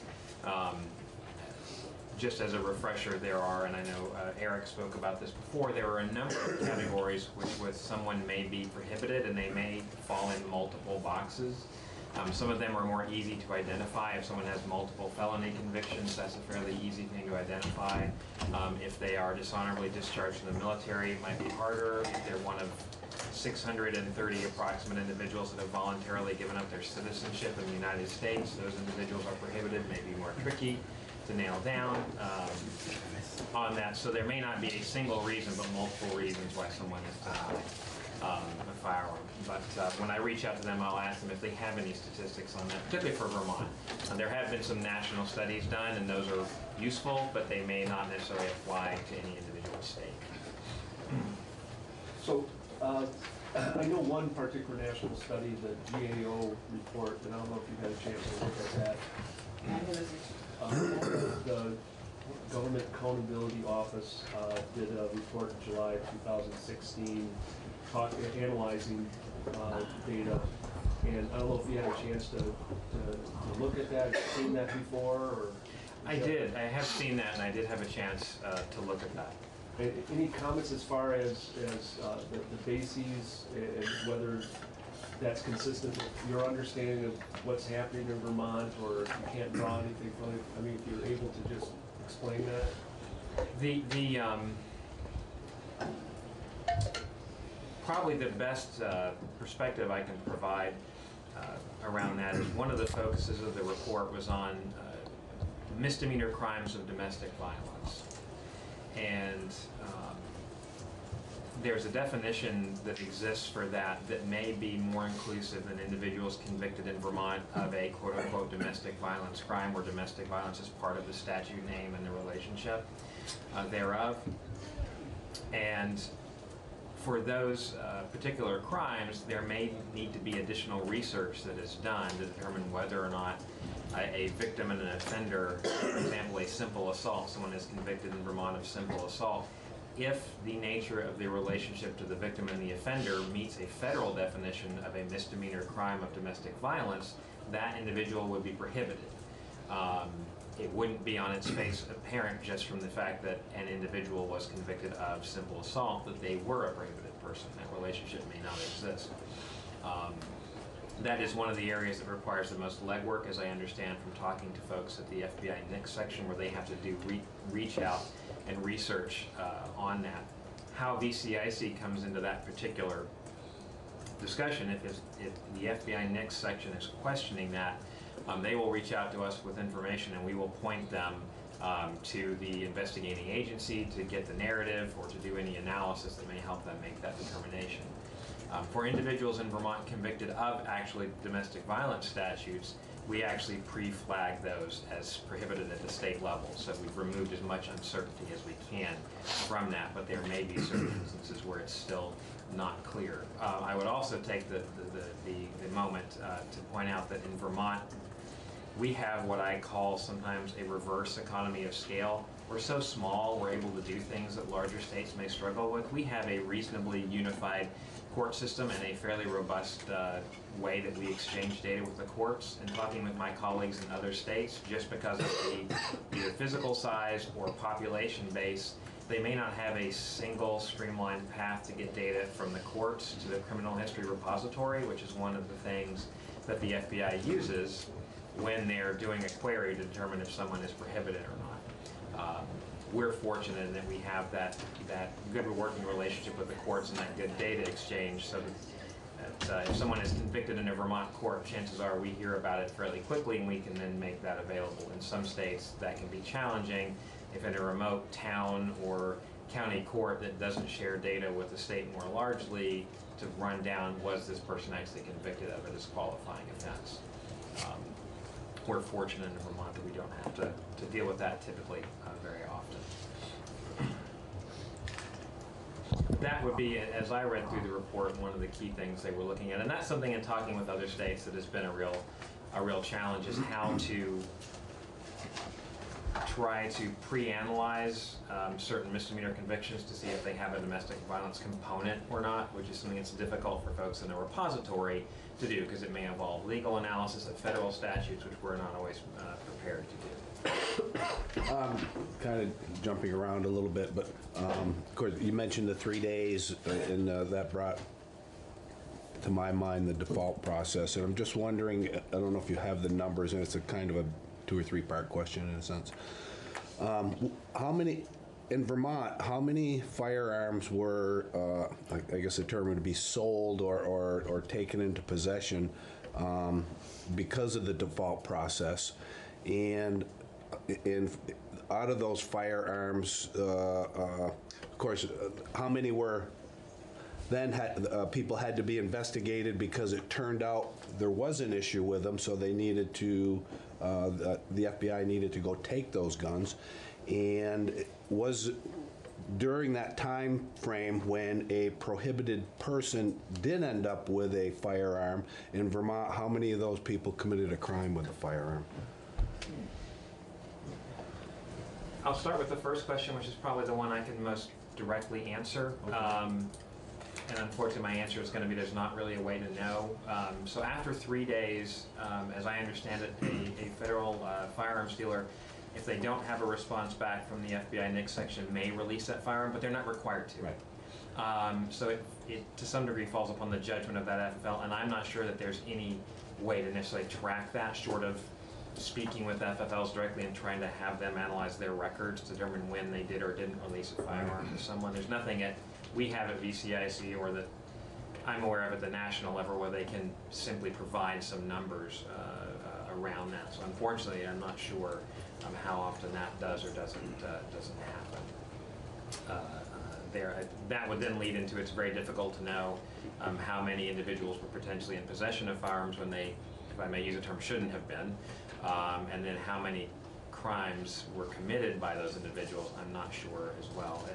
Just as a refresher, there are, and I know Eric spoke about this before, there are a number of categories which someone may be prohibited, and they may fall in multiple boxes. Some of them are more easy to identify. If someone has multiple felony convictions, that's a fairly easy thing to identify. If they are dishonorably discharged from the military, it might be harder. If they're one of 630 approximate individuals that have voluntarily given up their citizenship in the United States, those individuals are prohibited, may be more tricky to nail down on that. So there may not be a single reason, but multiple reasons why someone is denied a firearm. But when I reach out to them, I'll ask them if they have any statistics on that, particularly for Vermont. There have been some national studies done, and those are useful, but they may not necessarily apply to any individual state. So I know one particular national study, the GAO report, and I don't know if you've had a chance to look at that. The Government Accountability Office did a report in July of 2016 analyzing data, and I don't know if you had a chance to look at that, seen that before, or? I did. I have seen that, and I did have a chance to look at that. Any comments as far as the bases and whether that's consistent with your understanding of what's happening in Vermont, or if you can't draw anything from it? I mean, if you're able to just explain that. Probably the best perspective I can provide around that is one of the focuses of the report was on misdemeanor crimes of domestic violence. And there's a definition that exists for that that may be more inclusive than individuals convicted in Vermont of a quote-unquote domestic violence crime, where domestic violence is part of the statute name and the relationship thereof. And for those particular crimes, there may need to be additional research that is done to determine whether or not a victim and an offender, for example, a simple assault, someone is convicted in Vermont of simple assault, if the nature of the relationship to the victim and the offender meets a federal definition of a misdemeanor crime of domestic violence, that individual would be prohibited. It wouldn't be on its face apparent just from the fact that an individual was convicted of simple assault that they were a prohibited person. That relationship may not exist. That is one of the areas that requires the most legwork, as I understand from talking to folks at the FBI NICS section, where they have to do reach out and research on that. How VCIC comes into that particular discussion, if the FBI NICS section is questioning that, they will reach out to us with information, and we will point them to the investigating agency to get the narrative or to do any analysis that may help them make that determination. For individuals in Vermont convicted of actually domestic violence statutes, we actually pre-flag those as prohibited at the state level. So we've removed as much uncertainty as we can from that, but there may be certain instances where it's still not clear. I would also take the moment to point out that in Vermont, we have what I call sometimes a reverse economy of scale. We're so small, we're able to do things that larger states may struggle with. We have a reasonably unified court system and a fairly robust way that we exchange data with the courts. And talking with my colleagues in other states, just because of the either physical size or population base, they may not have a single streamlined path to get data from the courts to the criminal history repository, which is one of the things that the FBI uses when they're doing a query to determine if someone is prohibited or not. We're fortunate in that we have that good working relationship with the courts and that good data exchange, so that if someone is convicted in a Vermont court, chances are we hear about it fairly quickly and we can then make that available. In some states that can be challenging if in a remote town or county court that doesn't share data with the state more largely to run down, was this person actually convicted of a disqualifying offense. We're fortunate in Vermont that we don't have to deal with that typically very often. that would be, as I read through the report, one of the key things they were looking at. And that's something in talking with other states that has been a real challenge, is how to try to pre-analyze certain misdemeanor convictions to see if they have a domestic violence component or not, which is something that's difficult for folks in the repository to do because it may involve legal analysis of federal statutes, which we're not always prepared to do. Kind of jumping around a little bit, but of course you mentioned the 3 days, and that brought to my mind the default process. And I'm just wondering, I don't know if you have the numbers, and it's a kind of a 2 or 3 part question in a sense. How many, in Vermont, how many firearms were, I guess the term would be sold or taken into possession because of the default process? And out of those firearms, of course, how many were then people had to be investigated because it turned out there was an issue with them, so they needed to, the FBI needed to go take those guns. And was during that time frame when a prohibited person did end up with a firearm in Vermont, how many of those people committed a crime with a firearm? I'll start with the first question, which is probably the one I can most directly answer. And unfortunately, my answer is going to be there's not really a way to know. So after 3 days, as I understand it, a federal firearms dealer, if they don't have a response back from the FBI NICS section, may release that firearm, but they're not required to. Right. So it to some degree falls upon the judgment of that FFL, and I'm not sure that there's any way to necessarily track that, short of speaking with FFLs directly and trying to have them analyze their records to determine when they did or didn't release a firearm to someone. There's nothing we have at VCIC or that I'm aware of at the national level where they can simply provide some numbers around that. So unfortunately, I'm not sure how often that does or doesn't happen. That would then lead into, it's very difficult to know how many individuals were potentially in possession of firearms when they, if I may use a term, shouldn't have been, and then how many crimes were committed by those individuals. I'm not sure as well.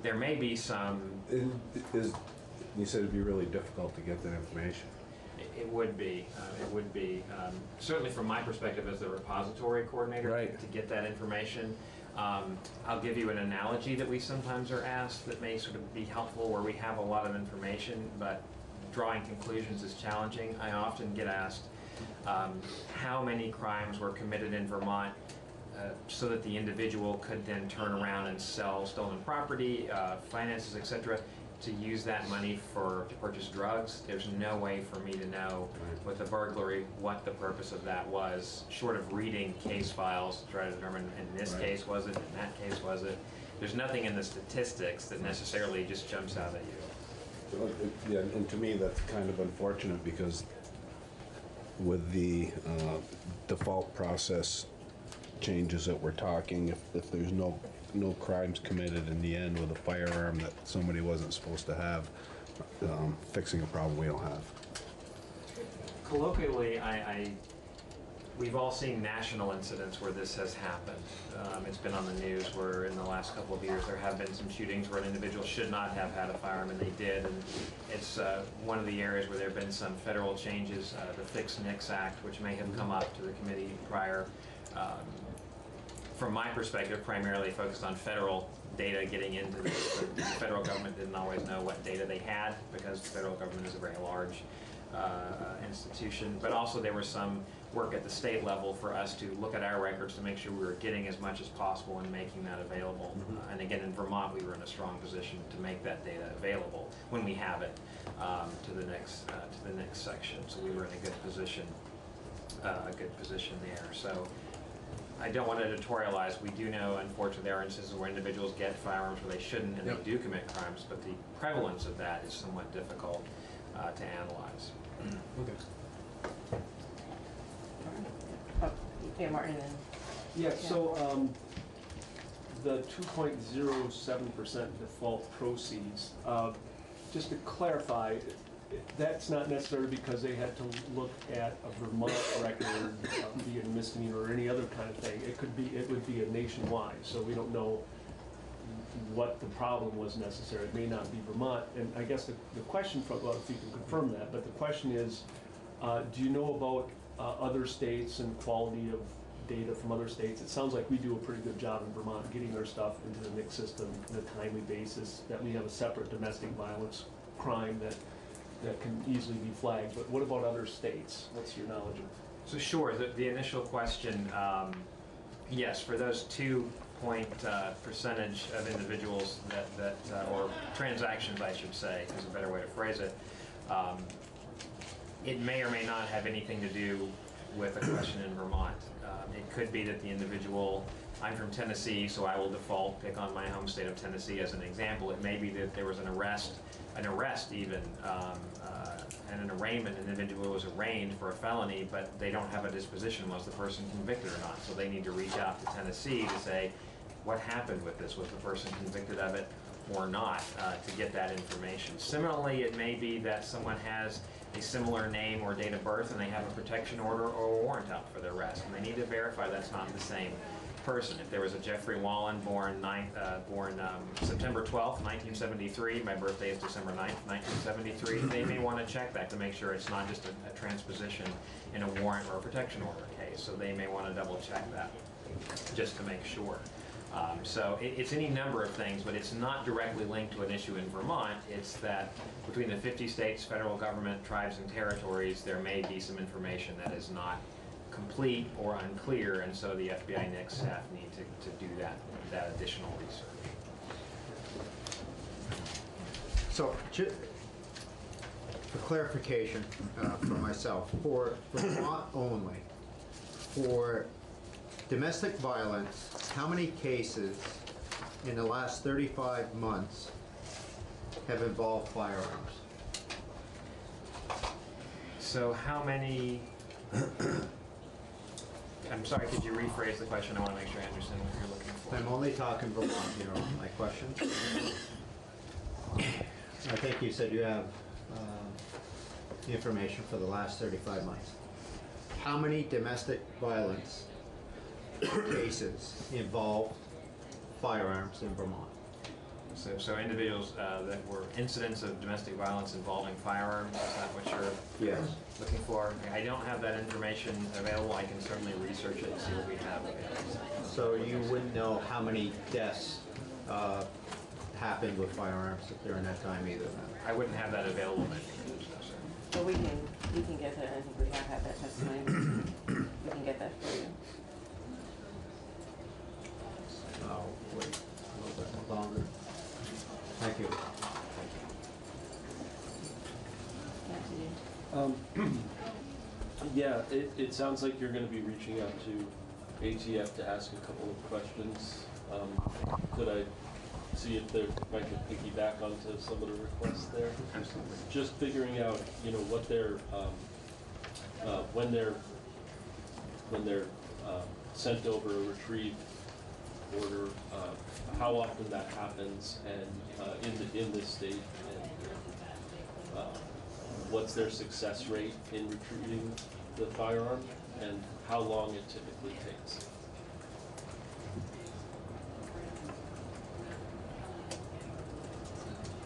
There may be some. You said it'd be really difficult to get that information. It would be. It would be. Certainly from my perspective as the repository coordinator, right, to get that information. I'll give you an analogy that we sometimes are asked that may sort of be helpful, where we have a lot of information, but drawing conclusions is challenging. I often get asked how many crimes were committed in Vermont so that the individual could then turn around and sell stolen property, finances, etc., to use that money to purchase drugs. There's no way for me to know with a burglary what the purpose of that was, short of reading case files to try to determine in this case was it, in that case was it. There's nothing in the statistics that necessarily just jumps out at you. Yeah, and to me that's kind of unfortunate, because with the default process changes that we're talking, if there's no crimes committed in the end with a firearm that somebody wasn't supposed to have, fixing a problem we don't have. Colloquially, we've all seen national incidents where this has happened. It's been on the news where in the last couple of years there have been some shootings where an individual should not have had a firearm and they did, and it's one of the areas where there have been some federal changes, the Fix NICS Act, which may have come up to the committee prior. From my perspective, primarily focused on federal data getting into this. The federal government didn't always know what data they had, because the federal government is a very large institution. But also there was some work at the state level for us to look at our records to make sure we were getting as much as possible and making that available. And again, in Vermont, we were in a strong position to make that data available when we have it to the next section. So we were in a good position there. So I don't want to editorialize. We do know, unfortunately, there are instances where individuals get firearms where they shouldn't, and they do commit crimes, but the prevalence of that is somewhat difficult to analyze. Okay. Yeah, Martin. Yeah, so the 2.07% default proceeds, just to clarify, that's not necessarily because they had to look at a Vermont record, be it a misdemeanor or any other kind of thing. It would be a nationwide, so we don't know what the problem was necessary. It may not be Vermont. And I guess the question, well, if you can confirm that, but the question is, do you know about other states and quality of data from other states? It sounds like we do a pretty good job in Vermont getting our stuff into the NICS system on a timely basis, that we have a separate domestic violence crime that can easily be flagged. But what about other states? What's your knowledge of? So sure, the initial question, yes, for those 2-point percentage of individuals that or transactions, I should say, is a better way to phrase it, it may or may not have anything to do with a question in Vermont. It could be that the individual, I'm from Tennessee, so I will default, pick on my home state of Tennessee as an example. It may be that there was an arrest even, and an arraignment, an individual was arraigned for a felony, but they don't have a disposition, was the person convicted or not. So they need to reach out to Tennessee to say, what happened with this? Was the person convicted of it or not, to get that information. Similarly, it may be that someone has a similar name or date of birth and they have a protection order or a warrant out for their arrest, and they need to verify that's not the same person. If there was a Jeffrey Wallen born September 12th, 1973, my birthday is December 9th, 1973, they may want to check that to make sure it's not just a transposition in a warrant or a protection order case. So they may want to double check that just to make sure. So it's any number of things, but it's not directly linked to an issue in Vermont. It's that between the 50 states, federal government, tribes, and territories, there may be some information that is not complete or unclear, and so the FBI NICS staff need to do that additional research. So, for clarification for myself, for Vermont only, for domestic violence, how many cases in the last 35 months have involved firearms? So how many, I'm sorry, could you rephrase the question? I want to make sure I understand what you're looking for. I'm only talking Vermont here on my question. I think you said you have information for the last 35 months. How many domestic violence cases involve firearms in Vermont? So individuals that were incidents of domestic violence involving firearms, is that what you're looking for? I don't have that information available. I can certainly research it and see what we have available. So you wouldn't know how many deaths happened with firearms during that time either then? I wouldn't have that available. Sir. But we can get that. I think we have had that testimony. We can get that for you. I'll wait a little bit longer. Thank you. Yeah, it sounds like you're going to be reaching out to ATF to ask a couple of questions. Could I see if I could piggyback onto some of the requests there? Absolutely. Just figuring out, what their when they're sent over a retrieve order, how often that happens, and in this state, and what's their success rate in retrieving the firearm, and how long it typically takes.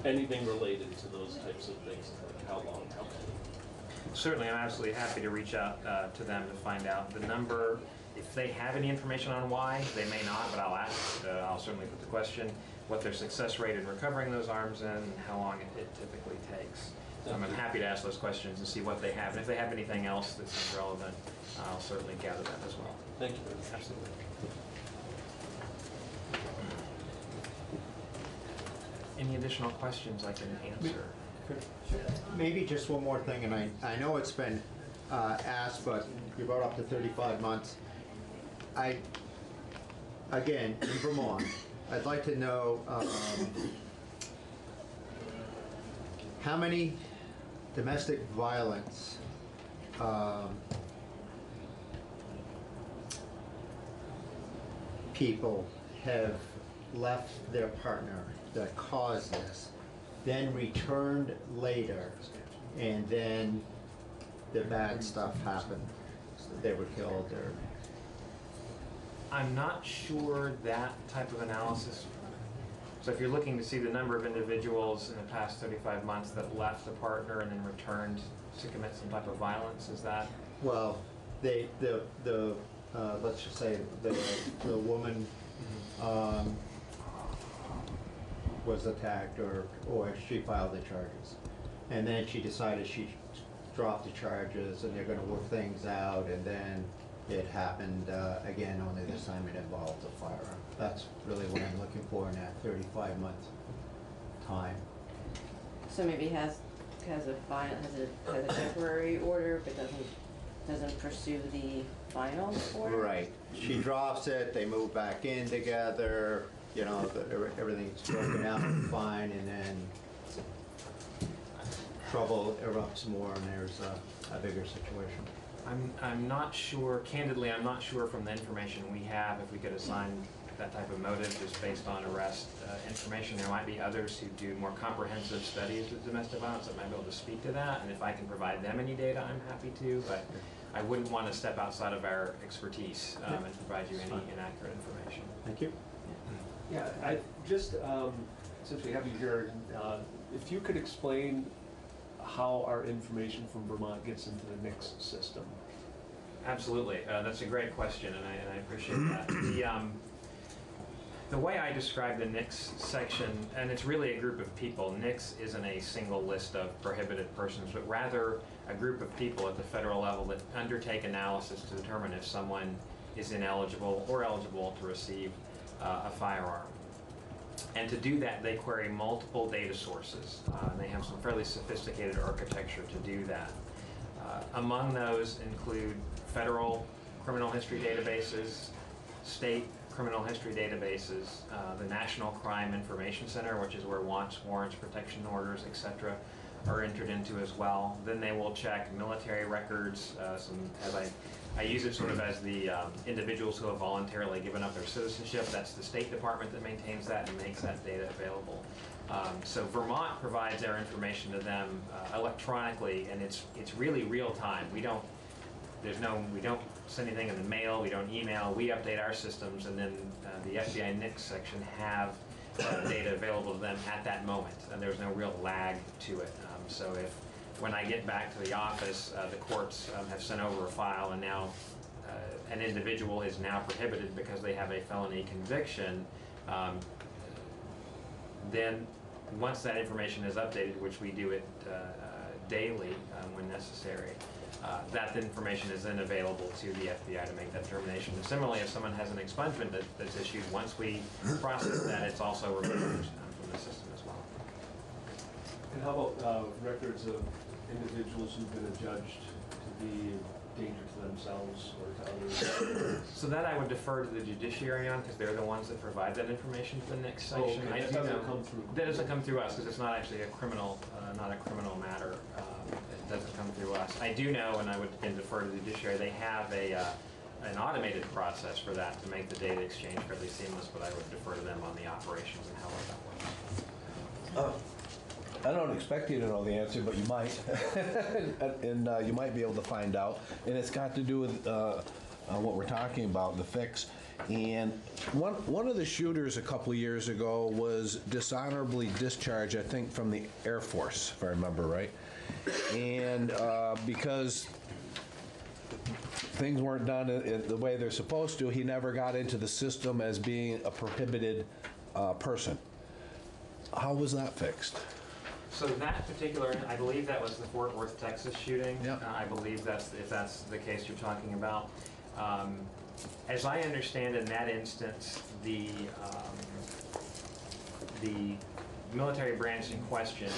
Anything related to those types of things, like how long, how many? Certainly, I'm absolutely happy to reach out to them to find out the number. If they have any information on why, they may not, but I'll ask. I'll certainly put the question, what their success rate in recovering those arms in, and how long it typically takes. I'm happy to ask those questions and see what they have. And if they have anything else that's relevant, I'll certainly gather that as well. Thank you. Absolutely. Any additional questions I can answer? Maybe just one more thing, and I know it's been asked, but you brought up to 35 months. Again, in Vermont, I'd like to know how many domestic violence people have left their partner that caused this, then returned later, and then the bad stuff happened. They were killed, or... I'm not sure that type of analysis So if you're looking to see the number of individuals in the past 35 months that left a partner and then returned to commit some type of violence, is that? Well, let's just say the woman was attacked or she filed the charges. And then she decided she dropped the charges and they're gonna work things out, and then it happened again, only this time it involved a firearm. That's really what I'm looking for in that 35-month time. So maybe has a temporary order, but doesn't pursue the final order? Right. She drops it, they move back in together, you know, everything's broken out fine, and then trouble erupts more and there's a bigger situation. I'm not sure, candidly, I'm not sure from the information we have if we could assign that type of motive just based on arrest information. There might be others who do more comprehensive studies of domestic violence that might be able to speak to that, and if I can provide them any data, I'm happy to, but I wouldn't want to step outside of our expertise and provide you any inaccurate information. Thank you. Yeah, I just, since we have you here, if you could explain how our information from Vermont gets into the NICS system. Absolutely. That's a great question, and I appreciate that. The way I describe the NICS section, and it's really a group of people, NICS isn't a single list of prohibited persons, but rather a group of people at the federal level that undertake analysis to determine if someone is ineligible or eligible to receive a firearm. And to do that, they query multiple data sources. And they have some fairly sophisticated architecture to do that. Among those include federal criminal history databases, state criminal history databases, the National Crime Information Center, which is where warrants, protection orders, etc., are entered into as well. Then they will check military records, I use it sort of as the individuals who have voluntarily given up their citizenship. That's the State Department that maintains that and makes that data available. So Vermont provides their information to them electronically, and it's really real time. We don't send anything in the mail, we don't email, we update our systems, and then the FBI NICS section have data available to them at that moment, and there's no real lag to it. So when I get back to the office, the courts have sent over a file, and now an individual is now prohibited because they have a felony conviction, then once that information is updated, which we do it daily when necessary, that information is then available to the FBI to make that determination. And similarly, if someone has an expungement that's issued, once we process that, it's also removed from the system as well. And how about records of individuals who've been adjudged to be a danger to themselves or to others? So that I would defer to the judiciary on, because they're the ones that provide that information to the next section. Okay. That doesn't come through. That doesn't come through us, because it's not actually a criminal, not a criminal matter. It doesn't come through us. I do know, and I would again defer to the judiciary, they have an automated process for that to make the data exchange fairly seamless, but I would defer to them on the operations and how that works. I don't expect you to know the answer, but you might. And you might be able to find out. And it's got to do with what we're talking about, the fix. And one of the shooters a couple of years ago was dishonorably discharged, I think, from the Air Force, if I remember right. And because things weren't done the way they're supposed to, he never got into the system as being a prohibited person. How was that fixed? So that particular, I believe that was the Fort Worth, Texas shooting. Yep. I believe if that's the case you're talking about. As I understand, in that instance, the military branch in question,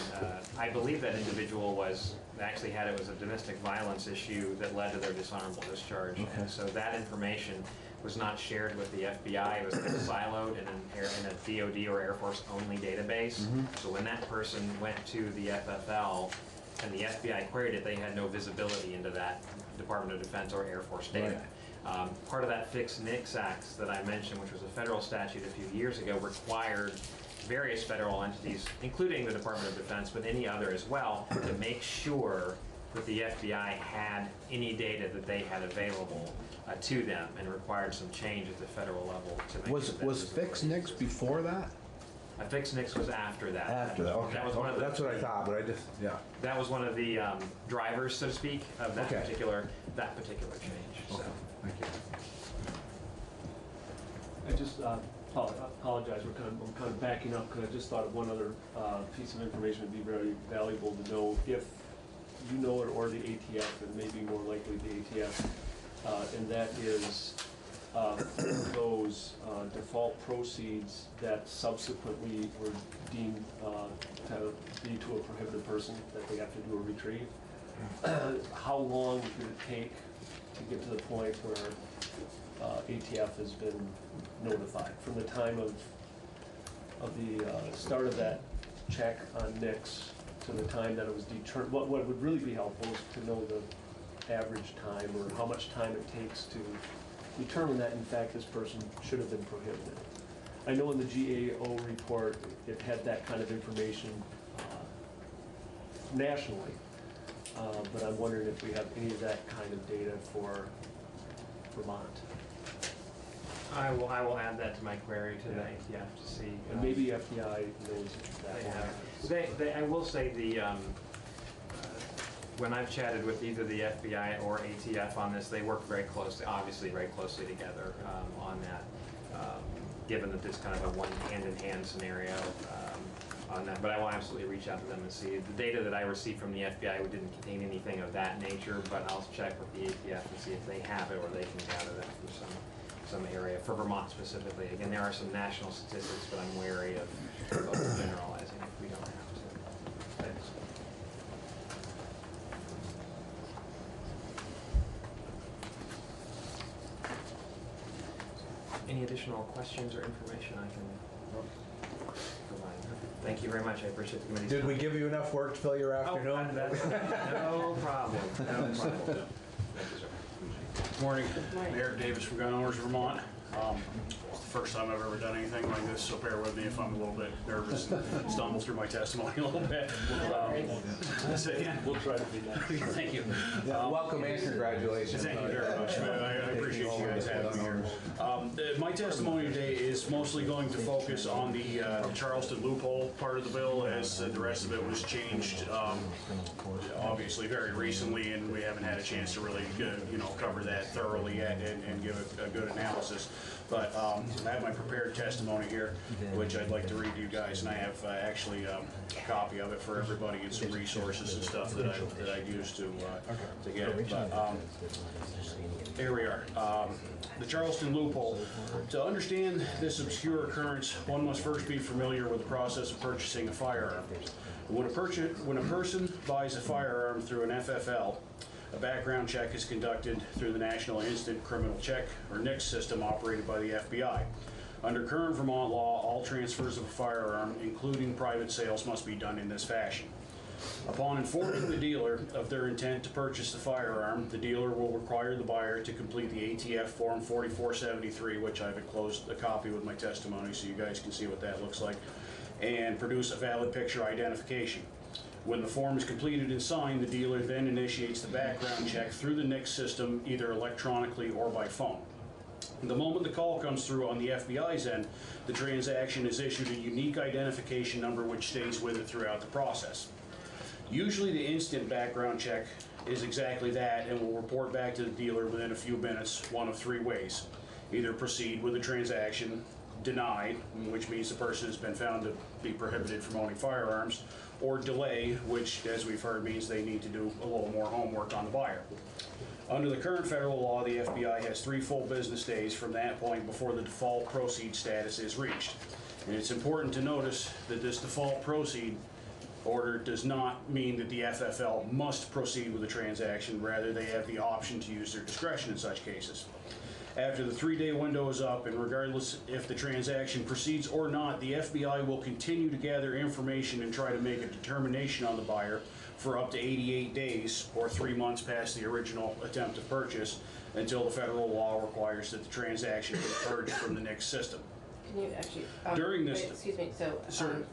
I believe that individual was a domestic violence issue that led to their dishonorable discharge. Okay. And so that information was not shared with the FBI. It was kind of siloed in a DOD or Air Force only database. Mm-hmm. So when that person went to the FFL and the FBI queried it, they had no visibility into that Department of Defense or Air Force data. Right. Part of that Fix NICS Act that I mentioned, which was a federal statute a few years ago, required various federal entities, including the Department of Defense, but any other as well, to make sure that the FBI had any data that they had available to them, and required some change at the federal level to make sure that Was Fix NICS before that? A fixed NICS was after that. After that, okay. That was one of the, That's what I thought, but I just, yeah. that was one of the drivers, so to speak, of that Okay. particular change. So. Thank you. I just apologize, I'm kind of backing up, because I just thought of one other piece of information would be very valuable to know if you know it, or the ATF, and maybe more likely the ATF, and that is those default proceeds that subsequently were deemed to be to a prohibited person, that they have to do a retrieve. How long did it take to get to the point where ATF has been notified? From the time of the start of that check on NICS to the time that it was determined, what would really be helpful is to know the average time, or how much time it takes to determine that in fact this person should have been prohibited. I know in the GAO report it had that kind of information nationally, but I'm wondering if we have any of that kind of data for Vermont. I will add that to my query to the ATF to see. And maybe FBI knows that. I will say when I've chatted with either the FBI or ATF on this, they work very closely, obviously very closely together on that, given that this kind of a one hand-in-hand scenario on that. But I will absolutely reach out to them and see. The data that I received from the FBI didn't contain anything of that nature, but I'll check with the ATF and see if they have it, or they can gather that from some area, for Vermont specifically. Again, there are some national statistics, but I'm wary of generalizing if we don't have to. Thanks. Any additional questions or information I can provide? Thank you very much. I appreciate the committee's Did time. we give you enough work to fill your afternoon? That's no problem. No problem. Thank you, sir. Morning. Eric Davis from Gun Owners Vermont. It's the first time I've ever done anything like this, so bear with me if I'm a little bit nervous and stumble through my testimony a little bit. We'll try to be nice. Thank you. Welcome and congratulations. Thank you very much. I appreciate you guys having me here. My testimony today is mostly going to focus on the Charleston loophole part of the bill, as the rest of it was changed obviously very recently, and we haven't had a chance to really cover that thoroughly yet and give a good analysis. But I have my prepared testimony here, which I'd like to read to you guys, and I have actually a copy of it for everybody and some resources and stuff that I used to get it. But here we are. The Charleston loophole. To understand this obscure occurrence, one must first be familiar with the process of purchasing a firearm. When a person buys a firearm through an FFL, a background check is conducted through the National Instant Criminal Check, or NICS system, operated by the FBI. Under current Vermont law, all transfers of a firearm, including private sales, must be done in this fashion. Upon informing the dealer of their intent to purchase the firearm, the dealer will require the buyer to complete the ATF Form 4473, which I've enclosed a copy with my testimony so you guys can see what that looks like, and produce a valid picture identification. When the form is completed and signed, the dealer then initiates the background check through the NICS system, either electronically or by phone. The moment the call comes through on the FBI's end, the transaction is issued a unique identification number which stays with it throughout the process. Usually the instant background check is exactly that and will report back to the dealer within a few minutes, one of three ways. Either proceed with the transaction, deny, which means the person has been found to be prohibited from owning firearms, or delay, which, as we've heard, means they need to do a little more homework on the buyer. Under the current federal law, the FBI has 3 full business days from that point before the default proceed status is reached. And it's important to notice that this default proceed order does not mean that the FFL must proceed with the transaction. Rather, they have the option to use their discretion in such cases. After the 3-day window is up, and regardless if the transaction proceeds or not, the FBI will continue to gather information and try to make a determination on the buyer for up to 88 days, or 3 months past the original attempt of purchase, until the federal law requires that the transaction be purged from the NICS system. Can you actually, During this, excuse me, so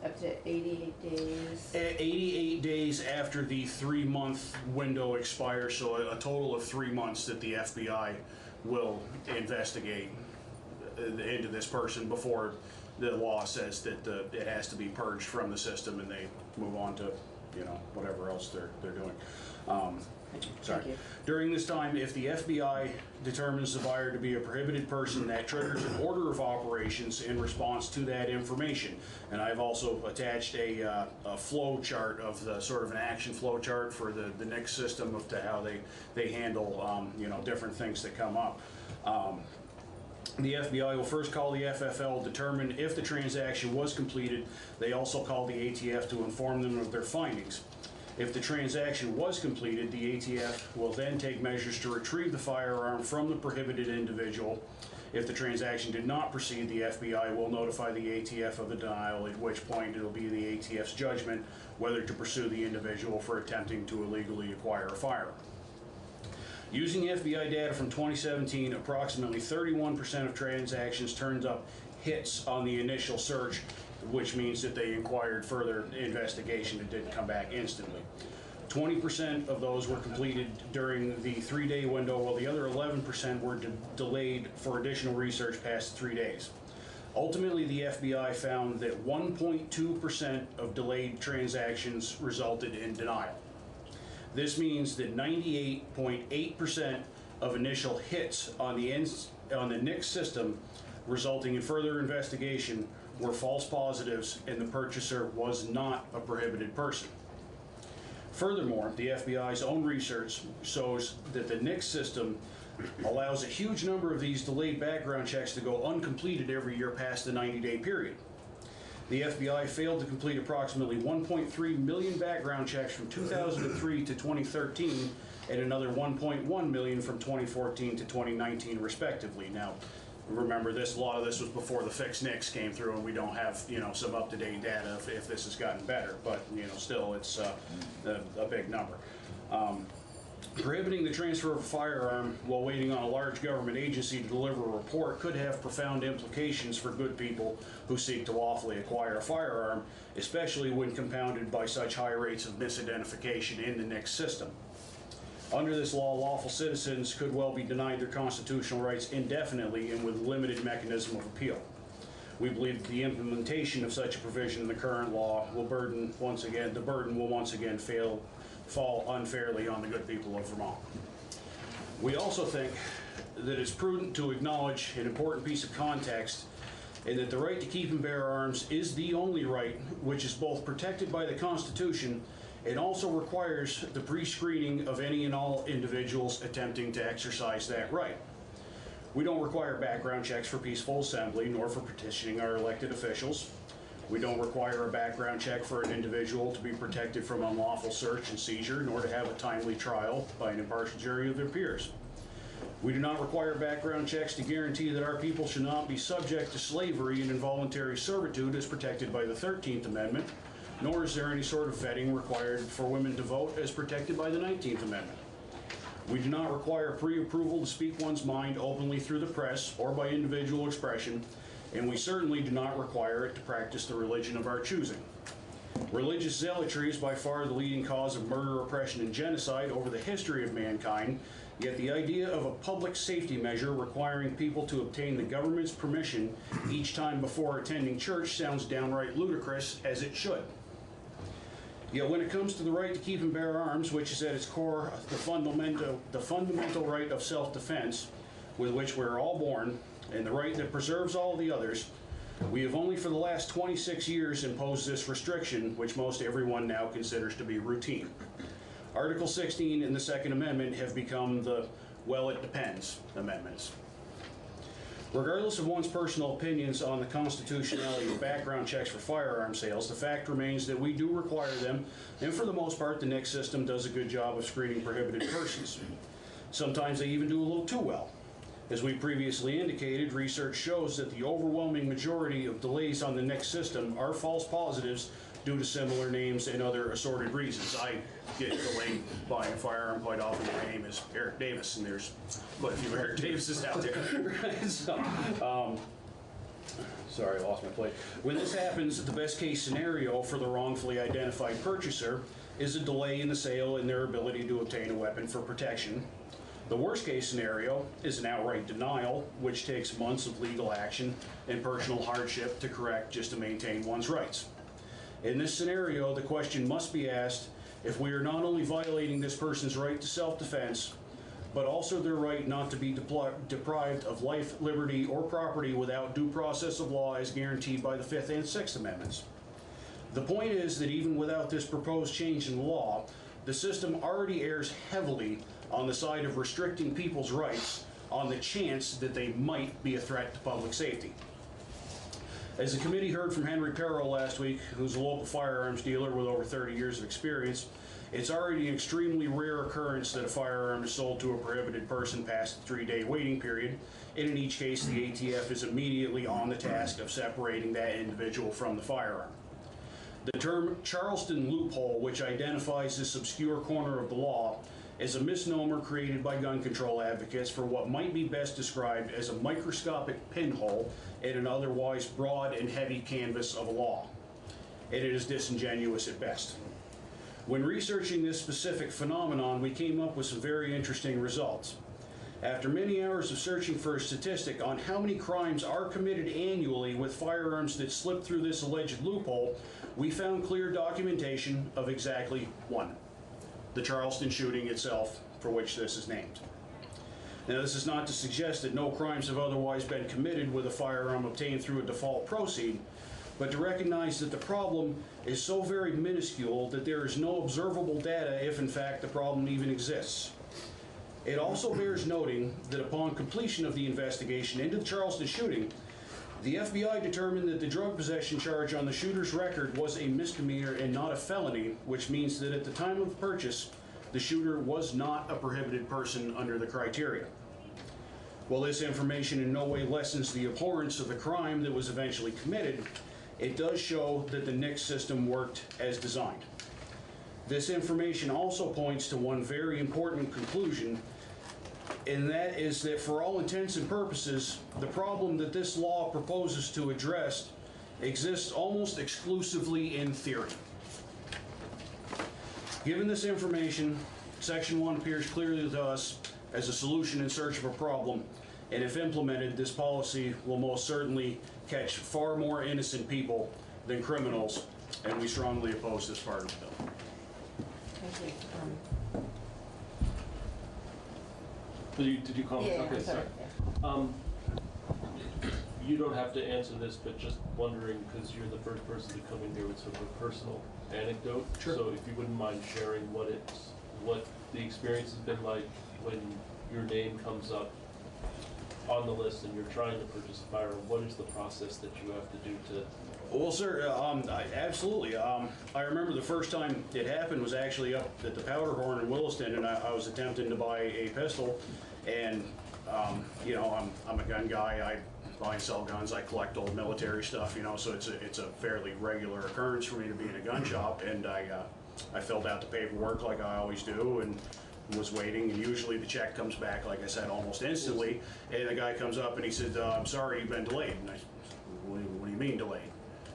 up to 88 days? 88 days after the 3-month window expires, so a total of 3 months that the FBI will investigate into this person before the law says that it has to be purged from the system and they move on to, you know, whatever else they're doing. Sorry. During this time, if the FBI determines the buyer to be a prohibited person, that triggers an order of operations in response to that information. And I've also attached a flow chart of the sort of an action flow chart for the NICS system of to how they handle you know, different things that come up. The FBI will first call the FFL, determine if the transaction was completed. They also call the ATF to inform them of their findings. If the transaction was completed, the ATF will then take measures to retrieve the firearm from the prohibited individual. If the transaction did not proceed, the FBI will notify the ATF of the denial, at which point it will be the ATF's judgment whether to pursue the individual for attempting to illegally acquire a firearm. Using FBI data from 2017, approximately 31% of transactions turned up hits on the initial search, which means that they inquired further investigation and didn't come back instantly. 20% of those were completed during the 3-day window, while the other 11% were delayed for additional research past 3 days. Ultimately, the FBI found that 1.2% of delayed transactions resulted in denial. This means that 98.8% of initial hits on the NICS system resulting in further investigation were false positives, and the purchaser was not a prohibited person. Furthermore, the FBI's own research shows that the NICS system allows a huge number of these delayed background checks to go uncompleted every year past the 90-day period. The FBI failed to complete approximately 1.3 million background checks from 2003 to 2013 and another 1.1 million from 2014 to 2019 respectively. Now, remember this, a lot of this was before the fixed NICS came through, and we don't have, you know, some up-to-date data if this has gotten better, but, you know, still it's a big number. Prohibiting the transfer of a firearm while waiting on a large government agency to deliver a report could have profound implications for good people who seek to lawfully acquire a firearm, especially when compounded by such high rates of misidentification in the NICS system. Under this law, lawful citizens could well be denied their constitutional rights indefinitely and with limited mechanism of appeal. We believe that the implementation of such a provision in the current law will the burden will once again fall unfairly on the good people of Vermont. We also think that it's prudent to acknowledge an important piece of context, and that the right to keep and bear arms is the only right which is both protected by the Constitution and also requires the pre-screening of any and all individuals attempting to exercise that right. We don't require background checks for peaceful assembly, nor for petitioning our elected officials. We don't require a background check for an individual to be protected from unlawful search and seizure, nor to have a timely trial by an impartial jury of their peers. We do not require background checks to guarantee that our people should not be subject to slavery and involuntary servitude as protected by the 13th Amendment, nor is there any sort of vetting required for women to vote as protected by the 19th Amendment. We do not require pre-approval to speak one's mind openly through the press or by individual expression, and we certainly do not require it to practice the religion of our choosing. Religious zealotry is by far the leading cause of murder, oppression, and genocide over the history of mankind, yet the idea of a public safety measure requiring people to obtain the government's permission each time before attending church sounds downright ludicrous, as it should. Yet when it comes to the right to keep and bear arms, which is at its core the fundamental right of self-defense with which we're all born, and the right that preserves all the others, we have only for the last 26 years imposed this restriction, which most everyone now considers to be routine. Article 16 and the Second Amendment have become the, well, it depends amendments. Regardless of one's personal opinions on the constitutionality of background checks for firearm sales, the fact remains that we do require them, and for the most part, the NICS system does a good job of screening prohibited persons. Sometimes they even do a little too well. As we previously indicated, research shows that the overwhelming majority of delays on the NICS system are false positives due to similar names and other assorted reasons. I get delayed buying a firearm quite often. My name is Eric Davis, and there's quite a few Eric Davises out there. So, sorry, I lost my place. When this happens, the best case scenario for the wrongfully identified purchaser is a delay in the sale and their ability to obtain a weapon for protection. The worst case scenario is an outright denial, which takes months of legal action and personal hardship to correct just to maintain one's rights. In this scenario, the question must be asked if we are not only violating this person's right to self-defense, but also their right not to be deprived of life, liberty, or property without due process of law as guaranteed by the Fifth and Sixth Amendments. The point is that even without this proposed change in the law, the system already errs heavily on the side of restricting people's rights on the chance that they might be a threat to public safety. As the committee heard from Henry Perro last week, who's a local firearms dealer with over 30 years of experience, it's already an extremely rare occurrence that a firearm is sold to a prohibited person past the 3-day waiting period, and in each case the ATF is immediately on the task of separating that individual from the firearm. The term Charleston loophole, which identifies this obscure corner of the law, is a misnomer created by gun control advocates for what might be best described as a microscopic pinhole in an otherwise broad and heavy canvas of a law. And it is disingenuous at best. When researching this specific phenomenon, we came up with some very interesting results. After many hours of searching for a statistic on how many crimes are committed annually with firearms that slip through this alleged loophole, we found clear documentation of exactly one: the Charleston shooting itself, for which this is named. Now, this is not to suggest that no crimes have otherwise been committed with a firearm obtained through a default proceed, but to recognize that the problem is so very minuscule that there is no observable data if in fact the problem even exists. It also bears noting that upon completion of the investigation into the Charleston shooting, the FBI determined that the drug possession charge on the shooter's record was a misdemeanor and not a felony, which means that at the time of purchase, the shooter was not a prohibited person under the criteria. While this information in no way lessens the abhorrence of the crime that was eventually committed, it does show that the NICS system worked as designed. This information also points to one very important conclusion, and that is that for all intents and purposes, the problem that this law proposes to address exists almost exclusively in theory. Given this information, Section 1 appears clearly to us as a solution in search of a problem, and if implemented, this policy will most certainly catch far more innocent people than criminals, and we strongly oppose this part of the bill. Thank you. Did you comment? Yeah, Okay, sorry. You don't have to answer this, but just wondering, because you're the first person to come in here with sort of a personal anecdote. Sure. So if you wouldn't mind sharing what the experience has been like when your name comes up on the list and you're trying to purchase a firearm, what is the process that you have to do to? Well, sir, absolutely. I remember the first time it happened was actually up at the Powderhorn in Williston, and I was attempting to buy a pistol, and you know, I'm a gun guy. I buy and sell guns. I collect old military stuff, you know, so it's a fairly regular occurrence for me to be in a gun shop, and I filled out the paperwork like I always do, and was waiting, and usually the check comes back, like I said, almost instantly, and the guy comes up and he said, I'm sorry, you've been delayed. And I said, what do you mean delayed?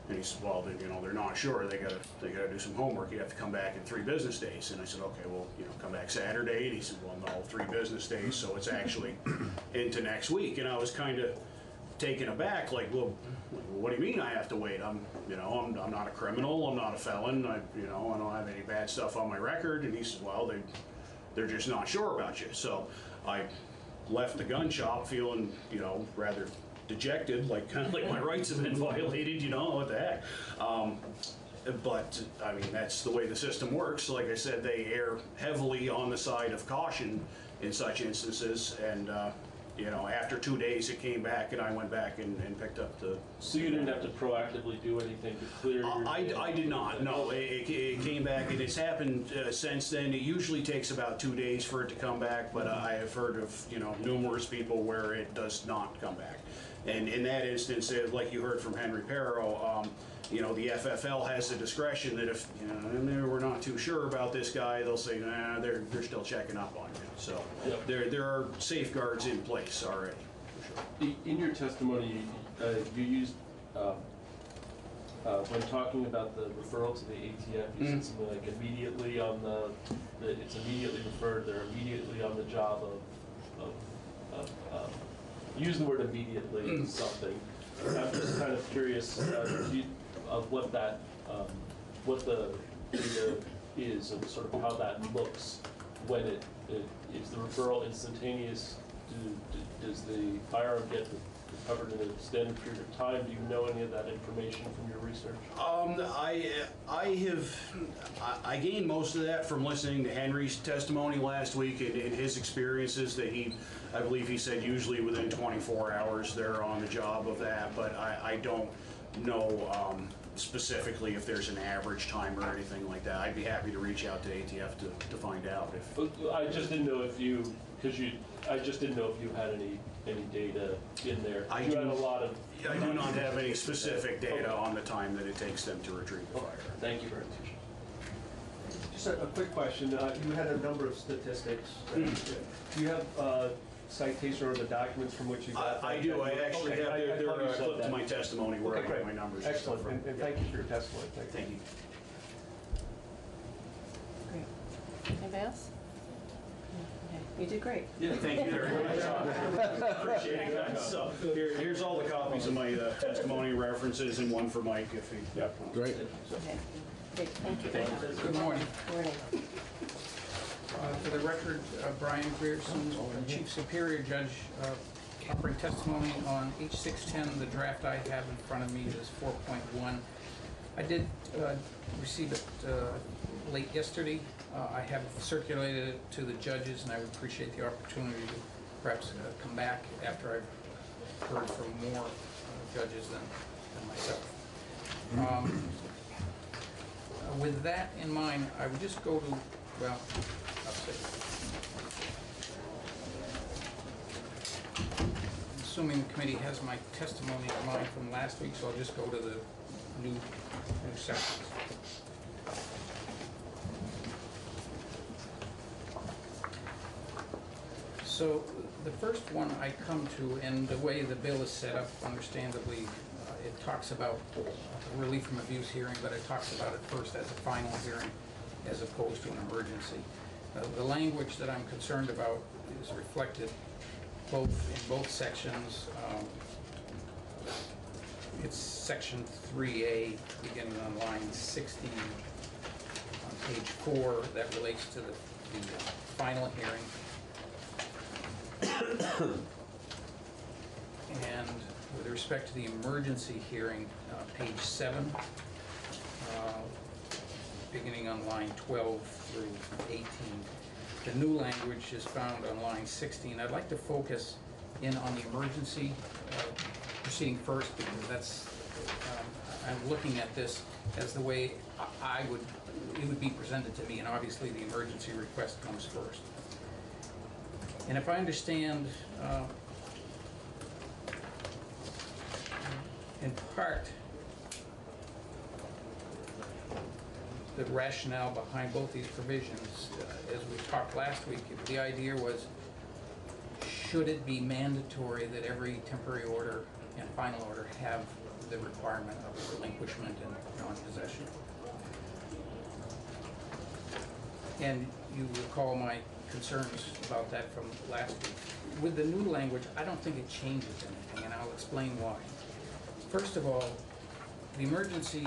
And he said, well, you know, they're not sure. They gotta do some homework. You have to come back in 3 business days. And I said, okay, well, you know, come back Saturday. And he said, well, no, 3 business days, so it's actually into next week. And I was kind of taken aback, like, well, what do you mean I have to wait? I'm not a criminal. I'm not a felon. I don't have any bad stuff on my record. And he said, well, they're just not sure about you. So I left the gun shop feeling, you know, rather dejected, like kind of like my rights have been violated, you know, what the heck. But I mean, that's the way the system works. Like I said, they err heavily on the side of caution in such instances, and you know, after 2 days it came back, and I went back and picked up the... So you didn't have to proactively do anything to clear your... I did not, no. It came back, and it's happened since then. It usually takes about 2 days for it to come back, but I have heard of, you know, numerous people where it does not come back. And in that instance, like you heard from Henry Perro, you know, the FFL has the discretion that if, you know, we're not too sure about this guy, they'll say, nah, they're still checking up on you. So yep. There are safeguards in place already, for sure. In your testimony, you used, when talking about the referral to the ATF, you said something like immediately on it's immediately referred, they're immediately on the job of use the word immediately something. I'm just kind of curious of what that, what the data is and sort of how that looks when is the referral instantaneous? Does the firearm get recovered in a standard period of time? Do you know any of that information from your research? I gained most of that from listening to Henry's testimony last week and his experiences that I believe he said usually within 24 hours they're on the job of that, but I don't know specifically if there's an average time or anything like that. I'd be happy to reach out to ATF to find out if. I just didn't know if you, I just didn't know if you had any data in there. I do not have any specific data on the time that it takes them to retrieve the firearm. Thank you very much. Just a quick question. You had a number of statistics. Do you have citation or the documents from which you got that? I do. I actually have they're clipped to my testimony where I got my numbers. Excellent. And thank you for your testimony. Thank you. Great. Anybody else? Okay. You did great. Yeah, thank you very much. Appreciate it. So here's all the copies of my testimony references and one for Mike if he. Yeah. Great. Okay. Great. Thank you very much. Good morning. Morning. For the record, Brian Grierson, Chief Superior Judge, offering testimony on H610. The draft I have in front of me is 4.1. I did receive it late yesterday. I have circulated it to the judges, and I would appreciate the opportunity to perhaps come back after I've heard from more judges than myself. With that in mind, I would just go to, well, I'll say, assuming the committee has my testimony in mind from last week, so I'll just go to the new sections. So the first one I come to, and the way the bill is set up, understandably, it talks about relief from abuse hearing, but it talks about it first as a final hearing as opposed to an emergency. The language that I'm concerned about is reflected in both sections. It's section 3A, beginning on line 16 on page 4, that relates to the final hearing. And with respect to the emergency hearing, page 7, beginning on line 12 through 18. The new language is found on line 16. I'd like to focus in on the emergency proceeding first, because that's, I'm looking at this as the way it would be presented to me, and obviously the emergency request comes first. And if I understand, in part, the rationale behind both these provisions, as we talked last week, the idea was, should it be mandatory that every temporary order and final order have the requirement of relinquishment and non-possession? And you recall my concerns about that from last week. With the new language, I don't think it changes anything, and I'll explain why. First of all, the emergency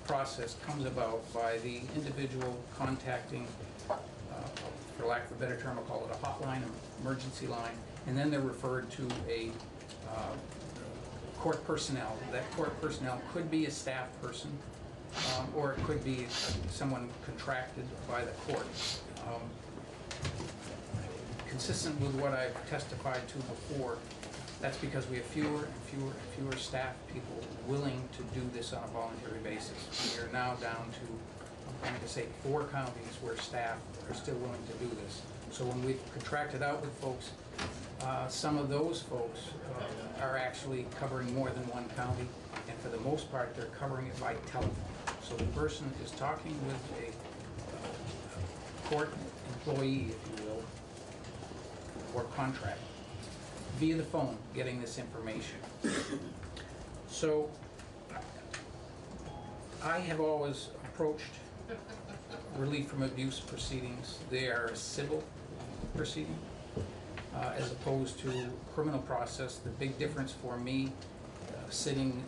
process comes about by the individual contacting, for lack of a better term, I'll call it a hotline, an emergency line, and then they're referred to a court personnel. That court personnel could be a staff person, or it could be someone contracted by the court. Consistent with what I've testified to before, that's because we have fewer and fewer staff people willing to do this on a voluntary basis. We are now down to, I'm going to say, 4 counties where staff are still willing to do this. So when we've contracted out with folks, some of those folks are actually covering more than one county, and for the most part, they're covering it by telephone. So the person is talking with a court employee, if you will, or contract, via the phone, getting this information. So I have always approached relief from abuse proceedings. They are a civil proceeding. as opposed to criminal process. The big difference for me sitting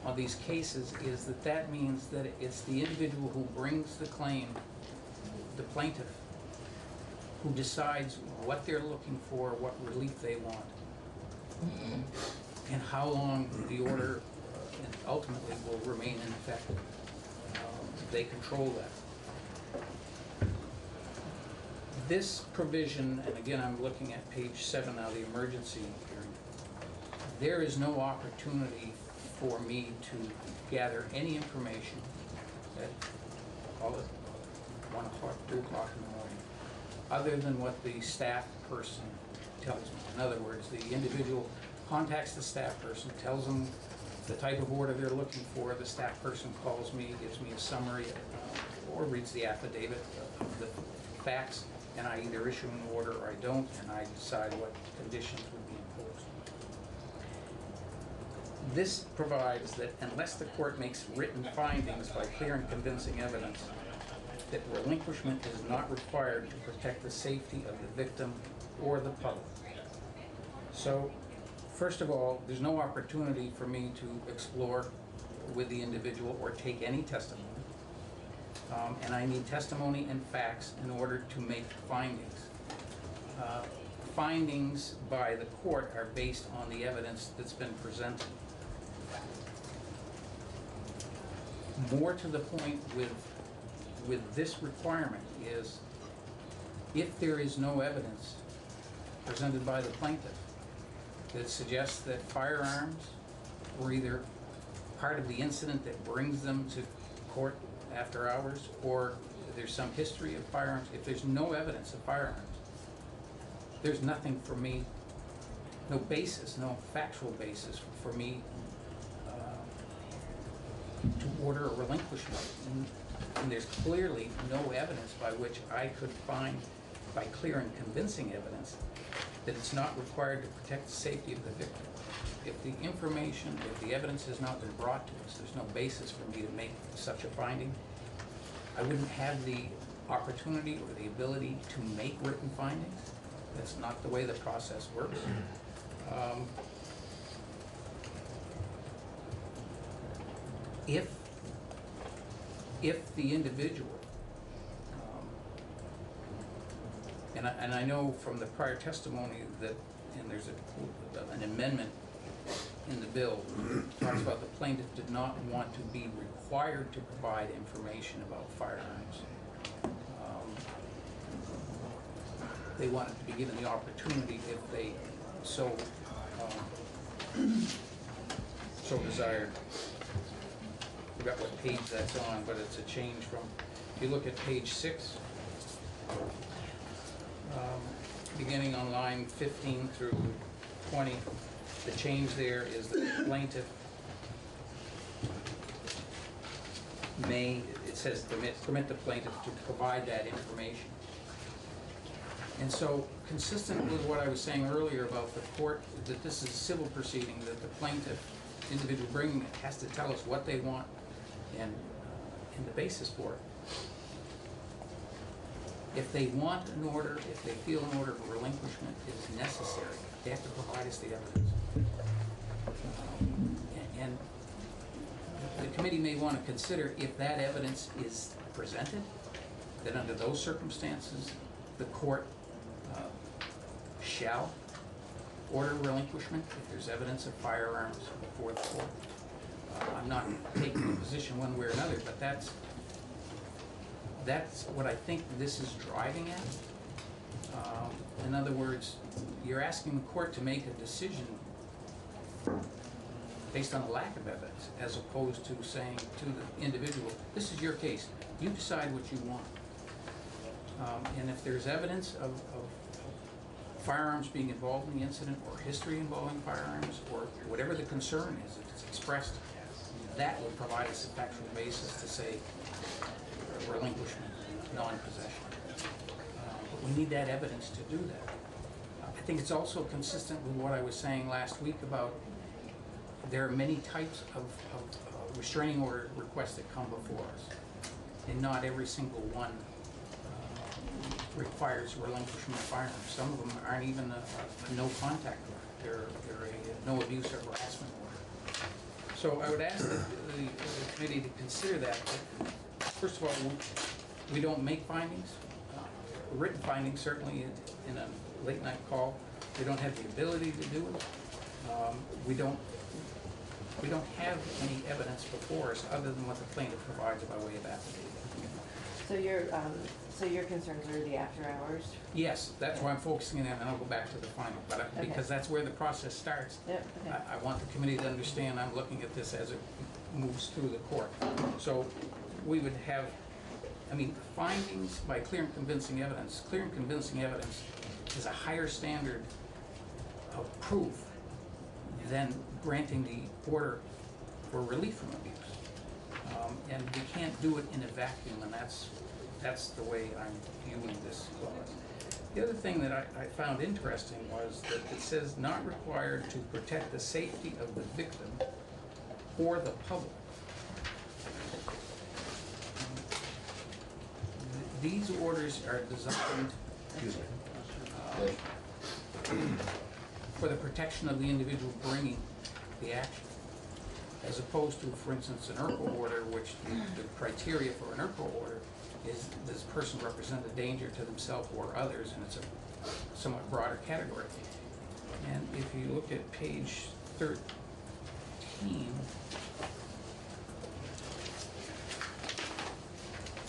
on these cases is that that means that it's the individual who brings the claim, the plaintiff, who decides what they're looking for, what relief they want, and how long the order ultimately will remain in effect. They control that. This provision, and again I'm looking at page 7 now, the emergency hearing, there is no opportunity for me to gather any information at, call it 1 o'clock, 2 o'clock in the morning, other than what the staff person tells me. In other words, the individual contacts the staff person, tells them the type of order they're looking for. The staff person calls me, gives me a summary, or reads the affidavit of the facts, and I either issue an order or I don't, and I decide what conditions would be imposed. This provides that unless the court makes written findings by clear and convincing evidence, that relinquishment is not required to protect the safety of the victim or the public. So, first of all, there's no opportunity for me to explore with the individual or take any testimony. And I need testimony and facts in order to make findings. Findings by the court are based on the evidence that's been presented. More to the point with this requirement is, if there is no evidence presented by the plaintiff that suggests that firearms were either part of the incident that brings them to court after hours, or there's some history of firearms, if there's no evidence of firearms, there's nothing for me, no basis, no factual basis for me to order a relinquishment. And there's clearly no evidence by which I could find, by clear and convincing evidence, that it's not required to protect the safety of the victim. If the information, if the evidence has not been brought to us, there's no basis for me to make such a finding. I wouldn't have the opportunity or the ability to make written findings. That's not the way the process works. If the individual, and I know from the prior testimony that, and there's an amendment in the bill that talks about the plaintiff did not want to be required to provide information about firearms. They wanted to be given the opportunity if they so desired. I forgot what page that's on, but it's a change from, if you look at page 6, beginning on line 15 through 20, the change there is that the plaintiff may, it says permit the plaintiff to provide that information. And so, consistent with what I was saying earlier about the court, that this is a civil proceeding, that the plaintiff, individual bringing it, has to tell us what they want and the basis for it. If they want an order, if they feel an order of relinquishment is necessary, they have to provide us the evidence. And the committee may want to consider, if that evidence is presented, that under those circumstances, the court shall order relinquishment if there's evidence of firearms before the court. I'm not taking a position one way or another, but that's what I think this is driving at. In other words, you're asking the court to make a decision based on a lack of evidence, as opposed to saying to the individual, this is your case, you decide what you want. And if there's evidence of firearms being involved in the incident, or history involving firearms, or whatever the concern is, if it's expressed, that will provide us a factual basis to say relinquishment, non-possession. But we need that evidence to do that. I think it's also consistent with what I was saying last week about there are many types of restraining order requests that come before us, and not every single one requires relinquishment of firearms. Some of them aren't even a no contact order. They're a no abuse or harassment order. So I would ask the committee to consider that. First of all, we don't make findings, written findings certainly in a late night call. We don't have the ability to do it. We don't have any evidence before us other than what the plaintiff provides by way of affidavit. So your concerns are the after hours? Yes, that's why I'm focusing on that, and I'll go back to the final, but Okay. because that's where the process starts. Yep, okay. I want the committee to understand I'm looking at this as it moves through the court. So we would have, findings by clear and convincing evidence. Clear and convincing evidence is a higher standard of proof than granting the order for relief from abuse. And we can't do it in a vacuum, and that's the way I'm viewing this clause. The other thing that I found interesting was that it says not required to protect the safety of the victim or the public. These orders are designed for the protection of the individual bringing the action, as opposed to, for instance, an IRCO order, which the criteria for an IRCO order is, does this person represent a danger to themselves or others, and it's a somewhat broader category. And if you look at page 13,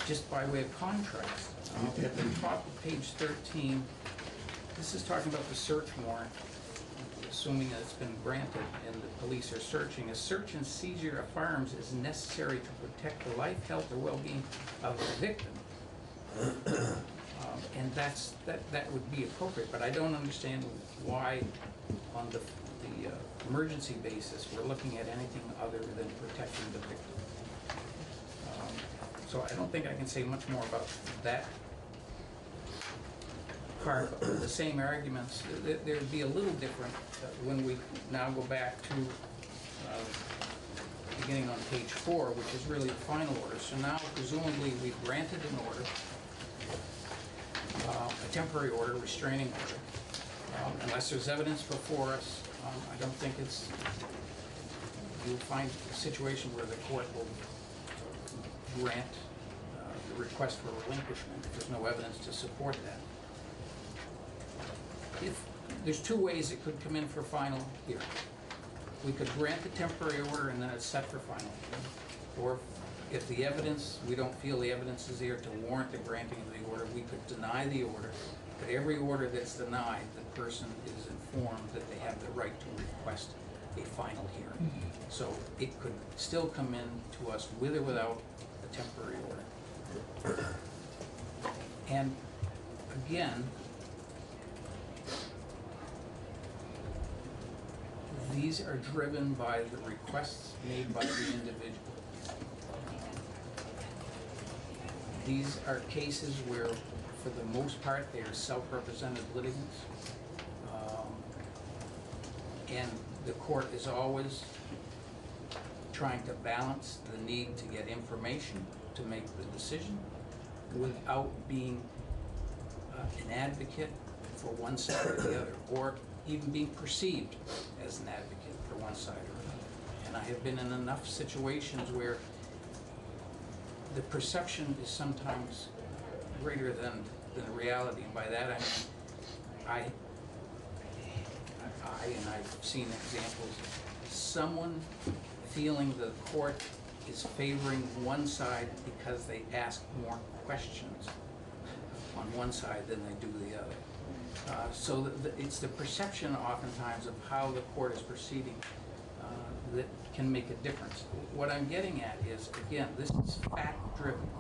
just by way of contrast, at the top of page 13, this is talking about the search warrant, assuming that it's been granted and the police are searching. A search and seizure of firearms is necessary to protect the life, health, or well-being of the victim. And that would be appropriate, but I don't understand why on the emergency basis we're looking at anything other than protecting the victim. So I don't think I can say much more about that part. The same arguments, there'd be a little different when we now go back to beginning on page 4, which is really the final order. So now presumably we've granted an order, a temporary order, restraining order. Unless there's evidence before us, I don't think you'll find a situation where the court will grant the request for relinquishment if there's no evidence to support that. There's two ways it could come in for final hearing. We could grant the temporary order and then it's set for final hearing. Or if the evidence, we don't feel the evidence is there to warrant the granting of the order, we could deny the order. But every order that's denied, the person is informed that they have the right to request a final hearing. So it could still come in to us with or without a temporary order. And again, these are driven by the requests made by the individual. These are cases where, for the most part, they are self-represented litigants. And the court is always trying to balance the need to get information to make the decision without being an advocate for one side or the other, or even being perceived as an advocate for one side or another. And I have been in enough situations where the perception is sometimes greater than the reality. And by that I mean, and I've seen examples, someone feeling the court is favoring one side because they ask more questions on one side than they do the other. So it's the perception oftentimes of how the court is proceeding that can make a difference. What I'm getting at is, again, this is fact-driven.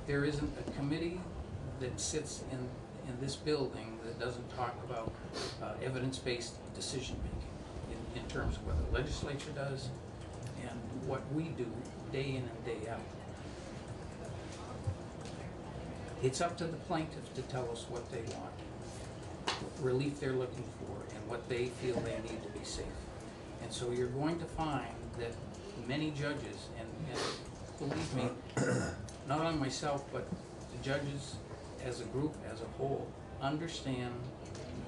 There isn't a committee that sits in this building that doesn't talk about evidence-based decision-making in terms of what the legislature does and what we do day in and day out. It's up to the plaintiff to tell us what they want, relief they're looking for, and what they feel they need to be safe. And so you're going to find that many judges, and believe me, not only myself, but the judges as a group, as a whole, understand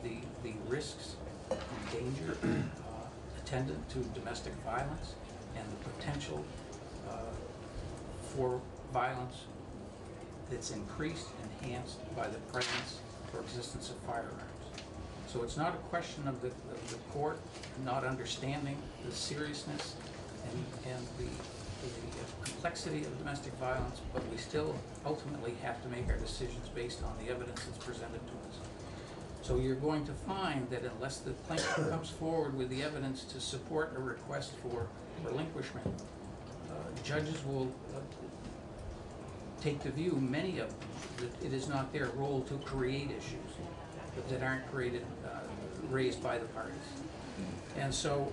the risks and danger attendant to domestic violence and the potential for violence that's increased, enhanced by the presence or existence of firearms. So it's not a question of the court not understanding the seriousness and the complexity of domestic violence, but we still ultimately have to make our decisions based on the evidence that's presented to us. So you're going to find that unless the plaintiff comes forward with the evidence to support a request for relinquishment, judges will take the view, many of them, that it is not their role to create issues that aren't raised by the parties. And so,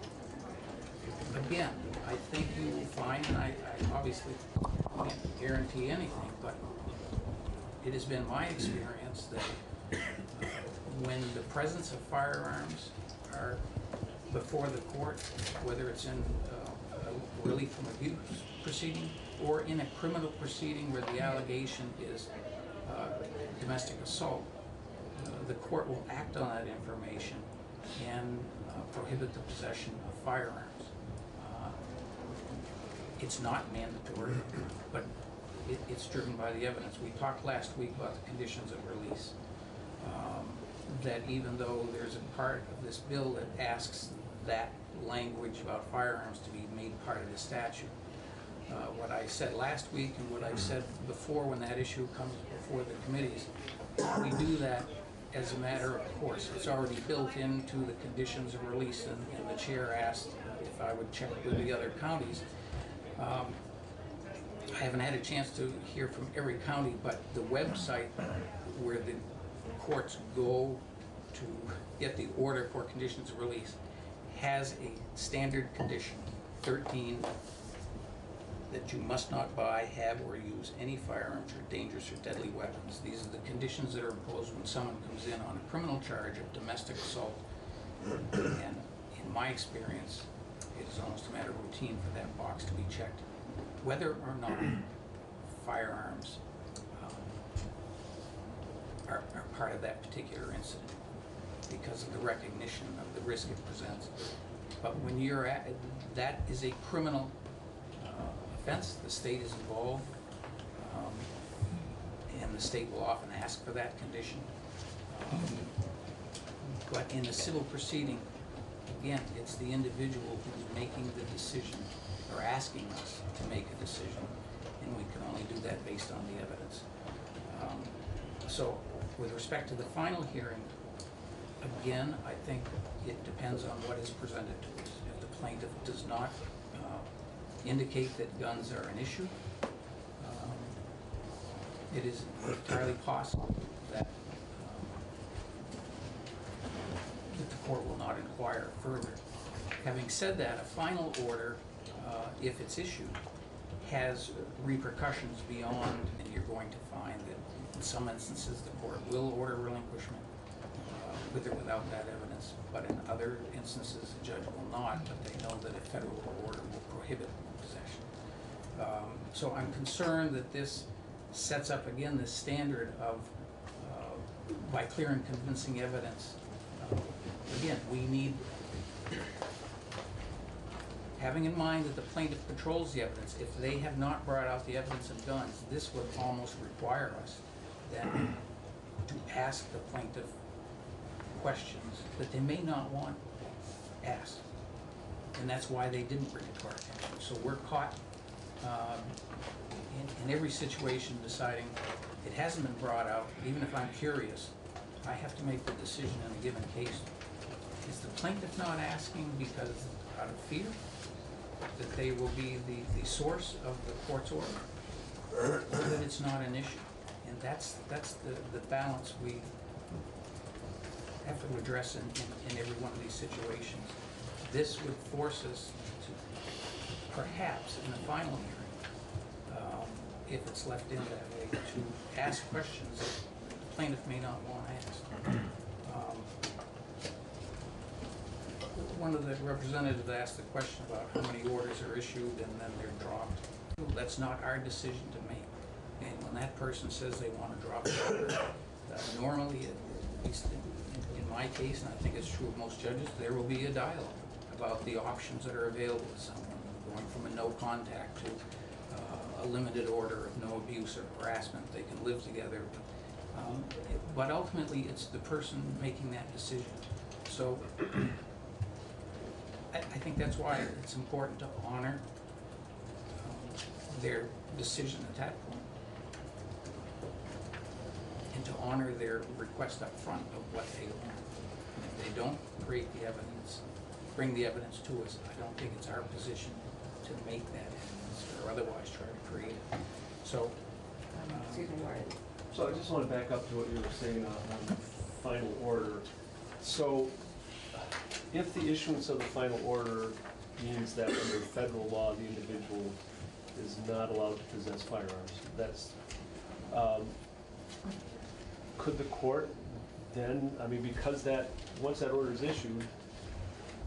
again, I think you will find, and I obviously can't guarantee anything, but it has been my experience that when the presence of firearms are before the court, whether it's in a relief from abuse proceeding or in a criminal proceeding where the allegation is domestic assault, the court will act on that information and prohibit the possession of firearms. It's not mandatory, but it's driven by the evidence. We talked last week about the conditions of release. That even though there's a part of this bill that asks that language about firearms to be made part of the statute, what I said last week and what I've said before when that issue comes before the committees, we do that as a matter of course. It's already built into the conditions of release, and the chair asked if I would check with the other counties. I haven't had a chance to hear from every county, but the website where the courts go to get the order for conditions of release has a standard condition, 13, that you must not buy, have, or use any firearms or dangerous or deadly weapons. These are the conditions that are imposed when someone comes in on a criminal charge of domestic assault. And in my experience, it is almost a matter of routine for that box to be checked, whether or not firearms are part of that particular incident, because of the recognition of the risk it presents. But when you're at, that is a criminal offense, the state is involved, and the state will often ask for that condition. But in a civil proceeding, again, it's the individual who's making the decision, or asking us to make a decision, and we can only do that based on the evidence. So with respect to the final hearing, again, I think it depends on what is presented to us. If the plaintiff does not indicate that guns are an issue, it is entirely possible that the court will not inquire further. Having said that, a final order, if it's issued, has repercussions beyond, and you're going to find that in some instances the court will order relinquishment with or without that evidence, but in other instances the judge will not, but they know that a federal order will prohibit possession. So I'm concerned that this sets up again this standard of, by clear and convincing evidence, again, we need, having in mind that the plaintiff controls the evidence, if they have not brought out the evidence of guns, this would almost require us then to ask the plaintiff questions that they may not want asked. And that's why they didn't bring it to our attention. So we're caught in every situation deciding it hasn't been brought out. Even if I'm curious, I have to make the decision in a given case. Is the plaintiff not asking because out of fear that they will be the source of the court's order, or that it's not an issue? And that's the balance we have to address in every one of these situations. This would force us to, perhaps in the final hearing, if it's left in that way, to ask questions that the plaintiff may not want asked. One of the representatives asked the question about how many orders are issued and then they're dropped. That's not our decision to make. And when that person says they want to drop the order, normally, at least in my case, and I think it's true of most judges, there will be a dialogue about the options that are available to someone, going from a no contact to a limited order of no abuse or harassment. They can live together. But ultimately, it's the person making that decision. So I think that's why it's important to honor their decision at that point, and to honor their request up front of what they want. And if they don't create the evidence, bring the evidence to us, I don't think it's our position to make that evidence or otherwise try to create it. So, Excuse me, Martin. So I just want to back up to what you were saying on final order. So if the issuance of the final order means that under federal law, the individual is not allowed to possess firearms, that's, could the court then, I mean, because that, once that order is issued,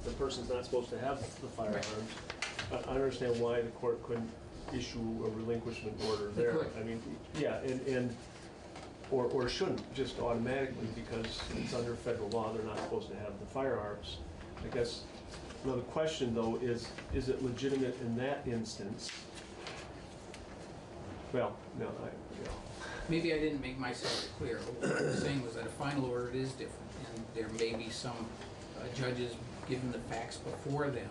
the person's not supposed to have the firearms. I understand why the court couldn't issue a relinquishment order there. I mean, yeah, or shouldn't just automatically because it's under federal law, they're not supposed to have the firearms. I guess another question though is it legitimate in that instance? Well, no, maybe I didn't make myself clear. What I was saying was that a final order is different, and there may be some judges, given the facts before them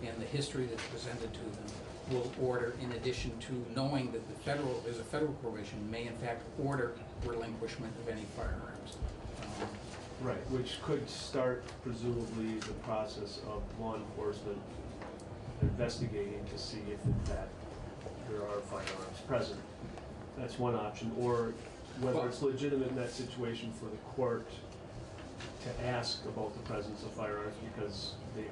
and the history that's presented to them, will order, in addition to knowing that there's a federal provision, may in fact order relinquishment of any firearms. right, which could start presumably the process of law enforcement investigating to see if in fact there are firearms present. That's one option, or whether it's legitimate in that situation for the court to ask about the presence of firearms because they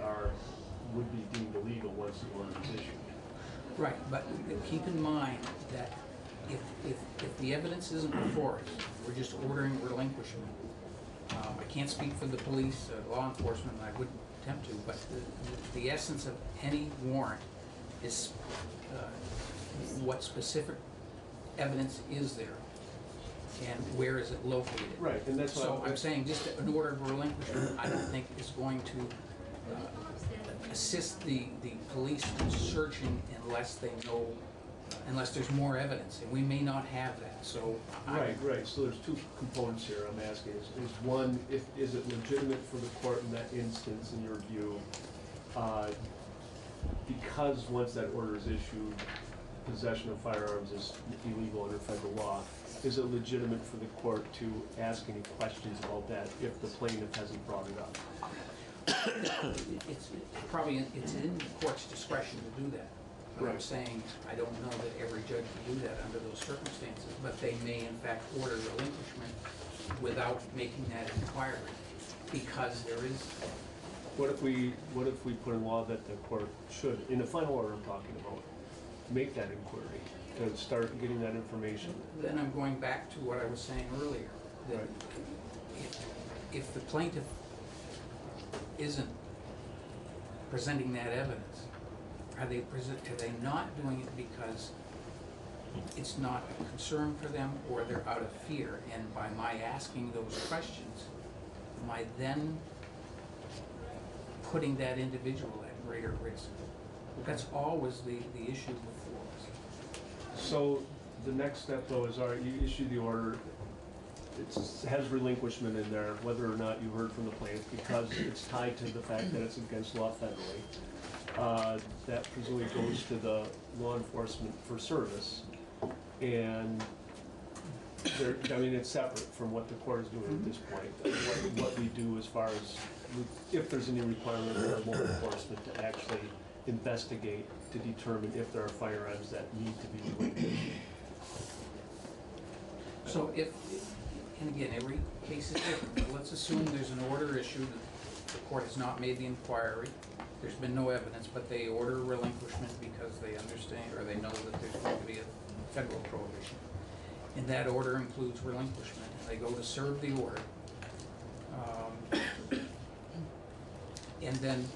would be deemed illegal once the order is issued. Right, but keep in mind that if the evidence isn't before us, we're just ordering relinquishment. I can't speak for the police, law enforcement, and I wouldn't attempt to, but the essence of any warrant is what specific evidence is there and where is it located. Right, and that's so I'm saying just an order of relinquishment I don't think is going to assist the police in searching unless there's more evidence, and we may not have that. So right. So there's two components here. I'm asking is one, is it legitimate for the court in that instance, in your view, because once that order is issued, possession of firearms is illegal under federal law. Is it legitimate for the court to ask any questions about that if the plaintiff hasn't brought it up? It's in the court's discretion to do that. But I'm saying I don't know that every judge can do that under those circumstances, but they may in fact order relinquishment without making that inquiry because there is. What if we put in law that the court should, in the final order I'm talking about, make that inquiry to start getting that information? Then I'm going back to what I was saying earlier, that if the plaintiff isn't presenting that evidence, are they not doing it because it's not a concern for them or they're out of fear? And by my asking those questions, am I then putting that individual at greater risk? That's always the issue before us. So the next step though is, all right, you issue the order, it has relinquishment in there, whether or not you heard from the plaintiff, because it's tied to the fact that it's against law federally. That presumably goes to the law enforcement for service, and it's separate from what the court is doing at this point. What we do as far as if there's any requirement for law enforcement to actually investigate to determine if there are firearms that need to be relinquished. So and again, every case is different, but let's assume there's an order issued, the court has not made the inquiry, there's been no evidence, but they order relinquishment because they understand or they know that there's going to be a federal prohibition. And that order includes relinquishment. And they go to serve the order. And then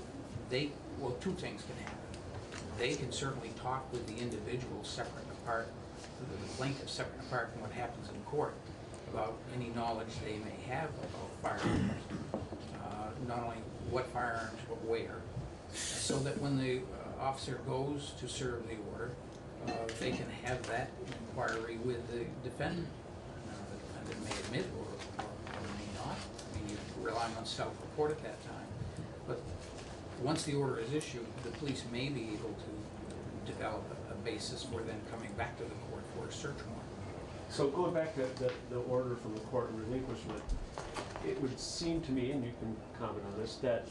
two things can happen. They can certainly talk with the individual separate and apart the plaintiff, separate and apart from what happens in court, about any knowledge they may have about firearms. Not only what firearms, but where. So that when the officer goes to serve the order, they can have that inquiry with the defendant. The defendant may admit or may not. I mean, you're relying on self-report at that time. But once the order is issued, the police may be able to develop a basis for then coming back to the court for a search warrant. So going back to the order from the court and relinquishment, it would seem to me, and you can comment on this, that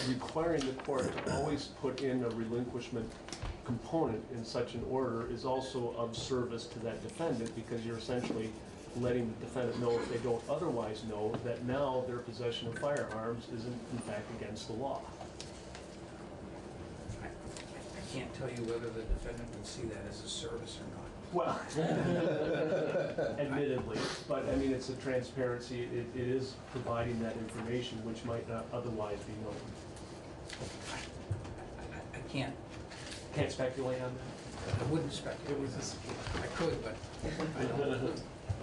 requiring the court to always put in a relinquishment component in such an order is also of service to that defendant, because you're essentially letting the defendant know, if they don't otherwise know, that now their possession of firearms isn't in fact against the law. I can't tell you whether the defendant would see that as a service or not. Well, admittedly, but I mean, it's a transparency, it is providing that information which might not otherwise be known. I can't speculate on that? I wouldn't speculate. I could, but I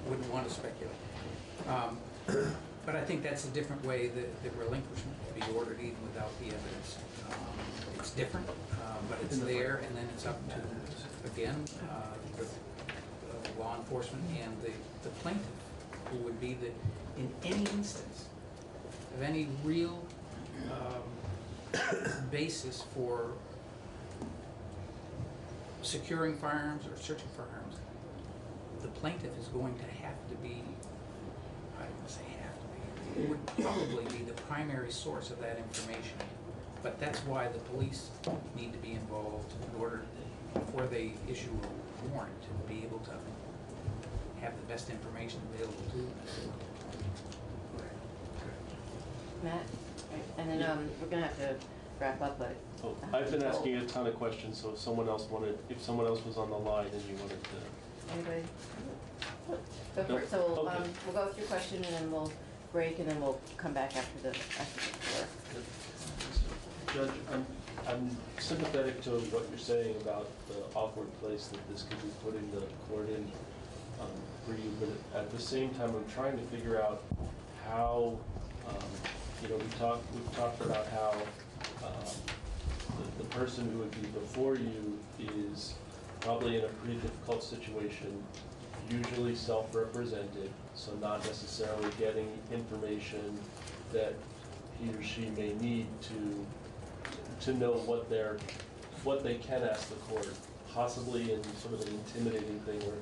wouldn't want to speculate. But I think that's a different way that the relinquishment can be ordered even without the evidence. It's different, but it's there, and then it's up to, again, the law enforcement and the plaintiff, who would be in any instance of any real basis for securing firearms or searching firearms, the plaintiff is going to have to be, I don't want to say have to be, would probably be the primary source of that information. But that's why the police need to be involved in order, before they issue a warrant, to be able to have the best information available to them. Matt? And then we're going to have to wrap up, but... Oh, I've been asking a ton of questions, so if someone else was on the line and you wanted to... Anybody? Go for it. So we'll, okay. We'll go through your question, and then we'll break, and then we'll come back after the floor. Judge, I'm sympathetic to what you're saying about the awkward place that this could be putting the court in for you, but at the same time, I'm trying to figure out how, we've talked about how the person who would be before you is probably in a pretty difficult situation, usually self-represented, so not necessarily getting information that he or she may need to know what they can ask the court, possibly in sort of an intimidating thing where,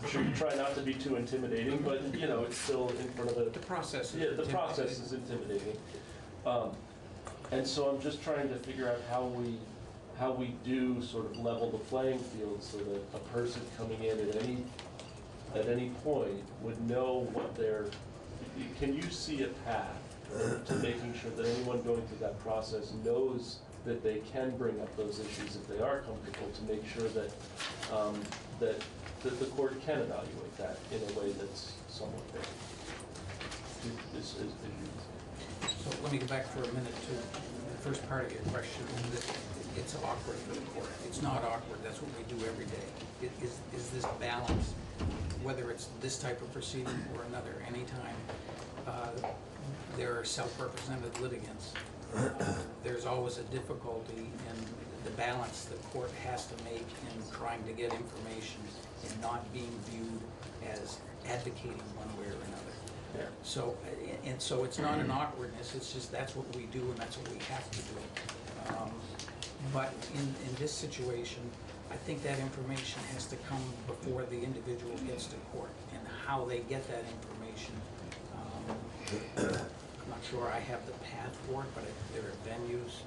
I'm sure you try not to be too intimidating, but it's still in front of the process. Yeah, the process is intimidating. And so I'm just trying to figure out how we do sort of level the playing field so that a person coming in at any point would know what can you see a path to making sure that anyone going through that process knows that they can bring up those issues if they are comfortable, to make sure that that the court can evaluate that in a way that's somewhat fair. So let me go back for a minute to the first part of your question, that it's awkward for the court. It's not awkward, that's what we do every day. Is this balance, whether it's this type of proceeding or another, anytime there are self-represented litigants, there's always a difficulty in the balance the court has to make in trying to get information and not being viewed as advocating one way or another. Yeah. So it's not an awkwardness, it's just that's what we do and that's what we have to do. But in this situation, I think that information has to come before the individual gets to court, and how they get that information. I'm not sure I have the path for it, but there are venues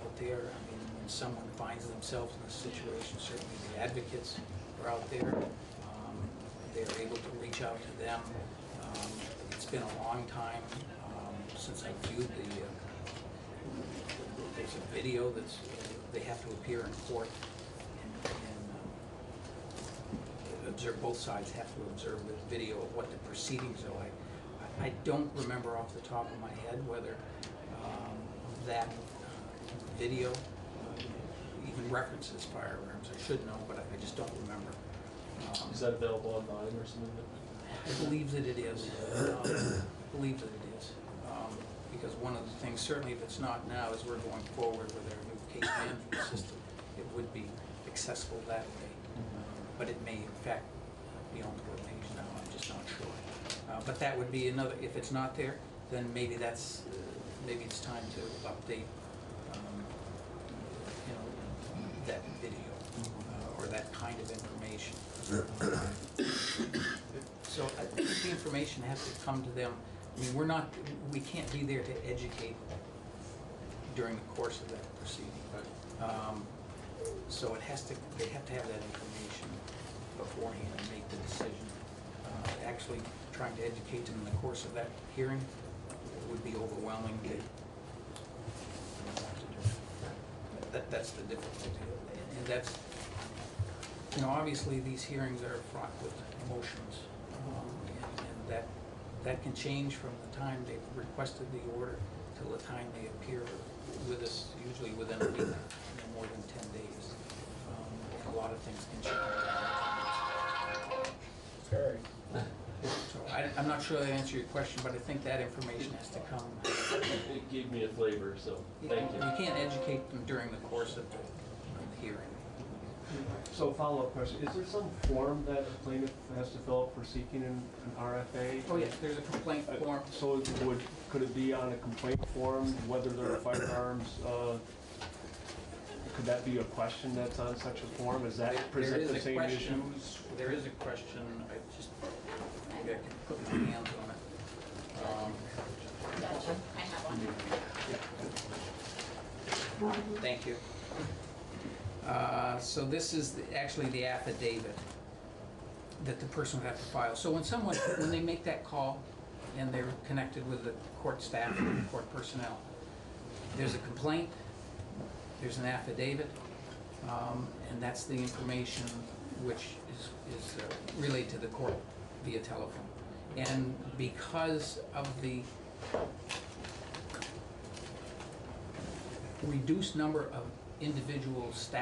out there. I mean, when someone finds themselves in a situation, certainly the advocates are out there. They're able to reach out to them. It's been a long time since I viewed there's a video that's, they have to appear in court and observe, both sides have to observe the video of what the proceedings are like. I don't remember off the top of my head whether that video even references firearms. I should know, but I just don't remember. Is that available online or something? I believe that it is. Believe that it is. Because one of the things, certainly if it's not now, is we're going forward with our new case management system. It would be accessible that way. But it may, in fact, be on the webpage now. I'm just not sure. But that would be another, if it's not there, then maybe that's, maybe it's time to update, you know, that video or that kind of information. So I think the information has to come to them. I mean, we can't be there to educate during the course of that proceeding. So they have to have that information beforehand and make the decision. Actually, trying to educate them in the course of that hearing would be overwhelming. That's the difficulty. And that's, you know, obviously these hearings are fraught with emotions. And that can change from the time they've requested the order till the time they appear with us, usually within a week, no more than 10 days. And a lot of things can change. Scary. So I'm not sure I answered your question, but I think that information has to come. It gave me a flavor, so thank you. You can't educate them during the course of the hearing. So follow-up question, is there some form that a plaintiff has to fill out for seeking an RFA? Oh yes, there's a complaint form. So could it be on a complaint form, whether there are firearms, could that be a question that's on such a form? Does that present the same issues? There is a question, maybe I can put my hands on it. Gotcha. I have one. Thank you. So this is actually the affidavit that the person would have to file. So when they make that call and they're connected with the court staff and court personnel, there's a complaint, there's an affidavit, and that's the information which is relayed to the court via telephone. And because of the reduced number of individual staff